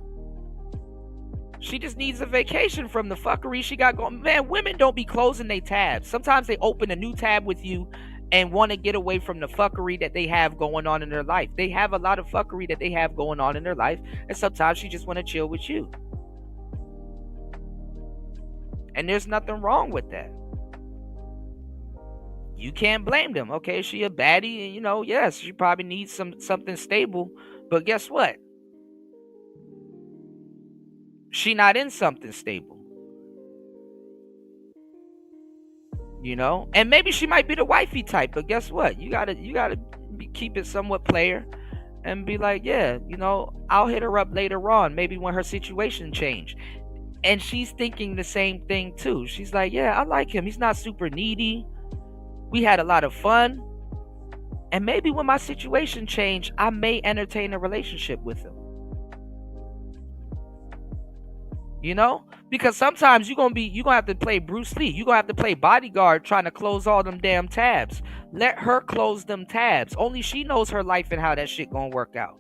She just needs a vacation from the fuckery she got going. Man, women don't be closing their tabs. Sometimes they open a new tab with you and want to get away from the fuckery that they have going on in their life. They have a lot of fuckery that they have going on in their life. And sometimes she just want to chill with you. And there's nothing wrong with that. You can't blame them. Okay, she a baddie, and you know, yes, she probably needs something stable. But guess what? She not in something stable. You know? And maybe she might be the wifey type, but guess what? You gotta keep it somewhat player and be like, yeah, you know, I'll hit her up later on, maybe when her situation changed. And she's thinking the same thing too. She's like, yeah, I like him. He's not super needy. We had a lot of fun. And maybe when my situation changed, I may entertain a relationship with him. You know? Because sometimes you're gonna have to play Bruce Lee. You're gonna have to play bodyguard trying to close all them damn tabs. Let her close them tabs. Only she knows her life and how that shit gonna work out.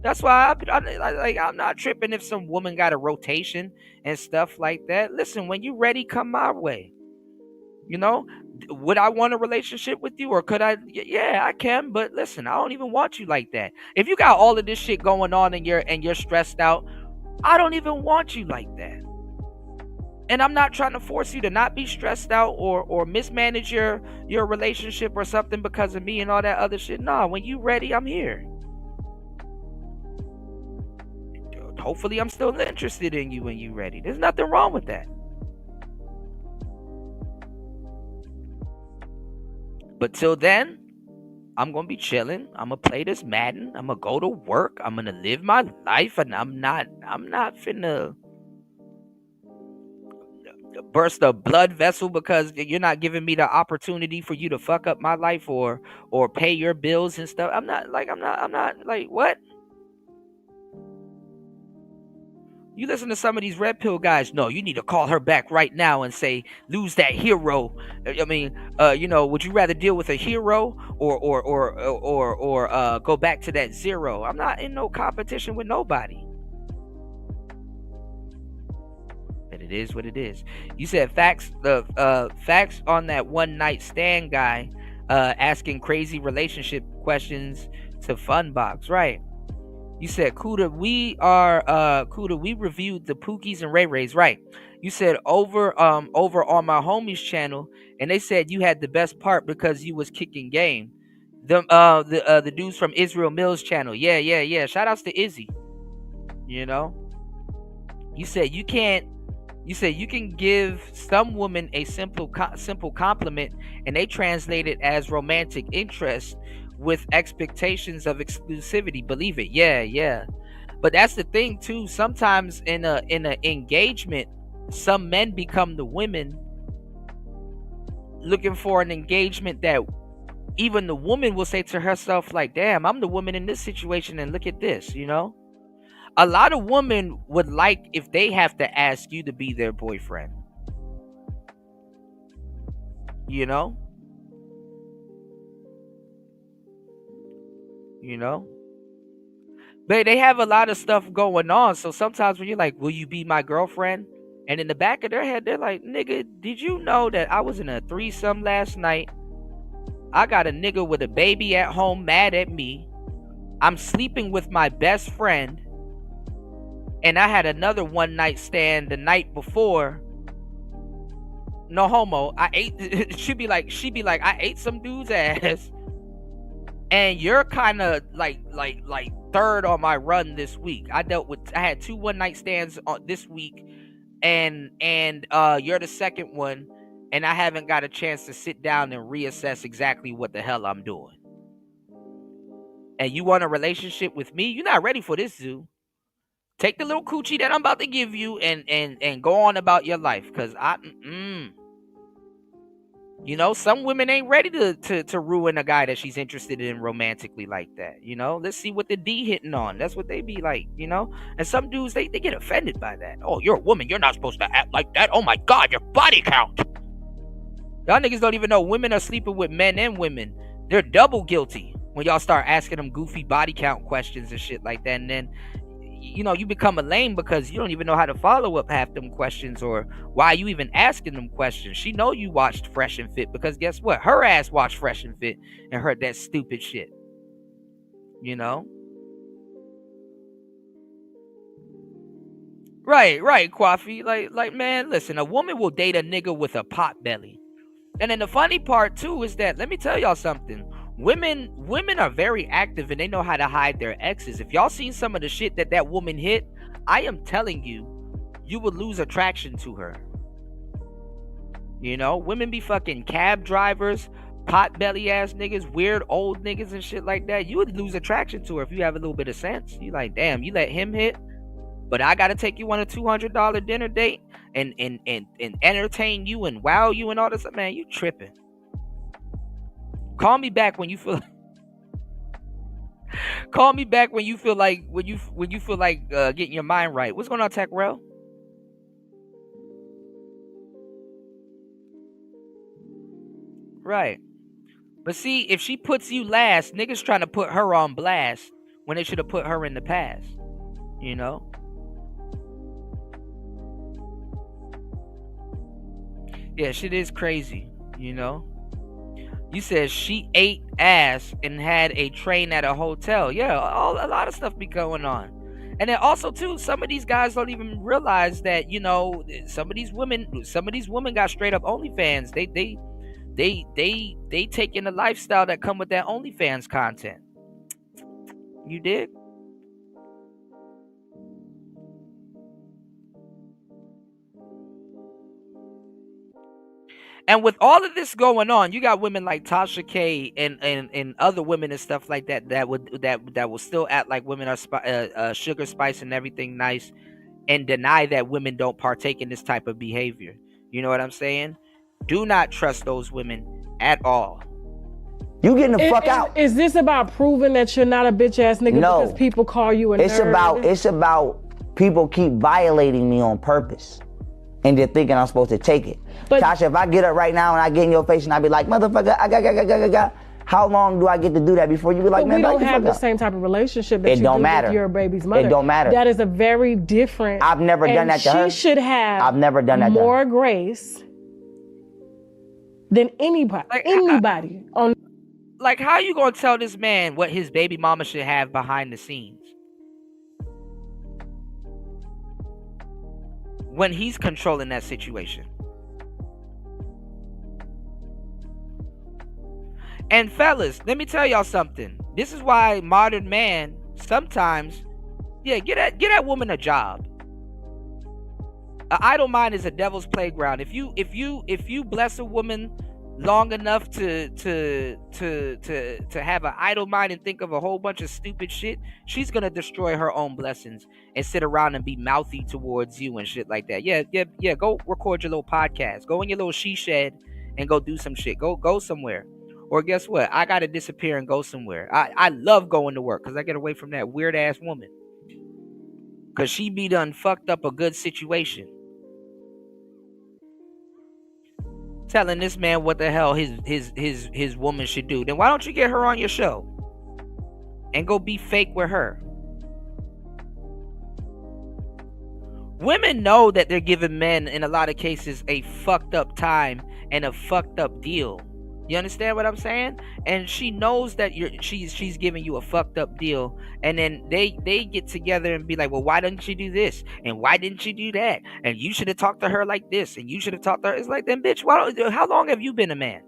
That's why I'm not tripping if some woman got a rotation and stuff like that. Listen, when you ready, come my way. You know, would I want a relationship with you, or could I? Yeah, I can. But listen, I don't even want you like that. If you got all of this shit going on and you're stressed out, I don't even want you like that. And I'm not trying to force you to not be stressed out or mismanage your relationship or something because of me and all that other shit. Nah, when you ready, I'm here. Hopefully I'm still interested in you when you're ready. There's nothing wrong with that. But till then, I'm going to be chilling. I'm going to play this Madden. I'm going to go to work. I'm going to live my life. And I'm not finna burst a blood vessel because you're not giving me the opportunity for you to fuck up my life or pay your bills and stuff. I'm not like, what? You listen to some of these red pill guys. No, you need to call her back right now and say, lose that hero. I mean, you know, would you rather deal with a hero or go back to that zero? I'm not in no competition with nobody. But it is what it is. You said facts on that one night stand guy asking crazy relationship questions to Funbox, right? You said, Kuda, we reviewed the Pookies and Ray Rays, right? You said over on my homie's channel, and they said you had the best part because you was kicking game. The dudes from Israel Mills channel, yeah. Shout outs to Izzy. You know, you said you can give some woman a simple compliment, and they translate it as romantic interest with expectations of exclusivity. Believe it. Yeah. But that's the thing too. Sometimes in a engagement, some men become the women looking for an engagement that even the woman will say to herself, like, damn, I'm the woman in this situation and look at this, you know? A lot of women would like if they have to ask you to be their boyfriend. You know? But they have a lot of stuff going on. So sometimes when you're like, will you be my girlfriend? And in the back of their head, they're like, nigga, did you know that I was in a threesome last night? I got a nigga with a baby at home mad at me. I'm sleeping with my best friend. And I had another one night stand the night before. No homo. She'd be like, I ate some dude's ass. And you're kind of like third on my run this week. I had 2 one-night stands on this week, and you're the second one, and I haven't got a chance to sit down and reassess exactly what the hell I'm doing. And you want a relationship with me? You're not ready for this, Zoo. Take the little coochie that I'm about to give you and go on about your life, because you know, some women ain't ready to ruin a guy that she's interested in romantically like that. You know, let's see what the D hitting on. That's what they be like, you know. And some dudes, they get offended by that. Oh, you're a woman. You're not supposed to act like that. Oh my God, your body count. Y'all niggas don't even know women are sleeping with men and women. They're double guilty when y'all start asking them goofy body count questions and shit like that. And then, you know, you become a lame because you don't even know how to follow up half them questions, or why you even asking them questions. She know you watched Fresh and Fit, because guess what? Her ass watched Fresh and Fit and heard that stupid shit. You know? Right, Coffee. Like, man, listen, a woman will date a nigga with a pot belly. And then the funny part too is that, let me tell y'all something. Women are very active, and they know how to hide their exes. If y'all seen some of the shit that woman hit, I am telling you, you would lose attraction to her. You know, women be fucking cab drivers, pot belly ass niggas, weird old niggas and shit like that. You would lose attraction to her if you have a little bit of sense. You like, damn, you let him hit, but I gotta take you on a $200 dinner date and entertain you and wow you and all this. Man, you tripping. Call me back when you feel. Call me back when you feel like getting your mind right. What's going on, Tech-Rel? Right. But see, if she puts you last, niggas trying to put her on blast when they should have put her in the past. You know? Yeah, shit is crazy, you know? You said she ate ass and had a train at a hotel. Yeah, a lot of stuff be going on. And then also too, some of these guys don't even realize that, you know, some of these women got straight up OnlyFans. They take in the lifestyle that come with that OnlyFans content. You dig? And with all of this going on, you got women like Tasha K and other women and stuff like that will still act like women are sugar spice and everything nice, and deny that women don't partake in this type of behavior. You know what I'm saying? Do not trust those women at all. You getting the fuck out. Is this about proving that you're not a bitch ass nigga because people call you a nerd? It's about people keep violating me on purpose. And they're thinking I'm supposed to take it. But Tasha, if I get up right now and I get in your face and I be like, motherfucker, I got, how long do I get to do that before you be like, man, we don't have the same type of relationship that you do with your baby's mother. It don't matter. That is a very different. I've never done that to her. She should have. I've never done that more grace than anybody. Like, how you gonna tell this man what his baby mama should have behind the scenes when he's controlling that situation? And fellas, let me tell y'all something. This is why modern man sometimes, get that woman a job. An idle mind is a devil's playground. If you bless a woman long enough to have an idle mind and think of a whole bunch of stupid shit, she's gonna destroy her own blessings and sit around and be mouthy towards you and shit like that. Yeah. Go record your little podcast. Go in your little she shed and go do some shit. Go somewhere. Or guess what? I gotta disappear and go somewhere. I love going to work because I get away from that weird ass woman. Cause she be done fucked up a good situation. Telling this man what the hell his woman should do. Then why don't you get her on your show and go be fake with her? Women know that they're giving men, in a lot of cases, a fucked up time and a fucked up deal. You understand what I'm saying? And she knows that she's giving you a fucked up deal, and then they get together and be like, well, why didn't you do this? And why didn't you do that? And you should have talked to her like this, and you should have talked to her. It's like, then bitch, how long have you been a man?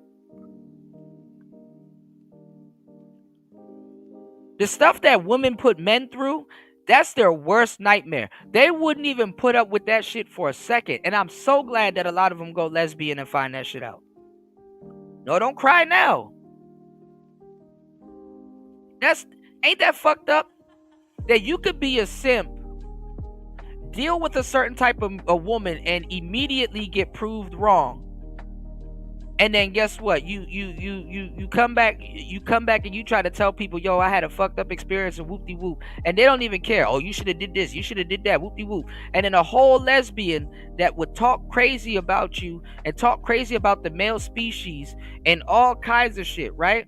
The stuff that women put men through, that's their worst nightmare. They wouldn't even put up with that shit for a second. And I'm so glad that a lot of them go lesbian and find that shit out. No, don't cry now. Ain't that fucked up? That you could be a simp, deal with a certain type of a woman, and immediately get proved wrong. And then guess what? You come back and you try to tell people, yo, I had a fucked up experience and whoop-de-whoop. And they don't even care. Oh, you should have did this. You should have did that. Whoop-de-whoop. And then a whole lesbian that would talk crazy about you and talk crazy about the male species and all kinds of shit, right?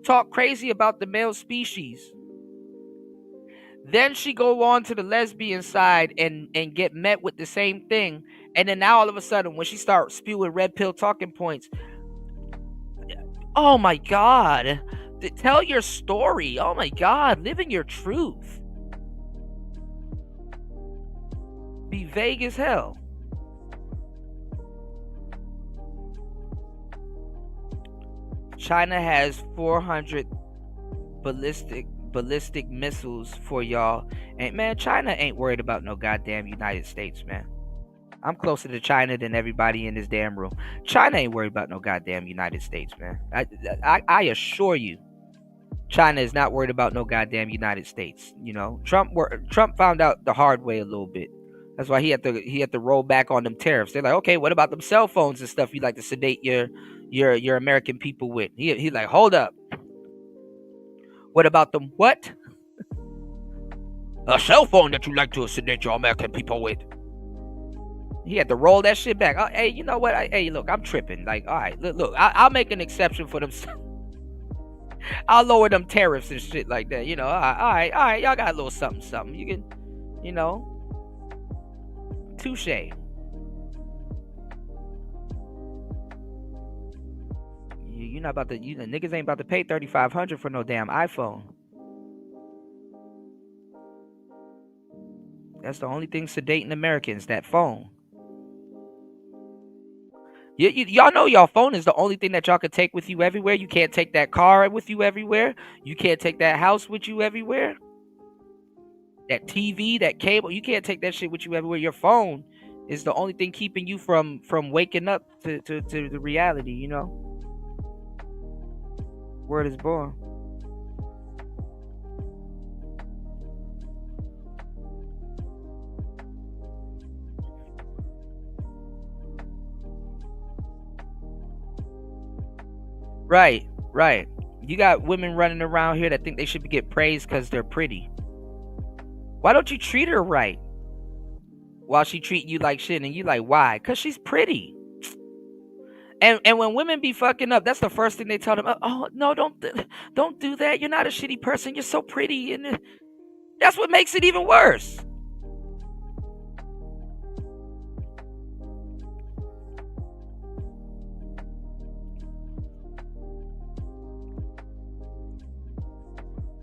Talk crazy about the male species. Then she go on to the lesbian side and get met with the same thing. And then now all of a sudden, when she starts spewing red pill talking points, oh my God, tell your story. Oh my God, live in your truth. Be vague as hell. China has 400 ballistic missiles for y'all. And man, China ain't worried about no goddamn United States, man. I'm closer to China than everybody in this damn room. China ain't worried about no goddamn United States, man. I assure you, China is not worried about no goddamn United States. You know, Trump found out the hard way a little bit. That's why he had to roll back on them tariffs. They're like, okay, what about them cell phones and stuff you like to sedate your American people with? He like, hold up. What about them? What? A cell phone that you like to sedate your American people with? He had to roll that shit back. Hey, you know what? Hey, look, I'm tripping. Like, all right, look, I'll make an exception for them. I'll lower them tariffs and shit like that. You know, all right. Y'all got a little something. You can, you know, touche. You're not about to. Niggas ain't about to pay $3,500 for no damn iPhone. That's the only thing sedating Americans. That phone. Y'all know y'all phone is the only thing that y'all can take with you everywhere. You can't take that car with you everywhere. You can't take that house with you everywhere. That TV, that cable, you can't take that shit with you everywhere. Your phone is the only thing keeping you from waking up to the reality, you know. Word is born. Right. You got women running around here that think they should get praised because they're pretty. Why don't you treat her right? While she treating you like shit, and you like, why? Because she's pretty. And when women be fucking up, that's the first thing they tell them. Oh no, don't do that. You're not a shitty person. You're so pretty, and that's what makes it even worse.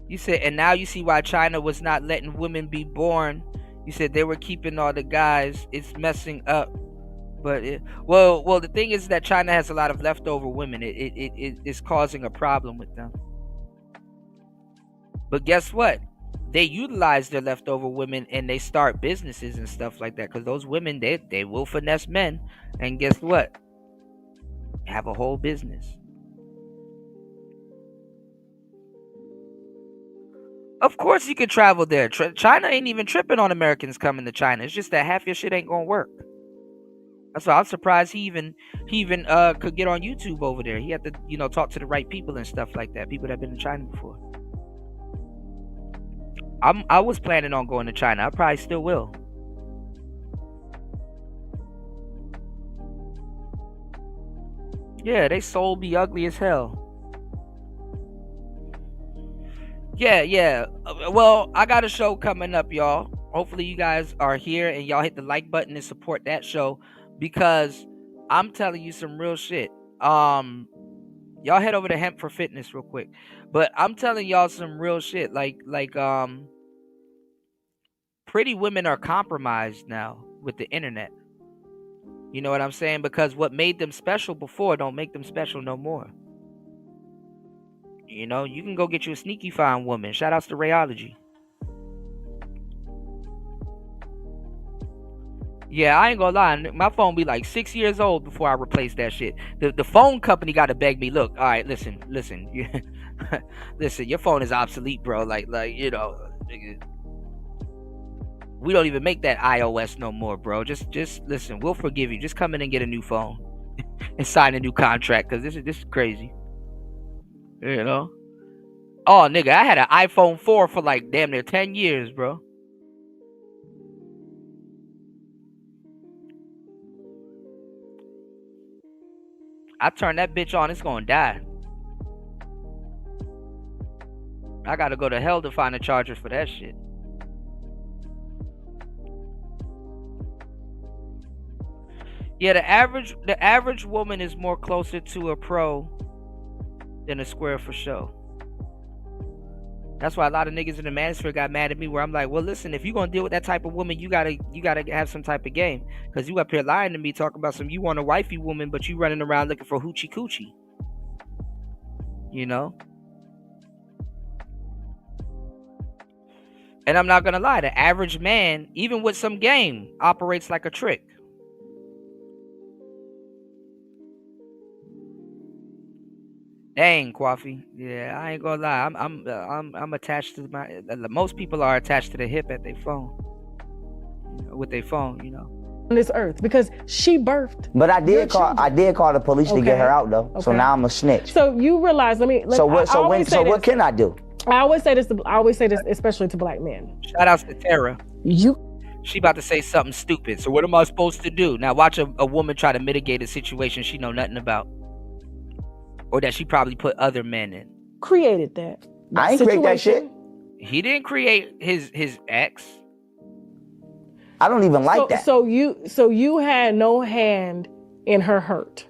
You said, and now you see why China was not letting women be born. You said they were keeping all the guys. It's messing up. But well, the thing is that China has a lot of leftover women. It's causing a problem with them. But guess what? They utilize their leftover women and they start businesses and stuff like that. Because those women, they will finesse men. And guess what? Have a whole business. Of course you could travel there. China ain't even tripping on Americans coming to China. It's just that half your shit ain't gonna work. That's why I'm surprised he even could get on YouTube over there. He had to, talk to the right people and stuff like that. People that have been to China before. I was planning on going to China. I probably still will. Yeah, they soul be ugly as hell. Yeah. Well, I got a show coming up, y'all. Hopefully you guys are here and y'all hit the like button and support that show, because I'm telling you some real shit. Y'all head over to Hemp for Fitness real quick. But I'm telling y'all some real shit. Like pretty women are compromised now with the internet. You know what I'm saying? Because what made them special before don't make them special no more. You know, you can go get you a sneaky fine woman. Shout outs to Rayology. Yeah, I ain't gonna lie. My phone be like 6 years old before I replace that shit. The phone company got to beg me. Look, all right, listen. Listen, your phone is obsolete, bro. Like you know, we don't even make that iOS no more, bro. Just listen. We'll forgive you. Just come in and get a new phone and sign a new contract, because this is crazy. You know. Oh, nigga, I had an iPhone 4 for like damn near 10 years, bro. I turn that bitch on, it's gonna die. I gotta go to hell to find a charger for that shit. Yeah, the average woman is more closer to a pro than a square for show. That's why a lot of niggas in the manosphere got mad at me, where I'm like, well, listen, if you're gonna deal with that type of woman, you gotta have some type of game. Because you up here lying to me, talking about you want a wifey woman, but you running around looking for hoochie coochie. You know? And I'm not gonna lie, the average man, even with some game, operates like a trick. Dang, Coffee. Yeah, I ain't gonna lie. I'm attached to my. Most people are attached to the hip at their phone. With their phone, you know. On this earth, because she birthed. But I did call the police to get her out though. Okay. So now I'm a snitch. So you realize? So what can I do? I always say this, especially to black men. Shout outs to Tara. She about to say something stupid. So what am I supposed to do? Now watch a woman try to mitigate a situation she know nothing about. Or that she probably put other men in. Created that. I ain't create that shit. He didn't create his ex. I don't even like that. So you had no hand in her hurt.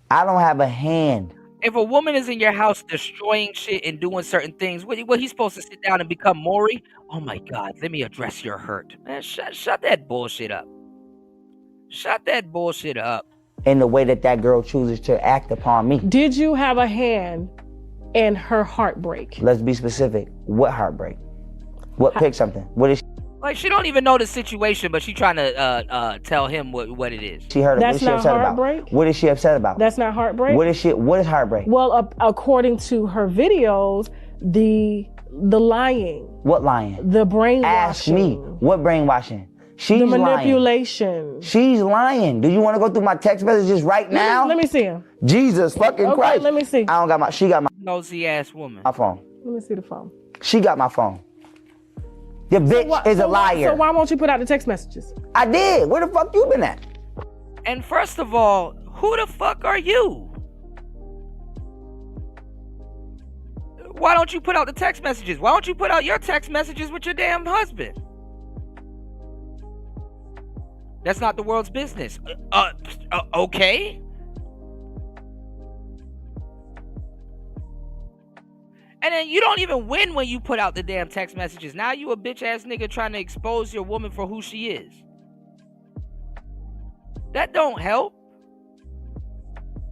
I don't have a hand. If a woman is in your house destroying shit and doing certain things, what he's supposed to sit down and become Maury? Oh my God, let me address your hurt. Man, shut that bullshit up. Shut that bullshit up. In the way that girl chooses to act upon me. Did you have a hand in her heartbreak? Let's be specific. What heartbreak? Pick something. What is she? Like, she don't even know the situation, but she trying to tell him what it is. She heard it. That's not heartbreak? What is she upset about? That's not heartbreak? What is heartbreak? Well, according to her videos, the lying. What lying? The brainwashing. Ask me. What brainwashing? She's the manipulation. Lying. She's lying. Do you want to go through my text messages right now? Let me see him. Jesus fucking Christ. Let me see. I don't got my. She got my. Nosy ass woman. My phone. Let me see the phone. She got my phone. The bitch is a liar. So why won't you put out the text messages? I did. Where the fuck you been at? And first of all, who the fuck are you? Why don't you put out the text messages? Why don't you put out your text messages with your damn husband? That's not the world's business. Okay. And then you don't even win when you put out the damn text messages. Now you a bitch ass nigga trying to expose your woman for who she is. That don't help.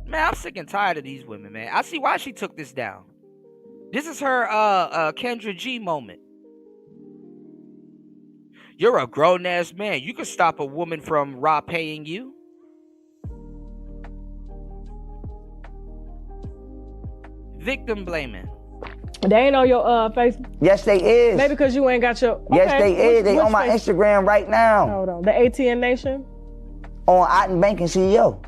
Man, I'm sick and tired of these women, man. I see why she took this down. This is her Kendra G moment. You're a grown-ass man. You can stop a woman from paying you. Victim blaming. They ain't on your Facebook? Yes, they is. Maybe because you ain't got your... Okay. Yes, they is. They on my Instagram right now. Hold on. The ATN Nation? On Otten Banking CEO.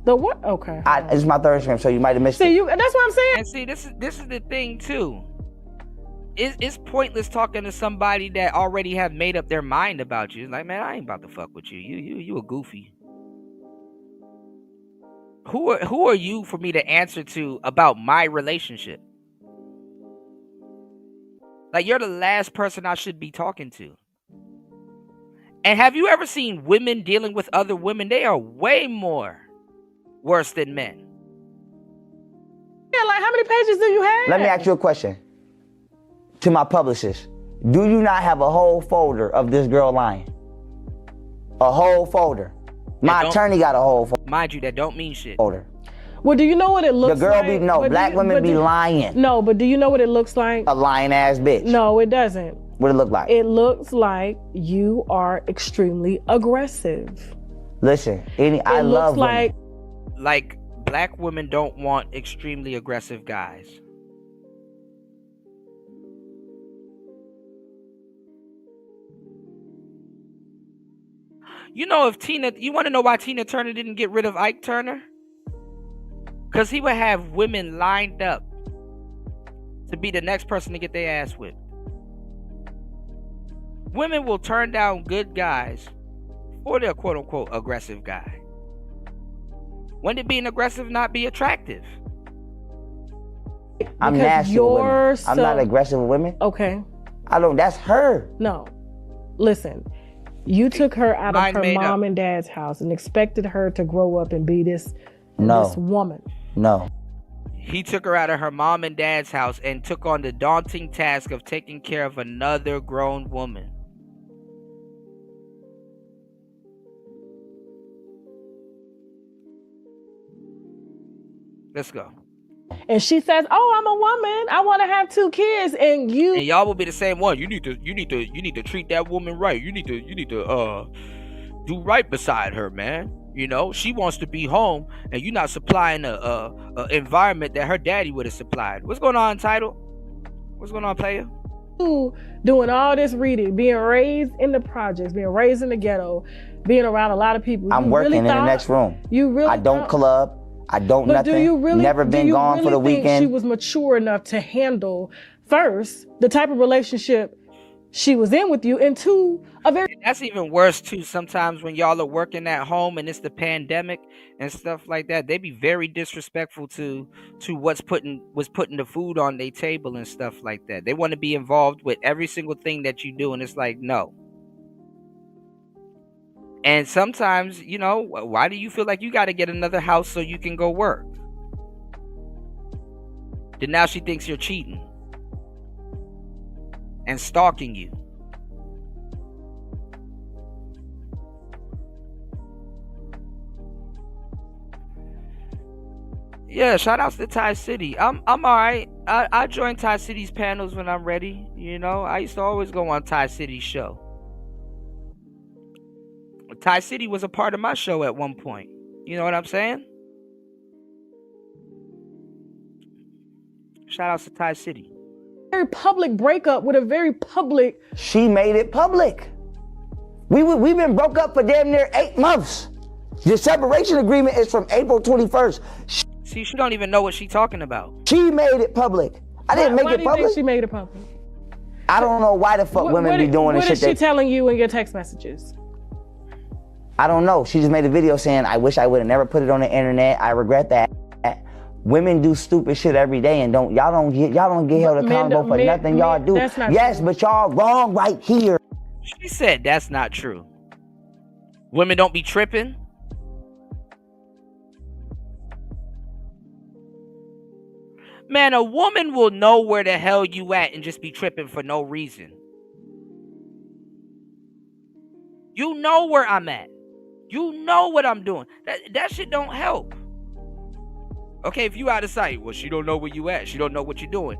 The what? Okay. It's my third Instagram, so you might have missed it. That's what I'm saying. And see, this is the thing, too. It's pointless talking to somebody that already have made up their mind about you. It's like, man, I ain't about to fuck with you. You a goofy. Who are you for me to answer to about my relationship? Like, you're the last person I should be talking to. And have you ever seen women dealing with other women? They are way more worse than men. Yeah, like, how many pages do you have? Let me ask you a question. To my publicist, do you not have a whole folder of this girl lying? A whole folder. My attorney got a whole folder. Mind you, that don't mean shit. Folder. Well, do you know what it looks The girl like? be, no, black women be lying. No, but do you know what it looks like? A lying ass bitch. No, it doesn't. What it look like? It looks like you are extremely aggressive. Listen, I love women. Like black women don't want extremely aggressive guys. You know, you want to know why Tina Turner didn't get rid of Ike Turner? Because he would have women lined up to be the next person to get their ass whipped. Women will turn down good guys for their quote unquote aggressive guy. When did being aggressive not be attractive? I'm nasty with women. I'm not aggressive with women. Okay. That's her. No. Listen, you took her out of her mom and dad's house and expected her to grow up and be this woman. No. He took her out of her mom and dad's house and took on the daunting task of taking care of another grown woman. Let's go. And she says, "Oh, I'm a woman. I want to have 2 kids." And y'all will be the same one. You need to treat that woman right. You need to do right beside her, man. You know, she wants to be home, and you're not supplying a environment that her daddy would have supplied. What's going on, Title? What's going on, player? Doing all this reading, being raised in the projects, being raised in the ghetto, being around a lot of people. I'm working in the next room. I don't club. I don't nothing. Do you really, never been gone for the weekend. She was mature enough to handle, first, the type of relationship she was in with you, and 2, that's even worse too. Sometimes when y'all are working at home and it's the pandemic and stuff like that, they be very disrespectful to what's putting the food on their table and stuff like that. They want to be involved with every single thing that you do, and it's like, no. And sometimes, you know, why do you feel like you got to get another house so you can go work? Then now she thinks you're cheating and stalking you. Yeah, shout outs to Ty City. I'm all right. I join Ty City's panels when I'm ready. You know, I used to always go on Ty City's show. Ty City was a part of my show at one point. You know what I'm saying? Shout outs to Ty City. Very public breakup with a very public. She made it public. We've been broke up for damn near 8 months. The separation agreement is from April 21st. See, she don't even know what she's talking about. She made it public. I didn't make it public. Why do you think she made it public? I don't know why the fuck women be doing this shit. What is she telling you in your text messages? I don't know. She just made a video saying, "I wish I would have never put it on the internet. I regret that." Women do stupid shit every day, and y'all don't get held accountable for nothing y'all do. Yes, but y'all wrong right here. She said that's not true. Women don't be tripping. Man, a woman will know where the hell you at and just be tripping for no reason. You know where I'm at. You know what I'm doing. That shit don't help. Okay, if you out of sight, well, she don't know where you at. She don't know what you're doing.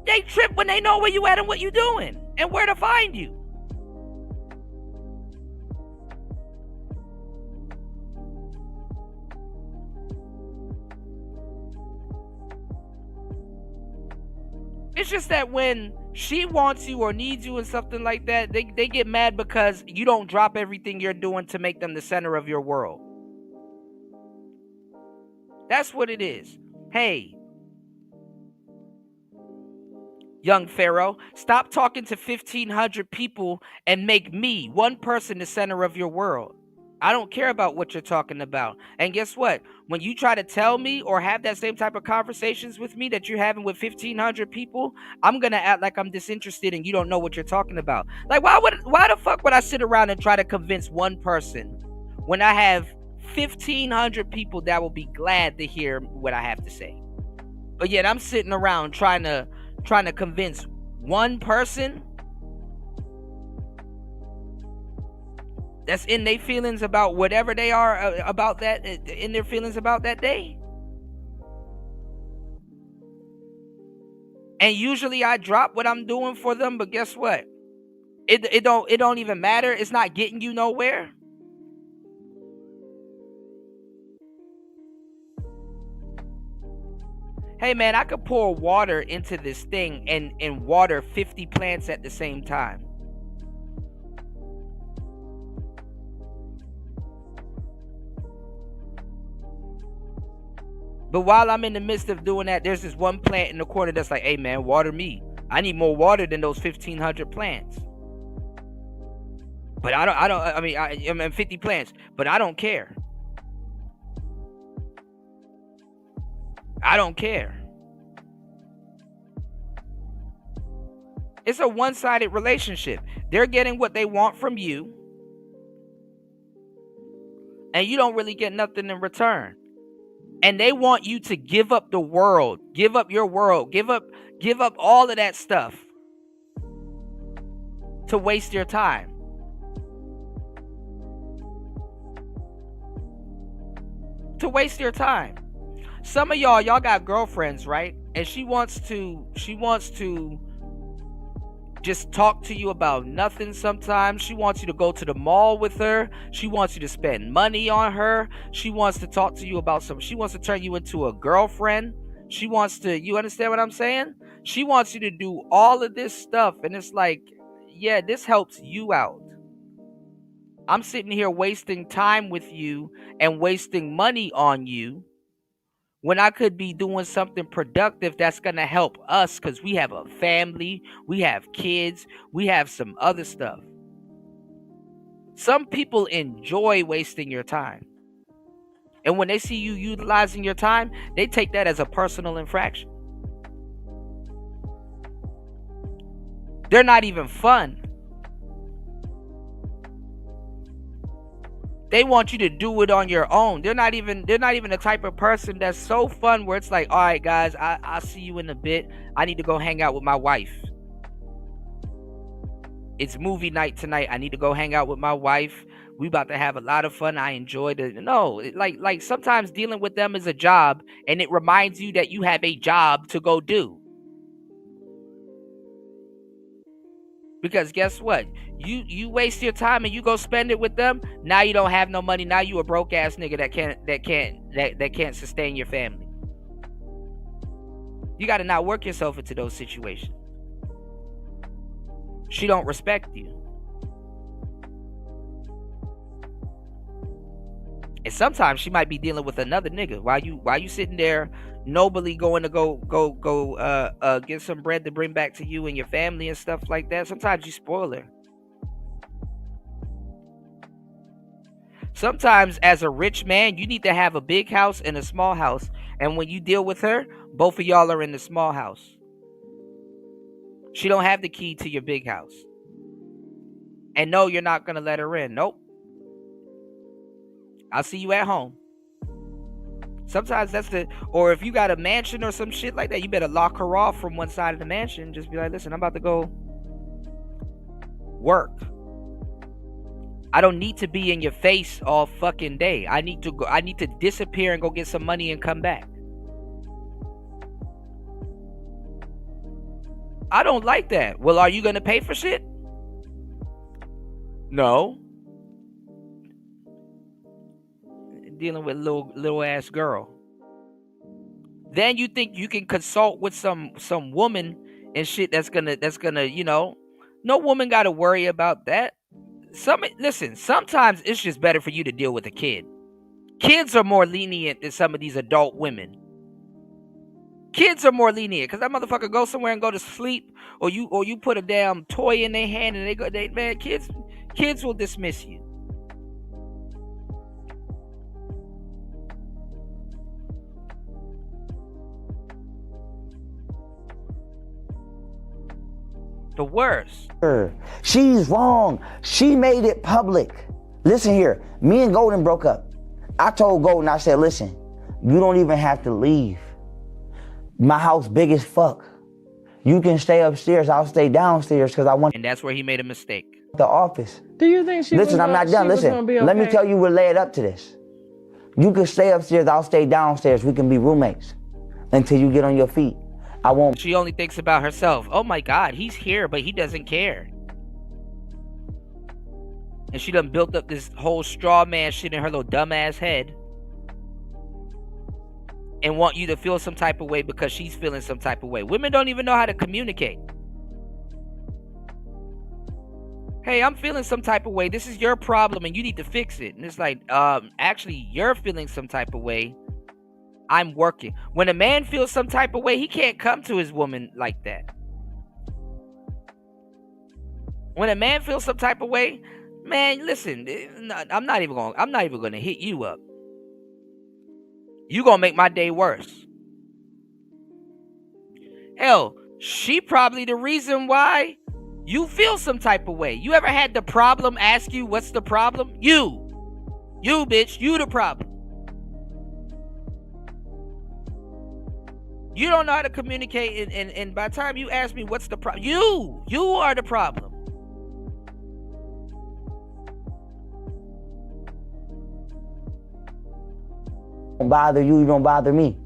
They trip when they know where you at and what you doing and where to find you. It's just that when she wants you or needs you and something like that, they get mad because you don't drop everything you're doing to make them the center of your world. That's what it is. Hey, young Pharaoh, stop talking to 1,500 people and make me, one person, the center of your world. I don't care about what you're talking about. And guess what? When you try to tell me or have that same type of conversations with me that you're having with 1,500 people, I'm going to act like I'm disinterested and you don't know what you're talking about. Like, why the fuck would I sit around and try to convince one person when I have 1,500 people that will be glad to hear what I have to say? But yet I'm sitting around trying to convince one person that's in their feelings about whatever they are about that, in their feelings about that day. And usually I drop what I'm doing for them, but guess what? It don't even matter. It's not getting you nowhere. Hey man, I could pour water into this thing and water 50 plants at the same time. But while I'm in the midst of doing that, there's this one plant in the corner that's like, hey man, water me. I need more water than those 1,500 plants. But I'm 50 plants, but I don't care. I don't care. It's a one-sided relationship. They're getting what they want from you, and you don't really get nothing in return. And they want you to give up the world, give up your world, give up all of that stuff to waste your time. To waste your time. Some of y'all got girlfriends, right? And she wants to just talk to you about nothing sometimes. She wants you to go to the mall with her. She wants you to spend money on her. She wants to talk to you about she wants to turn you into a girlfriend. She wants to, you understand what I'm saying? She wants you to do all of this stuff. And it's like, yeah, this helps you out. I'm sitting here wasting time with you and wasting money on you when I could be doing something productive that's going to help us, because we have a family, we have kids, we have some other stuff. Some people enjoy wasting your time. And when they see you utilizing your time, they take that as a personal infraction. They're not even fun. They want you to do it on your own. They're not even the type of person that's so fun where it's like, all right, guys, I'll see you in a bit. I need to go hang out with my wife. It's movie night tonight. I need to go hang out with my wife. We about to have a lot of fun. I enjoyed it. No, like sometimes dealing with them is a job, and it reminds you that you have a job to go do. Because guess what? You waste your time and you go spend it with them. Now you don't have no money. Now you a broke ass nigga that can't sustain your family. You got to not work yourself into those situations. She don't respect you. And sometimes she might be dealing with another nigga while you sitting there nobly going to go get some bread to bring back to you and your family and stuff like that. Sometimes you spoil her. Sometimes as a rich man, you need to have a big house and a small house. And when you deal with her, both of y'all are in the small house. She don't have the key to your big house. And no, you're not going to let her in. Nope. I'll see you at home. Sometimes or if you got a mansion or some shit like that, you better lock her off from one side of the mansion. Just be like, listen, I'm about to go work. I don't need to be in your face all fucking day. I need to disappear and go get some money and come back. I don't like that. Well, are you going to pay for shit? No. Dealing with little ass girl. Then you think you can consult with some woman and shit that's gonna no woman gotta worry about that. Listen, sometimes it's just better for you to deal with a kid. Kids are more lenient than some of these adult women. Kids are more lenient because that motherfucker go somewhere and go to sleep, or you put a damn toy in their hand and kids will dismiss you. The worst. She's wrong. She made it public. Listen here. Me and Golden broke up. I told Golden, I said, listen, you don't even have to leave. My house big as fuck. You can stay upstairs. I'll stay downstairs because I want. And that's where he made a mistake. The office. Do you think she Listen, was I'm not done. Listen, okay? Let me tell you what led up to this. You can stay upstairs. I'll stay downstairs. We can be roommates until you get on your feet. I won't. She only thinks about herself. Oh my God, he's here, but he doesn't care. And she done built up this whole straw man shit in her little dumbass head. And want you to feel some type of way because she's feeling some type of way. Women don't even know how to communicate. Hey, I'm feeling some type of way. This is your problem and you need to fix it. And it's like, actually, you're feeling some type of way. I'm working. When a man feels some type of way, he can't come to his woman like that. When a man feels some type of way, man, listen, I'm not even gonna hit you up. You gonna make my day worse. Hell, she probably the reason why you feel some type of way. You ever had the problem ask you what's the problem? You bitch, you the problem. You don't know how to communicate, and by the time you ask me what's the problem, you are the problem. Don't bother you, you don't bother me.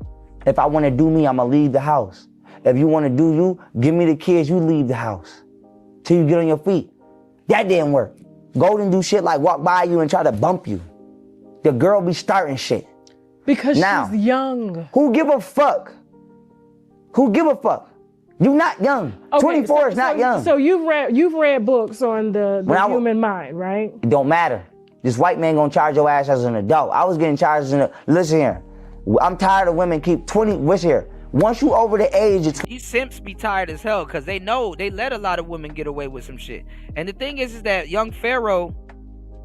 If I want to do me, I'm gonna leave the house. If you want to do you, give me the kids, you leave the house. Till you get on your feet. That didn't work. Golden do shit like walk by you and try to bump you. The girl be starting shit. Because now, she's young. Who give a fuck? Who give a fuck? You not young. Okay, 24 is not young. So you've read books on the human mind, right? It don't matter. This white man gonna charge your ass as an adult. I was getting charged as an adult. Listen here. I'm tired of women keep 20, listen here. Once you over the age of These simps be tired as hell because they know they let a lot of women get away with some shit. And the thing is that young Pharaoh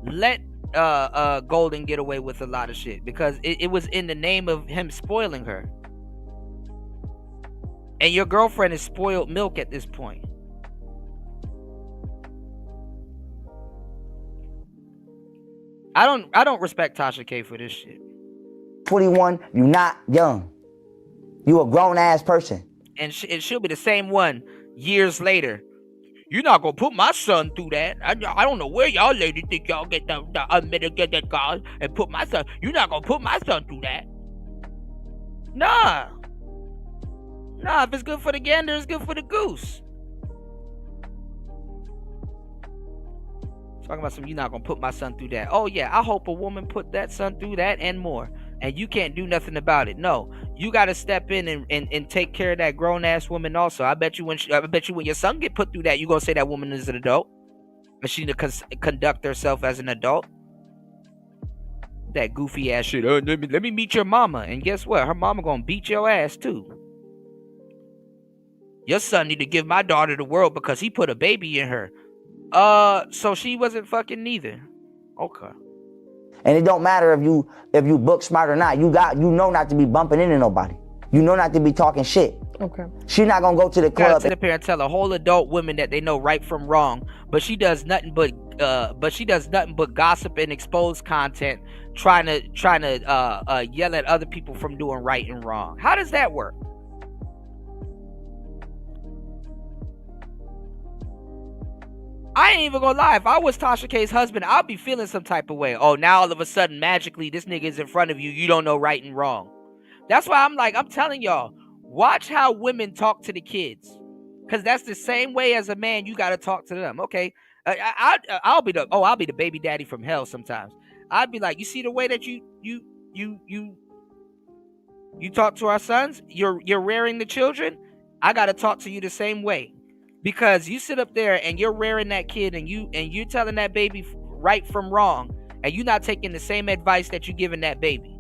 let Golden get away with a lot of shit because it was in the name of him spoiling her. And your girlfriend is spoiled milk at this point. I don't respect Tasha K for this shit. 21, you not young. You a grown ass person. And she'll be the same one years later. You're not gonna put my son through that. I don't know where y'all ladies think y'all get the unmitigated God and put my son. You're not gonna put my son through that. Nah, if it's good for the gander, it's good for the goose. Talking about you're not gonna put my son through that. Oh yeah, I hope a woman put that son through that and more. And you can't do nothing about it. No, you gotta step in and take care of that grown ass woman also. I bet you when your son get put through that, you gonna say that woman is an adult. And she to conduct herself as an adult. That goofy ass shit. Let me meet your mama. And guess what? Her mama gonna beat your ass too. Your son need to give my daughter the world because he put a baby in her. So she wasn't fucking neither. Okay. And it don't matter if you book smart or not. You know not to be bumping into nobody. You know not to be talking shit. Okay. She not gonna go to the club. Sit up here and tell a whole adult women that they know right from wrong, but she does nothing but gossip and expose content, trying to yell at other people from doing right and wrong. How does that work? I ain't even gonna lie. If I was Tasha K's husband, I'd be feeling some type of way. Oh, now all of a sudden, magically, this nigga is in front of you. You don't know right and wrong. That's why I'm telling y'all, watch how women talk to the kids. Because that's the same way as a man, you got to talk to them. Okay, I'll be the baby daddy from hell sometimes. I'd be like, you see the way that you talk to our sons? You're rearing the children? I got to talk to you the same way. Because you sit up there and you're rearing that kid and you're telling that baby right from wrong, and you're not taking the same advice that you're giving that baby.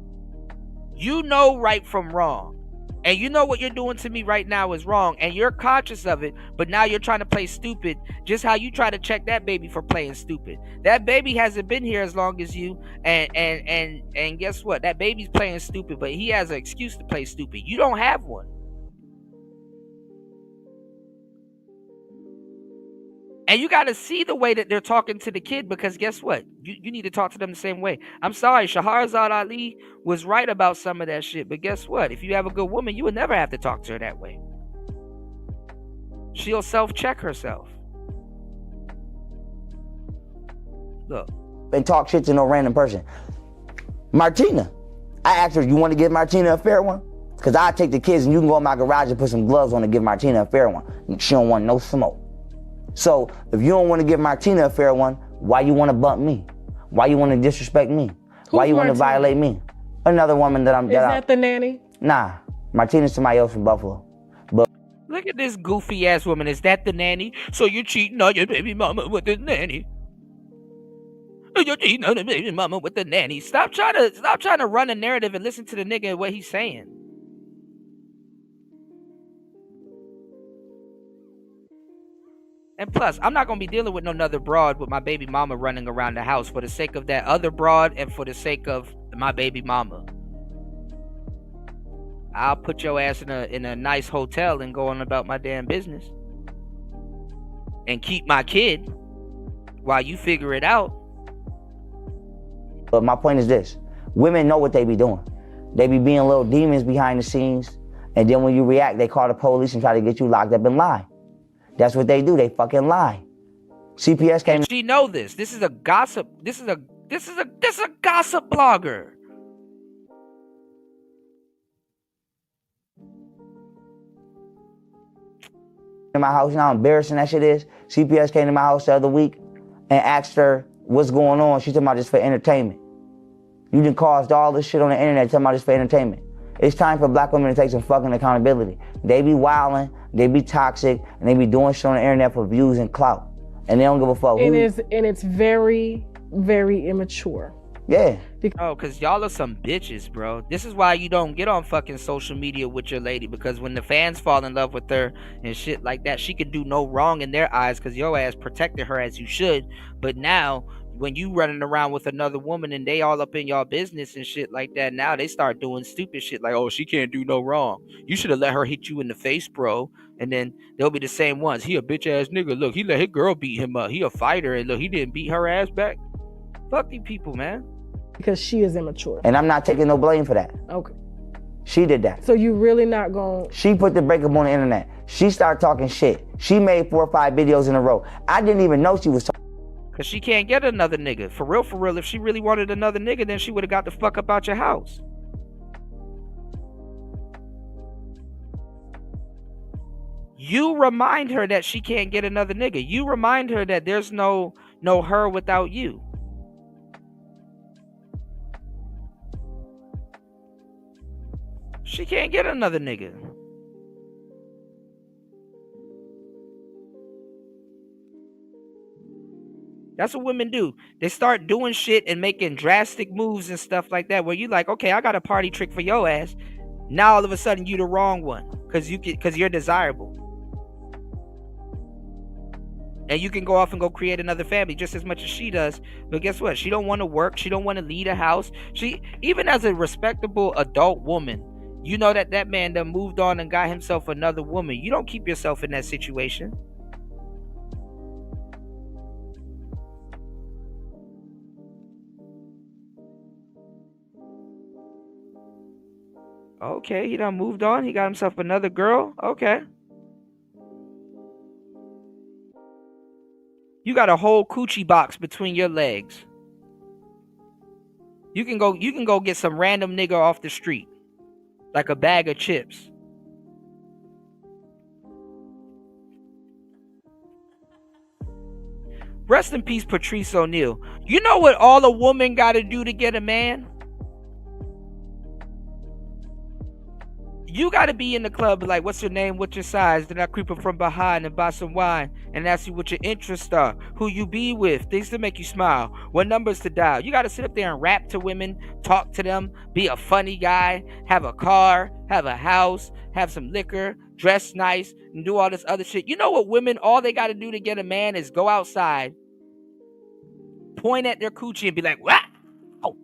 You know right from wrong. And you know what you're doing to me right now is wrong, and you're conscious of it, but now you're trying to play stupid, just how you try to check that baby for playing stupid. That baby hasn't been here as long as you, and guess what? That baby's playing stupid, but he has an excuse to play stupid. You don't have one. And you got to see the way that they're talking to the kid, because guess what? You need to talk to them the same way. I'm sorry, Shahrazad Ali was right about some of that shit, but guess what? If you have a good woman, you would never have to talk to her that way. She'll self-check herself. Look. And talk shit to no random person. Martina. I asked her, you want to give Martina a fair one? Because I take the kids and you can go in my garage and put some gloves on and give Martina a fair one. She don't want no smoke. So if you don't want to give Martina a fair one, why you want to bump me? Why you want to disrespect me? Why you want to violate me? Another woman that I'm... Is that the nanny? Nah, Martina's somebody else from Buffalo. But look at this goofy ass woman. Is that the nanny? So you're cheating on your baby mama with the nanny? You're cheating on the baby mama with the nanny. Stop trying to run a narrative and listen to the nigga and what he's saying. And plus, I'm not gonna be dealing with no another broad with my baby mama running around the house for the sake of that other broad and for the sake of my baby mama. I'll put your ass in a nice hotel and go on about my damn business. And keep my kid while you figure it out. But my point is this. Women know what they be doing. They be being little demons behind the scenes. And then when you react, they call the police and try to get you locked up and lie. That's what they do. They fucking lie. CPS came. And she know this. This is a gossip. This is a gossip blogger. In my house, you know how embarrassing that shit is? CPS came to my house the other week and asked her what's going on. She talking about this for entertainment. You done caused all this shit on the internet talking about this for entertainment. It's time for black women to take some fucking accountability. They be wilding, they be toxic, and they be doing shit on the internet for views and clout. And they don't give a fuck. And it's very, very immature. Yeah. Oh, cause y'all are some bitches, bro. This is why you don't get on fucking social media with your lady, because when the fans fall in love with her and shit like that, she could do no wrong in their eyes because your ass protected her as you should. But now, when you running around with another woman and they all up in y'all business and shit like that, now they start doing stupid shit like, oh, she can't do no wrong. You should have let her hit you in the face, bro. And then they'll be the same ones. He a bitch ass nigga. Look, he let his girl beat him up. He a fighter, and look, he didn't beat her ass back. Fuck these people, man. Because she is immature. And I'm not taking no blame for that. Okay. She did that. So you really not going... She put the breakup on the internet. She started talking shit. She made 4 or 5 videos in a row. I didn't even know she was talking. Because she can't get another nigga. For real, if she really wanted another nigga, then she would have got the fuck up out your house. You remind her that she can't get another nigga. You remind her that there's no her without you. She can't get another nigga. That's what women do. They start doing shit and making drastic moves and stuff like that where you like, okay, I got a party trick for your ass. Now all of a sudden you the wrong one because you're desirable. And you can go off and go create another family just as much as she does. But guess what? She don't want to work. She don't want to lead a house. She, even as a respectable adult woman, you know that man done moved on and got himself another woman. You don't keep yourself in that situation. Okay, he done moved on. He got himself another girl. Okay. You got a whole coochie box between your legs. You can go get some random nigga off the street. Like a bag of chips. Rest in peace, Patrice O'Neal. You know what all a woman gotta do to get a man? You gotta be in the club like, what's your name, what's your size? Then I creep up from behind and buy some wine and ask you what your interests are, who you be with, things to make you smile, what numbers to dial. You gotta sit up there and rap to women, talk to them, be a funny guy, have a car, have a house, have some liquor, dress nice, and do all this other shit. You know what women, all they gotta do to get a man is go outside, point at their coochie and be like, wah, oh,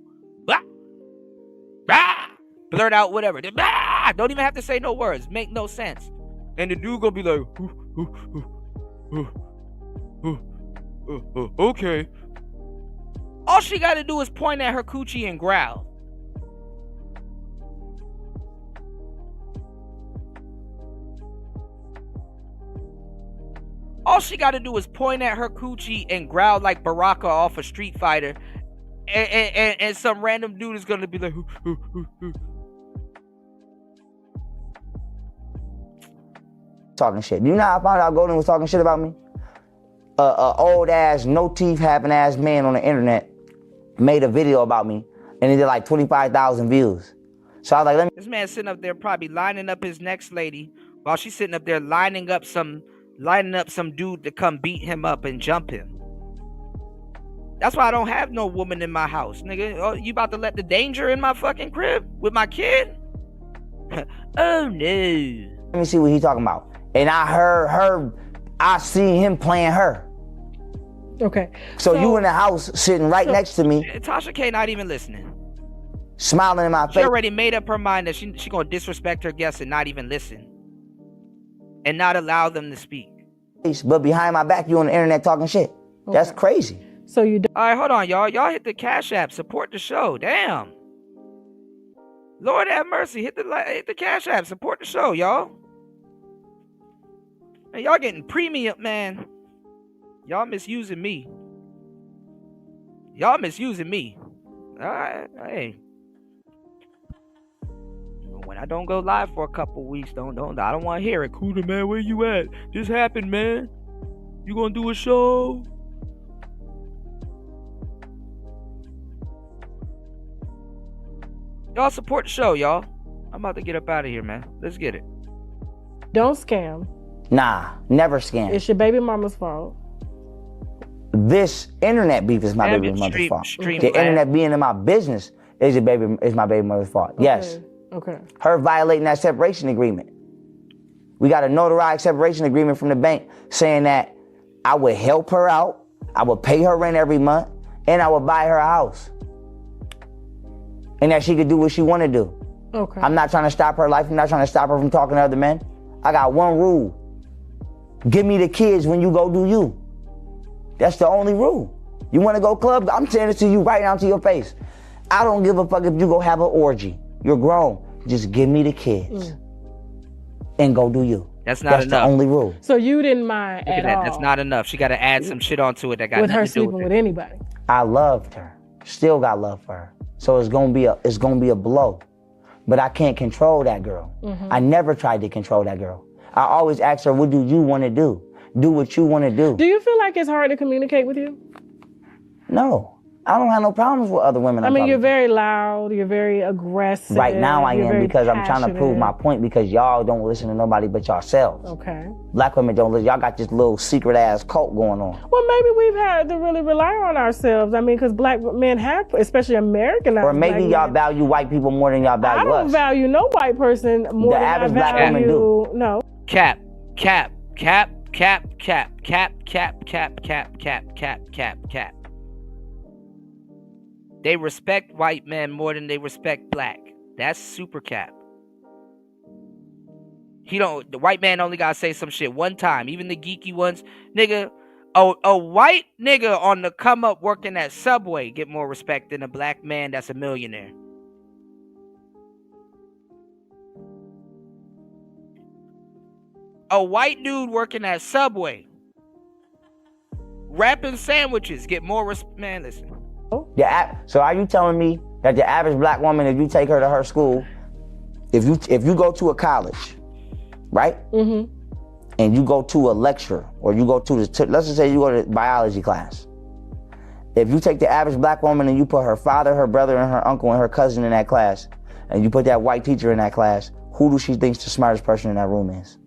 wah, wah. Blurt out whatever. Don't even have to say no words. Make no sense. And the dude gonna be like, okay. All she gotta do is point at her coochie and growl. All she gotta do is point at her coochie and growl like Baraka off a Street Fighter. And some random dude is gonna be like, talking shit. You know how I found out Golden was talking shit about me? Old ass, no teeth having ass man on the internet made a video about me, and it did like 25,000 views. So I was like, let me. This man sitting up there probably lining up his next lady while she's sitting up there lining up some dude to come beat him up and jump him. That's why I don't have no woman in my house, nigga. Oh, you about to let the danger in my fucking crib with my kid? Oh no. Let me see what he talking about. And I heard her. I see him playing her. Okay. So you in the house sitting right next to me. Tasha K not even listening. Smiling in my face. She already made up her mind that she gonna disrespect her guests and not even listen. And not allow them to speak. But behind my back, you on the internet talking shit. Okay. That's crazy. So you all right, hold on, y'all. Y'all hit the Cash App. Support the show. Damn. Lord have mercy. Hit the Cash App. Support the show, y'all. Man, y'all getting premium, man. Y'all misusing me. Y'all misusing me. All right, hey. When I don't go live for a couple weeks, I don't want to hear it. Cooler, man, where you at? This happened, man. You gonna do a show? Y'all support the show, y'all. I'm about to get up out of here, man. Let's get it. Don't scam. Nah, never scam. It's your baby mama's fault. This internet beef is my baby mother's fault. The internet being in my business is my baby mother's fault. Okay. Yes. Okay. Her violating that separation agreement. We got a notarized separation agreement from the bank saying that I would help her out, I would pay her rent every month, and I would buy her a house. And that she could do what she want to do. Okay. I'm not trying to stop her life. I'm not trying to stop her from talking to other men. I got one rule. Give me the kids when you go do you. That's the only rule. You want to go club? I'm saying this to you right now to your face. I don't give a fuck if you go have an orgy. You're grown. Just give me the kids and go do you. That's not enough. That's the only rule. So you didn't mind Look at that. all. That's not enough. She got to add some shit onto it that got with her nothing to do sleeping with anybody. I loved her. Still got love for her. So it's gonna be a blow. But I can't control that girl. Mm-hmm. I never tried to control that girl. I always ask her, what do you want to do? Do what you want to do. Do you feel like it's hard to communicate with you? No. I don't have no problems with other women. I mean, you're very loud. You're very aggressive. Right now I am because I'm trying to prove my point because y'all don't listen to nobody but yourselves. Okay. Black women don't listen. Y'all got this little secret ass cult going on. Well, maybe we've had to really rely on ourselves. I mean, because black men have, especially American. Or maybe y'all value white people more than y'all value us. I don't value no white person more than I value. The average black woman do. No. Cap. They respect white men more than they respect black. That's super cap. The white man only gotta say some shit one time. Even the geeky ones, nigga. A white nigga on the come up working at Subway get more respect than a black man that's a millionaire. A white dude working at Subway wrapping sandwiches get more respect. Man, listen. So are you telling me that the average black woman, if you take her to her school, if you go to a college, right? Mm-hmm. And you go to a lecture, or you go to let's just say you go to biology class. If you take the average black woman and you put her father, her brother, and her uncle and her cousin in that class, and you put that white teacher in that class, who do she think the smartest person in that room is?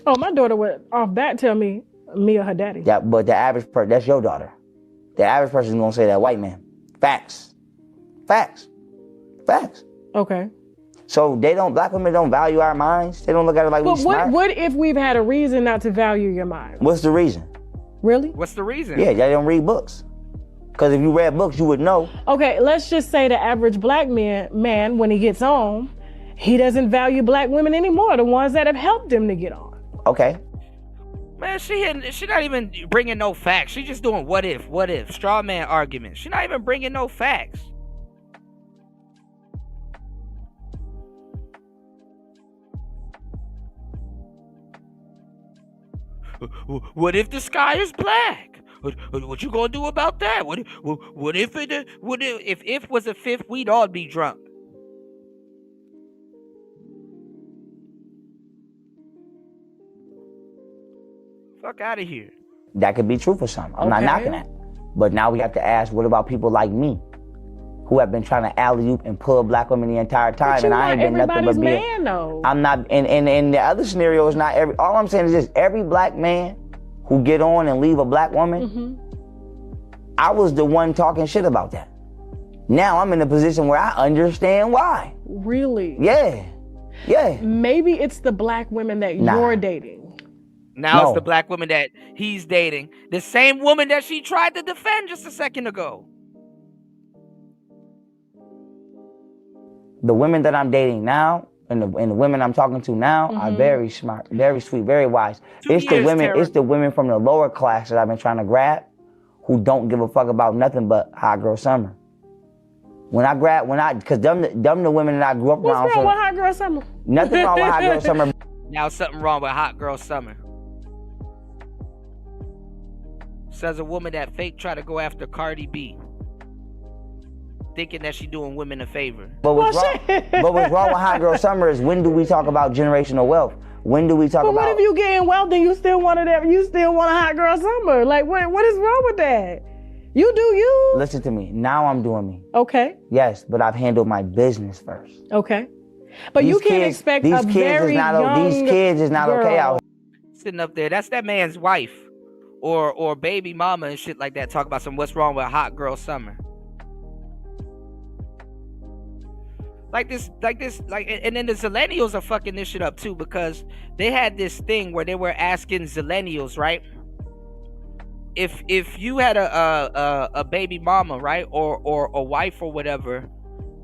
Oh, my daughter would off bat tell me or her daddy. Yeah, but the average person, that's your daughter. The average person is gonna say that white man. Facts. Okay. So black women don't value our minds. They don't look at it like we smart. What if we've had a reason not to value your mind? What's the reason? Really? What's the reason? Yeah, they don't read books. Because if you read books, you would know. Okay, let's just say the average black man, when he gets home, he doesn't value black women anymore, the ones that have helped him to get on. Okay. Man, she not even bringing no facts. She just doing what if, straw man arguments. She not even bringing no facts. What if the sky is black? What you gonna do about that? What if if was a fifth, we'd all be drunk. Fuck out of here. That could be true for some. I'm not knocking that. But now we have to ask, what about people like me, who have been trying to alley-oop and pull black women the entire time, and I ain't been nothing but being. Man, though. I'm not, and the other scenario is not every. All I'm saying is this: every black man who get on and leave a black woman, I was the one talking shit about that. Now I'm in a position where I understand why. Really? Yeah. Maybe it's the black women that you're dating. Now it's the black woman that he's dating. The same woman that she tried to defend just a second ago. The women that I'm dating now and the women I'm talking to now are very smart, very sweet, very wise. It's the women from the lower class that I've been trying to grab who don't give a fuck about nothing but hot girl summer. Cause them the women that I grew up around. What's wrong with hot girl summer? Nothing wrong with hot girl summer. Now something wrong with hot girl summer. Says a woman that fake try to go after Cardi B, thinking that she doing women a favor. But what's wrong with hot girl summer is, when do we talk about generational wealth? When do we talk about? But what if you getting wealth and you still want a hot girl summer? Like what is wrong with that? You do you. Listen to me. Now I'm doing me. Okay. Yes, but I've handled my business first. Okay. But you can't expect a very young These kids is not okay out here. Sitting up there, that's that man's wife or baby mama and shit like that. Talk about what's wrong with hot girl summer. And then the Zillennials are fucking this shit up too, because they had this thing where they were asking Zillennials, right? If you had a baby mama, right, or a wife or whatever,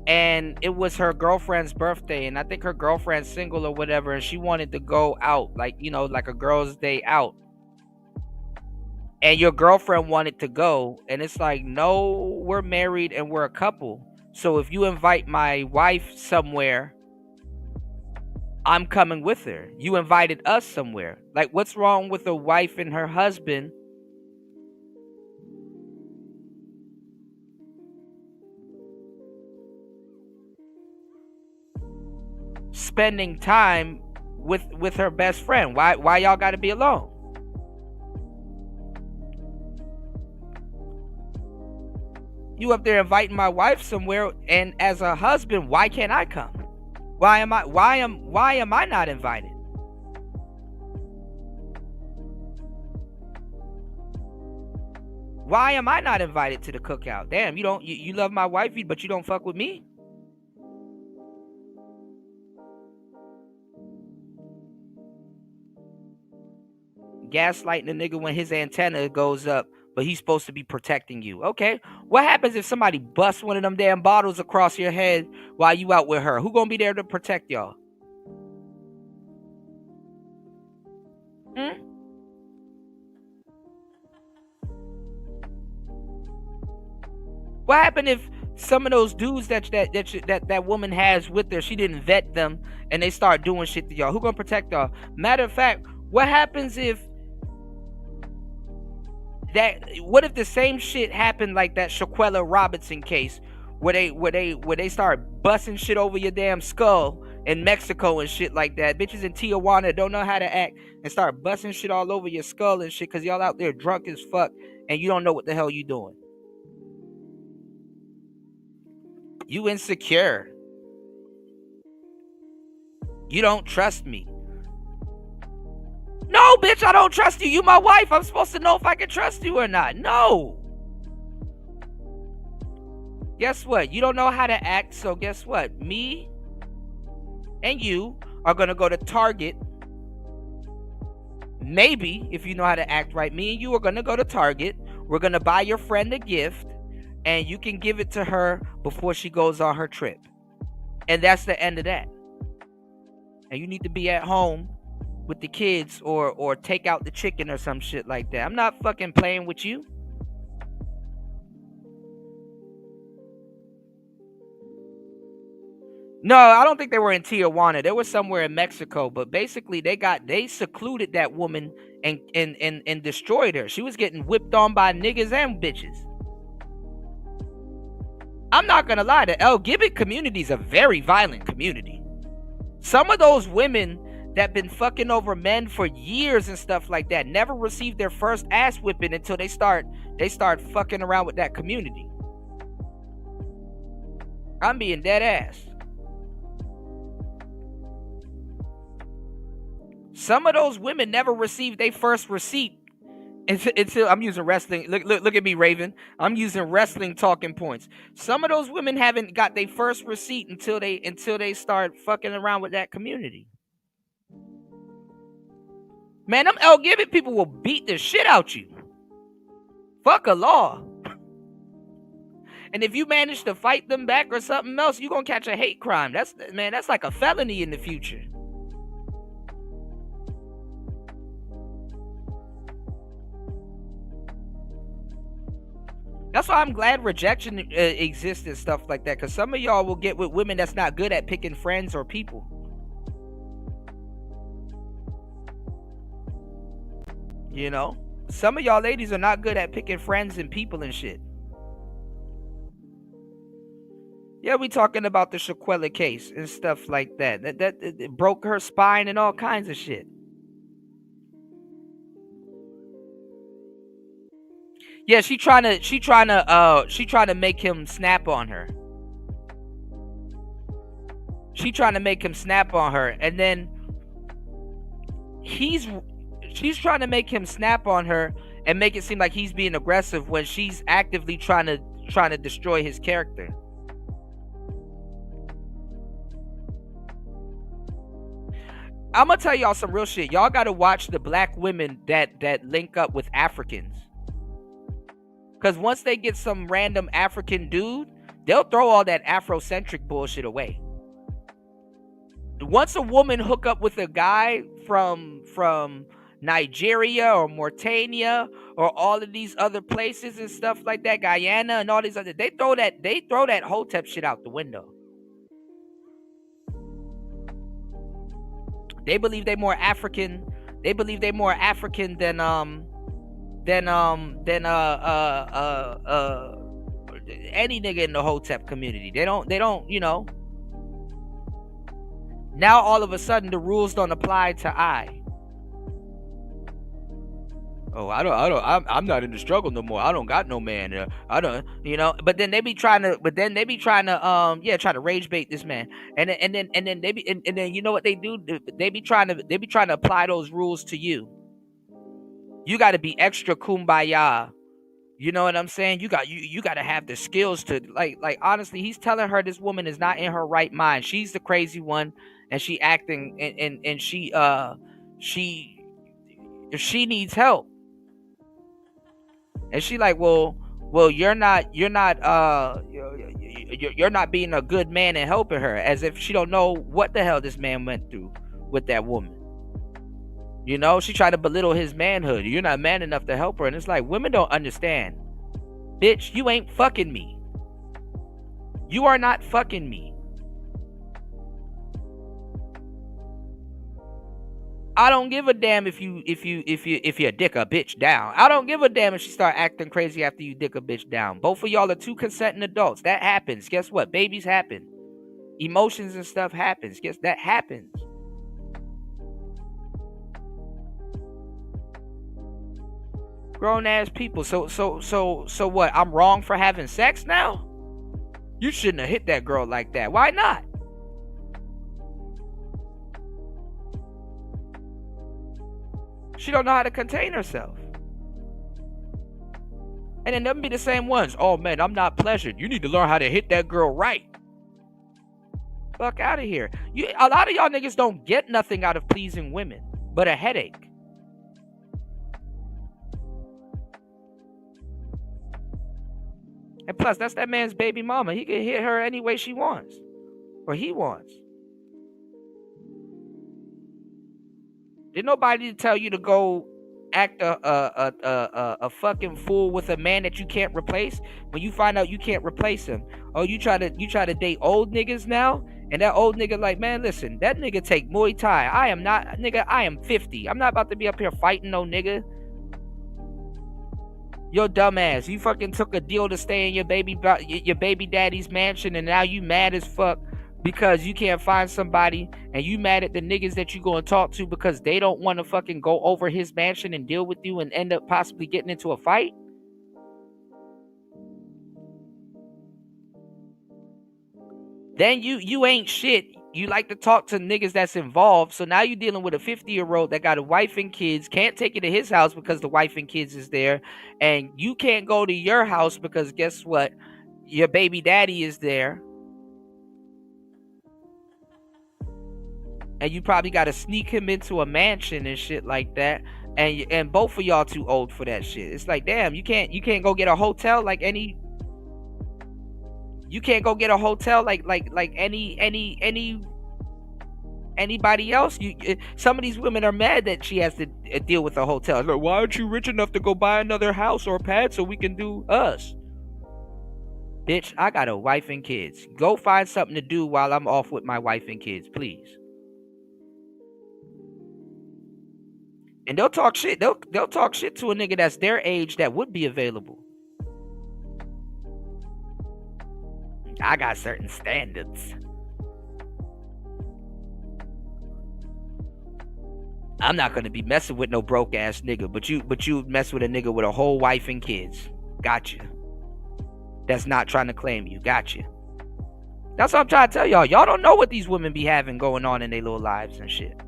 and it was her girlfriend's birthday, and I think her girlfriend's single or whatever, and she wanted to go out, like a girl's day out, and your girlfriend wanted to go, and it's like, no, we're married and we're a couple. So if you invite my wife somewhere, I'm coming with her. You invited us somewhere. Like, what's wrong with a wife and her husband spending time with her best friend? Why y'all gotta be alone? You up there inviting my wife somewhere, and as a husband, why can't I come? Why am I not invited? Why am I not invited to the cookout? Damn, you love my wife, but you don't fuck with me? Gaslighting a nigga when his antenna goes up, but he's supposed to be protecting you. Okay, what happens if somebody busts one of them damn bottles across your head while you out with her? Who gonna be there to protect y'all? What happened if some of those dudes that woman has with her, she didn't vet them, and they start doing shit to y'all? Who gonna protect y'all? Matter of fact, what happens if the same shit happened like that Shaquella Robinson case, where they start busting shit over your damn skull in Mexico and shit like that? Bitches in Tijuana don't know how to act and start busting shit all over your skull and shit because y'all out there drunk as fuck and you don't know what the hell you doing. You insecure. You don't trust me. No, bitch, I don't trust you. You my wife. I'm supposed to know if I can trust you or not. No. Guess what? You don't know how to act, so guess what? Me and you are going to go to Target. Maybe, if you know how to act right, me and you are going to go to Target. We're going to buy your friend a gift, and you can give it to her before she goes on her trip. And that's the end of that. And you need to be at home with the kids or take out the chicken or some shit like that. I'm not fucking playing with you. No, I don't think they were in Tijuana. They were somewhere in Mexico, but basically they secluded that woman and destroyed her. She was getting whipped on by niggas and bitches. I'm not gonna lie, the LGBT community is a very violent community. Some of those women that been fucking over men for years and stuff like that never received their first ass whipping until they start fucking around with that community. I'm being dead ass. Some of those women never received their first receipt until I'm using wrestling. Look at me, Raven. I'm using wrestling talking points. Some of those women haven't got their first receipt until they start fucking around with that community. Man, them LGBT people will beat the shit out you. Fuck a law. And if you manage to fight them back or something else, you're gonna catch a hate crime. That's like a felony in the future. That's why I'm glad rejection exists and stuff like that, because some of y'all will get with women that's not good at picking friends or people. You know, some of y'all ladies are not good at picking friends and people and shit. Yeah, we talking about the Shaquella case and stuff like that. That broke her spine and all kinds of shit. Yeah, she trying to make him snap on her. She trying to make him snap on her, and then she's trying to make him snap on her and make it seem like he's being aggressive when she's actively trying to destroy his character. I'm gonna tell y'all some real shit. Y'all gotta watch the black women that link up with Africans. Because once they get some random African dude, they'll throw all that Afrocentric bullshit away. Once a woman hook up with a guy from Nigeria or Mauritania or all of these other places and stuff like that, Guyana and all these other, they throw that Hotep shit out the window. They believe they're more African. They believe they're more African than any nigga in the Hotep community. They don't, you know. Now all of a sudden the rules don't apply to I. Oh, I'm not in the struggle no more. I don't got no man. I don't, you know. But then they be trying to, try to rage bait this man. And then you know what they do? They be trying to apply those rules to you. You got to be extra kumbaya. You know what I'm saying? You got to have the skills to like honestly, he's telling her this woman is not in her right mind. She's the crazy one, and she acting and she needs help. And she like, well, you're not being a good man and helping her, as if she don't know what the hell this man went through with that woman. You know, she tried to belittle his manhood. You're not man enough to help her. And it's like, women don't understand. Bitch, you ain't fucking me. You are not fucking me. I don't give a damn if you dick a bitch down. I don't give a damn if she start acting crazy after you dick a bitch down. Both of y'all are two consenting adults. That happens. Guess what? Babies happen. Emotions and stuff happens. Guess that happens. Grown ass people. So what? I'm wrong for having sex now? You shouldn't have hit that girl like that. Why not? She don't know how to contain herself. And then them be the same ones. Oh man, I'm not pleasured. You need to learn how to hit that girl right. Fuck out of here. A lot of y'all niggas don't get nothing out of pleasing women but a headache. And plus, that's that man's baby mama. He can hit her any way she wants. Or he wants. Did nobody tell you to go act a fucking fool with a man that you can't replace? When you find out you can't replace him, oh, you try to date old niggas now, and that old nigga like, man, listen, that nigga take Muay Thai. I am 50. I'm not about to be up here fighting no nigga. Yo, dumbass, you fucking took a deal to stay in your baby daddy's mansion, and now you mad as fuck because you can't find somebody, and you mad at the niggas that you gonna talk to because they don't want to fucking go over his mansion and deal with you and end up possibly getting into a fight. Then you ain't shit. You like to talk to niggas that's involved. So now you're dealing with a 50-year-old that got a wife and kids, can't take you to his house because the wife and kids is there, and you can't go to your house because guess what? Your baby daddy is there. And you probably got to sneak him into a mansion and shit like that. And both of y'all too old for that shit. It's like, damn, you can't go get a hotel like any. You can't go get a hotel like anybody else. Some of these women are mad that she has to deal with a hotel. Like, why aren't you rich enough to go buy another house or pad so we can do us? Bitch, I got a wife and kids. Go find something to do while I'm off with my wife and kids, please. And they'll talk shit. They'll talk shit to a nigga that's their age that would be available. I got certain standards. I'm not gonna be messing with no broke ass nigga, but you mess with a nigga with a whole wife and kids. Gotcha. That's not trying to claim you. Gotcha. That's what I'm trying to tell y'all. Y'all don't know what these women be having going on in their little lives and shit.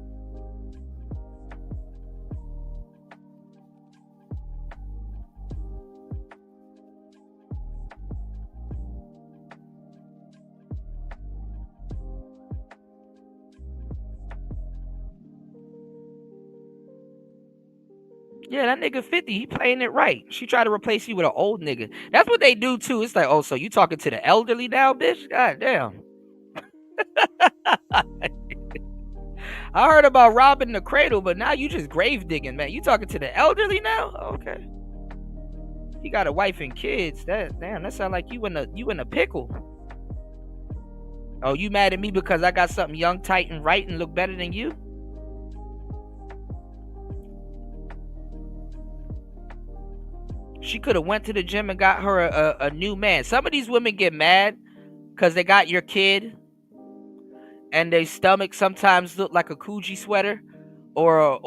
Yeah, that nigga 50, he playing it right. She tried to replace you with an old nigga. That's what they do too. It's like, oh, so you talking to the elderly now, bitch? God damn. I heard about robbing the cradle, but now you just grave digging, man. You talking to the elderly now? Okay. He got a wife and kids. That sound like you in a pickle. Oh, you mad at me because I got something young, tight, and right and look better than you? She could have went to the gym and got her a new man. Some of these women get mad because they got your kid and their stomach sometimes look like a Coogee sweater or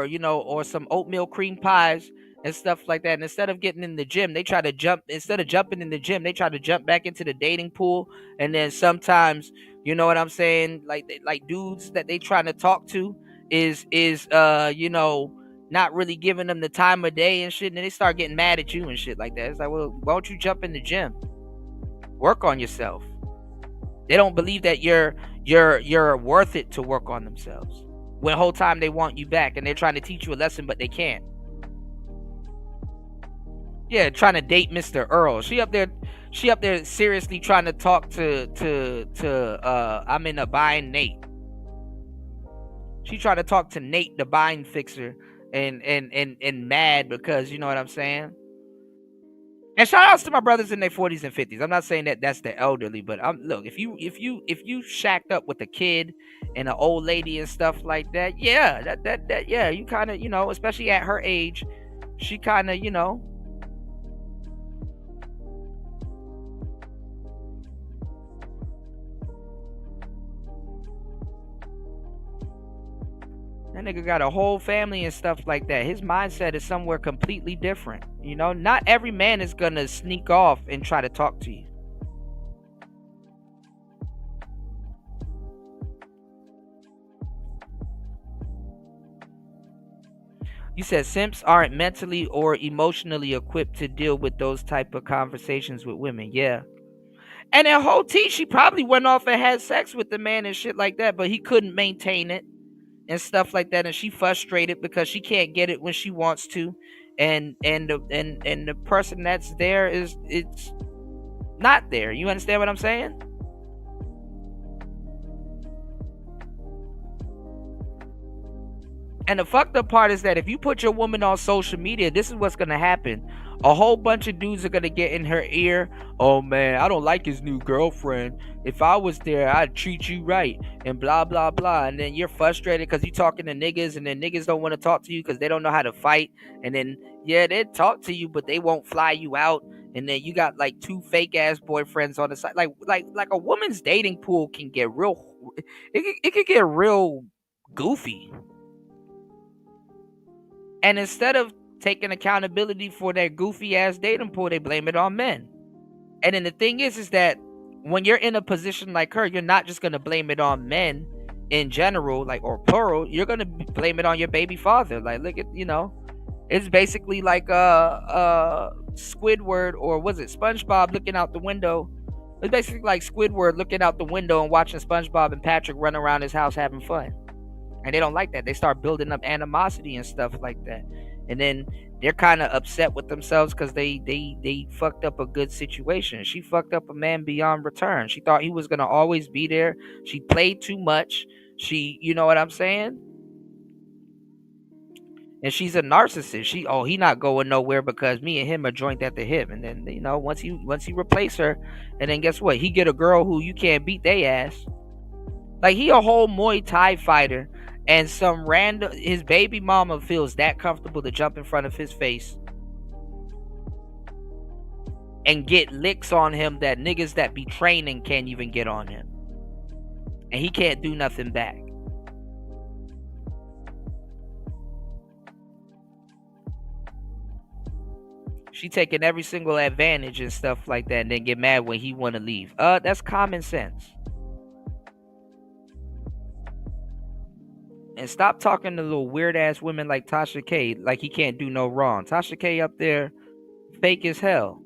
you know, or some oatmeal cream pies and stuff like that. And instead of getting in the gym, they try to jump. Instead of jumping in the gym, they try to jump back into the dating pool. And then sometimes, you know what I'm saying, like dudes that they trying to talk to is you know, not really giving them the time of day and shit, and then they start getting mad at you and shit like that. It's like, well, why don't you jump in the gym? Work on yourself. They don't believe that you're worth it to work on themselves. When the whole time they want you back and they're trying to teach you a lesson, but they can't. Yeah, trying to date Mr. Earl. She up there seriously trying to talk to I'm in a bind Nate. She tried to talk to Nate, the bind fixer. And mad because, you know what I'm saying? And shout outs to my brothers in their 40s and 50s. I'm not saying that that's the elderly, but look, if you shacked up with a kid and an old lady and stuff like that, yeah, that yeah, you kind of, you know, especially at her age, she kind of, you know, that nigga got a whole family and stuff like that. His mindset is somewhere completely different. You know, not every man is gonna sneak off and try to talk to you. You said simps aren't mentally or emotionally equipped to deal with those type of conversations with women. Yeah. And in whole T, she probably went off and had sex with the man and shit like that, but he couldn't maintain it and stuff like that, and she frustrated because she can't get it when she wants to, and the person that's there it's not there. You understand what I'm saying? And the fucked up part is that if you put your woman on social media, this is what's gonna happen. A whole bunch of dudes are gonna get in her ear. Oh man, I don't like his new girlfriend. If I was there, I'd treat you right, and blah blah blah. And then you're frustrated because you're talking to niggas, and then niggas don't want to talk to you because they don't know how to fight. And then yeah, they talk to you, but they won't fly you out And then you got like 2 fake ass boyfriends on the side. Like a woman's dating pool can get real. It could get real goofy. And instead of taking accountability for that goofy ass dating pool, they blame it on men. And then the thing is that when you're in a position like her, you're not just gonna blame it on men in general, like, or plural. You're gonna blame it on your baby father. Like, look at, it's basically like Squidward, or was it SpongeBob looking out the window? It's basically like Squidward looking out the window and watching SpongeBob and Patrick run around his house having fun. And they don't like that. They start building up animosity and stuff like that. And then they're kind of upset with themselves because they fucked up a good situation. She fucked up a man beyond return. She thought he was going to always be there. She played too much. You know what I'm saying? And she's a narcissist. He not going nowhere because me and him are joined at the hip. And then, once he replace her, and then guess what? He get a girl who you can't beat they ass. Like, he a whole Muay Thai fighter, and his baby mama feels that comfortable to jump in front of his face and get licks on him that niggas that be training can't even get on him. And he can't do nothing back. She taking every single advantage and stuff like that, and then get mad when he want to leave. That's common sense. And stop talking to little weird ass women like Tasha K like he can't do no wrong. Tasha K up there, fake as hell.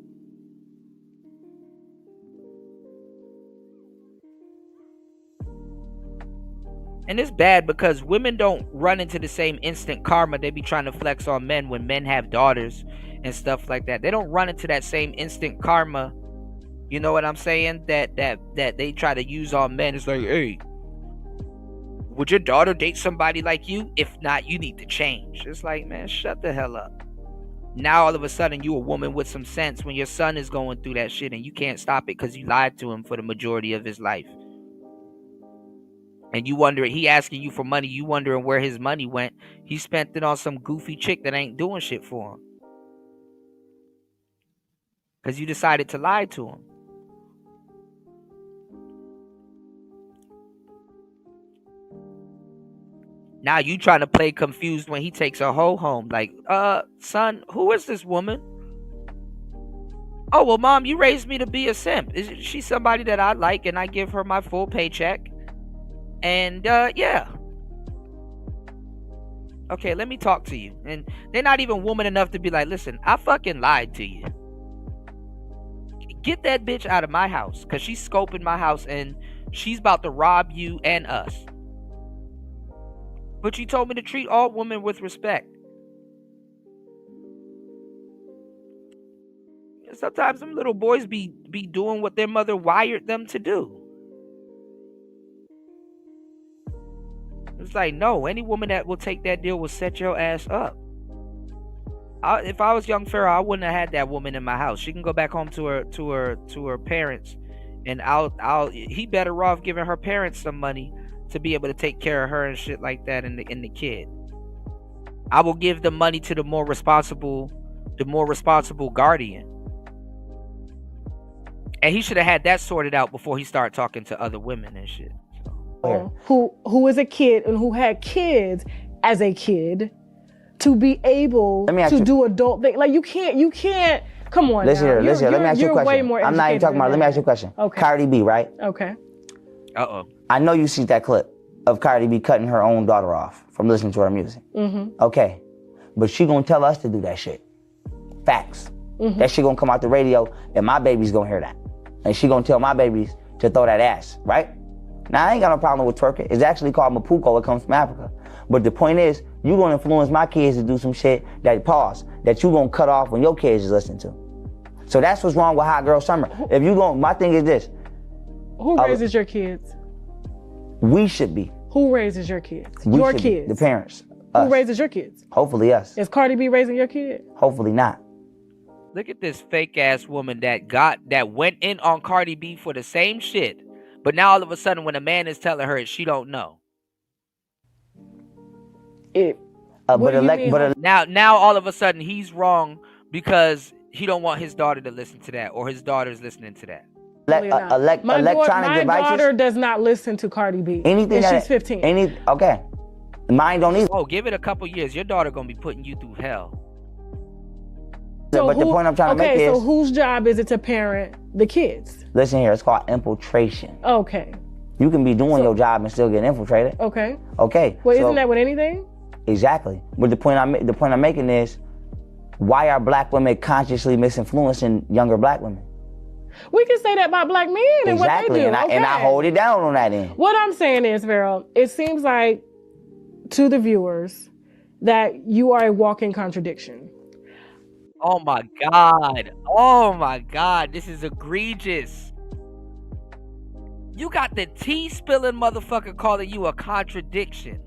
And it's bad because women don't run into the same instant karma they be trying to flex on men when men have daughters and stuff like that. They don't run into that same instant karma. You know what I'm saying? That they try to use on men. It's like, hey, would your daughter date somebody like you? If not, you need to change. It's like, man, shut the hell up. Now all of a sudden you a woman with some sense when your son is going through that shit and you can't stop it because you lied to him for the majority of his life. And you wondering, he asking you for money, you wondering where his money went. He spent it on some goofy chick that ain't doing shit for him. Because you decided to lie to him. Now you trying to play confused when he takes a hoe home. Like, son, who is this woman? Oh, well, mom, you raised me to be a simp. Is she somebody that I like and I give her my full paycheck? And, yeah. Okay, let me talk to you. And they're not even woman enough to be like, listen, I fucking lied to you. Get that bitch out of my house. Because she's scoping my house and she's about to rob you and us. But you told me to treat all women with respect. Sometimes them little boys be doing what their mother wired them to do. It's like, no, any woman that will take that deal will set your ass up. If I was young Pharaoh, I wouldn't have had that woman in my house. She can go back home to her parents, and he better off giving her parents some money to be able to take care of her and shit like that, and the kid. I will give the money to the more responsible guardian. And he should have had that sorted out before he started talking to other women and shit. Who is a kid and who had kids as a kid to be able to do adult things. Like you can't. Come on. Listen here. Let me ask you a question. Way more I'm not even talking about. Let me ask you a question. Okay. Cardi B, right? Okay. I know you see that clip of Cardi B cutting her own daughter off from listening to her music. Mm-hmm. Okay, but she gonna tell us to do that shit. Facts. Mm-hmm. That shit gonna come out the radio, and my baby's gonna hear that, and she gonna tell my babies to throw that ass, right? Now I ain't got no problem with twerking. It's actually called mapuko. It comes from Africa. But the point is, you gonna influence my kids to do some shit that you gonna cut off when your kids is listening to. So that's what's wrong with Hot Girl Summer. If you gon', my thing is this. Who raises your kids? We should be. Who raises your kids? Your kids. The parents. Who raises your kids? Hopefully us. Is Cardi B raising your kid? Hopefully not. Look at this fake ass woman that went in on Cardi B for the same shit. But now all of a sudden when a man is telling her she don't know. Now all of a sudden he's wrong because he don't want his daughter to listen to that, or his daughter's listening to that. My electronic daughter devices. does not listen to Cardi B. Anything and she's 15. Okay. Mine don't either. Oh, give it a couple years. Your daughter gonna be putting you through hell. So but the point I'm trying to make is, so whose job is it to parent the kids? listen here, it's called infiltration. Okay. You can be doing your job and still get infiltrated. Okay. Okay. Well, so- isn't that with anything? Exactly. But the point I'm making is, why are black women consciously misinfluencing younger black women? We can say that about black men and what they Exactly, do. and I hold it down on that end. What I'm saying is, Pharaoh, it seems like to the viewers that you are a walking contradiction. Oh my God. Oh my God. This is egregious. You got the tea spilling motherfucker calling you a contradiction.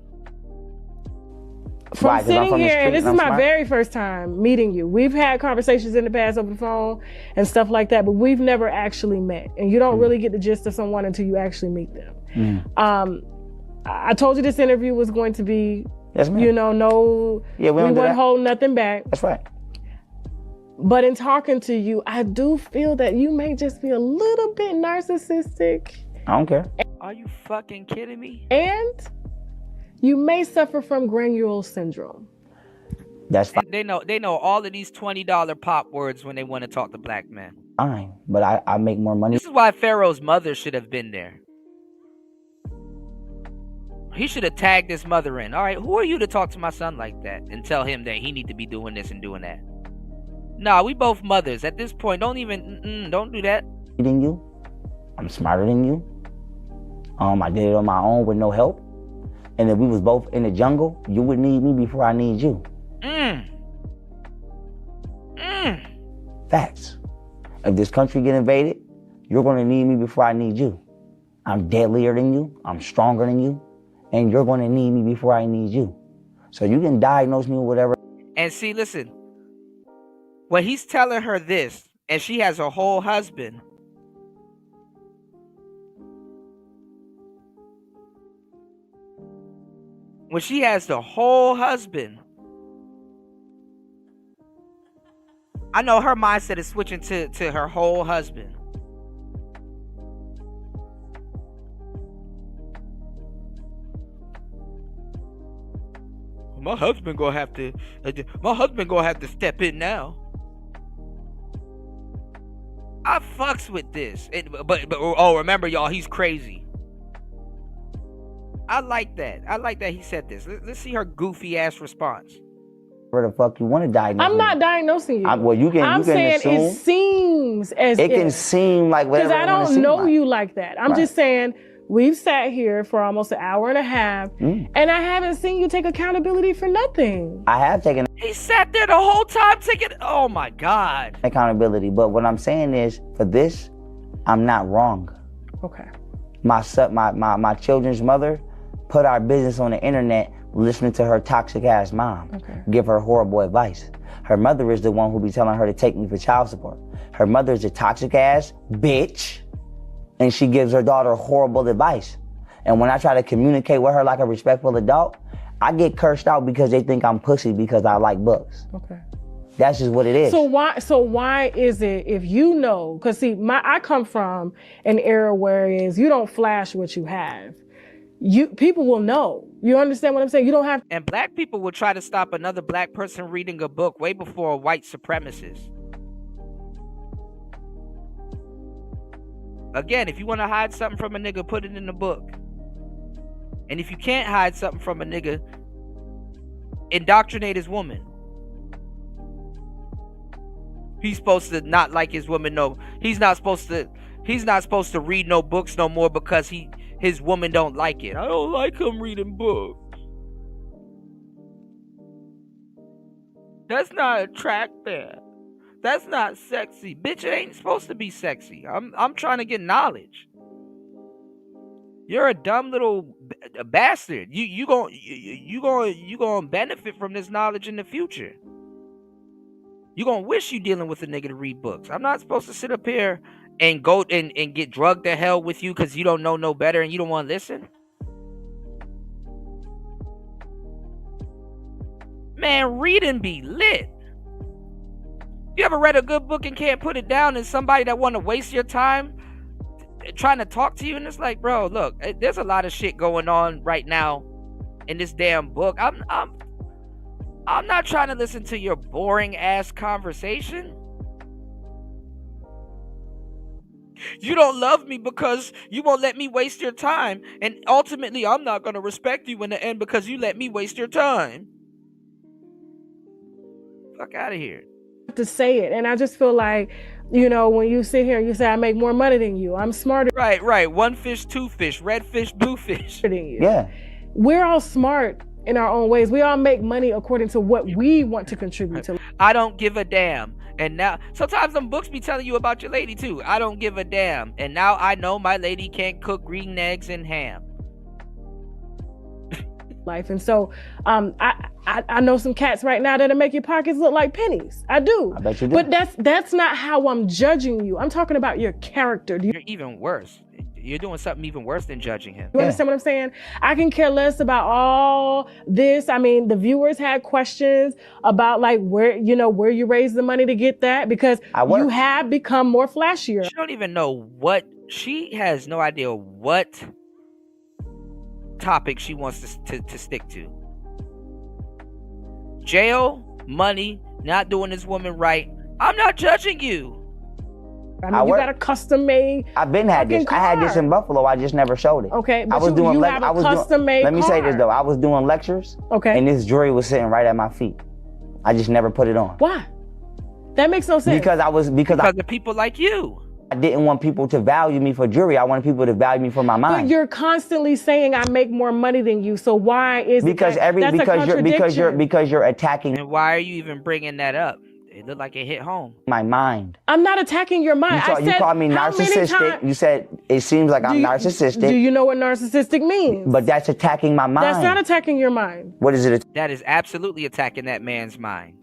From sitting here, and this is my very first time meeting you. We've had conversations in the past over the phone and stuff like that, but we've never actually met. And you don't really get the gist of someone until you actually meet them. I told you this interview was going to be, we wouldn't hold nothing back. That's right. But in talking to you, I do feel that you may just be a little bit narcissistic. I don't care. Are you fucking kidding me? And you may suffer from granule syndrome. That's fine. They know all of these $20 pop words when they want to talk to black men. Fine, but I make more money. This is why Pharaoh's mother should have been there. He should have tagged his mother in. All right, who are you to talk to my son like that and tell him that he need to be doing this and doing that? Nah, we both mothers. At this point, don't do that. Than you, I'm smarter than you. I did it on my own with no help. And if we was both in the jungle, you would need me before I need you. Facts. If this country get invaded, you're gonna need me before I need you. I'm deadlier than you, I'm stronger than you, and you're gonna need me before I need you. So you can diagnose me with whatever. And see, listen, when he's telling her this, and she has a whole husband, when she has the whole husband, I know her mindset is switching to her whole husband. My husband gonna have to step in now. I fucks with this, but remember, y'all, he's crazy. I like that he said this. Let's see her goofy ass response. Where the fuck you want to diagnose? I'm not diagnosing you. I'm saying assume, it seems as it can seem like whatever. Because I don't know you like that. I'm just saying we've sat here for almost an hour and a half, and I haven't seen you take accountability for nothing. I have taken. He sat there the whole time taking. Oh my God. Accountability, but what I'm saying is, for this, I'm not wrong. Okay. My children's mother put our business on the internet, listening to her toxic ass mom, give her horrible advice. Her mother is the one who be telling her to take me for child support. Her mother is a toxic ass bitch, and she gives her daughter horrible advice. And when I try to communicate with her like a respectful adult, I get cursed out because they think I'm pussy because I like books. Okay. That's just what it is. So why is it, if you know, because see, I come from an era where you don't flash what you have. People will know. You understand what I'm saying? You don't have. And black people will try to stop another black person reading a book way before a white supremacist. Again, if you want to hide something from a nigga, put it in the book. And if you can't hide something from a nigga, indoctrinate his woman. He's supposed to not like his woman. No, he's not supposed to read no books no more because his woman don't like it. I don't like him reading books. That's not attractive. That's not sexy. Bitch, it ain't supposed to be sexy. I'm trying to get knowledge. You're a dumb little bastard. You gonna benefit from this knowledge in the future. You gonna wish you dealing with a nigga to read books. I'm not supposed to sit up here and go and get drugged to hell with you because you don't know no better and you don't want to listen. Man, read and be lit. You ever read a good book and can't put it down, and somebody that want to waste your time trying to talk to you, and it's like, bro, look, there's a lot of shit going on right now in this damn book. I'm not trying to listen to your boring ass conversation. You don't love me because you won't let me waste your time, and ultimately I'm not going to respect you in the end because you let me waste your time. Fuck out of here. To say it, and I just feel like, you know, when you sit here and you say I make more money than you, I'm smarter. Right. One fish, two fish, red fish, blue fish. Than you. Yeah. We're all smart in our own ways. We all make money according to what we want to contribute to. I don't give a damn. And now, sometimes them books be telling you about your lady too. I don't give a damn. And now I know my lady can't cook green eggs and ham. Life. And so I know some cats right now that'll make your pockets look like pennies. I do. I bet you do. But that's not how I'm judging you. I'm talking about your character. You're even worse. You're doing something even worse than judging him. You understand what I'm saying? I can care less about all this. I mean, the viewers had questions about like where you raise the money to get that, because you have become more flashier. She don't even know she has no idea what topic she wants to stick to. Jail, money, not doing this woman right. I'm not judging you. I mean, you got a custom made. I've been had this. car. I had this in Buffalo. I just never showed it. Okay, but I was doing have a custom made. Let me say this car. though. I was doing lectures. Okay. And this jewelry was sitting right at my feet. I just never put it on. Why? That makes no sense. Because of people like you. I didn't want people to value me for jewelry. I wanted people to value me for my mind. But you're constantly saying I make more money than you. So why is because you're attacking. And why are you even bringing that up? It looked like it hit home. My mind. I'm not attacking your mind. You called me narcissistic. You said it seems like I'm narcissistic. Do you know what narcissistic means? But that's attacking my mind. That's not attacking your mind. What is it? That is absolutely attacking that man's mind.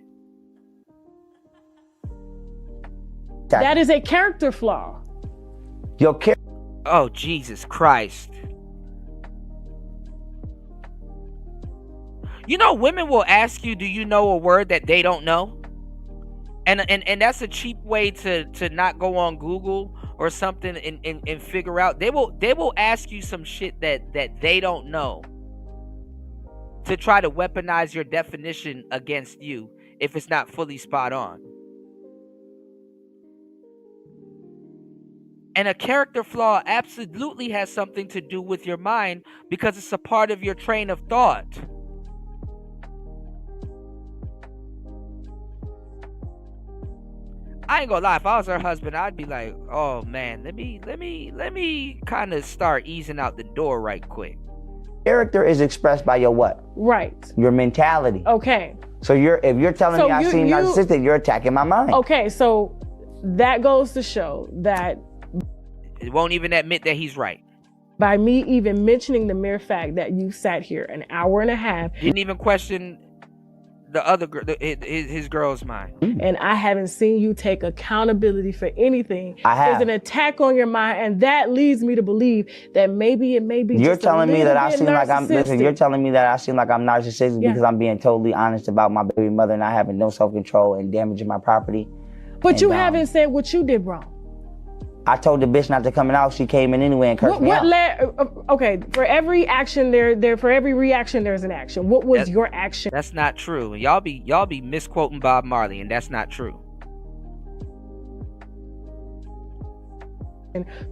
That is a character flaw. Your character. Oh, Jesus Christ. You know, women will ask you, do you know a word that they don't know? And that's a cheap way to not go on Google or something and figure out. They will ask you some shit that they don't know to try to weaponize your definition against you if it's not fully spot on. And a character flaw absolutely has something to do with your mind because it's a part of your train of thought. I ain't gonna lie, if I was her husband, I'd be like, oh man, let me kind of start easing out the door right quick. Character is expressed by your what? Right. Your mentality. Okay. So if you're telling me I seem narcissistic, you're attacking my mind. Okay, so that goes to show that it won't even admit that he's right. By me even mentioning the mere fact that you sat here an hour and a half. Didn't even question the other his girl's mind. And I haven't seen you take accountability for anything. I have. There's an attack on your mind, and that leads me to believe that maybe it may be. You're just telling me that I seem like I'm. narcissistic. Listen, you're telling me that I seem like I'm narcissistic because I'm being totally honest about my baby mother and not having no self-control and damaging my property. But you haven't said what you did wrong. I told the bitch not to come in out. She came in anyway and cursed me out. Okay, for every action for every reaction there's an action. What was your action? That's not true. Y'all be misquoting Bob Marley, and that's not true.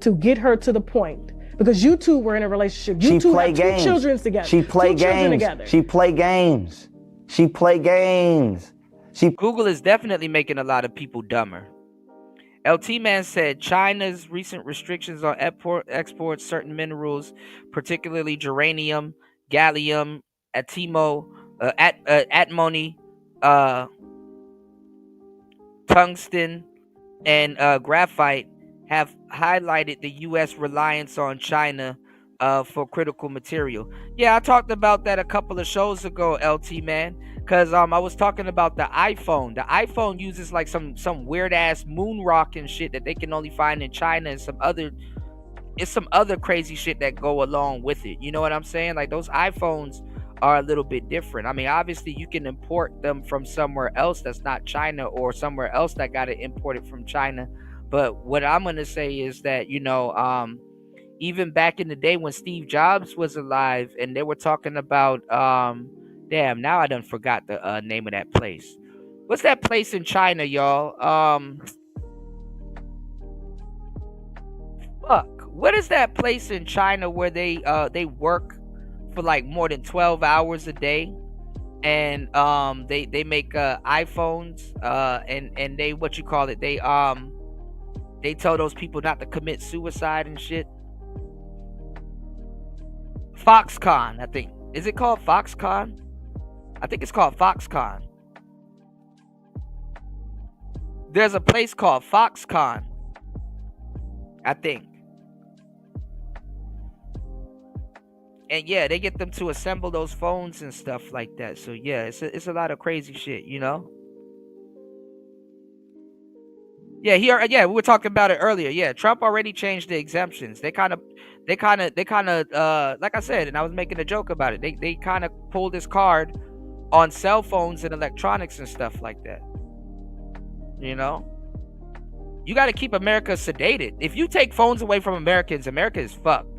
To get her to the point, because you two were in a relationship. You two had two children together. She played games. She played games. She played games. Google is definitely making a lot of people dumber. LT Man said China's recent restrictions on exports certain minerals, particularly germanium, gallium, antimony, tungsten, and graphite, have highlighted the U.S. reliance on China for critical material. Yeah, I talked about that a couple of shows ago, LT Man. Because I was talking about the iPhone. The iPhone uses like some weird ass moon rock and shit that they can only find in China, and some other crazy shit that go along with it. You know what I'm saying? Like those iPhones are a little bit different. I mean, obviously you can import them from somewhere else that's not China, or somewhere else that got it imported from China. But what I'm going to say is that, even back in the day when Steve Jobs was alive and they were talking about, damn, now I done forgot the name of that place. What's that place in China, y'all? What is that place in China where they work for like more than 12 hours a day, and they make iPhones, and they, what you call it, they tell those people not to commit suicide and shit. Foxconn, I think. Is it called Foxconn? I think it's called Foxconn. There's a place called Foxconn, I think. And yeah, they get them to assemble those phones and stuff like that. So yeah, it's a lot of crazy shit, Yeah, we were talking about it earlier. Yeah, Trump already changed the exemptions. They kind of, like I said, and I was making a joke about it. They kind of pulled this card on cell phones and electronics and stuff like that. You got to keep America sedated. If you take phones away from Americans, America is fucked.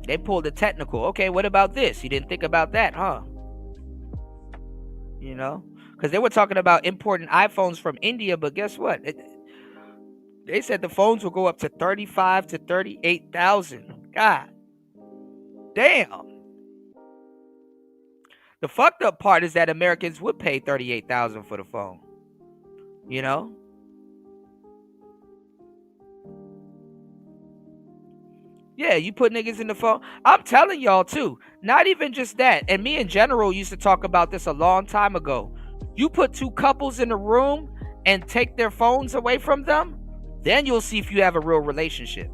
They pulled the technical. Okay, what about this? You didn't think about that, huh? Because they were talking about importing iPhones from India, but guess what? They said the phones will go up to 35 to 38,000. God damn. The fucked up part is that Americans would pay 38,000 for the phone. Yeah, you put niggas in the phone. I'm telling y'all too. Not even just that. And me in general used to talk about this a long time ago. You put two couples in a room and take their phones away from them, then you'll see if you have a real relationship.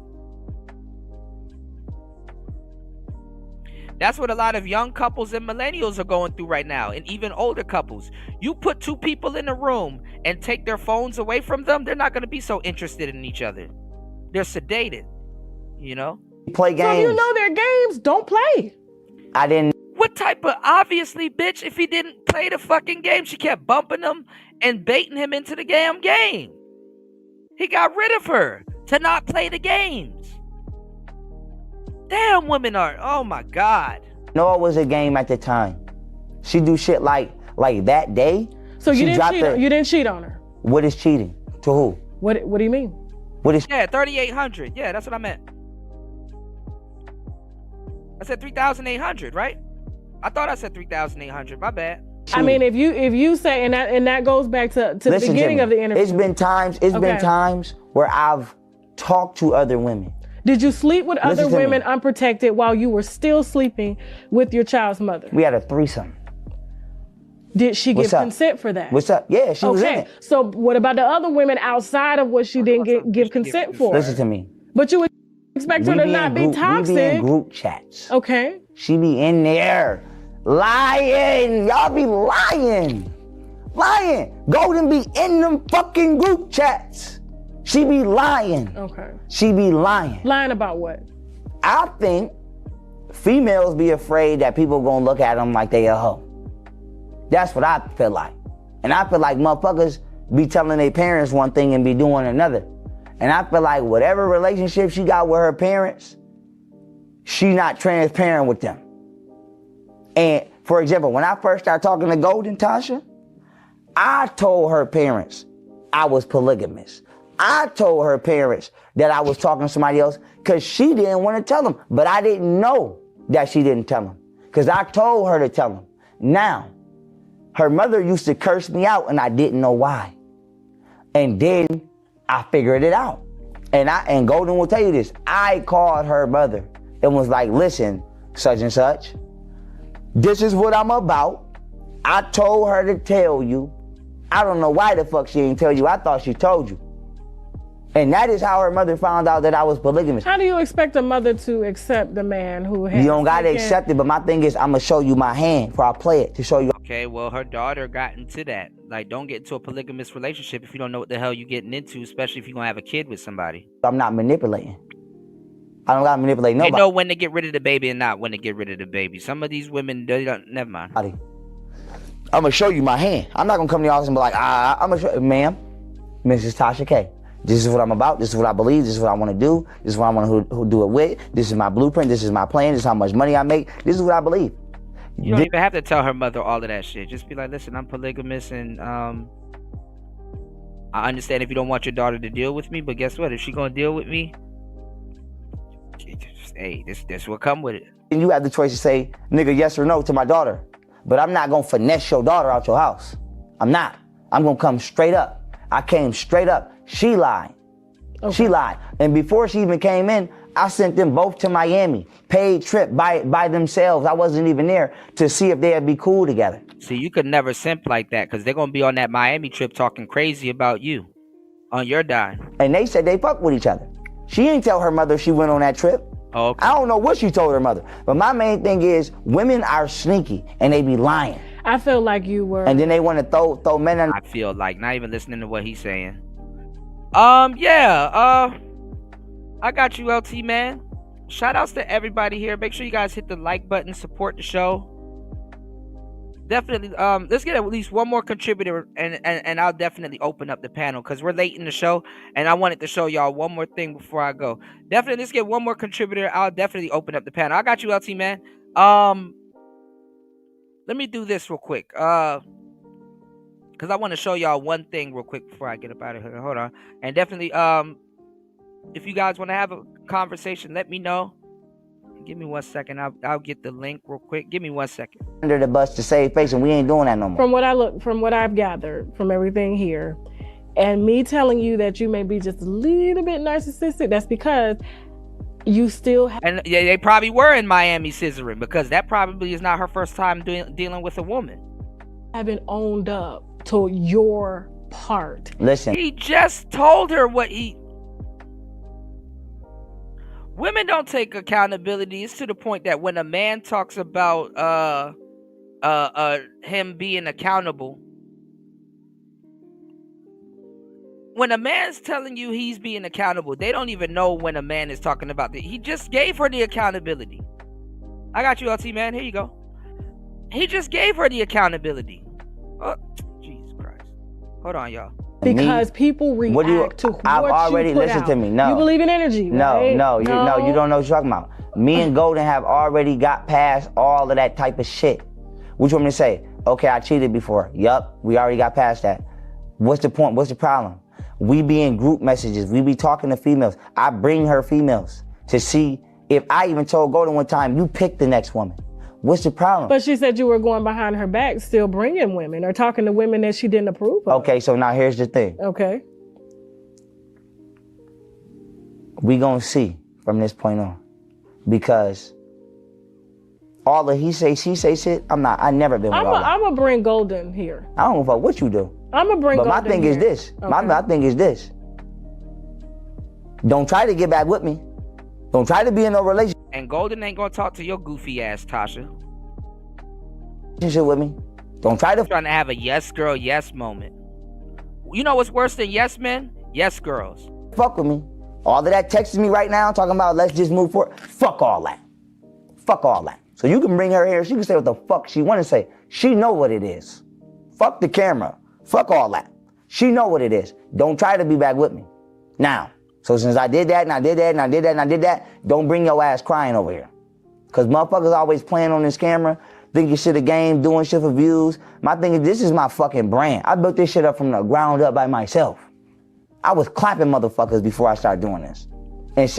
That's what a lot of young couples and millennials are going through right now, and even older couples. You put two people in a room and take their phones away from them, they're not going to be so interested in each other. They're sedated, Play games. So if you know their games, don't play. I didn't. What type of, obviously, bitch, if he didn't play the fucking game, she kept bumping him and baiting him into the damn game. He got rid of her to not play the games. Damn, women are, oh my God. No, it was a game at the time. She do shit like that day. So you didn't cheat on her? What is cheating? To who? What do you mean? What is? Yeah, 3,800. Yeah, that's what I meant. I said 3,800, right? I thought I said 3,800. My bad. I mean, if you say, and that goes back to the beginning of the interview. It's been times where I've talked to other women. Did you sleep with other women unprotected while you were still sleeping with your child's mother? We had a threesome. Did she give consent for that? What's up? Yeah, she was in it. So what about the other women outside of what she didn't give consent for? Listen to me. But you would expect her to not be toxic. We be in group chats. Okay. She be in there lying. Y'all be lying. Golden be in them fucking group chats. She be lying. Okay. She be lying. Lying about what? I think females be afraid that people gonna look at them like they a hoe. That's what I feel like. And I feel like motherfuckers be telling their parents one thing and be doing another. And I feel like whatever relationship she got with her parents, she not transparent with them. And for example, when I first started talking to Golden Tasha, I told her parents I was polygamous. I told her parents that I was talking to somebody else because she didn't want to tell them. But I didn't know that she didn't tell them because I told her to tell them. Now, her mother used to curse me out and I didn't know why. And then I figured it out. And Golden will tell you this. I called her mother and was like, listen, such and such, this is what I'm about. I told her to tell you. I don't know why the fuck she didn't tell you. I thought she told you. And that is how her mother found out that I was polygamous. How do you expect a mother to accept the man who has... You don't got to accept it, but my thing is I'm going to show you my hand before I play it to show you. Okay, well, her daughter got into that. Like, don't get into a polygamous relationship if you don't know what the hell you're getting into, especially if you're gonna have a kid with somebody. I'm not manipulating. I don't gotta manipulate They nobody. know when to get rid of the baby and not when to get rid of the baby. Some of these women, they don't. Never mind. I'm gonna show you my hand. I'm not gonna come to the office and be like, I'm gonna show you, ma'am, Mrs. Tasha K. This is what I'm about. This is what I believe. This is what I want to do. This is what I want to do it with. This is my blueprint. This is my plan. This is how much money I make. This is what I believe. You don't even have to tell her mother all of that shit. Just be like, listen, I'm polygamous, and I understand if you don't want your daughter to deal with me, but guess what? If she gonna deal with me, hey, this will come with it. And you have the choice to say, nigga, yes or no to my daughter. But I'm not gonna finesse your daughter out your house. I'm not. I'm gonna come straight up. I came straight up. She lied. Okay. She lied. And before she even came in, I sent them both to Miami. Paid trip by themselves. I wasn't even there to see if they'd be cool together. See, you could never simp like that because they're gonna be on that Miami trip talking crazy about you on your dime. And they said they fuck with each other. She ain't tell her mother she went on that trip. Oh, okay. I don't know what she told her mother. But my main thing is women are sneaky and they be lying. I feel like you were. And then they want to throw men in. I feel like not even listening to what he's saying. I got you, LT, man. Shout outs to everybody here. Make sure you guys hit the like button, support the show. Definitely, let's get at least one more contributor, and I'll definitely open up the panel because we're late in the show, and I wanted to show y'all one more thing before I go. Definitely, let's get one more contributor. I'll definitely open up the panel. I got you, LT, man. Let me do this real quick, because I want to show y'all one thing real quick before I get up out of here. Hold on, and definitely, if you guys want to have a conversation, let me know. Give me 1 second. I'll get the link real quick. Give me 1 second. Under the bus to save face, and we ain't doing that no more. From what I've gathered from everything here, and me telling you that you may be just a little bit narcissistic, that's because you still have. And yeah, they probably were in Miami scissoring because that probably is not her first time dealing with a woman. Haven't owned up to your part. Listen. He just told her what he. Women don't take accountability. It's to the point that when a man talks about him being accountable, when a man's telling you he's being accountable, they don't even know when a man is talking about that. He just gave her the accountability. I got you, LT, man. Here you go. He just gave her the accountability. Oh, Jesus Christ. Hold on, y'all. Because people react to what I've already you put listened out. to me. No, you believe in energy, right? No, you don't know what you're talking about. Me and Golden have already got past all of that type of shit. What you want me to say? Okay, I cheated before. Yup, we already got past that. What's the point? What's the problem? We be in group messages. We be talking to females. I bring her females to see if I even told Golden one time, you pick the next woman. What's the problem? But she said you were going behind her back, still bringing women or talking to women that she didn't approve of. Okay, so now here's the thing. Okay. We gonna see from this point on. Because all the he say, she say shit, I never been with all that. I'm gonna bring Golden here. I don't give a fuck what you do. I'm gonna bring Golden here. But my thing is this. Okay. My thing is this. Don't try to get back with me. Don't try to be in a relationship. And Golden ain't gonna talk to your goofy ass, Tasha. With me. Don't try to. Trying to have a yes girl, yes moment. You know what's worse than yes men? Yes girls. Fuck with me. All of that texting me right now, talking about let's just move forward. Fuck all that. Fuck all that. So you can bring her here. She can say what the fuck she want to say. She know what it is. Fuck the camera. Fuck all that. She know what it is. Don't try to be back with me. Now. So since I did that, and I did that, and I did that, and I did that, don't bring your ass crying over here. Because motherfuckers always playing on this camera, thinking shit a game, doing shit for views. My thing is, this is my fucking brand. I built this shit up from the ground up by myself. I was clapping motherfuckers before I started doing this.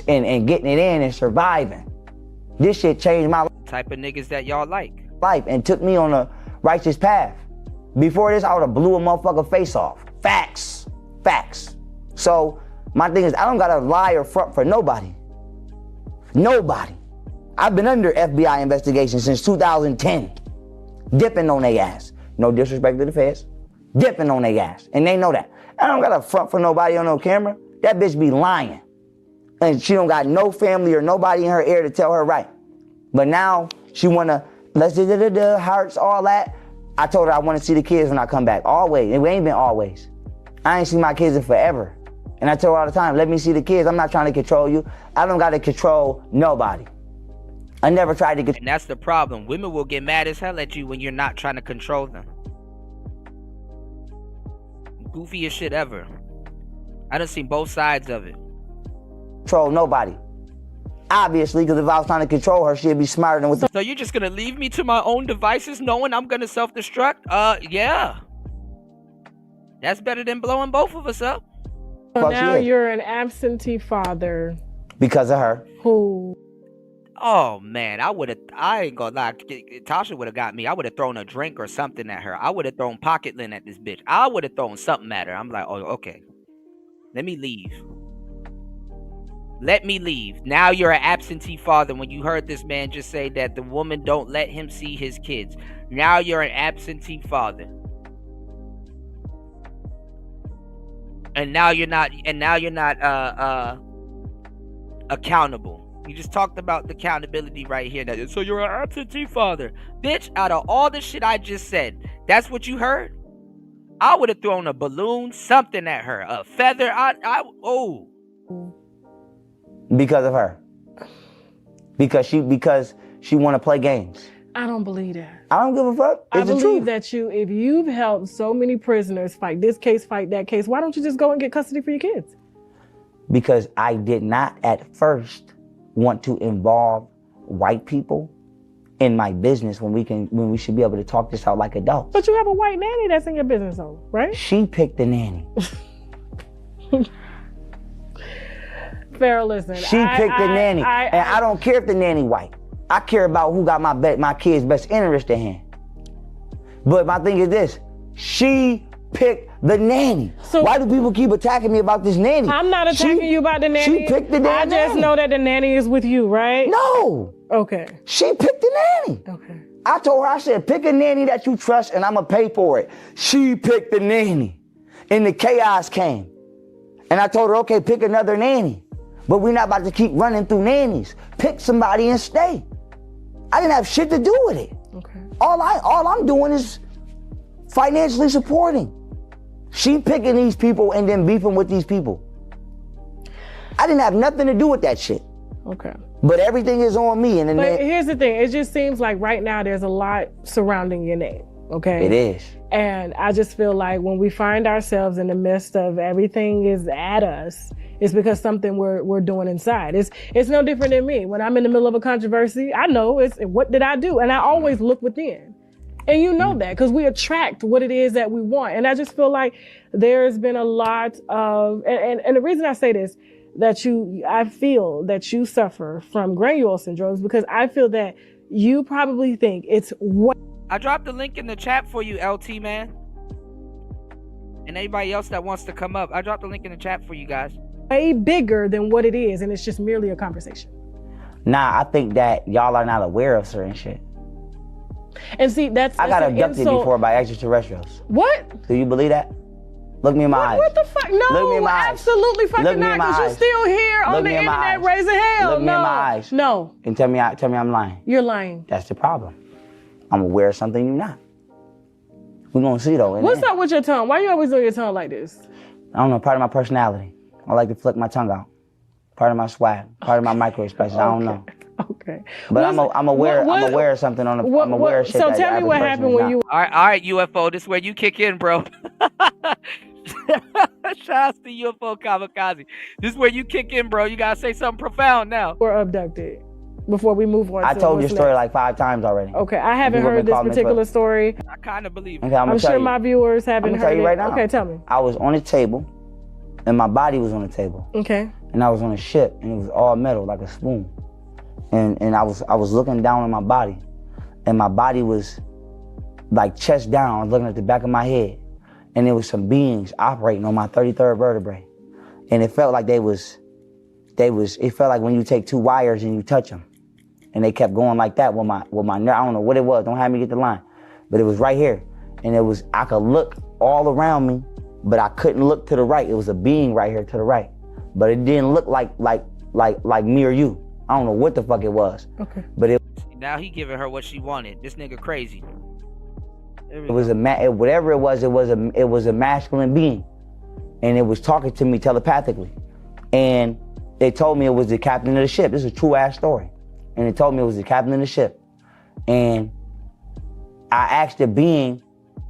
And getting it in and surviving. This shit changed my life. Type of niggas that y'all like. And took me on a righteous path. Before this, I would have blew a motherfucker face off. Facts. Facts. So, my thing is, I don't gotta lie or front for nobody. Nobody. I've been under FBI investigation since 2010. Dipping on their ass. No disrespect to the feds. Dipping on their ass. And they know that. I don't gotta front for nobody on no camera. That bitch be lying. And she don't got no family or nobody in her ear to tell her right. But now, she wanna, let's do hearts, all that. I told her I want to see the kids when I come back. Always. It ain't been always. I ain't seen my kids in forever. And I tell her all the time, let me see the kids. I'm not trying to control you. I don't got to control nobody. I never tried to control. And that's the problem. Women will get mad as hell at you when you're not trying to control them. Goofiest shit ever. I done seen both sides of it. Control nobody. Obviously, because if I was trying to control her, she'd be smarter than what the... So you're just gonna leave me to my own devices knowing I'm gonna self-destruct? Yeah. That's better than blowing both of us up. So now you're an absentee father. Because of her. Who? Oh man, I ain't gonna lie, Tasha would have got me. I would have thrown a drink or something at her. I would have thrown pocket lint at this bitch. I would have thrown something at her. I'm like, oh, okay. Let me leave. Let me leave. Now you're an absentee father when you heard this man just say that the woman don't let him see his kids. Now you're an absentee father. And now you're not accountable. You just talked about the accountability right here. So you're an absentee father. Bitch, out of all the shit I just said, that's what you heard? I would have thrown a balloon, something at her. A feather. Oh. Because of her. Because she want to play games. I don't believe that. I don't give a fuck. It's I the believe truth. that if you've helped so many prisoners fight this case, fight that case, why don't you just go and get custody for your kids? Because I did not at first want to involve white people in my business when we should be able to talk this out like adults. But you have a white nanny that's in your business though, right? She picked the nanny. Pharaoh, listen. She picked the nanny. And I don't care if the nanny white. I care about who got my kids' best interest at hand. But my thing is this, she picked the nanny. So why do people keep attacking me about this nanny? I'm not attacking you about the nanny. She picked the damn nanny. I just know that the nanny is with you, right? No. Okay. She picked the nanny. Okay. I told her, I said, pick a nanny that you trust and I'm going to pay for it. She picked the nanny. And the chaos came. And I told her, okay, pick another nanny. But we're not about to keep running through nannies. Pick somebody and stay. I didn't have shit to do with it. Okay. All I'm doing is financially supporting. She picking these people and then beefing with these people. I didn't have nothing to do with that shit. Okay. But everything is on me. But here's the thing. It just seems like right now there's a lot surrounding your name. Okay? It is. And I just feel like when we find ourselves in the midst of everything is at us, it's because something we're doing inside. It's no different than me. When I'm in the middle of a controversy, I know it's what did I do? And I always look within. And you know that because we attract what it is that we want. And I just feel like there's been a lot of, and the reason I say this, I feel that you suffer from granule syndrome because I feel that you probably think it's what. I dropped the link in the chat for you, LT man. And anybody else that wants to come up, I dropped the link in the chat for you guys. Way bigger than what it is, and it's just merely a conversation. Nah, I think that y'all are not aware of certain shit. And see, I got abducted before by extraterrestrials. What? Do you believe that? Look me in my eyes. What the fuck? No, Look me in my absolutely fucking not, because you're still here on the internet raising hell. Look me in my eyes. No. And tell me I'm lying. You're lying. That's the problem. I'm aware of something you're not. We're gonna see though. What's up with your tongue? Why you always doing your tongue like this? I don't know, part of my personality. I like to flick my tongue out. Part of my swag. Part of my micro expression. I don't know. Okay. But I'm aware of something on the I'm aware of shit. So tell me what happened when you all right, UFO, this is where you kick in, bro. Shout out to UFO Kamikaze. This is where you kick in, bro. You gotta say something profound now. We're abducted. Before we move on, I told your story like 5 times already. Okay, I haven't heard this particular story. I kind of believe it. Okay, I'm sure my viewers haven't heard it. I'm tell you right now. Okay, tell me. I was on a table, and my body was on the table. Okay. And I was on a ship, and it was all metal, like a spoon. And I was looking down on my body, and my body was like chest down. I was looking at the back of my head, and there was some beings operating on my 33rd vertebrae, and it felt like it felt like when you take 2 wires and you touch them. And they kept going like that with my nerve. I don't know what it was. Don't have me get the line. But it was right here. And I could look all around me, but I couldn't look to the right. It was a being right here to the right. But it didn't look like me or you. I don't know what the fuck it was. Okay. But now he giving her what she wanted. This nigga crazy. It was whatever it was a masculine being, and it was talking to me telepathically, and they told me it was the captain of the ship. This is a true ass story, and it told me it was the captain of the ship, and I asked the being,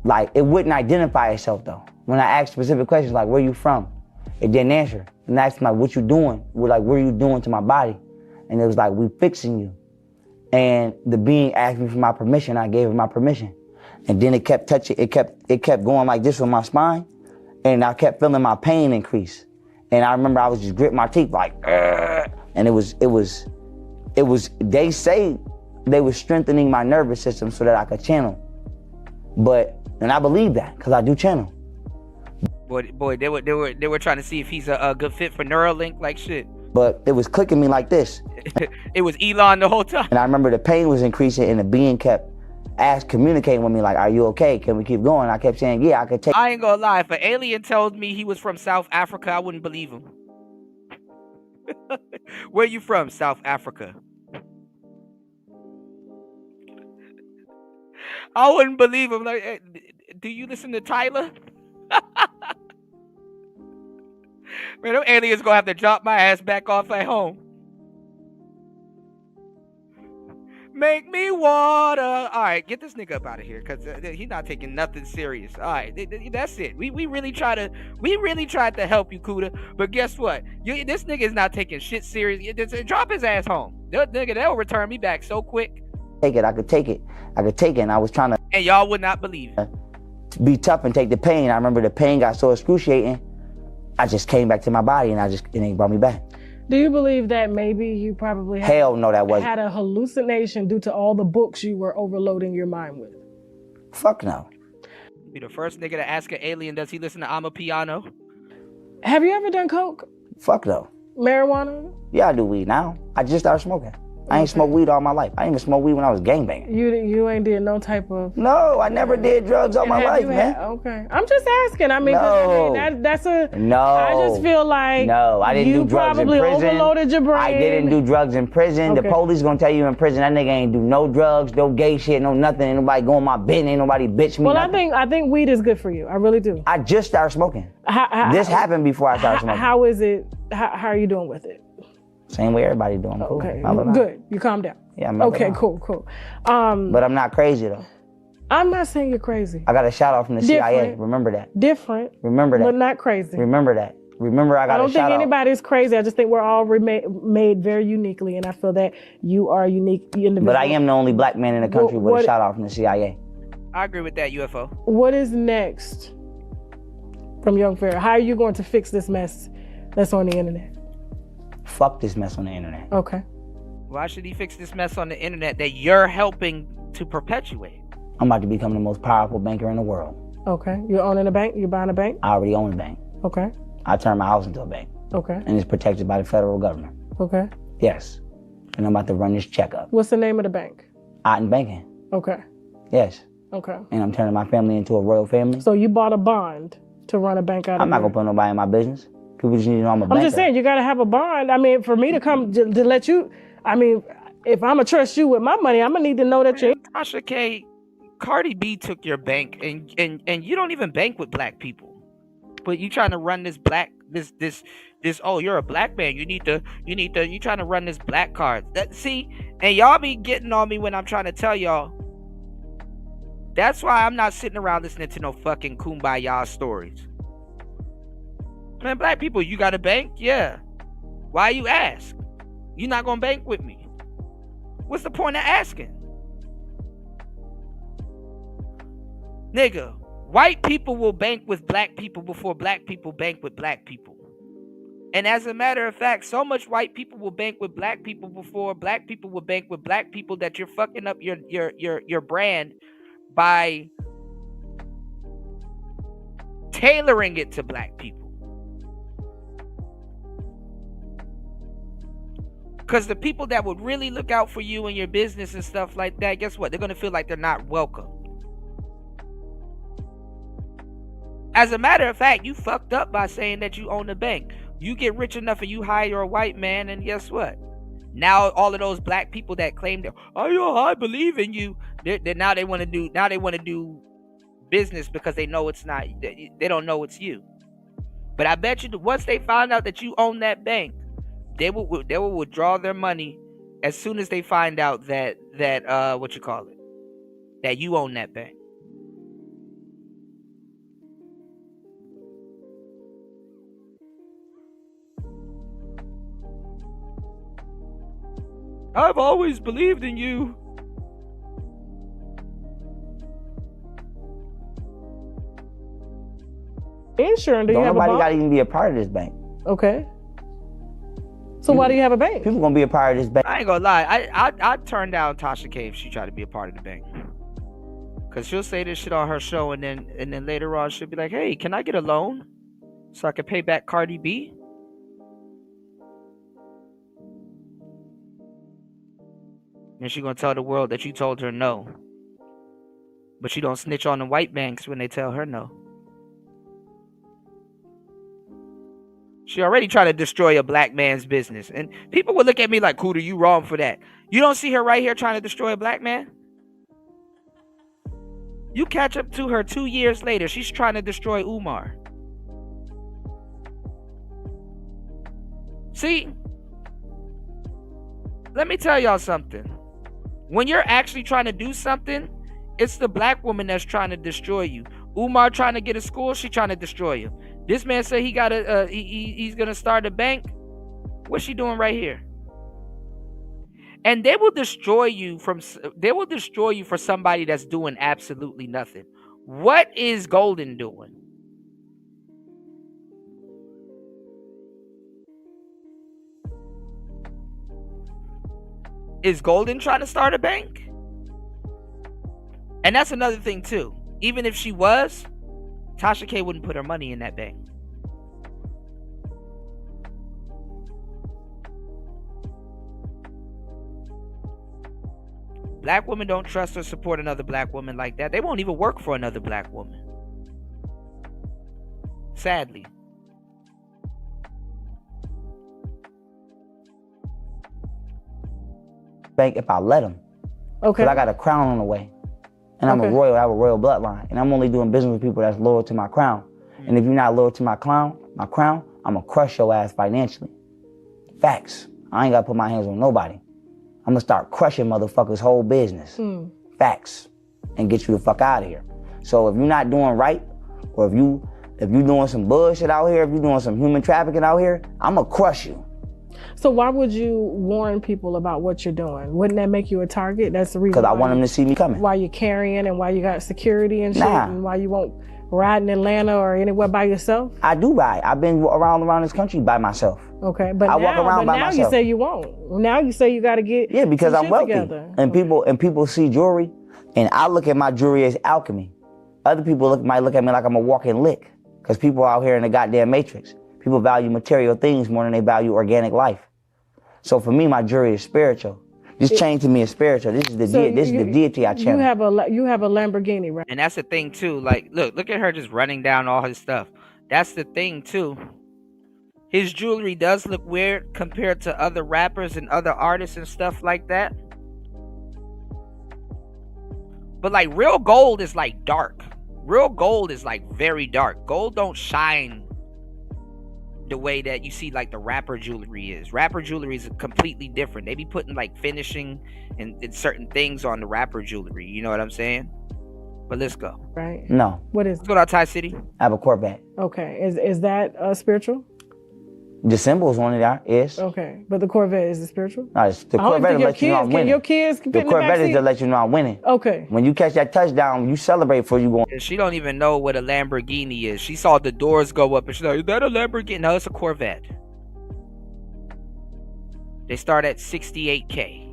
like, it wouldn't identify itself though. When I asked specific questions like, where you from? It didn't answer. And I asked him, like, what you doing? What are you doing to my body? And it was like, we fixing you. And the being asked me for my permission. I gave him my permission. And then it kept touching, it kept going like this with my spine. And I kept feeling my pain increase. And I remember I was just gritting my teeth like, Ugh. And it was, they say they were strengthening my nervous system so that I could channel. And I believe that, because I do channel. Boy, they were trying to see if he's a good fit for Neuralink, like shit. But it was clicking me like this. It was Elon the whole time. And I remember the pain was increasing, and the being kept communicating with me like, are you okay? Can we keep going? I kept saying, yeah, I could take. I ain't gonna lie, if an alien tells me he was from South Africa, I wouldn't believe him. Where you from? South Africa. I wouldn't believe him. Like, hey, do you listen to Tyler? Man, them aliens gonna have to drop my ass back off at home. Make me water. All right, get this nigga up out of here, cause he's not taking nothing serious. All right, that's it. We really tried to help you, Kuda, but guess what? This nigga is not taking shit serious. Drop his ass home. They'll return me back so quick. I could take it, and I was trying to. And y'all would not believe it. Be tough and take the pain. I remember the pain got so excruciating, I just came back to my body, and it brought me back. Do you believe that maybe you probably Hell no, that wasn't. had a hallucination due to all the books you were overloading your mind with? Fuck no. Be the first nigga to ask an alien, does he listen to I'm a Piano? Have you ever done coke? Fuck no. Marijuana? Yeah, I do weed now. I just started smoking. I ain't smoked weed all my life. I didn't even smoke weed when I was gangbanging. You ain't did no type of... No, I never did drugs all my life, man. Okay. I'm just asking. I mean, that's a... No. I just feel like... No, I didn't do drugs in prison. You probably overloaded your brain. I didn't do drugs in prison. Okay. The police gonna tell you in prison that nigga ain't do no drugs, no gay shit, no nothing. Ain't nobody go on my business. Ain't nobody bitch me. Well, nothing. I think weed is good for you. I really do. I just started smoking. This happened before I started smoking. How is it? How are you doing with it? Same way everybody doing. Cool. Okay, good. You calm down. Yeah, I'm okay, cool. But I'm not crazy though. I'm not saying you're crazy. I got a shout out from the CIA. Remember that. Different. Remember that. But not crazy. Remember that. Remember I got a shout out. I don't think anybody's crazy. I just think we're all made very uniquely, and I feel that you are a unique individual. But I am the only black man in the country with a shout out from the CIA. I agree with that, UFO. What is next from Young Pharaoh? How are you going to fix this mess that's on the internet? Fuck this mess on the internet. Okay. Why should he fix this mess on the internet that you're helping to perpetuate? I'm about to become the most powerful banker in the world. Okay. You're owning a bank? You're buying a bank? I already own a bank. Okay. I turned my house into a bank. Okay. And it's protected by the federal government. Okay. Yes. And I'm about to run this checkup. What's the name of the bank? Otten Banking. Okay. Yes. Okay. And I'm turning my family into a royal family. So you bought a bond to run a bank out of I'm not going to put nobody in my business. People just need to know I'm a banker. I'm just saying, you got to have a bond. I mean, for me to come to let you, I mean, if I'm going to trust you with my money, I'm going to need to know that you... Tasha K, Cardi B took your bank, and you don't even bank with black people. But you trying to run this oh, you're a black man. You trying to run this black card. See, and y'all be getting on me when I'm trying to tell y'all. That's why I'm not sitting around listening to no fucking kumbaya stories. Man, black people, you got a bank? Yeah. Why you ask? You not gonna bank with me? What's the point of asking? Nigga, white people will bank with black people before black people bank with black people. And as a matter of fact, so much white people will bank with black people before black people will bank with black people that you're fucking up your brand by tailoring it to black people. Because the people that would really look out for you and your business and stuff like that, guess what? They're going to feel like they're not welcome. As a matter of fact, you fucked up by saying that you own a bank. You get rich enough and you hire a white man, and guess what? Now all of those black people that claim that, oh, yo, I believe in you, now they want to do business because they know it's not. They don't know it's you. But I bet you that once they find out that you own that bank, they will withdraw their money as soon as they find out that what you call it, that you own that bank. I've always believed in you. Insurance, do you Don't have a nobody bond? got to even be a part of this bank. Okay. So why do you have a bank? People gonna be a part of this bank. I ain't gonna lie. I turned down Tasha K if she tried to be a part of the bank. Cause she'll say this shit on her show, and then later on she'll be like, "Hey, can I get a loan so I can pay back Cardi B?" And she gonna tell the world that you told her no. But she don't snitch on the white banks when they tell her no. She already tried to destroy a black man's business. And people would look at me like, Cooter, you wrong for that. You don't see her right here trying to destroy a black man? You catch up to her 2 years later. She's trying to destroy Umar. See? Let me tell y'all something. When you're actually trying to do something, it's the black woman that's trying to destroy you. Umar trying to get a school, she trying to destroy him. This man said he got he's gonna start a bank. What's she doing right here? And they will destroy you for somebody that's doing absolutely nothing. What is Golden doing? Is Golden trying to start a bank? And that's another thing too. Even if she was, Tasha K wouldn't put her money in that bank. Black women don't trust or support another black woman like that. They won't even work for another black woman. Sadly. Bank if I let them. Okay. Because I got a crown on the way. And I'm a royal, I have a royal bloodline. And I'm only doing business with people that's loyal to my crown. And if you're not loyal to my crown, I'm gonna crush your ass financially. Facts. I ain't gotta put my hands on nobody. I'm gonna start crushing motherfuckers' whole business. Facts. And get you the fuck out of here. So if you're not doing right, or if you doing some bullshit out here, if you're doing some human trafficking out here, I'm gonna crush you. So why would you warn people about what you're doing? Wouldn't that make you a target? That's the reason. Because I want them to see me coming. Why you're carrying and why you got security and shit, Nah. and why you won't ride in Atlanta or anywhere by yourself? I do ride. I've been around this country by myself. Okay, but I now, walk around by now myself. you say you won't. Now you say you got to get because some I'm shit wealthy. together. And people see jewelry, and I look at my jewelry as alchemy. Other people might look at me like I'm a walking lick, because people out here in the goddamn matrix. People value material things more than they value organic life. So for me, my jewelry is spiritual. This chain to me is spiritual. This is the deity I channel. You have a Lamborghini, right? And that's the thing too. Like, look at her just running down all his stuff. That's the thing too. His jewelry does look weird compared to other rappers and other artists and stuff like that. But like real gold is like dark. Real gold is like very dark. Gold don't shine the way that you see like the rapper jewelry is. Rapper jewelry is completely different. They be putting like finishing and certain things on the rapper jewelry. You know what I'm saying? But let's go. Right. No. What is? Let's go to Thai City. I have a Corvette. Okay. Is that spiritual? The symbols on it is. Okay, but the Corvette is it spiritual? No, the Corvette will let you know I'm winning. Your kids can the Corvette is to let you know I'm winning. Okay. When you catch that touchdown, you celebrate before you go. She don't even know what a Lamborghini is. She saw the doors go up and she's like, is that a Lamborghini? No, it's a Corvette. They start at $68K.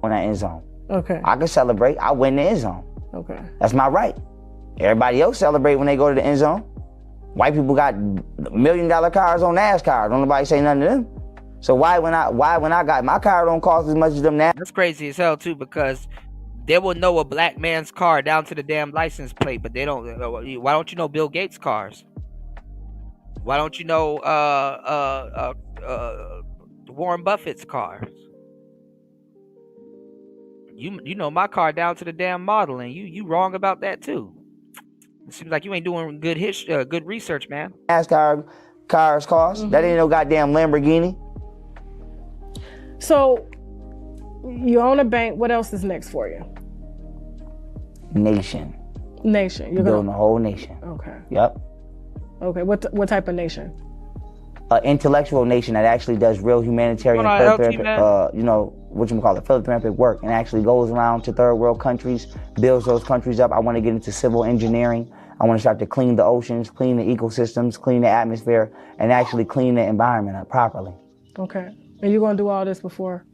On that end zone. Okay. I can celebrate. I win the end zone. Okay. That's my right. Everybody else celebrate when they go to the end zone. White people got $1 million cars on NASCAR. Don't nobody say nothing to them. So why when I got my car don't cost as much as them now? That's crazy as hell too, because they will know a black man's car down to the damn license plate, but they don't. Why don't you know Bill Gates' cars? Why don't you know Warren Buffett's cars? you know my car down to the damn model, and you wrong about that too. It seems like you ain't doing good research, man. NASCAR cars cost. That ain't no goddamn Lamborghini. So you own a bank. What else is next for you? Nation. You're building a whole nation. Okay. Yep. Okay. What type of nation? Intellectual nation that actually does real humanitarian, philanthropic work, and actually goes around to third world countries, builds those countries up. I want to get into civil engineering. I want to start to clean the oceans, clean the ecosystems, clean the atmosphere, and actually clean the environment up properly. Okay. And you're going to do all this before?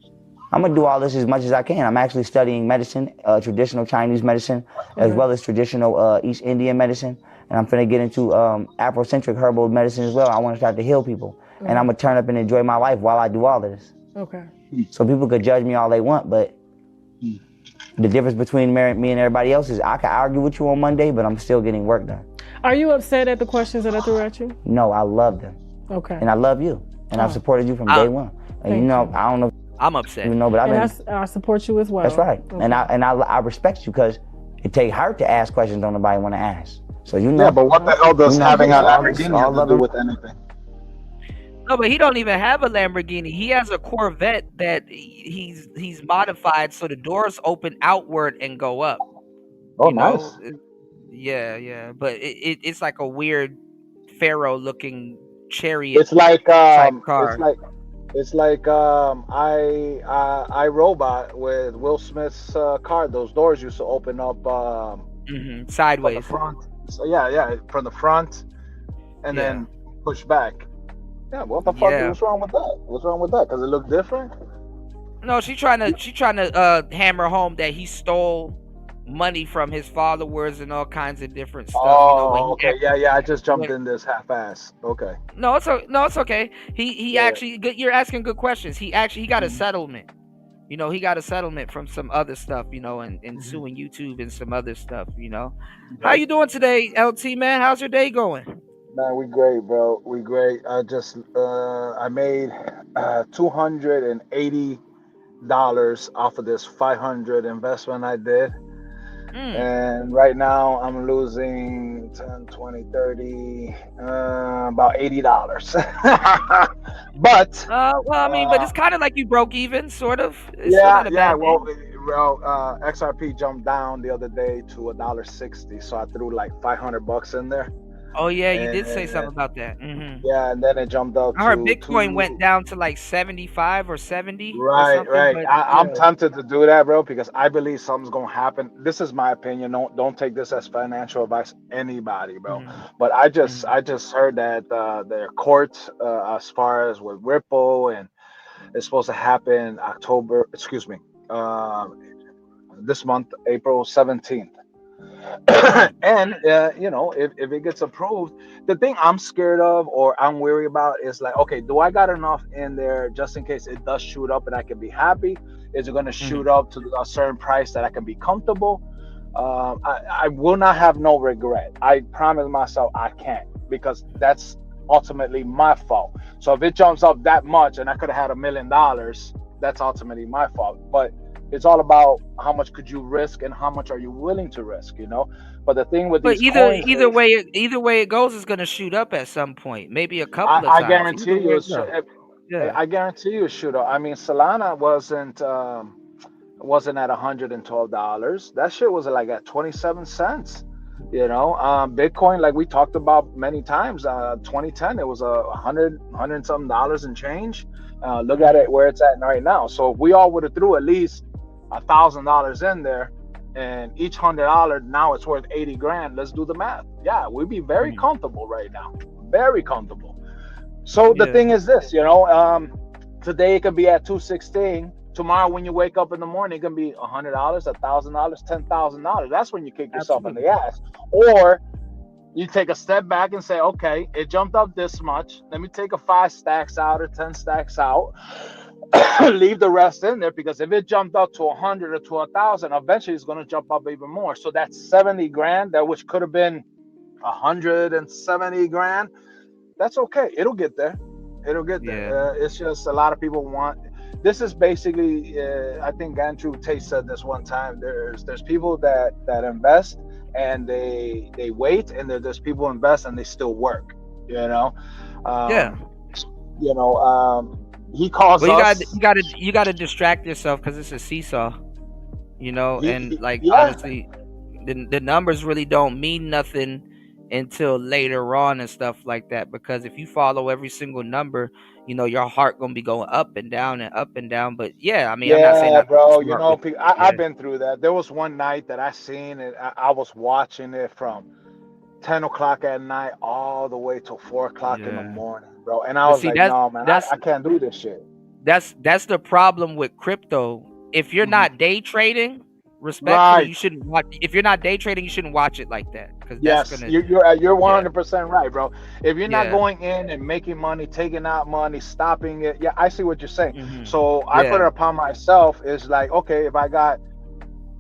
I'm going to do all this as much as I can. I'm actually studying medicine, traditional Chinese medicine, as well as traditional East Indian medicine. And I'm going to get into Afrocentric herbal medicine as well. I want to start to heal people. And I'm going to turn up and enjoy my life while I do all of this. Okay. So people could judge me all they want, but the difference between me and everybody else is I can argue with you on Monday, but I'm still getting work done. Are you upset at the questions that I threw at you? No, I love them. Okay. And I love you. And I've supported you from day one. And I don't know. I'm upset. But I support you as well. That's right. Okay. And I respect you because it takes heart to ask questions don't nobody want to ask. So Yeah, but what the hell does having a Lamborghini have to do with anything? No, but he don't even have a Lamborghini. He has a Corvette that he's modified so the doors open outward and go up. Oh, nice. Yeah. But it's like a weird Pharaoh looking chariot. It's like car. It's like I Robot with Will Smith's car. Those doors used to open up sideways. From the front. So yeah, from the front, and then push back. Yeah, what the fuck? What's wrong with that? What's wrong with that? Because it looked different. No, she's trying to hammer home that he stole money from his followers and all kinds of different stuff. Oh, okay. Yeah. I just jumped in this half-ass. Okay. No, it's okay. He actually, you're asking good questions. He got a settlement. He got a settlement from some other stuff, and suing YouTube and some other stuff, How you doing today, LT, man? How's your day going? Man, we great, bro. We great. I made $280 off of this $500 investment I did. And right now I'm losing 10, 20, 30, about $80. But but it's kind of like you broke even, sort of. XRP jumped down the other day to $1.60, so I threw like $500 in there. Oh yeah, you did say something about that. Mm-hmm. Yeah, and then it jumped up. I heard Bitcoin went down to like 75 or 70. Right. But, I'm tempted to do that, bro, because I believe something's gonna happen. This is my opinion. Don't take this as financial advice, anybody, bro. But I just heard that their court, as far as with Ripple, and it's supposed to happen this month, April 17th. And if it gets approved, the thing I'm scared of or I'm worried about is like, okay, do I got enough in there just in case it does shoot up and I can be happy? Is it going to shoot up to a certain price that I can be comfortable? I will not have no regret. I promise myself I can't, because that's ultimately my fault. So if it jumps up that much and I could have had $1 million, that's ultimately my fault. But it's all about how much could you risk and how much are you willing to risk, But the thing with these coins either way it goes, is going to shoot up at some point, maybe a couple of times. I guarantee you. I guarantee you it shoot up. I mean, Solana wasn't at $112. That shit was like at 27 cents. Bitcoin, like we talked about many times, 2010 it was $100 something and change. Look at it where it's at right now. So if we all would have threw at least $1,000 in there, and each $100 now it's worth 80 grand. Let's do the math. Yeah, we'd be very comfortable right now, very comfortable. So the thing is this, today it could be at 216. Tomorrow, when you wake up in the morning, it can be $100, $1,000, $10,000. That's when you kick yourself in the ass. Or you take a step back and say, okay, it jumped up this much. Let me take a 5 stacks out or 10 stacks out. Leave the rest in there, because if it jumped up to 100 or to 1,000, eventually it's going to jump up even more. So that's 70 grand, which could have been 170 grand. That's okay. It'll get there. It's just a lot of people want. this is basically, I think Andrew Tate said this one time. There's people that invest and they wait, and there's people who invest and they still work. Yeah. He calls Well, us. you gotta distract yourself because it's a seesaw, and like yeah. honestly, the numbers really don't mean nothing until later on and stuff like that. Because if you follow every single number, your heart gonna be going up and down and up and down. But yeah, I mean, I'm not saying Yeah, not to be bro. smart, but I've yeah, been through that. There was one night that I seen it. I was watching it from 10 o'clock at night all the way till 4 o'clock in the yeah. morning, bro. And I But was see, like, no, man, I can't do this shit. that's the problem with crypto. If you're not day trading, respectfully, you Right. shouldn't watch. If you're not day trading, you shouldn't watch it like that because that's Yes, gonna. you're Yeah, 100% right, bro. If you're not yeah. going in and making money, taking out money, stopping it, yeah, I see what you're saying. Mhm. So I put Yeah. it upon myself. Is like, okay, if I got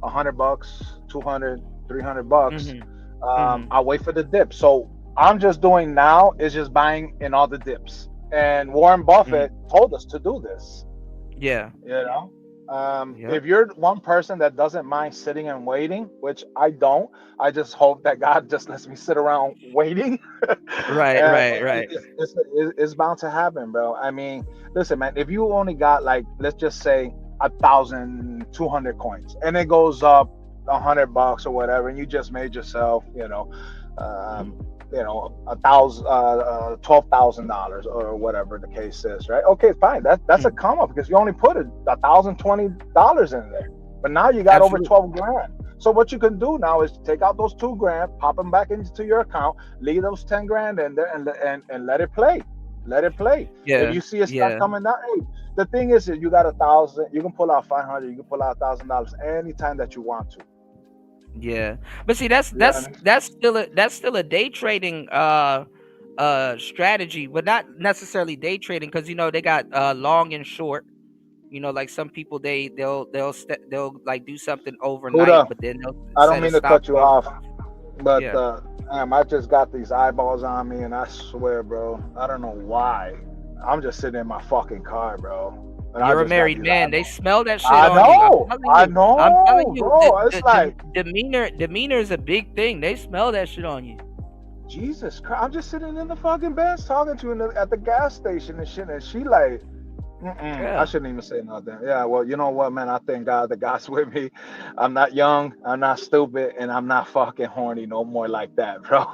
$100, 200, $300, I'll wait for the dip. So I'm just doing now is just buying in all the dips. And Warren Buffett told us to do this. Yeah. If you're one person that doesn't mind sitting and waiting, which I don't, I just hope that God just lets me sit around waiting. Right. It's bound to happen, bro. I mean, listen, man, if you only got like, let's just say 1,200 coins and it goes up $100 or whatever, and you just made yourself, $12,000 or whatever the case is, right? Okay, fine. That's a come up because you only put $1,020 in there, but now you got over 12 grand. So what you can do now is take out those 2 grand, pop them back into your account, leave those 10 grand in there, and let it play. Let it play. Yeah. If you see it start coming down, hey, the thing is, you got 1,000, you can pull out 500, you can pull out $1,000 anytime that you want to. Yeah, but see, that's still a day trading strategy, but not necessarily day trading because they got long and short. Like some people they'll like do something overnight, Huda, but then they'll I don't set a mean to stop cut you loss. off, but Yeah. damn, I just got these eyeballs on me, and I swear, bro, I don't know why. I'm just sitting in my fucking car, bro. And You're I a just married got man. They eyeballs. smell that shit I on you. know, I'm telling you, bro. It's like demeanor is a big thing. They smell that shit on you. Jesus Christ. I'm just sitting in the fucking Benz talking to her at the gas station and shit, and she like, I shouldn't even say nothing. Yeah, well, you know what, man? I thank God that God's with me. I'm not young, I'm not stupid, and I'm not fucking horny no more like that, bro.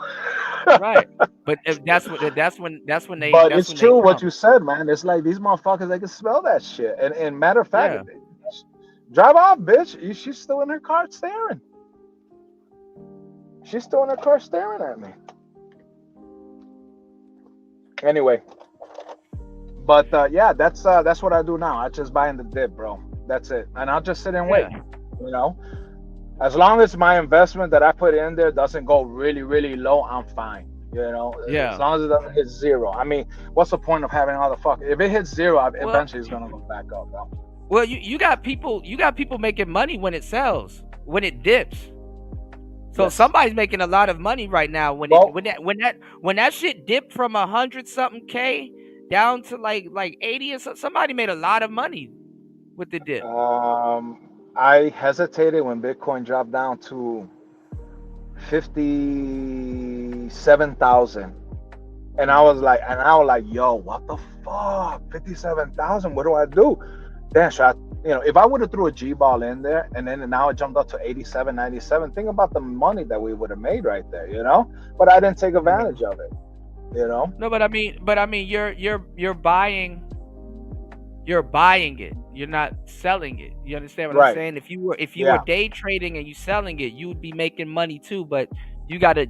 Right. But if that's when they But that's it's when they true what come. you said, man. It's like these motherfuckers, they can smell that shit. And matter of fact, Yeah. drive off, bitch. She's still in her car staring. She's still in her car staring at me. Anyway, but yeah, that's what I do now. I just buy in the dip, bro. That's it, and I'll just sit and wait. As long as my investment that I put in there doesn't go really, really low, I'm fine. As long as it doesn't hit zero. I mean, what's the point of having all the fuck? If it hits zero, eventually it's gonna go back up, bro. Well, you got people making money when it sells, when it dips. So somebody's making a lot of money right now when that shit dipped from 100 something K down to like 80 or something. Somebody made a lot of money with the dip. I hesitated when Bitcoin dropped down to 57,000, and I was like, yo, what the fuck, 57,000? What do I do? Damn, should I, if I would have threw a G ball in there and then now it jumped up to 87, 97, think about the money that we would have made right there, But I didn't take advantage of it, No, but I mean, you're buying it. You're not selling it. You understand what I'm saying? If you were day trading and you selling it, you would be making money too. But you gotta.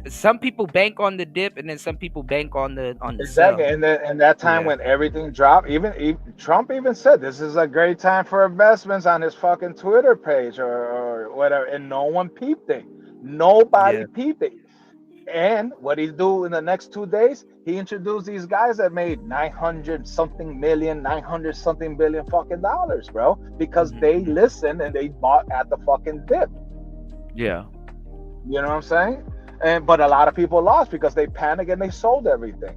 Some people bank on the dip, and then some people bank on the exactly. sell. And that time when everything dropped, even Trump even said this is a great time for investments on his fucking Twitter page or whatever, and no one peeped it. Nobody peeped it. And what he do in the next 2 days, he introduced these guys that made 900 something billion fucking dollars, bro, because they listened and they bought at the fucking dip. Yeah. You know what I'm saying? But a lot of people lost because they panicked and they sold everything.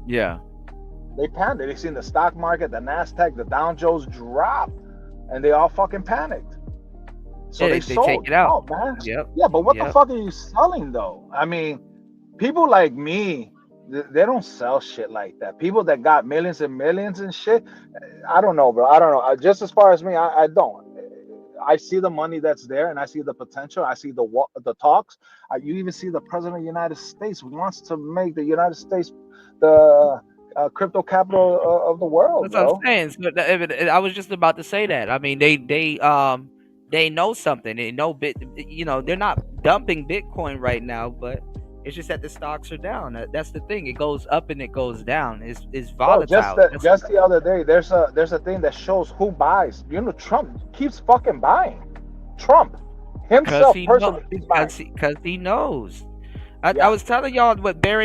Yeah. They panicked. They seen the stock market, the NASDAQ, the Dow Jones drop, and they all fucking panicked. So Yeah, they they sold. take it out. Oh, man. Yep. Yeah, but what the Yep. fuck are you selling though? I mean, people like me, they don't sell shit like that. People that got millions and millions and shit, I don't know, bro. I don't know. Just as far as me, I don't. I see the money that's there, and I see the potential. I see the talks. You even see the president of the United States wants to make the United States the crypto capital of the world, That's what bro. I'm saying. So, I was just about to say that. I mean, they know something. They know they're not dumping Bitcoin right now, but it's just that the stocks are down. That's the thing. It goes up and it goes down. It's Bro, volatile. just the other day, there's a thing that shows who buys. You know, Trump keeps fucking buying. Trump himself personally keeps buying. Because he knows. I was telling y'all what Baron